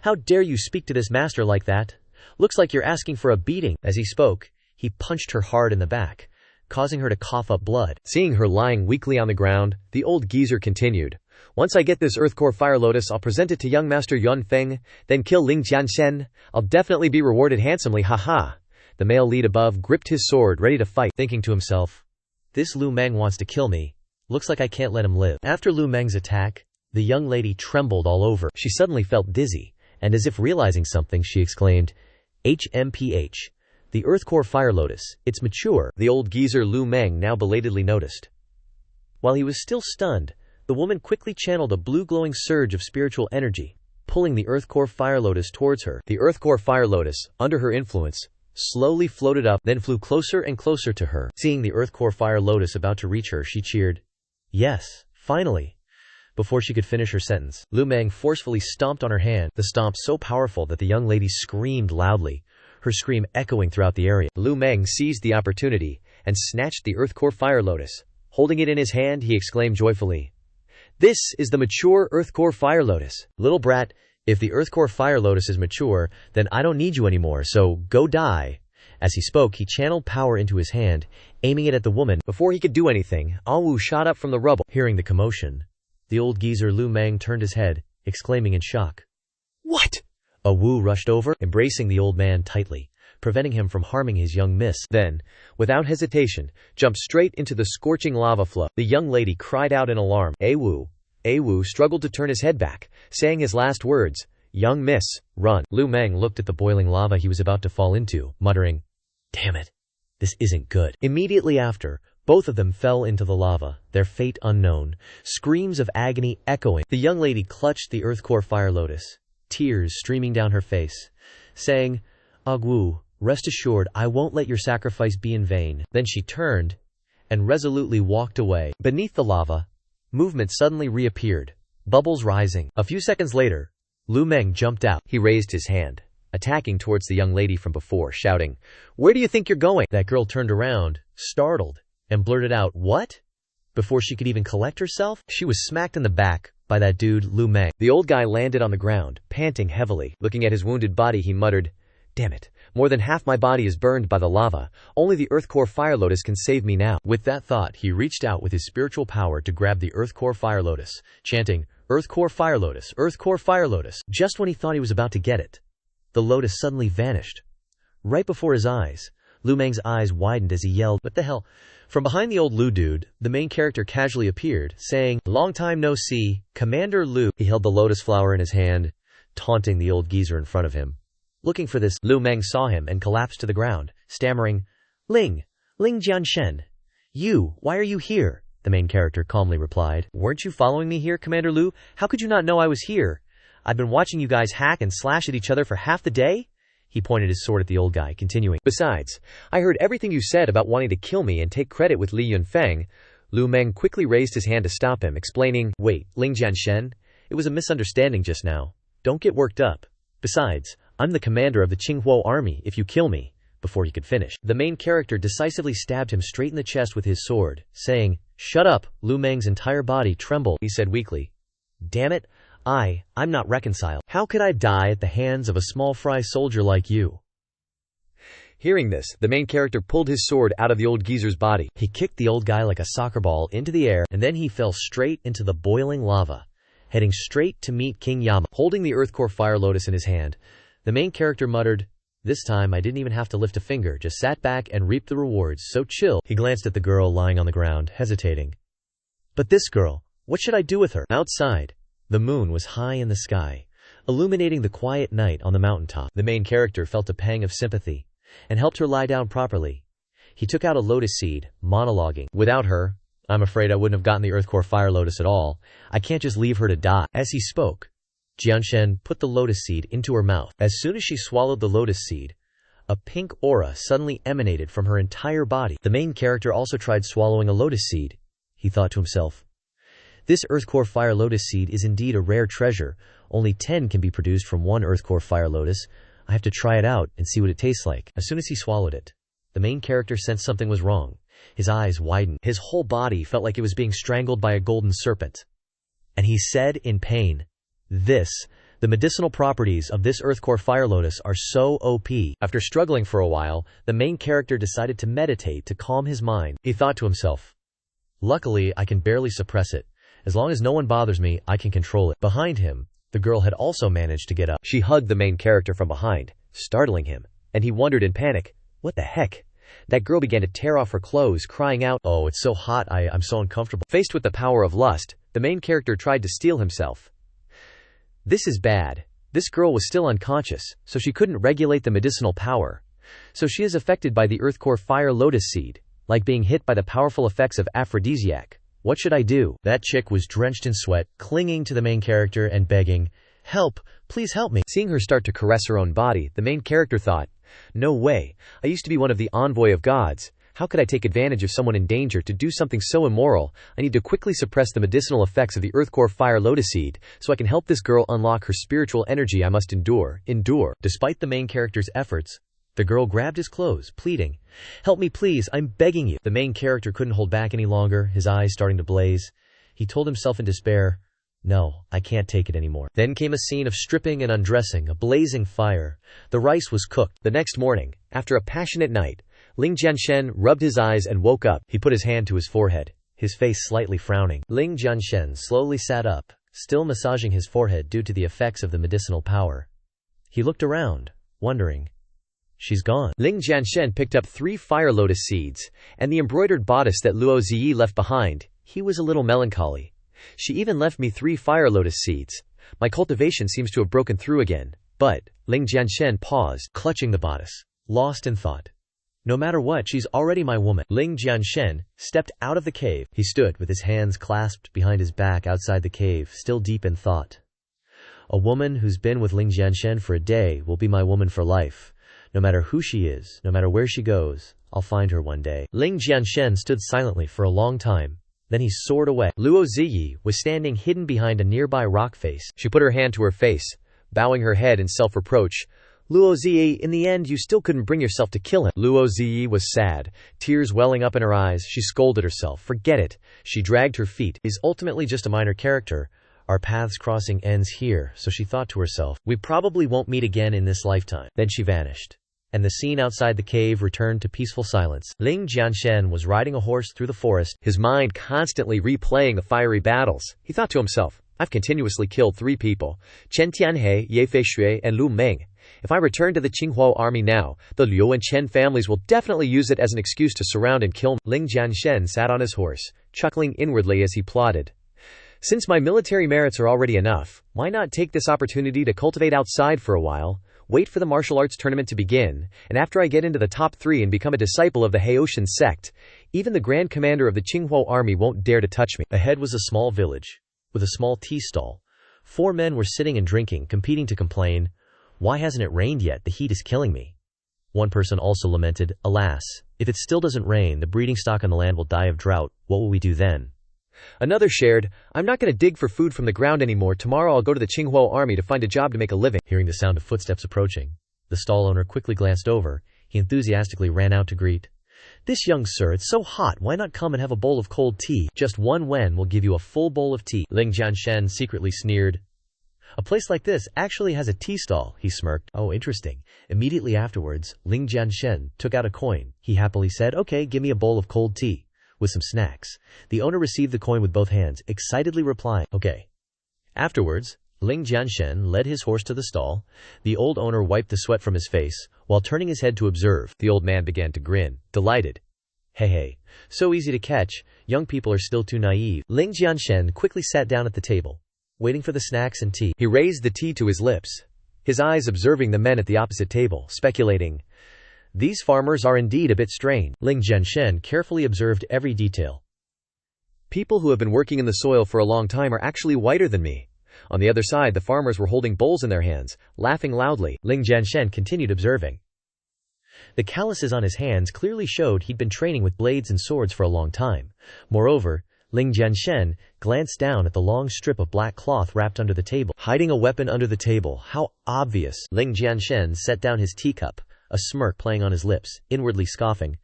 How dare you speak to this master like that? Looks like you're asking for a beating. As he spoke, he punched her hard in the back, causing her to cough up blood. Seeing her lying weakly on the ground, the old geezer continued. Once I get this Earthcore Fire Lotus, I'll present it to young Master Yuan Feng, then kill Ling Jianshen. I'll definitely be rewarded handsomely, haha. The male lead above gripped his sword, ready to fight, thinking to himself, This Lu Meng wants to kill me. Looks like I can't let him live. After Lu Meng's attack, the young lady trembled all over. She suddenly felt dizzy, and as if realizing something, she exclaimed, HMPH. The Earthcore Fire Lotus, it's mature. The old geezer Lu Meng now belatedly noticed. While he was still stunned, the woman quickly channeled a blue glowing surge of spiritual energy, pulling the Earthcore Fire Lotus towards her. The Earthcore Fire Lotus, under her influence, slowly floated up, then flew closer and closer to her. Seeing the Earthcore Fire Lotus about to reach her, she cheered, Yes, finally. Before she could finish her sentence, Lu Meng forcefully stomped on her hand, the stomp so powerful that the young lady screamed loudly, her scream echoing throughout the area. Lu Meng seized the opportunity and snatched the Earthcore Fire Lotus. Holding it in his hand, he exclaimed joyfully, This is the mature Earthcore Fire Lotus. Little brat, if the Earthcore Fire Lotus is mature, then I don't need you anymore, so go die. As he spoke, he channeled power into his hand, aiming it at the woman. Before he could do anything, Awu shot up from the rubble. Hearing the commotion, the old geezer Lu Meng turned his head, exclaiming in shock, What? Awu rushed over, embracing the old man tightly, preventing him from harming his young miss. Then, without hesitation, jumped straight into the scorching lava flow. The young lady cried out in alarm. Awu struggled to turn his head back, saying his last words, "Young miss, run." Lu Meng looked at the boiling lava he was about to fall into, muttering, "Damn it, this isn't good." Immediately after, both of them fell into the lava, their fate unknown, screams of agony echoing. The young lady clutched the earth core fire lotus, tears streaming down her face, saying, "Agwu, rest assured I won't let your sacrifice be in vain." Then she turned and resolutely walked away. Beneath the lava, movement suddenly reappeared, bubbles rising. A few seconds later, Lu Meng jumped out. He raised his hand, attacking towards the young lady from before, shouting, "Where do you think you're going?" That girl turned around, startled, and blurted out, "What?" Before she could even collect herself, she was smacked in the back by that dude, Lu Meng. The old guy landed on the ground, panting heavily. Looking at his wounded body, he muttered, "Damn it, more than half my body is burned by the lava. Only the Earth Core Fire Lotus can save me now." With that thought, he reached out with his spiritual power to grab the Earth Core Fire Lotus, chanting, "Earth Core Fire Lotus, Earth Core Fire Lotus." Just when he thought he was about to get it, the lotus suddenly vanished. Right before his eyes, Lu Meng's eyes widened as he yelled, "What the hell?" From behind the old Lu dude, the main character casually appeared, saying, "Long time no see, Commander Lu." He held the lotus flower in his hand, taunting the old geezer in front of him. Looking for this, Lu Meng saw him and collapsed to the ground, stammering, Ling Jianshen. Why are you here?" The main character calmly replied, "Weren't you following me here, Commander Lu? How could you not know I was here? I've been watching you guys hack and slash at each other for half the day." He pointed his sword at the old guy, continuing, "Besides, I heard everything you said about wanting to kill me and take credit with Li Yunfeng." Lu Meng quickly raised his hand to stop him, explaining, "Wait, Ling Jianshen, it was a misunderstanding just now. Don't get worked up. Besides, I'm the commander of the Qinghuo army if you kill me." Before he could finish, the main character decisively stabbed him straight in the chest with his sword, saying, "Shut up." Lu Meng's entire body trembled. He said weakly, "Damn it, I'm not reconciled. How could I die at the hands of a small fry soldier like you?" Hearing this, the main character pulled his sword out of the old geezer's body. He kicked the old guy like a soccer ball into the air, and then he fell straight into the boiling lava, heading straight to meet King Yama. Holding the Earth Core Fire Lotus in his hand, the main character muttered, "This time I didn't even have to lift a finger, just sat back and reaped the rewards, so chill." He glanced at the girl lying on the ground, hesitating. "But this girl, what should I do with her?" Outside, the moon was high in the sky, illuminating the quiet night on the mountaintop. The main character felt a pang of sympathy, and helped her lie down properly. He took out a lotus seed, monologuing, "Without her, I'm afraid I wouldn't have gotten the Earth Core Fire Lotus at all. I can't just leave her to die." As he spoke, Jianshen put the lotus seed into her mouth. As soon as she swallowed the lotus seed, a pink aura suddenly emanated from her entire body. The main character also tried swallowing a lotus seed. He thought to himself, "This Earth Core Fire Lotus seed is indeed a rare treasure. Only 10 can be produced from one Earth Core Fire Lotus. I have to try it out and see what it tastes like." As soon as he swallowed it, the main character sensed something was wrong. His eyes widened. His whole body felt like it was being strangled by a golden serpent. And he said in pain, The medicinal properties of this Earth Core Fire Lotus are so OP. After struggling for a while, the main character decided to meditate to calm his mind. He thought to himself, "Luckily, I can barely suppress it. As long as no one bothers me, I can control it." Behind him, the girl had also managed to get up. She hugged the main character from behind, startling him, and he wondered in panic, "What the heck?" That girl began to tear off her clothes, crying out, "Oh, it's so hot, I'm so uncomfortable." Faced with the power of lust, the main character tried to steel himself. This is bad. This girl was still unconscious, so she couldn't regulate the medicinal power. So she is affected by the Earth Core Fire Lotus seed, like being hit by the powerful effects of aphrodisiac. What should I do? That chick was drenched in sweat, clinging to the main character and begging, "Help, please help me." Seeing her start to caress her own body, the main character thought, "No way, I used to be one of the envoy of gods. How could I take advantage of someone in danger to do something so immoral? I need to quickly suppress the medicinal effects of the Earth Core Fire Lotus seed, so I can help this girl unlock her spiritual energy. I must endure. Despite the main character's efforts, the girl grabbed his clothes, pleading, "Help me please, I'm begging you." The main character couldn't hold back any longer, his eyes starting to blaze. He told himself in despair, "No, I can't take it anymore." Then came a scene of stripping and undressing, a blazing fire. The rice was cooked. The next morning, after a passionate night, Ling Jianshen rubbed his eyes and woke up. He put his hand to his forehead, his face slightly frowning. Ling Jianshen slowly sat up, still massaging his forehead due to the effects of the medicinal power. He looked around, wondering, She's gone. Ling Jianshen picked up 3 fire lotus seeds, and the embroidered bodice that Luo Ziyi left behind. He was a little melancholy. She even left me 3 fire lotus seeds. My cultivation seems to have broken through again. But, Ling Jianshen paused, clutching the bodice, lost in thought. No matter what, she's already my woman. Ling Jianshen stepped out of the cave. He stood with his hands clasped behind his back outside the cave, still deep in thought. A woman who's been with Ling Jianshen for a day will be my woman for life. No matter who she is, no matter where she goes, I'll find her one day. Ling Jianshen stood silently for a long time. Then he soared away. Luo Ziyi was standing hidden behind a nearby rock face. She put her hand to her face, bowing her head in self-reproach. Luo Ziyi, in the end you still couldn't bring yourself to kill him. Luo Ziyi was sad, tears welling up in her eyes. She scolded herself. Forget it. She dragged her feet. He's ultimately just a minor character. Our paths crossing ends here, so she thought to herself. We probably won't meet again in this lifetime. Then she vanished. And the scene outside the cave returned to peaceful silence. Ling Jianshen was riding a horse through the forest, his mind constantly replaying the fiery battles. He thought to himself, I've continuously killed 3 people, Chen Tianhe, Ye Feishui, and Lu Meng. If I return to the Qinghua army now, the Liu and Chen families will definitely use it as an excuse to surround and kill me. Ling Jianshen sat on his horse, chuckling inwardly as he plotted. Since my military merits are already enough, why not take this opportunity to cultivate outside for a while? Wait for the martial arts tournament to begin, and after I get into the top 3 and become a disciple of the Haoshan sect, even the Grand Commander of the Qinghua army won't dare to touch me. Ahead was a small village, with a small tea stall. 4 men were sitting and drinking, competing to complain. Why hasn't it rained yet? The heat is killing me. One person also lamented, alas, if it still doesn't rain, the breeding stock on the land will die of drought. What will we do then? Another shared, I'm not going to dig for food from the ground anymore. Tomorrow I'll go to the Qinghua army to find a job to make a living. Hearing the sound of footsteps approaching, the stall owner quickly glanced over. He enthusiastically ran out to greet. This young sir, it's so hot, why not come and have a bowl of cold tea? Just 1 wen will give you a full bowl of tea. Ling Jianshen secretly sneered. A place like this actually has a tea stall, he smirked. Oh, interesting. Immediately afterwards, Ling Jianshen took out a coin. He happily said, okay, give me a bowl of cold tea. With some snacks. The owner received the coin with both hands, excitedly replying, okay. Afterwards, Ling Jianshen led his horse to the stall. The old owner wiped the sweat from his face, while turning his head to observe. The old man began to grin, delighted. Hey, so easy to catch, young people are still too naive. Ling Jianshen quickly sat down at the table, waiting for the snacks and tea. He raised the tea to his lips, his eyes observing the men at the opposite table, speculating. These farmers are indeed a bit strange. Ling Jianshen carefully observed every detail. People who have been working in the soil for a long time are actually whiter than me. On the other side, the farmers were holding bowls in their hands, laughing loudly. Ling Jianshen continued observing. The calluses on his hands clearly showed he'd been training with blades and swords for a long time. Moreover, Ling Jianshen glanced down at the long strip of black cloth wrapped under the table. Hiding a weapon under the table, how obvious. Ling Jianshen set down his teacup, a smirk playing on his lips, inwardly scoffing.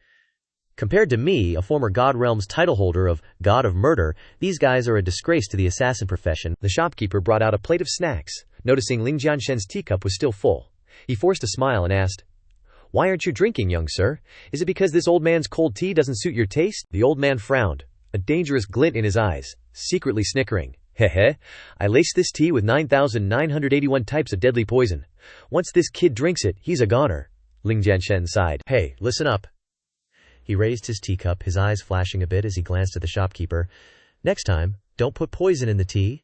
Compared to me, a former God Realms title holder of God of Murder, these guys are a disgrace to the assassin profession. The shopkeeper brought out a plate of snacks, noticing Ling Jianshen's teacup was still full. He forced a smile and asked, Why aren't you drinking, young sir? Is it because this old man's cold tea doesn't suit your taste? The old man frowned, a dangerous glint in his eyes, secretly snickering. Heh, I laced this tea with 9,981 types of deadly poison. Once this kid drinks it, he's a goner. Ling Jianshen sighed. Hey, listen up. He raised his teacup, his eyes flashing a bit as he glanced at the shopkeeper. Next time, don't put poison in the tea.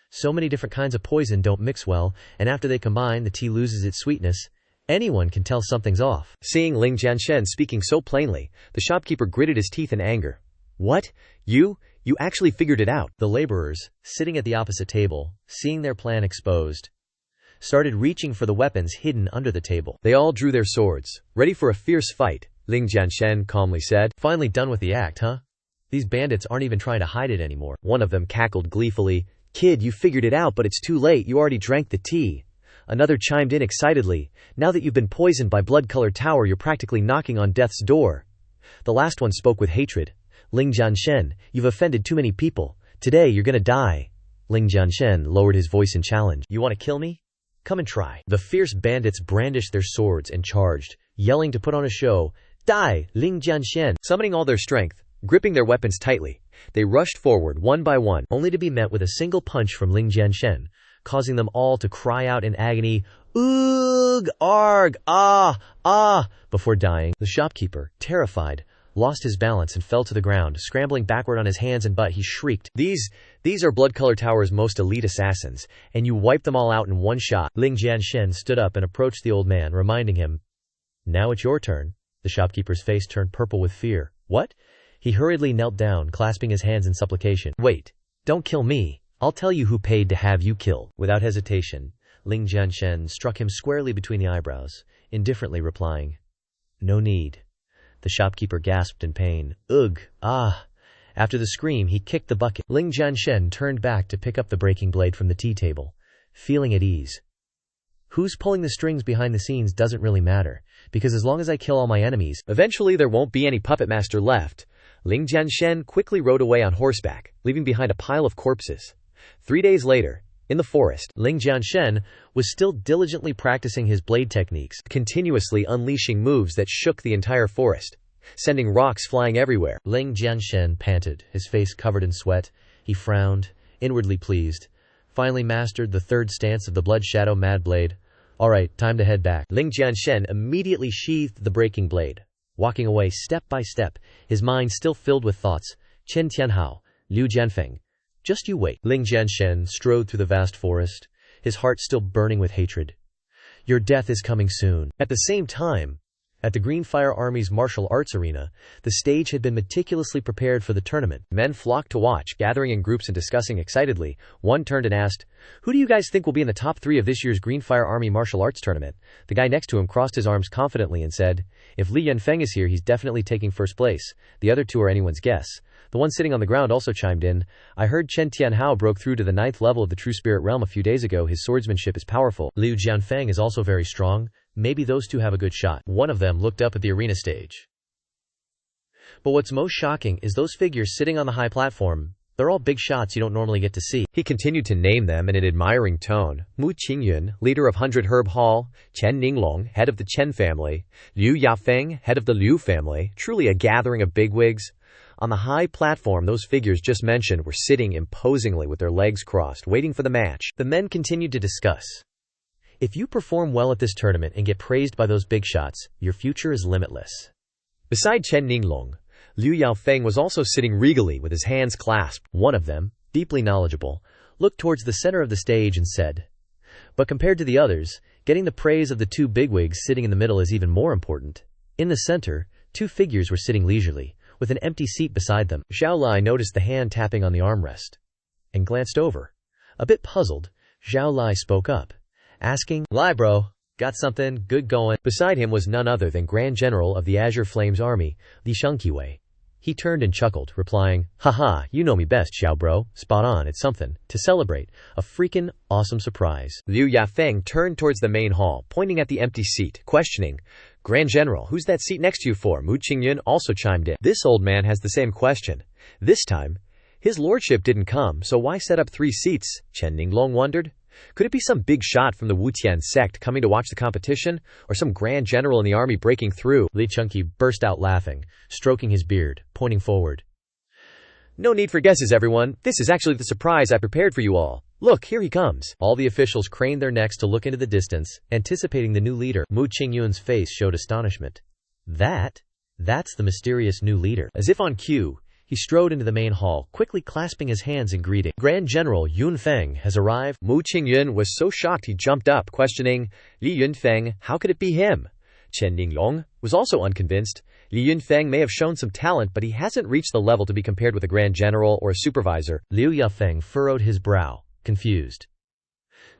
So many different kinds of poison don't mix well, and after they combine, the tea loses its sweetness. Anyone can tell something's off. Seeing Ling Jianshen speaking so plainly, the shopkeeper gritted his teeth in anger. What? You actually figured it out? The laborers, sitting at the opposite table, seeing their plan exposed, started reaching for the weapons hidden under the table. They all drew their swords, ready for a fierce fight. Ling Jianshen calmly said, Finally done with the act, huh? These bandits aren't even trying to hide it anymore. One of them cackled gleefully. Kid, you figured it out, but it's too late. You already drank the tea. Another chimed in excitedly. Now that you've been poisoned by blood-colored tower, you're practically knocking on death's door. The last one spoke with hatred. Ling Jianshen, you've offended too many people. Today you're gonna die. Ling Jianshen lowered his voice in challenge. You want to kill me? Come and try. The fierce bandits brandished their swords and charged, yelling to put on a show. Die, Ling Jianshen! Summoning all their strength, gripping their weapons tightly, they rushed forward one by one, only to be met with a single punch from Ling Jianshen, causing them all to cry out in agony, "Ugh! Arg! Ah! Ah!" Before dying, the shopkeeper, terrified, lost his balance and fell to the ground. Scrambling backward on his hands and butt, he shrieked, These are Blood Color Tower's most elite assassins, and you wiped them all out in one shot." Ling Jianshen stood up and approached the old man, reminding him, "Now it's your turn." The shopkeeper's face turned purple with fear. "What?" He hurriedly knelt down, clasping his hands in supplication. "Wait, don't kill me. I'll tell you who paid to have you killed." Without hesitation, Ling Jianshen struck him squarely between the eyebrows, indifferently replying, "No need." The shopkeeper gasped in pain. "Ugh! Ah!" After the scream, he kicked the bucket. Ling Jianshen turned back to pick up the breaking blade from the tea table, feeling at ease. Who's pulling the strings behind the scenes doesn't really matter, because as long as I kill all my enemies, eventually there won't be any puppet master left. Ling Jianshen quickly rode away on horseback, leaving behind a pile of corpses. 3 days later, in the forest, Ling Jianshen was still diligently practicing his blade techniques, continuously unleashing moves that shook the entire forest, sending rocks flying everywhere. Ling Jianshen panted, his face covered in sweat. He frowned, inwardly pleased. Finally mastered the third stance of the Blood Shadow Mad Blade. "All right, time to head back." Ling Jianshen immediately sheathed the breaking blade, walking away step by step, his mind still filled with thoughts. Chen Tianhao, Liu Jianfeng. Just you wait. Ling Jianshen strode through the vast forest, his heart still burning with hatred. Your death is coming soon. At the same time, at the Green Fire Army's martial arts arena, the stage had been meticulously prepared for the tournament. Men flocked to watch, gathering in groups and discussing excitedly. One turned and asked, "Who do you guys think will be in the top 3 of this year's Green Fire Army martial arts tournament?" The guy next to him crossed his arms confidently and said, "If Li Yunfeng is here, he's definitely taking first place. The other 2 are anyone's guess." The one sitting on the ground also chimed in, "I heard Chen Tianhao broke through to the 9th level of the True Spirit Realm a few days ago. His swordsmanship is powerful. Liu Jianfeng is also very strong. Maybe those 2 have a good shot." One of them looked up at the arena stage. But what's most shocking is those figures sitting on the high platform. They're all big shots you don't normally get to see. He continued to name them in an admiring tone. Mu Qingyun, leader of 100 Herb Hall; Chen Ninglong, head of the Chen family; Liu Yafeng, head of the Liu family. Truly a gathering of bigwigs. On the high platform, those figures just mentioned were sitting imposingly with their legs crossed, waiting for the match. The men continued to discuss. If you perform well at this tournament and get praised by those big shots, your future is limitless. Beside Chen Ninglong, Liu Yaofeng was also sitting regally with his hands clasped. One of them, deeply knowledgeable, looked towards the center of the stage and said, "But compared to the others, getting the praise of the 2 bigwigs sitting in the middle is even more important." In the center, 2 figures were sitting leisurely, with an empty seat beside them. Zhao Lai noticed the hand tapping on the armrest and glanced over. A bit puzzled, Zhao Lai spoke up, asking, "Lai bro, got something good going?" Beside him was none other than Grand General of the Azure Flames Army, Li Xianxia. He turned and chuckled, replying, "Haha, you know me best, Xiao bro. Spot on, it's something to celebrate. A freaking awesome surprise." Liu Yafeng turned towards the main hall, pointing at the empty seat, questioning, "Grand General, who's that seat next to you for?" Mu Qingyun also chimed in. This old man has the same question. This time, his lordship didn't come, so why set up 3 seats? Chen Ninglong wondered. Could it be some big shot from the Wutian sect coming to watch the competition, or some grand general in the army breaking through? Li Chunqi burst out laughing, stroking his beard, pointing forward. "No need for guesses, everyone. This is actually the surprise I prepared for you all. Look, here he comes." All the officials craned their necks to look into the distance, anticipating the new leader. Mu Qingyun's face showed astonishment. That's the mysterious new leader. As if on cue, he strode into the main hall, quickly clasping his hands in greeting. "Grand General Yunfeng has arrived." Mu Qingyun was so shocked he jumped up, questioning, "Li Yunfeng, how could it be him?" Chen Ninglong was also unconvinced. Li Yunfeng may have shown some talent, but he hasn't reached the level to be compared with a Grand General or a supervisor. Liu Yafeng furrowed his brow, confused.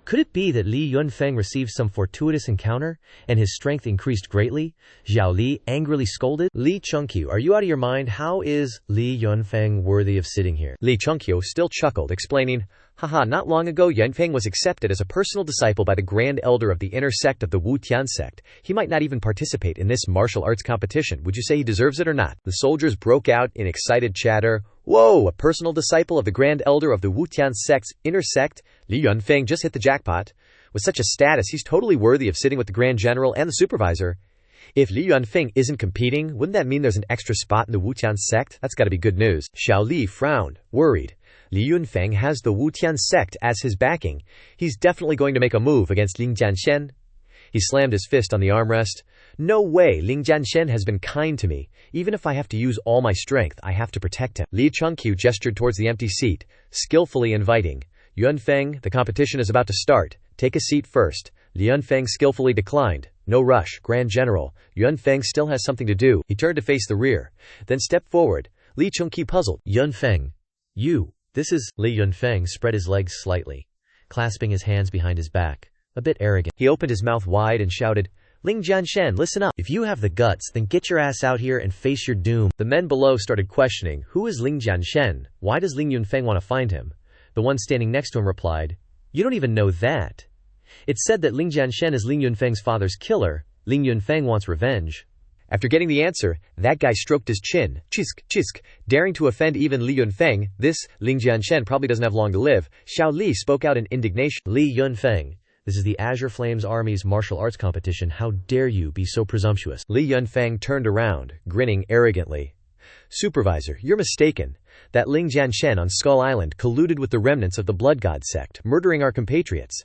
Could it be that Li Yunfeng received some fortuitous encounter, and his strength increased greatly? Zhao Li angrily scolded. "Li Chunqiu, are you out of your mind? How is Li Yunfeng worthy of sitting here?" Li Chunqiu still chuckled, explaining, "Haha, not long ago Yunfeng was accepted as a personal disciple by the Grand Elder of the inner sect of the Wutian sect. He might not even participate in this martial arts competition. Would you say he deserves it or not?" The soldiers broke out in excited chatter. "Whoa, a personal disciple of the Grand Elder of the Wutian sect's inner sect? Li Yunfeng just hit the jackpot. With such a status, he's totally worthy of sitting with the Grand General and the supervisor. If Li Yunfeng isn't competing, wouldn't that mean there's an extra spot in the Wutian sect? That's gotta be good news." Xiao Li frowned, worried. Li Yunfeng has the Wuxian sect as his backing. He's definitely going to make a move against Ling Jianshen. He slammed his fist on the armrest. No way, Ling Jianshen has been kind to me. Even if I have to use all my strength, I have to protect him. Li Chengqiu gestured towards the empty seat, skillfully inviting. Yunfeng, the competition is about to start. Take a seat first. Li Yunfeng skillfully declined. No rush, Grand General. Yunfeng still has something to do. He turned to face the rear, then stepped forward. Li Chengqiu puzzled. Yunfeng, this is… Li Yunfeng spread his legs slightly, clasping his hands behind his back, a bit arrogant. He opened his mouth wide and shouted, Ling Jianshen, listen up. If you have the guts, then get your ass out here and face your doom. The men below started questioning, who is Ling Jianshen? Why does Ling Yunfeng want to find him? The one standing next to him replied, You don't even know that. It's said that Ling Jianshen is Ling Yunfeng's father's killer. Ling Yunfeng wants revenge. After getting the answer, that guy stroked his chin, chisk, daring to offend even Li Yunfeng. This Ling Jianshen probably doesn't have long to live. Xiao Li spoke out in indignation. Li Yunfeng, this is the Azure Flames Army's martial arts competition. How dare you be so presumptuous? Li Yunfeng turned around, grinning arrogantly. Supervisor, you're mistaken. That Ling Jianshen on Skull Island colluded with the remnants of the Blood God sect, murdering our compatriots.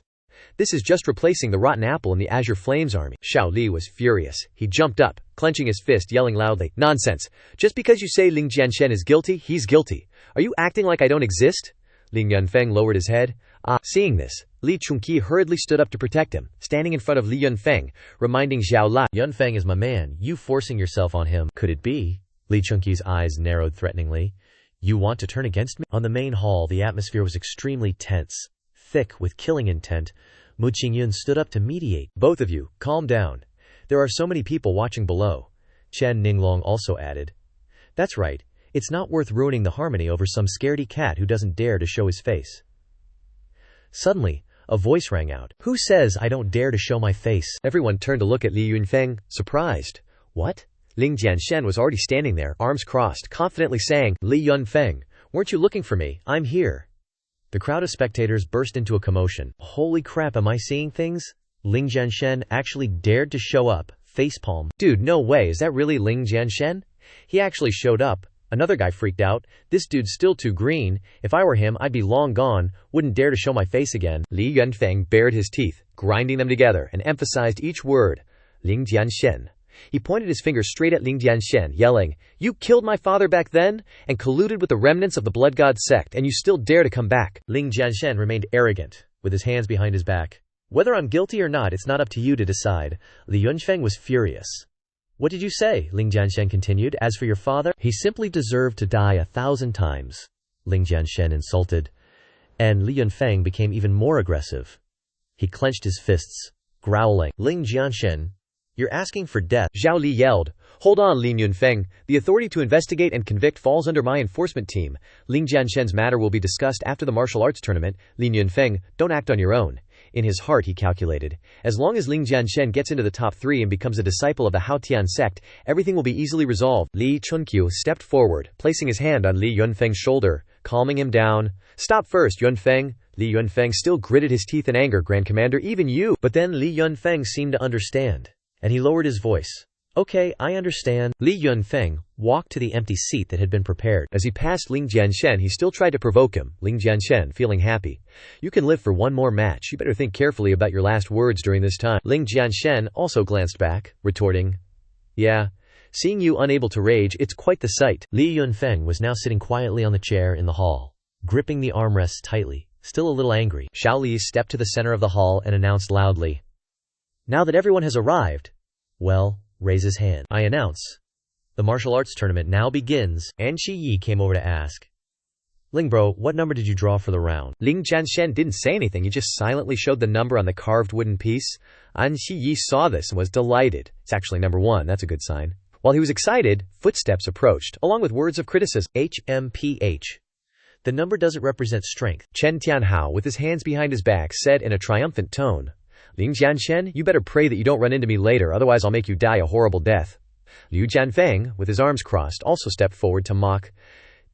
This is just replacing the rotten apple in the Azure Flames Army. Xiao Li was furious. He jumped up, clenching his fist, yelling loudly, Nonsense! Just because you say Ling Jianshen is guilty, he's guilty. Are you acting like I don't exist? Ling Yunfeng lowered his head. Seeing this, Li Chengqiu hurriedly stood up to protect him, standing in front of Li Yunfeng, reminding Xiao Li, Yunfeng is my man, you forcing yourself on him. Could it be? Li Chengqiu's eyes narrowed threateningly. You want to turn against me? On the main hall, the atmosphere was extremely tense, thick with killing intent. Mu Qingyun stood up to mediate. Both of you, calm down. There are so many people watching below. Chen Ninglong also added. That's right. It's not worth ruining the harmony over some scaredy cat who doesn't dare to show his face. Suddenly, a voice rang out. Who says I don't dare to show my face? Everyone turned to look at Li Yunfeng, surprised. What? Ling Jianshen was already standing there, arms crossed, confidently saying, Li Yunfeng, weren't you looking for me? I'm here. The crowd of spectators burst into a commotion. Holy crap, am I seeing things? Ling Jianshen actually dared to show up, facepalm. Dude, no way, is that really Ling Jianshen? He actually showed up. Another guy freaked out. This dude's still too green. If I were him, I'd be long gone. Wouldn't dare to show my face again. Li Yunfeng bared his teeth, grinding them together, and emphasized each word. Ling Jianshen. He pointed his finger straight at Ling Jianshen, yelling, You killed my father back then, and colluded with the remnants of the Blood God sect, and you still dare to come back. Ling Jianshen remained arrogant, with his hands behind his back. Whether I'm guilty or not, it's not up to you to decide. Li Yunfeng was furious. What did you say? Ling Jianshen continued. As for your father, he simply deserved to die 1,000 times. Ling Jianshen insulted, and Li Yunfeng became even more aggressive. He clenched his fists, growling, Ling Jianshen, you're asking for death. Xiao Li yelled, Hold on, Lin Yunfeng. The authority to investigate and convict falls under my enforcement team. Ling Jianshen's matter will be discussed after the martial arts tournament. Lin Yunfeng, don't act on your own. In his heart he calculated, as long as Ling Jianshen gets into the top 3 and becomes a disciple of the Haotian sect, everything will be easily resolved. Li Chengqiu stepped forward, placing his hand on Li Yunfeng's shoulder, calming him down. Stop first, Yunfeng. Li Yunfeng still gritted his teeth in anger. Grand Commander, even you. But then Li Yunfeng seemed to understand, and he lowered his voice. Okay, I understand. Li Yunfeng walked to the empty seat that had been prepared. As he passed Ling Jianshen, he still tried to provoke him. Ling Jianshen, feeling happy. You can live for one more match. You better think carefully about your last words during this time. Ling Jianshen also glanced back, retorting, Yeah, seeing you unable to rage, it's quite the sight. Li Yunfeng was now sitting quietly on the chair in the hall, gripping the armrests tightly, still a little angry. Xiao Li stepped to the center of the hall and announced loudly, Now that everyone has arrived, well, raise his hand. I announce. The martial arts tournament now begins. An Yi came over to ask. Ling bro, what number did you draw for the round? Ling Jianshen didn't say anything, he just silently showed the number on the carved wooden piece. An Yi saw this and was delighted. It's actually number 1, that's a good sign. While he was excited, footsteps approached, along with words of criticism. HMPH. The number doesn't represent strength. Chen Tianhao, with his hands behind his back, said in a triumphant tone, Ling Jianshen, you better pray that you don't run into me later, otherwise I'll make you die a horrible death. Liu Jianfeng, with his arms crossed, also stepped forward to mock.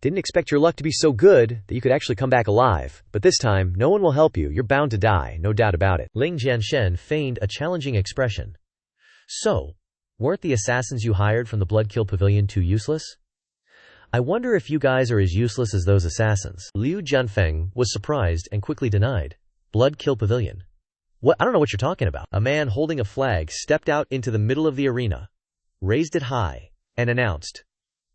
Didn't expect your luck to be so good that you could actually come back alive, but this time, no one will help you, you're bound to die, no doubt about it. Ling Jianshen feigned a challenging expression. So, weren't the assassins you hired from the Bloodkill Pavilion too useless? I wonder if you guys are as useless as those assassins. Liu Jianfeng was surprised and quickly denied. Blood Kill Pavilion. What? I don't know what you're talking about. A man holding a flag stepped out into the middle of the arena, raised it high, and announced,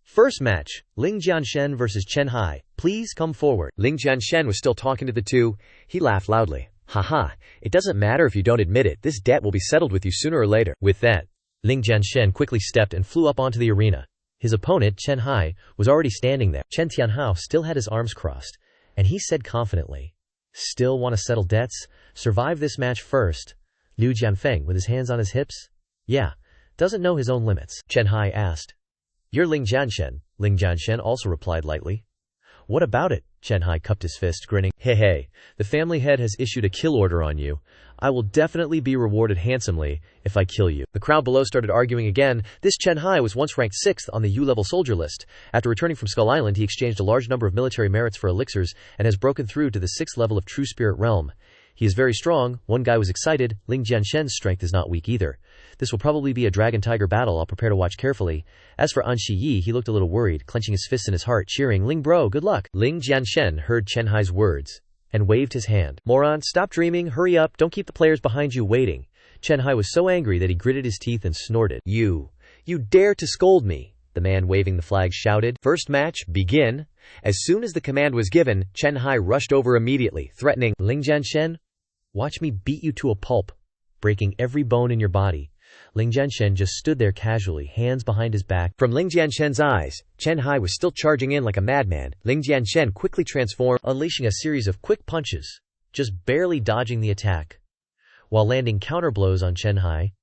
"First match, Ling Jianshen versus Chen Hai. Please come forward." Ling Jianshen was still talking to the two. He laughed loudly. Haha, it doesn't matter if you don't admit it. This debt will be settled with you sooner or later. With that, Ling Jianshen quickly stepped and flew up onto the arena. His opponent, Chen Hai, was already standing there. Chen Tianhao still had his arms crossed, and he said confidently, "Still want to settle debts? Survive this match first." Liu Jianfeng, with his hands on his hips? Yeah, doesn't know his own limits. Chen Hai asked, "You're Ling Jianshen." Ling Jianshen also replied lightly. "What about it?" Chen Hai cupped his fist, grinning. Hey, the family head has issued a kill order on you. I will definitely be rewarded handsomely if I kill you. The crowd below started arguing again. This Chen Hai was once ranked 6th on the U-level soldier list. After returning from Skull Island, he exchanged a large number of military merits for elixirs and has broken through to the 6th level of True Spirit Realm. He is very strong. One guy was excited. Ling Jianshen's strength is not weak either. This will probably be a dragon-tiger battle. I'll prepare to watch carefully. As for An Shiyi, he looked a little worried, clenching his fists in his heart, cheering, "Ling bro, good luck." Ling Jianshen heard Chen Hai's words and waved his hand. "Moron, stop dreaming, hurry up, don't keep the players behind you waiting." Chen Hai was so angry that he gritted his teeth and snorted. You dare to scold me," the man waving the flag shouted. "First match, begin." As soon as the command was given, Chen Hai rushed over immediately, threatening, "Ling Jianshen, watch me beat you to a pulp, breaking every bone in your body." Ling Jianshen just stood there casually, hands behind his back. From Ling Jianshen's eyes, Chen Hai was still charging in like a madman. Ling Jianshen quickly transformed, unleashing a series of quick punches, just barely dodging the attack, while landing counterblows on Chen Hai.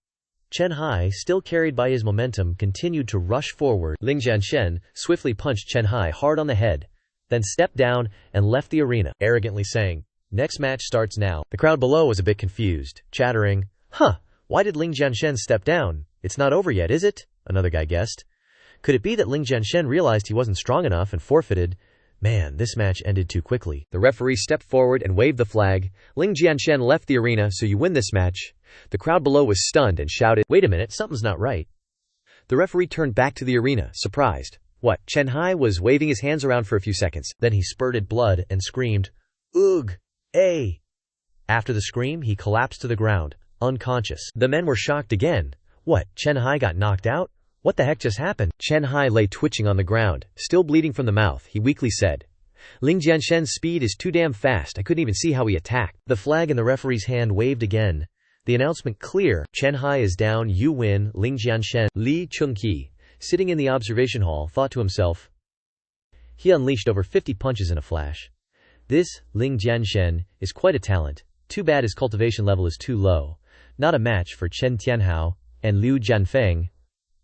Chen Hai, still carried by his momentum, continued to rush forward. Ling Jianshen swiftly punched Chen Hai hard on the head, then stepped down and left the arena, arrogantly saying, "Next match starts now." The crowd below was a bit confused, chattering, Why did Ling Jianshen step down? It's not over yet, is it?" another guy guessed. Could it be that Ling Jianshen realized he wasn't strong enough and forfeited? Man, this match ended too quickly. The referee stepped forward and waved the flag. Ling Jianshen left the arena, so you win this match. The crowd below was stunned and shouted, "Wait a minute, something's not right." The referee turned back to the arena, surprised. What? Chen Hai was waving his hands around for a few seconds. Then he spurted blood and screamed, "Ugh! Ay!" After the scream, he collapsed to the ground, unconscious. The men were shocked again. What, Chen Hai got knocked out? What the heck just happened? Chen Hai lay twitching on the ground, still bleeding from the mouth. He weakly said, "Ling Jianshen's speed is too damn fast. I couldn't even see how he attacked." The flag in the referee's hand waved again. The announcement clear. Chen Hai is down, you win. Ling Jianshen. Li Chungqi, sitting in the observation hall, thought to himself. He unleashed over 50 punches in a flash. This Ling Jianshen is quite a talent. Too bad his cultivation level is too low. Not a match for Chen Tianhao and Liu Jianfeng.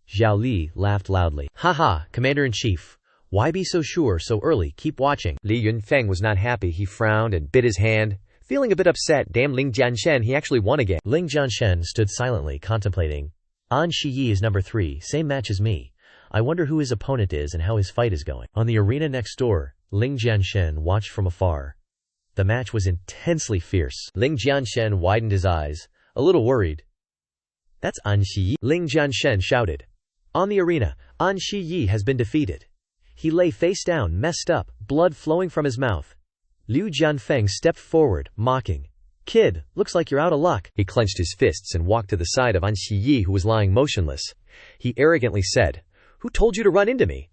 Zhao Li laughed loudly. "Haha, Commander-in-Chief. Why be so sure so early? Keep watching." Li Yunfeng was not happy. He frowned and bit his hand, feeling a bit upset. Damn Ling Jianshen, he actually won again. Ling Jianshen stood silently, contemplating. An Shiyi is number 3, same match as me. I wonder who his opponent is and how his fight is going. On the arena next door, Ling Jianshen watched from afar. The match was intensely fierce. Ling Jianshen widened his eyes, a little worried. "That's An Shiyi," Ling Jianshen shouted. On the arena, An Shiyi has been defeated. He lay face down, messed up, blood flowing from his mouth. Liu Jianfeng stepped forward, mocking. "Kid, looks like you're out of luck." He clenched his fists and walked to the side of An Shiyi, who was lying motionless. He arrogantly said, "Who told you to run into me?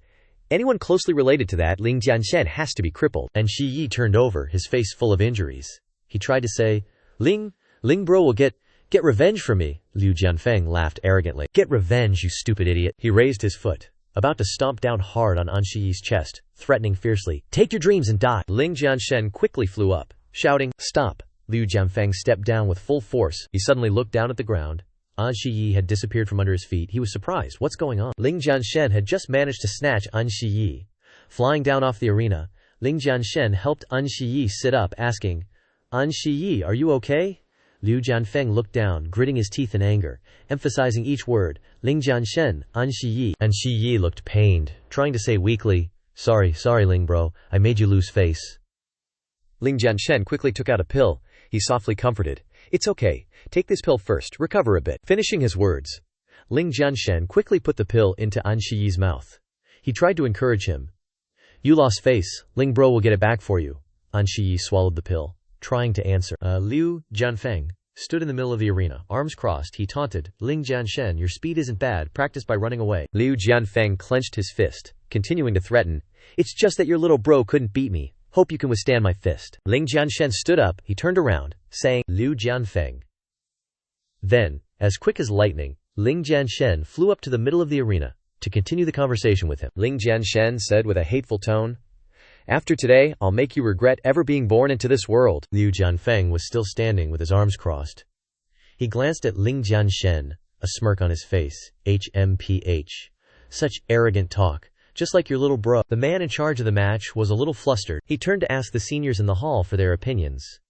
Anyone closely related to that Ling Jianshen has to be crippled." And Shiyi turned over, his face full of injuries. He tried to say, Ling bro will get revenge for me." Liu Jianfeng laughed arrogantly. "Get revenge, you stupid idiot." He raised his foot, about to stomp down hard on An Shiyi's chest, threatening fiercely, "Take your dreams and die." Ling Jianshen quickly flew up, shouting, "Stop." Liu Jianfeng stepped down with full force. He suddenly looked down at the ground. An Shiyi had disappeared from under his feet. He was surprised. What's going on? Ling Jianshen had just managed to snatch An Shiyi. Flying down off the arena, Ling Jianshen helped An Shiyi sit up, asking, "An Shiyi, are you okay?" Liu Jianfeng looked down, gritting his teeth in anger, emphasizing each word, "Ling Jianshen, An Shiyi." An Shiyi looked pained, trying to say weakly, Sorry, Ling bro, I made you lose face." Ling Jianshen quickly took out a pill. He softly comforted, "It's okay, take this pill first, recover a bit." Finishing his words, Ling Jianshen quickly put the pill into An Shiyi's mouth. He tried to encourage him, You lost face. Ling bro will get it back for you. An Shiyi swallowed the pill, trying to answer. Liu Jianfeng stood in the middle of the arena, arms crossed. He taunted, Ling Jianshen, your speed isn't bad, practice by running away. Liu Jianfeng clenched his fist, continuing to threaten, it's just that your little bro couldn't beat me. Hope you can withstand my fist. Ling Jianshen stood up, he turned around, saying, Liu Jianfeng. Then, as quick as lightning, Ling Jianshen flew up to the middle of the arena to continue the conversation with him. Ling Jianshen said with a hateful tone, after today, I'll make you regret ever being born into this world. Liu Jianfeng was still standing with his arms crossed. He glanced at Ling Jianshen, a smirk on his face. HMPH. Such arrogant talk. Just like your little bro. The man in charge of the match was a little flustered. He turned to ask the seniors in the hall for their opinions.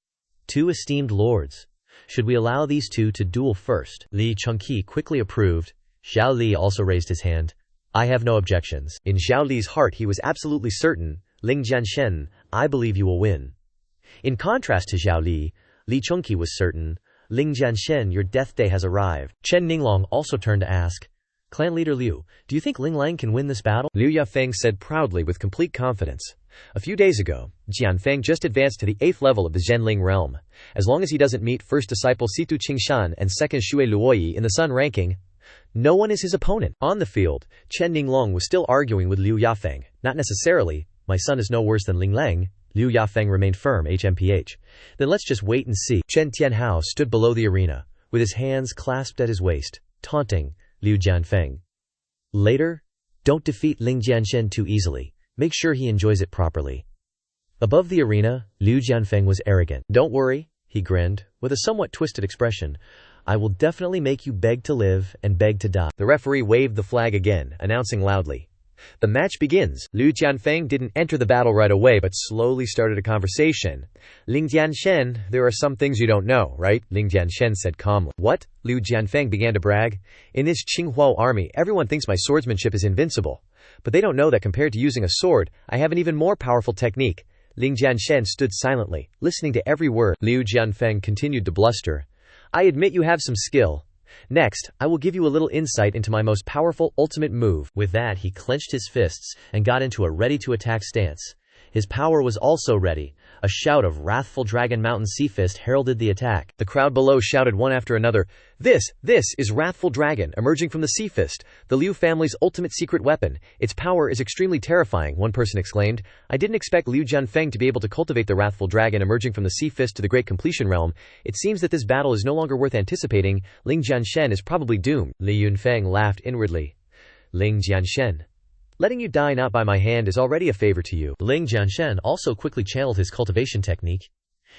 Two esteemed lords. Should we allow these two to duel first? Li Chengqi quickly approved. Xiao Li also raised his hand. I have no objections. In Xiao Li's heart he was absolutely certain, Ling Jianshen, I believe you will win. In contrast to Xiao Li, Li Chengqi was certain, Ling Jianshen, your death day has arrived. Chen Ninglong also turned to ask, Clan leader Liu, do you think Ling Lang can win this battle? Liu Yafeng said proudly with complete confidence. A few days ago, Jianfeng just advanced to the 8th level of the Zhenling realm. As long as he doesn't meet first disciple Situ Qingshan and second Shui Luoyi in the Sun ranking, no one is his opponent. On the field, Chen Ninglong was still arguing with Liu Yafeng. Not necessarily. My son is no worse than Ling Lang. Liu Yafeng remained firm. HMPH. Then let's just wait and see. Chen Tianhao stood below the arena, with his hands clasped at his waist, taunting Liu Jianfeng. Later, don't defeat Ling Jianshen too easily. Make sure he enjoys it properly. Above the arena, Liu Jianfeng was arrogant. Don't worry, he grinned, with a somewhat twisted expression. I will definitely make you beg to live and beg to die. The referee waved the flag again, announcing loudly. The match begins. Liu Jianfeng didn't enter the battle right away but slowly started a conversation. Ling Jianshen, there are some things you don't know, right? Ling Jianshen said calmly. What? Liu Jianfeng began to brag. In this Qinghuo army, everyone thinks my swordsmanship is invincible. But they don't know that compared to using a sword, I have an even more powerful technique. Ling Jianshen stood silently, listening to every word. Liu Jianfeng continued to bluster. I admit you have some skill. Next, I will give you a little insight into my most powerful ultimate move. With that, he clenched his fists and got into a ready-to-attack stance. His power was also ready. A shout of wrathful Dragon Mountain Sea Fist heralded the attack. The crowd below shouted one after another, This is Wrathful Dragon, emerging from the Sea Fist, the Liu family's ultimate secret weapon. Its power is extremely terrifying, one person exclaimed. I didn't expect Liu Jianfeng to be able to cultivate the Wrathful Dragon emerging from the Sea Fist to the Great Completion Realm. It seems that this battle is no longer worth anticipating. Ling Jianshen is probably doomed. Li Yunfeng laughed inwardly. Ling Jianshen. Letting you die not by my hand is already a favor to you. Ling Jianshen also quickly channeled his cultivation technique.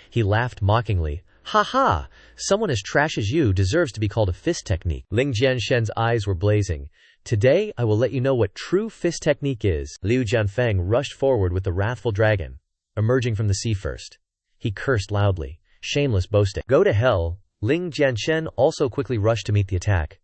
He laughed mockingly. Ha ha! Someone as trash as you deserves to be called a fist technique. Ling Jianshen's eyes were blazing. Today, I will let you know what true fist technique is. Liu Jianfeng rushed forward with the Wrathful Dragon, emerging from the sea first. He cursed loudly. Shameless boasting. Go to hell. Ling Jianshen also quickly rushed to meet the attack.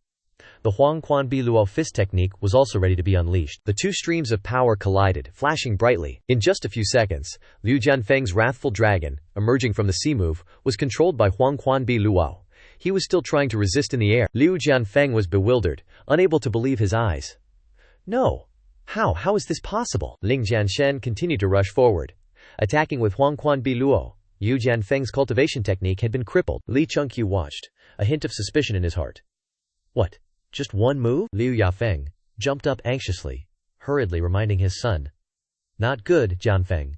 The Huangquan Biluo fist technique was also ready to be unleashed. The two streams of power collided, flashing brightly. In just a few seconds, Liu Jianfeng's Wrathful Dragon, emerging from the sea move, was controlled by Huangquan Biluo. He was still trying to resist in the air. Liu Jianfeng was bewildered, unable to believe his eyes. No. How is this possible? Ling Jianshen continued to rush forward. Attacking with Huangquan Biluo, Liu Jianfeng's cultivation technique had been crippled. Li Chengqi watched, a hint of suspicion in his heart. What? Just one move? Liu Yafeng jumped up anxiously, hurriedly reminding his son. Not good, Jianfeng.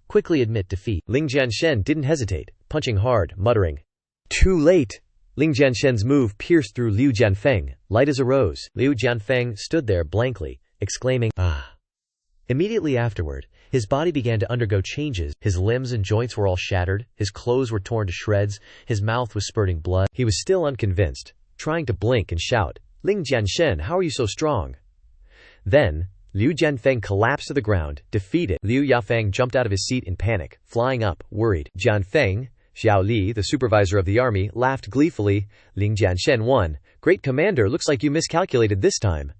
Quickly admit defeat. Ling Jianshen didn't hesitate, punching hard, muttering. Too late! Ling Jianshen's move pierced through Liu Jianfeng, light as a rose. Liu Jianfeng stood there blankly, exclaiming, Ah! Immediately afterward, his body began to undergo changes. His limbs and joints were all shattered, his clothes were torn to shreds, his mouth was spurting blood. He was still unconvinced, trying to blink and shout, Ling Jianshen, how are you so strong? Then, Liu Jianfeng collapsed to the ground, defeated. Liu Yafeng jumped out of his seat in panic, flying up, worried. Jianfeng, Xiao Li, the supervisor of the army, laughed gleefully. Ling Jianshen won. Great commander, looks like you miscalculated this time.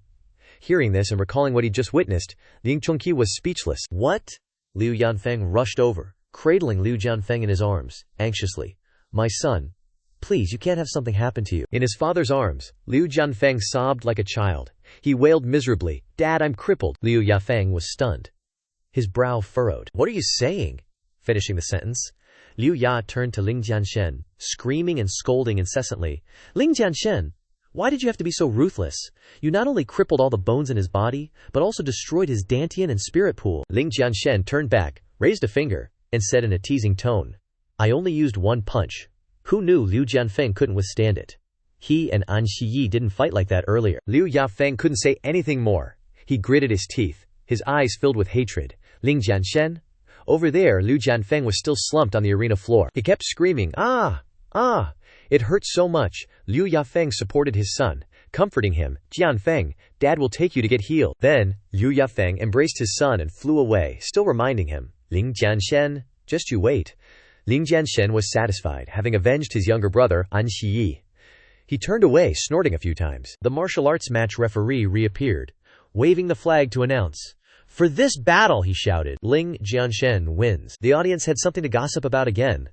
Hearing this and recalling what he'd just witnessed, Ling Chengqi was speechless. What? Liu Yanfeng rushed over, cradling Liu Jianfeng in his arms, anxiously. My son. Please, you can't have something happen to you. In his father's arms, Liu Jianfeng sobbed like a child. He wailed miserably, Dad, I'm crippled. Liu Yafeng was stunned. his brow furrowed. "What are you saying?" Finishing the sentence, Liu Ya turned to Ling Jianshen, screaming and scolding incessantly. "Ling Jianshen, why did you have to be so ruthless? You not only crippled all the bones in his body, but also destroyed his dantian and spirit pool." Ling Jianshen turned back, raised a finger, and said in a teasing tone, "I only used one punch. Who knew Liu Jianfeng couldn't withstand it? He and An Shiyi didn't fight like that earlier." Liu Yafeng couldn't say anything more. He gritted his teeth, his eyes filled with hatred. "Ling Jianshen?" Over there, Liu Jianfeng was still slumped on the arena floor. He kept screaming, "Ah! Ah!" It hurt so much. Liu Yafeng supported his son, comforting him. "Jianfeng, Dad will take you to get healed." Then, Liu Yafeng embraced his son and flew away, still reminding him, "Ling Jianshen, just you wait." Ling Jianshen was satisfied, having avenged his younger brother, An Shiyi. He turned away, snorting a few times. The martial arts match referee reappeared, waving the flag to announce, "For this battle," he shouted, "Ling Jianshen wins." The audience had something to gossip about again.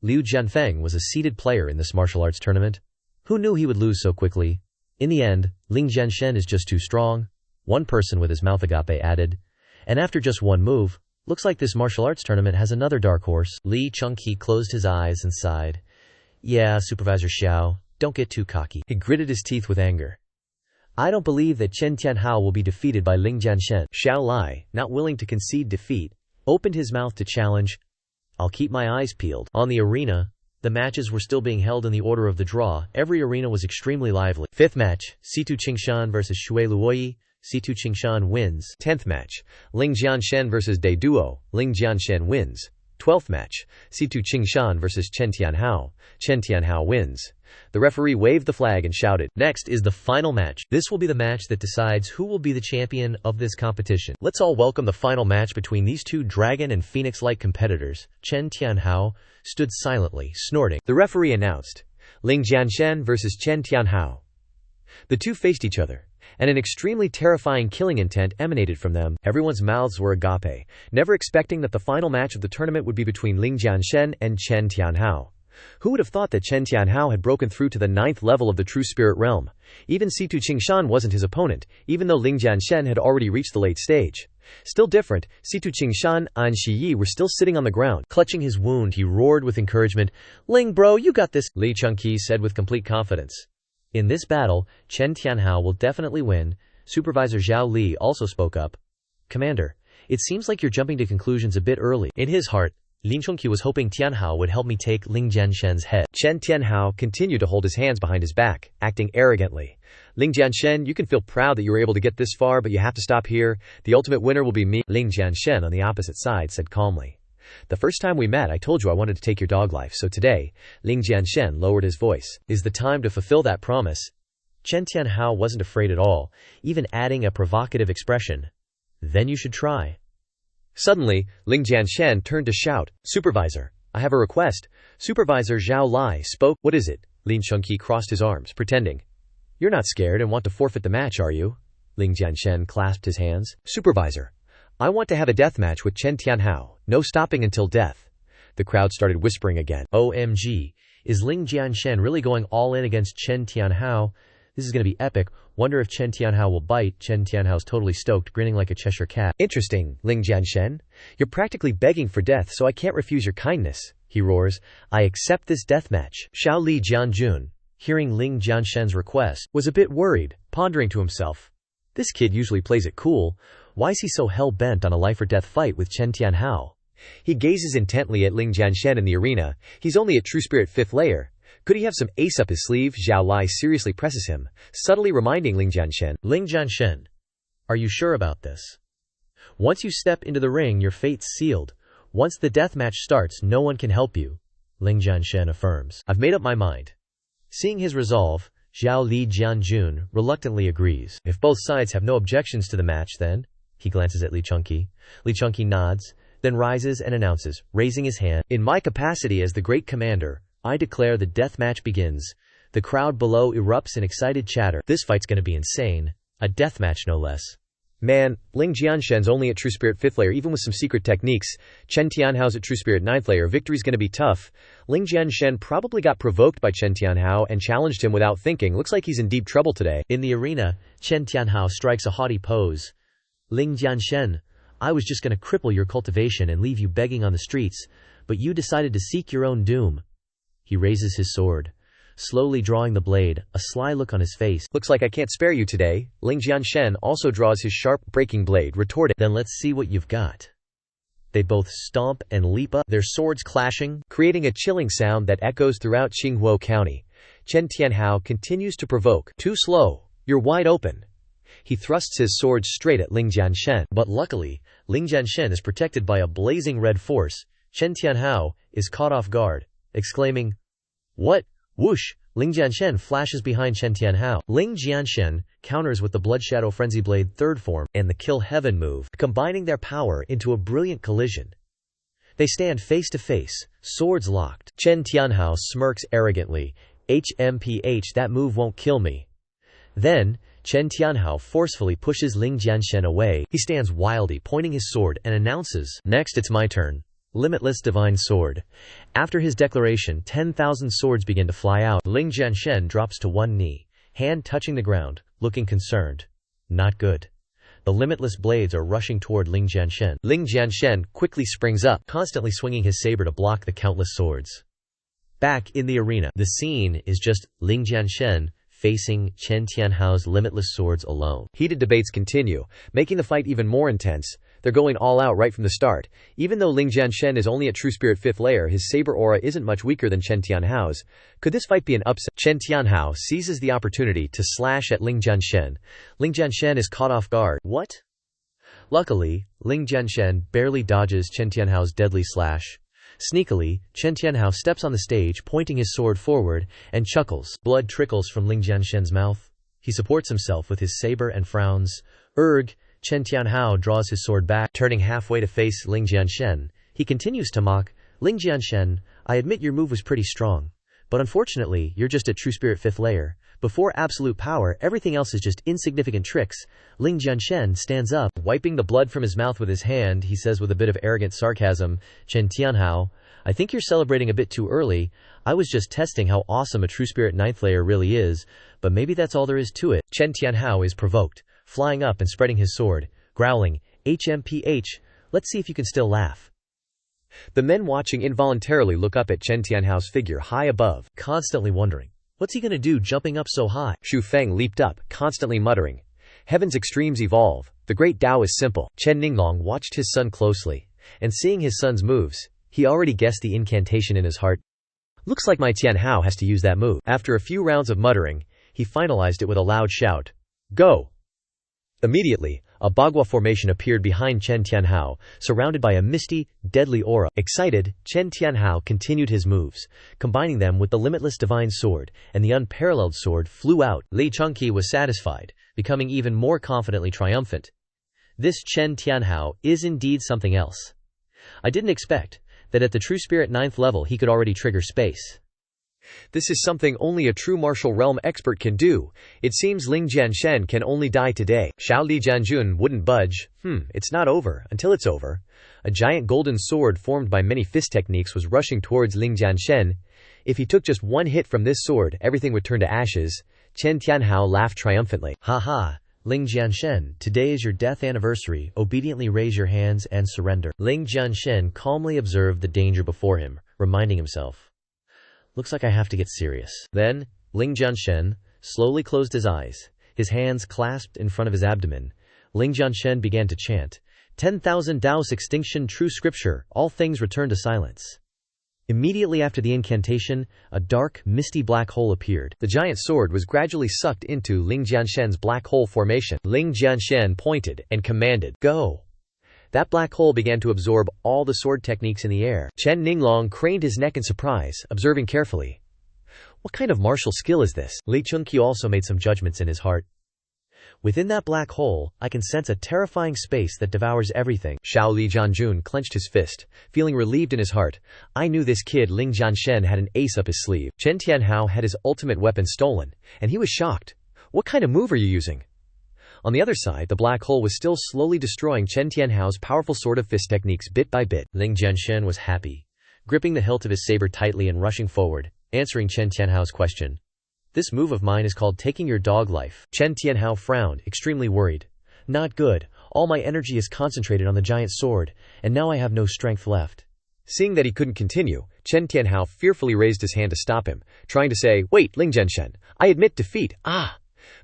Liu Jianfeng was a seeded player in this martial arts tournament. Who knew he would lose so quickly? In the end, Ling Jianshen is just too strong. One person with his mouth agape added. And after just one move, looks like this martial arts tournament has another dark horse. Li Chengqi closed his eyes and sighed. "Yeah, Supervisor Xiao, don't get too cocky." He gritted his teeth with anger. "I don't believe that Chen Tianhao will be defeated by Ling Jianshen." Xiao Lai, not willing to concede defeat, opened his mouth to challenge. "I'll keep my eyes peeled." On the arena, the matches were still being held in the order of the draw. Every arena was extremely lively. Fifth match, Situ Qingshan vs. Shui Luoyi. Situ Qingshan wins. 10th match, Ling Jianshen vs. De Duo. Ling Jianshen wins. 12th match, Situ Qingshan vs. Chen Tianhao. Chen Tianhao wins. The referee waved the flag and shouted, "Next is the final match. This will be the match that decides who will be the champion of this competition. Let's all welcome the final match between these two dragon and phoenix-like competitors." Chen Tianhao stood silently, snorting. The referee announced, "Ling Jianshen vs. Chen Tianhao." The two faced each other, and an extremely terrifying killing intent emanated from them. Everyone's mouths were agape, never expecting that the final match of the tournament would be between Ling Jianshen and Chen Tianhao. Who would have thought that Chen Tianhao had broken through to the 9th level of the true spirit realm? Even Situ Qingshan wasn't his opponent, even though Ling Jianshen had already reached the late stage. Still different, Situ Qingshan and Shiyi were still sitting on the ground. Clutching his wound, he roared with encouragement, "Ling bro, you got this," Li Chengqi said with complete confidence. "In this battle, Chen Tianhao will definitely win." Supervisor Zhao Li also spoke up. "Commander, it seems like you're jumping to conclusions a bit early." In his heart, Lin Chengqi was hoping Tianhao would help me take Ling Jianshen's head. Chen Tianhao continued to hold his hands behind his back, acting arrogantly. "Ling Jianshen, you can feel proud that you were able to get this far, but you have to stop here. The ultimate winner will be me." Ling Jianshen on the opposite side said calmly, "The first time we met, I told you I wanted to take your dog life, so today," Ling Jianshen lowered his voice, "is the time to fulfill that promise." Chen Tianhao wasn't afraid at all, even adding a provocative expression. "Then you should try." Suddenly, Ling Jianshen turned to shout, "Supervisor, I have a request." Supervisor Zhao Lai spoke. "What is it?" Lin Chengqi crossed his arms, pretending. "You're not scared and want to forfeit the match, are you?" Ling Jianshen clasped his hands. "Supervisor, I want to have a death match with Chen Tianhao. No stopping until death." The crowd started whispering again. "OMG, is Ling Jianshen really going all in against Chen Tianhao? This is going to be epic. Wonder if Chen Tianhao will bite." Chen Tianhao's totally stoked, grinning like a Cheshire cat. "Interesting, Ling Jianshen. You're practically begging for death, so I can't refuse your kindness," he roars. "I accept this death match." Xiao Li Jianjun, hearing Ling Jianshen's request, was a bit worried, pondering to himself, "This kid usually plays it cool. Why is he so hell-bent on a life-or-death fight with Chen Tianhao?" He gazes intently at Ling Jianshen in the arena. He's only at True Spirit 5th layer. Could he have some ace up his sleeve? Zhao Lai seriously presses him, subtly reminding Ling Jianshen. "Ling Jianshen, are you sure about this? Once you step into the ring, your fate's sealed. Once the death match starts, no one can help you," Ling Jianshen affirms. "I've made up my mind." Seeing his resolve, Zhao Li Jianjun reluctantly agrees. "If both sides have no objections to the match, then," he glances at Li Chengqi. Li Chengqi nods, then rises and announces, raising his hand, "In my capacity as the great commander, I declare the death match begins." The crowd below erupts in excited chatter. "This fight's gonna be insane. A death match no less." "Man, Ling Jianshen's only at True Spirit 5th layer, even with some secret techniques. Chen Tianhao's at True Spirit 9th layer. Victory's gonna be tough." Ling Jianshen probably got provoked by Chen Tianhao and challenged him without thinking. Looks like he's in deep trouble today. In the arena, Chen Tianhao strikes a haughty pose. "Ling Jianshen, I was just gonna cripple your cultivation and leave you begging on the streets, but you decided to seek your own doom." He raises his sword, slowly drawing the blade, a sly look on his face. "Looks like I can't spare you today." Ling Jianshen also draws his sharp, breaking blade, retorting, "Then let's see what you've got." They both stomp and leap up, their swords clashing, creating a chilling sound that echoes throughout Qinghuo County. Chen Tianhao continues to provoke. "Too slow. You're wide open." He thrusts his sword straight at Ling Jianshen. But luckily, Ling Jianshen is protected by a blazing red force. Chen Tianhao is caught off guard, exclaiming, "What?" Whoosh! Ling Jianshen flashes behind Chen Tianhao. Ling Jianshen counters with the Blood Shadow Frenzy Blade third form and the Kill Heaven move, combining their power into a brilliant collision. They stand face to face, swords locked. Chen Tianhao smirks arrogantly. "HMPH, that move won't kill me." Then, Chen Tianhao forcefully pushes Ling Jianshen away. He stands wildly, pointing his sword, and announces, "Next it's my turn. Limitless Divine Sword." After his declaration, 10,000 swords begin to fly out. Ling Jianshen drops to one knee, hand touching the ground, looking concerned. Not good. The limitless blades are rushing toward Ling Jianshen. Ling Jianshen quickly springs up, constantly swinging his saber to block the countless swords. Back in the arena, the scene is just Ling Jianshen facing Chen Tianhao's limitless swords alone. Heated debates continue, making the fight even more intense. They're going all out right from the start. Even though Ling Jianshen is only at True Spirit 5th layer, his saber aura isn't much weaker than Chen Tianhao's. Could this fight be an upset? Chen Tianhao seizes the opportunity to slash at Ling Jianshen. Ling Jianshen is caught off guard. What? Luckily, Ling Jianshen barely dodges Chen Tianhao's deadly slash. Sneakily, Chen Tianhao steps on the stage, pointing his sword forward, and chuckles. Blood trickles from Ling Jianshen's mouth. He supports himself with his saber and frowns. Erg! Chen Tianhao draws his sword back, turning halfway to face Ling Jianshen. He continues to mock, "Ling Jianshen, I admit your move was pretty strong. But unfortunately, you're just at True Spirit 5th layer. Before absolute power, everything else is just insignificant tricks." Ling Jianshen stands up, wiping the blood from his mouth with his hand. He says with a bit of arrogant sarcasm, "Chen Tianhao, I think you're celebrating a bit too early. I was just testing how awesome a True Spirit 9th layer really is, but maybe that's all there is to it." Chen Tianhao is provoked, flying up and spreading his sword, growling, "HMPH, let's see if you can still laugh." The men watching involuntarily look up at Chen Tianhao's figure high above, constantly wondering, what's he gonna do jumping up so high? Xu Feng leaped up, constantly muttering, "Heaven's extremes evolve. The great Tao is simple." Chen Ninglong watched his son closely, and seeing his son's moves, he already guessed the incantation in his heart. Looks like my Tianhao has to use that move. After a few rounds of muttering, he finalized it with a loud shout. "Go!" Immediately, a Bagua formation appeared behind Chen Tianhao, surrounded by a misty, deadly aura. Excited, Chen Tianhao continued his moves, combining them with the limitless divine sword, and the unparalleled sword flew out. Li Chunqi was satisfied, becoming even more confidently triumphant. This Chen Tianhao is indeed something else. I didn't expect that at the True Spirit 9th level he could already trigger space. This is something only a true martial realm expert can do. It seems Ling Jianshen can only die today. Xiao Li Jianjun wouldn't budge. It's not over until it's over. A giant golden sword formed by many fist techniques was rushing towards Ling Jianshen. If he took just one hit from this sword, everything would turn to ashes. Chen Tianhao laughed triumphantly. "Ha! Ling Jianshen, today is your death anniversary. Obediently raise your hands and surrender." Ling Jianshen calmly observed the danger before him, reminding himself, "Looks like I have to get serious." Then, Ling Jianshen slowly closed his eyes, his hands clasped in front of his abdomen. Ling Jianshen began to chant, 10,000 Tao's extinction true scripture, all things return to silence." Immediately after the incantation, a dark, misty black hole appeared. The giant sword was gradually sucked into Ling Jianshen's black hole formation. Ling Jianshen pointed and commanded, "Go!" That black hole began to absorb all the sword techniques in the air. Chen Ninglong craned his neck in surprise, observing carefully. What kind of martial skill is this? Li Chunqi also made some judgments in his heart. Within that black hole, I can sense a terrifying space that devours everything. Xiao Li Jianjun clenched his fist, feeling relieved in his heart. I knew this kid Ling Jianshen had an ace up his sleeve. Chen Tianhao had his ultimate weapon stolen, and he was shocked. What kind of move are you using? On the other side, the black hole was still slowly destroying Chen Tianhao's powerful sword of fist techniques bit by bit. Ling Jianshen was happy, gripping the hilt of his saber tightly and rushing forward, answering Chen Tianhao's question. "This move of mine is called taking your dog life." Chen Tianhao frowned, extremely worried. Not good. All my energy is concentrated on the giant sword, and now I have no strength left. Seeing that he couldn't continue, Chen Tianhao fearfully raised his hand to stop him, trying to say, "Wait, Ling Jianshen, I admit defeat, ah!"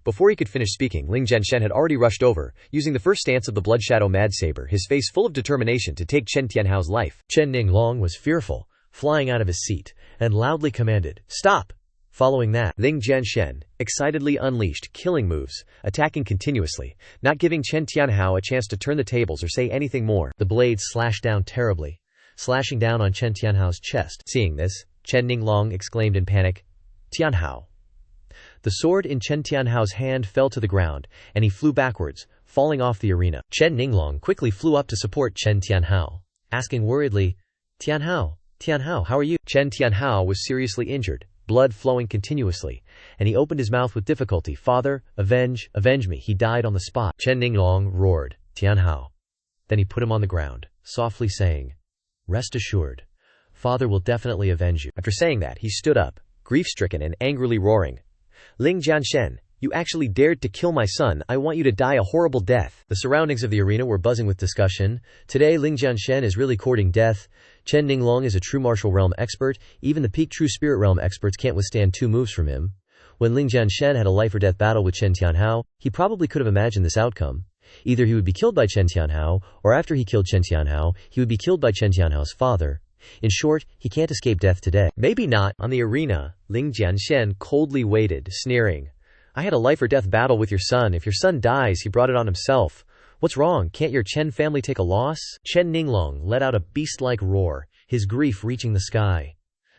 Before he could finish speaking, Ling Jianshen had already rushed over, using the first stance of the Blood Shadow Mad Saber, his face full of determination to take Chen Tianhao's life. Chen Ninglong was fearful, flying out of his seat, and loudly commanded, "Stop!" Following that, Ling Jianshen excitedly unleashed killing moves, attacking continuously, not giving Chen Tianhao a chance to turn the tables or say anything more. The blade slashed down terribly, slashing down on Chen Tianhao's chest. Seeing this, Chen Ninglong exclaimed in panic, "Tianhao!" The sword in Chen Tianhao's hand fell to the ground, and he flew backwards, falling off the arena. Chen Ninglong quickly flew up to support Chen Tianhao, asking worriedly, Tianhao, how are you?" Chen Tianhao was seriously injured, blood flowing continuously, and he opened his mouth with difficulty. "Father, avenge me." He died on the spot. Chen Ninglong roared, "Tianhao." Then he put him on the ground, softly saying, "Rest assured, Father will definitely avenge you." After saying that, he stood up, grief-stricken and angrily roaring, "Ling Jianshen, you actually dared to kill my son. I want you to die a horrible death." The surroundings of the arena were buzzing with discussion. Today, Ling Jianshen is really courting death. Chen Ninglong is a true martial realm expert. Even the peak true spirit realm experts can't withstand 2 moves from him. When Ling Jianshen had a life or death battle with Chen Tianhao, he probably could have imagined this outcome. Either he would be killed by Chen Tianhao, or after he killed Chen Tianhao, he would be killed by Chen Tianhao's father. In short, he can't escape death today. Maybe not. On the arena, Ling Jianshen coldly waited, sneering, "I had a life or death battle with your son. If your son dies, he brought it on himself. What's wrong? Can't your Chen family take a loss?" Chen Ninglong let out a beast-like roar, his grief reaching the sky.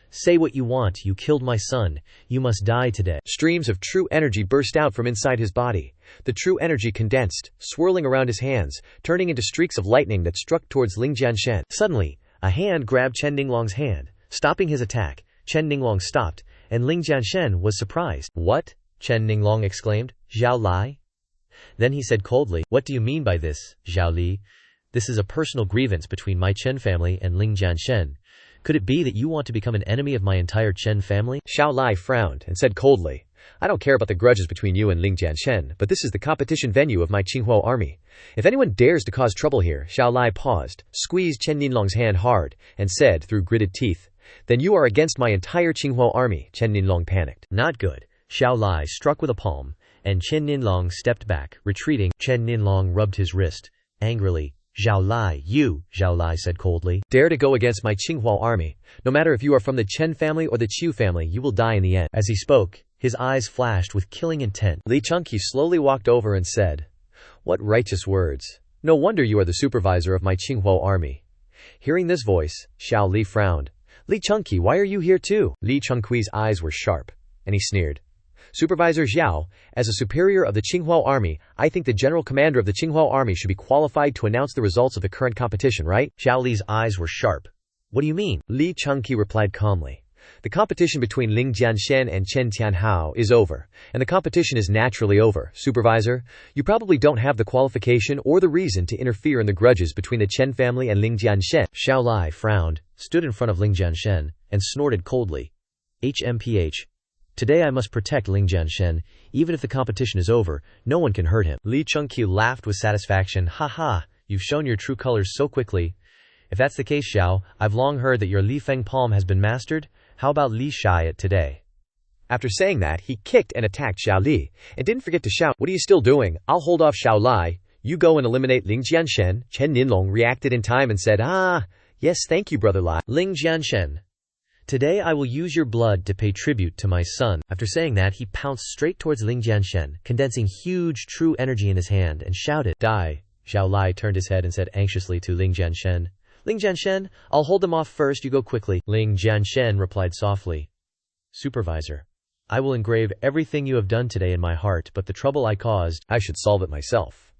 "Say what you want, you killed my son. You must die today." Streams of true energy burst out from inside his body. The true energy condensed, swirling around his hands, turning into streaks of lightning that struck towards Ling Jianshen. Suddenly, a hand grabbed Chen Ninglong's hand, stopping his attack. Chen Ninglong stopped, and Ling Jianshen was surprised. "What?" Chen Ninglong exclaimed. "Zhao Lai?" Then he said coldly, "What do you mean by this, Zhao Li? This is a personal grievance between my Chen family and Ling Jianshen. Could it be that you want to become an enemy of my entire Chen family?" Zhao Lai frowned and said coldly, "I don't care about the grudges between you and Ling Jianshen, but this is the competition venue of my Qinghua army. If anyone dares to cause trouble here..." Zhao Lai paused, squeezed Chen Ninglong's hand hard, and said through gritted teeth, "Then you are against my entire Qinghua army." Chen Ninglong panicked. "Not good." Zhao Lai struck with a palm, and Chen Ninglong stepped back, retreating. Chen Ninglong rubbed his wrist, angrily. "Zhao Lai, you," Zhao Lai said coldly, "dare to go against my Qinghua army. No matter if you are from the Chen family or the Qiu family, you will die in the end." As he spoke, his eyes flashed with killing intent. Li Chunqi slowly walked over and said, "What righteous words. No wonder you are the supervisor of my Qinghua army." Hearing this voice, Xiao Li frowned. "Li Chunqi, why are you here too?" Li Chunqi's eyes were sharp, and he sneered. "Supervisor Xiao, as a superior of the Qinghua army, I think the general commander of the Qinghua army should be qualified to announce the results of the current competition, right?" Xiao Li's eyes were sharp. "What do you mean?" Li Chunqi replied calmly. "The competition between Ling Jianshen and Chen Tianhao is over, and the competition is naturally over. Supervisor, you probably don't have the qualification or the reason to interfere in the grudges between the Chen family and Ling Jianshen." Xiao Lai frowned, stood in front of Ling Jianshen, and snorted coldly. "HMPH. Today I must protect Ling Jianshen. Even if the competition is over, no one can hurt him." Li Chunqi laughed with satisfaction. "Ha ha, you've shown your true colors so quickly. If that's the case, Xiao, I've long heard that your Li Feng palm has been mastered. How about Li Shai it today?" After saying that, he kicked and attacked Xiao Li, and didn't forget to shout, "What are you still doing? I'll hold off Xiao Lai. You go and eliminate Ling Jianshen." Chen Ninglong reacted in time and said, "Ah, yes, thank you, Brother Lai." "Ling Jianshen, today I will use your blood to pay tribute to my son." After saying that, he pounced straight towards Ling Jianshen, condensing huge true energy in his hand, and shouted, "Die." Zhao Lai turned his head and said anxiously to Ling Jianshen, "Ling Jianshen, I'll hold them off first, you go quickly." Ling Jianshen replied softly, "Supervisor, I will engrave everything you have done today in my heart, but the trouble I caused, I should solve it myself."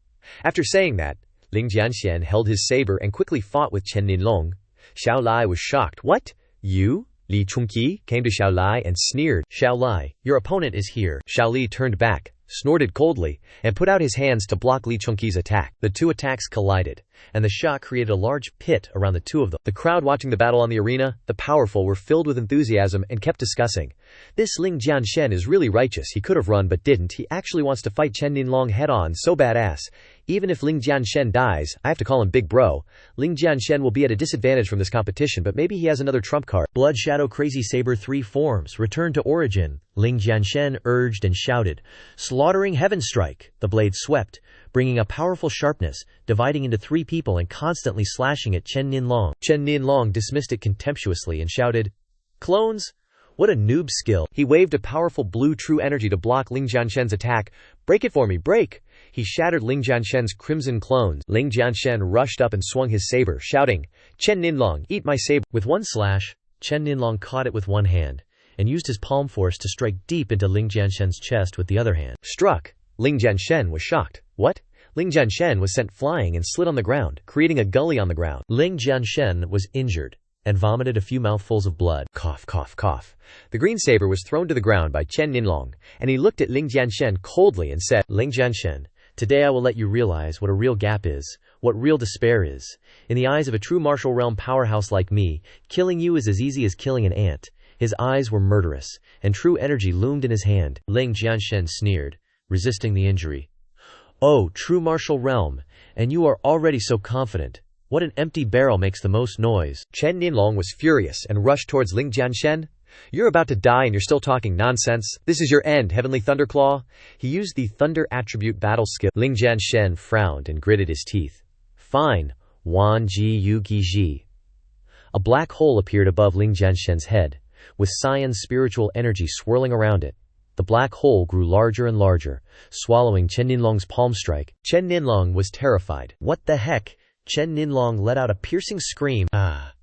After saying that, Ling Jianshen held his saber and quickly fought with Chen Ninglong. Xiao Lai was shocked. "What? You?" Li Chunqi came to Xiao Lai and sneered. "Xiao Lai, your opponent is here." Xiao Li turned back, snorted coldly, and put out his hands to block Li Chongqi's attack. The two attacks collided, and the shock created a large pit around the two of them. The crowd watching the battle on the arena, the powerful, were filled with enthusiasm and kept discussing. This Ling Jianshen is really righteous. He could have run but didn't. He actually wants to fight Chen Ninlong head-on, so badass. Even if Ling Jianshen dies, I have to call him Big Bro. Ling Jianshen will be at a disadvantage from this competition, but maybe he has another trump card. Blood Shadow Crazy Saber 3 forms, return to origin. Ling Jianshen urged and shouted, slaughtering heaven strike. The blade swept, bringing a powerful sharpness, dividing into 3 people and constantly slashing at Chen Ninlong. Chen Ninlong dismissed it contemptuously and shouted, clones? What a noob skill. He waved a powerful blue true energy to block Ling Jianshen's attack. Break it for me, break! He shattered Ling Jianshen's crimson clones. Ling Jianshen rushed up and swung his saber, shouting, Chen Ninlong, eat my saber. With one slash, Chen Ninlong caught it with one hand, and used his palm force to strike deep into Ling Jianshen's chest with the other hand. Struck. Ling Jianshen was shocked. What? Ling Jianshen was sent flying and slid on the ground, creating a gully on the ground. Ling Jianshen was injured and vomited a few mouthfuls of blood. Cough, cough, cough. The green saber was thrown to the ground by Chen Ninlong, and he looked at Ling Jianshen coldly and said, Ling Jianshen, today I will let you realize what a real gap is, what real despair is. In the eyes of a true martial realm powerhouse like me, killing you is as easy as killing an ant. His eyes were murderous, and true energy loomed in his hand. Ling Jianshen sneered, resisting the injury. Oh, true martial realm, and you are already so confident. What an empty barrel makes the most noise. Chen Ninlong was furious and rushed towards Ling Jianshen. You're about to die and you're still talking nonsense. This is your end, Heavenly Thunderclaw. He used the Thunder attribute battle skill. Ling Jianshen frowned and gritted his teeth. Fine, Wan Ji Yu Gi Ji. A black hole appeared above Ling Jianshen's head, with Cyan's spiritual energy swirling around it. The black hole grew larger and larger, swallowing Chen Ninlong's palm strike. Chen Ninlong was terrified. What the heck? Chen Ninlong let out a piercing scream. Ah!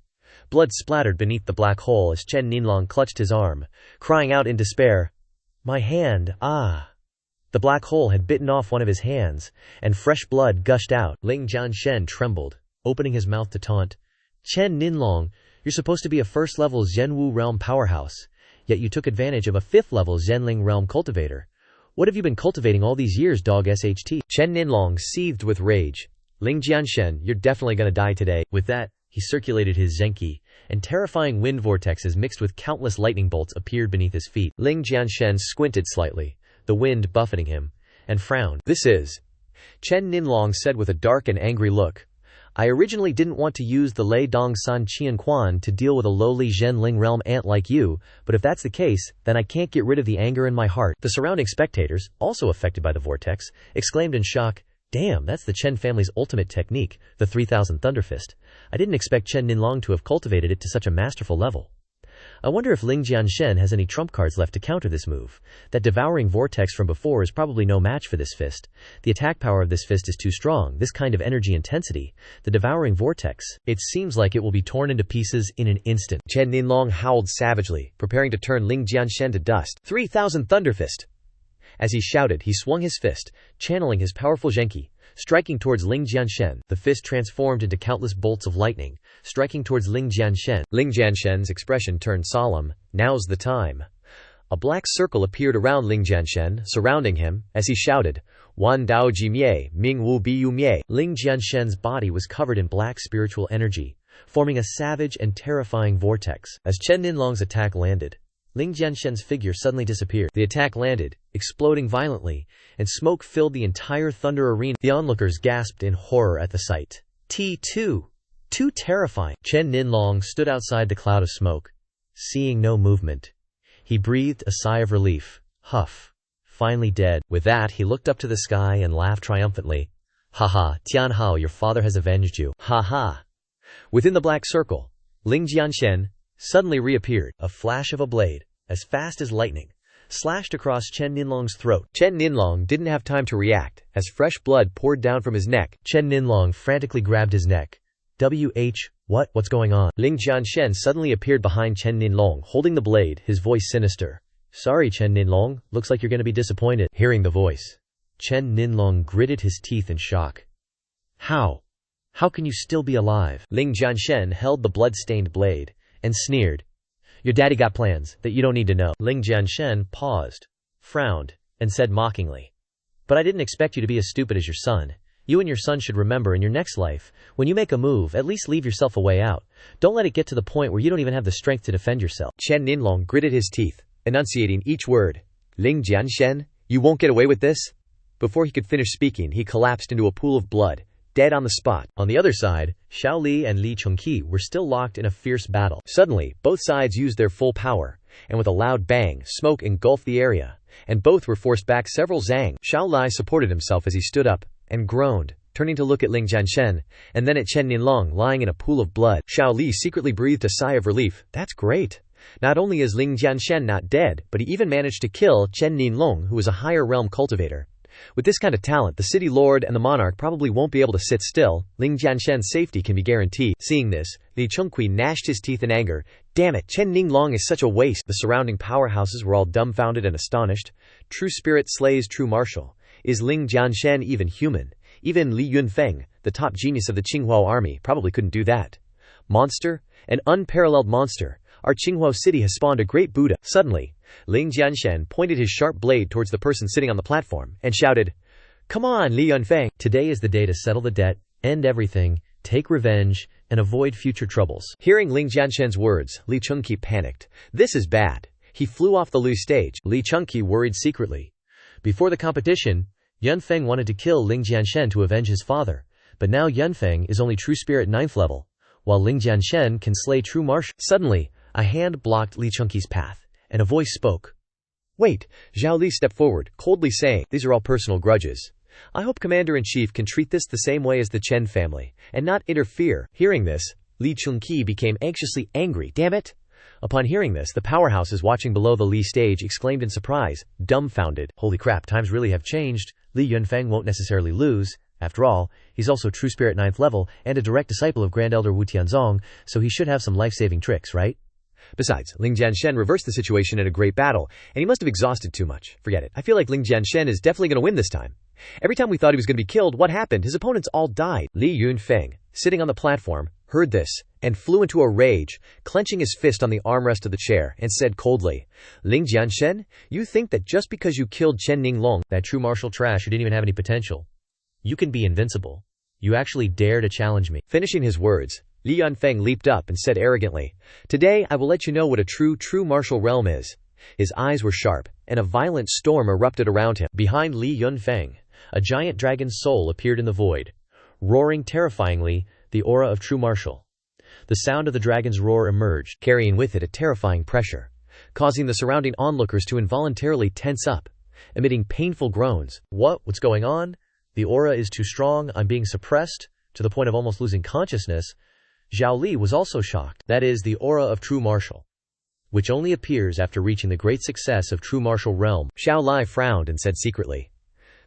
Blood splattered beneath the black hole as Chen Ninlong clutched his arm, crying out in despair, my hand, ah! The black hole had bitten off one of his hands, and fresh blood gushed out. Ling Jianshen trembled, opening his mouth to taunt. Chen Ninlong, you're supposed to be a first-level Zhenwu realm powerhouse, yet you took advantage of a 5th-level Zhenling realm cultivator. What have you been cultivating all these years, dog SHT? Chen Ninlong seethed with rage. Ling Jianshen, you're definitely gonna die today. With that, he circulated his Zhenki, and terrifying wind vortexes mixed with countless lightning bolts appeared beneath his feet. Ling Jianshen squinted slightly, the wind buffeting him, and frowned. This is... Chen Ninlong said with a dark and angry look. I originally didn't want to use the Lei Dong San Qian Quan to deal with a lowly Zhenling realm ant like you, but if that's the case, then I can't get rid of the anger in my heart. The surrounding spectators, also affected by the vortex, exclaimed in shock, damn, that's the Chen family's ultimate technique, the 3000 Thunderfist. I didn't expect Chen Ninlong to have cultivated it to such a masterful level. I wonder if Ling Jianshen has any trump cards left to counter this move. That devouring vortex from before is probably no match for this fist. The attack power of this fist is too strong, this kind of energy intensity. The devouring vortex. It seems like it will be torn into pieces in an instant. Chen Ninlong howled savagely, preparing to turn Ling Jianshen to dust. 3000 Thunderfist! As he shouted, he swung his fist, channeling his powerful Zhenki, striking towards Ling Jianshen. The fist transformed into countless bolts of lightning, striking towards Ling Jianshen. Ling Jianshen's expression turned solemn. Now's the time. A black circle appeared around Ling Jianshen, surrounding him, as he shouted, Wan Dao Ji Mie, Ming Wu Biu Mie. Ling Jianshen's body was covered in black spiritual energy, forming a savage and terrifying vortex. As Chen Ninlong's attack landed, Ling Jianshen's figure suddenly disappeared. The attack landed, exploding violently, and smoke filled the entire Thunder Arena. The onlookers gasped in horror at the sight. T2. Too terrifying. Chen Ninlong stood outside the cloud of smoke, seeing no movement. He breathed a sigh of relief. Huff. Finally dead. With that, he looked up to the sky and laughed triumphantly. Haha, Tianhao, your father has avenged you. Ha. Within the black circle, Ling Jianshen suddenly reappeared. A flash of a blade, as fast as lightning, slashed across Chen Ninlong's throat. Chen Ninlong didn't have time to react, as fresh blood poured down from his neck. Chen Ninlong frantically grabbed his neck. What's going on? Ling Jianshen suddenly appeared behind Chen Ninlong, holding the blade, his voice sinister. Sorry, Chen Ninlong, looks like you're gonna be disappointed. Hearing the voice, Chen Ninlong gritted his teeth in shock. How can you still be alive? Ling Jianshen held the blood-stained blade, and sneered. Your daddy got plans that you don't need to know. Ling Jianshen paused, frowned, and said mockingly, But I didn't expect you to be as stupid as your son. You and your son should remember in your next life, when you make a move, at least leave yourself a way out. Don't let it get to the point where you don't even have the strength to defend yourself. Chen Ninlong gritted his teeth, enunciating each word. Ling Jianshen, you won't get away with this? Before he could finish speaking, he collapsed into a pool of blood, dead on the spot. On the other side, Xiao Li and Li Chongqi were still locked in a fierce battle. Suddenly, both sides used their full power, and with a loud bang, smoke engulfed the area, and both were forced back several zang. Xiao Li supported himself as he stood up, and groaned, turning to look at Ling Jianshen, and then at Chen Ninlong lying in a pool of blood. Xiao Li secretly breathed a sigh of relief. That's great. Not only is Ling Jianshen not dead, but he even managed to kill Chen Ninlong, who was a higher realm cultivator. With this kind of talent, the city lord and the monarch probably won't be able to sit still. Ling Jianshen's safety can be guaranteed. Seeing this, Li Chongqi gnashed his teeth in anger. Damn it, Chen Ninlong is such a waste. The surrounding powerhouses were all dumbfounded and astonished. True spirit slays true martial. Is Ling Jianshen even human? Even Li Yunfeng, the top genius of the Qinghua army, probably couldn't do that. Monster? An unparalleled monster. Our Qinghua city has spawned a great Buddha. Suddenly, Ling Jianshen pointed his sharp blade towards the person sitting on the platform, and shouted, "Come on, Li Yunfeng! Today is the day to settle the debt, end everything, take revenge, and avoid future troubles." Hearing Ling Jianshen's words, Li Chongqi panicked. This is bad. He flew off the loose stage. Li Chongqi worried secretly. Before the competition, Yunfeng wanted to kill Ling Jianshen to avenge his father, but now Yunfeng is only true spirit 9th level, while Ling Jianshen can slay true martial. Suddenly, a hand blocked Li Chongqi's path, and a voice spoke. Wait, Zhao Li stepped forward, coldly saying, these are all personal grudges. I hope Commander-in-Chief can treat this the same way as the Chen family, and not interfere. Hearing this, Li Chongqi became anxiously angry. Damn it! Upon hearing this, the powerhouses watching below the Li stage exclaimed in surprise, dumbfounded. Holy crap, times really have changed. Li Yunfeng won't necessarily lose. After all, he's also true spirit 9th level and a direct disciple of Grand Elder Wu Tianzong, so he should have some life-saving tricks, right? Besides, Ling Jianshen reversed the situation in a great battle, and he must have exhausted too much. Forget it. I feel like Ling Jianshen is definitely going to win this time. Every time we thought he was going to be killed, what happened? His opponents all died. Li Yunfeng, sitting on the platform, heard this, and flew into a rage, clenching his fist on the armrest of the chair, and said coldly, Ling Jianshen, you think that just because you killed Chen Ninlong, that true martial trash who didn't even have any potential, you can be invincible. You actually dare to challenge me. Finishing his words, Li Yunfeng leaped up and said arrogantly, today I will let you know what a true martial realm is. His eyes were sharp, and a violent storm erupted around him. Behind Li Yunfeng, a giant dragon's soul appeared in the void, roaring terrifyingly, the aura of true martial. The sound of the dragon's roar emerged, carrying with it a terrifying pressure, causing the surrounding onlookers to involuntarily tense up, emitting painful groans. What's going on? The aura is too strong, I'm being suppressed, to the point of almost losing consciousness. Zhao Li was also shocked. That is the aura of true martial, which only appears after reaching the great success of true martial realm. Xiao Li frowned and said secretly,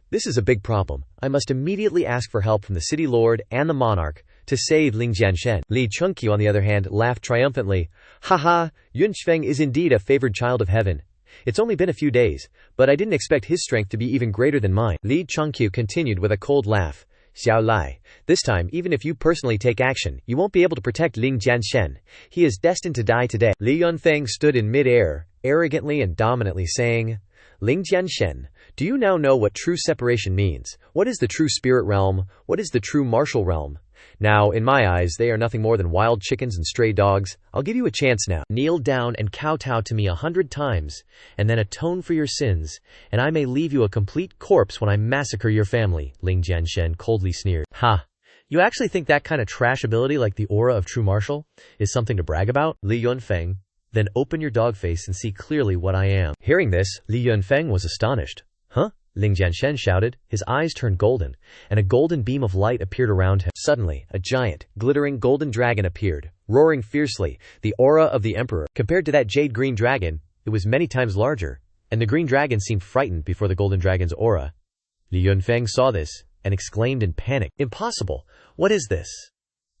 this is a big problem. I must immediately ask for help from the city lord and the monarch to save Ling Jianshen. Li Chongqi, on the other hand, laughed triumphantly. Haha, Yunfeng is indeed a favored child of heaven. It's only been a few days, but I didn't expect his strength to be even greater than mine. Li Chongqi continued with a cold laugh. Xiao Li, this time, even if you personally take action, you won't be able to protect Ling Jianshen. He is destined to die today. Li Yunfeng stood in mid-air, arrogantly and dominantly saying, Ling Jianshen, do you now know what true separation means? What is the true spirit realm? What is the true martial realm? Now, in my eyes, they are nothing more than wild chickens and stray dogs. I'll give you a chance now. Kneel down and kowtow to me 100 times, and then atone for your sins, and I may leave you a complete corpse when I massacre your family, Ling Jianshen coldly sneered. Ha! You actually think that kind of trash ability like the aura of true martial is something to brag about? Li Yunfeng, then open your dog face and see clearly what I am. Hearing this, Li Yunfeng was astonished. Huh? Ling Jianshen shouted. His eyes turned golden, and a golden beam of light appeared around him. Suddenly, a giant, glittering golden dragon appeared, roaring fiercely, the aura of the emperor. Compared to that jade green dragon, it was many times larger, and the green dragon seemed frightened before the golden dragon's aura. Li Yunfeng saw this, and exclaimed in panic, Impossible! What is this?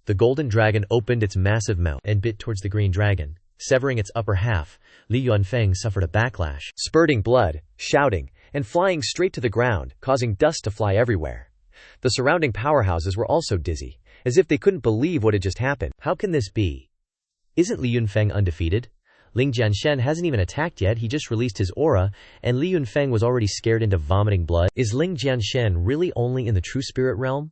The golden dragon opened its massive mouth and bit towards the green dragon, severing its upper half. Li Yunfeng suffered a backlash, spurting blood, shouting, and flying straight to the ground, causing dust to fly everywhere. The surrounding powerhouses were also dizzy, as if they couldn't believe what had just happened. How can this be? Isn't Li Yunfeng undefeated? Ling Jianshen hasn't even attacked yet, he just released his aura, and Li Yunfeng was already scared into vomiting blood. Is Ling Jianshen really only in the true spirit realm?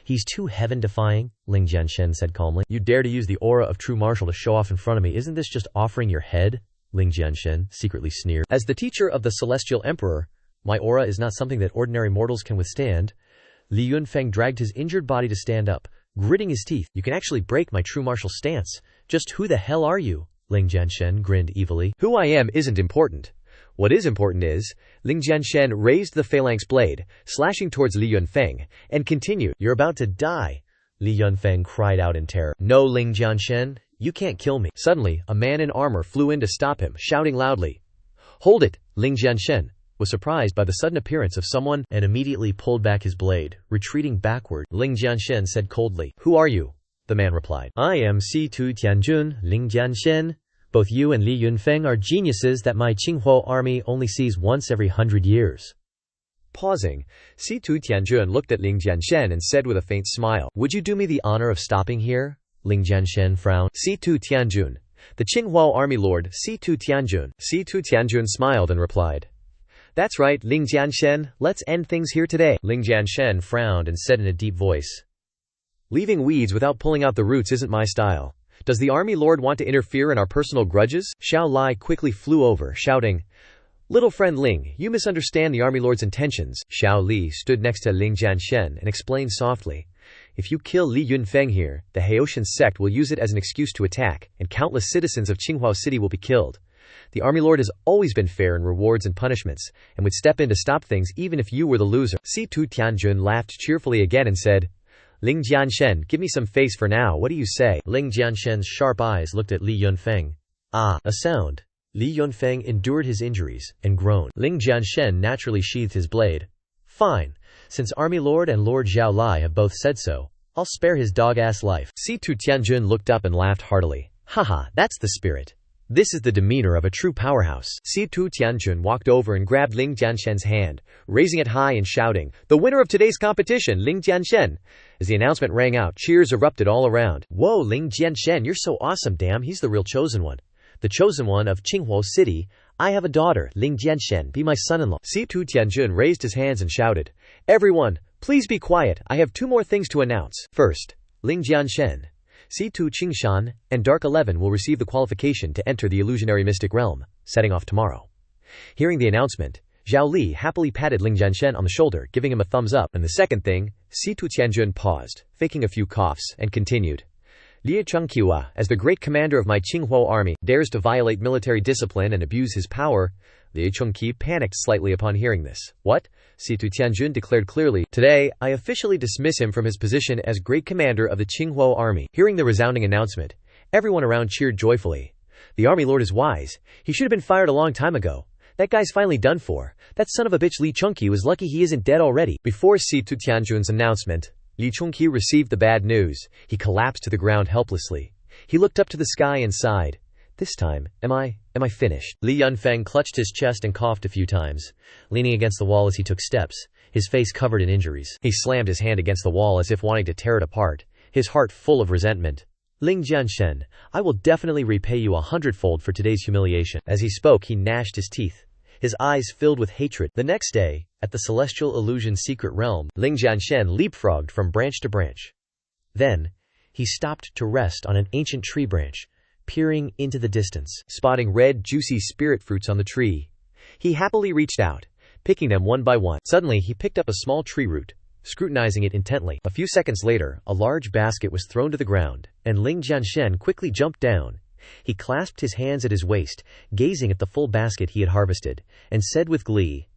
He's too heaven-defying, Ling Jianshen said calmly. You dare to use the aura of true martial to show off in front of me, isn't this just offering your head? Ling Jianshen secretly sneered. As the teacher of the Celestial Emperor, my aura is not something that ordinary mortals can withstand. Li Yunfeng dragged his injured body to stand up, gritting his teeth. You can actually break my true martial stance. Just who the hell are you? Ling Jianshen grinned evilly. Who I am isn't important. What is important is, Ling Jianshen raised the phalanx blade, slashing towards Li Yunfeng, and continued. You're about to die, Li Yunfeng cried out in terror. No, Ling Jianshen, you can't kill me. Suddenly, a man in armor flew in to stop him, shouting loudly. Hold it! Ling Jianshen was surprised by the sudden appearance of someone and immediately pulled back his blade, retreating backward. Ling Jianshen said coldly. Who are you? The man replied. I am C2 Tianjun, Ling Jianshen. Both you and Li Yunfeng are geniuses that my Qinghuo army only sees once every 100 years. Pausing, C2 Tianjun looked at Ling Jianshen and said with a faint smile, Would you do me the honor of stopping here? Ling Jianshen frowned. C2 Tianjun, the Qinghuo army lord, C2 Tianjun. C2 Tianjun smiled and replied, That's right, Ling Jianshen, let's end things here today. Ling Jianshen frowned and said in a deep voice, Leaving weeds without pulling out the roots isn't my style. Does the army lord want to interfere in our personal grudges? Xiao Lai quickly flew over, shouting, Little friend Ling, you misunderstand the army lord's intentions. Xiao Li stood next to Ling Jianshen and explained softly, If you kill Li Yunfeng here, the Haoshan sect will use it as an excuse to attack, and countless citizens of Qinghua City will be killed. The army lord has always been fair in rewards and punishments, and would step in to stop things even if you were the loser. C2 Tianjun laughed cheerfully again and said, Ling Jianshen, give me some face for now, what do you say? Ling Jianshen's sharp eyes looked at Li Yunfeng. Ah, a sound. Li Yunfeng endured his injuries, and groaned. Ling Jianshen naturally sheathed his blade. Fine. Since Army Lord and Lord Zhao Lai have both said so, I'll spare his dog-ass life. C2 Tianjun looked up and laughed heartily. Haha, that's the spirit. This is the demeanor of a true powerhouse. C2 Tianjun walked over and grabbed Ling Jianshen's hand, raising it high and shouting, The winner of today's competition, Ling Jianshen! As the announcement rang out, cheers erupted all around. Whoa, Ling Jianshen, you're so awesome, damn, he's the real chosen one. The chosen one of Qinghuo City. I have a daughter, Ling Jianshen, be my son-in-law. C2 Tianjun raised his hands and shouted, Everyone, please be quiet, I have two more things to announce. First, Ling Jianshen, C2 Qingshan, and Dark 11 will receive the qualification to enter the illusionary mystic realm, setting off tomorrow. Hearing the announcement, Zhao Li happily patted Ling Jianshen on the shoulder, giving him a thumbs up. And the second thing, C2 Tianjun paused, faking a few coughs, and continued. Lie Chengqiwa, as the great commander of my Qinghuo army, dares to violate military discipline and abuse his power. Lie Chengqi panicked slightly upon hearing this. What? C2 Tianjun declared clearly, Today, I officially dismiss him from his position as great commander of the Qinghuo army. Hearing the resounding announcement, everyone around cheered joyfully. The army lord is wise. He should have been fired a long time ago. That guy's finally done for. That son of a bitch Li Chengqi was lucky he isn't dead already. Before C2 Tianjun's announcement, Li Chengqi received the bad news. He collapsed to the ground helplessly. He looked up to the sky and sighed. This time, am I finished? Li Yunfeng clutched his chest and coughed a few times, leaning against the wall as he took steps, his face covered in injuries. He slammed his hand against the wall as if wanting to tear it apart, his heart full of resentment. Ling Jianshen, I will definitely repay you 100-fold for today's humiliation. As he spoke, he gnashed his teeth, his eyes filled with hatred. The next day, at the Celestial Illusion Secret Realm, Ling Jianshen leapfrogged from branch to branch. Then, he stopped to rest on an ancient tree branch, peering into the distance, spotting red, juicy spirit fruits on the tree. He happily reached out, picking them one by one. Suddenly, he picked up a small tree root, scrutinizing it intently. A few seconds later, a large basket was thrown to the ground, and Ling Jianshen quickly jumped down. He clasped his hands at his waist, gazing at the full basket he had harvested, and said with glee,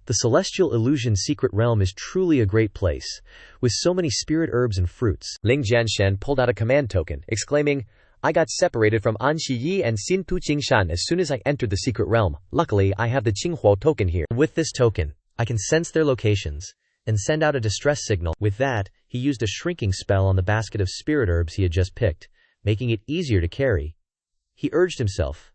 The Celestial Illusion Secret Realm is truly a great place, with so many spirit herbs and fruits. Ling Jianshen pulled out a command token, exclaiming, I got separated from An Shiyi and Xin Tu Qingshan as soon as I entered the secret realm. Luckily, I have the Qinghuo token here. With this token, I can sense their locations and send out a distress signal. With that, he used a shrinking spell on the basket of spirit herbs he had just picked, making it easier to carry. He urged himself,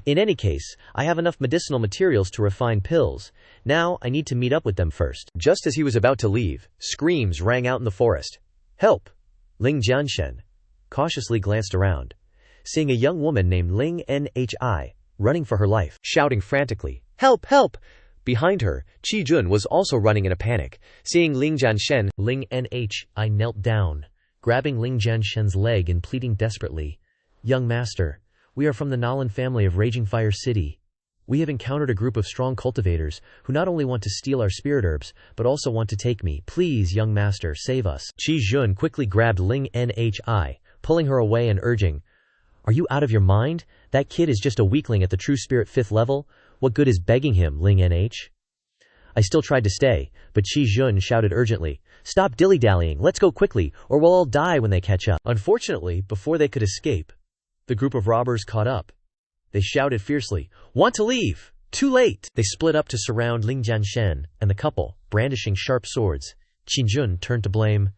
In any case, I have enough medicinal materials to refine pills. Now, I need to meet up with them first. Just as he was about to leave, screams rang out in the forest. Help! Ling Jianshen cautiously glanced around. seeing a young woman named Ling Nhi running for her life, shouting frantically, "Help! Help!" Behind her, Qi Jun was also running in a panic. Seeing Ling Jianshen, Ling Nhi knelt down, grabbing Ling Jianshen's leg and pleading desperately, "Young master, we are from the Nalan family of Raging Fire City. We have encountered a group of strong cultivators who not only want to steal our spirit herbs, but also want to take me. Please, young master, save us." Qi Jun quickly grabbed Ling Nhi, pulling her away and urging, "Are you out of your mind? That kid is just a weakling at the true spirit 5th level. What good is begging him, Ling Nh?" I still tried to stay, but Qi Jun shouted urgently, "Stop dilly-dallying, let's go quickly, or we'll all die when they catch up." Unfortunately, before they could escape, the group of robbers caught up. They shouted fiercely, "Want to leave? Too late!" They split up to surround Ling Jianshen and the couple, brandishing sharp swords. Qi Jun turned to blame.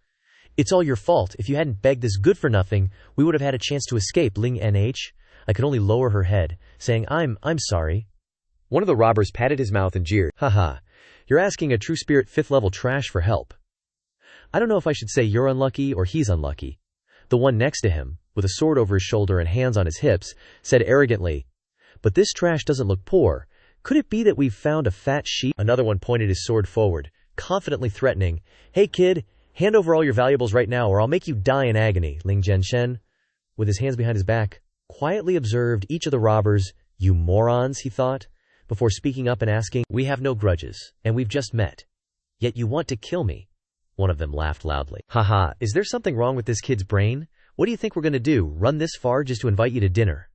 "It's all your fault. If you hadn't begged this good-for-nothing, we would have had a chance to escape, Ling Nh." I could only lower her head, saying, I'm sorry." One of the robbers patted his mouth and jeered, "Haha, you're asking a true spirit 5th level trash for help. I don't know if I should say you're unlucky or he's unlucky." The one next to him, with a sword over his shoulder and hands on his hips, said arrogantly, "But this trash doesn't look poor. Could it be that we've found a fat sheep?" Another one pointed his sword forward, confidently threatening, "Hey kid, hand over all your valuables right now or I'll make you die in agony." Ling Jianshen, with his hands behind his back, quietly observed each of the robbers. "You morons," he thought, before speaking up and asking, "We have no grudges, and we've just met. Yet you want to kill me." One of them laughed loudly. "Haha, is there something wrong with this kid's brain? What do you think we're going to do, run this far just to invite you to dinner?"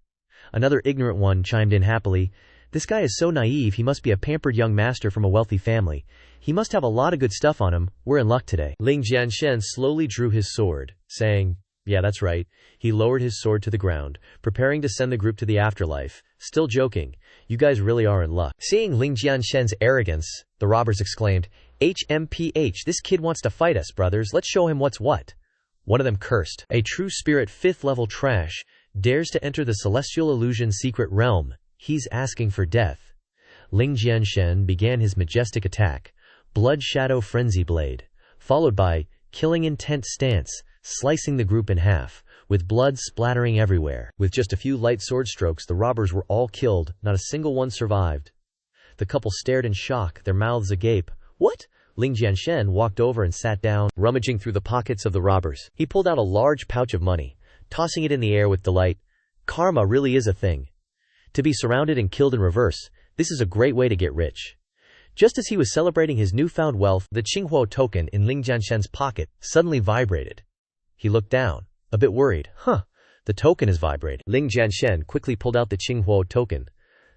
Another ignorant one chimed in happily, "This guy is so naive, he must be a pampered young master from a wealthy family. He must have a lot of good stuff on him. We're in luck today." Ling Jianshen slowly drew his sword, saying, "Yeah, that's right." He lowered his sword to the ground, preparing to send the group to the afterlife, still joking, "You guys really are in luck." Seeing Ling Jianshen's arrogance, the robbers exclaimed, "HMPH, this kid wants to fight us, brothers. Let's show him what's what." One of them cursed, "A true spirit 5th level trash dares to enter the celestial illusion secret realm. He's asking for death." Ling Jianshen began his majestic attack, Blood Shadow Frenzy Blade, followed by Killing Intent Stance, slicing the group in half, with blood splattering everywhere. With just a few light sword strokes, the robbers were all killed, not a single one survived. The couple stared in shock, their mouths agape. "What?" Ling Jianshen walked over and sat down, rummaging through the pockets of the robbers. He pulled out a large pouch of money, tossing it in the air with delight. "Karma really is a thing. To be surrounded and killed in reverse, this is a great way to get rich." Just as he was celebrating his newfound wealth, the Qinghuo token in Ling Jianshen's pocket suddenly vibrated. He looked down, a bit worried. The token is vibrating." Ling Jianshen quickly pulled out the Qinghuo token.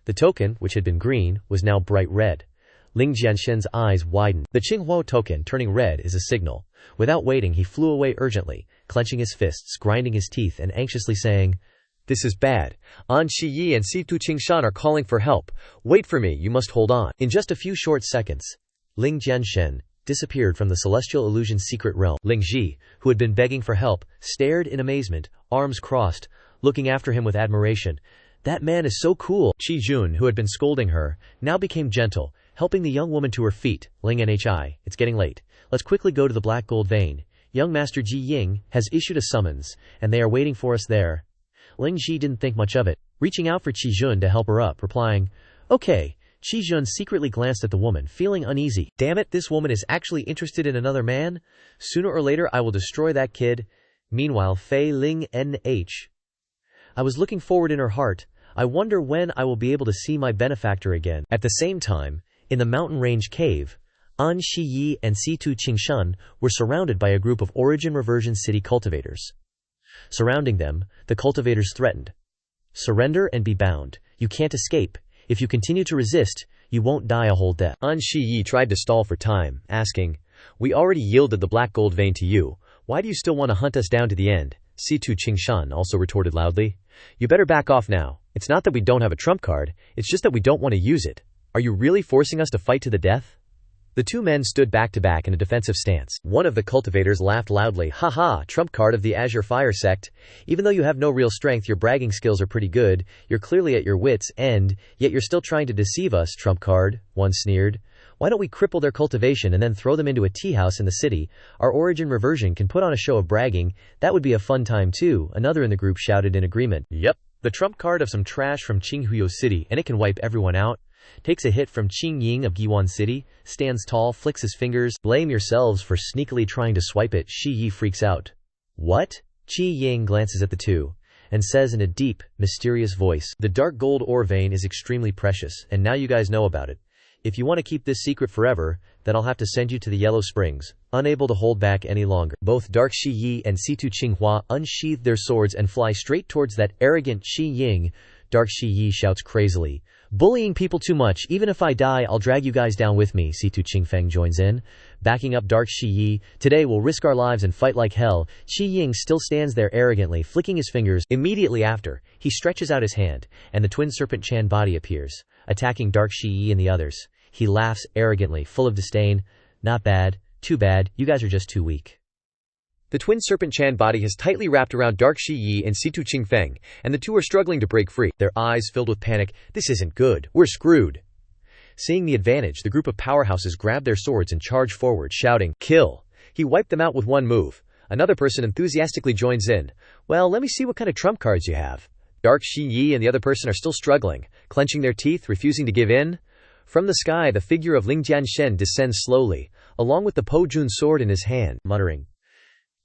The token, which had been green, was now bright red. Ling Jianshen's eyes widened. The Qinghuo token turning red is a signal. Without waiting, he flew away urgently, clenching his fists, grinding his teeth, and anxiously saying, "This is bad. An Shiyi and Situ Qingshan are calling for help. Wait for me, you must hold on." In just a few short seconds, Ling Jianshen disappeared from the celestial illusion secret realm. Ling Ji, who had been begging for help, stared in amazement, arms crossed, looking after him with admiration. "That man is so cool." Qi Jun, who had been scolding her, now became gentle, helping the young woman to her feet. "Ling Nhi, it's getting late. Let's quickly go to the Black Gold Vein. Young Master Ji Ying has issued a summons, and they are waiting for us there." Ling Ji didn't think much of it, reaching out for Qi Jun to help her up, replying, "Okay." Qi Jun secretly glanced at the woman, feeling uneasy. Damn it, this woman is actually interested in another man? Sooner or later I will destroy that kid. Meanwhile, Fei Ling Nh. I was looking forward in her heart. I wonder when I will be able to see my benefactor again. At the same time, in the mountain range cave, An Shiyi and Situ Qingshan were surrounded by a group of Origin Reversion City cultivators. Surrounding them, the cultivators threatened, "Surrender and be bound. You can't escape. If you continue to resist, you won't die a whole death." An Shiyi tried to stall for time, asking, "We already yielded the Black Gold Vein to you. Why do you still want to hunt us down to the end?" Situ Qingshan also retorted loudly, "You better back off now. It's not that we don't have a trump card, it's just that we don't want to use it. Are you really forcing us to fight to the death?" The two men stood back to back in a defensive stance. One of the cultivators laughed loudly. "Haha, trump card of the Azure Fire sect. Even though you have no real strength, your bragging skills are pretty good. You're clearly at your wits' end, yet you're still trying to deceive us, trump card," one sneered. Why don't we cripple their cultivation and then throw them into a tea house in the city? Our origin reversion can put on a show of bragging. That would be a fun time too, another in the group shouted in agreement. Yep, the trump card of some trash from Qinghuo City, and it can wipe everyone out. Takes a hit from Qing Ying of Giwan City, stands tall, flicks his fingers. Blame yourselves for sneakily trying to swipe it. Shi Yi freaks out. What? Qi Ying glances at the two and says in a deep, mysterious voice, the dark gold ore vein is extremely precious, and now you guys know about it. If you want to keep this secret forever, then I'll have to send you to the Yellow Springs. Unable to hold back any longer, both Dark Shi Yi and Situ Qinghua unsheathe their swords and fly straight towards that arrogant Qi Ying. Dark Shi Yi shouts crazily, bullying people too much. Even if I die, I'll drag you guys down with me. Situ Qingfeng joins in, backing up Dark Shi Yi. Today we'll risk our lives and fight like hell. Qi Ying still stands there arrogantly, flicking his fingers. Immediately after, he stretches out his hand, and the twin serpent Chan body appears, attacking Dark Shi Yi and the others. He laughs arrogantly, full of disdain. Not bad, too bad, you guys are just too weak. The twin serpent Chan body has tightly wrapped around Dark Shi Yi and Situ Qingfeng, and the two are struggling to break free, their eyes filled with panic. This isn't good, we're screwed. Seeing the advantage, the group of powerhouses grab their swords and charge forward, shouting, kill. He wiped them out with one move. Another person enthusiastically joins in. Well, let me see what kind of trump cards you have. Dark Shi Yi and the other person are still struggling, clenching their teeth, refusing to give in. From the sky, the figure of Ling Jianshen descends slowly, along with the Po Jun sword in his hand, muttering.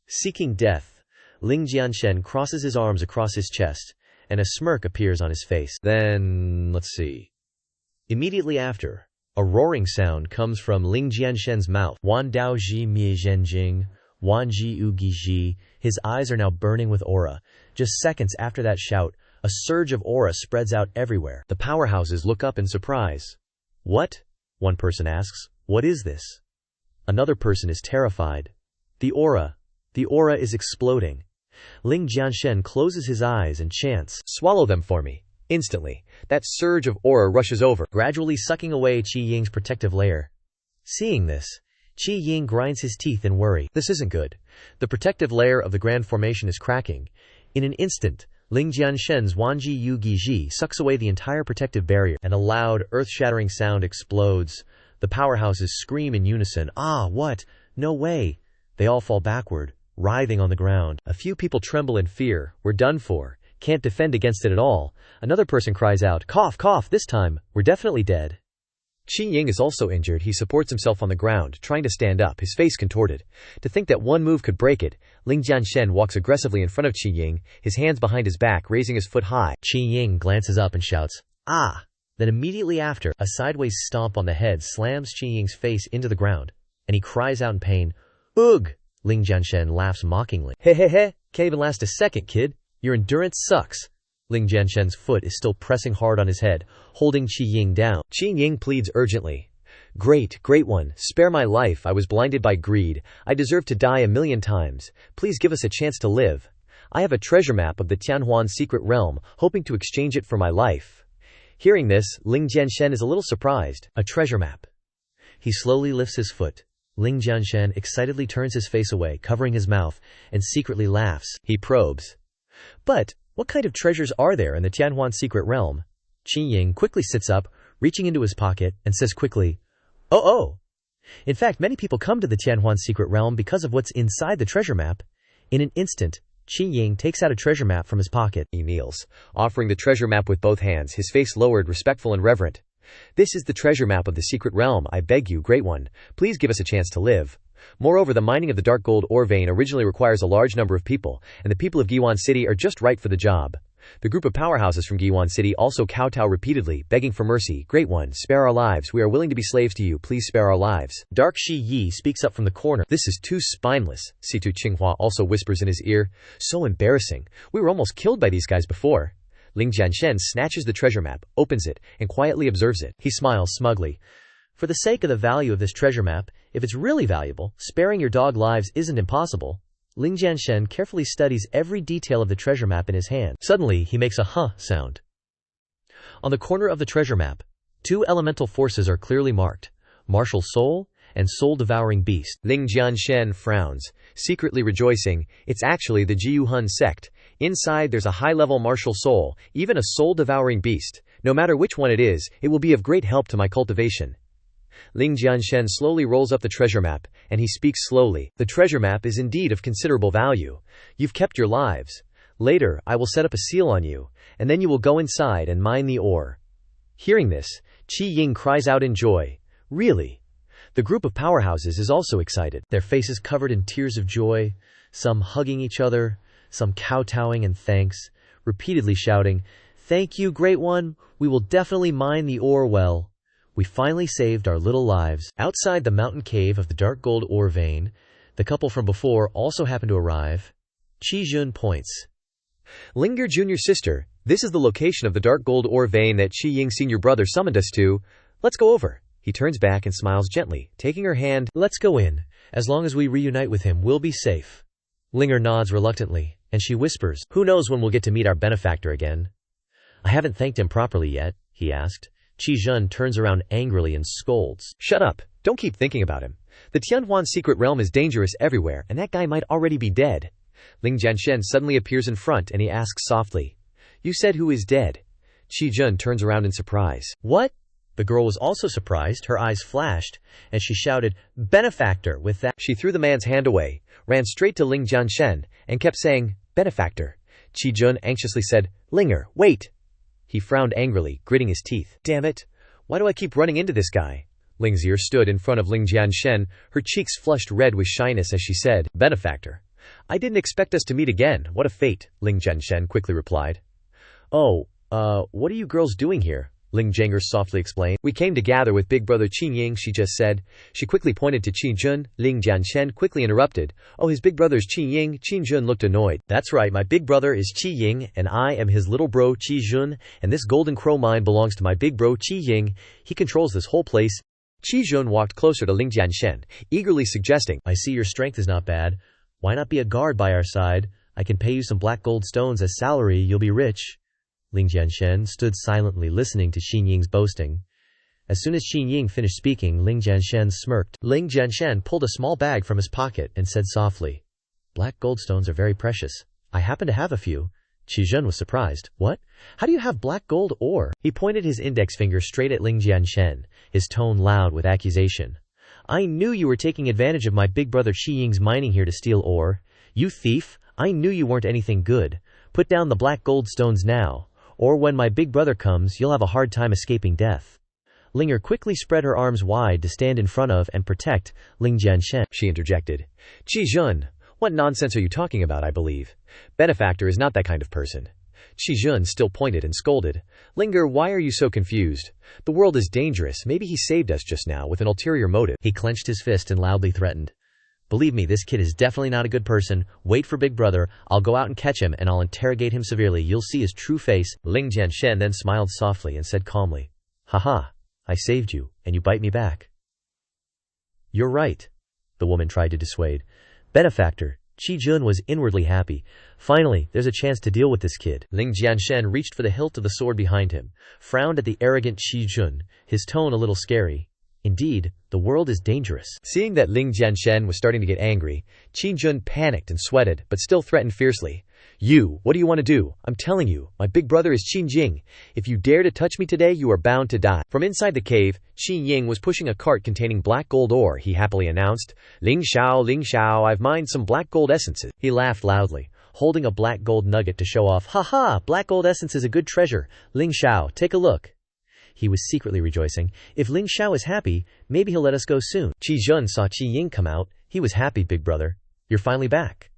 Seeking death, Ling Jianshen crosses his arms across his chest, and a smirk appears on his face. Then, let's see. Immediately after, a roaring sound comes from Ling Jianshen's mouth. Wan Dao Ji Mie Zhenjing, Wan Ji U Gi Ji. His eyes are now burning with aura. Just seconds after that shout, a surge of aura spreads out everywhere. The powerhouses look up in surprise. What? One person asks. What is this? Another person is terrified. The aura is exploding. Ling Jianshen closes his eyes and chants, swallow them for me. Instantly, that surge of aura rushes over, gradually sucking away Qi Ying's protective layer. Seeing this, Qi Ying grinds his teeth in worry. This isn't good. The protective layer of the Grand Formation is cracking. In an instant, Ling Jianshen's Wanji Yu Giji sucks away the entire protective barrier, and a loud, earth-shattering sound explodes. The powerhouses scream in unison. Ah, what? No way! They all fall backward, writhing on the ground. A few people tremble in fear. We're done for. Can't defend against it at all. Another person cries out, cough, cough, this time, we're definitely dead. Qi Ying is also injured. He supports himself on the ground, trying to stand up, his face contorted. To think that one move could break it, Ling Jianshen walks aggressively in front of Qi Ying, his hands behind his back, raising his foot high. Qi Ying glances up and shouts, ah! Then immediately after, a sideways stomp on the head slams Qi Ying's face into the ground, and he cries out in pain, ugh! Ling Jianshen laughs mockingly. Hey, can't even last a second, kid. Your endurance sucks. Ling Jianshen's foot is still pressing hard on his head, holding Qi Ying down. Qi Ying pleads urgently. Great one, spare my life. I was blinded by greed. I deserve to die 1,000,000 times. Please give us a chance to live. I have a treasure map of the Tianhuan secret realm, hoping to exchange it for my life. Hearing this, Ling Jianshen is a little surprised. A treasure map. He slowly lifts his foot. Ling Jianshen excitedly turns his face away, covering his mouth, and secretly laughs. He probes. But what kind of treasures are there in the Tianhuan secret realm? Qi Ying quickly sits up, reaching into his pocket, and says quickly, Oh! In fact, many people come to the Tianhuan secret realm because of what's inside the treasure map. In an instant, Qi Ying takes out a treasure map from his pocket. He kneels, offering the treasure map with both hands, his face lowered, respectful and reverent. This is the treasure map of the secret realm. I beg you, great one, please give us a chance to live. Moreover, the mining of the dark gold ore vein originally requires a large number of people, and the people of Giwan City are just right for the job. The group of powerhouses from Giwan City also kowtow repeatedly, begging for mercy. Great one, spare our lives. We are willing to be slaves to you. Please spare our lives. Dark Shi Yi speaks up from the corner. This is too spineless. Situ Qinghua also whispers in his ear. So embarrassing. We were almost killed by these guys before. Ling Jianshen snatches the treasure map, opens it, and quietly observes it. He smiles smugly. For the sake of the value of this treasure map, if it's really valuable, sparing your dog lives isn't impossible. Ling Jianshen carefully studies every detail of the treasure map in his hand. Suddenly, he makes a huh sound. On the corner of the treasure map, two elemental forces are clearly marked, martial soul and soul-devouring beast. Ling Jianshen frowns, secretly rejoicing. It's actually the Jiuhun sect. Inside there's a high-level martial soul, even a soul-devouring beast. No matter which one it is, it will be of great help to my cultivation. Ling Jianshen slowly rolls up the treasure map, and he speaks slowly. The treasure map is indeed of considerable value. You've kept your lives. Later, I will set up a seal on you, and then you will go inside and mine the ore. Hearing this, Qi Ying cries out in joy. Really? The group of powerhouses is also excited, their faces covered in tears of joy, some hugging each other, some kowtowing and thanks, repeatedly shouting, "Thank you, Great One, we will definitely mine the ore well. We finally saved our little lives." Outside the mountain cave of the dark gold ore vein, the couple from before also happened to arrive. Qi Jun points. "Linger Junior sister, this is the location of the dark gold ore vein that Qi Ying senior brother summoned us to. Let's go over." He turns back and smiles gently, taking her hand. "Let's go in. As long as we reunite with him, we'll be safe." Linger nods reluctantly, and she whispers, "Who knows when we'll get to meet our benefactor again?" "I haven't thanked him properly yet," he asked. Qi Jun turns around angrily and scolds. "Shut up. Don't keep thinking about him. The Tianhuan secret realm is dangerous everywhere, and that guy might already be dead." Ling Jianshen suddenly appears in front, and he asks softly, "You said who is dead?" Qi Jun turns around in surprise. "What?" The girl was also surprised, her eyes flashed, and she shouted, "Benefactor!" With that, she threw the man's hand away, ran straight to Ling Jianshen, and kept saying, "Benefactor." Qi Jun anxiously said, "Linger, wait." He frowned angrily, gritting his teeth. "Damn it! Why do I keep running into this guy?" Ling Zier stood in front of Ling Jianshen, her cheeks flushed red with shyness as she said, "Benefactor. I didn't expect us to meet again. What a fate," Ling Jianshen quickly replied. "Oh, what are you girls doing here?" Ling Jianger softly explained. "We came to gather with big brother Qi Ying," she just said. She quickly pointed to Qi Jun. Ling Jianshen quickly interrupted. "Oh, his big brother's Qi Ying." Qi Jun looked annoyed. "That's right, my big brother is Qi Ying, and I am his little bro Qi Jun, and this golden crow mine belongs to my big bro Qi Ying. He controls this whole place." Qi Jun walked closer to Ling Jianshen, eagerly suggesting, "I see your strength is not bad. Why not be a guard by our side? I can pay you some black gold stones as salary, you'll be rich." Ling Jianshen stood silently listening to Qi Ying's boasting. As soon as Qi Ying finished speaking, Ling Jianshen smirked. Ling Jianshen pulled a small bag from his pocket and said softly, "Black gold stones are very precious. I happen to have a few." Qi Jun was surprised. "What? How do you have black gold ore?" He pointed his index finger straight at Ling Jianshen, his tone loud with accusation. "I knew you were taking advantage of my big brother Qi Ying's mining here to steal ore. You thief! I knew you weren't anything good. Put down the black gold stones now, or when my big brother comes, you'll have a hard time escaping death." Linger quickly spread her arms wide to stand in front of and protect Ling Jianshen. She interjected, "Qi Jun, what nonsense are you talking about, I believe? Benefactor is not that kind of person." Qi Jun still pointed and scolded. "Linger, why are you so confused? The world is dangerous. Maybe he saved us just now with an ulterior motive." He clenched his fist and loudly threatened, "Believe me, this kid is definitely not a good person. Wait for big brother. I'll go out and catch him, and I'll interrogate him severely. You'll see his true face." Ling Jianshen then smiled softly and said calmly, "Haha, I saved you, and you bite me back." "You're right," the woman tried to dissuade. "Benefactor." Qi Jun was inwardly happy. Finally, there's a chance to deal with this kid. Ling Jianshen reached for the hilt of the sword behind him, frowned at the arrogant Qi Jun, his tone a little scary. Indeed, the world is dangerous. Seeing that Ling Jianshen was starting to get angry, Qi Jun panicked and sweated, but still threatened fiercely. "You, what do you want to do? I'm telling you, my big brother is Qi Jing. If you dare to touch me today, you are bound to die." From inside the cave, Qi Ying was pushing a cart containing black gold ore. He happily announced, Ling Xiao, I've mined some black gold essences." He laughed loudly, holding a black gold nugget to show off. "Ha, black gold essence is a good treasure. Ling Xiao, take a look." He was secretly rejoicing. If Ling Xiao is happy, maybe he'll let us go soon. Qi Jun saw Qi Ying come out. He was happy, "Big brother. You're finally back."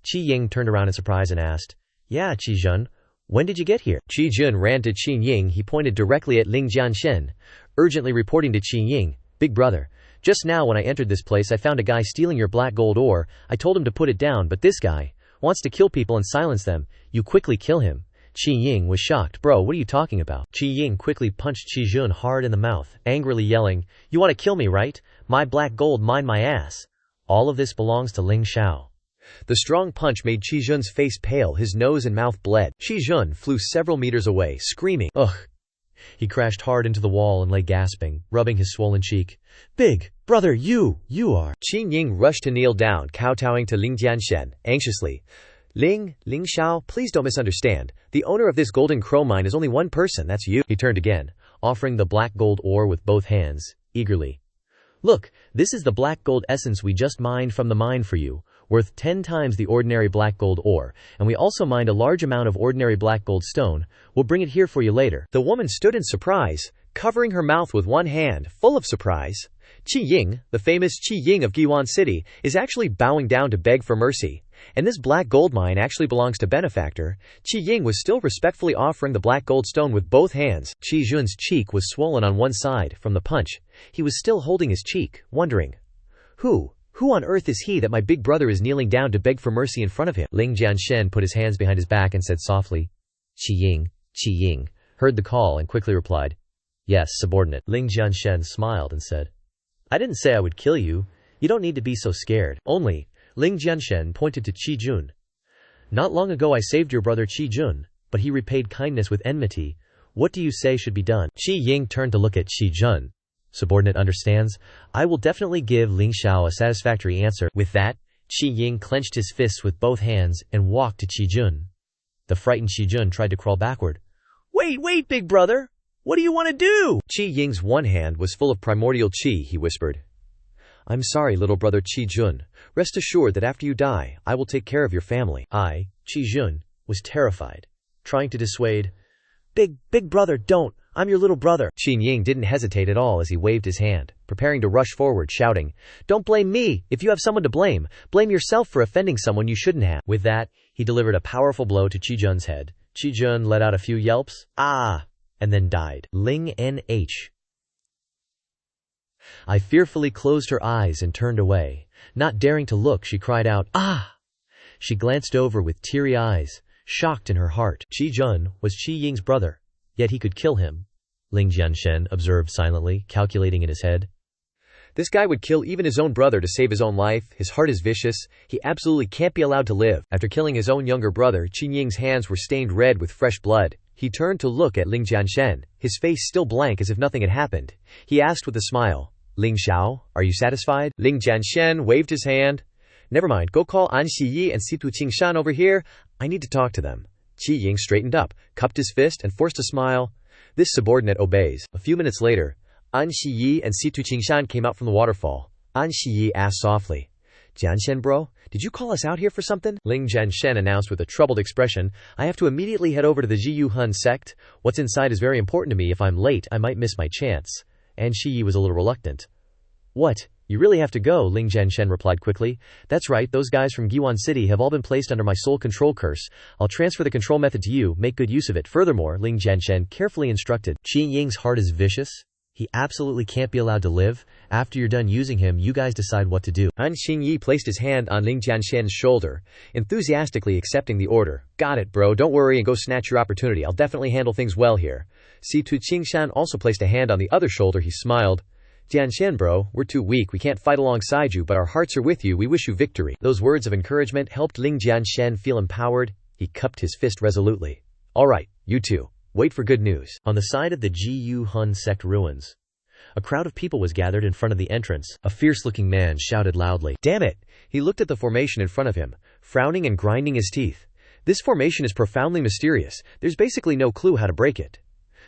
Qi Ying turned around in surprise and asked, "Yeah, Qi Jun, when did you get here?" Qi Jun ran to Qi Ying. He pointed directly at Ling Jianshen, urgently reporting to Qi Ying, "Big brother, just now when I entered this place I found a guy stealing your black gold ore. I told him to put it down, but this guy wants to kill people and silence them. You quickly kill him." Qi Ying was shocked. "Bro, what are you talking about?" Qi Ying quickly punched Qi Jun hard in the mouth, angrily yelling, "You want to kill me, right? My black gold, mine my ass. All of this belongs to Ling Xiao." The strong punch made Qi Jun's face pale, his nose and mouth bled. Qi Jun flew several meters away, screaming, "Ugh!" He crashed hard into the wall and lay gasping, rubbing his swollen cheek. "Big brother, you are..." Qi Ying rushed to kneel down, kowtowing to Ling Jianshen, anxiously. Ling Xiao, please don't misunderstand. The owner of this golden crow mine is only one person, that's you." He turned again, offering the black gold ore with both hands, eagerly. Look, this is the black gold essence we just mined from the mine for you, worth 10 times the ordinary black gold ore, and we also mined a large amount of ordinary black gold stone. We'll bring it here for you later. The woman stood in surprise, covering her mouth with one hand, full of surprise. Qi Ying, the famous Qi Ying of Giwan City, is actually bowing down to beg for mercy. And this black gold mine actually belongs to benefactor. Qi Ying was still respectfully offering the black gold stone with both hands. Qi Jun's cheek was swollen on one side from the punch. He was still holding his cheek, wondering, Who on earth is he that my big brother is kneeling down to beg for mercy in front of him? Ling Jianshen put his hands behind his back and said softly, Qi Ying, heard the call and quickly replied, Yes, subordinate. Ling Jianshen smiled and said, I didn't say I would kill you. You don't need to be so scared. Only, Ling Jianshen pointed to Qi Jun. Not long ago I saved your brother Qi Jun, but he repaid kindness with enmity. What do you say should be done? Qi Ying turned to look at Qi Jun. Subordinate understands. I will definitely give Ling Xiao a satisfactory answer. With that, Qi Ying clenched his fists with both hands and walked to Qi Jun. The frightened Qi Jun tried to crawl backward. Wait, big brother! What do you want to do? Qi Ying's one hand was full of primordial qi, he whispered. I'm sorry, little brother Qi Jun. Rest assured that after you die, I will take care of your family. I, Qi Jun, was terrified, trying to dissuade. Big brother, don't. I'm your little brother. Qi Ying didn't hesitate at all as he waved his hand, preparing to rush forward, shouting, Don't blame me. If you have someone to blame yourself for offending someone you shouldn't have. With that, he delivered a powerful blow to Qi Jun's head. Qi Jun let out a few yelps, and then died. Ling Nh. I fearfully closed her eyes and turned away. Not daring to look, she cried out, Ah! She glanced over with teary eyes, shocked in her heart. Qi Jun was Qi Ying's brother, yet he could kill him. Ling Jianshen observed silently, calculating in his head. This guy would kill even his own brother to save his own life. His heart is vicious. He absolutely can't be allowed to live. After killing his own younger brother, Qi Ying's hands were stained red with fresh blood. He turned to look at Ling Jianshen, his face still blank as if nothing had happened. He asked with a smile, Ling Xiao, are you satisfied? Ling Jianshen waved his hand. Never mind, go call An Xiyi and Situ Qingshan over here. I need to talk to them. Qi Ying straightened up, cupped his fist, and forced a smile. This subordinate obeys. A few minutes later, An Xiyi and Situ Qingshan came out from the waterfall. An Xiyi asked softly, Jianshen bro, did you call us out here for something? Ling Jianshen announced with a troubled expression, I have to immediately head over to the Jiyu Hun sect. What's inside is very important to me. If I'm late, I might miss my chance. And Xiyi was a little reluctant. What? You really have to go, Ling Jianshen replied quickly. That's right, those guys from Giwan City have all been placed under my soul control curse. I'll transfer the control method to you, make good use of it. Furthermore, Ling Jianshen carefully instructed, Qi Ying's heart is vicious. He absolutely can't be allowed to live. After you're done using him, you guys decide what to do. An Xinyi placed his hand on Ling Jianshen's shoulder, enthusiastically accepting the order. Got it, bro, don't worry and go snatch your opportunity. I'll definitely handle things well here. Situ Qingshan also placed a hand on the other shoulder. He smiled. Jianshen bro, we're too weak, we can't fight alongside you, but our hearts are with you, we wish you victory. Those words of encouragement helped Ling Jianshen feel empowered. He cupped his fist resolutely. Alright, you two, wait for good news. On the side of the Jiyu Hun sect ruins, a crowd of people was gathered in front of the entrance. A fierce-looking man shouted loudly. Damn it! He looked at the formation in front of him, frowning and grinding his teeth. This formation is profoundly mysterious. There's basically no clue how to break it.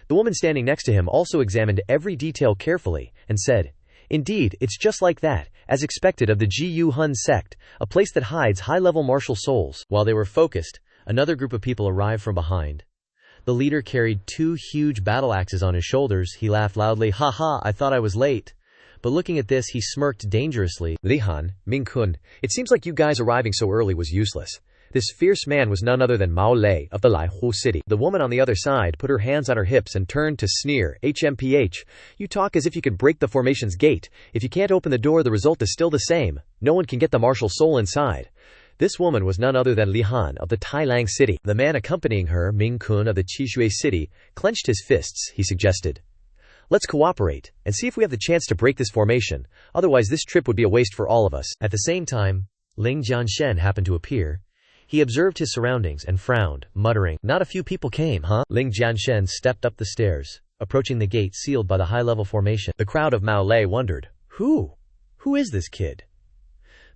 The woman standing next to him also examined every detail carefully, and said, Indeed, it's just like that, as expected of the Jiyu Hun sect, a place that hides high-level martial souls. While they were focused, another group of people arrived from behind. The leader carried 2 huge battle axes on his shoulders. He laughed loudly, Ha ha, I thought I was late. But looking at this, he smirked dangerously. Li Han, Ming Kun, it seems like you guys arriving so early was useless. This fierce man was none other than Mao Lei of the Laihu city. The woman on the other side put her hands on her hips and turned to sneer. HMPH, you talk as if you could break the formation's gate. If you can't open the door, the result is still the same. No one can get the martial soul inside. This woman was none other than Li Han of the Tailang city. The man accompanying her, Ming Kun of the Qishui city, clenched his fists. He suggested, Let's cooperate, and see if we have the chance to break this formation. Otherwise this trip would be a waste for all of us. At the same time, Ling Jianshen happened to appear. He observed his surroundings and frowned, muttering, Not a few people came, huh? Ling Jianshen stepped up the stairs, approaching the gate sealed by the high-level formation. The crowd of Mao Lei wondered, Who is this kid?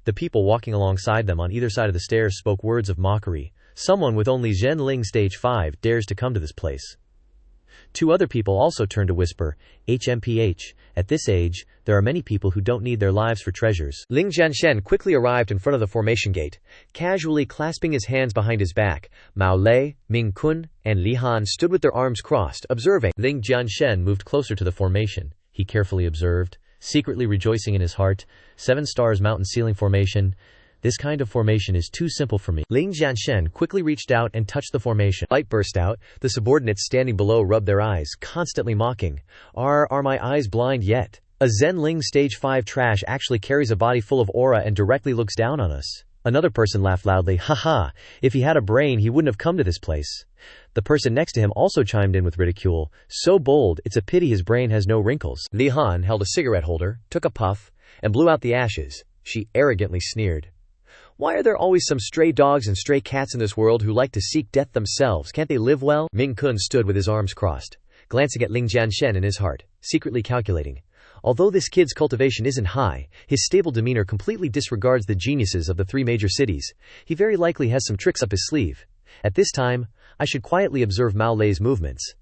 The people walking alongside them on either side of the stairs spoke words of mockery. Someone with only Zhen Ling stage 5 dares to come to this place. Two other people also turned to whisper, HMPH. At this age, there are many people who don't need their lives for treasures. Ling Jianshen quickly arrived in front of the formation gate. Casually clasping his hands behind his back, Mao Lei, Ming Kun, and Li Han stood with their arms crossed, observing. Ling Jianshen moved closer to the formation. He carefully observed, secretly rejoicing in his heart. 7 stars mountain ceiling formation. This kind of formation is too simple for me. Ling Jianshen quickly reached out and touched the formation. Light burst out. The subordinates standing below rubbed their eyes, constantly mocking. Are my eyes blind yet? A Zen Ling stage 5 trash actually carries a body full of aura and directly looks down on us. Another person laughed loudly. Haha, if he had a brain he wouldn't have come to this place. The person next to him also chimed in with ridicule. So bold, it's a pity his brain has no wrinkles. Li Han held a cigarette holder, took a puff, and blew out the ashes. She arrogantly sneered. Why are there always some stray dogs and stray cats in this world who like to seek death themselves? Can't they live well? Ming Kun stood with his arms crossed, glancing at Ling Jianshen in his heart, secretly calculating. Although this kid's cultivation isn't high, his stable demeanor completely disregards the geniuses of the 3 major cities. He very likely has some tricks up his sleeve. At this time, I should quietly observe Mao Lei's movements.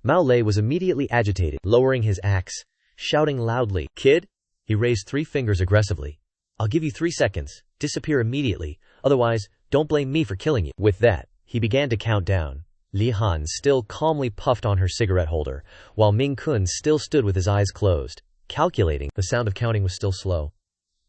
Mao Lei was immediately agitated, lowering his axe, shouting loudly, Kid? He raised 3 fingers aggressively. I'll give you 3 seconds. Disappear immediately. Otherwise, don't blame me for killing you. With that, he began to count down. Li Han still calmly puffed on her cigarette holder, while Ming Kun still stood with his eyes closed, calculating. The sound of counting was still slow.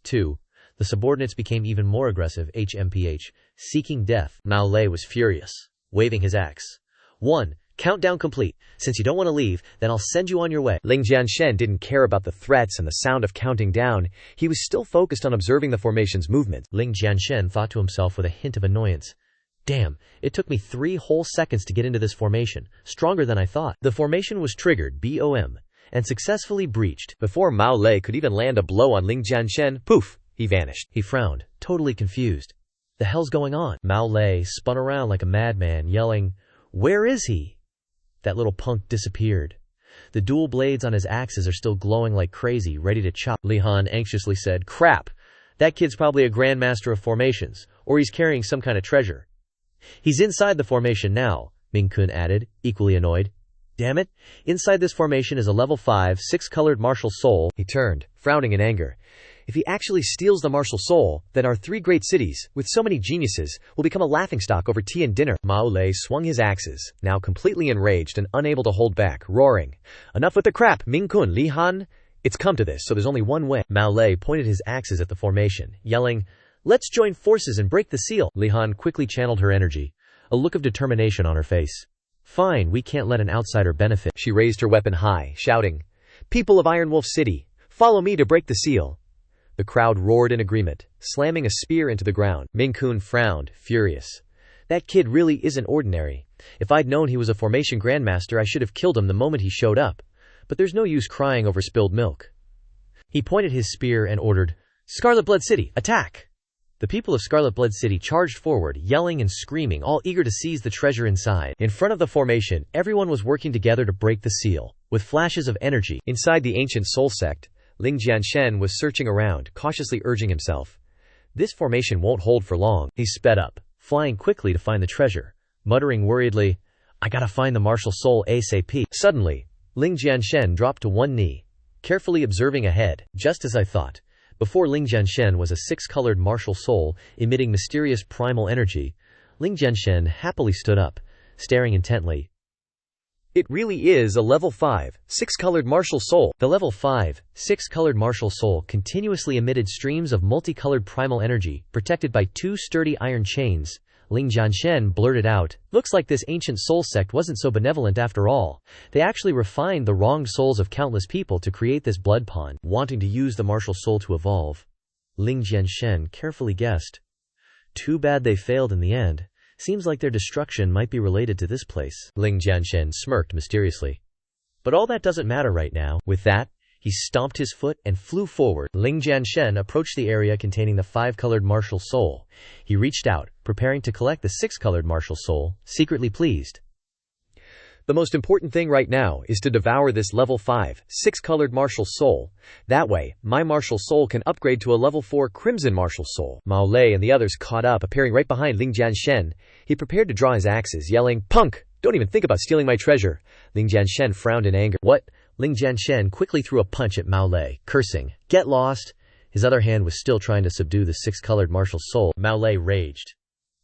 2. The subordinates became even more aggressive. HMPH, seeking death. Mao Lei was furious, waving his axe. 1. Countdown complete. Since you don't want to leave, then I'll send you on your way. Ling Jianshen didn't care about the threats and the sound of counting down. He was still focused on observing the formation's movements. Ling Jianshen thought to himself with a hint of annoyance. Damn, it took me 3 whole seconds to get into this formation. Stronger than I thought. The formation was triggered, BOM, and successfully breached. Before Mao Lei could even land a blow on Ling Jianshen, poof, he vanished. He frowned, totally confused. The hell's going on? Mao Lei spun around like a madman, yelling, Where is he? That little punk disappeared. The dual blades on his axes are still glowing like crazy, ready to chop. Li Han anxiously said, Crap! That kid's probably a grandmaster of formations, or he's carrying some kind of treasure. He's inside the formation now, Ming Kun added, equally annoyed. Damn it! Inside this formation is a level 5, 6-colored martial soul. He turned, frowning in anger. If he actually steals the martial soul, then our 3 great cities, with so many geniuses, will become a laughingstock over tea and dinner. Mao Lei swung his axes, now completely enraged and unable to hold back, roaring. Enough with the crap, Ming Kun, Li Han. It's come to this, so there's only one way. Mao Lei pointed his axes at the formation, yelling, Let's join forces and break the seal. Li Han quickly channeled her energy, a look of determination on her face. Fine, we can't let an outsider benefit. She raised her weapon high, shouting, People of Iron Wolf City, follow me to break the seal. The crowd roared in agreement, slamming a spear into the ground. Ming Kun frowned, furious. That kid really isn't ordinary. If I'd known he was a formation grandmaster, I should have killed him the moment he showed up. But there's no use crying over spilled milk. He pointed his spear and ordered, Scarlet Blood City, attack! The people of Scarlet Blood City charged forward, yelling and screaming, all eager to seize the treasure inside. In front of the formation, everyone was working together to break the seal, with flashes of energy. Inside the ancient soul sect, Ling Jianshen was searching around, cautiously urging himself. This formation won't hold for long. He sped up, flying quickly to find the treasure, muttering worriedly, I gotta find the martial soul ASAP. Suddenly, Ling Jianshen dropped to one knee, carefully observing ahead, just as I thought. Before Ling Jianshen was a 6-colored martial soul, emitting mysterious primal energy. Ling Jianshen happily stood up, staring intently. It really is a level 5, 6-colored martial soul. The level 5, 6-colored martial soul continuously emitted streams of multicolored primal energy, protected by 2 sturdy iron chains. Ling Jianshen blurted out, Looks like this ancient soul sect wasn't so benevolent after all. They actually refined the wronged souls of countless people to create this blood pond, wanting to use the martial soul to evolve. Ling Jianshen carefully guessed. Too bad they failed in the end. Seems like their destruction might be related to this place. Ling Jianshen smirked mysteriously. But all that doesn't matter right now. With that, he stomped his foot and flew forward. Ling Jianshen approached the area containing the 5-colored martial soul. He reached out, preparing to collect the 6-colored martial soul, secretly pleased. The most important thing right now is to devour this level 5, 6-colored martial soul. That way, my martial soul can upgrade to a level 4 crimson martial soul. Mao Lei and the others caught up, appearing right behind Ling Jianshen. He prepared to draw his axes, yelling, Punk! Don't even think about stealing my treasure. Ling Jianshen frowned in anger. What? Ling Jianshen quickly threw a punch at Mao Lei, cursing, "Get lost!" His other hand was still trying to subdue the six-colored martial soul. Mao Lei raged.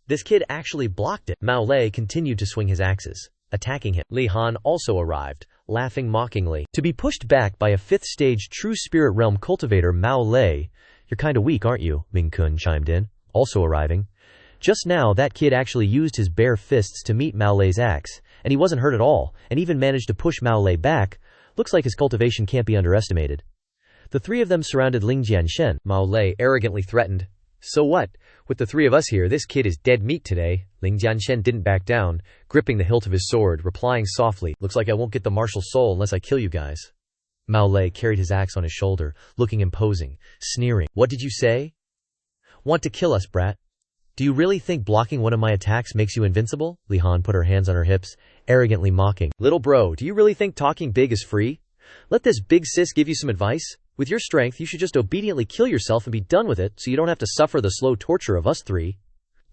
This kid actually blocked it. Mao Lei continued to swing his axes, attacking him. Li Han also arrived, laughing mockingly. To be pushed back by a fifth-stage true spirit realm cultivator Mao Lei, "You're kinda weak, aren't you?" Ming Kun chimed in, also arriving. Just now, that kid actually used his bare fists to meet Mao Lei's axe, and he wasn't hurt at all, and even managed to push Mao Lei back. Looks like his cultivation can't be underestimated. The three of them surrounded Ling Jianshen. Mao Lei arrogantly threatened, "So what? With the three of us here, this kid is dead meat today." Ling Jianshen didn't back down, gripping the hilt of his sword, replying softly, "Looks like I won't get the martial soul unless I kill you guys." Mao Lei carried his axe on his shoulder, looking imposing, sneering. "What did you say? Want to kill us, brat? Do you really think blocking one of my attacks makes you invincible?" Li Han put her hands on her hips, arrogantly mocking. "Little bro, do you really think talking big is free? Let this big sis give you some advice? With your strength, you should just obediently kill yourself and be done with it, so you don't have to suffer the slow torture of us three."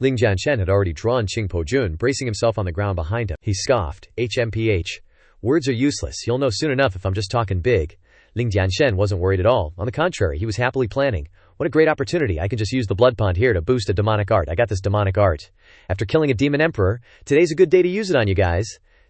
Ling Jianshen had already drawn Qing Po-jun, bracing himself on the ground behind him. He scoffed, "HMPH. Words are useless. You'll know soon enough if I'm just talking big." Ling Jianshen wasn't worried at all. On the contrary, he was happily planning. "What a great opportunity. I can just use the blood pond here to boost a demonic art. I got this demonic art. After killing a demon emperor, today's a good day to use it on you guys."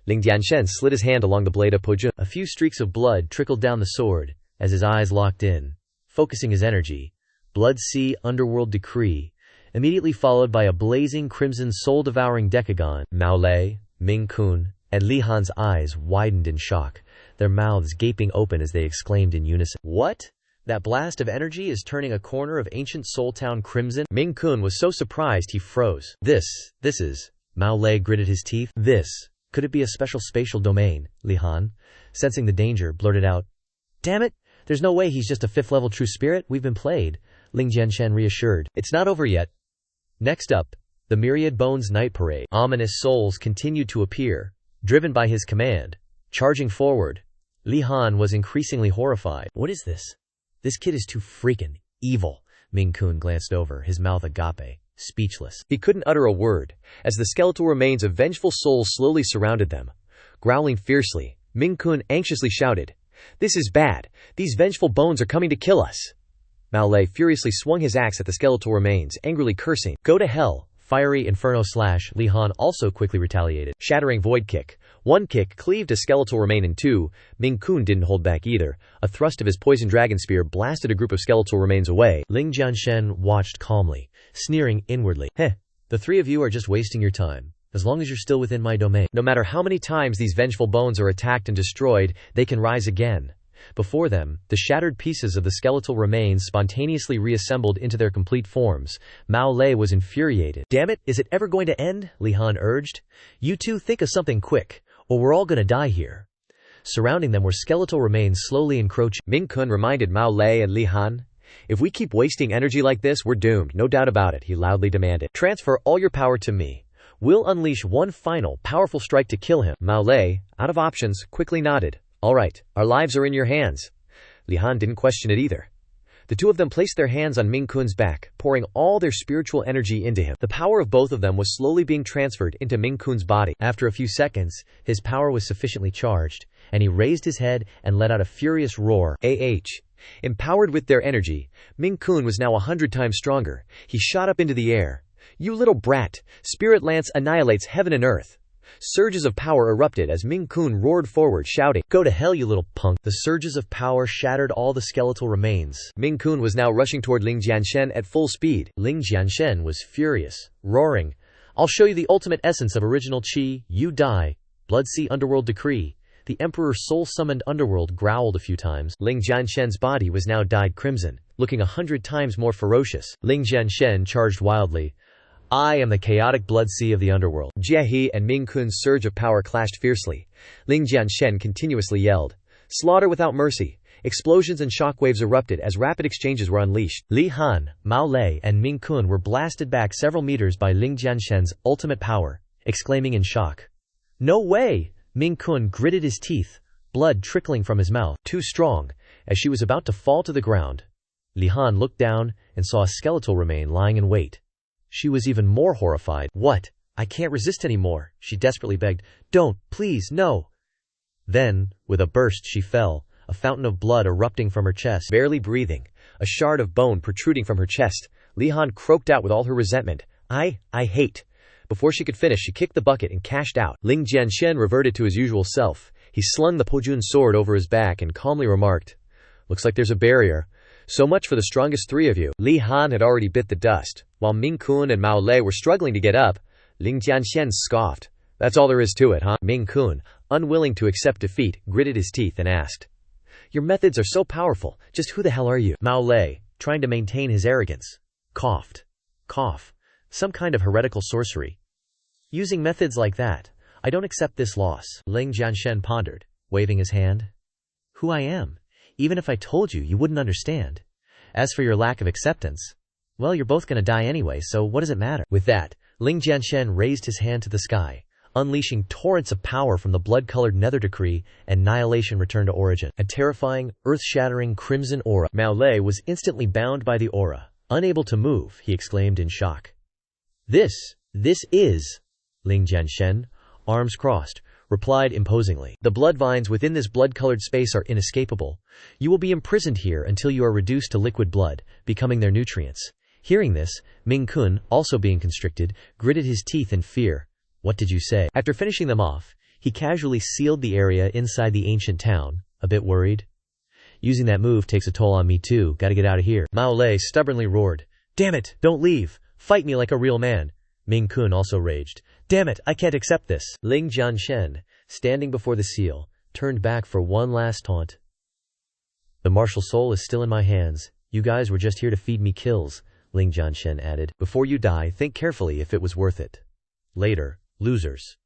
Ling Jianshen slid his hand along the blade of Po-jun. A few streaks of blood trickled down the sword as his eyes locked in, focusing his energy. Blood Sea Underworld Decree, immediately followed by a blazing crimson soul-devouring decagon. Mao Lei, Ming Kun, and Li Han's eyes widened in shock, their mouths gaping open as they exclaimed in unison, "What? That blast of energy is turning a corner of ancient Soul Town crimson?" Ming Kun was so surprised he froze. This is... Mao Lei gritted his teeth. Could it be a special spatial domain?" Li Han, sensing the danger, blurted out. "Damn it! There's no way he's just a fifth-level true spirit. We've been played," Ling Jianshen reassured. "It's not over yet." Next up, the Myriad Bones Night Parade. Ominous souls continued to appear, driven by his command. Charging forward, Li Han was increasingly horrified. "What is this? This kid is too freaking evil." Ming Kun glanced over, his mouth agape, speechless. He couldn't utter a word, as the skeletal remains of vengeful souls slowly surrounded them. Growling fiercely, Ming Kun anxiously shouted, "This is bad. These vengeful bones are coming to kill us." Mao Lei furiously swung his axe at the skeletal remains, angrily cursing, "Go to hell." Fiery Inferno Slash. Li Han also quickly retaliated. Shattering Void Kick. One kick cleaved a skeletal remain in two. Ming Kun didn't hold back either. A thrust of his Poison Dragon Spear blasted a group of skeletal remains away. Ling Jianshen watched calmly, sneering inwardly. The three of you are just wasting your time. As long as you're still within my domain. No matter how many times these vengeful bones are attacked and destroyed, they can rise again. Before them, the shattered pieces of the skeletal remains spontaneously reassembled into their complete forms. Mao Lei was infuriated. "Damn it, is it ever going to end?" Li Han urged. "You two think of something quick, or we're all gonna die here." Surrounding them were skeletal remains slowly encroaching. Ming Kun reminded Mao Lei and Li Han, "If we keep wasting energy like this, we're doomed, no doubt about it," he loudly demanded. "Transfer all your power to me. We'll unleash one final, powerful strike to kill him." Mao Lei, out of options, quickly nodded. "All right, our lives are in your hands." Li Han didn't question it either. The two of them placed their hands on Ming Kun's back, pouring all their spiritual energy into him. The power of both of them was slowly being transferred into Ming Kun's body. After a few seconds, his power was sufficiently charged, and he raised his head and let out a furious roar. Empowered with their energy, Ming Kun was now 100 times stronger. He shot up into the air. "You little brat! Spirit Lance annihilates heaven and earth." Surges of power erupted as Ming Kun roared forward, shouting, "Go to hell, you little punk." The surges of power shattered all the skeletal remains. Ming Kun was now rushing toward Ling Jianshen at full speed. Ling Jianshen was furious, roaring, "I'll show you the ultimate essence of original Qi. You die." Blood Sea Underworld Decree. The Emperor's soul-summoned underworld growled a few times. Ling Jianshen's body was now dyed crimson, looking 100 times more ferocious. Ling Jianshen charged wildly. "I am the chaotic blood sea of the underworld." Jie He and Ming Kun's surge of power clashed fiercely. Ling Jianshen continuously yelled, "Slaughter without mercy." Explosions and shockwaves erupted as rapid exchanges were unleashed. Li Han, Mao Lei, and Ming Kun were blasted back several meters by Ling Jianshen's ultimate power, exclaiming in shock. "No way!" Ming Kun gritted his teeth, blood trickling from his mouth. Too strong. As she was about to fall to the ground, Li Han looked down and saw a skeletal remain lying in wait. She was even more horrified. "What? I can't resist anymore, she desperately begged. Don't, please, no. Then, with a burst she fell, a fountain of blood erupting from her chest. Barely breathing, a shard of bone protruding from her chest, Li Han croaked out with all her resentment. I hate. Before she could finish, she kicked the bucket and cashed out. Ling Jianshen reverted to his usual self. He slung the Pojun sword over his back and calmly remarked, "Looks like there's a barrier. So much for the strongest three of you." Li Han had already bit the dust. While Ming Kun and Mao Lei were struggling to get up, Ling Jianshen scoffed. "That's all there is to it, huh?" Ming Kun, unwilling to accept defeat, gritted his teeth and asked, "Your methods are so powerful. Just who the hell are you?" Mao Lei, trying to maintain his arrogance, coughed. Cough. Some kind of heretical sorcery. Using methods like that, I don't accept this loss. Ling Jianshen pondered, waving his hand. Who I am. Even if I told you, you wouldn't understand. As for your lack of acceptance, well, you're both gonna die anyway, so what does it matter? With that, Ling Jianshen raised his hand to the sky, unleashing torrents of power from the blood-colored Nether Decree, and annihilation returned to origin. A terrifying, earth-shattering crimson aura. Mao Lei was instantly bound by the aura. Unable to move, he exclaimed in shock. This is... Ling Jianshen, arms crossed, replied imposingly. The blood vines within this blood-colored space are inescapable. You will be imprisoned here until you are reduced to liquid blood, becoming their nutrients. Hearing this, Ming Kun, also being constricted, gritted his teeth in fear. What did you say? After finishing them off, he casually sealed the area inside the ancient town, a bit worried. Using that move takes a toll on me too, gotta get out of here. Mao Lei stubbornly roared. Damn it, don't leave. Fight me like a real man. Ming Kun also raged. Damn it, I can't accept this. Ling Jianshen, standing before the seal, turned back for one last taunt. The martial soul is still in my hands. You guys were just here to feed me kills, Ling Jianshen added. Before you die, think carefully if it was worth it. Later, losers.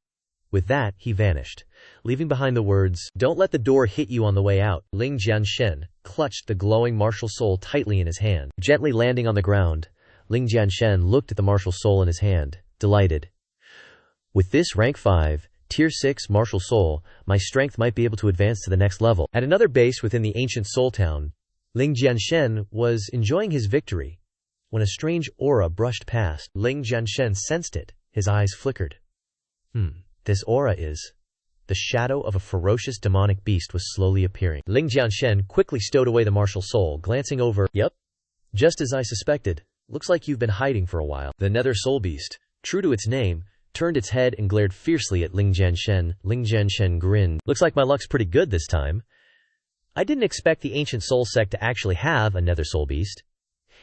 With that, he vanished, leaving behind the words, Don't let the door hit you on the way out. Ling Jianshen clutched the glowing martial soul tightly in his hand. Gently landing on the ground, Ling Jianshen looked at the martial soul in his hand, delighted. With this rank 5, Tier 6 martial soul, my strength might be able to advance to the next level. At another base within the ancient soul town, Ling Jianshen was enjoying his victory when a strange aura brushed past. Ling Jianshen sensed it. His eyes flickered. This aura is... The shadow of a ferocious demonic beast was slowly appearing. Ling Jianshen quickly stowed away the martial soul, glancing over. Yep. Just as I suspected. Looks like you've been hiding for a while. The nether soul beast, true to its name, turned its head and glared fiercely at Ling Jianshen. Ling Jianshen grinned. Looks like my luck's pretty good this time. I didn't expect the ancient soul sect to actually have a nether soul beast.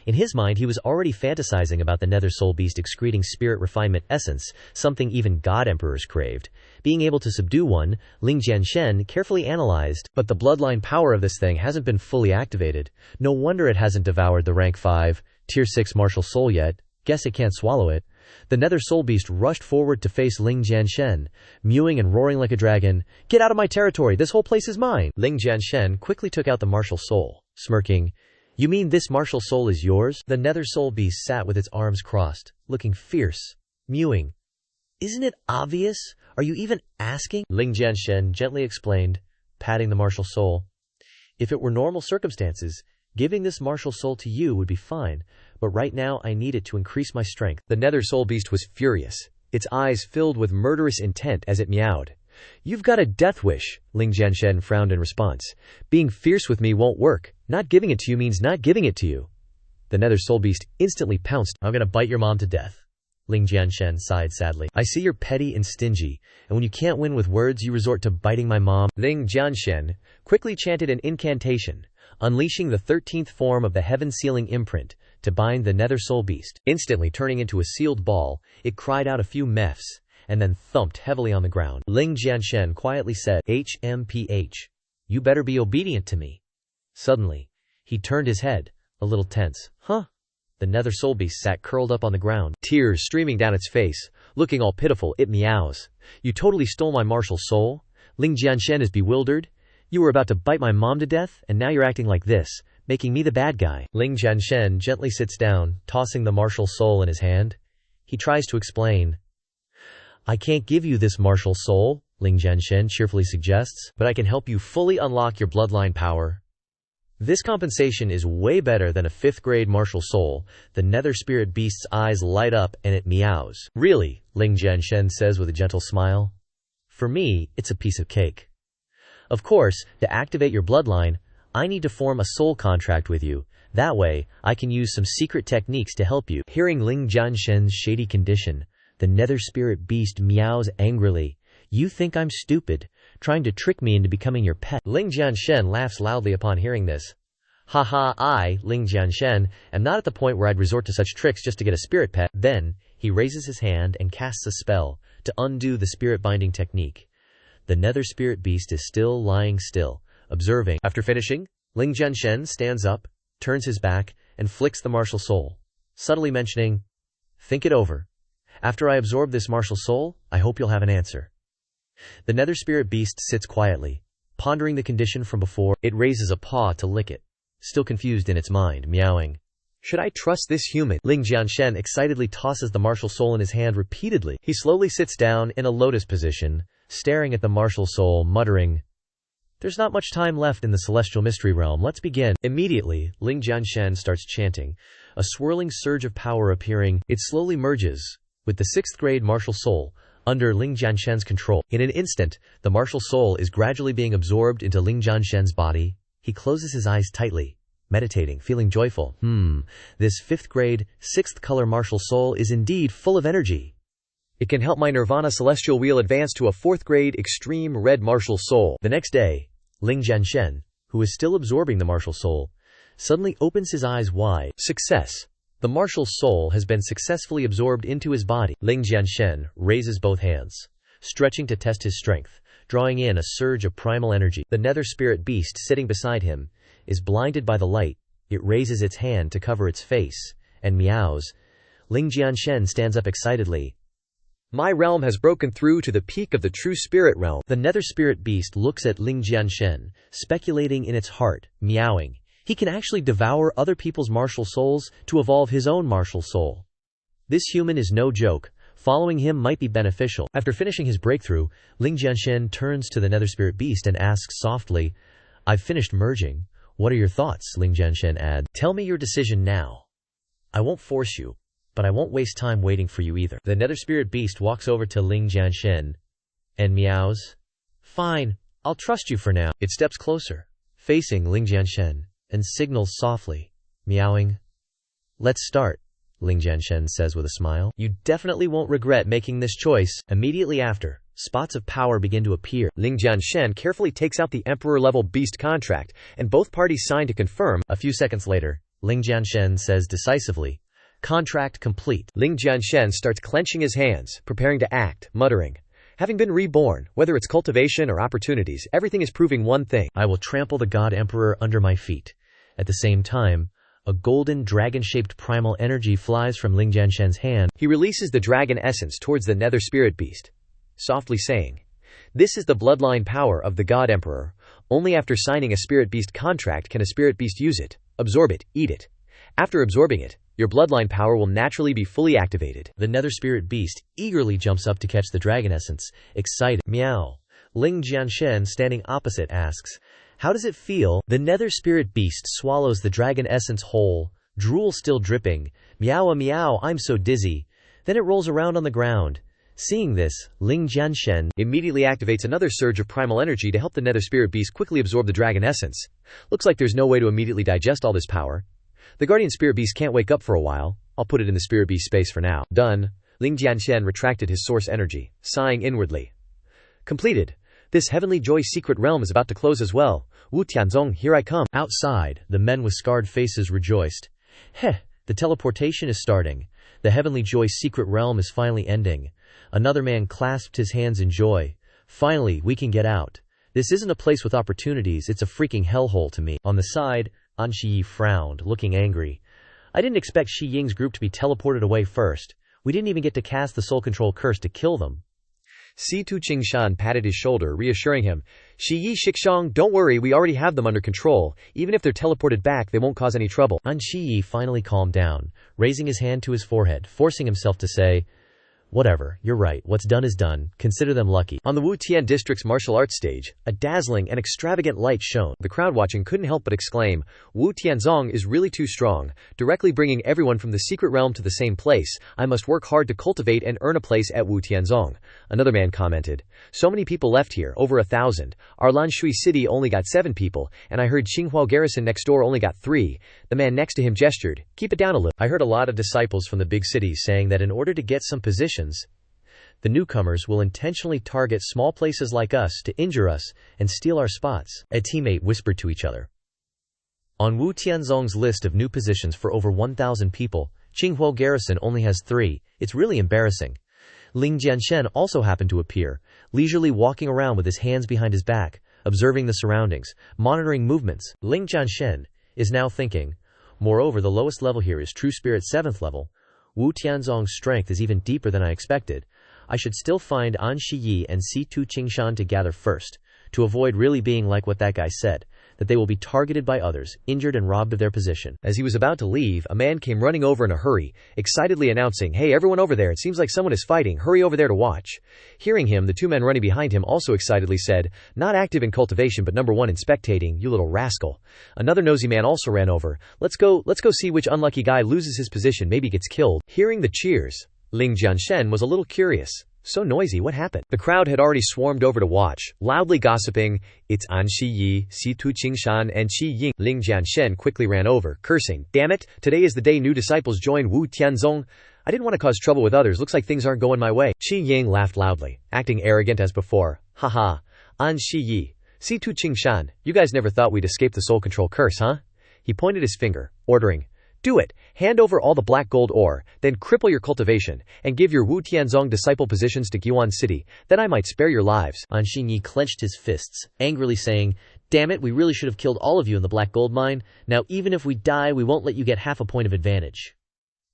In his mind, he was already fantasizing about the nether soul beast excreting spirit refinement essence, something even god emperors craved. Being able to subdue one, Ling Jianshen carefully analyzed, but the bloodline power of this thing hasn't been fully activated. No wonder it hasn't devoured the rank 5, Tier 6 martial soul yet. Guess it can't swallow it. The nether soul beast rushed forward to face Ling Jianshen, mewing and roaring like a dragon. Get out of my territory, this whole place is mine! Ling Jianshen quickly took out the martial soul, smirking. You mean this martial soul is yours? The nether soul beast sat with its arms crossed, looking fierce, mewing. Isn't it obvious? Are you even asking? Ling Jianshen gently explained, patting the martial soul. If it were normal circumstances, giving this martial soul to you would be fine, but right now I need it to increase my strength. The nether soul beast was furious, its eyes filled with murderous intent as it meowed. You've got a death wish, Ling Jianshen frowned in response. Being fierce with me won't work. Not giving it to you means not giving it to you. The nether soul beast instantly pounced. I'm gonna bite your mom to death. Ling Jianshen sighed sadly. I see you're petty and stingy, and when you can't win with words you resort to biting my mom. Ling Jianshen quickly chanted an incantation, unleashing the 13th form of the heaven-sealing imprint to bind the nether soul beast. Instantly turning into a sealed ball, it cried out a few mefs, and then thumped heavily on the ground. Ling Jianshen quietly said, HMPH. You better be obedient to me. Suddenly, he turned his head, a little tense. Huh? The nether soul beast sat curled up on the ground, tears streaming down its face. Looking all pitiful, it meows. You totally stole my martial soul? Ling Jianshen is bewildered. You were about to bite my mom to death, and now you're acting like this, making me the bad guy. Ling Jianshen gently sits down, tossing the martial soul in his hand. He tries to explain. I can't give you this martial soul, Ling Jianshen cheerfully suggests, but I can help you fully unlock your bloodline power. This compensation is way better than a 5th grade martial soul. The nether spirit beast's eyes light up and it meows. Really, Ling Jianshen says with a gentle smile. For me, it's a piece of cake. Of course, to activate your bloodline, I need to form a soul contract with you. That way, I can use some secret techniques to help you. Hearing Ling Jianshen's shady condition, the nether spirit beast meows angrily. You think I'm stupid, trying to trick me into becoming your pet? Ling Jianshen laughs loudly upon hearing this. Haha, I, Ling Jianshen, am not at the point where I'd resort to such tricks just to get a spirit pet. Then, he raises his hand and casts a spell to undo the spirit binding technique. The nether spirit beast is still lying still, observing. After finishing, Ling Jianshen stands up, turns his back, and flicks the martial soul, subtly mentioning, "Think it over. After I absorb this martial soul, I hope you'll have an answer." The nether spirit beast sits quietly, pondering the condition from before. It raises a paw to lick it, still confused in its mind, meowing. Should I trust this human? Ling Jianshen excitedly tosses the martial soul in his hand repeatedly. He slowly sits down in a lotus position, staring at the martial soul, muttering, "There's not much time left in the celestial mystery realm. Let's begin." Immediately, Ling Jianshen starts chanting, a swirling surge of power appearing. It slowly merges with the 6th grade martial soul under Ling Jianshen's control. In an instant, the martial soul is gradually being absorbed into Ling Jianshen's body. He closes his eyes tightly, meditating, feeling joyful. This 5th grade, 6th color martial soul is indeed full of energy. It can help my Nirvana celestial wheel advance to a 4th grade extreme red martial soul. The next day, Ling Jianshen, who is still absorbing the martial soul, suddenly opens his eyes wide. Success! The martial soul has been successfully absorbed into his body. Ling Jianshen raises both hands, stretching to test his strength, drawing in a surge of primal energy. The nether spirit beast sitting beside him is blinded by the light. It raises its hand to cover its face and meows. Ling Jianshen stands up excitedly. My realm has broken through to the peak of the true spirit realm. The nether spirit beast looks at Ling Jianshen, speculating in its heart, meowing. He can actually devour other people's martial souls to evolve his own martial soul. This human is no joke. Following him might be beneficial. After finishing his breakthrough, Ling Jianshen turns to the nether spirit beast and asks softly, I've finished merging. What are your thoughts? Ling Jianshen adds, tell me your decision now. I won't force you, but I won't waste time waiting for you either. The nether spirit beast walks over to Ling Jianshen and meows. Fine, I'll trust you for now. It steps closer, facing Ling Jianshen, and signals softly, meowing. Let's start, Ling Jianshen says with a smile. You definitely won't regret making this choice. Immediately after, spots of power begin to appear. Ling Jianshen carefully takes out the emperor-level beast contract, and both parties sign to confirm. A few seconds later, Ling Jianshen says decisively, contract complete. Ling Jianshen starts clenching his hands, preparing to act, muttering, having been reborn, whether it's cultivation or opportunities, everything is proving one thing. I will trample the God Emperor under my feet. At the same time, a golden dragon-shaped primal energy flies from Ling Jianshen's hand. He releases the dragon essence towards the nether spirit beast, softly saying, this is the bloodline power of the God Emperor. Only after signing a spirit beast contract can a spirit beast use it, absorb it, eat it. After absorbing it, your bloodline power will naturally be fully activated. The nether spirit beast eagerly jumps up to catch the dragon essence, excited. Meow. Ling Jianshen, standing opposite, asks, how does it feel? The nether spirit beast swallows the dragon essence whole, drool still dripping. Meow meow, I'm so dizzy. Then it rolls around on the ground. Seeing this, Ling Jianshen immediately activates another surge of primal energy to help the nether spirit beast quickly absorb the dragon essence. Looks like there's no way to immediately digest all this power. The guardian spirit beast can't wake up for a while. I'll put it in the spirit beast space for now. Done. Ling Jianshen retracted his source energy, sighing inwardly. Completed. This heavenly joy secret realm is about to close as well. Wu Tianzong, here I come. Outside, the men with scarred faces rejoiced. Heh, the teleportation is starting. The heavenly joy secret realm is finally ending. Another man clasped his hands in joy. Finally, we can get out. This isn't a place with opportunities, it's a freaking hellhole to me. On the side, An Shiyi frowned, looking angry. I didn't expect Shi Ying's group to be teleported away first. We didn't even get to cast the soul control curse to kill them. Si Tu Qingshan patted his shoulder, reassuring him. Shi Yi Shixong, don't worry, we already have them under control. Even if they're teleported back, they won't cause any trouble. An Shiyi finally calmed down, raising his hand to his forehead, forcing himself to say, Whatever, you're right, what's done is done, consider them lucky. On the Wutian district's martial arts stage, a dazzling and extravagant light shone. The crowd watching couldn't help but exclaim, Wu Tianzong is really too strong, directly bringing everyone from the secret realm to the same place. I must work hard to cultivate and earn a place at Wu Tianzong. Another man commented, so many people left here, over 1,000. Our Lanshui city only got 7 people, and I heard Xinghua garrison next door only got 3. The man next to him gestured, keep it down a little. I heard a lot of disciples from the big cities saying that in order to get some positions, the newcomers will intentionally target small places like us to injure us and steal our spots, a teammate whispered to each other. On Wu Tianzong's list of new positions for over 1,000 people, Qinghua garrison only has 3. It's really embarrassing. Ling Jianshen also happened to appear, leisurely walking around with his hands behind his back, observing the surroundings, monitoring movements. Ling Jianshen is now thinking, moreover, the lowest level here is True Spirit 7th level. Wu Tianzong's strength is even deeper than I expected. I should still find An Shiyi and C2 Qingshan to gather first, to avoid really being like what that guy said, that they will be targeted by others, injured and robbed of their position. As he was about to leave, a man came running over in a hurry, excitedly announcing, hey everyone over there, it seems like someone is fighting, hurry over there to watch. Hearing him, the 2 men running behind him also excitedly said, not active in cultivation but number 1 in spectating, you little rascal. Another nosy man also ran over, let's go see which unlucky guy loses his position, maybe gets killed. Hearing the cheers, Ling Jianshen was a little curious. So noisy, what happened? The crowd had already swarmed over to watch, loudly gossiping, it's An Shiyi, C2 Qingshan and Qi Ying. Ling Jianshen quickly ran over, cursing, damn it, today is the day new disciples join Wu Tianzong. I didn't want to cause trouble with others, looks like things aren't going my way. Qi Ying laughed loudly, acting arrogant as before, haha, An Shiyi, C2 Qingshan, you guys never thought we'd escape the soul control curse, huh? He pointed his finger, ordering, do it! Hand over all the black gold ore, then cripple your cultivation, and give your Wu Tianzong disciple positions to Guan City, then I might spare your lives. An Xinyi clenched his fists, angrily saying, damn it, we really should have killed all of you in the black gold mine. Now even if we die, we won't let you get half a point of advantage.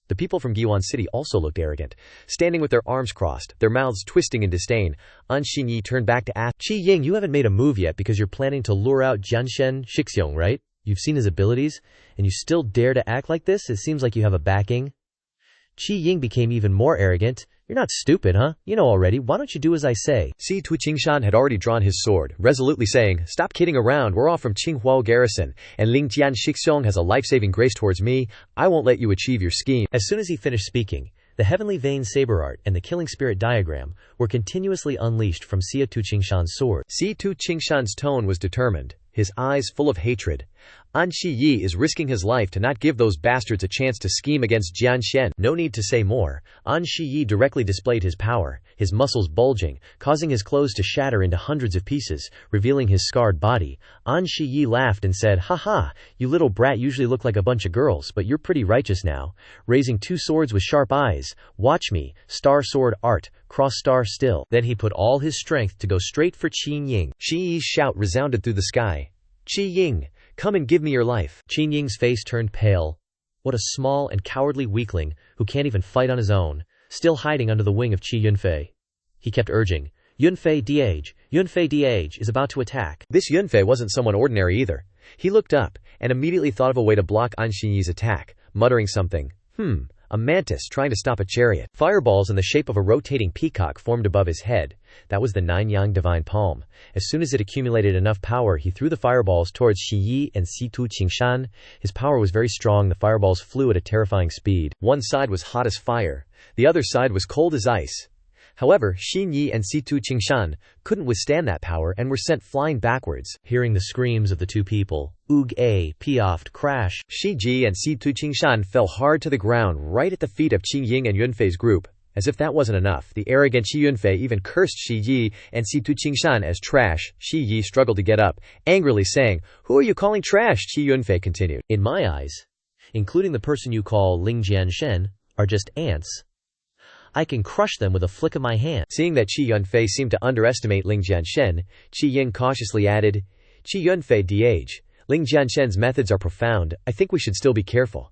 The people from Guan City also looked arrogant, standing with their arms crossed, their mouths twisting in disdain. An Xinyi turned back to ask, Qi Ying, you haven't made a move yet because you're planning to lure out Jianshen Shixiong, right? You've seen his abilities, and you still dare to act like this? It seems like you have a backing. Qi Ying became even more arrogant. You're not stupid, huh? You know already, why don't you do as I say? C2 Qingshan had already drawn his sword, resolutely saying, stop kidding around, we're all from Qinghua garrison, and Ling Jian Shixiong has a life-saving grace towards me, I won't let you achieve your scheme. As soon as he finished speaking, the Heavenly Vein Saber Art and the Killing Spirit Diagram were continuously unleashed from C2 Qingshan's sword. C2 Qingshan's tone was determined, his eyes full of hatred. An Shiyi is risking his life to not give those bastards a chance to scheme against Jianshen. No need to say more. An Shiyi directly displayed his power, his muscles bulging, causing his clothes to shatter into hundreds of pieces, revealing his scarred body. An Shiyi laughed and said, haha, you little brat usually look like a bunch of girls, but you're pretty righteous now. Raising 2 swords with sharp eyes. Watch me, star sword art, cross star still. Then he put all his strength to go straight for Qi Ying. Qi Yi's shout resounded through the sky. Qi Ying, come and give me your life. Qi Ying's face turned pale. What a small and cowardly weakling, who can't even fight on his own, still hiding under the wing of Qi Yunfei. He kept urging, Yunfei Dage is about to attack. This Yunfei wasn't someone ordinary either. He looked up, and immediately thought of a way to block An Xinyi's attack, muttering something. A mantis trying to stop a chariot. Fireballs in the shape of a rotating peacock formed above his head. That was the 9-yang divine palm. As soon as it accumulated enough power, he threw the fireballs towards Shi Yi and C2 Qingshan. His power was very strong. The fireballs flew at a terrifying speed. One side was hot as fire. The other side was cold as ice. However, Xin Yi and C2 Qingshan couldn't withstand that power and were sent flying backwards. Hearing the screams of the 2 people, Oog A, Piaft, crash. Shi Ji and C2 Qingshan fell hard to the ground right at the feet of Qi Ying and Yunfei's group. As if that wasn't enough, the arrogant Shi Yunfei even cursed Shi Yi and C2 Qingshan as trash. Shi Yi struggled to get up, angrily saying, "Who are you calling trash?" Shi Yunfei continued. "In my eyes, including the person you call Ling Jianshen, are just ants. I can crush them with a flick of my hand." Seeing that Qi Yunfei seemed to underestimate Ling Jianshen, Qi Ying cautiously added, "Qi Yunfei DH, Ling Jianshen's methods are profound, I think we should still be careful."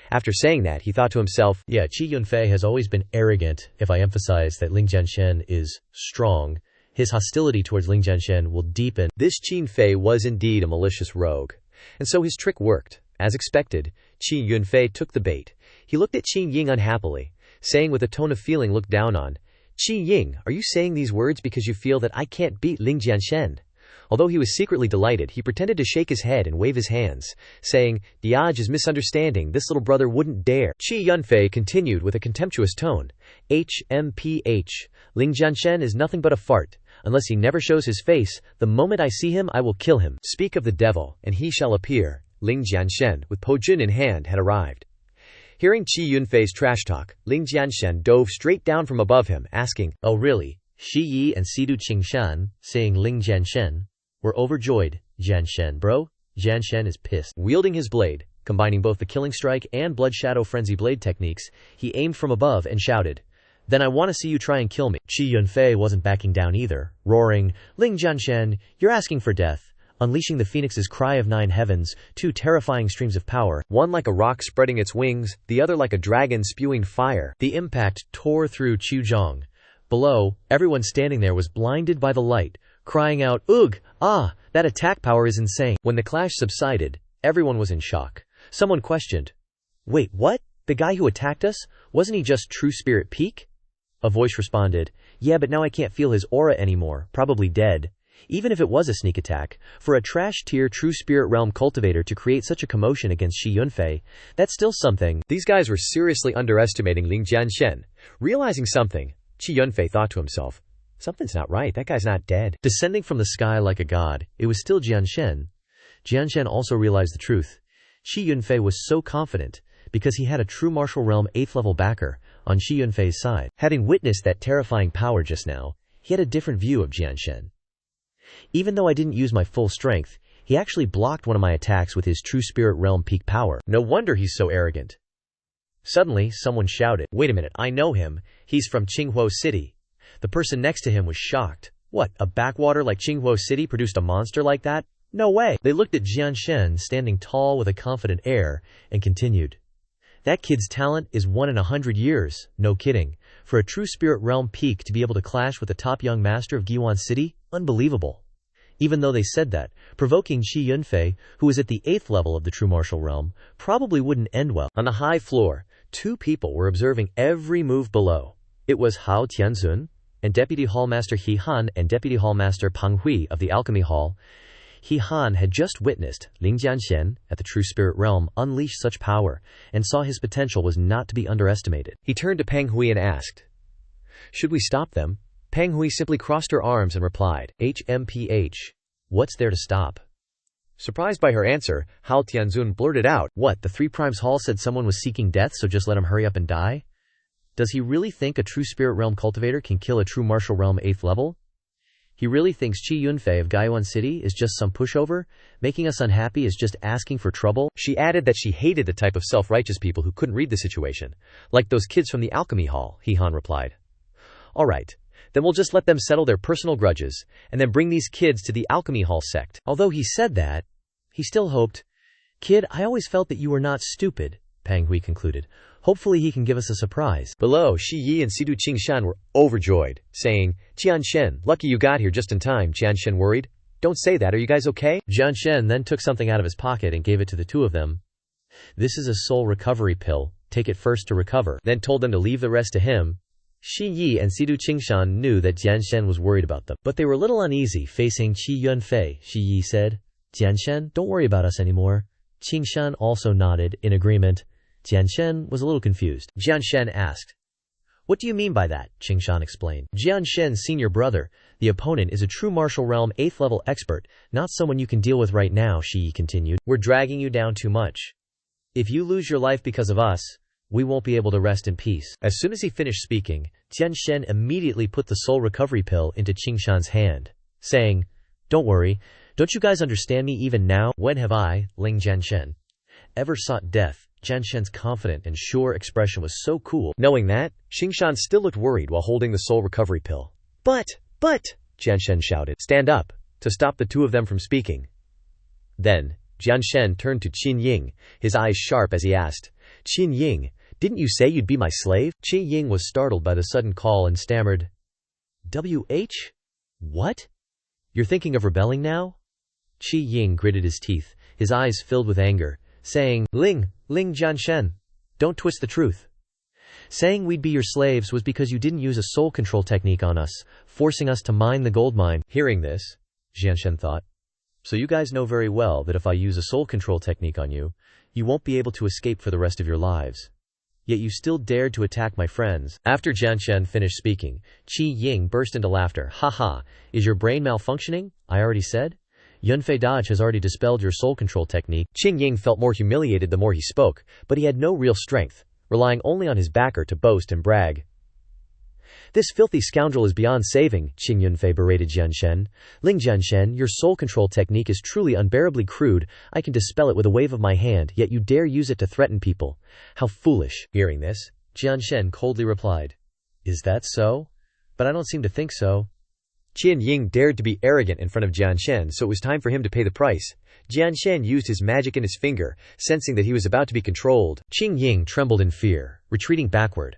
After saying that, he thought to himself, yeah, Qi Yunfei has always been arrogant. If I emphasize that Ling Jianshen is strong, his hostility towards Ling Jianshen will deepen. This Qi Yunfei was indeed a malicious rogue. And so his trick worked. As expected, Qi Yunfei took the bait. He looked at Qi Ying unhappily. saying with a tone of feeling looked down on, "Qi Ying, are you saying these words because you feel that I can't beat Ling Jianshen?" Although he was secretly delighted, he pretended to shake his head and wave his hands, saying, "Diaj is misunderstanding, this little brother wouldn't dare." Qi Yunfei continued with a contemptuous tone, "HMPH, Ling Jianshen is nothing but a fart. Unless he never shows his face, the moment I see him I will kill him. Speak of the devil, and he shall appear." Ling Jianshen, with Po Jun in hand, had arrived. Hearing Qi Yunfei's trash talk, Ling Jianshen dove straight down from above him, asking, "Oh really?" Shi Yi and Sidu Qingshan, saying Ling Jianshen, were overjoyed. "Jianshen, bro, Jianshen is pissed." Wielding his blade, combining both the killing strike and blood shadow frenzy blade techniques, he aimed from above and shouted, "Then I want to see you try and kill me." Qi Yunfei wasn't backing down either, roaring, "Ling Jianshen, you're asking for death." Unleashing the phoenix's cry of 9 heavens, 2 terrifying streams of power, one like a rock spreading its wings, the other like a dragon spewing fire. The impact tore through Chuzhong. Below, everyone standing there was blinded by the light, crying out, "Ugh! Ah! That attack power is insane." When the clash subsided, everyone was in shock. Someone questioned, "Wait, what? The guy who attacked us? Wasn't he just True Spirit Peak?" A voice responded, "Yeah, but now I can't feel his aura anymore, probably dead." Even if it was a sneak attack, for a trash-tier True Spirit Realm cultivator to create such a commotion against Shi Yunfei, that's still something. These guys were seriously underestimating Ling Jianshen. Realizing something, Qi Yunfei thought to himself, "Something's not right, that guy's not dead." Descending from the sky like a god, it was still Jianshen. Jianshen also realized the truth. Shi Yunfei was so confident, because he had a true martial realm 8th level backer on Shi Yunfei's side. Having witnessed that terrifying power just now, he had a different view of Jianshen. "Even though I didn't use my full strength, he actually blocked one of my attacks with his True Spirit Realm peak power. No wonder he's so arrogant." Suddenly, someone shouted, "Wait a minute, I know him, he's from Qinghuo City." The person next to him was shocked. What, a backwater like Qinghuo City produced a monster like that? No way! They looked at Jianshen standing tall with a confident air, and continued, "That kid's talent is 1 in 100 years, no kidding. For a True Spirit Realm peak to be able to clash with the top young master of Giwan City? Unbelievable." Even though they said that, provoking Qi Yunfei, who was at the 8th level of the True Martial Realm, probably wouldn't end well. On the high floor, 2 people were observing every move below. It was Hao Tianzun, and Deputy Hallmaster He Han and Deputy Hallmaster Pang Hui of the Alchemy Hall. He Han had just witnessed Ling Jianshen, at the True Spirit Realm, unleash such power, and saw his potential was not to be underestimated. He turned to Pang Hui and asked, "Should we stop them?" Pang Hui simply crossed her arms and replied, "HMPH. What's there to stop?" Surprised by her answer, Hao Tianzun blurted out, "What, the 3 Primes Hall said someone was seeking death, so just let him hurry up and die? Does he really think a True Spirit Realm cultivator can kill a True Martial Realm 8th level? He really thinks Qi Yunfei of Gaiwan City is just some pushover? Making us unhappy is just asking for trouble?" She added that she hated the type of self-righteous people who couldn't read the situation. "Like those kids from the Alchemy Hall," He Han replied. "All right. Then we'll just let them settle their personal grudges, and then bring these kids to the Alchemy Hall sect." Although he said that, he still hoped. "Kid, I always felt that you were not stupid," Pang Hui concluded. "Hopefully he can give us a surprise." Below, Shi Yi and Sidu Qingshan were overjoyed, saying, "Jianshen, lucky you got here just in time." Jianshen worried, "Don't say that, are you guys okay?" Jianshen then took something out of his pocket and gave it to the 2 of them. "This is a soul recovery pill, take it first to recover," then told them to leave the rest to him. Shi Yi and Sidu Qingshan knew that Jianshen was worried about them, but they were a little uneasy facing Qi Yunfei. Shi Yi said, "Jianshen, don't worry about us anymore." Qingshan also nodded in agreement. Jianshen was a little confused. Jianshen asked, "What do you mean by that?" Qingshan explained. Jianshen's senior brother, the opponent, is a True Martial Realm 8th level expert, not someone you can deal with right now, Shi Yi continued. "We're dragging you down too much. If you lose your life because of us, we won't be able to rest in peace." As soon as he finished speaking, Jianshen immediately put the soul recovery pill into Qingshan's hand, saying, "Don't worry, don't you guys understand me even now? When have I, Ling Jianshen, ever sought death?" Jianshen's confident and sure expression was so cool. Knowing that, Qingshan still looked worried while holding the soul recovery pill. But, Jianshen shouted, "Stand up," to stop the 2 of them from speaking. Then, Jianshen turned to Qin Ying, his eyes sharp as he asked, "Qin Ying, didn't you say you'd be my slave?" Qin Ying was startled by the sudden call and stammered, "WH? What? You're thinking of rebelling now?" Qi Ying gritted his teeth, his eyes filled with anger, saying, Ling Jianshen, don't twist the truth." Saying we'd be your slaves was because you didn't use a soul control technique on us, forcing us to mine the gold mine. Hearing this, Jianshen thought, so you guys know very well that if I use a soul control technique on you, you won't be able to escape for the rest of your lives. Yet you still dared to attack my friends. After Jianshen finished speaking, Qi Ying burst into laughter. Ha, is your brain malfunctioning? I already said. Yunfei Dodge has already dispelled your soul control technique. Qing Ying felt more humiliated the more he spoke, but he had no real strength, relying only on his backer to boast and brag. This filthy scoundrel is beyond saving, Qing Yunfei berated Jianshen. Ling Jianshen, your soul control technique is truly unbearably crude. I can dispel it with a wave of my hand, yet you dare use it to threaten people. How foolish. Hearing this, Jianshen coldly replied, Is that so? But I don't seem to think so. Qin Ying dared to be arrogant in front of Jianshen, so it was time for him to pay the price. Jianshen used his magic in his finger, sensing that he was about to be controlled. Qing Ying trembled in fear, retreating backward.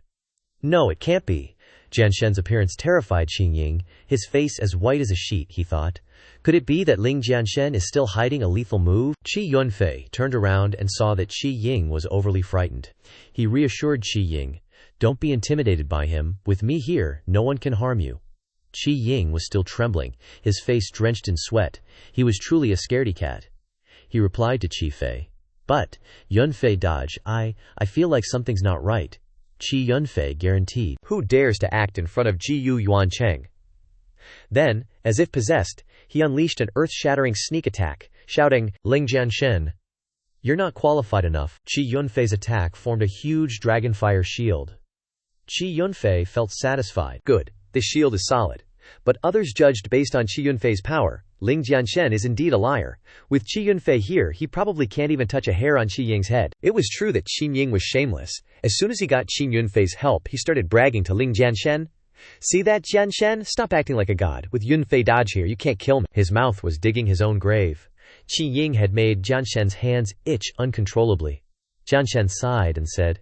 No, it can't be. Jianshen's appearance terrified Qing Ying, his face as white as a sheet, he thought. Could it be that Ling Jianshen is still hiding a lethal move? Qi Yunfei turned around and saw that Qi Ying was overly frightened. He reassured Qi Ying, Don't be intimidated by him. With me here, no one can harm you. Qi Ying was still trembling, his face drenched in sweat. He was truly a scaredy cat. He replied to Qi Fei, But, Yunfei Dodge, I feel like something's not right. Qi Yunfei guaranteed. Who dares to act in front of Jiyu Yuancheng? Then, as if possessed, he unleashed an earth-shattering sneak attack, shouting, Ling Jianshen, you're not qualified enough. Qi Yunfei's attack formed a huge dragonfire shield. Qi Yunfei felt satisfied. Good, this shield is solid. But others judged based on Qi Yunfei's power. Ling Jianshen is indeed a liar. With Qi Yunfei here, he probably can't even touch a hair on Qi Ying's head. It was true that Qin Ying was shameless. As soon as he got Qi Yunfei's help, he started bragging to Ling Jianshen. See that, Jianshen? Stop acting like a god. With Yunfei Dodge here, you can't kill me. His mouth was digging his own grave. Qi Ying had made Jianshen's hands itch uncontrollably. Jianshen sighed and said,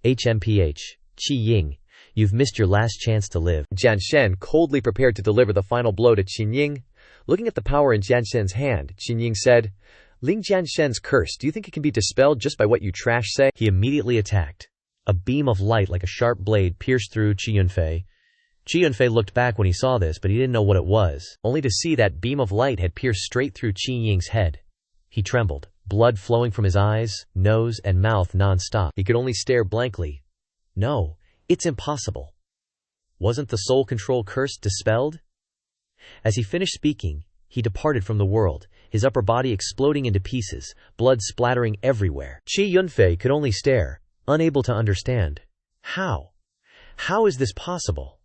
HMPH, Qi Ying, you've missed your last chance to live. Jianshen coldly prepared to deliver the final blow to Qin Ying. Looking at the power in Jianshen's hand, Qin Ying said, Ling Jianshen's curse, do you think it can be dispelled just by what you trash say? He immediately attacked. A beam of light like a sharp blade pierced through Qi Yunfei. Qi Yunfei looked back when he saw this, but he didn't know what it was, only to see that beam of light had pierced straight through Qi Ying's head. He trembled, blood flowing from his eyes, nose, and mouth non-stop. He could only stare blankly. No, it's impossible. Wasn't the soul control curse dispelled? As he finished speaking, he departed from the world, his upper body exploding into pieces, blood splattering everywhere. Qi Yunfei could only stare, unable to understand. How? How is this possible?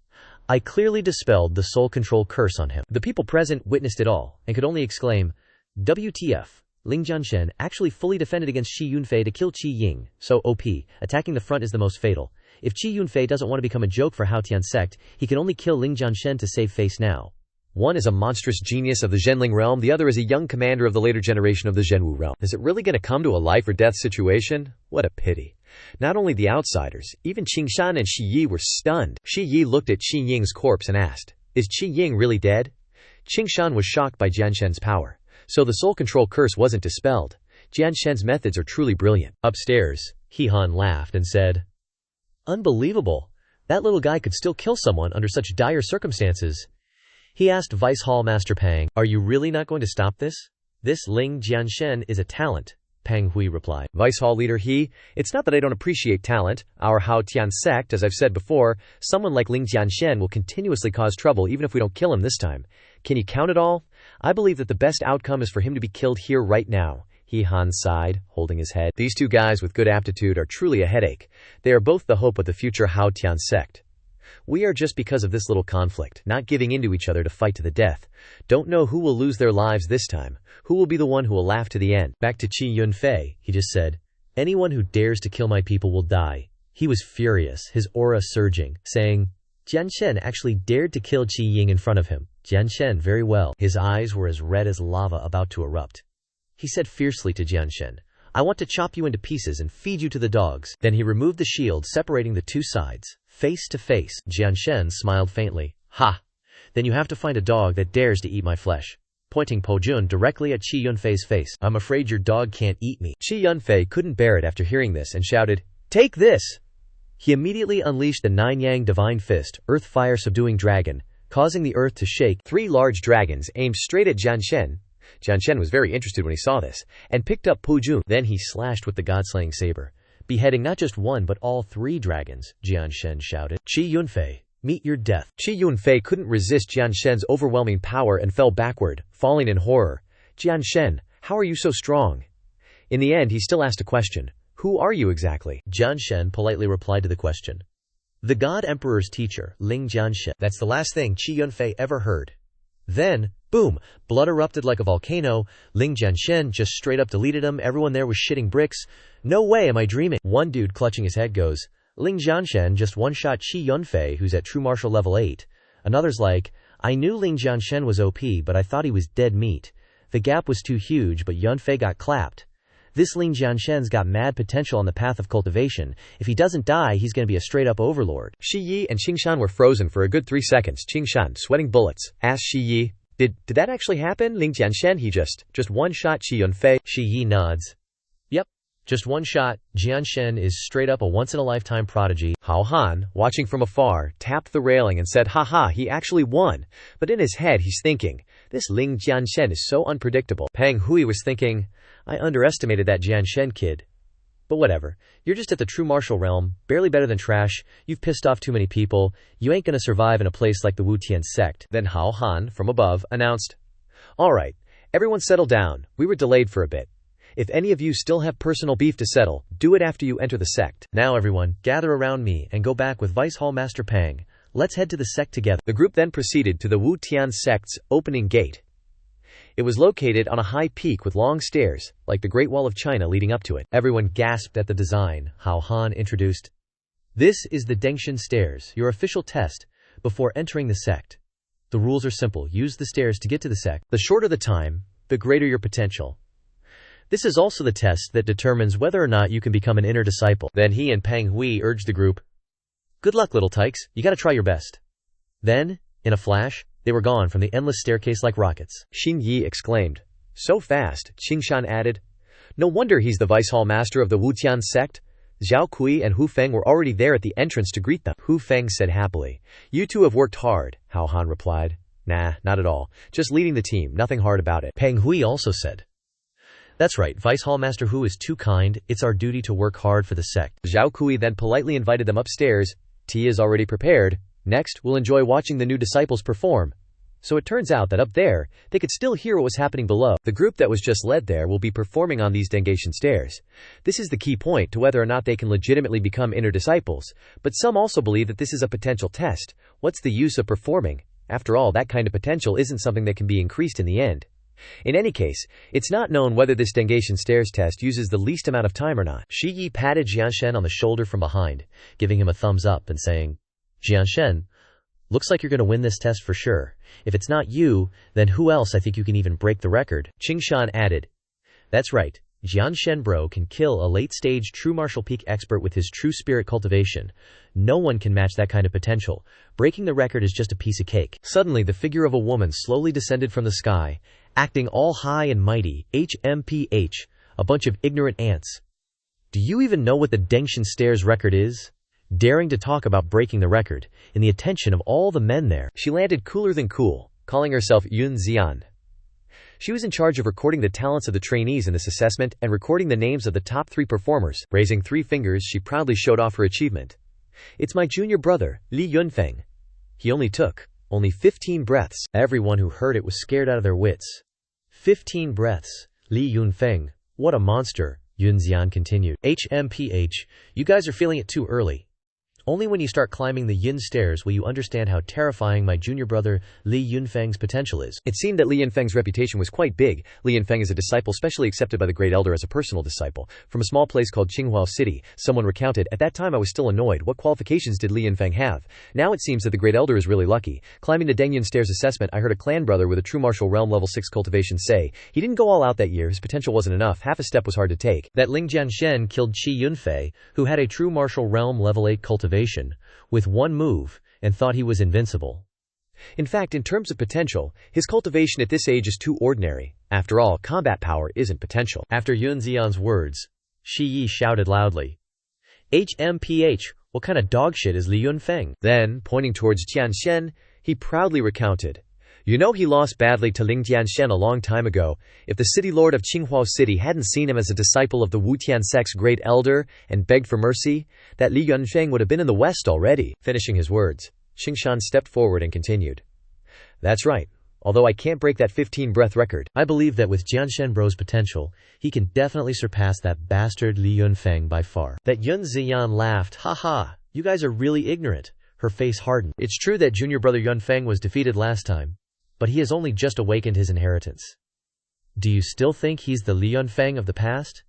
I clearly dispelled the soul control curse on him. The people present witnessed it all, and could only exclaim, WTF, Ling Jianshen actually fully defended against Qi Yunfei to kill Qi Ying, so OP, attacking the front is the most fatal. If Qi Yunfei doesn't want to become a joke for Haotian sect, he can only kill Ling Jianshen to save face now. One is a monstrous genius of the Zhenling realm, the other is a young commander of the later generation of the Zhenwu realm. Is it really going to come to a life or death situation? What a pity. Not only the outsiders, even Qingshan and Shi Yi were stunned. Shi Yi looked at Qi Ying's corpse and asked, Is Qi Ying really dead? Qingshan was shocked by Jianshen's power. So the soul control curse wasn't dispelled. Jianshen's methods are truly brilliant. Upstairs, He Han laughed and said, Unbelievable. That little guy could still kill someone under such dire circumstances. He asked Vice Hall Master Pang, Are you really not going to stop this? This Ling Jianshen is a talent, Pang Hui replied. Vice Hall Leader He, it's not that I don't appreciate talent. Our Hao Tian sect, as I've said before, someone like Ling Jianshen will continuously cause trouble even if we don't kill him this time. Can you count it all? I believe that the best outcome is for him to be killed here right now. He Han sighed, holding his head. These two guys with good aptitude are truly a headache. They are both the hope of the future Hao Tian sect. We are just because of this little conflict, not giving in to each other to fight to the death. Don't know who will lose their lives this time. Who will be the one who will laugh to the end? Back to Qi Yunfei, he just said, Anyone who dares to kill my people will die. He was furious, his aura surging, saying, Jianshen actually dared to kill Qi Ying in front of him. Jianshen, very well. His eyes were as red as lava about to erupt. He said fiercely to Jianshen, I want to chop you into pieces and feed you to the dogs. Then he removed the shield separating the two sides, face to face. Jianshen smiled faintly. Ha! Then you have to find a dog that dares to eat my flesh. Pointing Po Jun directly at Qi Yunfei's face. I'm afraid your dog can't eat me. Qi Yunfei couldn't bear it after hearing this and shouted, Take this! He immediately unleashed the Nine-Yang Divine Fist, Earth-Fire Subduing Dragon, causing the earth to shake. 3 large dragons aimed straight at Jianshen. Jianshen was very interested when he saw this, and picked up Pu Jun. Then he slashed with the god-slaying saber, beheading not just one but all 3 dragons. Jianshen shouted, "Qi Yunfei, meet your death." Qi Yunfei couldn't resist Jianshen's overwhelming power and fell backward, falling in horror. "Jianshen, how are you so strong?" In the end, he still asked a question. "Who are you exactly?" Jianshen politely replied to the question. "The God Emperor's teacher, Ling Jianshen." That's the last thing Qi Yunfei ever heard. Then, boom, blood erupted like a volcano. Ling Jianshen just straight up deleted him. Everyone there was shitting bricks. "No way, am I dreaming?" One dude clutching his head goes, "Ling Jianshen just one-shot Qi Yunfei, who's at true martial level 8. Another's like, "I knew Ling Jianshen was OP, but I thought he was dead meat. The gap was too huge, but Yunfei got clapped. This Ling Jianshen's got mad potential on the path of cultivation. If he doesn't die, he's gonna be a straight-up overlord." Shi Yi and Qingshan were frozen for a good 3 seconds. Qingshan, sweating bullets, asked Shi Yi, Did that actually happen? Ling Jianshen, he just one-shot Qi Yunfei. Shi Yi nods. "Yep, just one shot. Jianshen is straight up a once-in-a-lifetime prodigy." Hao Han, watching from afar, tapped the railing and said, "Haha, he actually won." But in his head, he's thinking, "This Ling Jianshen is so unpredictable." Peng Hui was thinking, "I underestimated that Jianshen kid. But whatever, you're just at the true martial realm, barely better than trash, you've pissed off too many people, you ain't gonna survive in a place like the Wuxian sect." Then Hao Han, from above, announced, "Alright, everyone settle down, we were delayed for a bit. If any of you still have personal beef to settle, do it after you enter the sect. Now everyone, gather around me and go back with Vice Hall Master Pang. Let's head to the sect together." The group then proceeded to the Wu Tian sect's opening gate. It was located on a high peak with long stairs, like the Great Wall of China leading up to it. Everyone gasped at the design. Hao Han introduced, "This is the Dengshan Stairs, your official test before entering the sect. The rules are simple. Use the stairs to get to the sect. The shorter the time, the greater your potential. This is also the test that determines whether or not you can become an inner disciple." Then he and Peng Hui urged the group, "Good luck, little tykes. You gotta try your best." Then, in a flash, they were gone from the endless staircase like rockets. Xin Yi exclaimed, "So fast," Qingshan added. "No wonder he's the Vice Hall Master of the Wutian sect." Zhao Kui and Hu Feng were already there at the entrance to greet them. Hu Feng said happily, "You two have worked hard," Hao Han replied. "Nah, not at all. Just leading the team, nothing hard about it." Peng Hui also said, "That's right, Vice Hall Master Hu is too kind. It's our duty to work hard for the sect." Zhao Kui then politely invited them upstairs. "Tea is already prepared. Next, we'll enjoy watching the new disciples perform." So it turns out that up there, they could still hear what was happening below. The group that was just led there will be performing on these Dengshan stairs. This is the key point to whether or not they can legitimately become inner disciples, but some also believe that this is a potential test. What's the use of performing? After all, that kind of potential isn't something that can be increased in the end. In any case, it's not known whether this Dengshan stairs test uses the least amount of time or not. Shi Yi patted Jianshen on the shoulder from behind, giving him a thumbs up and saying, "Jianshen, looks like you're gonna win this test for sure. If it's not you, then who else? I think you can even break the record." Qingshan added, "That's right. Jianshen bro can kill a late-stage true martial peak expert with his true spirit cultivation. No one can match that kind of potential. Breaking the record is just a piece of cake." Suddenly, the figure of a woman slowly descended from the sky, acting all high and mighty. HMPH, a bunch of ignorant ants. Do you even know what the Dengshan Stairs record is? Daring to talk about breaking the record, in the attention of all the men there. She landed cooler than cool, calling herself Yun Xian. She was in charge of recording the talents of the trainees in this assessment and recording the names of the top 3 performers. Raising 3 fingers, she proudly showed off her achievement. "It's my junior brother, Li Yunfeng. He only took 15 breaths." Everyone who heard it was scared out of their wits. 15 breaths. Li Yunfeng, what a monster, Yun Xian continued. HMPH, you guys are feeling it too early. Only when you start climbing the Yin stairs will you understand how terrifying my junior brother Li Yunfeng's potential is. It seemed that Li Yunfeng's reputation was quite big. Li Yunfeng is a disciple specially accepted by the Great Elder as a personal disciple. From a small place called Qinghua City, someone recounted, "At that time I was still annoyed. What qualifications did Li Yunfeng have? Now it seems that the Great Elder is really lucky." Climbing the Dengyan Stairs assessment, I heard a clan brother with a true martial realm level 6 cultivation say, he didn't go all out that year, his potential wasn't enough, half a step was hard to take. That Ling Jianshen killed Qi Yunfei, who had a true martial realm level 8 cultivation, with one move, and thought he was invincible. In fact, in terms of potential, his cultivation at this age is too ordinary. After all, combat power isn't potential. After Yun Xian's words, Shi Yi shouted loudly, "HMPH, What kind of dogshit is Li Yunfeng? Then, pointing towards Xianxian, he proudly recounted. You know he lost badly to Ling Jianshen a long time ago. If the city lord of Qinghua City hadn't seen him as a disciple of the Wutian sect's great elder and begged for mercy, that Li Yunfeng would have been in the West already. Finishing his words, Xingshan stepped forward and continued. That's right. Although I can't break that 15-breath record, I believe that with Jianshen Bro's potential, he can definitely surpass that bastard Li Yunfeng by far. That Yun Ziyan laughed. Ha, you guys are really ignorant. Her face hardened. It's true that junior brother Yunfeng was defeated last time, but he has only just awakened his inheritance. Do you still think he's the Li Yunfeng of the past?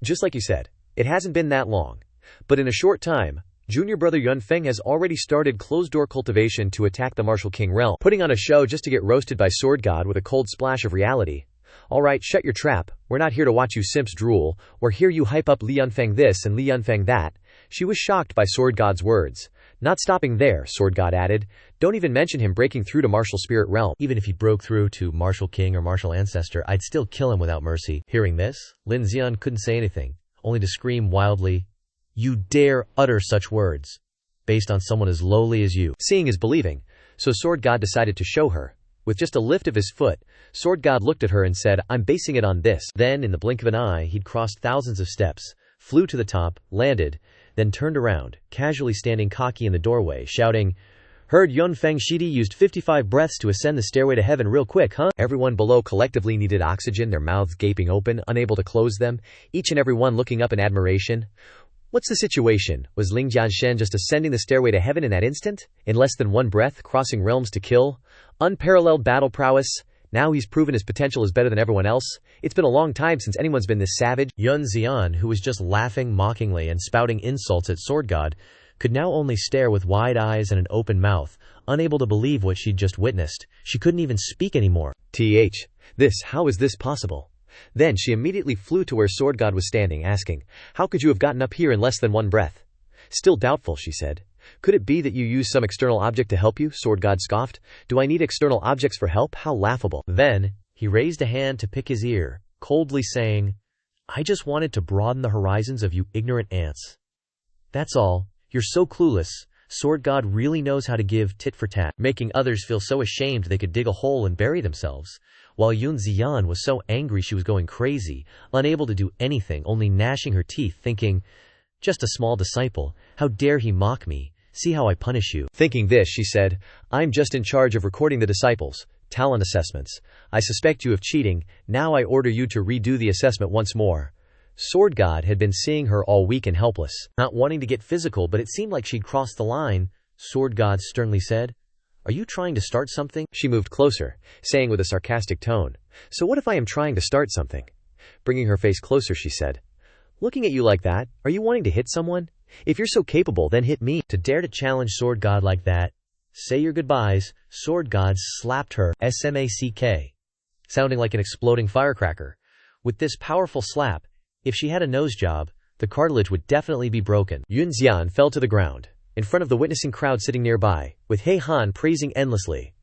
Just like you said, it hasn't been that long. But in a short time, junior brother Yunfeng has already started closed-door cultivation to attack the Martial King realm, putting on a show just to get roasted by Sword God with a cold splash of reality. Alright, shut your trap. We're not here to watch you simps drool, or hear you hype up Li Yunfeng this and Li Yunfeng that. She was shocked by Sword God's words. Not stopping there, Sword God added, don't even mention him breaking through to Martial Spirit realm. Even if he broke through to Martial King or Martial Ancestor, I'd still kill him without mercy. Hearing this, Lin Xian couldn't say anything, only to scream wildly, You dare utter such words, based on someone as lowly as you. Seeing is believing, so Sword God decided to show her. With just a lift of his foot, Sword God looked at her and said, I'm basing it on this. Then, in the blink of an eye, he'd crossed thousands of steps, flew to the top, landed, then turned around, casually standing cocky in the doorway, shouting, Heard Yunfeng Shidi used 55 breaths to ascend the stairway to heaven real quick, huh? Everyone below collectively needed oxygen, their mouths gaping open, unable to close them, each and every one looking up in admiration. What's the situation? Was Ling Jianshen just ascending the stairway to heaven in that instant? In less than one breath, crossing realms to kill? Unparalleled battle prowess? Now he's proven his potential is better than everyone else? It's been a long time since anyone's been this savage. Yun Xian, who was just laughing mockingly and spouting insults at Sword God, could now only stare with wide eyes and an open mouth, unable to believe what she'd just witnessed. She couldn't even speak anymore. How is this possible? Then she immediately flew to where Sword God was standing, asking, How could you have gotten up here in less than one breath? Still doubtful, she said. Could it be that you used some external object to help you? Sword God scoffed. Do I need external objects for help? How laughable. Then, he raised a hand to pick his ear, coldly saying, I just wanted to broaden the horizons of you ignorant ants. That's all. You're so clueless. Sword God really knows how to give tit for tat, making others feel so ashamed they could dig a hole and bury themselves. While Yun Xian was so angry she was going crazy, unable to do anything, only gnashing her teeth, thinking, Just a small disciple, how dare he mock me? See how I punish you. Thinking this, she said, I'm just in charge of recording the disciples' talent assessments. I suspect you of cheating. Now I order you to redo the assessment once more. Sword God had been seeing her all weak and helpless, not wanting to get physical, but it seemed like she'd crossed the line. Sword God sternly said, Are you trying to start something? She moved closer, saying with a sarcastic tone, So what if I am trying to start something? Bringing her face closer, she said, Looking at you like that, are you wanting to hit someone? If you're so capable, then hit me. To dare to challenge Sword God like that, say your goodbyes. Sword God slapped her, smack, sounding like an exploding firecracker. With this powerful slap, if she had a nose job, the cartilage would definitely be broken. Yun Xian fell to the ground, in front of the witnessing crowd sitting nearby, with He Han praising endlessly.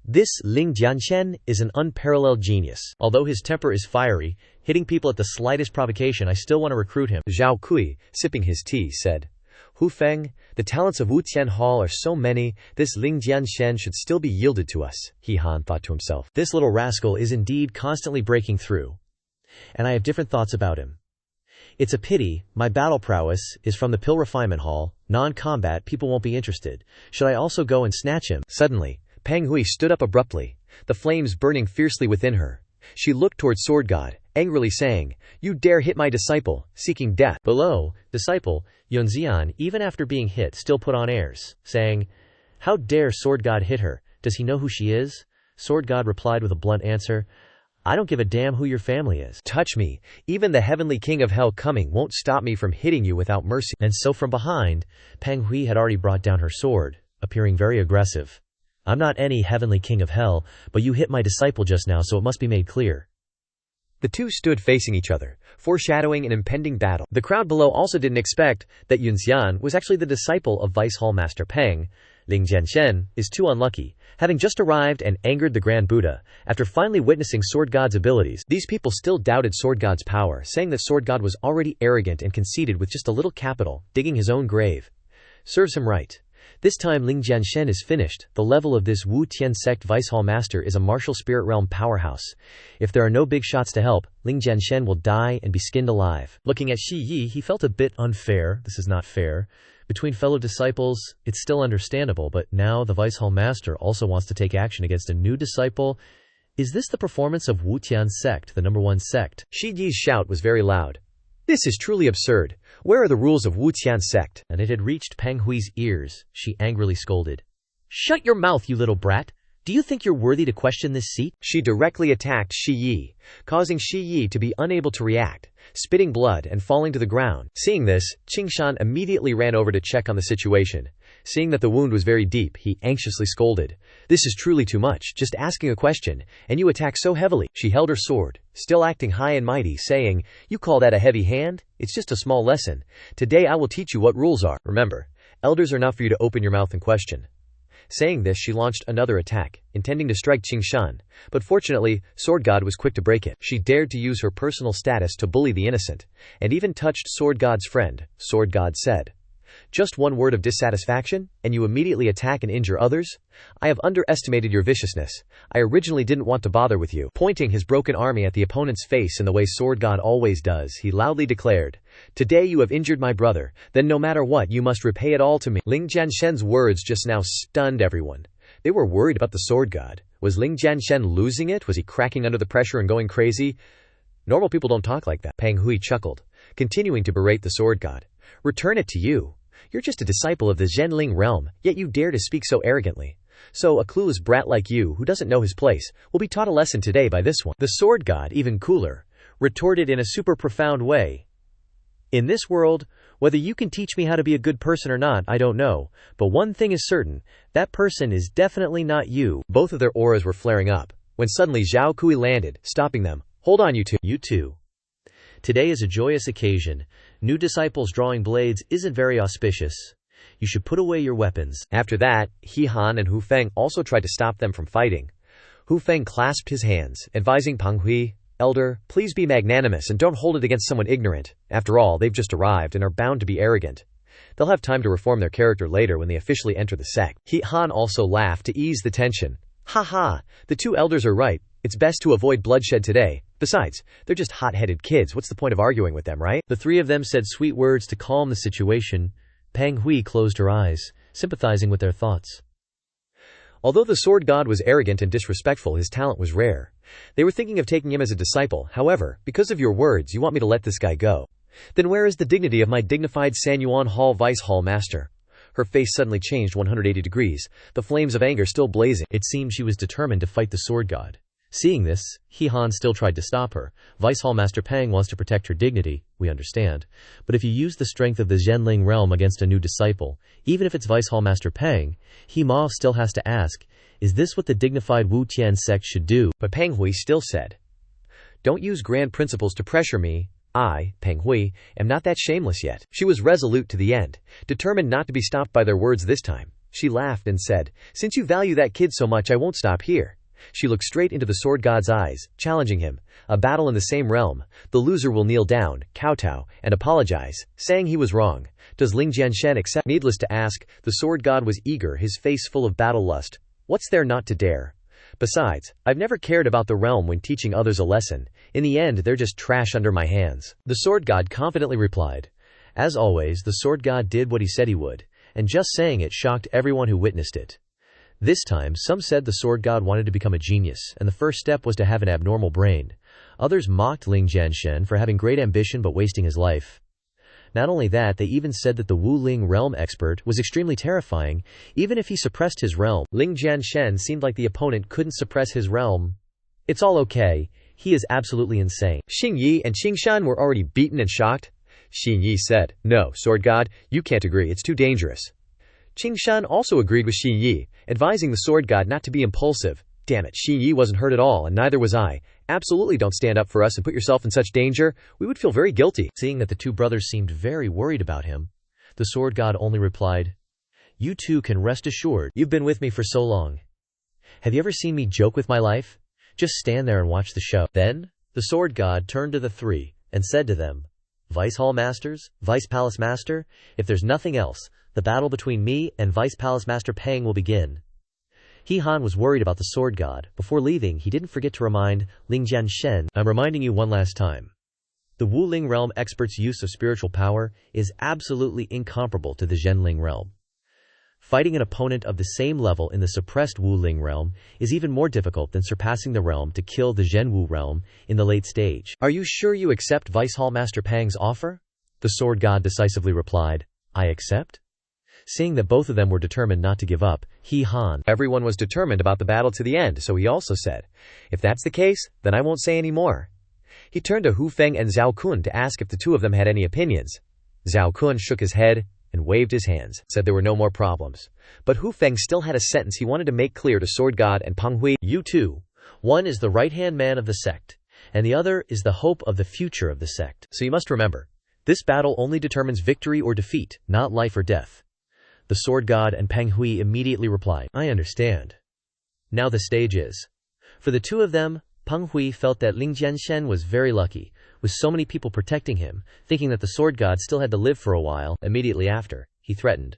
This Ling Jianshen is an unparalleled genius. Although his temper is fiery, hitting people at the slightest provocation, I still want to recruit him. Zhao Kui, sipping his tea, said, Hu Feng, the talents of Wutian Hall are so many, this Ling Jianshen should still be yielded to us, He Han thought to himself. This little rascal is indeed constantly breaking through, and I have different thoughts about him. It's a pity, my battle prowess is from the Pill Refinement Hall, non-combat, people won't be interested. Should I also go and snatch him? Suddenly, Peng Hui stood up abruptly, the flames burning fiercely within her. She looked toward Sword God, angrily saying, You dare hit my disciple, seeking death. Below, disciple, Yun Xian, even after being hit, still put on airs, saying, How dare Sword God hit her? Does he know who she is? Sword God replied with a blunt answer, I don't give a damn who your family is. Touch me. Even the heavenly king of hell coming won't stop me from hitting you without mercy. And so from behind, Peng Hui had already brought down her sword, appearing very aggressive. I'm not any heavenly king of hell, but you hit my disciple just now, so it must be made clear. The two stood facing each other, foreshadowing an impending battle. The crowd below also didn't expect that Yun Xian was actually the disciple of Vice Hall Master Peng. Ling Jianshen is too unlucky, having just arrived and angered the Grand Buddha. After finally witnessing Sword God's abilities, these people still doubted Sword God's power, saying that Sword God was already arrogant and conceited with just a little capital, digging his own grave. Serves him right. This time Ling Jianshen is finished. The level of this Wu Tian sect Vice Hall Master is a martial spirit realm powerhouse. If there are no big shots to help, Ling Jianshen will die and be skinned alive. Looking at Shi Yi, he felt a bit unfair. This is not fair. Between fellow disciples, it's still understandable, but now the Vice Hall Master also wants to take action against a new disciple. Is this the performance of Wu Tian sect, the #1 sect? Shi Yi's shout was very loud. This is truly absurd. Where are the rules of Wu Tian sect? And it had reached Peng Hui's ears. She angrily scolded. Shut your mouth, you little brat. Do you think you're worthy to question this seat? She directly attacked Shi Yi, causing Shi Yi to be unable to react, spitting blood and falling to the ground. Seeing this, Qingshan immediately ran over to check on the situation. Seeing that the wound was very deep, he anxiously scolded. This is truly too much, just asking a question, and you attack so heavily. She held her sword, still acting high and mighty, saying, You call that a heavy hand? It's just a small lesson. Today I will teach you what rules are. Remember, elders are not for you to open your mouth and question. Saying this, she launched another attack, intending to strike Qingshan, but fortunately, Sword God was quick to break it. She dared to use her personal status to bully the innocent, and even touched Sword God's friend. Sword God said, Just one word of dissatisfaction, and you immediately attack and injure others? I have underestimated your viciousness. I originally didn't want to bother with you. Pointing his broken army at the opponent's face in the way Sword God always does, he loudly declared, Today you have injured my brother, then no matter what you must repay it all to me. Ling Jianshen's words just now stunned everyone. They were worried about the Sword God. Was Ling Jianshen losing it? Was he cracking under the pressure and going crazy? Normal people don't talk like that. Peng Hui chuckled, continuing to berate the Sword God. Return it to you. You're just a disciple of the Zhenling realm, yet you dare to speak so arrogantly. So a clueless brat like you, who doesn't know his place, will be taught a lesson today by this one. The Sword God, even cooler, retorted in a super profound way. In this world, whether you can teach me how to be a good person or not, I don't know, but one thing is certain, that person is definitely not you. Both of their auras were flaring up, when suddenly Zhao Kui landed, stopping them. Hold on, you two. You two. Today is a joyous occasion. New disciples drawing blades isn't very auspicious. You should put away your weapons. After that, He Han and Hu Feng also tried to stop them from fighting. Hu Feng clasped his hands, advising Peng Hui, Elder, please be magnanimous and don't hold it against someone ignorant. After all, they've just arrived and are bound to be arrogant. They'll have time to reform their character later when they officially enter the sect. He Han also laughed to ease the tension. Ha ha, the two elders are right. It's best to avoid bloodshed today. Besides, they're just hot-headed kids. What's the point of arguing with them, right? The three of them said sweet words to calm the situation. Peng Hui closed her eyes, sympathizing with their thoughts. Although the Sword God was arrogant and disrespectful, his talent was rare. They were thinking of taking him as a disciple. However, because of your words, you want me to let this guy go. Then where is the dignity of my dignified Sanyuan Hall Vice Hall Master? Her face suddenly changed 180 degrees, the flames of anger still blazing. It seemed she was determined to fight the Sword God. Seeing this, He Han still tried to stop her. Vice Hall Master Peng wants to protect her dignity, we understand. But if you use the strength of the Zhenling realm against a new disciple, even if it's Vice Hall Master Peng, He Ma still has to ask, is this what the dignified Wu Tian sect should do? But Peng Hui still said, Don't use grand principles to pressure me. I, Peng Hui, am not that shameless yet. She was resolute to the end, determined not to be stopped by their words this time. She laughed and said, Since you value that kid so much, I won't stop here. She looked straight into the Sword God's eyes, challenging him. A battle in the same realm. The loser will kneel down, kowtow, and apologize, saying he was wrong. Does Ling Jianshen accept? Needless to ask, the Sword God was eager, his face full of battle lust. What's there not to dare? Besides, I've never cared about the realm when teaching others a lesson. In the end, they're just trash under my hands. The Sword God confidently replied. As always, the Sword God did what he said he would, and just saying it shocked everyone who witnessed it. This time, some said the Sword God wanted to become a genius, and the first step was to have an abnormal brain. Others mocked Ling Jianshen for having great ambition but wasting his life. Not only that, they even said that the Wu Ling realm expert was extremely terrifying, even if he suppressed his realm. Ling Jianshen seemed like the opponent couldn't suppress his realm. It's all okay, he is absolutely insane. Xing Yi and Qingshan were already beaten and shocked. Xing Yi said, No, Sword God, you can't agree, it's too dangerous. Qingshan also agreed with Xing Yi, advising the Sword God not to be impulsive. Damn it, Xing Yi wasn't hurt at all, and neither was I. Absolutely don't stand up for us and put yourself in such danger. We would feel very guilty. Seeing that the two brothers seemed very worried about him, the Sword God only replied, You two can rest assured, you've been with me for so long. Have you ever seen me joke with my life? Just stand there and watch the show. Then, the Sword God turned to the three, and said to them, Vice Hall Masters? Vice Palace Master? If there's nothing else, the battle between me and Vice Palace Master Peng will begin. He Han was worried about the sword god. Before leaving, he didn't forget to remind Ling Jianshen, I'm reminding you one last time. The Wuling realm expert's use of spiritual power is absolutely incomparable to the Zhenling realm. Fighting an opponent of the same level in the suppressed Wuling realm is even more difficult than surpassing the realm to kill the Zhenwu realm in the late stage. Are you sure you accept Vice Hall Master Pang's offer? The sword god decisively replied, I accept? Seeing that both of them were determined not to give up, He Han. Everyone was determined about the battle to the end, so he also said, if that's the case, then I won't say any more. He turned to Hu Feng and Zhao Kun to ask if the two of them had any opinions. Zhao Kun shook his head and waved his hands, said there were no more problems. But Hu Feng still had a sentence he wanted to make clear to Sword God and Peng Hui. You two. One is the right-hand man of the sect, and the other is the hope of the future of the sect. So you must remember, this battle only determines victory or defeat, not life or death. The sword god and Peng Hui immediately replied, I understand. Now the stage is. For the two of them, Peng Hui felt that Ling Jianshen was very lucky, with so many people protecting him, thinking that the sword god still had to live for a while. Immediately after, he threatened.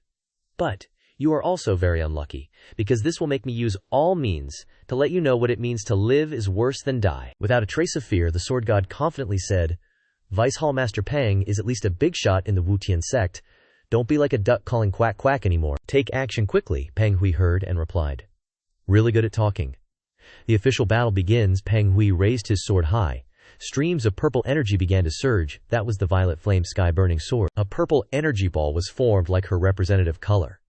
But you are also very unlucky, because this will make me use all means to let you know what it means to live is worse than die. Without a trace of fear, the sword god confidently said, Vice Hall Master Peng is at least a big shot in the Wutian sect. Don't be like a duck calling quack quack anymore. Take action quickly, Peng Hui heard and replied. Really good at talking. The official battle begins. Peng Hui raised his sword high. Streams of purple energy began to surge. That was the violet flame sky-burning sword. A purple energy ball was formed like her representative color.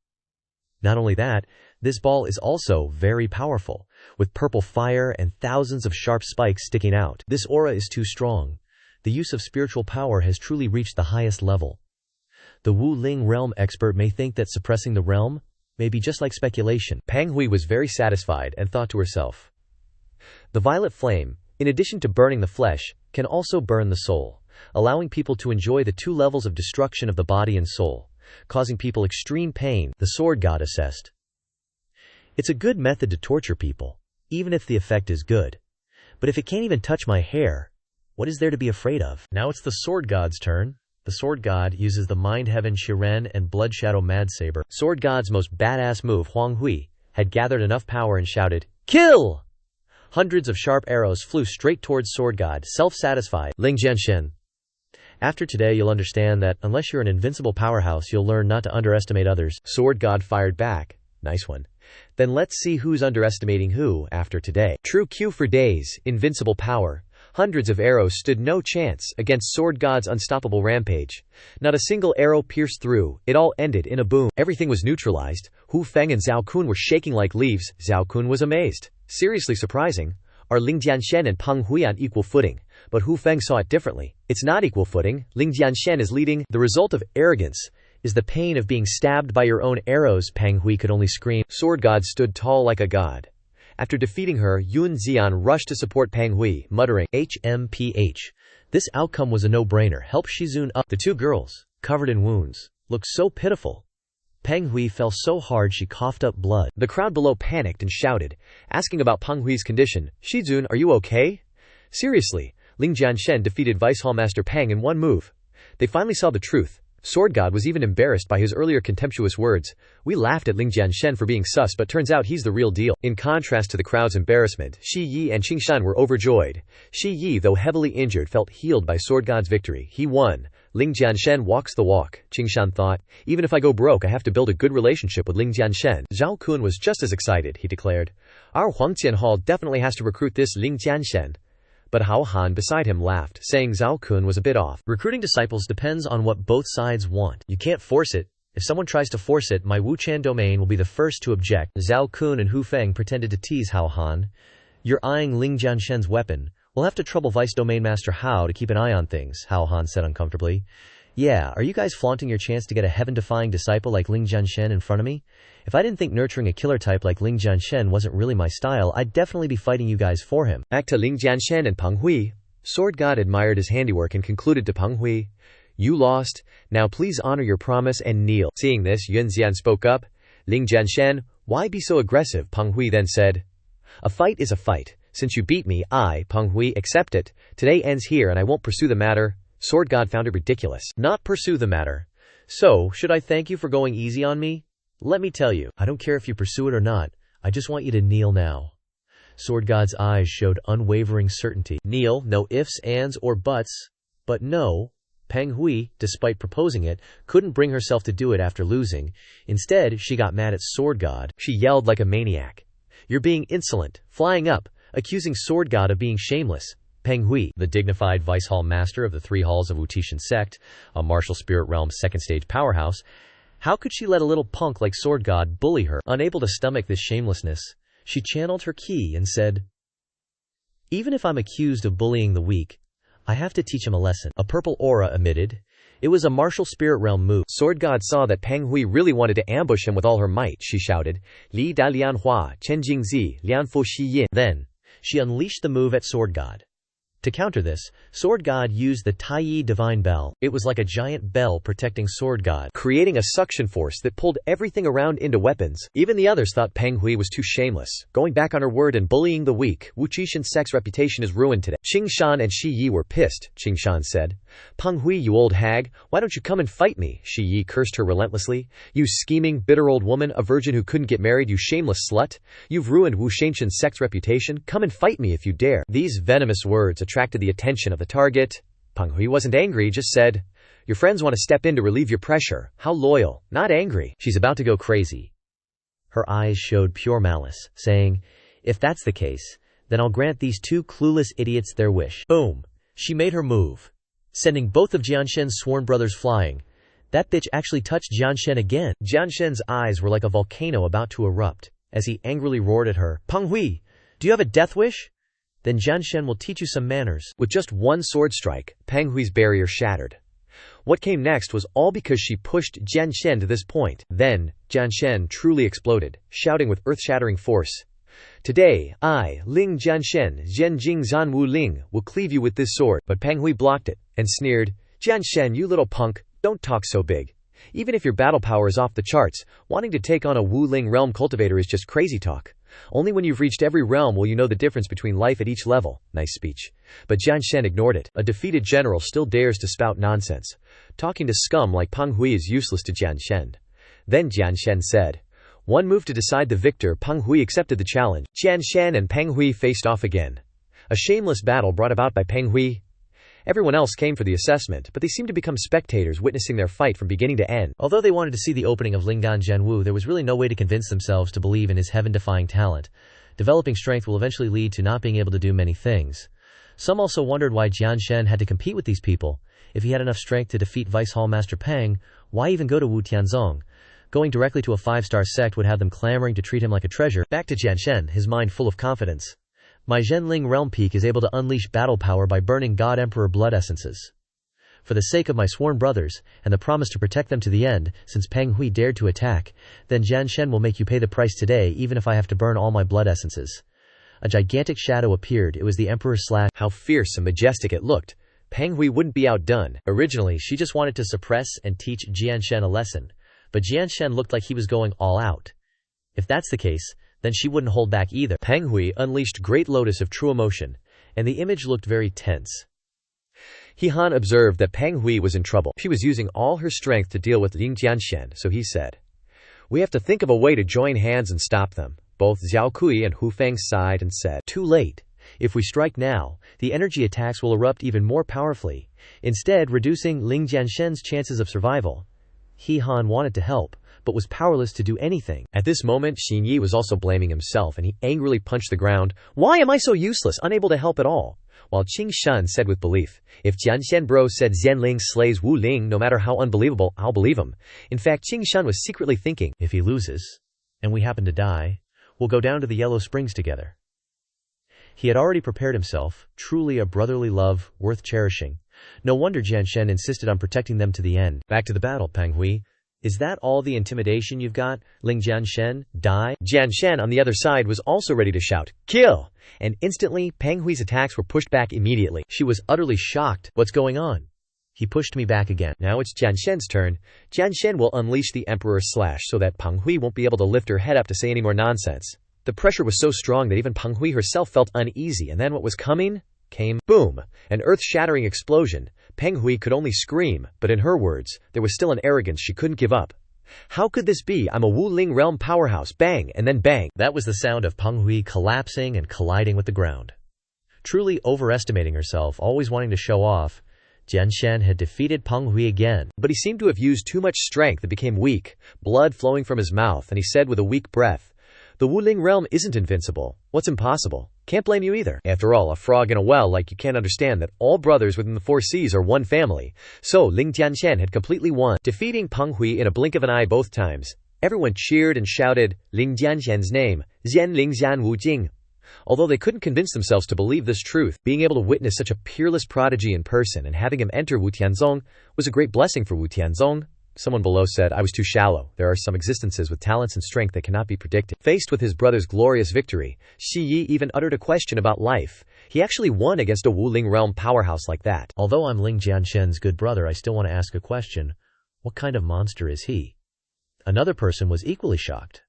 Not only that, this ball is also very powerful, with purple fire and thousands of sharp spikes sticking out. This aura is too strong. The use of spiritual power has truly reached the highest level. The Wu Ling realm expert may think that suppressing the realm may be just like speculation. Peng Hui was very satisfied and thought to herself, the violet flame, in addition to burning the flesh, can also burn the soul, allowing people to enjoy the two levels of destruction of the body and soul, causing people extreme pain, the sword god assessed. It's a good method to torture people, even if the effect is good. But if it can't even touch my hair, what is there to be afraid of? Now it's the sword god's turn. The sword god uses the mind heaven Shiren and blood shadow mad saber. Sword god's most badass move, Huang Hui, had gathered enough power and shouted, Kill! Hundreds of sharp arrows flew straight towards sword god, self-satisfied. Ling Jianshen. After today you'll understand that unless you're an invincible powerhouse you'll learn not to underestimate others. Sword god fired back. Nice one. Then let's see who's underestimating who after today. True Q for days, invincible power. Hundreds of arrows stood no chance against Sword God's unstoppable rampage. Not a single arrow pierced through, it all ended in a boom. Everything was neutralized. Hu Feng and Zhao Kun were shaking like leaves. Zhao Kun was amazed. Seriously surprising. Are Ling Jianshen and Peng Hui on equal footing? But Hu Feng saw it differently. It's not equal footing. Ling Jianshen is leading. The result of arrogance is the pain of being stabbed by your own arrows. Peng Hui could only scream. Sword God stood tall like a god. After defeating her, Yun Xian rushed to support Peng Hui, muttering, HMPH. This outcome was a no-brainer. Help Shizun up. The two girls, covered in wounds, looked so pitiful. Peng Hui fell so hard she coughed up blood. The crowd below panicked and shouted, asking about Peng Hui's condition. Shizun, are you okay? Seriously, Ling Jianshen defeated Vice Hall Master Peng in one move. They finally saw the truth. Sword God was even embarrassed by his earlier contemptuous words. We laughed at Ling Jianshen for being sus, but turns out he's the real deal. In contrast to the crowd's embarrassment, Shi Yi and Qingshan were overjoyed. Shi Yi, though heavily injured, felt healed by Sword God's victory. He won. Ling Jianshen walks the walk. Qingshan thought, even if I go broke, I have to build a good relationship with Ling Jianshen. Zhao Kun was just as excited, he declared. Our Huangtian Hall definitely has to recruit this Ling Jianshen. But Hao Han beside him laughed, saying Zhao Kun was a bit off. Recruiting disciples depends on what both sides want. You can't force it. If someone tries to force it, my Wuchan domain will be the first to object. Zhao Kun and Hu Feng pretended to tease Hao Han. You're eyeing Ling Jianshen's weapon. We'll have to trouble Vice Domain Master Hao to keep an eye on things, Hao Han said uncomfortably. Yeah, are you guys flaunting your chance to get a heaven-defying disciple like Ling Jianshen in front of me? If I didn't think nurturing a killer type like Ling Jianshen wasn't really my style, I'd definitely be fighting you guys for him. Back to Ling Jianshen and Peng Hui. Sword God admired his handiwork and concluded to Peng Hui, you lost, now please honor your promise and kneel. Seeing this, Yun Xian spoke up. Ling Jianshen, why be so aggressive? Peng Hui then said, a fight is a fight. Since you beat me, I, Peng Hui, accept it. Today ends here and I won't pursue the matter. Sword God found it ridiculous. Not pursue the matter. So, should I thank you for going easy on me? Let me tell you, I don't care if you pursue it or not. I just want you to kneel now. Sword God's eyes showed unwavering certainty. Kneel, no ifs, ands, or buts. But no, Peng Hui, despite proposing it, couldn't bring herself to do it after losing. Instead, she got mad at Sword God. She yelled like a maniac. You're being insolent, flying up, accusing Sword God of being shameless. Peng Hui, the dignified vice hall master of the 3 halls of Wutishan sect, a martial spirit realm's second-stage powerhouse, how could she let a little punk like Sword God bully her? Unable to stomach this shamelessness, she channeled her ki and said, even if I'm accused of bullying the weak, I have to teach him a lesson. A purple aura emitted. It was a martial spirit realm move. Sword God saw that Peng Hui really wanted to ambush him with all her might. She shouted, Li da lian hua, chen jing zi, lian fo shi yin. Then, she unleashed the move at Sword God. To counter this, Sword God used the Taiyi Divine Bell. It was like a giant bell protecting Sword God, creating a suction force that pulled everything around into weapons. Even the others thought Peng Hui was too shameless, going back on her word and bullying the weak. Wuxia sect's reputation is ruined today. Qingshan and Shi Yi were pissed. Qingshan said, Peng Hui, you old hag, why don't you come and fight me? Shi Yi cursed her relentlessly. You scheming, bitter old woman, a virgin who couldn't get married, you shameless slut. You've ruined Wuxia sect's reputation. Come and fight me if you dare. These venomous words attracted the attention of the target. Peng Hui wasn't angry, just said, your friends want to step in to relieve your pressure. How loyal, not angry. She's about to go crazy. Her eyes showed pure malice, saying, if that's the case, then I'll grant these 2 clueless idiots their wish. Boom. She made her move, sending both of Jianshen's sworn brothers flying. That bitch actually touched Jianshen again. Jianshen's eyes were like a volcano about to erupt, as he angrily roared at her, Peng Hui, do you have a death wish? Then Jianshen will teach you some manners. With just one sword strike, Peng Hui's barrier shattered. What came next was all because she pushed Jianshen to this point. Then, Jianshen truly exploded, shouting with earth-shattering force, today, I, Ling Jianshen, Zhen Jing Zhan Wu Ling, will cleave you with this sword. But Peng Hui blocked it, and sneered, Jianshen, you little punk, don't talk so big. Even if your battle power is off the charts, wanting to take on a Wu Ling realm cultivator is just crazy talk. Only when you've reached every realm will you know the difference between life at each level. Nice speech. But Jianshen ignored it. A defeated general still dares to spout nonsense. Talking to scum like Peng Hui is useless to Jianshen. Then Jianshen said, one move to decide the victor. Peng Hui accepted the challenge. Jianshen and Peng Hui faced off again. A shameless battle brought about by Peng Hui. Everyone else came for the assessment, but they seemed to become spectators witnessing their fight from beginning to end. Although they wanted to see the opening of Lingan Zhenwu, there was really no way to convince themselves to believe in his heaven-defying talent. Developing strength will eventually lead to not being able to do many things. Some also wondered why Jianshen had to compete with these people. If he had enough strength to defeat Vice Hall Master Peng, why even go to Wu Tianzong? Going directly to a 5-star sect would have them clamoring to treat him like a treasure. Back to Jianshen, his mind full of confidence. My Zhenling Realm Peak is able to unleash battle power by burning God Emperor blood essences. For the sake of my sworn brothers, and the promise to protect them to the end, since Peng Hui dared to attack, then Jianshen will make you pay the price today even if I have to burn all my blood essences. A gigantic shadow appeared. It was the Emperor / How fierce and majestic it looked. Peng Hui wouldn't be outdone. Originally, she just wanted to suppress and teach Jianshen a lesson, but Jianshen looked like he was going all out. If that's the case, then she wouldn't hold back either. Peng Hui unleashed Great Lotus of True Emotion, and the image looked very tense. He Han observed that Peng Hui was in trouble. She was using all her strength to deal with Ling Jianshen, so he said, we have to think of a way to join hands and stop them. Both Xiao Kui and Hu Feng sighed and said, too late. If we strike now, the energy attacks will erupt even more powerfully, instead reducing Ling Jianshen's chances of survival. He Han wanted to help, but was powerless to do anything. At this moment, Xin Yi was also blaming himself, and he angrily punched the ground. Why am I so useless, unable to help at all? While Qing Shan said with belief, if Jianshen bro said Zhenling slays Wu Ling, no matter how unbelievable, I'll believe him. In fact, Qing Shan was secretly thinking, if he loses, and we happen to die, we'll go down to the Yellow Springs together. He had already prepared himself, truly a brotherly love, worth cherishing. No wonder Jianshen insisted on protecting them to the end. Back to the battle, Peng Hui. Is that all the intimidation you've got? Ling Jianshen, die? Jianshen on the other side was also ready to shout, kill! And instantly, Peng Hui's attacks were pushed back immediately. She was utterly shocked. What's going on? He pushed me back again. Now it's Jianshen's turn. Jianshen will unleash the Emperor Slash so that Peng Hui won't be able to lift her head up to say any more nonsense. The pressure was so strong that even Peng Hui herself felt uneasy, and then what was coming? came boom, an earth-shattering explosion. Peng Hui could only scream, but in her words, there was still an arrogance she couldn't give up. How could this be? I'm a Wu Ling realm powerhouse. Bang, and then bang. That was the sound of Peng Hui collapsing and colliding with the ground. Truly overestimating herself, always wanting to show off, Jianshen had defeated Peng Hui again. But he seemed to have used too much strength and became weak, blood flowing from his mouth, and he said with a weak breath, "The Wu Ling realm isn't invincible. What's impossible? Can't blame you either. After all, a frog in a well, like you can't understand that all brothers within the 4 seas are one family." So Ling Jianshen had completely won, defeating Peng Hui in a blink of an eye both times. Everyone cheered and shouted Ling Jianshen's name, Zhen Ling Jian Wu Jing. Although they couldn't convince themselves to believe this truth, being able to witness such a peerless prodigy in person and having him enter Wu Tianzong was a great blessing for Wu Tianzong. Someone below said, "I was too shallow. There are some existences with talents and strength that cannot be predicted." Faced with his brother's glorious victory, Xi Yi even uttered a question about life. He actually won against a Wu Ling realm powerhouse like that. Although I'm Ling Jianshen's good brother, I still want to ask a question. What kind of monster is he? Another person was equally shocked.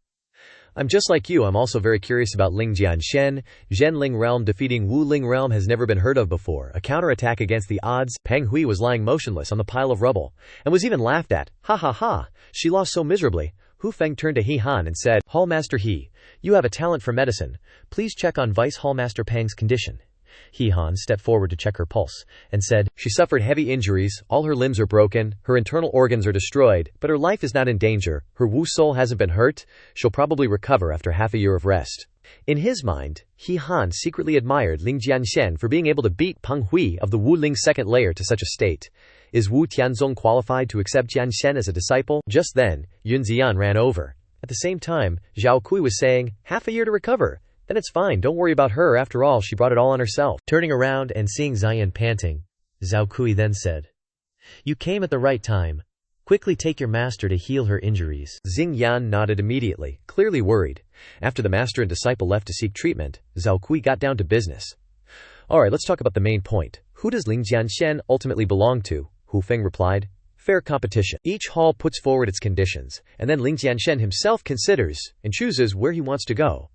I'm just like you, I'm also very curious about Ling Jianshen. Zhen Ling realm defeating Wu Ling realm has never been heard of before. A counterattack against the odds. Peng Hui was lying motionless on the pile of rubble, and was even laughed at. Ha ha ha, she lost so miserably. Hu Feng turned to He Han and said, "Hallmaster He, you have a talent for medicine. Please check on Vice Hallmaster Peng's condition." He Han stepped forward to check her pulse, and said, "She suffered heavy injuries, all her limbs are broken, her internal organs are destroyed, but her life is not in danger, her Wu soul hasn't been hurt, she'll probably recover after half a year of rest." In his mind, He Han secretly admired Ling Jianshen for being able to beat Peng Hui of the Wu Ling second layer to such a state. Is Wu Tianzong qualified to accept Jianshen as a disciple? Just then, Yun Ziyan ran over. At the same time, Zhao Kui was saying, "Half a year to recover. Then it's fine, don't worry about her, after all she brought it all on herself." Turning around and seeing Ziyan panting, Zhao Kui then said, "You came at the right time. Quickly take your master to heal her injuries." Xing Yan nodded immediately, clearly worried. After the master and disciple left to seek treatment, Zhao Kui got down to business. "Alright, let's talk about the main point. Who does Ling Jianshen ultimately belong to?" Hu Feng replied, "Fair competition. Each hall puts forward its conditions, and then Ling Jianshen himself considers and chooses where he wants to go."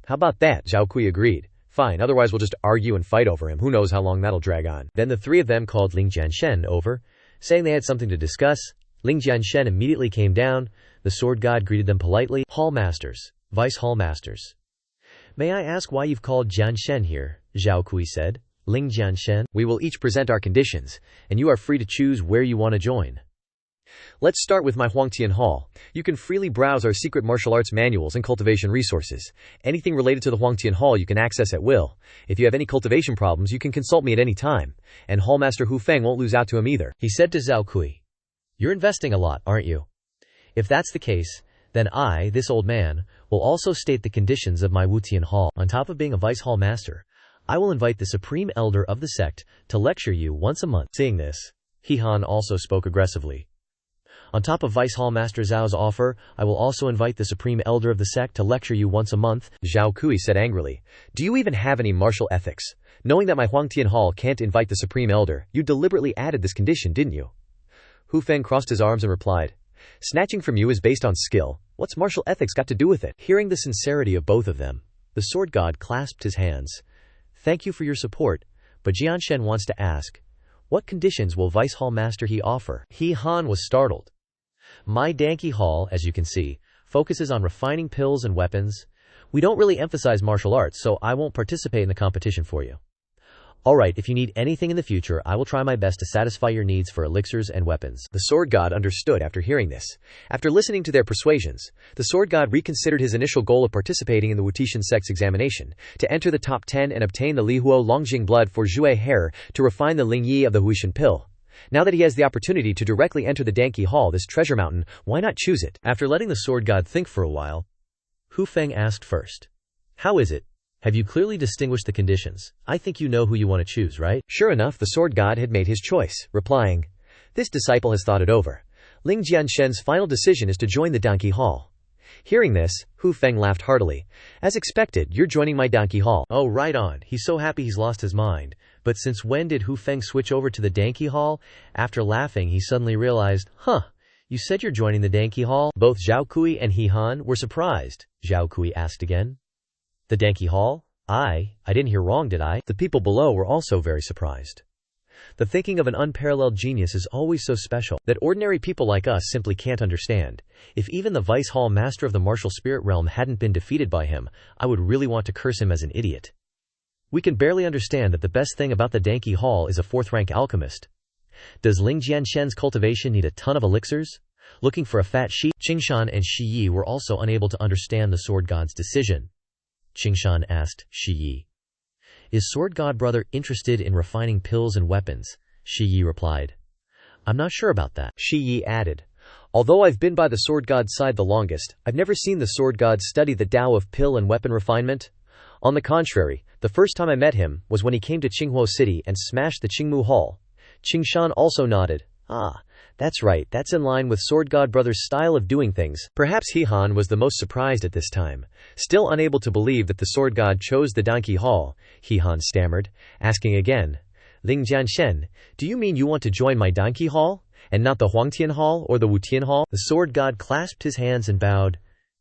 "How about that?" Zhao Kui agreed. "Fine, otherwise we'll just argue and fight over him. Who knows how long that'll drag on." Then the 3 of them called Ling Jianshen over, saying they had something to discuss. Ling Jianshen immediately came down. The sword god greeted them politely. "Hallmasters, Vice Hallmasters. May I ask why you've called Jianshen here?" Zhao Kui said. "Ling Jianshen, we will each present our conditions, and you are free to choose where you want to join. Let's start with my Huangtian Hall. You can freely browse our secret martial arts manuals and cultivation resources. Anything related to the Huangtian Hall you can access at will. If you have any cultivation problems, you can consult me at any time. And Hallmaster Hu Feng won't lose out to him either." He said to Zhao Kui, "You're investing a lot, aren't you? If that's the case, then I, this old man, will also state the conditions of my Wutian Hall. On top of being a Vice Hall Master, I will invite the Supreme Elder of the sect to lecture you once a month." Seeing this, He Han also spoke aggressively. "On top of Vice Hall Master Zhao's offer, I will also invite the Supreme Elder of the sect to lecture you once a month." Zhao Kui said angrily, "Do you even have any martial ethics? Knowing that my Huangtian Hall can't invite the Supreme Elder, you deliberately added this condition, didn't you?" Hu Feng crossed his arms and replied, "Snatching from you is based on skill. What's martial ethics got to do with it?" Hearing the sincerity of both of them, the sword god clasped his hands. "Thank you for your support, but Jianshen wants to ask, what conditions will Vice Hall Master He offer?" He Han was startled. "My Danqi Hall, as you can see, focuses on refining pills and weapons. We don't really emphasize martial arts, so I won't participate in the competition for you. Alright, if you need anything in the future, I will try my best to satisfy your needs for elixirs and weapons." The sword god understood after hearing this. After listening to their persuasions, the sword god reconsidered his initial goal of participating in the Wutishan sect's examination, to enter the top 10 and obtain the Lihuo Longjing blood for Zhui hair to refine the Lingyi of the Huishan pill. Now that he has the opportunity to directly enter the Danqi Hall, this treasure mountain, why not choose it? After letting the sword god think for a while, Hu Feng asked first, "How is it? Have you clearly distinguished the conditions? I think you know who you want to choose, right?" Sure enough, the sword god had made his choice, replying, "This disciple has thought it over. Ling Jianshen's final decision is to join the Danqi Hall." Hearing this, Hu Feng laughed heartily. "As expected, you're joining my Danqi Hall." Oh, right on. He's so happy he's lost his mind. But since when did Hu Feng switch over to the Danqi Hall? After laughing, he suddenly realized, you said you're joining the Danqi Hall? Both Zhao Kui and He Han were surprised. Zhao Kui asked again, "The Danqi Hall? I didn't hear wrong, did I? The people below were also very surprised. The thinking of an unparalleled genius is always so special that ordinary people like us simply can't understand. If even the Vice Hall Master of the martial spirit realm hadn't been defeated by him, I would really want to curse him as an idiot. We can barely understand that the best thing about the Danqi Hall is a 4th-rank alchemist. Does Ling Jianshen's cultivation need a ton of elixirs? Looking for a fat sheep, Qingshan and Shi Yi were also unable to understand the sword god's decision. Qingshan asked Shi Yi, "Is sword god brother interested in refining pills and weapons?" Shi Yi replied, "I'm not sure about that." Shi Yi added, "Although I've been by the sword god's side the longest, I've never seen the sword god study the Tao of pill and weapon refinement. On the contrary, the first time I met him was when he came to Qinghuo City and smashed the Qingmu Hall." Qingshan also nodded. "Ah, that's right, that's in line with sword god brother's style of doing things." Perhaps He Han was the most surprised at this time. Still unable to believe that the sword god chose the Danqi Hall, He Han stammered, asking again, "Ling Jianshen, do you mean you want to join my Danqi Hall, and not the Huangtian Hall or the Wutian Hall?" The sword god clasped his hands and bowed.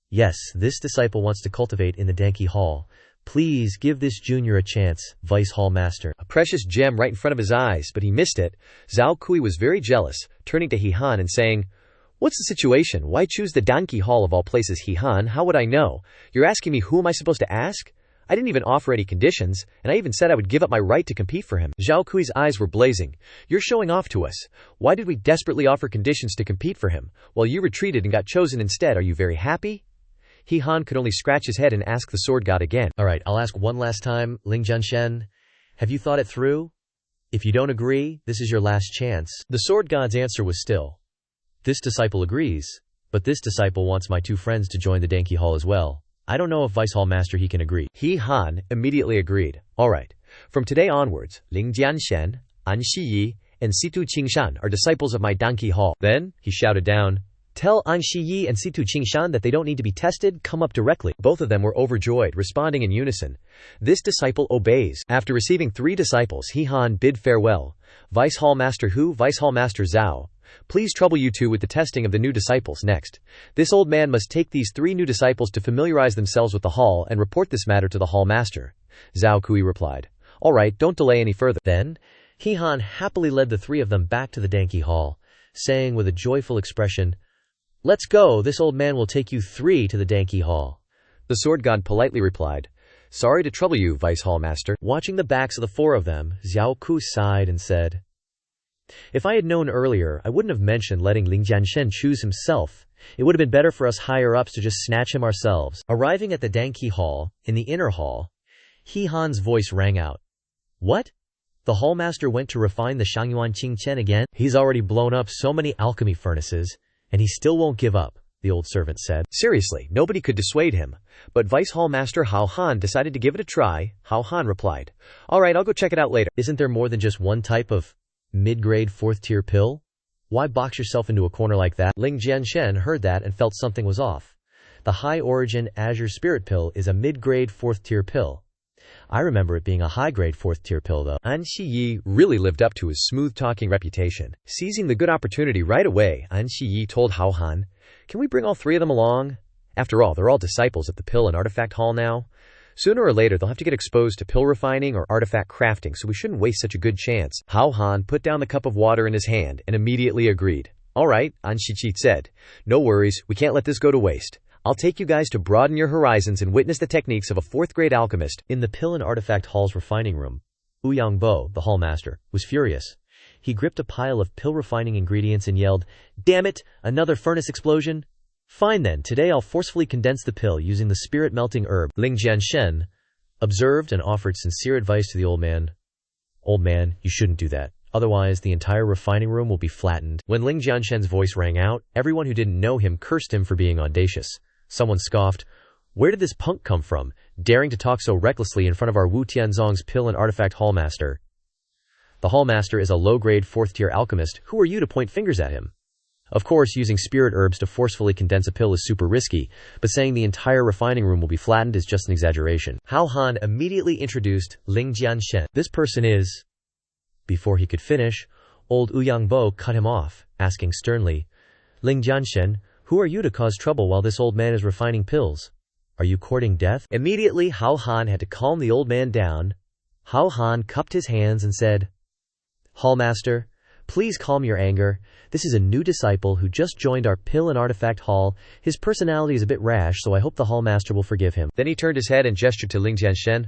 "Yes, this disciple wants to cultivate in the Danqi Hall. Please give this junior a chance, Vice Hall Master." A precious gem right in front of his eyes, but he missed it. Zhao Kui was very jealous, turning to He Han and saying, "What's the situation? Why choose the Danqi Hall of all places, He Han? How would I know? You're asking me who am I supposed to ask? I didn't even offer any conditions, and I even said I would give up my right to compete for him." Zhao Kui's eyes were blazing. "You're showing off to us. Why did we desperately offer conditions to compete for him, while you retreated and got chosen instead? Are you very happy?" He Han could only scratch his head and ask the sword god again. "Alright, I'll ask one last time, Ling Jianshen. Have you thought it through? If you don't agree, this is your last chance." The sword god's answer was still, "This disciple agrees, but this disciple wants my 2 friends to join the Danqi Hall as well. I don't know if Vice Hall Master he can agree." He Han immediately agreed. "Alright, from today onwards, Ling Jianshen, An Shi Yi, and Situ Qingshan are disciples of my Danqi Hall." Then, he shouted down, "Tell An Shi Yi and Situ Qingshan that they don't need to be tested, come up directly." Both of them were overjoyed, responding in unison. This disciple obeys. After receiving 3 disciples, He Han bid farewell. "Vice Hall Master Hu, Vice Hall Master Zhao, please trouble you 2 with the testing of the new disciples next. This old man must take these 3 new disciples to familiarize themselves with the hall and report this matter to the hall master." Zhao Kui replied, "Alright, don't delay any further." Then, He Han happily led the 3 of them back to the Danqi Hall, saying with a joyful expression, "Let's go, this old man will take you 3 to the Danqi Hall." The sword god politely replied, "Sorry to trouble you, Vice Hall Master." Watching the backs of the 4 of them, Zhao Ku sighed and said, "If I had known earlier, I wouldn't have mentioned letting Ling Jianshen choose himself. It would have been better for us higher-ups to just snatch him ourselves." Arriving at the Danqi Hall, in the inner hall, He Han's voice rang out. "What? The hall master went to refine the Shangyuan Qingchen again? He's already blown up so many alchemy furnaces, and he still won't give up," the old servant said. Seriously, nobody could dissuade him. But Vice Hall Master Hao Han decided to give it a try. Hao Han replied, "Alright, I'll go check it out later." Isn't there more than just one type of mid-grade 4th-tier pill? Why box yourself into a corner like that? Ling Jianshen heard that and felt something was off. The high-origin Azure Spirit Pill is a mid-grade 4th-tier pill. I remember it being a high-grade 4th-tier pill, though. An Shi Yi really lived up to his smooth-talking reputation. Seizing the good opportunity right away, An Shi Yi told Hao Han, "Can we bring all 3 of them along? After all, they're all disciples at the Pill and Artifact Hall now. Sooner or later, they'll have to get exposed to pill refining or artifact crafting, so we shouldn't waste such a good chance." Hao Han put down the cup of water in his hand and immediately agreed. "Alright," An Shi Qi said. "No worries, we can't let this go to waste. I'll take you guys to broaden your horizons and witness the techniques of a 4th-grade alchemist." In the Pill and Artifact Hall's refining room, Ouyangbo, the hall master, was furious. He gripped a pile of pill-refining ingredients and yelled, "Damn it! Another furnace explosion? Fine then, today I'll forcefully condense the pill using the spirit-melting herb." Ling Jianshen observed and offered sincere advice to the old man. "Old man, you shouldn't do that. Otherwise, the entire refining room will be flattened." When Ling Jianshen's voice rang out, everyone who didn't know him cursed him for being audacious. Someone scoffed, "Where did this punk come from, daring to talk so recklessly in front of our Wu Tianzong's Pill and Artifact Hallmaster? The Hallmaster is a low-grade 4th-tier alchemist. Who are you to point fingers at him?" Of course, using spirit herbs to forcefully condense a pill is super risky, but saying the entire refining room will be flattened is just an exaggeration. Hao Han immediately introduced Ling Jianshen. "This person is—" Before he could finish, old Ouyangbo cut him off, asking sternly, "Ling Jianshen, who are you to cause trouble while this old man is refining pills?" Are you courting death? Immediately, Hao Han had to calm the old man down. Hao Han cupped his hands and said, Hallmaster, please calm your anger. This is a new disciple who just joined our pill and artifact hall. His personality is a bit rash, so I hope the Hallmaster will forgive him. Then he turned his head and gestured to Ling Jianshen.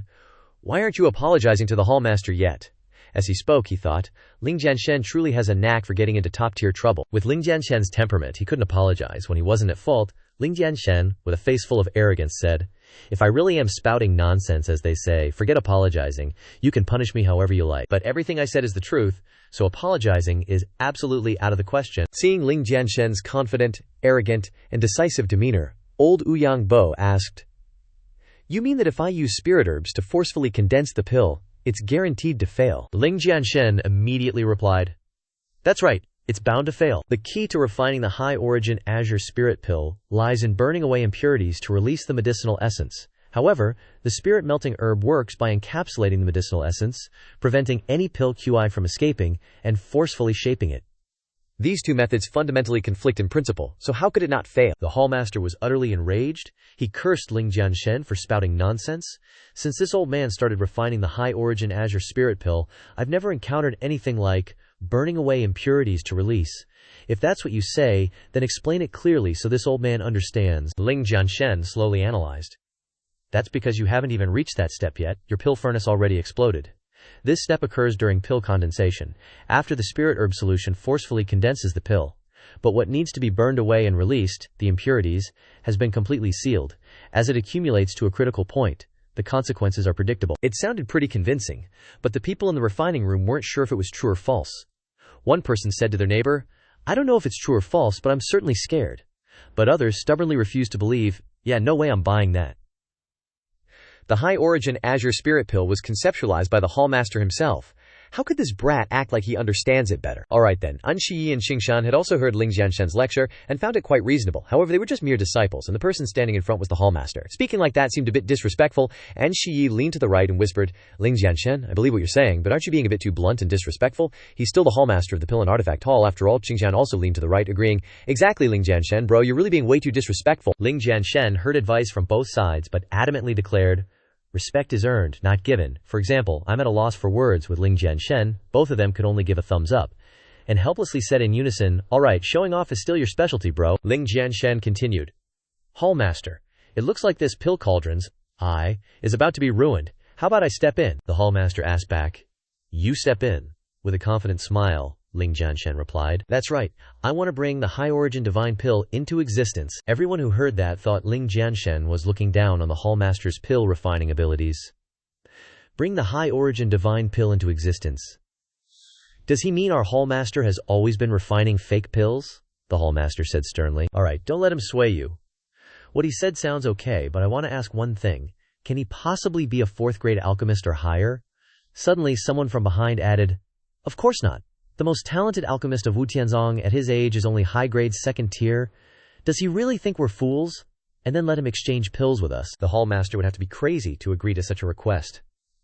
Why aren't you apologizing to the Hallmaster yet? As he spoke, he thought, Ling Jianshen truly has a knack for getting into top-tier trouble. With Ling Jianshen's temperament, he couldn't apologize when he wasn't at fault. Ling Jianshen, with a face full of arrogance, said, If I really am spouting nonsense, as they say, forget apologizing. You can punish me however you like. But everything I said is the truth, so apologizing is absolutely out of the question. Seeing Ling Jianshen's confident, arrogant, and decisive demeanor, old Ouyang Bo asked, You mean that if I use spirit herbs to forcefully condense the pill, it's guaranteed to fail? Ling Jianshen immediately replied, That's right. It's bound to fail. The key to refining the high-origin azure spirit pill lies in burning away impurities to release the medicinal essence. However, the spirit-melting herb works by encapsulating the medicinal essence, preventing any pill QI from escaping, and forcefully shaping it. These two methods fundamentally conflict in principle, so how could it not fail? The Hallmaster was utterly enraged. He cursed Ling Jianshen for spouting nonsense. Since this old man started refining the high-origin azure spirit pill, I've never encountered anything like burning away impurities to release. If that's what you say, then explain it clearly so this old man understands. Ling Jianshen slowly analyzed. That's because you haven't even reached that step yet. Your pill furnace already exploded. This step occurs during pill condensation, after the spirit herb solution forcefully condenses the pill. But what needs to be burned away and released, the impurities, has been completely sealed. As it accumulates to a critical point, the consequences are predictable. It sounded pretty convincing, but the people in the refining room weren't sure if it was true or false. One person said to their neighbor, I don't know if it's true or false, but I'm certainly scared. But others stubbornly refused to believe, yeah, no way I'm buying that. The high-origin azure spirit pill was conceptualized by the Hallmaster himself. How could this brat act like he understands it better? Alright then, An Shiyi and Xingshan had also heard Ling Jianshen's lecture and found it quite reasonable. However, they were just mere disciples, and the person standing in front was the Hallmaster. Speaking like that seemed a bit disrespectful. An Shiyi leaned to the right and whispered, Ling Jianshen, I believe what you're saying, but aren't you being a bit too blunt and disrespectful? He's still the Hallmaster of the Pill and Artifact Hall. After all, Xingshan also leaned to the right, agreeing, Exactly, Ling Jianshen, bro, you're really being way too disrespectful. Ling Jianshen heard advice from both sides, but adamantly declared, Respect is earned, not given. For example, I'm at a loss for words with Ling Jianshen. Both of them could only give a thumbs up, and helplessly said in unison, Alright, showing off is still your specialty, bro. Ling Jianshen continued, Hallmaster, it looks like this pill cauldron's eye is about to be ruined. How about I step in? The Hallmaster asked back. You step in? With a confident smile, Ling Jianshen replied. That's right. I want to bring the high-origin divine pill into existence. Everyone who heard that thought Ling Jianshen was looking down on the Hallmaster's pill refining abilities. Bring the high-origin divine pill into existence. Does he mean our Hallmaster has always been refining fake pills? The Hallmaster said sternly. Alright, don't let him sway you. What he said sounds okay, but I want to ask one thing. Can he possibly be a fourth-grade alchemist or higher? Suddenly, someone from behind added, Of course not. The most talented alchemist of Wutianzong at his age is only high-grade second tier. Does he really think we're fools? And then let him exchange pills with us. The Hallmaster would have to be crazy to agree to such a request.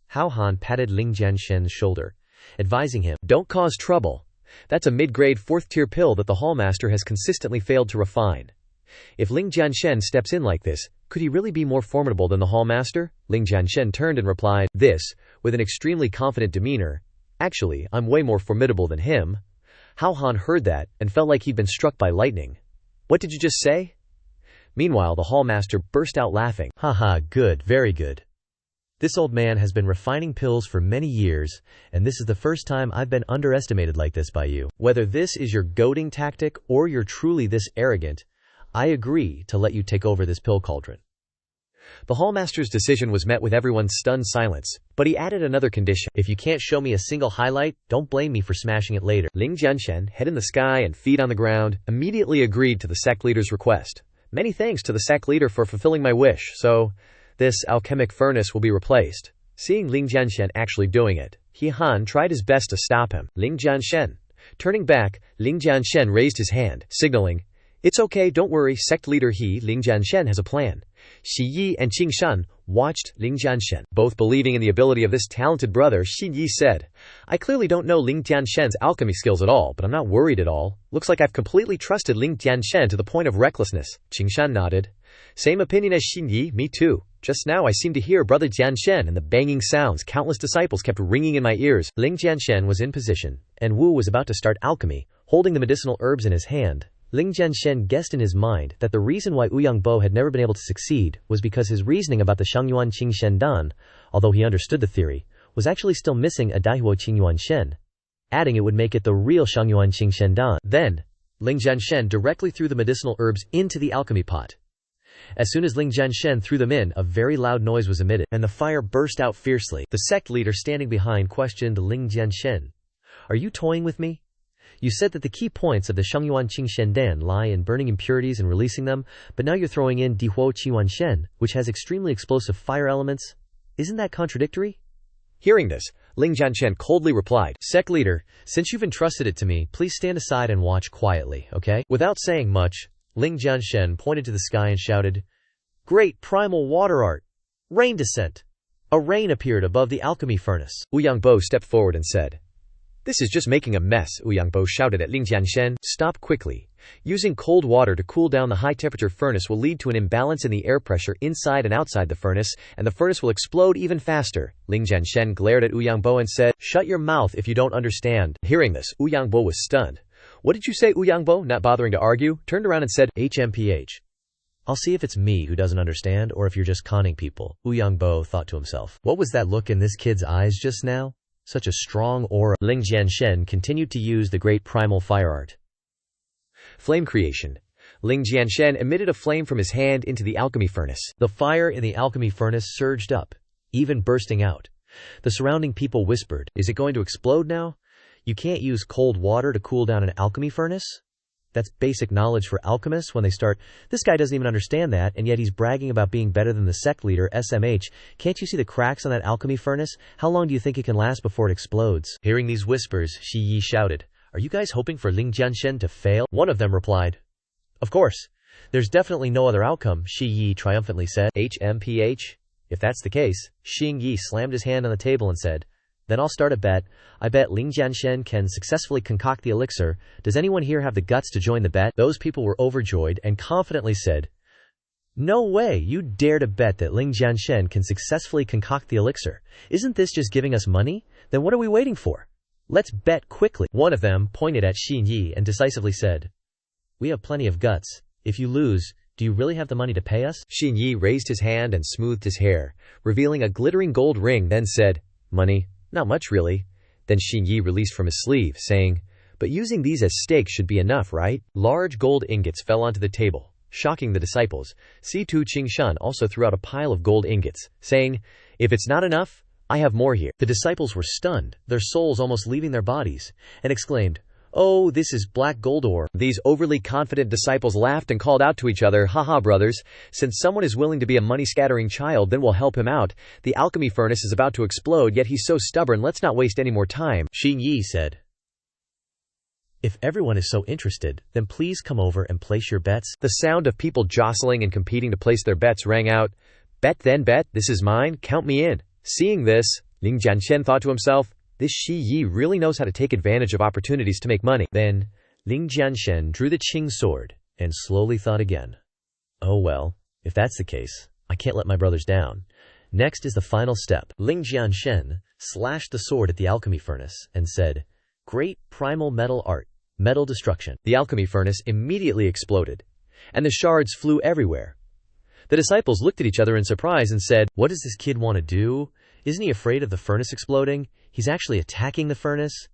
Hao Han patted Ling Jianshen's shoulder, advising him, Don't cause trouble. That's a mid-grade fourth-tier pill that the Hallmaster has consistently failed to refine. If Ling Jianshen steps in like this, could he really be more formidable than the Hallmaster? Ling Jianshen turned and replied, This, with an extremely confident demeanor, Actually, I'm way more formidable than him. Hao Han heard that and felt like he'd been struck by lightning. What did you just say? Meanwhile, the Hallmaster burst out laughing. Haha, good, very good. This old man has been refining pills for many years, and this is the first time I've been underestimated like this by you. Whether this is your goading tactic or you're truly this arrogant, I agree to let you take over this pill cauldron. The Hallmaster's decision was met with everyone's stunned silence, but he added another condition. If you can't show me a single highlight, don't blame me for smashing it later. Ling Jianshen, head in the sky and feet on the ground, immediately agreed to the sect leader's request. Many thanks to the sect leader for fulfilling my wish, so this alchemic furnace will be replaced. Seeing Ling Jianshen actually doing it, He Han tried his best to stop him. Ling Jianshen. Turning back, Ling Jianshen raised his hand, signaling, It's okay, don't worry, sect leader Ling Jianshen has a plan. Xi Yi and Qing Shan watched Ling Jianshen. Both believing in the ability of this talented brother, Xi Yi said, I clearly don't know Ling Jianshen's alchemy skills at all, but I'm not worried at all. Looks like I've completely trusted Ling Jianshen to the point of recklessness. Qing Shan nodded. Same opinion as Xinyi, me too. Just now I seemed to hear Brother Jianshen and the banging sounds countless disciples kept ringing in my ears. Ling Jianshen was in position, and Wu was about to start alchemy, holding the medicinal herbs in his hand. Ling Jianshen guessed in his mind that the reason why Bo had never been able to succeed was because his reasoning about the Shangyuan Qing Dan, although he understood the theory, was actually still missing a Daihuo Qingyuan Shen. Adding it would make it the real Shangyuan Qing Dan. Then, Ling Jianshen directly threw the medicinal herbs into the alchemy pot. As soon as Ling Jianshen threw them in, a very loud noise was emitted, and the fire burst out fiercely. The sect leader standing behind questioned Ling Jianshen. Are you toying with me? You said that the key points of the Shangyuan Qing Dan lie in burning impurities and releasing them, but now you're throwing in Dihuo Qiyuan Shen, which has extremely explosive fire elements. Isn't that contradictory? Hearing this, Ling Jianshen coldly replied, Sect leader, since you've entrusted it to me, please stand aside and watch quietly, okay? Without saying much, Ling Jianshen pointed to the sky and shouted, Great primal water art! Rain descent! A rain appeared above the alchemy furnace. Bo stepped forward and said, This is just making a mess. Bo shouted at Ling Jianshen, Stop quickly. Using cold water to cool down the high-temperature furnace will lead to an imbalance in the air pressure inside and outside the furnace, and the furnace will explode even faster. Ling Jianshen glared at Bo and said, Shut your mouth if you don't understand. Hearing this, Bo was stunned. What did you say? Bo, not bothering to argue, turned around and said, HMPH. I'll see if it's me who doesn't understand or if you're just conning people. Bo thought to himself. What was that look in this kid's eyes just now? Such a strong aura. Ling Jianshen continued to use the great primal fire art. Flame creation. Ling Jianshen emitted a flame from his hand into the alchemy furnace. The fire in the alchemy furnace surged up, even bursting out. The surrounding people whispered, Is it going to explode now? You can't use cold water to cool down an alchemy furnace? That's basic knowledge for alchemists when they start. This guy doesn't even understand that, and yet he's bragging about being better than the sect leader, SMH. Can't you see the cracks on that alchemy furnace? How long do you think it can last before it explodes? Hearing these whispers, Shi Yi shouted, Are you guys hoping for Ling Jianshen to fail? One of them replied, Of course. There's definitely no other outcome, Shi Yi triumphantly said. HMPH? If that's the case, Xing Yi slammed his hand on the table and said, Then I'll start a bet. I bet Ling Jianshen can successfully concoct the elixir. Does anyone here have the guts to join the bet? Those people were overjoyed and confidently said, No way, you dare to bet that Ling Jianshen can successfully concoct the elixir. Isn't this just giving us money? Then what are we waiting for? Let's bet quickly. One of them pointed at Xin Yi and decisively said, We have plenty of guts. If you lose, do you really have the money to pay us? Xin Yi raised his hand and smoothed his hair, revealing a glittering gold ring, then said, Money? Not much, really. Then Xin Yi released from his sleeve, saying, But using these as stakes should be enough, right? Large gold ingots fell onto the table, shocking the disciples. Si-Tu Qingshan also threw out a pile of gold ingots, saying, If it's not enough, I have more here. The disciples were stunned, their souls almost leaving their bodies, and exclaimed, Oh, this is black gold ore. These overly confident disciples laughed and called out to each other, Haha, brothers, since someone is willing to be a money-scattering child, then we'll help him out. The alchemy furnace is about to explode, yet he's so stubborn, let's not waste any more time. Xin Yi said, If everyone is so interested, then please come over and place your bets. The sound of people jostling and competing to place their bets rang out. Bet then bet, this is mine, count me in. Seeing this, Ling Jianshen thought to himself, This Shi Yi really knows how to take advantage of opportunities to make money. Then, Ling Jianshen drew the Qing sword and slowly thought again. Oh well, if that's the case, I can't let my brothers down. Next is the final step. Ling Jianshen slashed the sword at the alchemy furnace and said, Great primal metal art, metal destruction. The alchemy furnace immediately exploded, and the shards flew everywhere. The disciples looked at each other in surprise and said, What does this kid want to do? Isn't he afraid of the furnace exploding? He's actually attacking the furnace?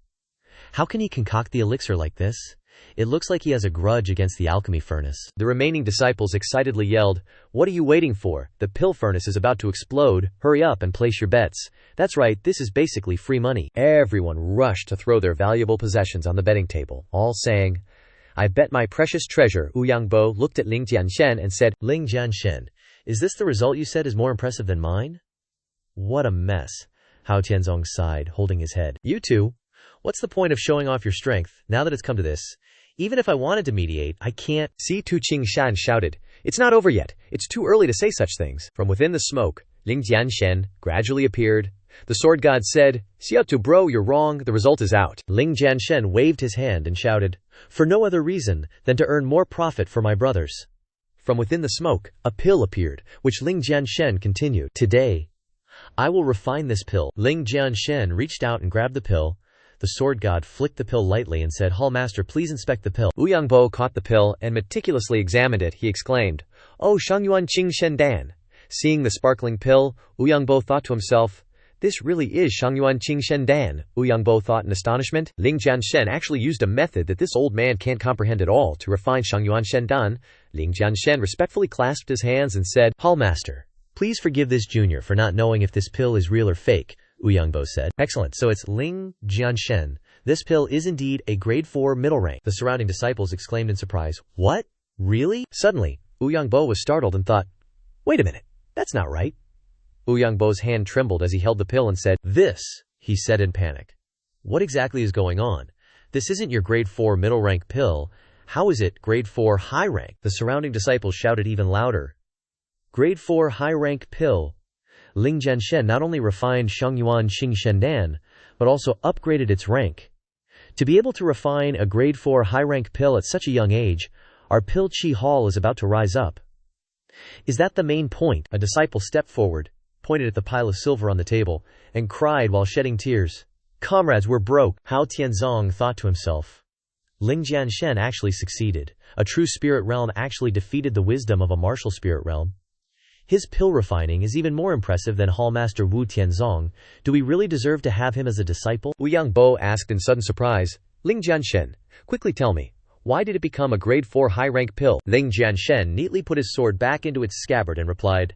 How can he concoct the elixir like this? It looks like he has a grudge against the alchemy furnace. The remaining disciples excitedly yelled, What are you waiting for? The pill furnace is about to explode. Hurry up and place your bets. That's right, this is basically free money. Everyone rushed to throw their valuable possessions on the betting table, all saying, I bet my precious treasure. Bo looked at Ling Jianshen and said, Ling Jianshen, is this the result you said is more impressive than mine? What a mess. Hao Tianzong sighed, holding his head. You two, what's the point of showing off your strength, now that it's come to this? Even if I wanted to mediate, I can't. Si-Tu Qingshan shouted, It's not over yet. It's too early to say such things. From within the smoke, Ling Jianshen gradually appeared. The sword god said, Xiao-Tu bro, you're wrong, the result is out. Ling Jianshen waved his hand and shouted, For no other reason than to earn more profit for my brothers. From within the smoke, a pill appeared, which Ling Jianshen continued. Today, I will refine this pill. Ling Jianshen reached out and grabbed the pill. The sword god flicked the pill lightly and said, Hall Master, please inspect the pill. Wu Yangbo caught the pill and meticulously examined it. He exclaimed, Oh, Shangyuan Qing Shen Dan. Seeing the sparkling pill, Wu Yangbo thought to himself, this really is Shangyuan Qing Shen Dan. Wu Yangbo thought in astonishment. Ling Jianshen actually used a method that this old man can't comprehend at all to refine Shangyuan Shen Dan. Ling Jianshen respectfully clasped his hands and said, Hall Master, please forgive this junior for not knowing if this pill is real or fake, Wu Yangbo said. Excellent, so it's Ling Jianshen. This pill is indeed a grade 4 middle rank. The surrounding disciples exclaimed in surprise. What? Really? Suddenly, Wu Yangbo was startled and thought, wait a minute, that's not right. Wu Yangbo's hand trembled as he held the pill and said, This, he said in panic. What exactly is going on? This isn't your grade 4 middle rank pill. How is it grade 4 high rank? The surrounding disciples shouted even louder. Grade 4 high rank pill. Ling Jianshen not only refined Shangyuan Qing Shendan, but also upgraded its rank. To be able to refine a grade 4 high rank pill at such a young age, our pill chi hall is about to rise up. Is that the main point? A disciple stepped forward, pointed at the pile of silver on the table, and cried while shedding tears. Comrades, we're broke. Hao Tianzong thought to himself. Ling Jianshen actually succeeded. A true spirit realm actually defeated the wisdom of a martial spirit realm. His pill refining is even more impressive than Hall Master Wu Tianzong. Do we really deserve to have him as a disciple? Wu Yangbo asked in sudden surprise. Ling Jianshen, quickly tell me, why did it become a grade 4 high rank pill? Ling Jianshen neatly put his sword back into its scabbard and replied,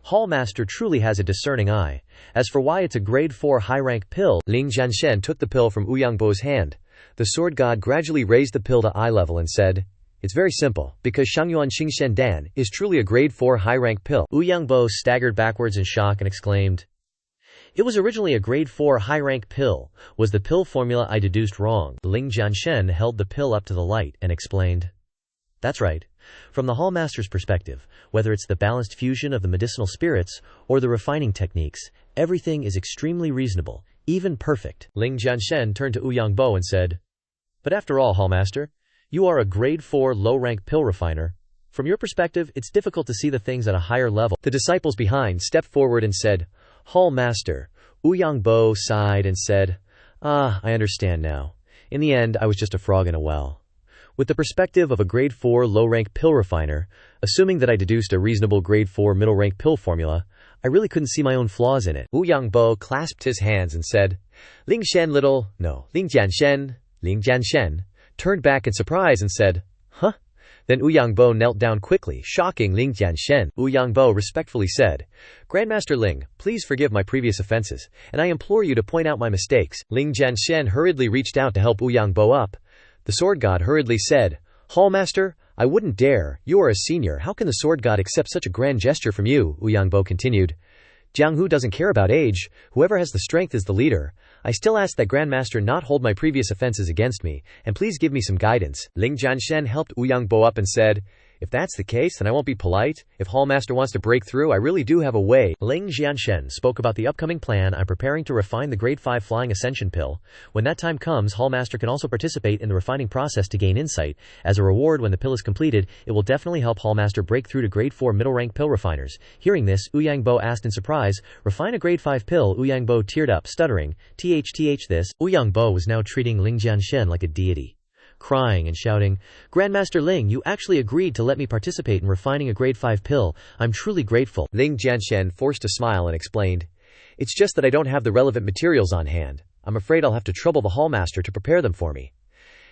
Hall Master truly has a discerning eye. As for why it's a grade 4 high rank pill, Ling Jianshen took the pill from Wu Yangbo's hand. The sword god gradually raised the pill to eye level and said, It's very simple, because Shangyuan Qing Shen Dan is truly a grade 4 high rank pill. Wu Yangbo staggered backwards in shock and exclaimed, It was originally a grade 4 high rank pill. Was the pill formula I deduced wrong? Ling Jianshen held the pill up to the light and explained, That's right. From the Hall Master's perspective, whether it's the balanced fusion of the medicinal spirits or the refining techniques, everything is extremely reasonable, even perfect. Ling Jianshen turned to Wu Yangbo and said, But after all, Hall Master, you are a grade 4 low-rank pill refiner. From your perspective, it's difficult to see the things at a higher level. The disciples behind stepped forward and said, Hall Master. Wu Yangbo sighed and said, I understand now. In the end, I was just a frog in a well. With the perspective of a grade 4 low-rank pill refiner, assuming that I deduced a reasonable grade 4 middle-rank pill formula, I really couldn't see my own flaws in it. Wu Yangbo clasped his hands and said, Ling Jianshen, turned back in surprise and said, Huh? Then Wu Yangbo knelt down quickly, shocking Ling Jianshen. Wu Yangbo respectfully said, Grandmaster Ling, please forgive my previous offenses, and I implore you to point out my mistakes. Ling Jianshen hurriedly reached out to help Wu Yangbo up. The sword god hurriedly said, Hall Master, I wouldn't dare. You are a senior. How can the sword god accept such a grand gesture from you? Wu Yangbo continued. Jianghu doesn't care about age. Whoever has the strength is the leader. I still ask that Grandmaster not hold my previous offenses against me, and please give me some guidance. Ling Jianshen helped Wu Yangbo up and said, If that's the case, then I won't be polite. If Hall Master wants to break through, I really do have a way. Ling Jianshen spoke about the upcoming plan. I'm preparing to refine the grade 5 flying ascension pill. When that time comes, Hall Master can also participate in the refining process to gain insight. As a reward, when the pill is completed, it will definitely help Hall Master break through to grade 4 middle rank pill refiners. Hearing this, Wu Yangbo asked in surprise, Refine a grade 5 pill? Wu Yangbo teared up, stuttering, THTH this. Wu Yangbo was now treating Ling Jianshen like a deity. Crying and shouting, Grandmaster Ling, you actually agreed to let me participate in refining a grade 5 pill. I'm truly grateful. Ling Jianshen forced a smile and explained, It's just that I don't have the relevant materials on hand. I'm afraid I'll have to trouble the Hall Master to prepare them for me.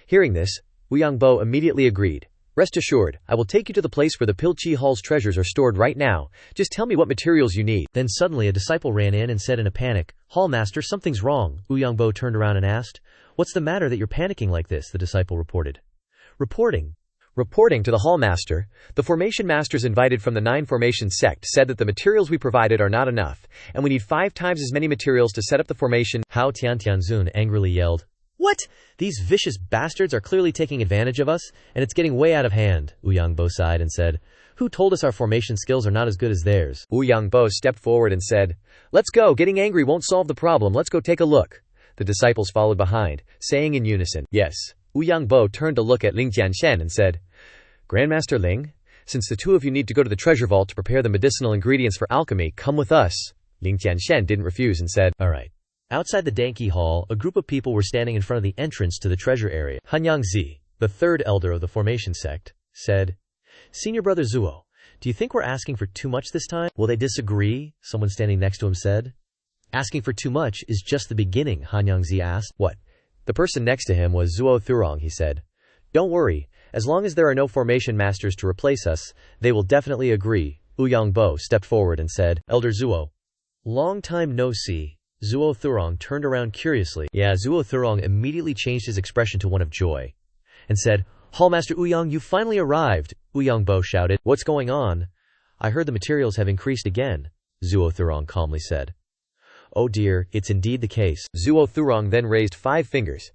Hearing this, Wu Yangbo immediately agreed. Rest assured, I will take you to the place where the Pill Chi Hall's treasures are stored right now. Just tell me what materials you need. Then suddenly a disciple ran in and said in a panic, Hall Master, something's wrong. Wu Yangbo turned around and asked, What's the matter that you're panicking like this? The disciple reported. Reporting to the Hall Master, the formation masters invited from the 9 formation sect said that the materials we provided are not enough, and we need 5 times as many materials to set up the formation. Hao Tiantianzun angrily yelled, What? These vicious bastards are clearly taking advantage of us, and it's getting way out of hand. Wu Yangbo sighed and said, Who told us our formation skills are not as good as theirs? Wu Yangbo stepped forward and said, Let's go, getting angry won't solve the problem, let's go take a look. The disciples followed behind, saying in unison, Yes. Wu Yangbo turned to look at Ling Jianshen and said, Grandmaster Ling, Since the two of you need to go to the treasure vault to prepare the medicinal ingredients for alchemy, come with us. Ling Jianshen didn't refuse and said, Alright. Outside the Danqi Hall, a group of people were standing in front of the entrance to the treasure area. Hanyangzi, the third elder of the formation sect, said, Senior brother Zuo, do you think we're asking for too much this time? Will they disagree? Someone standing next to him said. Asking for too much is just the beginning, Hanyangzi asked. What? The person next to him was Zuo Thurong, he said. Don't worry, as long as there are no formation masters to replace us, they will definitely agree. Yangbo stepped forward and said, Elder Zuo. Long time no see. Zuo Thurong turned around curiously. Zuo Thurong immediately changed his expression to one of joy and said, Hallmaster Ouyang, you finally arrived. Yangbo shouted. What's going on? I heard the materials have increased again, Zuo Thurong calmly said. Oh dear, it's indeed the case. Zuo Thurong then raised 5 fingers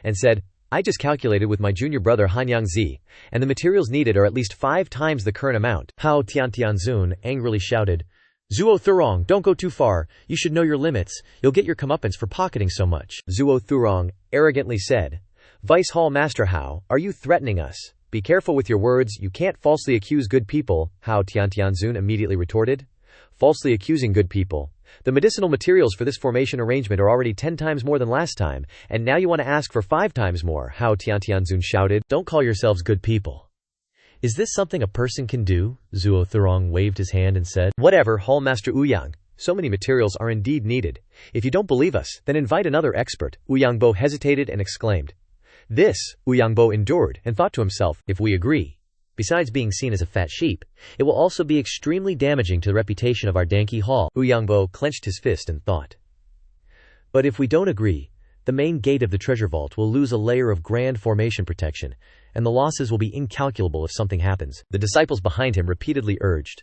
and said, I just calculated with my junior brother Hanyangzi, and the materials needed are at least 5 times the current amount. Hao Tiantianzun angrily shouted, Zuo Thurong, don't go too far. You should know your limits. You'll get your comeuppance for pocketing so much. Zuo Thurong arrogantly said, Vice Hall Master Hao, are you threatening us? Be careful with your words, you can't falsely accuse good people, Hao Tiantianzun immediately retorted. Falsely accusing good people. The medicinal materials for this formation arrangement are already 10 times more than last time, and now you want to ask for 5 times more, Hao Tiantianzun shouted. Don't call yourselves good people. Is this something a person can do? Zuo Thurong waved his hand and said, Whatever, Hallmaster Ouyang. So many materials are indeed needed. If you don't believe us, then invite another expert. Ouyangbo hesitated and exclaimed. This, Ouyangbo endured and thought to himself, if we agree, besides being seen as a fat sheep, it will also be extremely damaging to the reputation of our Danqi Hall. Ouyangbo clenched his fist and thought. But if we don't agree, the main gate of the treasure vault will lose a layer of grand formation protection, and the losses will be incalculable if something happens. The disciples behind him repeatedly urged.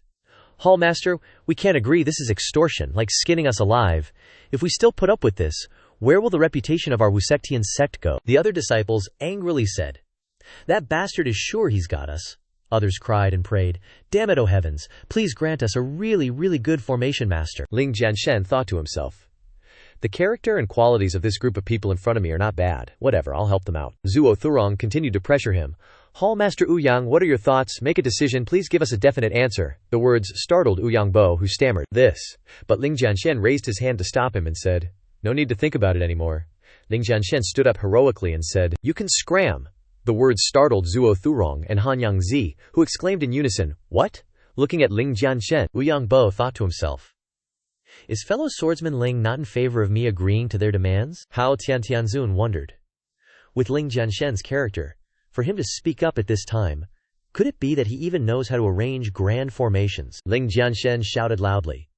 Hallmaster, we can't agree. This is extortion, like skinning us alive. If we still put up with this, where will the reputation of our Wuxia sect go? The other disciples angrily said. That bastard is sure he's got us. Others cried and prayed, Damn it, O heavens, please grant us a really, really good formation master. Ling Jianshen thought to himself. The character and qualities of this group of people in front of me are not bad. Whatever, I'll help them out. Zuo Thurong continued to pressure him. Hallmaster Ouyang, what are your thoughts? Make a decision, please give us a definite answer. The words startled Ouyangbo, who stammered, this. But Ling Jianshen raised his hand to stop him and said, No need to think about it anymore. Ling Jianshen stood up heroically and said, You can scram. The words startled Zuo Thurong and Hanyangzi, who exclaimed in unison, What? Looking at Ling Jianshen, Ouyangbo thought to himself, Is fellow swordsman Ling not in favor of me agreeing to their demands? Hao Tiantianzun wondered. With Ling Jianshen's character, for him to speak up at this time, could it be that he even knows how to arrange grand formations? Ling Jianshen shouted loudly.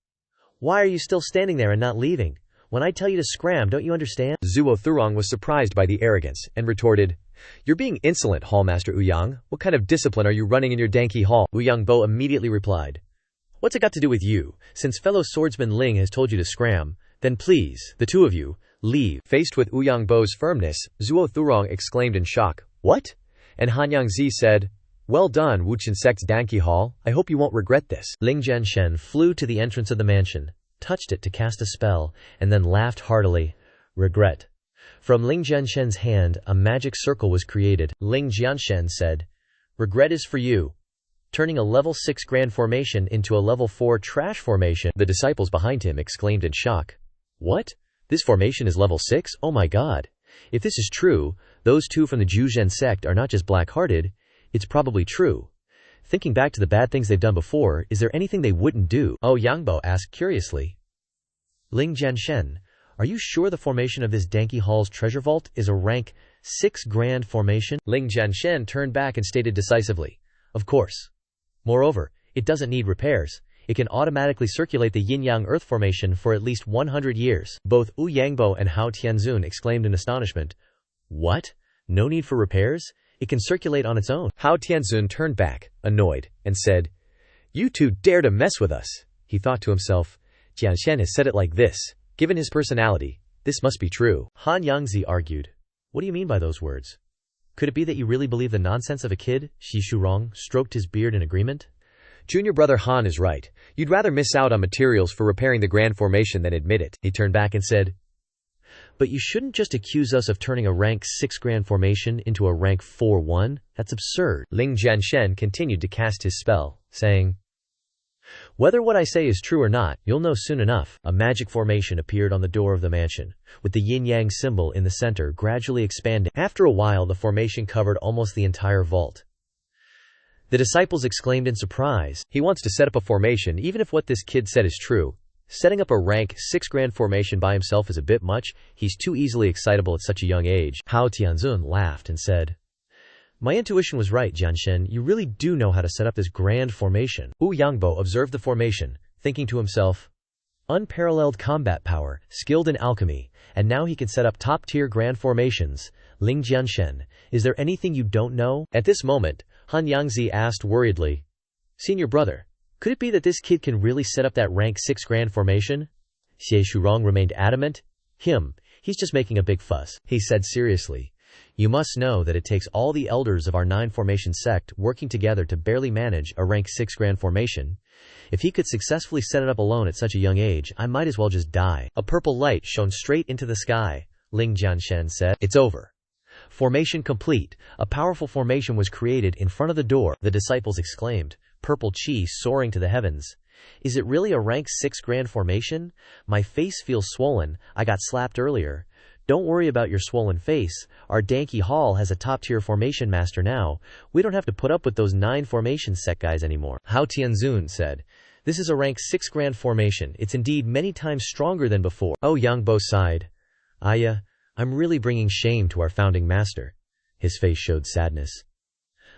Why are you still standing there and not leaving? When I tell you to scram, don't you understand? Zuo Thurong was surprised by the arrogance and retorted, You're being insolent, Hallmaster Ouyang. What kind of discipline are you running in your Danqi Hall? Ouyangbo immediately replied, What's it got to do with you? Since fellow swordsman Ling has told you to scram, then please, the two of you, leave. Faced with Ouyangbo's firmness, Zuo Thurong exclaimed in shock, What? And Hanyangzi said, Well done, Wuxia sect's Danqi Hall. I hope you won't regret this. Ling Jianshen flew to the entrance of the mansion, touched it to cast a spell, and then laughed heartily. Regret. From Ling Jianshen's hand, a magic circle was created. Ling Jianshen said, Regret is for you. Turning a level 6 grand formation into a level 4 trash formation. The disciples behind him exclaimed in shock. What? This formation is level 6? Oh my god. If this is true, those two from the Juzhen sect are not just black-hearted, it's probably true. Thinking back to the bad things they've done before, is there anything they wouldn't do? Ouyangbo asked curiously. Ling Jianshen, are you sure the formation of this Danqi Hall's treasure vault is a rank 6 grand formation? Ling Jianshen turned back and stated decisively, Of course. Moreover, it doesn't need repairs. It can automatically circulate the yin-yang earth formation for at least 100 years. Both Ouyangbo and Hao Tianzun exclaimed in astonishment. What? No need for repairs? It can circulate on its own. Hao Tianzun turned back, annoyed, and said, You two dare to mess with us. He thought to himself, Jianshen has said it like this. Given his personality, this must be true. Hanyangzi argued. What do you mean by those words? Could it be that you really believe the nonsense of a kid? Shi Shurong stroked his beard in agreement. Junior brother Han is right. You'd rather miss out on materials for repairing the grand formation than admit it. He turned back and said, But you shouldn't just accuse us of turning a rank 6 grand formation into a rank 4-1. That's absurd. Ling Jianshen continued to cast his spell, saying, Whether what I say is true or not, you'll know soon enough. A magic formation appeared on the door of the mansion, with the yin-yang symbol in the center gradually expanding. After a while, the formation covered almost the entire vault. The disciples exclaimed in surprise. He wants to set up a formation even if what this kid said is true. Setting up a rank 6 grand formation by himself is a bit much. He's too easily excitable at such a young age. Hao Tianzun laughed and said, My intuition was right, Jianshen. You really do know how to set up this grand formation. Wu Yangbo observed the formation, thinking to himself, unparalleled combat power, skilled in alchemy, and now he can set up top-tier grand formations. Ling Jianshen, is there anything you don't know? At this moment, Han Yangzi asked worriedly, Senior brother, could it be that this kid can really set up that rank 6 grand formation? Xie Shurong remained adamant. He's just making a big fuss. He said seriously, You must know that it takes all the elders of our 9 formation sect working together to barely manage a rank 6 grand formation. If he could successfully set it up alone at such a young age, I might as well just die. A purple light shone straight into the sky. Ling Jianshen said, It's over. Formation complete. A powerful formation was created in front of the door. The disciples exclaimed, purple chi soaring to the heavens. Is it really a rank 6 grand formation? My face feels swollen. I got slapped earlier. Don't worry about your swollen face. Our Danke Hall has a top-tier formation master now. We don't have to put up with those 9 formation sect guys anymore. Hao Tianzun said, This is a rank 6 grand formation. It's indeed many times stronger than before. Oh Yangbo sighed. I'm really bringing shame to our founding master. His face showed sadness.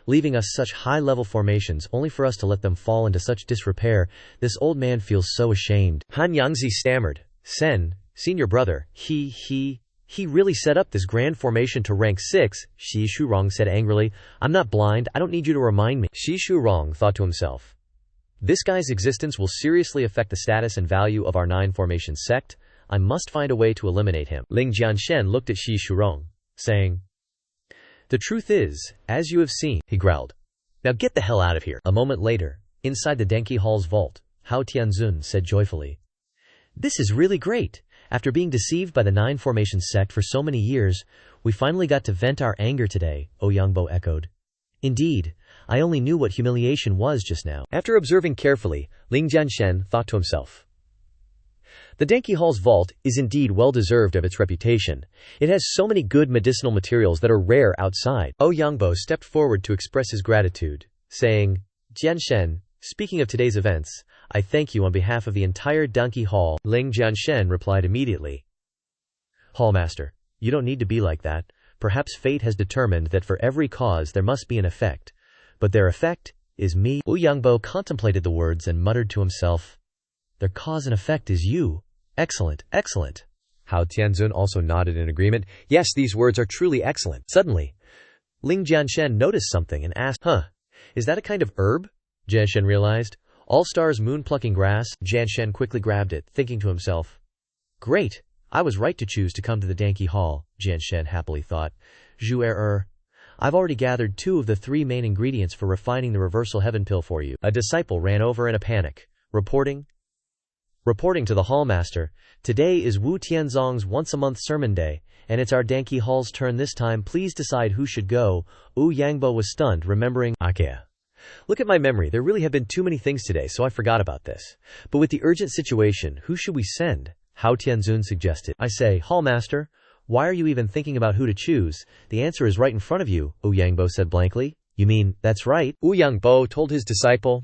Leaving us such high-level formations only for us to let them fall into such disrepair, this old man feels so ashamed. Han Yangzi stammered, Senior brother, he really set up this grand formation to rank 6, Xie Shurong said angrily. I'm not blind, I don't need you to remind me. Xie Shurong thought to himself, This guy's existence will seriously affect the status and value of our 9 formation sect. I must find a way to eliminate him. Ling Jianshen looked at Xie Shurong, saying, The truth is, as you have seen, he growled. Now get the hell out of here. A moment later, inside the Danke Hall's vault, Hao Tianzun said joyfully, This is really great. After being deceived by the 9 formation sect for so many years, we finally got to vent our anger today, Yangbo echoed. Indeed, I only knew what humiliation was just now. After observing carefully, Ling Jianshen thought to himself, The Danke Hall's vault is indeed well deserved of its reputation. It has so many good medicinal materials that are rare outside. Yangbo stepped forward to express his gratitude, saying, Jianshen, speaking of today's events, I thank you on behalf of the entire Danke Hall. Ling Jianshen replied immediately. Hallmaster, you don't need to be like that. Perhaps fate has determined that for every cause there must be an effect. But their effect is me. Yangbo contemplated the words and muttered to himself, Their cause and effect is you. Excellent, excellent. Hao Tianzun also nodded in agreement. Yes, these words are truly excellent. Suddenly, Ling Jianshen noticed something and asked, Is that a kind of herb? Jianshen realized. All-Stars moon-plucking grass. Jianshen quickly grabbed it, thinking to himself, Great, I was right to choose to come to the Danke Hall, Jianshen happily thought. I've already gathered 2 of the 3 main ingredients for refining the reversal heaven pill for you. A disciple ran over in a panic, reporting to the hallmaster, Today is Wu Tianzong's once-a-month sermon day, and it's our Danke Hall's turn this time. Please decide who should go. Yangbo was stunned, remembering, Look at my memory, there really have been too many things today, so I forgot about this. But with the urgent situation, who should we send? Hao Tianzun suggested. I say, Hallmaster, why are you even thinking about who to choose? The answer is right in front of you, Yangbo said blankly. You mean, that's right? Yangbo told his disciple.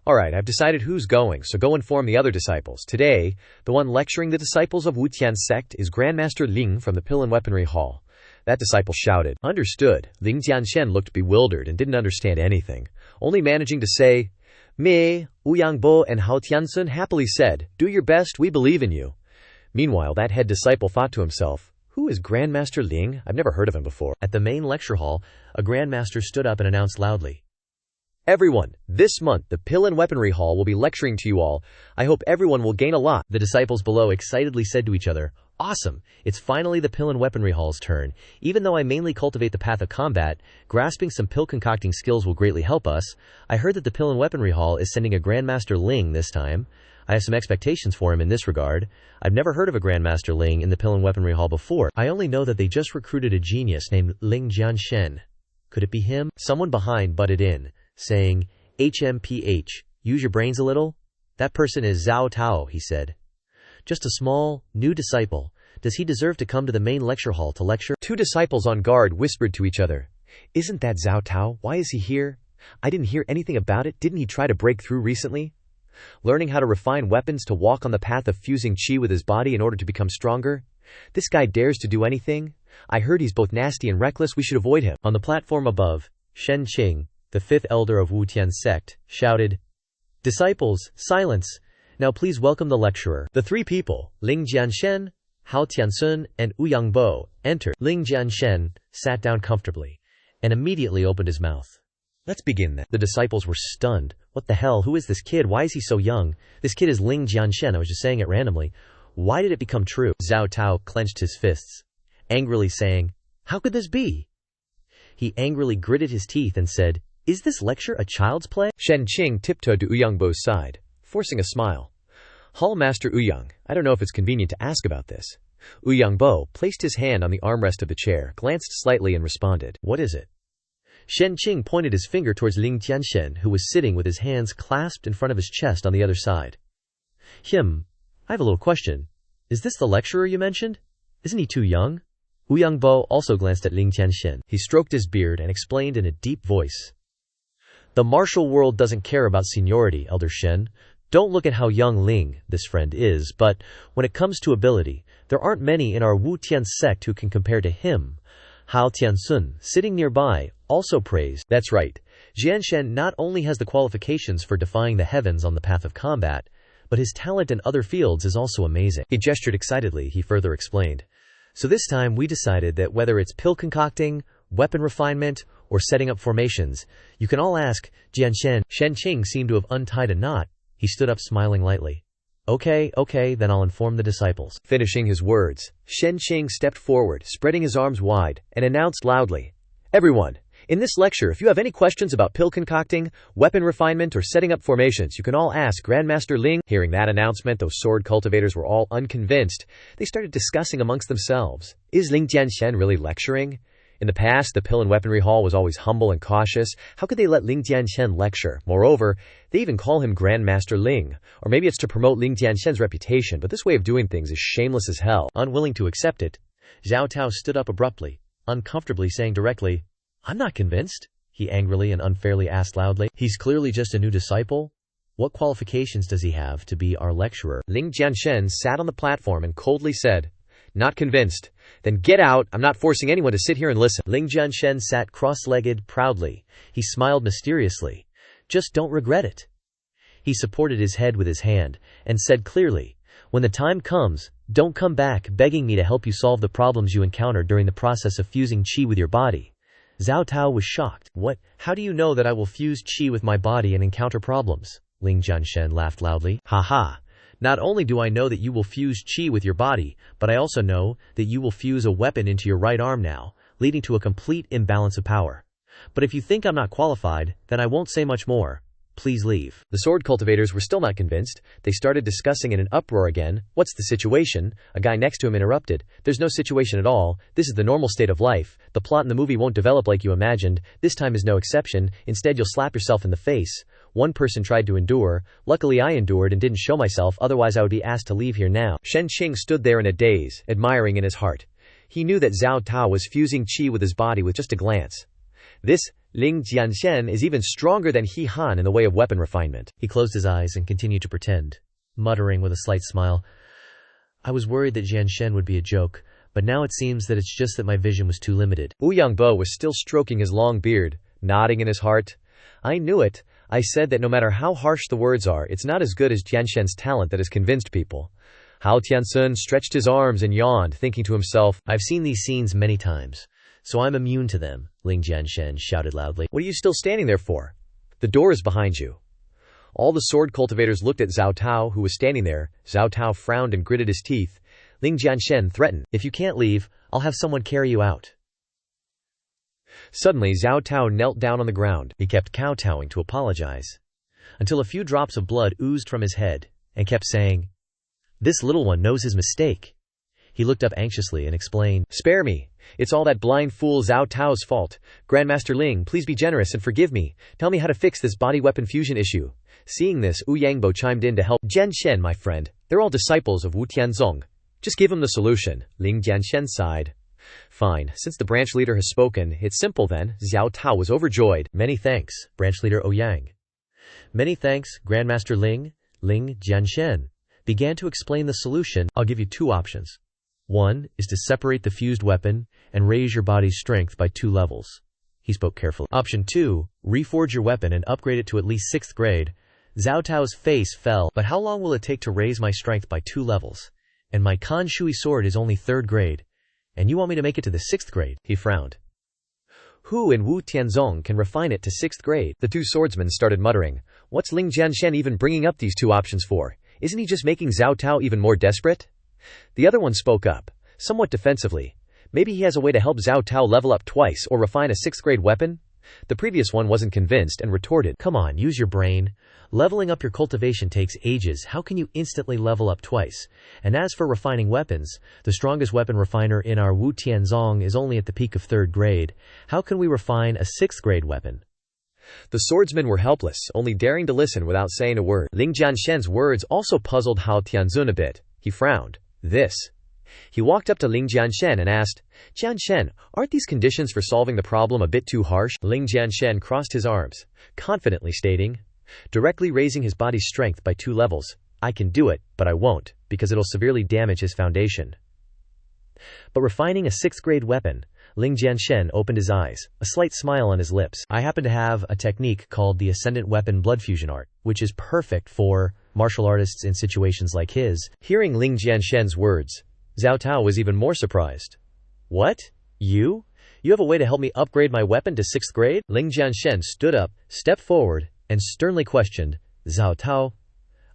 Alright, I've decided who's going, so go inform the other disciples. Today, the one lecturing the disciples of Wutian's sect is Grandmaster Ling from the Pill and Weaponry Hall. That disciple shouted. Understood. Ling Jianshen looked bewildered and didn't understand anything, only managing to say, Me, Yangbo and Hao Tianzun happily said, Do your best, we believe in you. Meanwhile, that head disciple thought to himself, Who is Grandmaster Ling? I've never heard of him before. At the main lecture hall, a Grandmaster stood up and announced loudly, Everyone, this month the Pill and Weaponry Hall will be lecturing to you all. I hope everyone will gain a lot. The disciples below excitedly said to each other, "Awesome! It's finally the Pill and Weaponry Hall's turn. Even though I mainly cultivate the path of combat, grasping some pill concocting skills will greatly help us. I heard that the Pill and Weaponry Hall is sending a Grandmaster Ling this time. I have some expectations for him in this regard. I've never heard of a Grandmaster Ling in the Pill and Weaponry Hall before. I only know that they just recruited a genius named Ling Jianshen. Could it be him?" Someone behind butted in, saying, "HMPH, use your brains a little? That person is Zhao Tao," he said. "Just a small, new disciple. Does he deserve to come to the main lecture hall to lecture?" Two disciples on guard whispered to each other, "Isn't that Zhao Tao? Why is he here? I didn't hear anything about it. Didn't he try to break through recently? Learning how to refine weapons to walk on the path of fusing chi with his body in order to become stronger? This guy dares to do anything? I heard he's both nasty and reckless. We should avoid him." On the platform above, Shen Qing, the fifth elder of Wutian sect, shouted, "Disciples, silence! Now please welcome the lecturer." The three people, Ling Jianshen, Hao Tiansun, and Wu Yangbo, entered. Ling Jianshen sat down comfortably and immediately opened his mouth. "Let's begin then." The disciples were stunned. What the hell? Who is this kid? Why is he so young? This kid is Ling Jianshen. I was just saying it randomly. Why did it become true? Zhao Tao clenched his fists, angrily saying, "How could this be?" He angrily gritted his teeth and said, "Is this lecture a child's play?" Shen Qing tiptoed to Uyangbo's side, forcing a smile. "Hall Master Uyang, I don't know if it's convenient to ask about this." Uyangbo placed his hand on the armrest of the chair, glanced slightly and responded, "What is it?" Shen Qing pointed his finger towards Ling Jianshen, who was sitting with his hands clasped in front of his chest on the other side. I have a little question. Is this the lecturer you mentioned? Isn't he too young?" Wu Yangbo also glanced at Ling Jianshen. He stroked his beard and explained in a deep voice, "The martial world doesn't care about seniority, Elder Shen. Don't look at how young Ling, this friend, is, but when it comes to ability, there aren't many in our Wu Tian sect who can compare to him." Hao Tiansun, sitting nearby, also praised, "That's right. Jianshen not only has the qualifications for defying the heavens on the path of combat, but his talent in other fields is also amazing." He gestured excitedly. He further explained, "So this time we decided that whether it's pill concocting, weapon refinement, or setting up formations, you can all ask Jianshen." Shen Qing seemed to have untied a knot. He stood up smiling lightly. Okay, then I'll inform the disciples." Finishing his words, Shen Qing stepped forward, spreading his arms wide, and announced loudly, "Everyone, in this lecture, if you have any questions about pill concocting, weapon refinement, or setting up formations, you can all ask Grandmaster Ling." Hearing that announcement, those sword cultivators were all unconvinced. They started discussing amongst themselves, "Is Ling Jianshen really lecturing? In the past, the Pill and Weaponry Hall was always humble and cautious. How could they let Ling Jianshen lecture? Moreover, they even call him Grandmaster Ling. Or maybe it's to promote Ling Jianshen's reputation, but this way of doing things is shameless as hell." Unwilling to accept it, Zhao Tao stood up abruptly, uncomfortably saying directly, "I'm not convinced," he angrily and unfairly asked loudly. "He's clearly just a new disciple. What qualifications does he have to be our lecturer?" Ling Jianshen sat on the platform and coldly said, "Not convinced? Then get out. I'm not forcing anyone to sit here and listen." Ling Jianshen sat cross-legged proudly. He smiled mysteriously. "Just don't regret it." He supported his head with his hand and said clearly, "When the time comes, don't come back begging me to help you solve the problems you encounter during the process of fusing qi with your body." Zhao Tao was shocked. "What? How do you know that I will fuse qi with my body and encounter problems?" Ling Jianshen laughed loudly. "Ha. Not only do I know that you will fuse qi with your body, but I also know that you will fuse a weapon into your right arm now, leading to a complete imbalance of power. But if you think I'm not qualified, then I won't say much more. Please leave." The sword cultivators were still not convinced. They started discussing in an uproar again. "What's the situation?" A guy next to him interrupted. "There's no situation at all. This is the normal state of life. The plot in the movie won't develop like you imagined. This time is no exception. Instead, you'll slap yourself in the face." One person tried to endure. "Luckily I endured and didn't show myself, otherwise I would be asked to leave here now." Shen Qing stood there in a daze, admiring in his heart. He knew that Zhao Tao was fusing qi with his body with just a glance. This Ling Jianshen is even stronger than He Han in the way of weapon refinement. He closed his eyes and continued to pretend, muttering with a slight smile, "I was worried that Jianshen would be a joke, but now it seems that it's just that my vision was too limited." Wu Yangbo was still stroking his long beard, nodding in his heart. "I knew it. I said that no matter how harsh the words are, it's not as good as Jianshen's talent that has convinced people." Hao Tiansun stretched his arms and yawned, thinking to himself, "I've seen these scenes many times, so I'm immune to them." Ling Jianshen shouted loudly, "What are you still standing there for? The door is behind you. All the sword cultivators looked at Zhao Tao, who was standing there. Zhao Tao frowned and gritted his teeth. Ling Jianshen threatened, "If you can't leave, I'll have someone carry you out." Suddenly Zhao Tao knelt down on the ground. He kept kowtowing to apologize, until a few drops of blood oozed from his head, and kept saying, "This little one knows his mistake." He looked up anxiously and explained, "Spare me. It's all that blind fool Zhao Tao's fault. Grandmaster Ling, please be generous and forgive me. Tell me how to fix this body weapon fusion issue." Seeing this, Wu Yangbo chimed in to help. "Jianshen, my friend, they're all disciples of Wu Tianzong. Just give them the solution." Ling Jianshen sighed. "Fine, since the branch leader has spoken, it's simple then." Zhao Tao was overjoyed. "Many thanks, branch leader Ouyang." "Many thanks, Grandmaster Ling." Ling Jianshen began to explain the solution. "I'll give you two options. One is to separate the fused weapon and raise your body's strength by 2 levels. He spoke carefully. Option 2, reforge your weapon and upgrade it to at least 6th grade. Zhao Tao's face fell. "But how long will it take to raise my strength by 2 levels? And my Kan Shui sword is only 3rd grade. And you want me to make it to the 6th grade? He frowned. "Who in Wu Tianzong can refine it to 6th grade? The 2 swordsmen started muttering. What's Ling Jianshen even bringing up these 2 options for? Isn't he just making Zhao Tao even more desperate? The other one spoke up, somewhat defensively. Maybe he has a way to help Zhao Tao level up twice or refine a 6th grade weapon? The previous one wasn't convinced and retorted, "Come on, use your brain. Leveling up your cultivation takes ages. How can you instantly level up twice? And as for refining weapons, the strongest weapon refiner in our Wu Tianzong is only at the peak of 3rd grade. How can we refine a 6th grade weapon?" The swordsmen were helpless, only daring to listen without saying a word. Ling Jianshen's words also puzzled Hao Tianzun a bit. He frowned. He walked up to Ling Jianshen and asked, "Jianshen, aren't these conditions for solving the problem a bit too harsh?" Ling Jianshen crossed his arms, confidently stating, directly raising his body's strength by 2 levels. "I can do it, but I won't, because it'll severely damage his foundation." But refining a 6th grade weapon, Ling Jianshen opened his eyes, a slight smile on his lips. "I happen to have a technique called the Ascendant Weapon Blood Fusion Art, which is perfect for martial artists in situations like his." Hearing Ling Jianshen's words, Zhao Tao was even more surprised. "What? You? You have a way to help me upgrade my weapon to 6th grade? Ling Jianshen stood up, stepped forward, and sternly questioned, "Zhao Tao,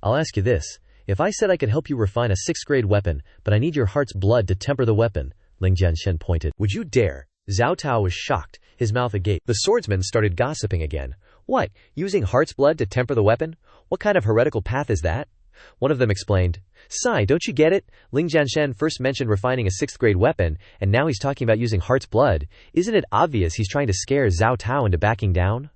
I'll ask you this. If I said I could help you refine a 6th grade weapon, but I need your heart's blood to temper the weapon," Ling Jianshen pointed, "would you dare?" Zhao Tao was shocked, his mouth agape. The swordsmen started gossiping again. "What, using heart's blood to temper the weapon? What kind of heretical path is that?" One of them explained, "Sai, don't you get it? Ling Jianshen first mentioned refining a 6th grade weapon, and now he's talking about using heart's blood. Isn't it obvious he's trying to scare Zhao Tao into backing down?"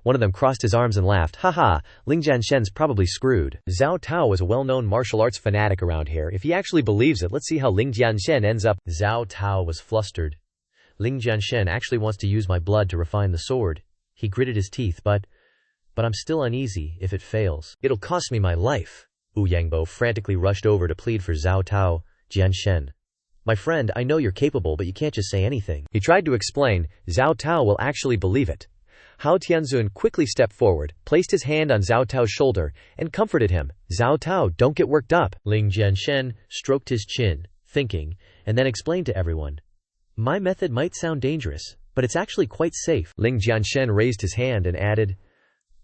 One of them crossed his arms and laughed, "Haha, Ling Jianshen's probably screwed. Zhao Tao was a well-known martial arts fanatic around here. If he actually believes it, let's see how Ling Jianshen ends up." Zhao Tao was flustered. "Ling Jianshen actually wants to use my blood to refine the sword." He gritted his teeth, but I'm still uneasy if it fails. "It'll cost me my life." Wu Yangbo frantically rushed over to plead for Zhao Tao. "Jianshen, my friend, I know you're capable, but you can't just say anything." He tried to explain. Zhao Tao will actually believe it. Hao Tianzun quickly stepped forward, placed his hand on Zhao Tao's shoulder, and comforted him. "Zhao Tao, don't get worked up." Ling Jianshen stroked his chin, thinking, and then explained to everyone, "My method might sound dangerous, but it's actually quite safe." Ling Jianshen raised his hand and added,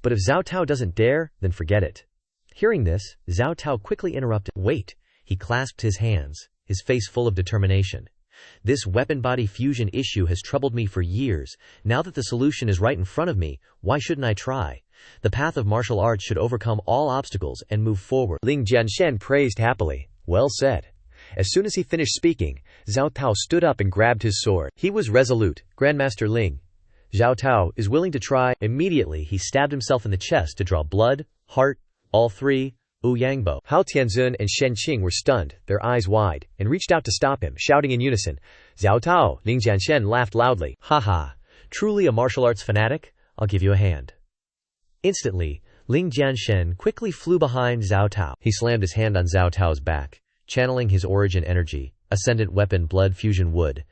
"But if Zhao Tao doesn't dare, then forget it." Hearing this, Zhao Tao quickly interrupted. "Wait." He clasped his hands, his face full of determination. "This weapon-body fusion issue has troubled me for years. Now that the solution is right in front of me, why shouldn't I try? The path of martial arts should overcome all obstacles and move forward." Ling Jianshen praised happily. "Well said." As soon as he finished speaking, Zhao Tao stood up and grabbed his sword. He was resolute. "Grandmaster Ling, Zhao Tao is willing to try." Immediately, he stabbed himself in the chest to draw blood, heart, all 3. Wu Yangbo, Hao Tianzun, and Shen Qing were stunned, their eyes wide, and reached out to stop him, shouting in unison, "Zhao Tao!" Ling Jianshen laughed loudly. "Haha, truly a martial arts fanatic? I'll give you a hand." Instantly, Ling Jianshen quickly flew behind Zhao Tao. He slammed his hand on Zhao Tao's back, channeling his origin energy, Ascendant Weapon Blood Fusion Wood.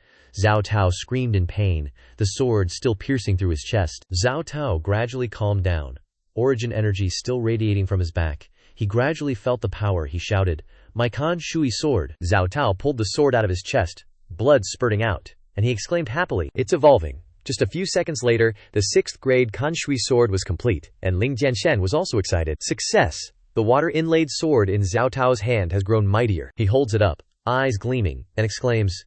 Zhao Tao screamed in pain, the sword still piercing through his chest. Zhao Tao gradually calmed down, origin energy still radiating from his back. He gradually felt the power. He shouted, "My Kan Shui sword!" Zhao Tao pulled the sword out of his chest, blood spurting out, and he exclaimed happily, "It's evolving. Just a few seconds later, the 6th grade Kanshui sword was complete, and Ling Jianshen was also excited. Success! The water-inlaid sword in Zhao Tao's hand has grown mightier. He holds it up, eyes gleaming, and exclaims,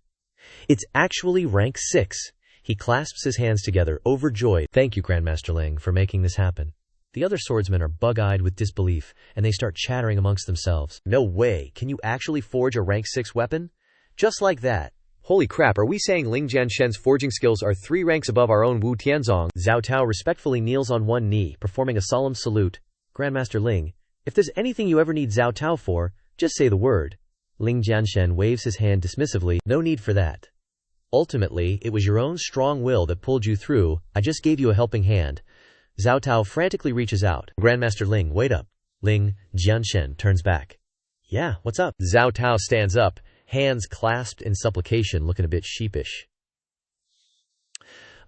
"It's actually rank 6. He clasps his hands together, overjoyed. "Thank you, Grandmaster Ling, for making this happen." The other swordsmen are bug-eyed with disbelief, and they start chattering amongst themselves. "No way, can you actually forge a rank 6 weapon? Just like that? Holy crap, are we saying Ling Jianshen's forging skills are 3 ranks above our own Wu Tianzong?" Zhao Tao respectfully kneels on one knee, performing a solemn salute. "Grandmaster Ling, if there's anything you ever need Zhao Tao for, just say the word." Ling Jianshen waves his hand dismissively. "No need for that. Ultimately, it was your own strong will that pulled you through. I just gave you a helping hand." Zhao Tao frantically reaches out. "Grandmaster Ling, wait up." Ling Jianshen turns back. "Yeah, what's up?" Zhao Tao stands up, hands clasped in supplication, looking a bit sheepish.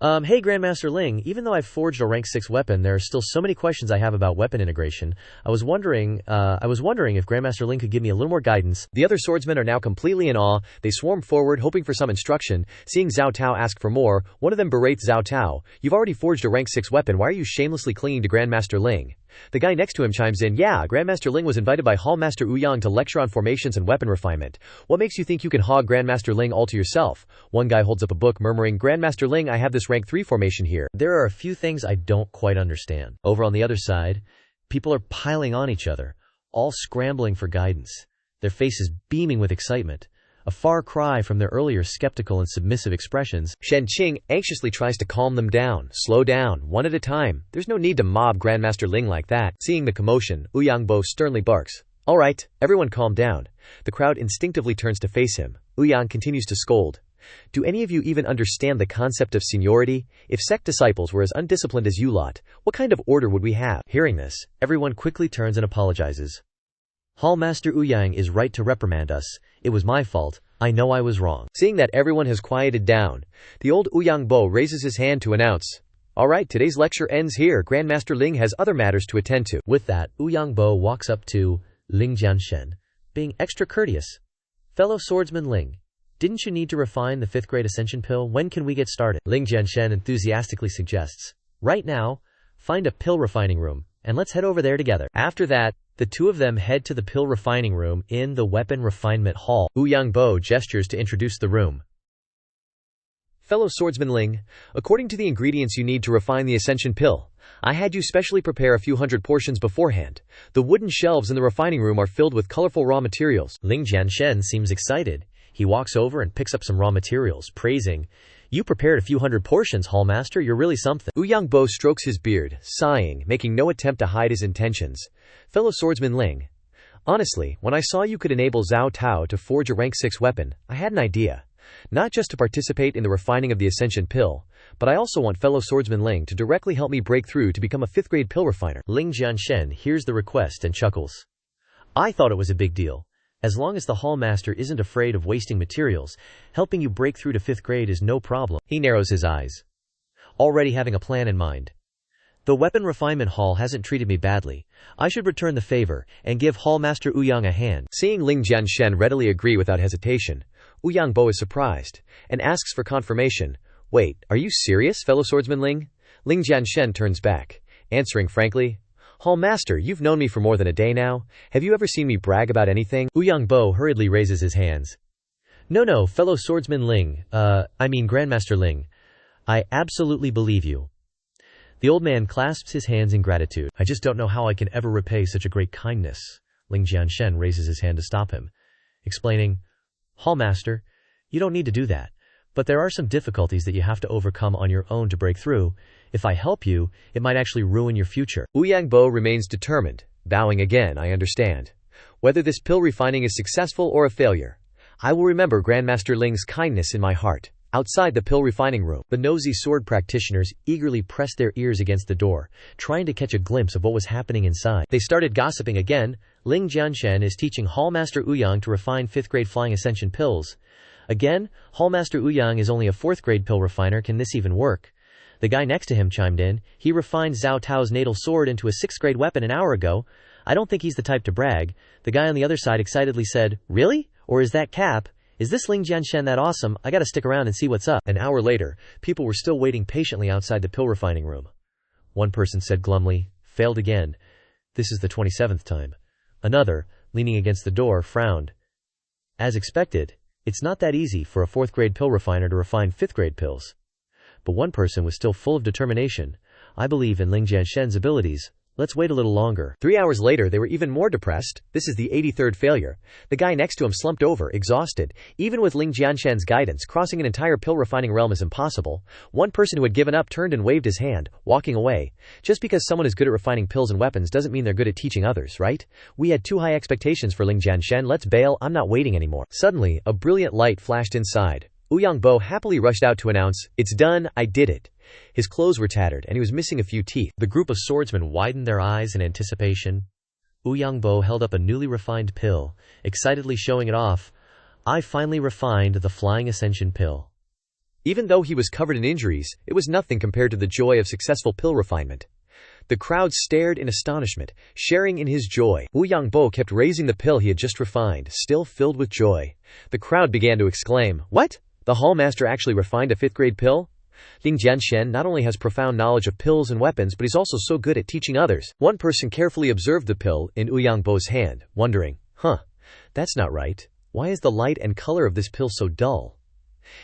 Hey Grandmaster Ling, even though I've forged a rank 6 weapon, there are still so many questions I have about weapon integration. I was wondering if Grandmaster Ling could give me a little more guidance." The other swordsmen are now completely in awe. They swarm forward, hoping for some instruction. Seeing Zhao Tao ask for more, one of them berates Zhao Tao. "You've already forged a rank 6 weapon, why are you shamelessly clinging to Grandmaster Ling?" The guy next to him chimes in, "Yeah, Grandmaster Ling was invited by Hall Master Ouyang to lecture on formations and weapon refinement. What makes you think you can hog Grandmaster Ling all to yourself?" One guy holds up a book, murmuring, "Grandmaster Ling, I have this rank 3 formation here. There are a few things I don't quite understand." Over on the other side, people are piling on each other, all scrambling for guidance, their faces beaming with excitement. A far cry from their earlier skeptical and submissive expressions. Shen Qing anxiously tries to calm them down. "Slow down, one at a time. There's no need to mob Grandmaster Ling like that." Seeing the commotion, Ouyang Bo sternly barks, "All right, everyone calm down." The crowd instinctively turns to face him. Ouyang continues to scold. "Do any of you even understand the concept of seniority? If sect disciples were as undisciplined as you lot, what kind of order would we have?" Hearing this, everyone quickly turns and apologizes. "Hall Master Ouyang is right to reprimand us. It was my fault. I know I was wrong." Seeing that everyone has quieted down, the old Ouyang Bo raises his hand to announce, "All right, today's lecture ends here. Grandmaster Ling has other matters to attend to." With that, Ouyang Bo walks up to Ling Jianshen, being extra courteous. "Fellow swordsman Ling, didn't you need to refine the 5th grade ascension pill? When can we get started?" Ling Jianshen enthusiastically suggests, "Right now, find a pill refining room, and let's head over there together." After that, the two of them head to the pill refining room in the weapon refinement hall. Ouyang Bo gestures to introduce the room. "Fellow swordsman Ling, according to the ingredients you need to refine the ascension pill, I had you specially prepare a few hundred portions beforehand. The wooden shelves in the refining room are filled with colorful raw materials." Ling Jianshen seems excited. He walks over and picks up some raw materials, praising, "You prepared a few hundred portions, Hallmaster, you're really something." Ouyang Bo strokes his beard, sighing, making no attempt to hide his intentions. "Fellow swordsman Ling, honestly, when I saw you could enable Zhao Tao to forge a rank 6 weapon, I had an idea. Not just to participate in the refining of the ascension pill, but I also want fellow swordsman Ling to directly help me break through to become a 5th grade pill refiner." Ling Jianshen hears the request and chuckles. "I thought it was a big deal. As long as the hallmaster isn't afraid of wasting materials, helping you break through to 5th grade is no problem." He narrows his eyes, already having a plan in mind. "The weapon refinement hall hasn't treated me badly. I should return the favor and give Hallmaster Ouyang a hand." Seeing Ling Jianshen readily agree without hesitation, Ouyang Bo is surprised and asks for confirmation. "Wait, are you serious, fellow swordsman Ling?" Ling Jianshen turns back, answering frankly, "Hallmaster, you've known me for more than a day now. Have you ever seen me brag about anything?" Ouyang Bo hurriedly raises his hands. No, fellow swordsman Ling, Grandmaster Ling. I absolutely believe you." The old man clasps his hands in gratitude. "I just don't know how I can ever repay such a great kindness." Ling Jianshen raises his hand to stop him, explaining, "Hallmaster, you don't need to do that. But there are some difficulties that you have to overcome on your own to break through. If I help you, it might actually ruin your future." Ouyang Bo remains determined, bowing again. "I understand. Whether this pill refining is successful or a failure, I will remember Grandmaster Ling's kindness in my heart." Outside the pill refining room, the nosy sword practitioners eagerly pressed their ears against the door, trying to catch a glimpse of what was happening inside. They started gossiping again. Ling Jianshen is teaching Hallmaster Ouyang to refine 5th grade flying ascension pills. Again, Hallmaster Ouyang is only a 4th grade pill refiner. Can this even work? The guy next to him chimed in. "He refined Zhao Tao's natal sword into a 6th grade weapon an hour ago. I don't think he's the type to brag." The guy on the other side excitedly said, "Really? Or is that cap? Is this Ling Jianshen that awesome? I gotta stick around and see what's up. An hour later, people were still waiting patiently outside the pill refining room. One person said glumly, failed again. This is the 27th time. Another, leaning against the door, frowned. As expected, it's not that easy for a 4th grade pill refiner to refine 5th grade pills. But one person was still full of determination. I believe in Ling Jianshen's abilities. Let's wait a little longer. 3 hours later, they were even more depressed. This is the 83rd failure. The guy next to him slumped over, exhausted. Even with Ling Jianshen's guidance, crossing an entire pill refining realm is impossible. One person who had given up turned and waved his hand, walking away. Just because someone is good at refining pills and weapons doesn't mean they're good at teaching others, right? We had too high expectations for Ling Jianshen. Let's bail. I'm not waiting anymore. Suddenly, a brilliant light flashed inside. Ouyangbo happily rushed out to announce, "It's done, I did it." His clothes were tattered, and he was missing a few teeth. The group of swordsmen widened their eyes in anticipation. Ouyangbo held up a newly refined pill, excitedly showing it off. I finally refined the Flying Ascension pill. Even though he was covered in injuries, it was nothing compared to the joy of successful pill refinement. The crowd stared in astonishment, sharing in his joy. Ouyangbo kept raising the pill he had just refined, still filled with joy. The crowd began to exclaim, "What? The Hallmaster actually refined a 5th grade pill?" Ling Jianshen not only has profound knowledge of pills and weapons, but he's also so good at teaching others. One person carefully observed the pill in Ouyangbo's hand, wondering, that's not right. Why is the light and color of this pill so dull?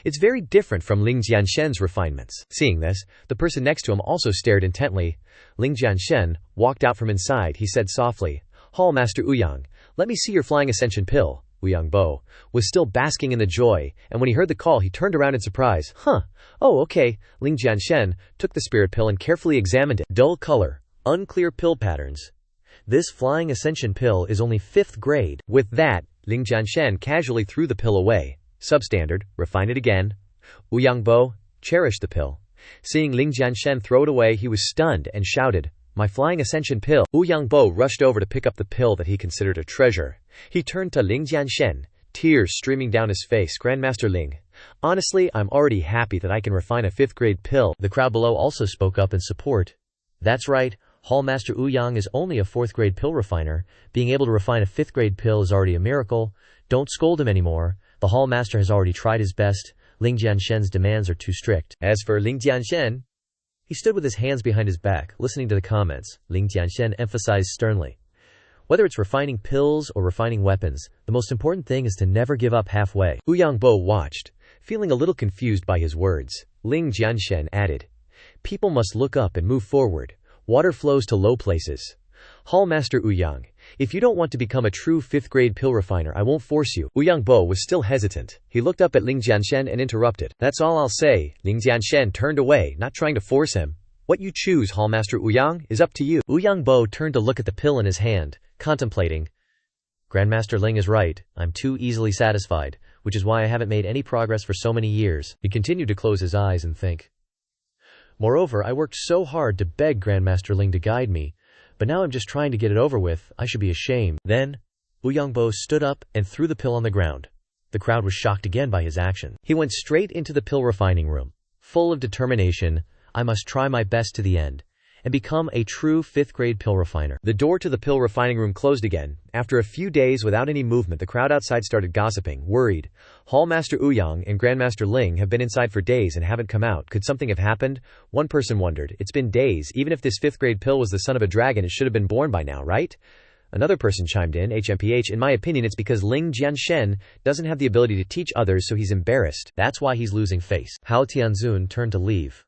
It's very different from Ling Jianshen's refinements. Seeing this, the person next to him also stared intently. Ling Jianshen walked out from inside. He said softly, "Hallmaster Ouyang, let me see your Flying Ascension pill." Ouyangbo was still basking in the joy, and when he heard the call, he turned around in surprise. Oh, okay. Ling Jianshen took the spirit pill and carefully examined it. Dull color, unclear pill patterns. This Flying Ascension pill is only 5th grade. With that, Ling Jianshen casually threw the pill away. Substandard, refine it again. Ouyangbo cherished the pill. Seeing Ling Jianshen throw it away, he was stunned and shouted, "My Flying Ascension pill." Ouyangbo rushed over to pick up the pill that he considered a treasure. He turned to Ling Jianshen, tears streaming down his face. "Grandmaster Ling, honestly, I'm already happy that I can refine a 5th grade pill." The crowd below also spoke up in support. That's right, Hallmaster Ouyang is only a 4th grade pill refiner. Being able to refine a 5th grade pill is already a miracle. Don't scold him anymore. The Hallmaster has already tried his best. Ling Jianshen's demands are too strict. As for Ling Jianshen, he stood with his hands behind his back, listening to the comments. Ling Jianshen emphasized sternly, whether it's refining pills or refining weapons, the most important thing is to never give up halfway. Ouyangbo watched, feeling a little confused by his words. Ling Jianshen added, "People must look up and move forward. Water flows to low places. Hallmaster Ouyang, if you don't want to become a true 5th grade pill refiner, I won't force you." Ouyangbo was still hesitant. He looked up at Ling Jianshen and interrupted. "That's all I'll say." Ling Jianshen turned away, not trying to force him. "What you choose, Hallmaster Ouyang, is up to you." Ouyangbo turned to look at the pill in his hand, contemplating. Grandmaster Ling is right. I'm too easily satisfied, which is why I haven't made any progress for so many years. He continued to close his eyes and think. Moreover, I worked so hard to beg Grandmaster Ling to guide me, but now I'm just trying to get it over with. I should be ashamed. Then, Ouyangbo stood up and threw the pill on the ground. The crowd was shocked again by his action. He went straight into the pill refining room, full of determination. I must try my best to the end and become a true 5th grade pill refiner. The door to the pill refining room closed again. After a few days without any movement, the crowd outside started gossiping, worried. Hallmaster Ouyang and Grandmaster Ling have been inside for days and haven't come out. Could something have happened? One person wondered. It's been days. Even if this 5th grade pill was the son of a dragon, it should have been born by now, right? Another person chimed in, HMPH, in my opinion, it's because Ling Jianshen doesn't have the ability to teach others, so he's embarrassed. That's why he's losing face. Hao Tianzun turned to leave.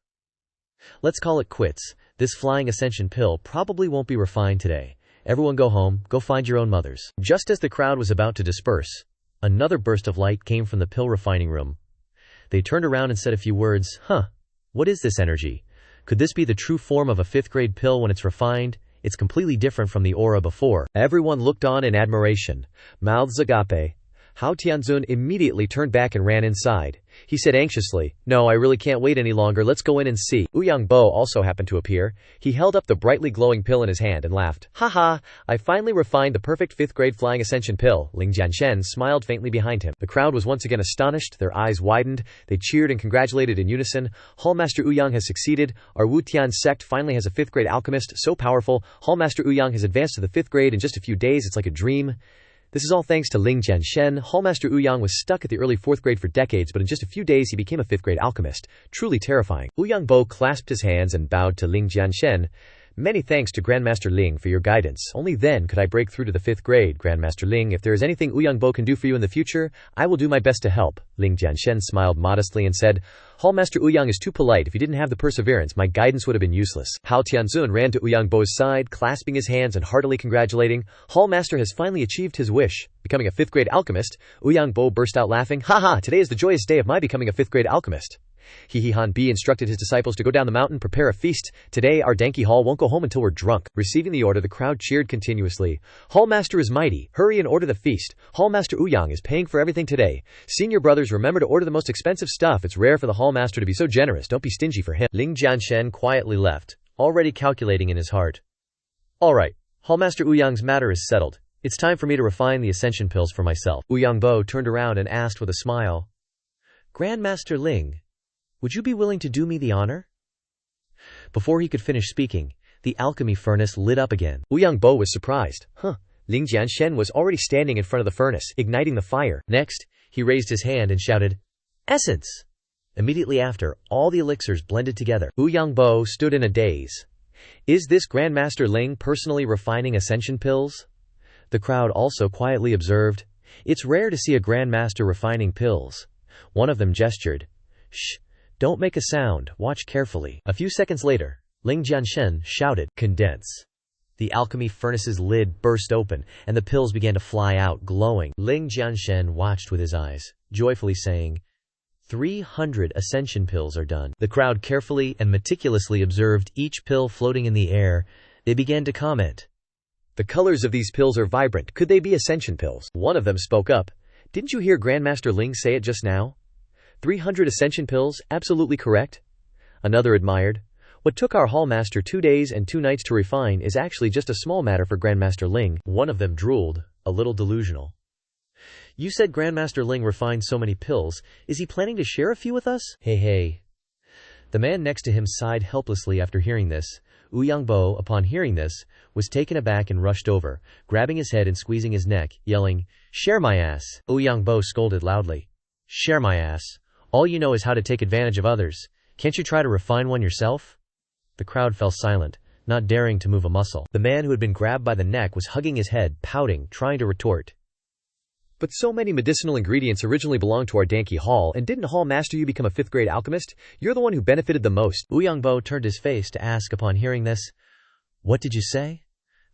Let's call it quits. This Flying Ascension pill probably won't be refined today. Everyone go home, go find your own mothers. Just as the crowd was about to disperse, another burst of light came from the pill refining room. They turned around and said a few words. What is this energy? Could this be the true form of a 5th grade pill when it's refined? It's completely different from the aura before. Everyone looked on in admiration. Mouths agape. Hao Tianzun immediately turned back and ran inside. He said anxiously, "No, I really can't wait any longer. Let's go in and see." Ouyangbo also happened to appear. He held up the brightly glowing pill in his hand and laughed. "Ha! I finally refined the perfect 5th grade Flying Ascension pill." Ling Jianshen smiled faintly behind him. The crowd was once again astonished. Their eyes widened. They cheered and congratulated in unison. "Hallmaster Ouyang has succeeded. Our Wutian sect finally has a 5th grade alchemist, so powerful. Hallmaster Ouyang has advanced to the 5th grade in just a few days. It's like a dream." This is all thanks to Ling Jianshen. Hallmaster Ouyang was stuck at the early 4th grade for decades, but in just a few days he became a 5th grade alchemist. Truly terrifying. Ouyang Bo clasped his hands and bowed to Ling Jianshen. Many thanks to Grandmaster Ling for your guidance. Only then could I break through to the 5th grade. Grandmaster Ling, if there is anything Ouyang Bo can do for you in the future, I will do my best to help. Ling Jianshen smiled modestly and said, Hallmaster Ouyang is too polite. If he didn't have the perseverance, my guidance would have been useless. Hao Tianzun ran to Ouyang Bo's side, clasping his hands and heartily congratulating. Hallmaster has finally achieved his wish. Becoming a 5th grade alchemist, Ouyang Bo burst out laughing. Haha, today is the joyous day of my becoming a 5th grade alchemist. Han Bi instructed his disciples to go down the mountain, prepare a feast. Today, our Danki Hall won't go home until we're drunk. Receiving the order, the crowd cheered continuously. Hallmaster is mighty. Hurry and order the feast. Hallmaster Ouyang is paying for everything today. Senior brothers, remember to order the most expensive stuff. It's rare for the Hallmaster to be so generous. Don't be stingy for him. Ling Jianshen quietly left, already calculating in his heart. All right, Hallmaster Ouyang's matter is settled. It's time for me to refine the ascension pills for myself. Ouyang Bo turned around and asked with a smile, Grandmaster Ling, would you be willing to do me the honor? Before he could finish speaking, the alchemy furnace lit up again. Ouyang Bo was surprised. Ling Jianshen was already standing in front of the furnace, igniting the fire. Next, he raised his hand and shouted, Essence! Immediately after, all the elixirs blended together. Ouyang Bo stood in a daze. Is this Grandmaster Ling personally refining ascension pills? The crowd also quietly observed. It's rare to see a Grandmaster refining pills. One of them gestured. Shh! Don't make a sound, watch carefully. A few seconds later, Ling Jianshen shouted, Condense. The alchemy furnace's lid burst open, and the pills began to fly out, glowing. Ling Jianshen watched with his eyes, joyfully saying, 300 ascension pills are done. The crowd carefully and meticulously observed each pill floating in the air. They began to comment. The colors of these pills are vibrant. Could they be ascension pills? One of them spoke up. Didn't you hear Grandmaster Ling say it just now? 300 ascension pills, absolutely correct. Another admired. What took our Hallmaster 2 days and 2 nights to refine is actually just a small matter for Grandmaster Ling. One of them drooled, a little delusional. You said Grandmaster Ling refined so many pills. Is he planning to share a few with us? Hey. The man next to him sighed helplessly after hearing this. Ouyang Bo, upon hearing this, was taken aback and rushed over, grabbing his head and squeezing his neck, yelling, Share my ass! Ouyang Bo scolded loudly. Share my ass! All you know is how to take advantage of others. Can't you try to refine one yourself? The crowd fell silent, not daring to move a muscle. The man who had been grabbed by the neck was hugging his head, pouting, trying to retort. But so many medicinal ingredients originally belonged to our Danki Hall, and didn't Hallmaster you become a 5th grade alchemist? You're the one who benefited the most. Ouyang Bo turned his face to ask upon hearing this. What did you say?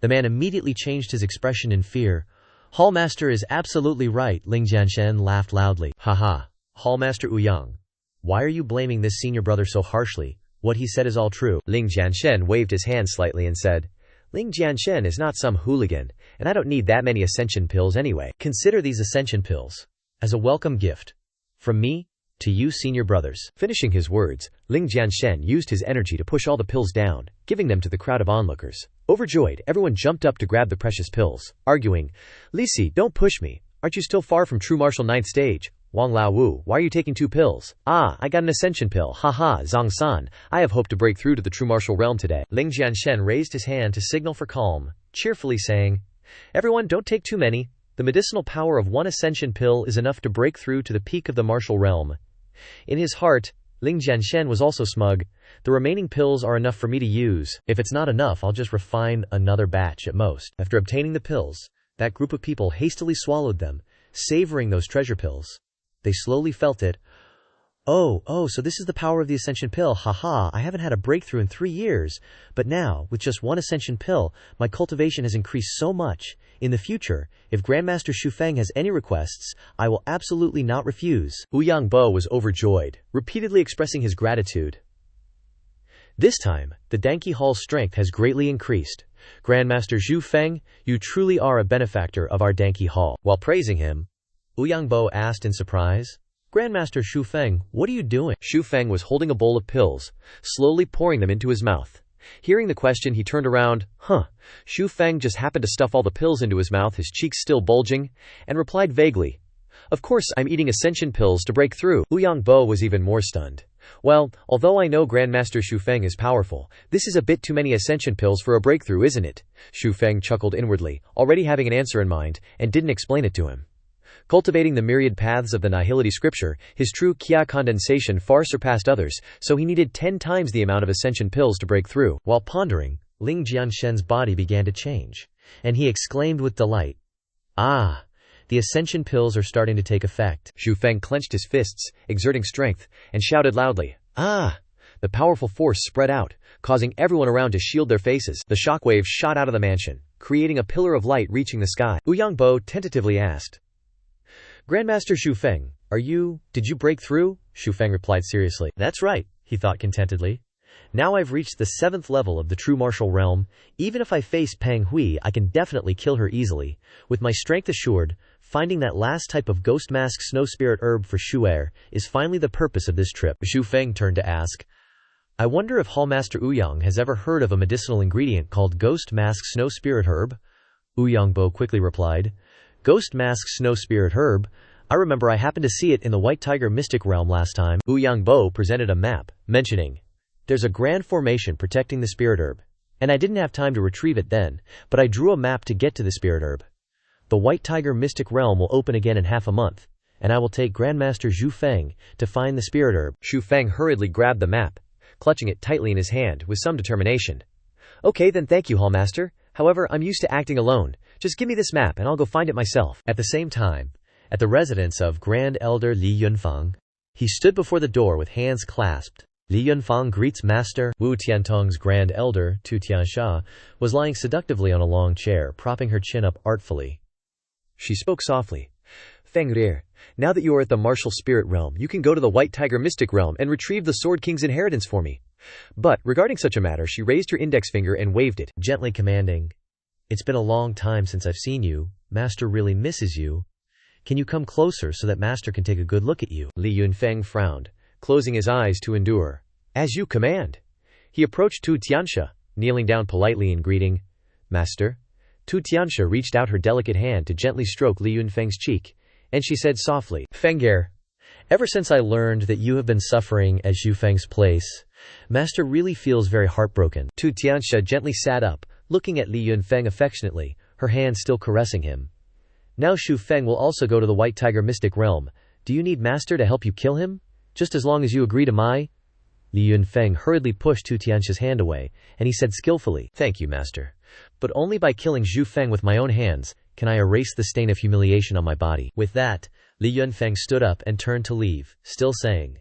The man immediately changed his expression in fear. Hallmaster is absolutely right. Ling Jianshen laughed loudly. Haha. Hallmaster Ouyang, why are you blaming this senior brother so harshly? What he said is all true. Ling Jianshen waved his hand slightly and said, Ling Jianshen is not some hooligan, and I don't need that many ascension pills anyway. Consider these ascension pills as a welcome gift from me to you senior brothers. Finishing his words, Ling Jianshen used his energy to push all the pills down, giving them to the crowd of onlookers. Overjoyed, everyone jumped up to grab the precious pills, arguing, Lisi, don't push me. Aren't you still far from true martial 9th stage? Wang Lao Wu, why are you taking 2 pills? Ah, I got an ascension pill. Haha, Zhang San, I have hoped to break through to the true martial realm today. Ling Jianshen raised his hand to signal for calm, cheerfully saying, Everyone, don't take too many. The medicinal power of 1 ascension pill is enough to break through to the peak of the martial realm. In his heart, Ling Jianshen was also smug. The remaining pills are enough for me to use. If it's not enough, I'll just refine another batch at most. After obtaining the pills, that group of people hastily swallowed them, savoring those treasure pills. They slowly felt it. Oh, so this is the power of the ascension pill. Haha, I haven't had a breakthrough in 3 years. But now, with just 1 ascension pill, my cultivation has increased so much. In the future, if Grandmaster Shufeng has any requests, I will absolutely not refuse. Ouyang Bo was overjoyed, repeatedly expressing his gratitude. This time, the Danki Hall's strength has greatly increased. Grandmaster Zhu Feng, you truly are a benefactor of our Danki Hall. While praising him, Ouyang Bo asked in surprise, Grandmaster Xu Feng, what are you doing? Xu Feng was holding a bowl of pills, slowly pouring them into his mouth. Hearing the question, he turned around. Xu Feng just happened to stuff all the pills into his mouth, his cheeks still bulging, and replied vaguely, Of course, I'm eating ascension pills to break through. Ouyang Bo was even more stunned. Well, although I know Grandmaster Xu Feng is powerful, this is a bit too many ascension pills for a breakthrough, isn't it? Xu Feng chuckled inwardly, already having an answer in mind, and didn't explain it to him. Cultivating the myriad paths of the Nihility scripture, his true Qia condensation far surpassed others, so he needed 10 times the amount of ascension pills to break through. While pondering, Ling Jianshen's body began to change, and he exclaimed with delight, "Ah! The ascension pills are starting to take effect." Xu Feng clenched his fists, exerting strength, and shouted loudly, "Ah!" The powerful force spread out, causing everyone around to shield their faces. The shockwaves shot out of the mansion, creating a pillar of light reaching the sky. Ouyangbo tentatively asked, "Grandmaster Xu Feng, did you break through?" Xu Feng replied seriously. "That's right," he thought contentedly. "Now I've reached the 7th level of the true martial realm. Even if I face Peng Hui, I can definitely kill her easily. With my strength assured, finding that last type of ghost mask snow spirit herb for Shu'er is finally the purpose of this trip." Xu Feng turned to ask, "I wonder if Hallmaster Ouyang has ever heard of a medicinal ingredient called ghost mask snow spirit herb?" Ouyangbo quickly replied, "Ghost mask snow spirit herb? I remember I happened to see it in the White Tiger mystic realm last time." Ouyangbo presented a map, mentioning, "There's a grand formation protecting the spirit herb, and I didn't have time to retrieve it then, but I drew a map to get to the spirit herb. The White Tiger mystic realm will open again in half a month, and I will take Grandmaster Xu Feng to find the spirit herb." Xu Feng hurriedly grabbed the map, clutching it tightly in his hand with some determination. "Okay then, thank you, Hallmaster. However, I'm used to acting alone. Just give me this map and I'll go find it myself." At the same time, at the residence of Grand Elder Li Yunfang, he stood before the door with hands clasped. Li Yunfang greets Master. Wu Tiantong's Grand Elder, Tu Xianxia, was lying seductively on a long chair, propping her chin up artfully. She spoke softly. "Feng Rir, now that you are at the martial spirit realm, you can go to the White Tiger mystic realm and retrieve the Sword King's inheritance for me. But, regarding such a matter," she raised her index finger and waved it, gently commanding, "It's been a long time since I've seen you. Master really misses you. Can you come closer so that Master can take a good look at you?" Li Yunfeng frowned, closing his eyes to endure. "As you command." He approached Tu Tianxia, kneeling down politely in greeting. "Master." Tu Tianxia reached out her delicate hand to gently stroke Li Yunfeng's cheek, and she said softly, "Feng'er, ever since I learned that you have been suffering at Xu Feng's place, Master really feels very heartbroken." Tu Tianxia gently sat up, looking at Li Yunfeng affectionately, her hand still caressing him. "Now Xu Feng will also go to the White Tiger mystic realm. Do you need Master to help you kill him? Just as long as you agree to my—" Li Yunfeng hurriedly pushed Tu Tianxia's hand away, and he said skillfully, "Thank you, Master. But only by killing Xu Feng with my own hands can I erase the stain of humiliation on my body." With that, Li Yunfeng stood up and turned to leave, still saying,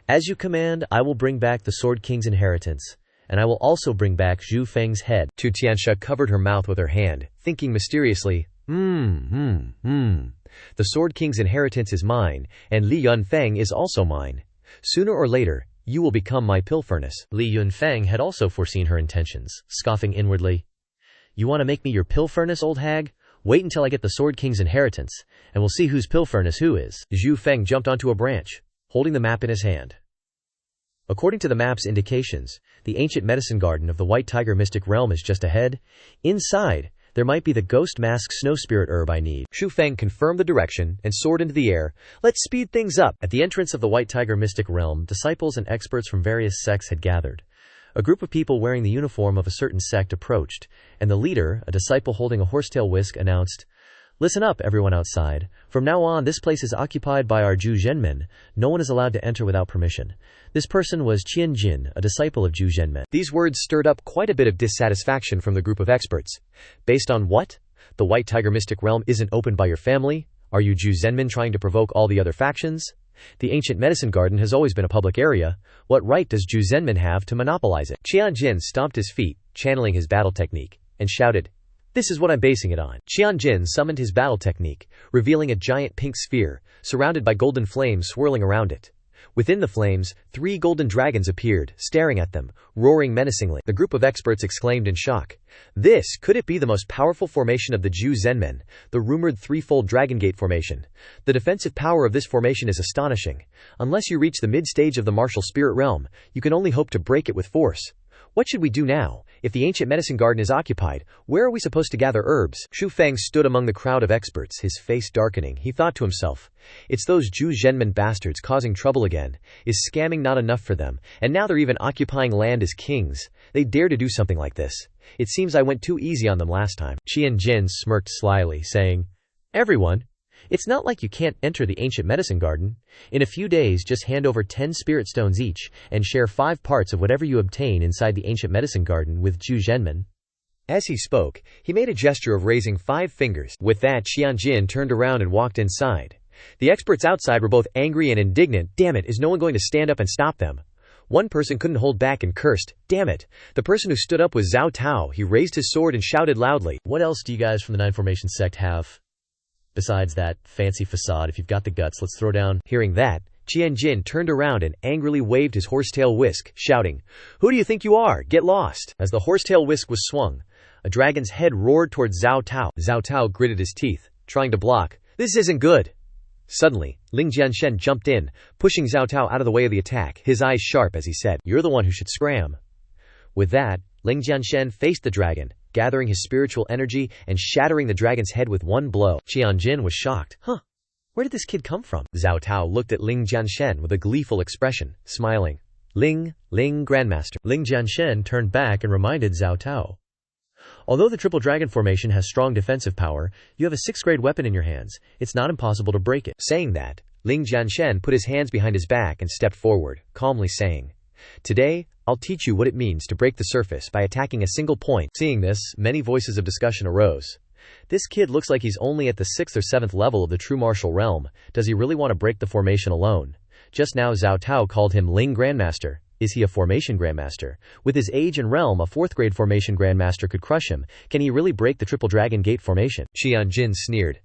"As you command, I will bring back the Sword King's inheritance, and I will also bring back Xu Feng's head." Tu Tianxia covered her mouth with her hand, thinking mysteriously, The Sword King's inheritance is mine, and Li Yunfeng is also mine. Sooner or later, you will become my pill furnace." Li Yunfeng had also foreseen her intentions, scoffing inwardly. "You want to make me your pill furnace, old hag? Wait until I get the Sword King's inheritance, and we'll see whose pill furnace who is." Xu Feng jumped onto a branch, holding the map in his hand. According to the map's indications, the ancient medicine garden of the White Tiger mystic realm is just ahead. Inside, there might be the ghost mask snow spirit herb I need. Xu Feng confirmed the direction and soared into the air. "Let's speed things up." At the entrance of the White Tiger mystic realm, disciples and experts from various sects had gathered. A group of people wearing the uniform of a certain sect approached, and the leader, a disciple holding a horsetail whisk, announced, "Listen up, everyone outside. From now on, this place is occupied by our Zhu Zhenmen. No one is allowed to enter without permission." This person was Qian Jin, a disciple of Zhu Zhenmen. These words stirred up quite a bit of dissatisfaction from the group of experts. Based on what? The White Tiger mystic realm isn't opened by your family? Are you Zhu Zhenmen trying to provoke all the other factions? The ancient medicine garden has always been a public area. What right does Zhu Zhenmen have to monopolize it? Qian Jin stomped his feet, channeling his battle technique, and shouted, "This is what I'm basing it on." Qian Jin summoned his battle technique, revealing a giant pink sphere, surrounded by golden flames swirling around it. Within the flames, 3 golden dragons appeared, staring at them, roaring menacingly. The group of experts exclaimed in shock. Could it be the most powerful formation of the Zhu Zhenmen, the rumored threefold Dragon Gate formation? The defensive power of this formation is astonishing. Unless you reach the mid-stage of the martial spirit realm, you can only hope to break it with force. What should we do now? If the ancient medicine garden is occupied, where are we supposed to gather herbs? Shu Feng stood among the crowd of experts, his face darkening. He thought to himself, it's those Zhu Zhenmin bastards causing trouble again. Is scamming not enough for them? And now they're even occupying land as kings. They dare to do something like this. It seems I went too easy on them last time. Qianjin smirked slyly, saying, everyone, it's not like you can't enter the ancient medicine garden. In a few days, just hand over 10 spirit stones each, and share 5 parts of whatever you obtain inside the ancient medicine garden with Zhu Zhenmin. As he spoke, he made a gesture of raising 5 fingers. With that, Qianjin turned around and walked inside. The experts outside were both angry and indignant. Damn it, is no one going to stand up and stop them? One person couldn't hold back and cursed. Damn it. The person who stood up was Zhao Tao. He raised his sword and shouted loudly. What else do you guys from the Nine Formation sect have? Besides that fancy facade, if you've got the guts, let's throw down. Hearing that, Qianjin turned around and angrily waved his horsetail whisk, shouting, who do you think you are? Get lost. As the horsetail whisk was swung, a dragon's head roared towards Zhao Tao. Zhao Tao gritted his teeth, trying to block. This isn't good. Suddenly, Ling Jianshen jumped in, pushing Zhao Tao out of the way of the attack, his eyes sharp as he said, you're the one who should scram. With that, Ling Jianshen faced the dragon, gathering his spiritual energy and shattering the dragon's head with one blow. Qianjin was shocked. Where did this kid come from? Zhao Tao looked at Ling Jianshen with a gleeful expression, smiling. Ling Grandmaster. Ling Jianshen turned back and reminded Zhao Tao. Although the triple dragon formation has strong defensive power, you have a 6th grade weapon in your hands. It's not impossible to break it. Saying that, Ling Jianshen put his hands behind his back and stepped forward, calmly saying, today, I'll teach you what it means to break the surface by attacking a single point. Seeing this, many voices of discussion arose. This kid looks like he's only at the 6th or 7th level of the true martial realm. Does he really want to break the formation alone? Just now Zhao Tao called him Ling Grandmaster. Is he a formation grandmaster? With his age and realm, a 4th grade formation grandmaster could crush him. Can he really break the triple dragon gate formation? Qianjin sneered.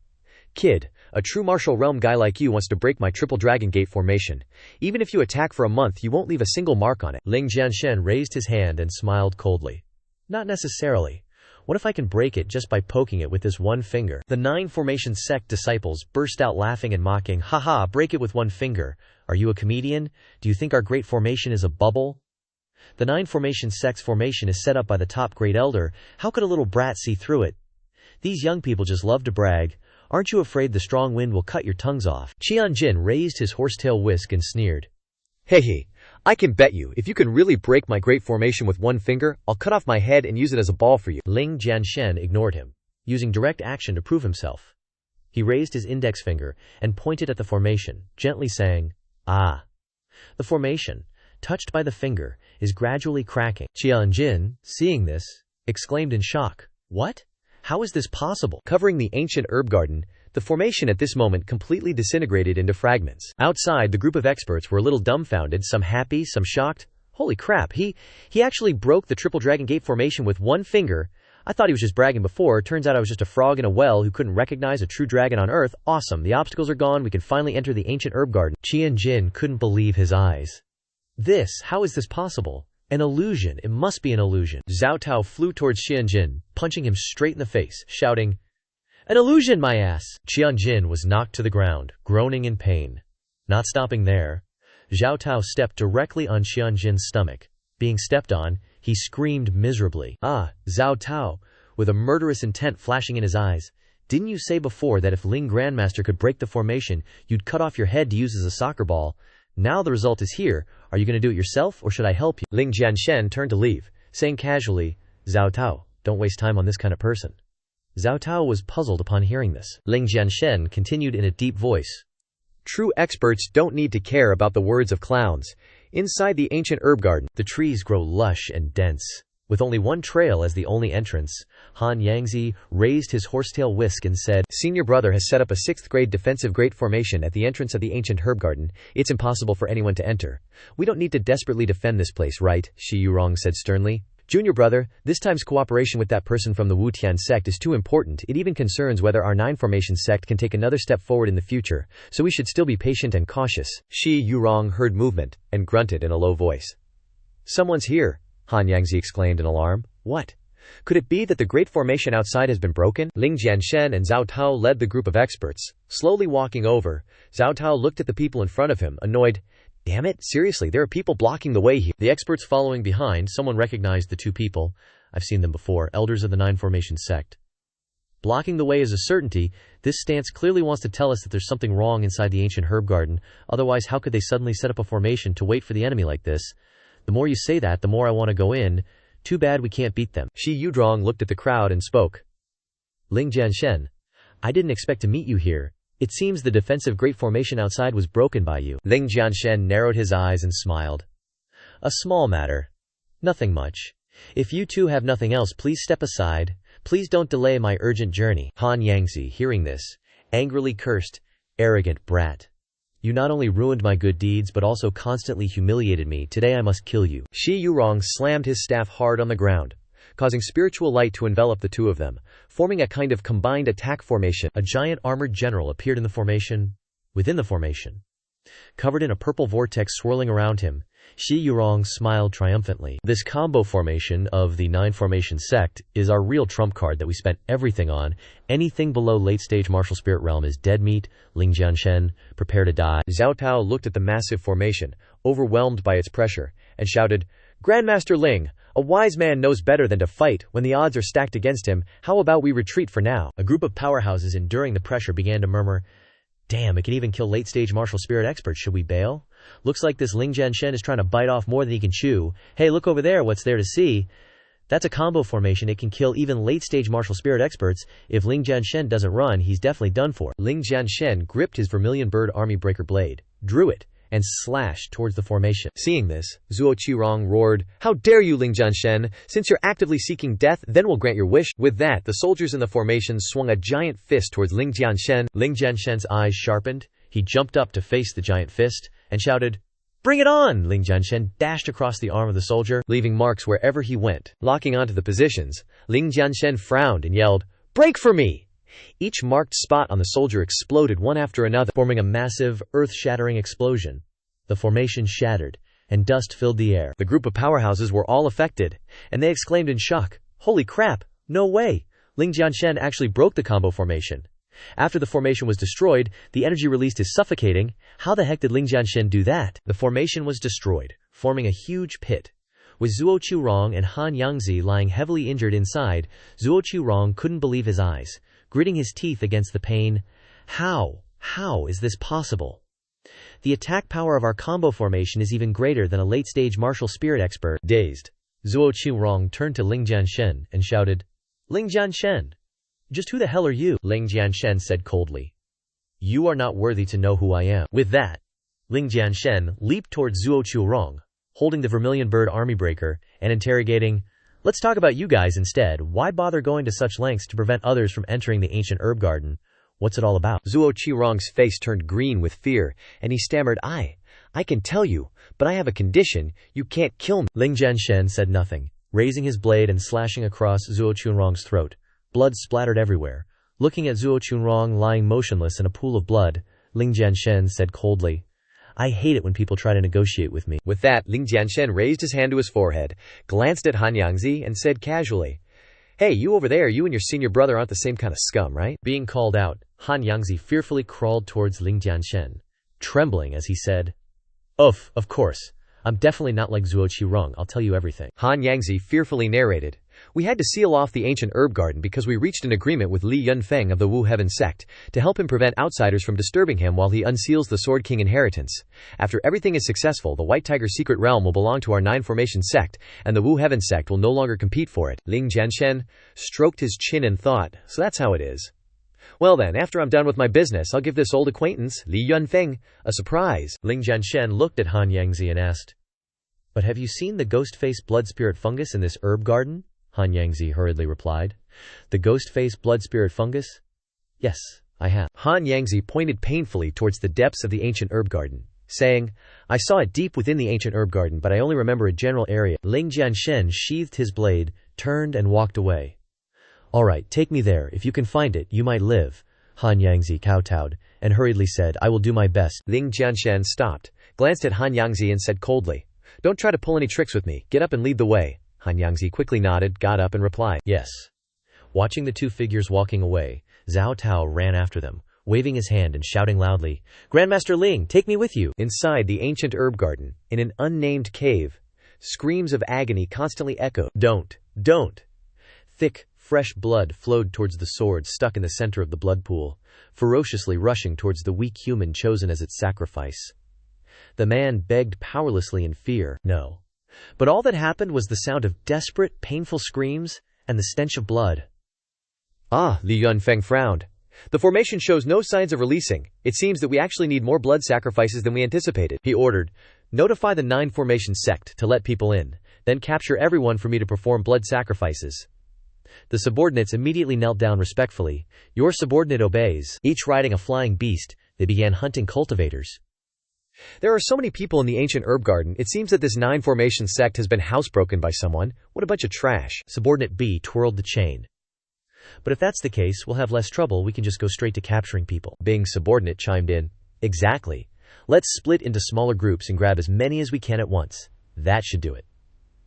Kid, a true martial realm guy like you wants to break my triple dragon gate formation. Even if you attack for a month, you won't leave a single mark on it. Ling Jianshen raised his hand and smiled coldly. Not necessarily. What if I can break it just by poking it with this one finger? The 9 Formation sect disciples burst out laughing and mocking. Haha, break it with one finger. Are you a comedian? Do you think our great formation is a bubble? The 9 Formation sect's formation is set up by the top grade elder. How could a little brat see through it? These young people just love to brag. Aren't you afraid the strong wind will cut your tongues off? Qianjin raised his horsetail whisk and sneered. Hey, I can bet you, if you can really break my great formation with one finger, I'll cut off my head and use it as a ball for you. Ling Jianshen ignored him, using direct action to prove himself. He raised his index finger and pointed at the formation, gently saying, ah. The formation, touched by the finger, is gradually cracking. Qianjin, seeing this, exclaimed in shock. What? How is this possible? Covering the ancient herb garden, the formation at this moment completely disintegrated into fragments. Outside, the group of experts were a little dumbfounded, some happy, some shocked. Holy crap, he actually broke the triple dragon gate formation with one finger. I thought he was just bragging before. Turns out I was just a frog in a well who couldn't recognize a true dragon on Earth. Awesome, the obstacles are gone. We can finally enter the ancient herb garden. Qianjin couldn't believe his eyes. How is this possible? An illusion. It must be an illusion. Zhao Tao flew towards Qianjin, punching him straight in the face, shouting, an illusion, my ass! Qianjin was knocked to the ground, groaning in pain. Not stopping there, Zhao Tao stepped directly on Qianjin's stomach. Being stepped on, he screamed miserably. Ah, Zhao Tao, with a murderous intent flashing in his eyes. Didn't you say before that if Ling Grandmaster could break the formation, you'd cut off your head to use as a soccer ball? Now the result is here. Are you going to do it yourself, or should I help you? Ling Jianshen turned to leave, saying casually, Zhao Tao, don't waste time on this kind of person. Zhao Tao was puzzled upon hearing this. Ling Jianshen continued in a deep voice. True experts don't need to care about the words of clowns. Inside the ancient herb garden, the trees grow lush and dense. With only one trail as the only entrance, Han Yangzi raised his horsetail whisk and said, Senior brother has set up a 6th grade defensive great formation at the entrance of the ancient herb garden. It's impossible for anyone to enter. We don't need to desperately defend this place, right? Shi Yurong said sternly. Junior brother, this time's cooperation with that person from the Wuxian sect is too important. It even concerns whether our 9 Formation sect can take another step forward in the future, so we should still be patient and cautious. Shi Yurong heard movement, and grunted in a low voice. Someone's here, Han Yangzi exclaimed in alarm. What? Could it be that the great formation outside has been broken? Ling Jianshen and Zhao Tao led the group of experts. Slowly walking over, Zhao Tao looked at the people in front of him, annoyed. Damn it, seriously, there are people blocking the way here. The experts following behind, someone recognized the two people. I've seen them before, elders of the Nine Formation sect. Blocking the way is a certainty. This stance clearly wants to tell us that there's something wrong inside the ancient herb garden. Otherwise, how could they suddenly set up a formation to wait for the enemy like this? The more you say that, the more I want to go in. Too bad we can't beat them. Shi Yudrong looked at the crowd and spoke. Ling Jianshen, I didn't expect to meet you here. It seems the defensive great formation outside was broken by you. Ling Jianshen narrowed his eyes and smiled. A small matter. Nothing much. If you two have nothing else, please step aside. Please don't delay my urgent journey. Han Yangzi, hearing this, angrily cursed, arrogant brat. You not only ruined my good deeds but also constantly humiliated me. Today I must kill you. Shi Yurong slammed his staff hard on the ground, causing spiritual light to envelop the two of them, forming a kind of combined attack formation. A giant armored general appeared in the formation, within the formation. Covered in a purple vortex swirling around him, Shi Yurong smiled triumphantly. This combo formation of the Nine Formation sect is our real trump card that we spent everything on. Anything below late-stage martial spirit realm is dead meat. Ling Jianshen, prepare to die. Zhao Tao looked at the massive formation, overwhelmed by its pressure, and shouted, Grandmaster Ling, a wise man knows better than to fight when the odds are stacked against him. How about we retreat for now? A group of powerhouses enduring the pressure began to murmur, Damn, it can even kill late-stage martial spirit experts. Should we bail? Looks like this Ling Jianshen is trying to bite off more than he can chew. Hey, look over there, what's there to see? That's a combo formation. It can kill even late-stage martial spirit experts. If Ling Jianshen doesn't run, he's definitely done for. Ling Jianshen gripped his Vermilion Bird Army Breaker blade, drew it, and slashed towards the formation. Seeing this, Zuo Qirong roared, How dare you, Ling Jianshen! Since you're actively seeking death, then we'll grant your wish. With that, the soldiers in the formation swung a giant fist towards Ling Jianshen. Ling Jianshen's eyes sharpened. He jumped up to face the giant fist and shouted, Bring it on! Ling Jianshen dashed across the arm of the soldier, leaving marks wherever he went. Locking onto the positions, Ling Jianshen frowned and yelled, Break for me! Each marked spot on the soldier exploded one after another, forming a massive, earth-shattering explosion. The formation shattered, and dust filled the air. The group of powerhouses were all affected, and they exclaimed in shock, Holy crap! No way! Ling Jianshen actually broke the combo formation. After the formation was destroyed, the energy released is suffocating. How the heck did Ling Jianshen do that? The formation was destroyed, forming a huge pit. With Zuo Qirong and Han Yangzi lying heavily injured inside, Zuo Qirong couldn't believe his eyes, gritting his teeth against the pain. How is this possible? The attack power of our combo formation is even greater than a late-stage martial spirit expert. Dazed, Zuo Qirong turned to Ling Jianshen and shouted, Ling Jianshen, just who the hell are you? Ling Jianshen said coldly, You are not worthy to know who I am. With that, Ling Jianshen leaped towards Zuo Qirong, holding the Vermilion Bird Army Breaker, and interrogating, Let's talk about you guys instead. Why bother going to such lengths to prevent others from entering the ancient herb garden? What's it all about? Zuo Qirong's face turned green with fear, and he stammered, I can tell you, but I have a condition. You can't kill me. Ling Jianshen said nothing, raising his blade and slashing across Zuo Qirong's throat. Blood splattered everywhere. Looking at Zuo Qirong lying motionless in a pool of blood, Ling Jianshen said coldly, I hate it when people try to negotiate with me. With that, Ling Jianshen raised his hand to his forehead, glanced at Han Yangzi, and said casually, Hey, you over there, you and your senior brother aren't the same kind of scum, right? Being called out, Han Yangzi fearfully crawled towards Ling Jianshen, trembling as he said, Of course. I'm definitely not like Zuo Qirong. I'll tell you everything. Han Yangzi fearfully narrated, We had to seal off the ancient herb garden because we reached an agreement with Li Yunfeng of the Wu Heaven sect to help him prevent outsiders from disturbing him while he unseals the Sword King inheritance. After everything is successful, the White Tiger secret realm will belong to our Nine Formation sect, and the Wu Heaven sect will no longer compete for it. Ling Jianshen stroked his chin and thought, So that's how it is. Well then, after I'm done with my business, I'll give this old acquaintance, Li Yunfeng, a surprise. Ling Jianshen looked at Han Yangzi and asked, But have you seen the ghost-faced blood spirit fungus in this herb garden? Han Yangzi hurriedly replied. The ghost-faced blood spirit fungus? Yes, I have. Han Yangzi pointed painfully towards the depths of the ancient herb garden, saying, I saw it deep within the ancient herb garden, but I only remember a general area. Ling Jianshen sheathed his blade, turned and walked away. All right, take me there. If you can find it, you might live. Han Yangzi kowtowed and hurriedly said, I will do my best. Ling Jianshen stopped, glanced at Han Yangzi and said coldly, Don't try to pull any tricks with me. Get up and lead the way. Han Yangzi quickly nodded, got up and replied, Yes. Watching the two figures walking away, Zhao Tao ran after them, waving his hand and shouting loudly, Grandmaster Ling, take me with you. Inside the ancient herb garden, in an unnamed cave, Screams of agony constantly echoed. Don't. Thick, fresh blood flowed towards the sword stuck in the center of the blood pool, ferociously rushing towards the weak human chosen as its sacrifice. The man begged powerlessly in fear. No. But all that happened was the sound of desperate, painful screams and the stench of blood. Li Yunfeng frowned. The formation shows no signs of releasing. It seems that we actually need more blood sacrifices than we anticipated. He ordered, notify the 9 formation sect to let people in, then capture everyone for me to perform blood sacrifices. The subordinates immediately knelt down respectfully. Your subordinate obeys. Each riding a flying beast, they began hunting cultivators. There are so many people in the ancient herb garden, it seems that this 9 formation sect has been housebroken by someone. What a bunch of trash. Subordinate B twirled the chain. But if that's the case, we'll have less trouble. We can just go straight to capturing people. Bing's subordinate chimed in. Exactly. Let's split into smaller groups and grab as many as we can at once. That should do it.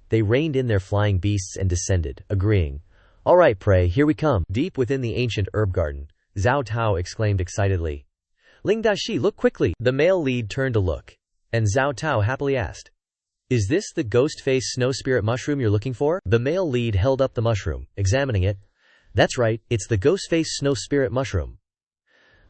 They reined in their flying beasts and descended, agreeing. All right, Prey, here we come. Deep within the ancient herb garden, Zhao Tao exclaimed excitedly. Ling Dashi, look quickly. The male lead turned to look, and Zhao Tao happily asked. Is this the ghost-face snow spirit mushroom you're looking for? The male lead held up the mushroom, examining it. That's right, it's the ghost-face snow spirit mushroom.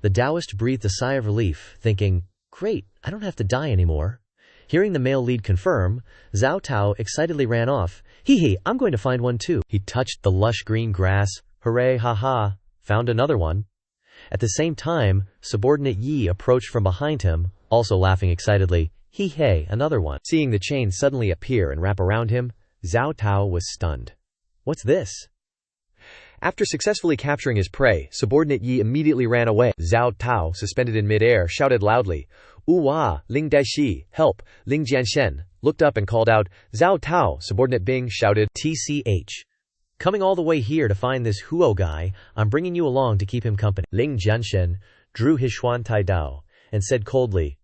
The Taoist breathed a sigh of relief, thinking, great, I don't have to die anymore. Hearing the male lead confirm, Zhao Tao excitedly ran off. Hee, I'm going to find one too. He touched the lush green grass. Hooray, ha, found another one. At the same time, subordinate Yi approached from behind him, also laughing excitedly. Hee, another one. Seeing the chain suddenly appear and wrap around him, Zhao Tao was stunned. What's this? After successfully capturing his prey, subordinate Yi immediately ran away. Zhao Tao, suspended in midair, shouted loudly, Uwa, Ling Dashi, help, Ling Jianshen, looked up and called out, Zhao Tao. Subordinate Bing shouted, TCH. Coming all the way here to find this Huo guy, I'm bringing you along to keep him company. Ling Jianshen drew his Xuan Tai Dao and said coldly,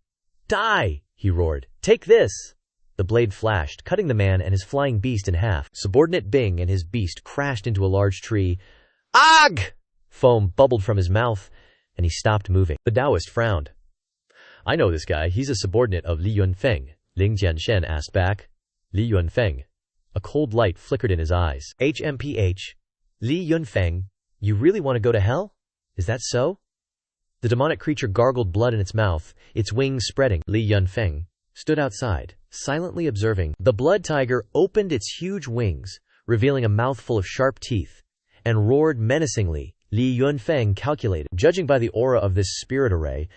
Die, he roared, take this. The blade flashed, cutting the man and his flying beast in half. Subordinate Bing and his beast crashed into a large tree. Ag! Foam bubbled from his mouth, and he stopped moving. The Taoist frowned. I know this guy. He's a subordinate of Li Yunfeng. Ling Jianshen asked back. Li Yunfeng. A cold light flickered in his eyes. HMPH. Li Yunfeng, you really want to go to hell? Is that so? The demonic creature gargled blood in its mouth, its wings spreading. Li Yunfeng stood outside, silently observing. The blood tiger opened its huge wings, revealing a mouthful of sharp teeth, and roared menacingly. Li Yunfeng calculated. Judging by the aura of this spirit array,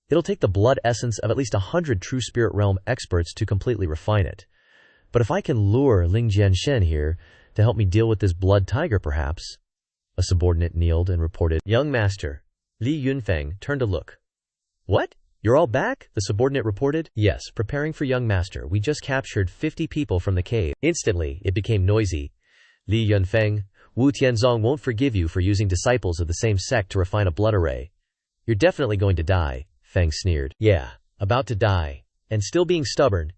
it'll take the blood essence of at least 100 true spirit realm experts to completely refine it. But if I can lure Ling Jianshen here to help me deal with this blood tiger perhaps. A subordinate kneeled and reported. Young master. Li Yunfeng turned to look. What? You're all back? The subordinate reported. Yes, preparing for young master. We just captured 50 people from the cave. Instantly, it became noisy. Li Yunfeng, Wu Tianzong won't forgive you for using disciples of the same sect to refine a blood array. You're definitely going to die, Feng sneered. Yeah, about to die. And still being stubborn.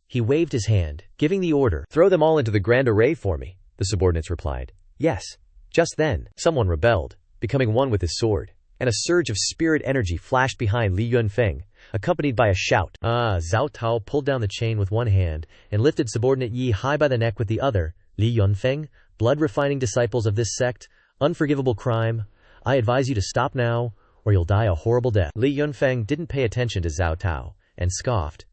He waved his hand, giving the order. Throw them all into the grand array for me, the subordinates replied. Yes. Just then, someone rebelled, becoming one with his sword. And a surge of spirit energy flashed behind Li Yunfeng, accompanied by a shout. Zhao Tao pulled down the chain with one hand and lifted subordinate Yi high by the neck with the other. Li Yunfeng, blood-refining disciples of this sect, unforgivable crime. I advise you to stop now, or you'll die a horrible death. Li Yunfeng didn't pay attention to Zhao Tao, and scoffed.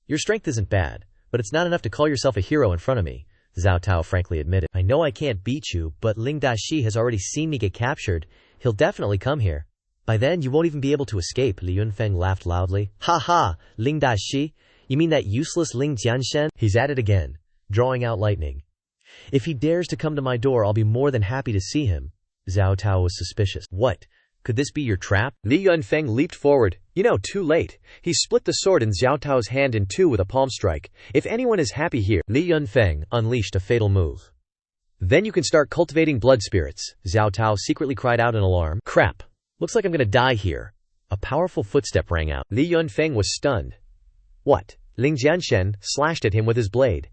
Your strength isn't bad, but it's not enough to call yourself a hero in front of me, Zhao Tao frankly admitted. I know I can't beat you, but Ling Dashi has already seen me get captured. He'll definitely come here. By then, you won't even be able to escape, Li Yunfeng laughed loudly. Ha, Ling Dashi? You mean that useless Ling Jianshen? He's at it again, drawing out lightning. If he dares to come to my door, I'll be more than happy to see him. Zhao Tao was suspicious. What? Could this be your trap? Li Yunfeng leaped forward. Too late. He split the sword in Zhao Tao's hand in two with a palm strike. If anyone is happy here, Li Yunfeng unleashed a fatal move. Then you can start cultivating blood spirits, Zhao Tao secretly cried out in alarm. Crap. Looks like I'm gonna die here. A powerful footstep rang out. Li Yunfeng was stunned. What? Ling Jianshen slashed at him with his blade.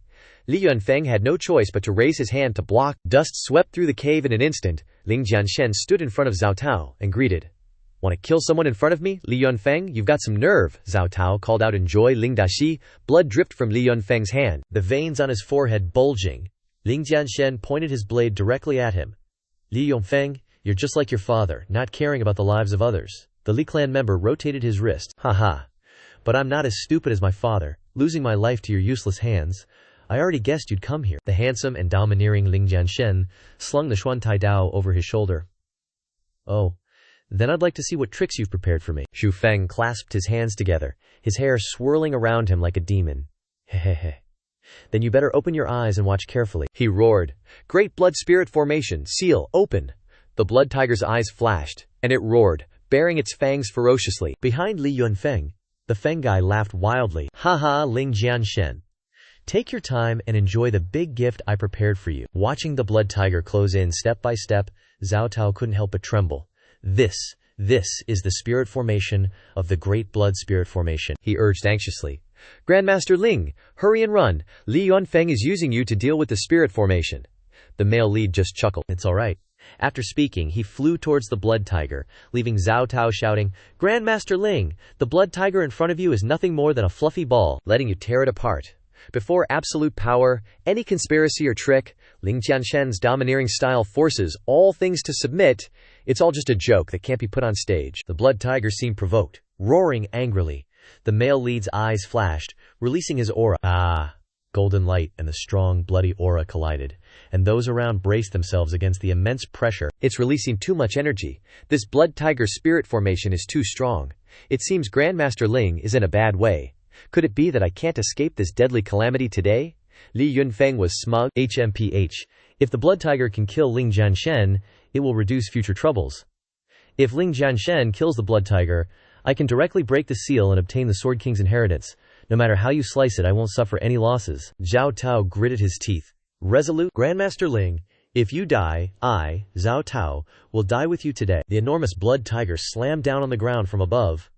Li Yunfeng had no choice but to raise his hand to block. Dust swept through the cave in an instant. Ling Jianshen stood in front of Zhao Tao and greeted. Want to kill someone in front of me, Li Yunfeng? You've got some nerve, Zhao Tao called out in joy. Ling Daxi, blood dripped from Li Yunfeng's hand, the veins on his forehead bulging. Ling Jianshen pointed his blade directly at him. Li Yunfeng, you're just like your father, not caring about the lives of others. The Li clan member rotated his wrist. Haha. But I'm not as stupid as my father, losing my life to your useless hands. I already guessed you'd come here. The handsome and domineering Ling Jianshen slung the Xuan Tai Dao over his shoulder. Oh. Then I'd like to see what tricks you've prepared for me. Xu Feng clasped his hands together, his hair swirling around him like a demon. Hehehe. Then you better open your eyes and watch carefully. He roared. Great blood spirit formation, seal, open. The blood tiger's eyes flashed, and it roared, baring its fangs ferociously. Behind Li Yunfeng, the Feng guy laughed wildly. Haha, Ling Jianshen. Take your time and enjoy the big gift I prepared for you. Watching the blood tiger close in step by step, Zhao Tao couldn't help but tremble. This is the spirit formation of the great blood spirit formation, he urged anxiously. Grandmaster Ling, hurry and run. Li Yunfeng is using you to deal with the spirit formation. The male lead just chuckled. It's all right. After speaking, he flew towards the blood tiger, leaving Zhao Tao shouting, Grandmaster Ling, the blood tiger in front of you is nothing more than a fluffy ball, letting you tear it apart. Before absolute power, any conspiracy or trick, Ling Jianshen's domineering style forces all things to submit. It's all just a joke that can't be put on stage. The blood tiger seemed provoked, roaring angrily. The male lead's eyes flashed, releasing his aura. Ah! Golden light and the strong, bloody aura collided, and those around braced themselves against the immense pressure. It's releasing too much energy. This blood tiger spirit formation is too strong. It seems Grandmaster Ling is in a bad way. Could it be that I can't escape this deadly calamity today? Li Yunfeng was smug. HMPH. If the blood tiger can kill Ling Jianshen, it will reduce future troubles. If Ling Jianshen kills the blood tiger, I can directly break the seal and obtain the Sword King's inheritance. No matter how you slice it, I won't suffer any losses. Zhao Tao gritted his teeth. Resolute. Grandmaster Ling, if you die, I, Zhao Tao, will die with you today. The enormous blood tiger slammed down on the ground from above.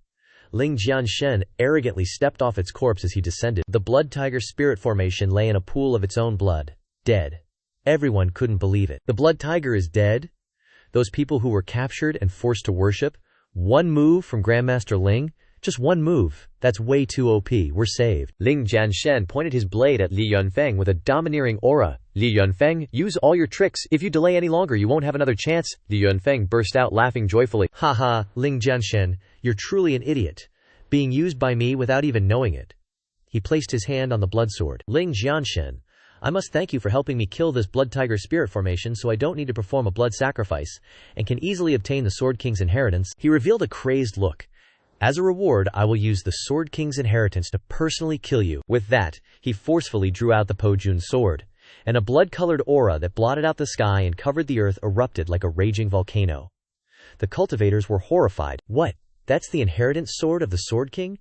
Ling Jianshen arrogantly stepped off its corpse as he descended. The blood tiger spirit formation lay in a pool of its own blood. Dead. Everyone couldn't believe it. The blood tiger is dead? Those people who were captured and forced to worship? One move from Grandmaster Ling? Just one move. That's way too OP. We're saved. Ling Jianshen pointed his blade at Li Yunfeng with a domineering aura. Li Yunfeng, use all your tricks. If you delay any longer, you won't have another chance. Li Yunfeng burst out laughing joyfully. Haha, Ling Jianshen, you're truly an idiot. Being used by me without even knowing it. He placed his hand on the blood sword. Ling Jianshen, I must thank you for helping me kill this blood tiger spirit formation so I don't need to perform a blood sacrifice and can easily obtain the Sword King's inheritance. He revealed a crazed look. As a reward, I will use the Sword King's inheritance to personally kill you. With that, he forcefully drew out the Pojun sword, and a blood-colored aura that blotted out the sky and covered the earth erupted like a raging volcano. The cultivators were horrified. What? That's the inheritance sword of the Sword King?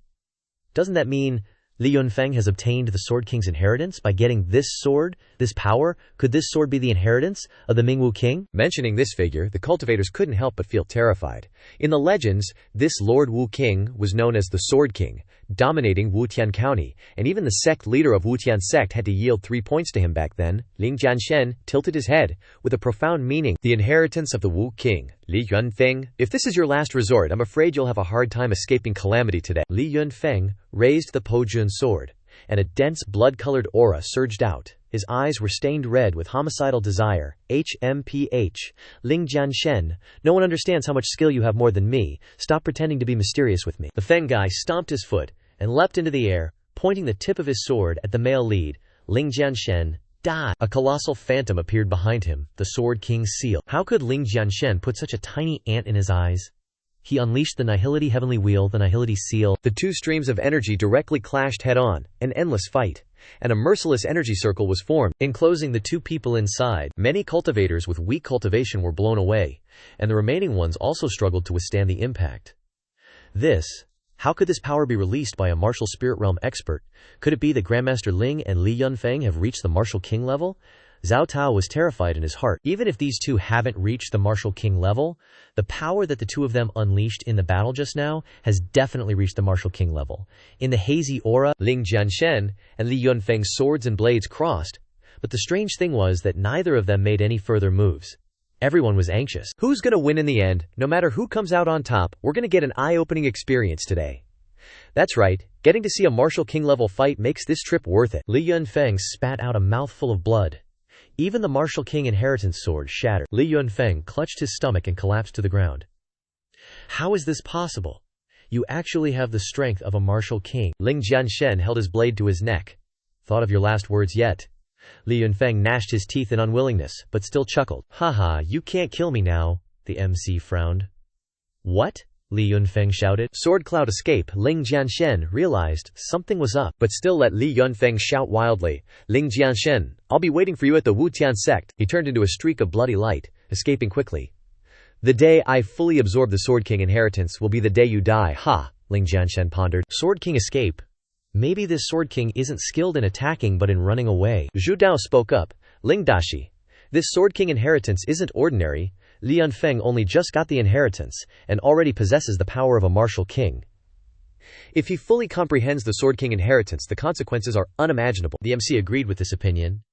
Doesn't that mean Li Yunfeng has obtained the Sword King's inheritance by getting this sword, this power? Could this sword be the inheritance of the Mingwu King? Mentioning this figure, the cultivators couldn't help but feel terrified. In the legends, this Lord Wu King was known as the Sword King, dominating Wutian County, and even the sect leader of Wutian sect had to yield 3 points to him back then. Ling Jianshen tilted his head, with a profound meaning. The inheritance of the Wu King. Li Yunfeng, if this is your last resort, I'm afraid you'll have a hard time escaping calamity today. Li Yunfeng raised the Pojun sword, and a dense blood-colored aura surged out. His eyes were stained red with homicidal desire. HMPH. Ling Jianshen, no one understands how much skill you have more than me. Stop pretending to be mysterious with me. The Feng guy stomped his foot and leapt into the air, pointing the tip of his sword at the male lead. Ling Jianshen, die! A colossal phantom appeared behind him, the Sword King's seal. How could Ling Jianshen put such a tiny ant in his eyes? He unleashed the Nihility Heavenly Wheel, the Nihility Seal. The two streams of energy directly clashed head-on, an endless fight. And a merciless energy circle was formed, enclosing the two people inside. Many cultivators with weak cultivation were blown away, and the remaining ones also struggled to withstand the impact. How could this power be released by a martial spirit realm expert? Could it be that Grandmaster Ling and Li Yunfeng have reached the martial king level? Zhao Tao was terrified in his heart. Even if these two haven't reached the martial king level, the power that the two of them unleashed in the battle just now has definitely reached the martial king level. In the hazy aura, Ling Jianshen and Li Yunfeng's swords and blades crossed, but the strange thing was that neither of them made any further moves. Everyone was anxious. Who's gonna win in the end? No matter who comes out on top, we're gonna get an eye-opening experience today. That's right, getting to see a martial king level fight makes this trip worth it. Li Yunfeng spat out a mouthful of blood. Even the martial king inheritance sword shattered. Li Yunfeng clutched his stomach and collapsed to the ground. How is this possible? You actually have the strength of a martial king. Ling Jianshen held his blade to his neck. Thought of your last words yet? Li Yunfeng gnashed his teeth in unwillingness, but still chuckled. Haha, you can't kill me now. The MC frowned. What? Li Yunfeng shouted. Sword cloud escape. Ling Jianshen realized something was up, but still let Li Yunfeng shout wildly. Ling Jianshen, I'll be waiting for you at the Wuxian sect. He turned into a streak of bloody light, escaping quickly. The day I fully absorb the Sword King inheritance will be the day you die. Ha, Ling Jianshen pondered. Sword King escape? Maybe this Sword King isn't skilled in attacking but in running away. Zhu Dao spoke up. Ling Dashi, this Sword King inheritance isn't ordinary. Li Yunfeng only just got the inheritance, and already possesses the power of a martial king. If he fully comprehends the Sword King inheritance, the consequences are unimaginable. The MC agreed with this opinion.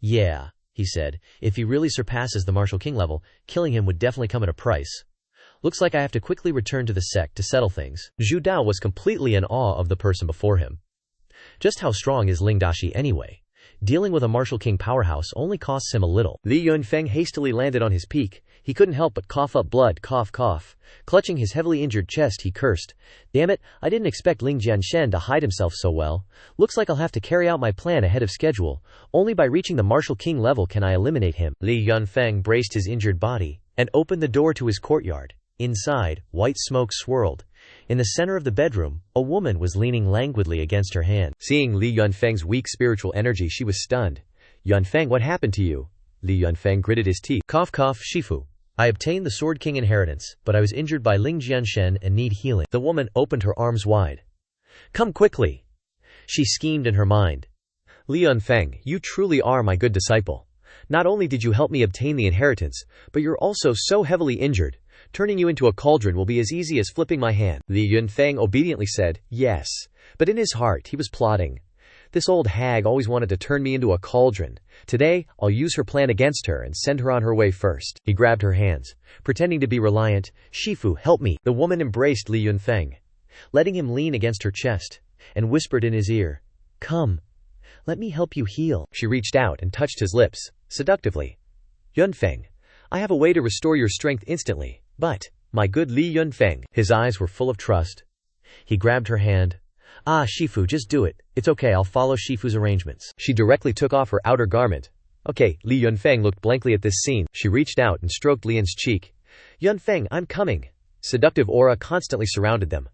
Yeah, he said, if he really surpasses the martial king level, killing him would definitely come at a price. Looks like I have to quickly return to the sect to settle things. Zhu Dao was completely in awe of the person before him. Just how strong is Ling Dashi anyway? Dealing with a martial king powerhouse only costs him a little. Li Yunfeng hastily landed on his peak. He couldn't help but cough up blood, cough, cough. Clutching his heavily injured chest, he cursed. Damn it, I didn't expect Ling Jianshen to hide himself so well. Looks like I'll have to carry out my plan ahead of schedule. Only by reaching the martial king level can I eliminate him. Li Yunfeng braced his injured body and opened the door to his courtyard. Inside, white smoke swirled. In the center of the bedroom, a woman was leaning languidly against her hand. Seeing Li Yunfeng's weak spiritual energy, she was stunned. Yunfeng, what happened to you? Li Yunfeng gritted his teeth. Cough, cough, Shifu. I obtained the Sword King inheritance, but I was injured by Ling Jianshen and need healing. The woman opened her arms wide. Come quickly. She schemed in her mind. Li Yunfeng, you truly are my good disciple. Not only did you help me obtain the inheritance, but you're also so heavily injured. Turning you into a cauldron will be as easy as flipping my hand. Li Yunfeng obediently said, yes. But in his heart, he was plotting. This old hag always wanted to turn me into a cauldron. Today, I'll use her plan against her and send her on her way first. He grabbed her hands, pretending to be reliant. Shifu, help me. The woman embraced Li Yunfeng, letting him lean against her chest, and whispered in his ear, come, let me help you heal. She reached out and touched his lips, seductively. Yunfeng, I have a way to restore your strength instantly. But, my good Li Yunfeng. His eyes were full of trust. He grabbed her hand. Ah, Shifu, just do it. It's okay, I'll follow Shifu's arrangements. She directly took off her outer garment. Okay, Li Yunfeng looked blankly at this scene. She reached out and stroked Lian's cheek. Yunfeng, I'm coming. Seductive aura constantly surrounded them.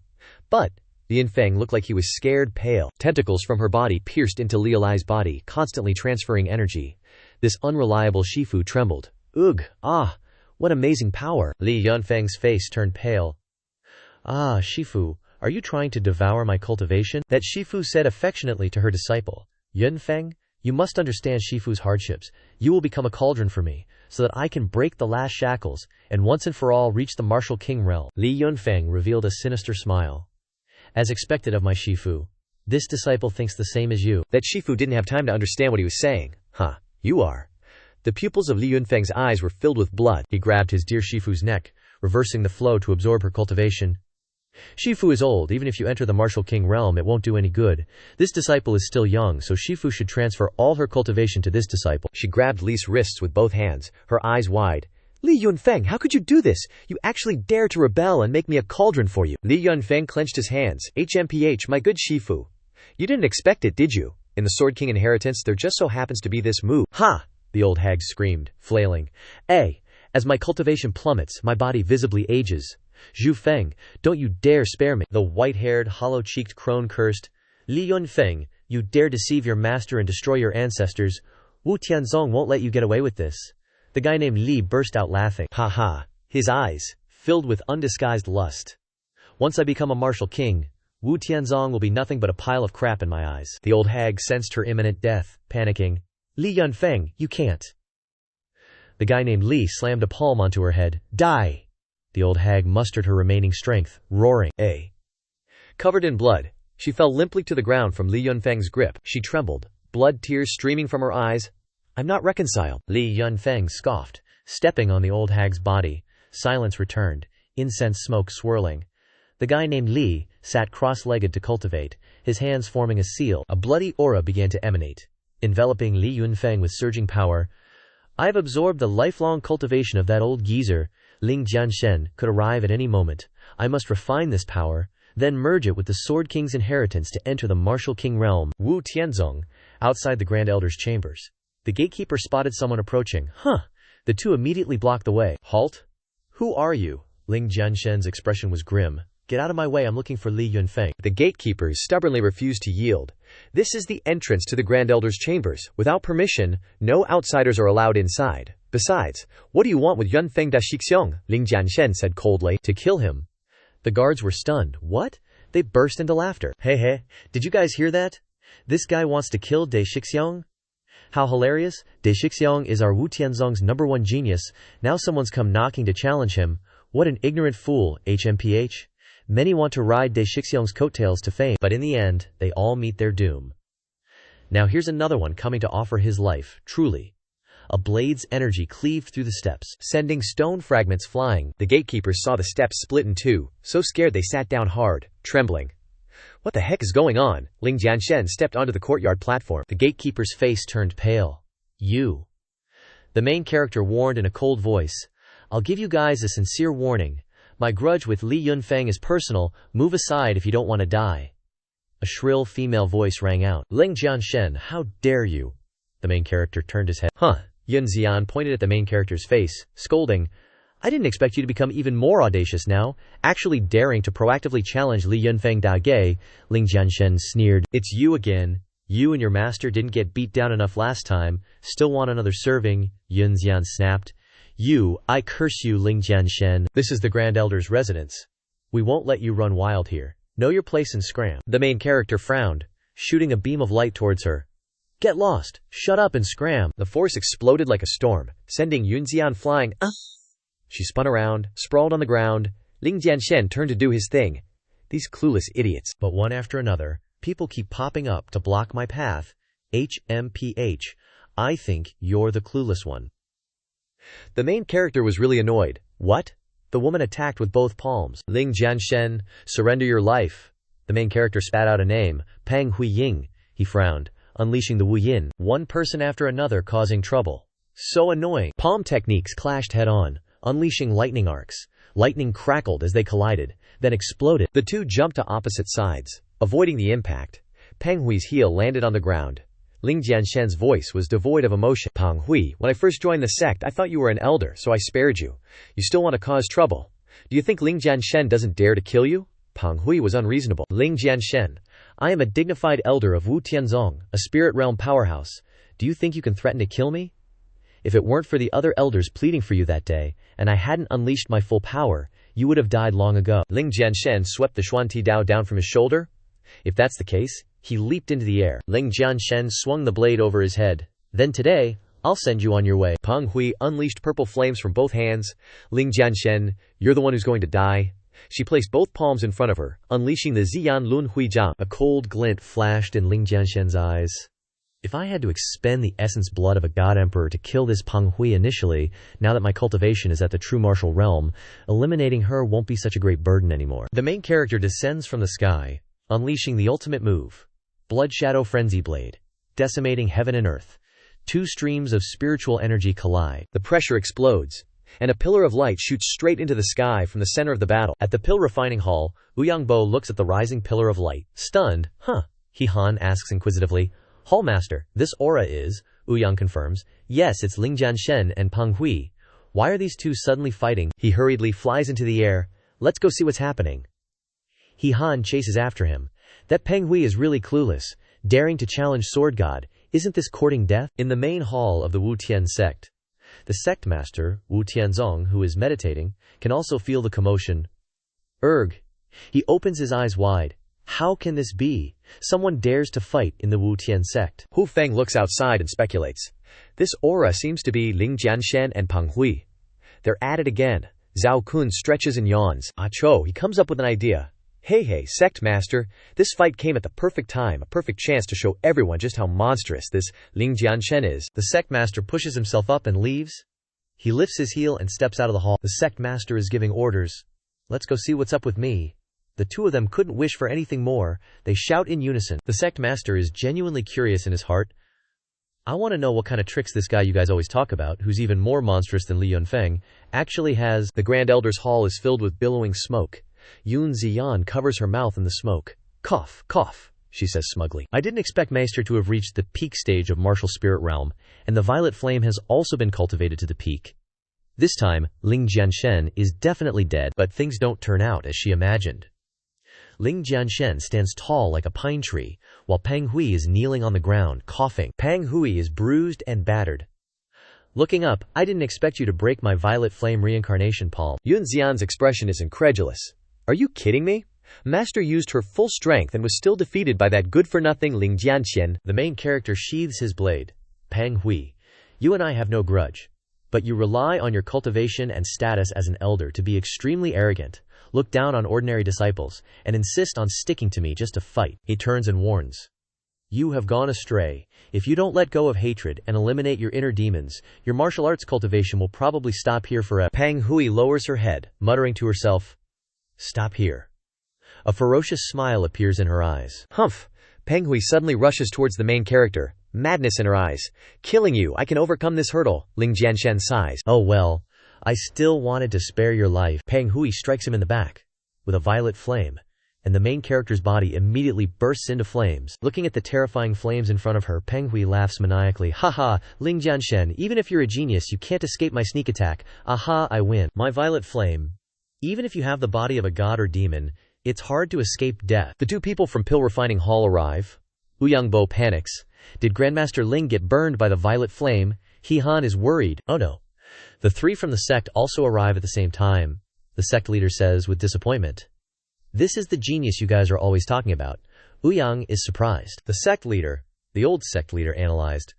But, Li Yunfeng looked like he was scared pale. Tentacles from her body pierced into Li's body, constantly transferring energy. This unreliable Shifu trembled. Ugh, ah. What amazing power! Li Yunfeng's face turned pale. Ah, Shifu, are you trying to devour my cultivation? That Shifu said affectionately to her disciple. Yunfeng, you must understand Shifu's hardships. You will become a cauldron for me, so that I can break the last shackles, and once and for all reach the martial king realm. Li Yunfeng revealed a sinister smile. As expected of my Shifu, this disciple thinks the same as you. That Shifu didn't have time to understand what he was saying. Huh, you are. The pupils of Li Yunfeng's eyes were filled with blood. He grabbed his dear Shifu's neck, reversing the flow to absorb her cultivation. Shifu is old. Even if you enter the martial king realm, it won't do any good. This disciple is still young, so Shifu should transfer all her cultivation to this disciple. She grabbed Li's wrists with both hands, her eyes wide. Li Yunfeng, how could you do this? You actually dare to rebel and make me a cauldron for you. Li Yunfeng clenched his hands. HMPH, my good Shifu. You didn't expect it, did you? In the Sword King inheritance, there just so happens to be this move. Ha! The old hag screamed, flailing. As my cultivation plummets, my body visibly ages. Zhu Feng, don't you dare spare me. The white-haired, hollow-cheeked crone cursed. Li Yunfeng, you dare deceive your master and destroy your ancestors. Wu Tianzong won't let you get away with this. The guy named Li burst out laughing. Ha ha, his eyes, filled with undisguised lust. Once I become a martial king, Wu Tianzong will be nothing but a pile of crap in my eyes. The old hag sensed her imminent death, panicking. Li Yunfeng, you can't. The guy named Li slammed a palm onto her head. Die! The old hag mustered her remaining strength, roaring. Covered in blood, she fell limply to the ground from Li Yunfeng's grip. She trembled, blood tears streaming from her eyes. I'm not reconciled. Li Yunfeng scoffed, Stepping on the old hag's body, silence returned, incense smoke swirling. The guy named Li sat cross-legged to cultivate, his hands forming a seal. A bloody aura began to emanate, enveloping Li Yunfeng with surging power. "I've absorbed the lifelong cultivation of that old geezer. Ling Jianshen could arrive at any moment. I must refine this power, then merge it with the Sword King's inheritance to enter the martial king realm." Wu Tianzong, outside the Grand Elder's chambers. The gatekeeper spotted someone approaching. The two immediately blocked the way. "Halt! Who are you?" Ling Jianshen's expression was grim. "Get out of my way, I'm looking for Li Yunfeng." The gatekeepers stubbornly refused to yield. "This is the entrance to the Grand Elder's chambers. Without permission, no outsiders are allowed inside. Besides, what do you want with Yunfeng da Xixiong?" Ling Jianshen said coldly. "To kill him." The guards were stunned. "What?" They burst into laughter. Hey, did you guys hear that? This guy wants to kill De Xixiong? How hilarious. De Xixiong is our Wu Tianzong's #1 genius. Now someone's come knocking to challenge him. What an ignorant fool, HMPH. Many want to ride De Xixiong's coattails to fame, but in the end, they all meet their doom. Now here's another one coming to offer his life, truly. A blade's energy cleaved through the steps, sending stone fragments flying. The gatekeepers saw the steps split in two, so scared they sat down hard, trembling. What the heck is going on? Ling Jianshen stepped onto the courtyard platform. The gatekeeper's face turned pale. "You." The main character warned in a cold voice. "I'll give you guys a sincere warning. My grudge with Li Yunfeng is personal. Move aside if you don't want to die." A shrill female voice rang out. "Ling Jianshen, how dare you?" The main character turned his head. Yunxian pointed at the main character's face, scolding. "I didn't expect you to become even more audacious now, actually daring to proactively challenge Li Yunfeng da Ge." Ling Jianshen sneered. "It's you again. You and your master didn't get beat down enough last time. Still want another serving?" Yunxian snapped. "You, I curse you, Ling Jianshen. This is the Grand Elder's residence. We won't let you run wild here. Know your place and scram." The main character frowned, shooting a beam of light towards her. "Get lost, shut up and scram." The force exploded like a storm, sending Yunxian flying. She spun around, sprawled on the ground. Ling Jianshen turned to do his thing. These clueless idiots. But one after another, people keep popping up to block my path. HMPH. I think you're the clueless one. The main character was really annoyed. What? The woman attacked with both palms. Ling Jianshen, surrender your life. The main character spat out a name. Pang Huiying. He frowned, unleashing the Wu Yin. One person after another causing trouble. So annoying. Palm techniques clashed head-on, unleashing lightning arcs. Lightning crackled as they collided, then exploded. The two jumped to opposite sides, avoiding the impact. Pang Hui's heel landed on the ground. Ling Jianshen's voice was devoid of emotion. "Pang Hui, when I first joined the sect, I thought you were an elder, so I spared you. You still want to cause trouble. Do you think Ling Jianshen doesn't dare to kill you?" Pang Hui was unreasonable. "Ling Jianshen, I am a dignified elder of Wu Tianzong, a spirit realm powerhouse. Do you think you can threaten to kill me? If it weren't for the other elders pleading for you that day, and I hadn't unleashed my full power, you would have died long ago." Ling Jianshen swept the Xuanti Dao down from his shoulder. If that's the case, he leaped into the air. Ling Jianshen swung the blade over his head. "Then today, I'll send you on your way." Pang Hui unleashed purple flames from both hands. "Ling Jianshen, you're the one who's going to die." She placed both palms in front of her, unleashing the Ziyan Lun Hui Jiang. A cold glint flashed in Ling Jianshen's eyes. If I had to expend the essence blood of a god emperor to kill this Pang Hui initially, now that my cultivation is at the true martial realm, eliminating her won't be such a great burden anymore. The main character descends from the sky, unleashing the ultimate move. Blood Shadow Frenzy Blade, decimating heaven and earth. Two streams of spiritual energy collide. The pressure explodes, and a pillar of light shoots straight into the sky from the center of the battle. At the pill refining hall, Ouyangbo looks at the rising pillar of light. Stunned. He Han asks inquisitively. "Hallmaster, this aura is," Ouyang confirms. "Yes, it's Ling Jianshen and Pang Hui. Why are these two suddenly fighting?" He hurriedly flies into the air. "Let's go see what's happening." He Han chases after him. That Peng Hui is really clueless, daring to challenge Sword God. Isn't this courting death? In the main hall of the Wu Tian sect, the sect master, Wu Tianzong, who is meditating, can also feel the commotion. Erg. He opens his eyes wide. How can this be? Someone dares to fight in the Wu Tian sect. Hu Feng looks outside and speculates. This aura seems to be Ling Jianshen and Pang Hui. They're at it again. Zhao Kun stretches and yawns. Cho, he comes up with an idea. Hey, sect master, this fight came at the perfect time, a perfect chance to show everyone just how monstrous this Ling Jianshen is. The sect master pushes himself up and leaves. He lifts his heel and steps out of the hall. The sect master is giving orders. Let's go see what's up with me. The two of them couldn't wish for anything more. They shout in unison. The sect master is genuinely curious in his heart. I want to know what kind of tricks this guy you guys always talk about, who's even more monstrous than Li Yunfeng, actually has. The Grand Elder's hall is filled with billowing smoke. Yun Ziyan covers her mouth in the smoke. Cough, cough, she says smugly. I didn't expect Meister to have reached the peak stage of martial spirit realm, and the violet flame has also been cultivated to the peak. This time, Ling Jianshen is definitely dead, but things don't turn out as she imagined. Ling Jianshen stands tall like a pine tree, while Peng Hui is kneeling on the ground, coughing. Peng Hui is bruised and battered. Looking up, I didn't expect you to break my violet flame reincarnation palm. Yun Xian's expression is incredulous. Are you kidding me? Master used her full strength and was still defeated by that good-for-nothing Ling Jianshen. The main character sheathes his blade. Peng Hui, you and I have no grudge. But you rely on your cultivation and status as an elder to be extremely arrogant, look down on ordinary disciples, and insist on sticking to me just to fight. He turns and warns. You have gone astray. If you don't let go of hatred and eliminate your inner demons, your martial arts cultivation will probably stop here forever. Peng Hui lowers her head, muttering to herself, Stop here. A ferocious smile appears in her eyes. Humph! Peng Hui suddenly rushes towards the main character, madness in her eyes. Killing you, I can overcome this hurdle. Ling Jianshen sighs. Oh well, I still wanted to spare your life. Peng Hui strikes him in the back with a violet flame, and the main character's body immediately bursts into flames. Looking at the terrifying flames in front of her, Peng Hui laughs maniacally. Haha, Ling Jianshen, even if you're a genius, you can't escape my sneak attack. Aha, I win. My violet flame. Even if you have the body of a god or demon, it's hard to escape death. The two people from Pill Refining Hall arrive. Ouyangbo panics. Did Grandmaster Ling get burned by the violet flame? He Han is worried. Oh no. The three from the sect also arrive at the same time. The sect leader says with disappointment, This is the genius you guys are always talking about. Ouyang is surprised. The old sect leader analyzed.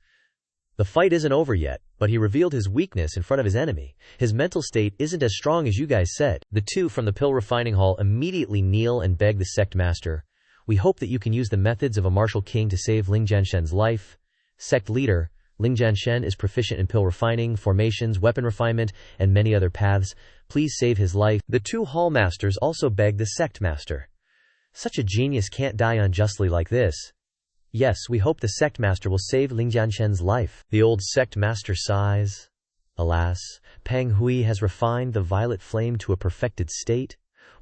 The fight isn't over yet, but he revealed his weakness in front of his enemy. His mental state isn't as strong as you guys said. The two from the Pill Refining Hall immediately kneel and beg the sect master. We hope that you can use the methods of a martial king to save Ling Jianshen's life. Sect leader, Ling Jianshen is proficient in pill refining, formations, weapon refinement, and many other paths. Please save his life. The two hall masters also beg the sect master. Such a genius can't die unjustly like this. Yes, we hope the sect master will save Ling Jianshen's life. The old sect master sighs. Alas, Peng Hui has refined the violet flame to a perfected state.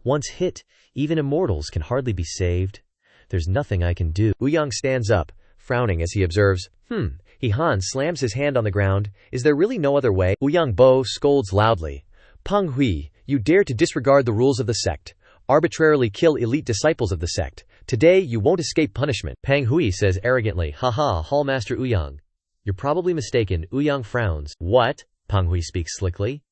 Once hit, even immortals can hardly be saved. There's nothing I can do. Ouyang stands up, frowning as he observes. He Han slams his hand on the ground. Is there really no other way? Ouyang Bo scolds loudly. Peng Hui, you dare to disregard the rules of the sect. Arbitrarily kill elite disciples of the sect. Today you won't escape punishment. Peng Hui says arrogantly. Haha, Hallmaster Ouyang. You're probably mistaken. Ouyang frowns. What? Peng Hui speaks slickly.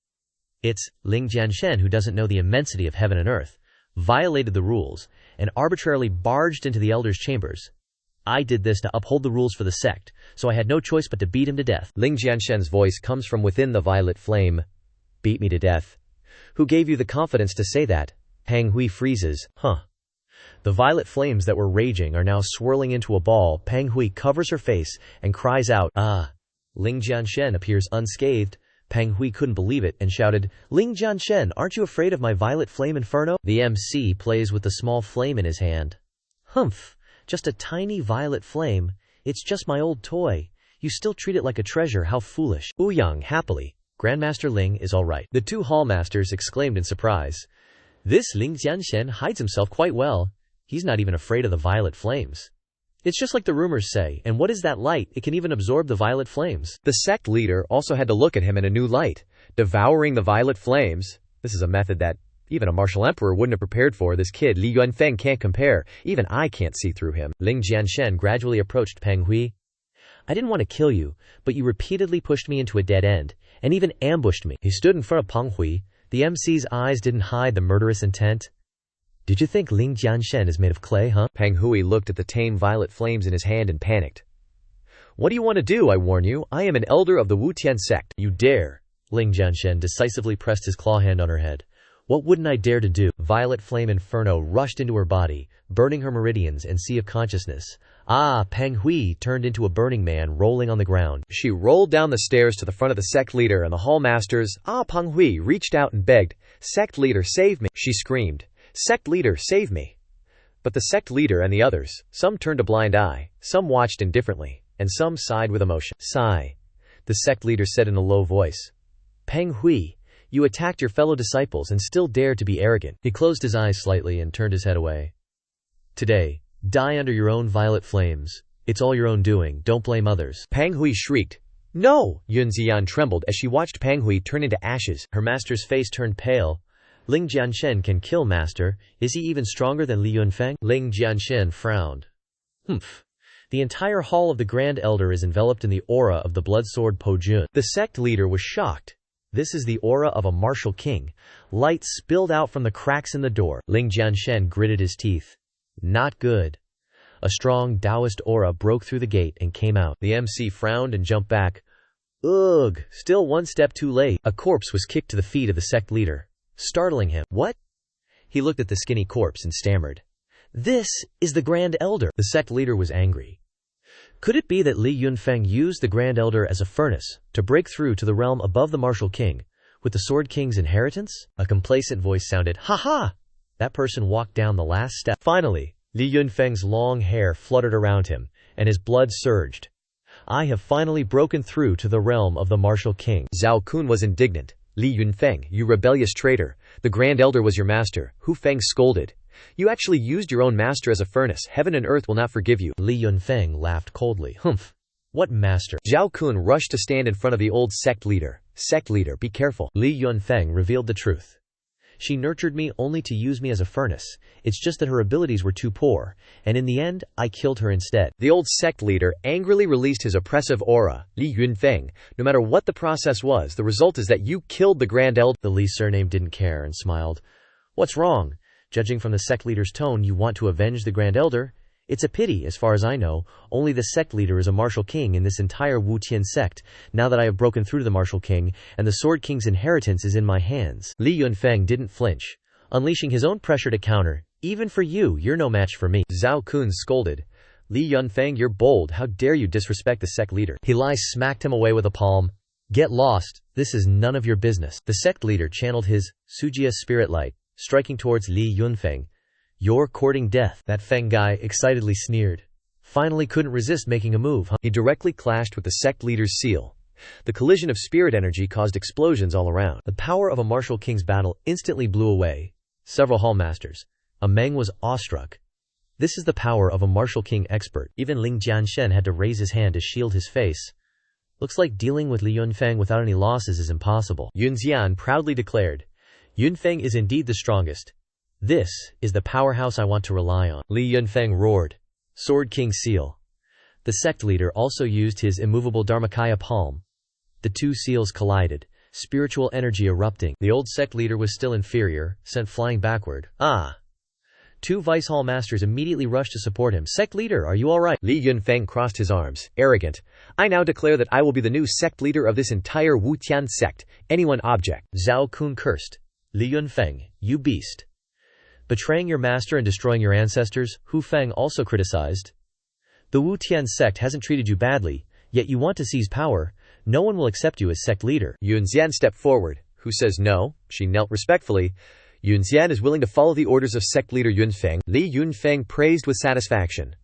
It's Ling Jianshen who doesn't know the immensity of heaven and earth, violated the rules, and arbitrarily barged into the elders' chambers. I did this to uphold the rules for the sect, so I had no choice but to beat him to death. Ling Jianshen's voice comes from within the violet flame. Beat me to death? Who gave you the confidence to say that? Peng Hui freezes. The violet flames that were raging are now swirling into a ball. Peng Hui covers her face and cries out, Ah! Ling Jianshen appears unscathed. Peng Hui couldn't believe it and shouted, Ling Jianshen, aren't you afraid of my violet flame inferno? The MC plays with the small flame in his hand. Humph! Just a tiny violet flame. It's just my old toy. You still treat it like a treasure, how foolish. Ouyang happily. Grandmaster Ling is all right. The two hallmasters exclaimed in surprise. This Ling Jianshen hides himself quite well. He's not even afraid of the violet flames. It's just like the rumors say, and what is that light? It can even absorb the violet flames. The sect leader also had to look at him in a new light. Devouring the violet flames. This is a method that even a martial emperor wouldn't have prepared for. This kid Li Yunfeng can't compare. Even I can't see through him. Ling Jianshen gradually approached Peng Hui. I didn't want to kill you, but you repeatedly pushed me into a dead end, and even ambushed me. He stood in front of Peng Hui. The MC's eyes didn't hide the murderous intent. Did you think Ling Jianshen is made of clay, huh? Peng Hui looked at the tame violet flames in his hand and panicked. What do you want to do, I warn you? I am an elder of the Wu Tian sect. You dare. Ling Jianshen decisively pressed his claw hand on her head. What wouldn't I dare to do? Violet flame inferno rushed into her body, burning her meridians and sea of consciousness. Peng Hui turned into a burning man rolling on the ground. She rolled down the stairs to the front of the sect leader, and the hall masters, Peng Hui, reached out and begged, "Sect leader, save me!" She screamed, "Sect leader, save me!" But the sect leader and the others, some turned a blind eye, some watched indifferently, and some sighed with emotion. Sigh. The sect leader said in a low voice, "Peng Hui, you attacked your fellow disciples and still dare to be arrogant." He closed his eyes slightly and turned his head away. "Today, die under your own violet flames. It's all your own doing, don't blame others." Peng Hui shrieked. "No!" Yunxian trembled as she watched Peng Hui turn into ashes. Her master's face turned pale. "Ling Jianshen can kill master. Is he even stronger than Li Yunfeng?" Ling Jianshen frowned. "Humph. The entire hall of the Grand Elder is enveloped in the aura of the blood sword Po Jun." The sect leader was shocked. "This is the aura of a martial king." Light spilled out from the cracks in the door. Ling Jianshen gritted his teeth. "Not good." A strong Taoist aura broke through the gate and came out. The MC frowned and jumped back. "Ugh, still one step too late." A corpse was kicked to the feet of the sect leader, startling him. "What?" He looked at the skinny corpse and stammered. "This is the Grand Elder." The sect leader was angry. Could it be that Li Yunfeng used the Grand Elder as a furnace to break through to the realm above the martial king, with the Sword King's inheritance? A complacent voice sounded, "Ha ha!" That person walked down the last step. Finally, Li Yunfeng's long hair fluttered around him, and his blood surged. "I have finally broken through to the realm of the martial king." Zhao Kun was indignant. "Li Yunfeng, you rebellious traitor. The Grand Elder was your master." Hu Feng scolded. "You actually used your own master as a furnace. Heaven and earth will not forgive you." Li Yunfeng laughed coldly. "Humph. What master?" Zhao Kun rushed to stand in front of the old sect leader. "Sect leader, be careful." Li Yunfeng revealed the truth. "She nurtured me only to use me as a furnace. It's just that her abilities were too poor, and in the end, I killed her instead." The old sect leader angrily released his oppressive aura. "Li Yunfeng, no matter what the process was, the result is that you killed the Grand Elder." The Li surname didn't care and smiled. "What's wrong? Judging from the sect leader's tone, you want to avenge the Grand Elder? It's a pity, as far as I know. Only the sect leader is a martial king in this entire Wuqian sect, now that I have broken through to the martial king, and the Sword King's inheritance is in my hands." Li Yunfeng didn't flinch, unleashing his own pressure to counter. "Even for you, you're no match for me." Zhao Kun scolded. "Li Yunfeng, you're bold. How dare you disrespect the sect leader?" He smacked him away with a palm. "Get lost. This is none of your business." The sect leader channeled his Sujia spirit light, striking towards Li Yunfeng. "You're courting death." That Feng guy excitedly sneered. Finally couldn't resist making a move. He directly clashed with the sect leader's seal. The collision of spirit energy caused explosions all around. The power of a martial king's battle instantly blew away several hallmasters. A Meng was awestruck. This is the power of a martial king expert. Even Ling Jianshen had to raise his hand to shield his face. "Looks like dealing with Li Yunfeng without any losses is impossible," Yunxian proudly declared. "Yunfeng is indeed the strongest. This is the powerhouse I want to rely on." Li Yunfeng roared. "Sword King seal." The sect leader also used his immovable Dharmakaya palm. The two seals collided, spiritual energy erupting. The old sect leader was still inferior, sent flying backward. Two vice hall masters immediately rushed to support him. "Sect leader, are you alright?" Li Yunfeng crossed his arms, arrogant. "I now declare that I will be the new sect leader of this entire Wuqian sect. Anyone object?" Zhao Kun cursed. "Li Yunfeng, you beast. Betraying your master and destroying your ancestors," Hu Feng also criticized. "The Wuqian sect hasn't treated you badly, yet you want to seize power. No one will accept you as sect leader." Yunxian stepped forward. "Who says no?" She knelt respectfully. "Yunxian is willing to follow the orders of sect leader Yunfeng." Li Yunfeng praised with satisfaction.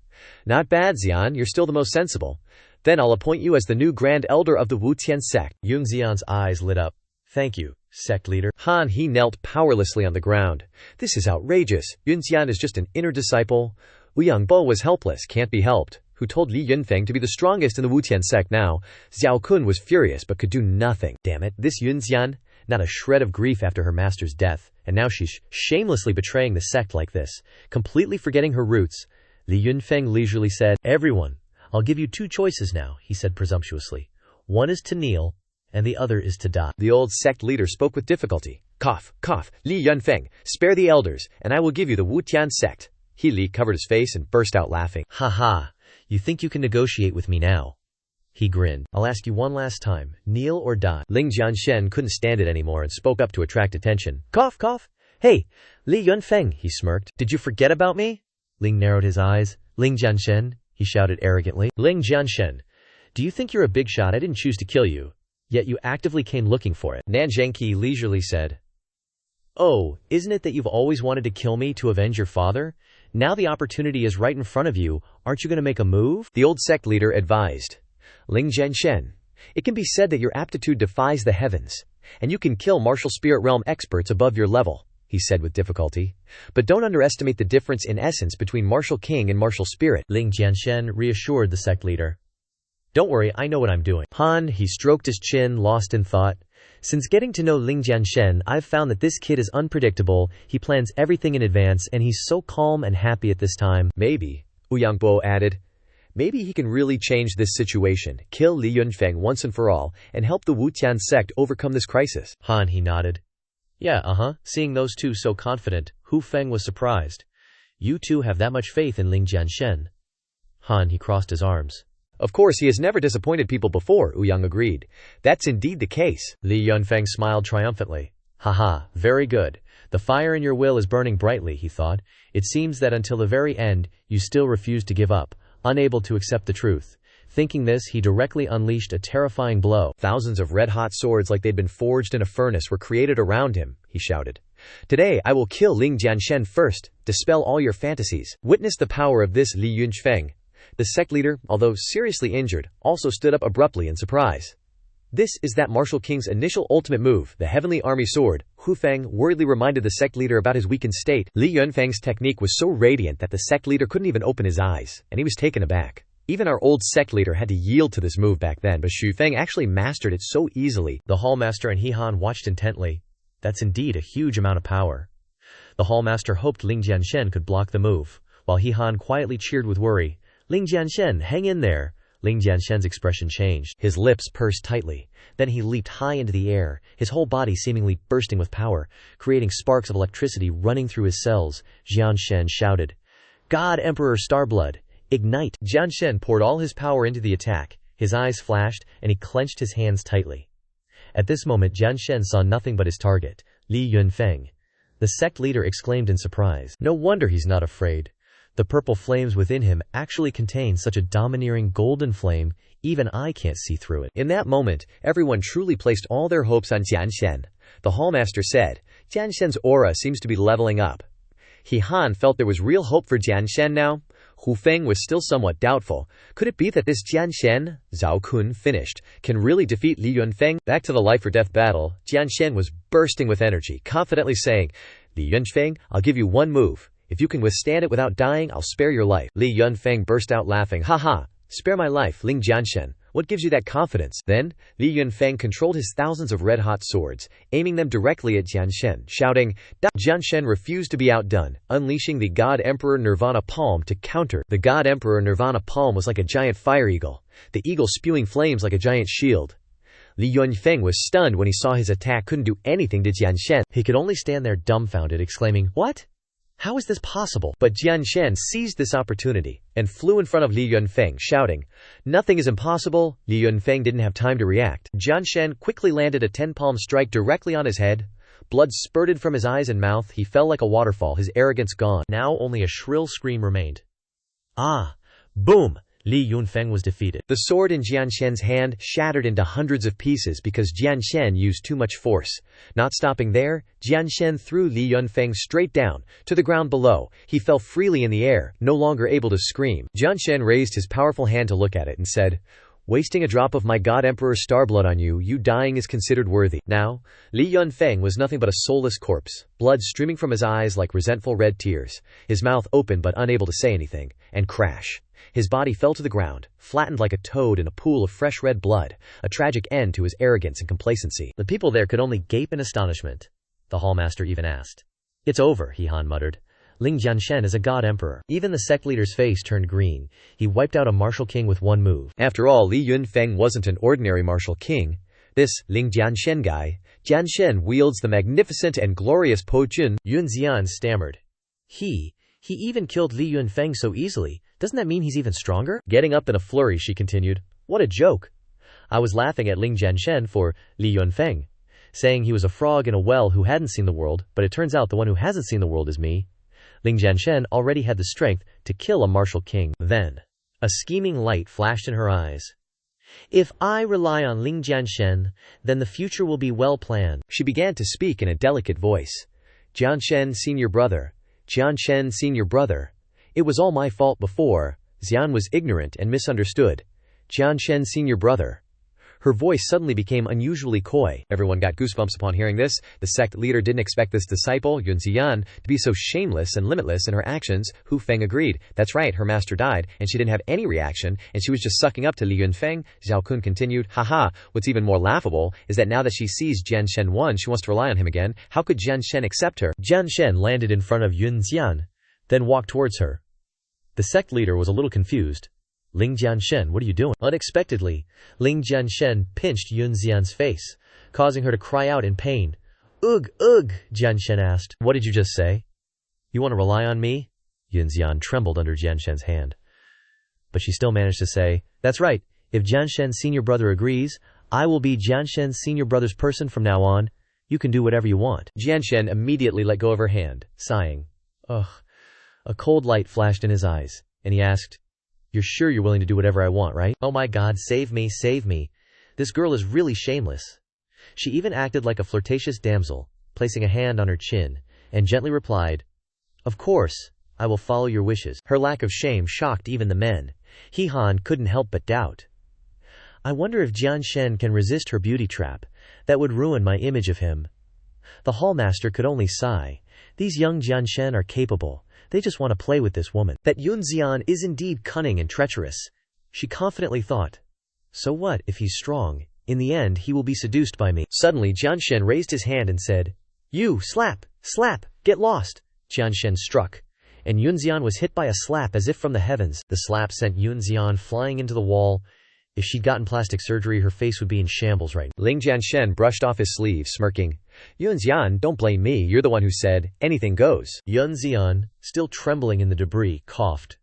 "Not bad, Xian, you're still the most sensible. Then I'll appoint you as the new Grand Elder of the Wuqian sect." Yunxian's eyes lit up. "Thank you, sect leader." He knelt powerlessly on the ground. "This is outrageous. Yunxian is just an inner disciple. Ouyang Bo was helpless, can't be helped. Who told Li Yunfeng to be the strongest in the Wuqian sect now?" Zhao Kun was furious but could do nothing. Damn it, this Yunxian, not a shred of grief after her master's death, and now she's shamelessly betraying the sect like this, completely forgetting her roots. Li Yunfeng leisurely said, "Everyone, I'll give you two choices now," he said presumptuously. "One is to kneel, and the other is to die." The old sect leader spoke with difficulty. Cough, cough. "Li Yunfeng, spare the elders, and I will give you the Wuqian sect." Li covered his face and burst out laughing. "Ha ha, you think you can negotiate with me now? He grinned. I'll ask you one last time, kneel or die. Ling Jianshen couldn't stand it anymore and spoke up to attract attention. Cough, cough. Hey, Li Yunfeng, he smirked. Did you forget about me? Ling narrowed his eyes. Ling Jianshen, he shouted arrogantly. Ling Jianshen, do you think you're a big shot? I didn't choose to kill you. Yet you actively came looking for it. Nan Zhengqi leisurely said. Oh, isn't it that you've always wanted to kill me to avenge your father? Now the opportunity is right in front of you. Aren't you going to make a move? The old sect leader advised. Ling Jianshen, it can be said that your aptitude defies the heavens, and you can kill martial spirit realm experts above your level, he said with difficulty. But don't underestimate the difference in essence between martial king and martial spirit. Ling Jianshen reassured the sect leader. Don't worry, I know what I'm doing. Han, he stroked his chin, lost in thought. Since getting to know Ling Jianshen, I've found that this kid is unpredictable. He plans everything in advance, and he's so calm and happy at this time. Maybe, Yangbo added. Maybe he can really change this situation, kill Li Yunfeng once and for all, and help the Wuxian sect overcome this crisis. Han, he nodded. Yeah, Seeing those two so confident, Hu Feng was surprised. You two have that much faith in Ling Jianshen. Han, he crossed his arms. Of course, he has never disappointed people before, Yang agreed. That's indeed the case. Li Yunfeng smiled triumphantly. Haha, very good. The fire in your will is burning brightly, he thought. It seems that until the very end, you still refuse to give up, unable to accept the truth. Thinking this, he directly unleashed a terrifying blow. Thousands of red-hot swords like they'd been forged in a furnace were created around him, he shouted. Today, I will kill Ling Jianshen first, dispel all your fantasies. Witness the power of this Li Yunfeng. The sect leader, although seriously injured, also stood up abruptly in surprise. This is that martial king's initial ultimate move, the heavenly army sword. Hu Feng worriedly reminded the sect leader about his weakened state. Li Yunfeng's technique was so radiant that the sect leader couldn't even open his eyes, and he was taken aback. Even our old sect leader had to yield to this move back then, but Xu Feng actually mastered it so easily. The Hallmaster and He Han watched intently. That's indeed a huge amount of power. The Hallmaster hoped Ling Jianshen could block the move, while He Han quietly cheered with worry. Ling Jianshen, hang in there. Ling Jianshen's expression changed. His lips pursed tightly. Then he leaped high into the air, his whole body seemingly bursting with power, creating sparks of electricity running through his cells. Jianshen shouted, God Emperor Starblood, ignite! Jianshen poured all his power into the attack. His eyes flashed, and he clenched his hands tightly. At this moment Jianshen saw nothing but his target, Li Yunfeng. The sect leader exclaimed in surprise. No wonder he's not afraid. The purple flames within him actually contain such a domineering golden flame, even I can't see through it. In that moment, everyone truly placed all their hopes on Jianshen. The Hallmaster said, Jianshen's aura seems to be leveling up. He Han felt there was real hope for Jianshen now. Hu Feng was still somewhat doubtful. Could it be that this Jianshen, Zhao Kun finished, can really defeat Li Yunfeng? Back to the life-or-death battle, Jianshen was bursting with energy, confidently saying, Li Yunfeng, I'll give you one move. If you can withstand it without dying, I'll spare your life. Li Yunfeng burst out laughing. Ha! Spare my life, Ling Jianshen. What gives you that confidence? Then, Li Yunfeng controlled his thousands of red-hot swords, aiming them directly at Jianshen, shouting, Da! Jianshen refused to be outdone, unleashing the God Emperor Nirvana Palm to counter. The God Emperor Nirvana Palm was like a giant fire eagle, the eagle spewing flames like a giant shield. Li Yunfeng was stunned when he saw his attack couldn't do anything to Jianshen. He could only stand there dumbfounded, exclaiming, What? How is this possible? But Jianshen seized this opportunity and flew in front of Li Yunfeng, shouting, Nothing is impossible. Li Yunfeng didn't have time to react. Jianshen quickly landed a 10-palm strike directly on his head. Blood spurted from his eyes and mouth. He fell like a waterfall, his arrogance gone. Now only a shrill scream remained. Ah! Boom! Li Yunfeng was defeated. The sword in Jianshen's hand shattered into hundreds of pieces because Jianshen used too much force. Not stopping there, Jianshen threw Li Yunfeng straight down, to the ground below. He fell freely in the air, no longer able to scream. Jianshen raised his powerful hand to look at it and said, Wasting a drop of my God Emperor Starblood on you, you dying is considered worthy. Now, Li Yunfeng was nothing but a soulless corpse, blood streaming from his eyes like resentful red tears, his mouth open but unable to say anything, and crash. His body fell to the ground, flattened like a toad in a pool of fresh red blood, a tragic end to his arrogance and complacency. The people there could only gape in astonishment. The Hallmaster even asked. It's over, He Han muttered. Ling Jianshen is a god emperor. Even the sect leader's face turned green. He wiped out a martial king with one move. After all, Li Yunfeng wasn't an ordinary martial king. This Ling Jianshen guy, Jianshen wields the magnificent and glorious Po Jun. Yun Xian stammered. He even killed Li Yunfeng so easily. Doesn't that mean he's even stronger? Getting up in a flurry, she continued. What a joke! I was laughing at Ling Jianshen for Li Yunfeng, saying he was a frog in a well who hadn't seen the world, but it turns out the one who hasn't seen the world is me. Ling Jianshen already had the strength to kill a martial king. Then, a scheming light flashed in her eyes. If I rely on Ling Jianshen, then the future will be well planned. She began to speak in a delicate voice. Jianshen, senior brother. Jianshen, senior brother. It was all my fault before. Xian was ignorant and misunderstood. Jianshen, senior brother. Her voice suddenly became unusually coy. Everyone got goosebumps upon hearing this. The sect leader didn't expect this disciple, Yunxian, to be so shameless and limitless in her actions. Hu Feng agreed. That's right, her master died, and she didn't have any reaction, and she was just sucking up to Li Yunfeng. Zhao Kun continued, haha, what's even more laughable is that now that she sees Jianshen won, she wants to rely on him again. How could Jianshen accept her? Jianshen landed in front of Yunxian, then walked towards her. The sect leader was a little confused. Ling Jianshen, what are you doing? Unexpectedly, Ling Jianshen pinched Yunxian's face, causing her to cry out in pain. Ugh, ugh, Jianshen asked. What did you just say? You want to rely on me? Yunxian trembled under Jianshen's hand. But she still managed to say, that's right, if Jianshen's senior brother agrees, I will be Jianshen's senior brother's person from now on. You can do whatever you want. Jianshen immediately let go of her hand, sighing. Ugh. A cold light flashed in his eyes, and he asked, You're sure you're willing to do whatever I want, right? Oh my God, save me, save me. This girl is really shameless. She even acted like a flirtatious damsel, placing a hand on her chin, and gently replied, Of course, I will follow your wishes. Her lack of shame shocked even the men. He Han couldn't help but doubt. I wonder if Jianshen can resist her beauty trap. That would ruin my image of him. The hallmaster could only sigh. These young Jianshen are capable. They just want to play with this woman. That Yunxian is indeed cunning and treacherous, she confidently thought. So what if he's strong? In the end, he will be seduced by me. Suddenly, Jianshen raised his hand and said, You, slap, slap, get lost. Jianshen struck, and Yunxian was hit by a slap as if from the heavens. The slap sent Yunxian flying into the wall. If she'd gotten plastic surgery, her face would be in shambles right now. Ling Jianshen brushed off his sleeve, smirking. Yunxian, don't blame me. You're the one who said, anything goes. Yunxian, still trembling in the debris, coughed.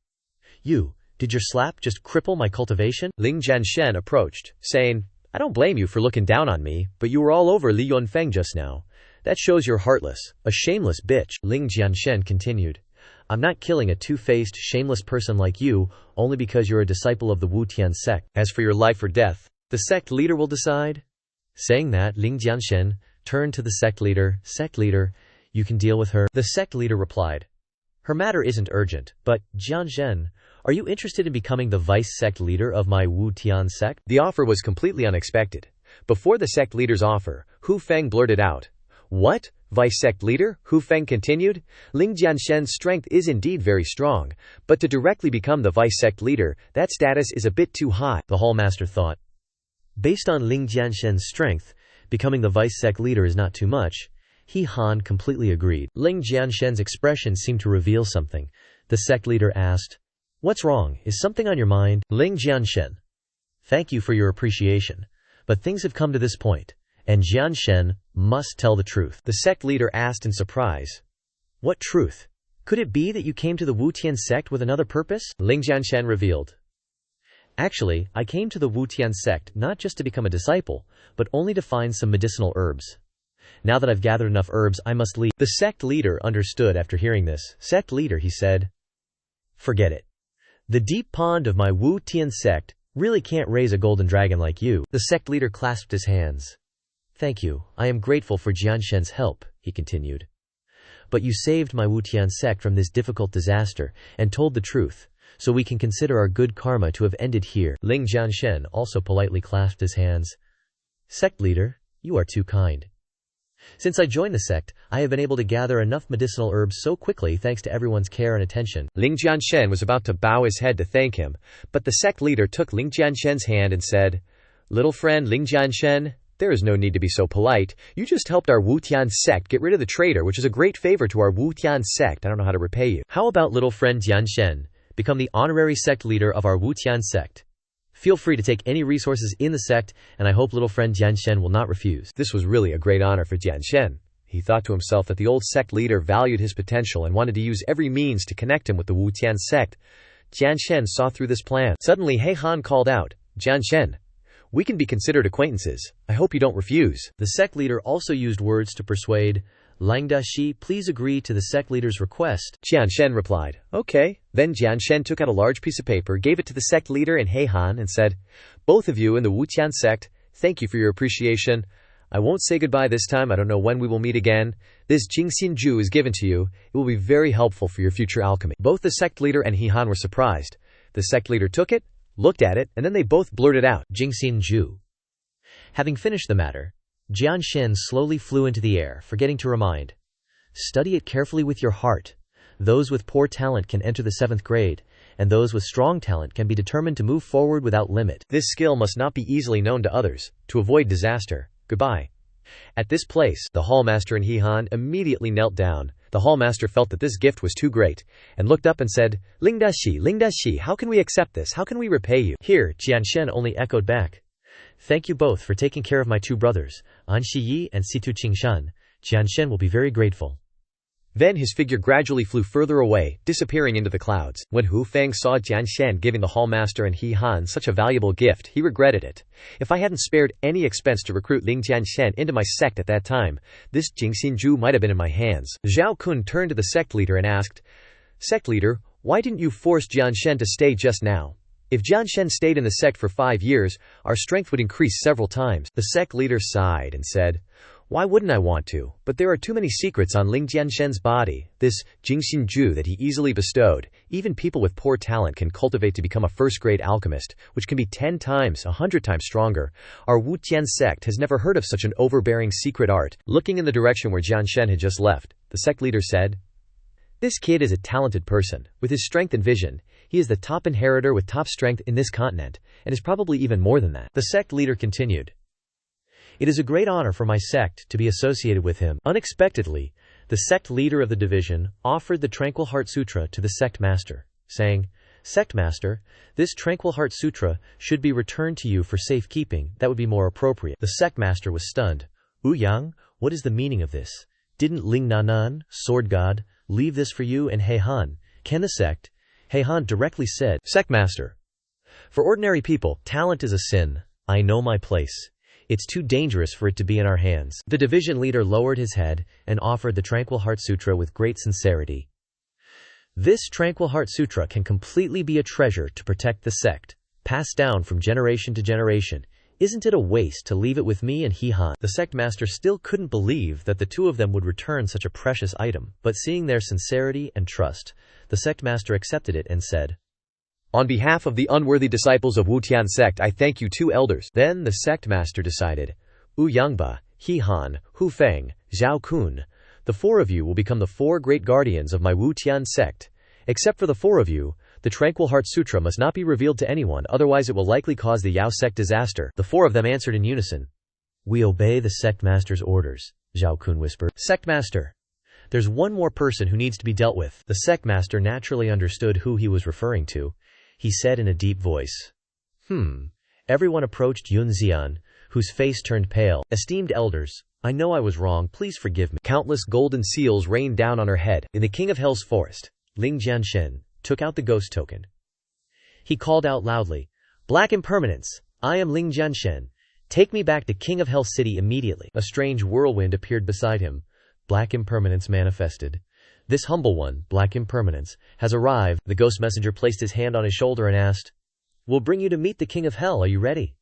Did your slap just cripple my cultivation? Ling Jianshen approached, saying, I don't blame you for looking down on me, but you were all over Li Yunfeng just now. That shows you're heartless, a shameless bitch. Ling Jianshen continued. I'm not killing a two-faced, shameless person like you, only because you're a disciple of the Wuxian sect. As for your life or death, the sect leader will decide. Saying that, Ling Jianshen turned to the sect leader. Sect leader, you can deal with her. The sect leader replied. Her matter isn't urgent, but, Jianshen, are you interested in becoming the vice sect leader of my Wuxian sect? The offer was completely unexpected. Before the sect leader's offer, Hu Feng blurted out. What? Vice sect leader? Hu Feng continued. Ling Jianshen's strength is indeed very strong, but to directly become the vice sect leader, that status is a bit too high, the hallmaster thought. Based on Ling Jianshen's strength, becoming the vice sect leader is not too much. He Han completely agreed. Ling Jianshen's expression seemed to reveal something. The sect leader asked, What's wrong? Is something on your mind? Ling Jianshen. Thank you for your appreciation, but things have come to this point, and Jianshen must tell the truth. The sect leader asked in surprise. What truth? Could it be that you came to the Wuxian sect with another purpose? Ling Jianshen revealed. Actually, I came to the Wuxian sect not just to become a disciple, but only to find some medicinal herbs. Now that I've gathered enough herbs, I must leave. The sect leader understood after hearing this. Sect leader, he said. Forget it. The deep pond of my Wuxian sect really can't raise a golden dragon like you. The sect leader clasped his hands. Thank you. I am grateful for Jianshen's help, he continued. But you saved my Wuxian sect from this difficult disaster and told the truth, so we can consider our good karma to have ended here. Ling Jianshen also politely clasped his hands. Sect leader, you are too kind. Since I joined the sect, I have been able to gather enough medicinal herbs so quickly thanks to everyone's care and attention. Ling Jianshen was about to bow his head to thank him, but the sect leader took Ling Jianshen's hand and said, Little friend Ling Jianshen, there is no need to be so polite. You just helped our Wuxian sect get rid of the traitor, which is a great favor to our Wuxian sect. I don't know how to repay you. How about little friend Jianshen become the honorary sect leader of our Wuxian sect? Feel free to take any resources in the sect, and I hope little friend Jianshen will not refuse. This was really a great honor for Jianshen. He thought to himself that the old sect leader valued his potential and wanted to use every means to connect him with the Wuxian sect. Jianshen saw through this plan. Suddenly, He Han called out, Jianshen, we can be considered acquaintances. I hope you don't refuse. The sect leader also used words to persuade. Langdashi, please agree to the sect leader's request. Jianshen replied, okay. Then Jianshen took out a large piece of paper, gave it to the sect leader in Heihan and said, both of you in the Wuxian sect, thank you for your appreciation. I won't say goodbye this time. I don't know when we will meet again. This Jingxin Ju is given to you. It will be very helpful for your future alchemy. Both the sect leader and Heihan were surprised. The sect leader took it, looked at it, and then they both blurted out, Jingxin Ju. Having finished the matter, Jianshen slowly flew into the air, forgetting to remind. Study it carefully with your heart. Those with poor talent can enter the 7th grade, and those with strong talent can be determined to move forward without limit. This skill must not be easily known to others, to avoid disaster. Goodbye. At this place, the hallmaster and Heihan immediately knelt down. The hallmaster felt that this gift was too great, and looked up and said, Lingdashi, how can we accept this? How can we repay you? Here, Jianshen only echoed back. Thank you both for taking care of my 2 brothers, An Shiyi and Situ Qingshan. Jianshen will be very grateful. Then his figure gradually flew further away, disappearing into the clouds. When Hu Feng saw Jianshen giving the hallmaster and Heihan such a valuable gift, he regretted it. If I hadn't spared any expense to recruit Ling Jianshen into my sect at that time, this Jingxin Ju might have been in my hands. Zhao Kun turned to the sect leader and asked, Sect leader, why didn't you force Jianshen to stay just now? If Jianshen stayed in the sect for 5 years, our strength would increase several times. The sect leader sighed and said, why wouldn't I want to? But there are too many secrets on Ling Jianshen's body, this Jingxin Ju that he easily bestowed. Even people with poor talent can cultivate to become a first-grade alchemist, which can be 10 times, 100 times stronger. Our Wuxian sect has never heard of such an overbearing secret art. Looking in the direction where Jianshen had just left, the sect leader said, this kid is a talented person. With his strength and vision, he is the top inheritor with top strength in this continent, and is probably even more than that. The sect leader continued. It is a great honor for my sect to be associated with him. Unexpectedly, the sect leader of the division offered the Tranquil Heart Sutra to the sect master, saying, Sect master, this Tranquil Heart Sutra should be returned to you for safekeeping. That would be more appropriate. The sect master was stunned. Yang, what is the meaning of this? Didn't Ling Nanan, sword god, leave this for you and Heihan? Can the sect? Heihan directly said, Sect master, for ordinary people, talent is a sin. I know my place. It's too dangerous for it to be in our hands. The division leader lowered his head and offered the Tranquil Heart Sutra with great sincerity. This Tranquil Heart Sutra can completely be a treasure to protect the sect, passed down from generation to generation. Isn't it a waste to leave it with me and Heihan? The sect master still couldn't believe that the 2 of them would return such a precious item, but seeing their sincerity and trust, the sect master accepted it and said, On behalf of the unworthy disciples of Wuxian sect, I thank you 2 elders. Then the sect master decided, Yangba, Heihan, Hu Feng, Zhao Kun, the 4 of you will become the 4 great guardians of my Wuxian sect. Except for the 4 of you, the Tranquil Heart Sutra must not be revealed to anyone, otherwise it will likely cause the Yao sect disaster. The 4 of them answered in unison. We obey the sect master's orders, Zhao Kun whispered. Sect master, there's one more person who needs to be dealt with. The sect master naturally understood who he was referring to. He said in a deep voice. Everyone approached Yunxian, whose face turned pale. Esteemed elders, I know I was wrong, please forgive me. Countless golden seals rained down on her head. In the King of Hell's forest, Ling Jianshen took out the ghost token. He called out loudly, Black Impermanence, I am Ling Jianshen. Take me back to King of Hell City immediately. A strange whirlwind appeared beside him. Black Impermanence manifested. This humble one, Black Impermanence, has arrived. The ghost messenger placed his hand on his shoulder and asked, We'll bring you to meet the King of Hell, are you ready?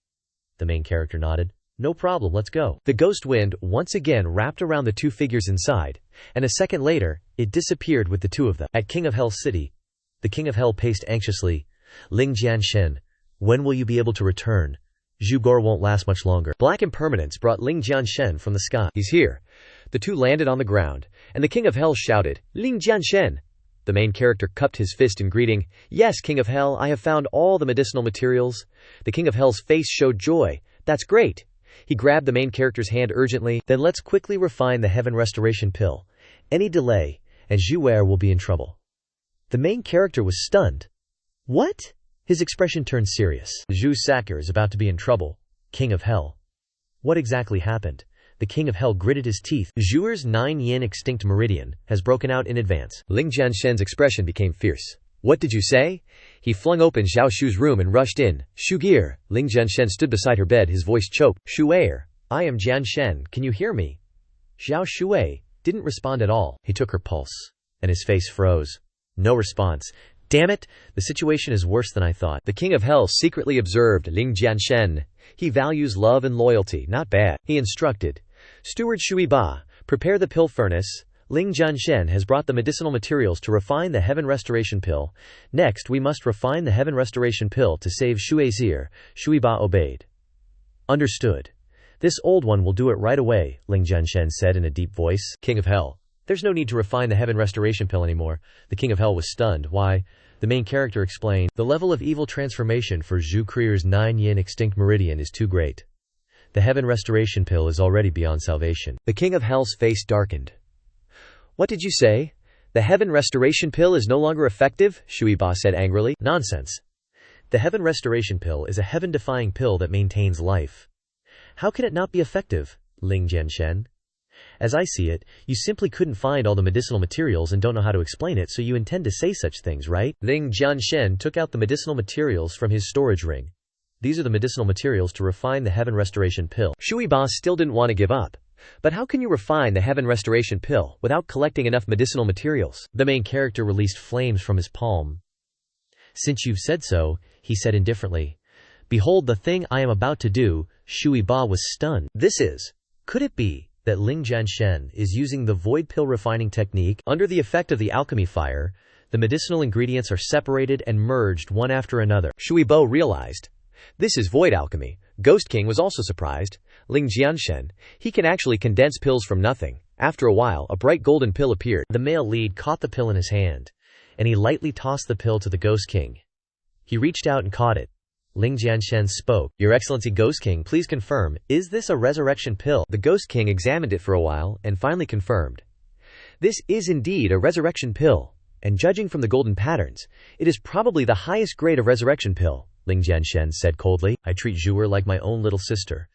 The main character nodded. No problem, let's go. The ghost wind once again wrapped around the 2 figures inside, and a second later, it disappeared with the 2 of them. At King of Hell City, the King of Hell paced anxiously. Ling Jianshen, when will you be able to return? Zhugor won't last much longer. Black Impermanence brought Ling Jianshen from the sky. He's here. The 2 landed on the ground, and the King of Hell shouted, Ling Jianshen! The main character cupped his fist in greeting. Yes, King of Hell, I have found all the medicinal materials. The King of Hell's face showed joy. That's great. He grabbed the main character's hand urgently. Then let's quickly refine the Heaven Restoration Pill. Any delay, and Zhuer will be in trouble. The main character was stunned. What? His expression turned serious. Zhu Sacker is about to be in trouble. King of Hell. What exactly happened? The King of Hell gritted his teeth. Zhuer's 9 yin extinct meridian has broken out in advance. Ling Jianshen's expression became fierce. What did you say? He flung open Zhao Shu's room and rushed in. "Shugeer!" Ling Jianshen stood beside her bed, his voice choked. "Shuer, I am Jianshen, can you hear me?" Zhao Shui didn't respond at all. He took her pulse, and his face froze. No response. "Damn it, the situation is worse than I thought." The king of hell secretly observed Ling Jianshen. "He values love and loyalty, not bad." He instructed, "Steward Shui Ba, prepare the pill furnace. Ling Jianshen has brought the medicinal materials to refine the heaven restoration pill. Next, we must refine the heaven restoration pill to save Shui Zir." Shui Ba obeyed. "Understood. This old one will do it right away," Ling Jianshen said in a deep voice. "King of hell, there's no need to refine the heaven restoration pill anymore." The king of hell was stunned. "Why?" The main character explained, "The level of evil transformation for Zhu Krier's 9-yin extinct meridian is too great. The heaven restoration pill is already beyond salvation." The king of hell's face darkened. "What did you say? The heaven restoration pill is no longer effective?" Shui Ba said angrily. "Nonsense. The heaven restoration pill is a heaven-defying pill that maintains life. How can it not be effective, Ling Jianshen? As I see it, you simply couldn't find all the medicinal materials and don't know how to explain it, so you intend to say such things, right?" Ling Jianshen took out the medicinal materials from his storage ring. "These are the medicinal materials to refine the heaven restoration pill." Shui Ba still didn't want to give up. "But how can you refine the heaven restoration pill without collecting enough medicinal materials?" The main character released flames from his palm. "Since you've said so," he said indifferently. "Behold the thing I am about to do." Shui Ba was stunned. Could it be that Ling Jianshen is using the void pill refining technique? Under the effect of the alchemy fire, the medicinal ingredients are separated and merged one after another. Shui Bo realized. This is void alchemy. Ghost King was also surprised. Ling Jianshen, he can actually condense pills from nothing. After a while, a bright golden pill appeared. The male lead caught the pill in his hand, and he lightly tossed the pill to the Ghost King. He reached out and caught it. Ling Jianshen spoke. "Your Excellency Ghost King, please confirm, is this a resurrection pill?" The Ghost King examined it for a while, and finally confirmed. "This is indeed a resurrection pill, and judging from the golden patterns, it is probably the highest grade of resurrection pill," Ling Jianshen said coldly. "I treat Zhuer like my own little sister.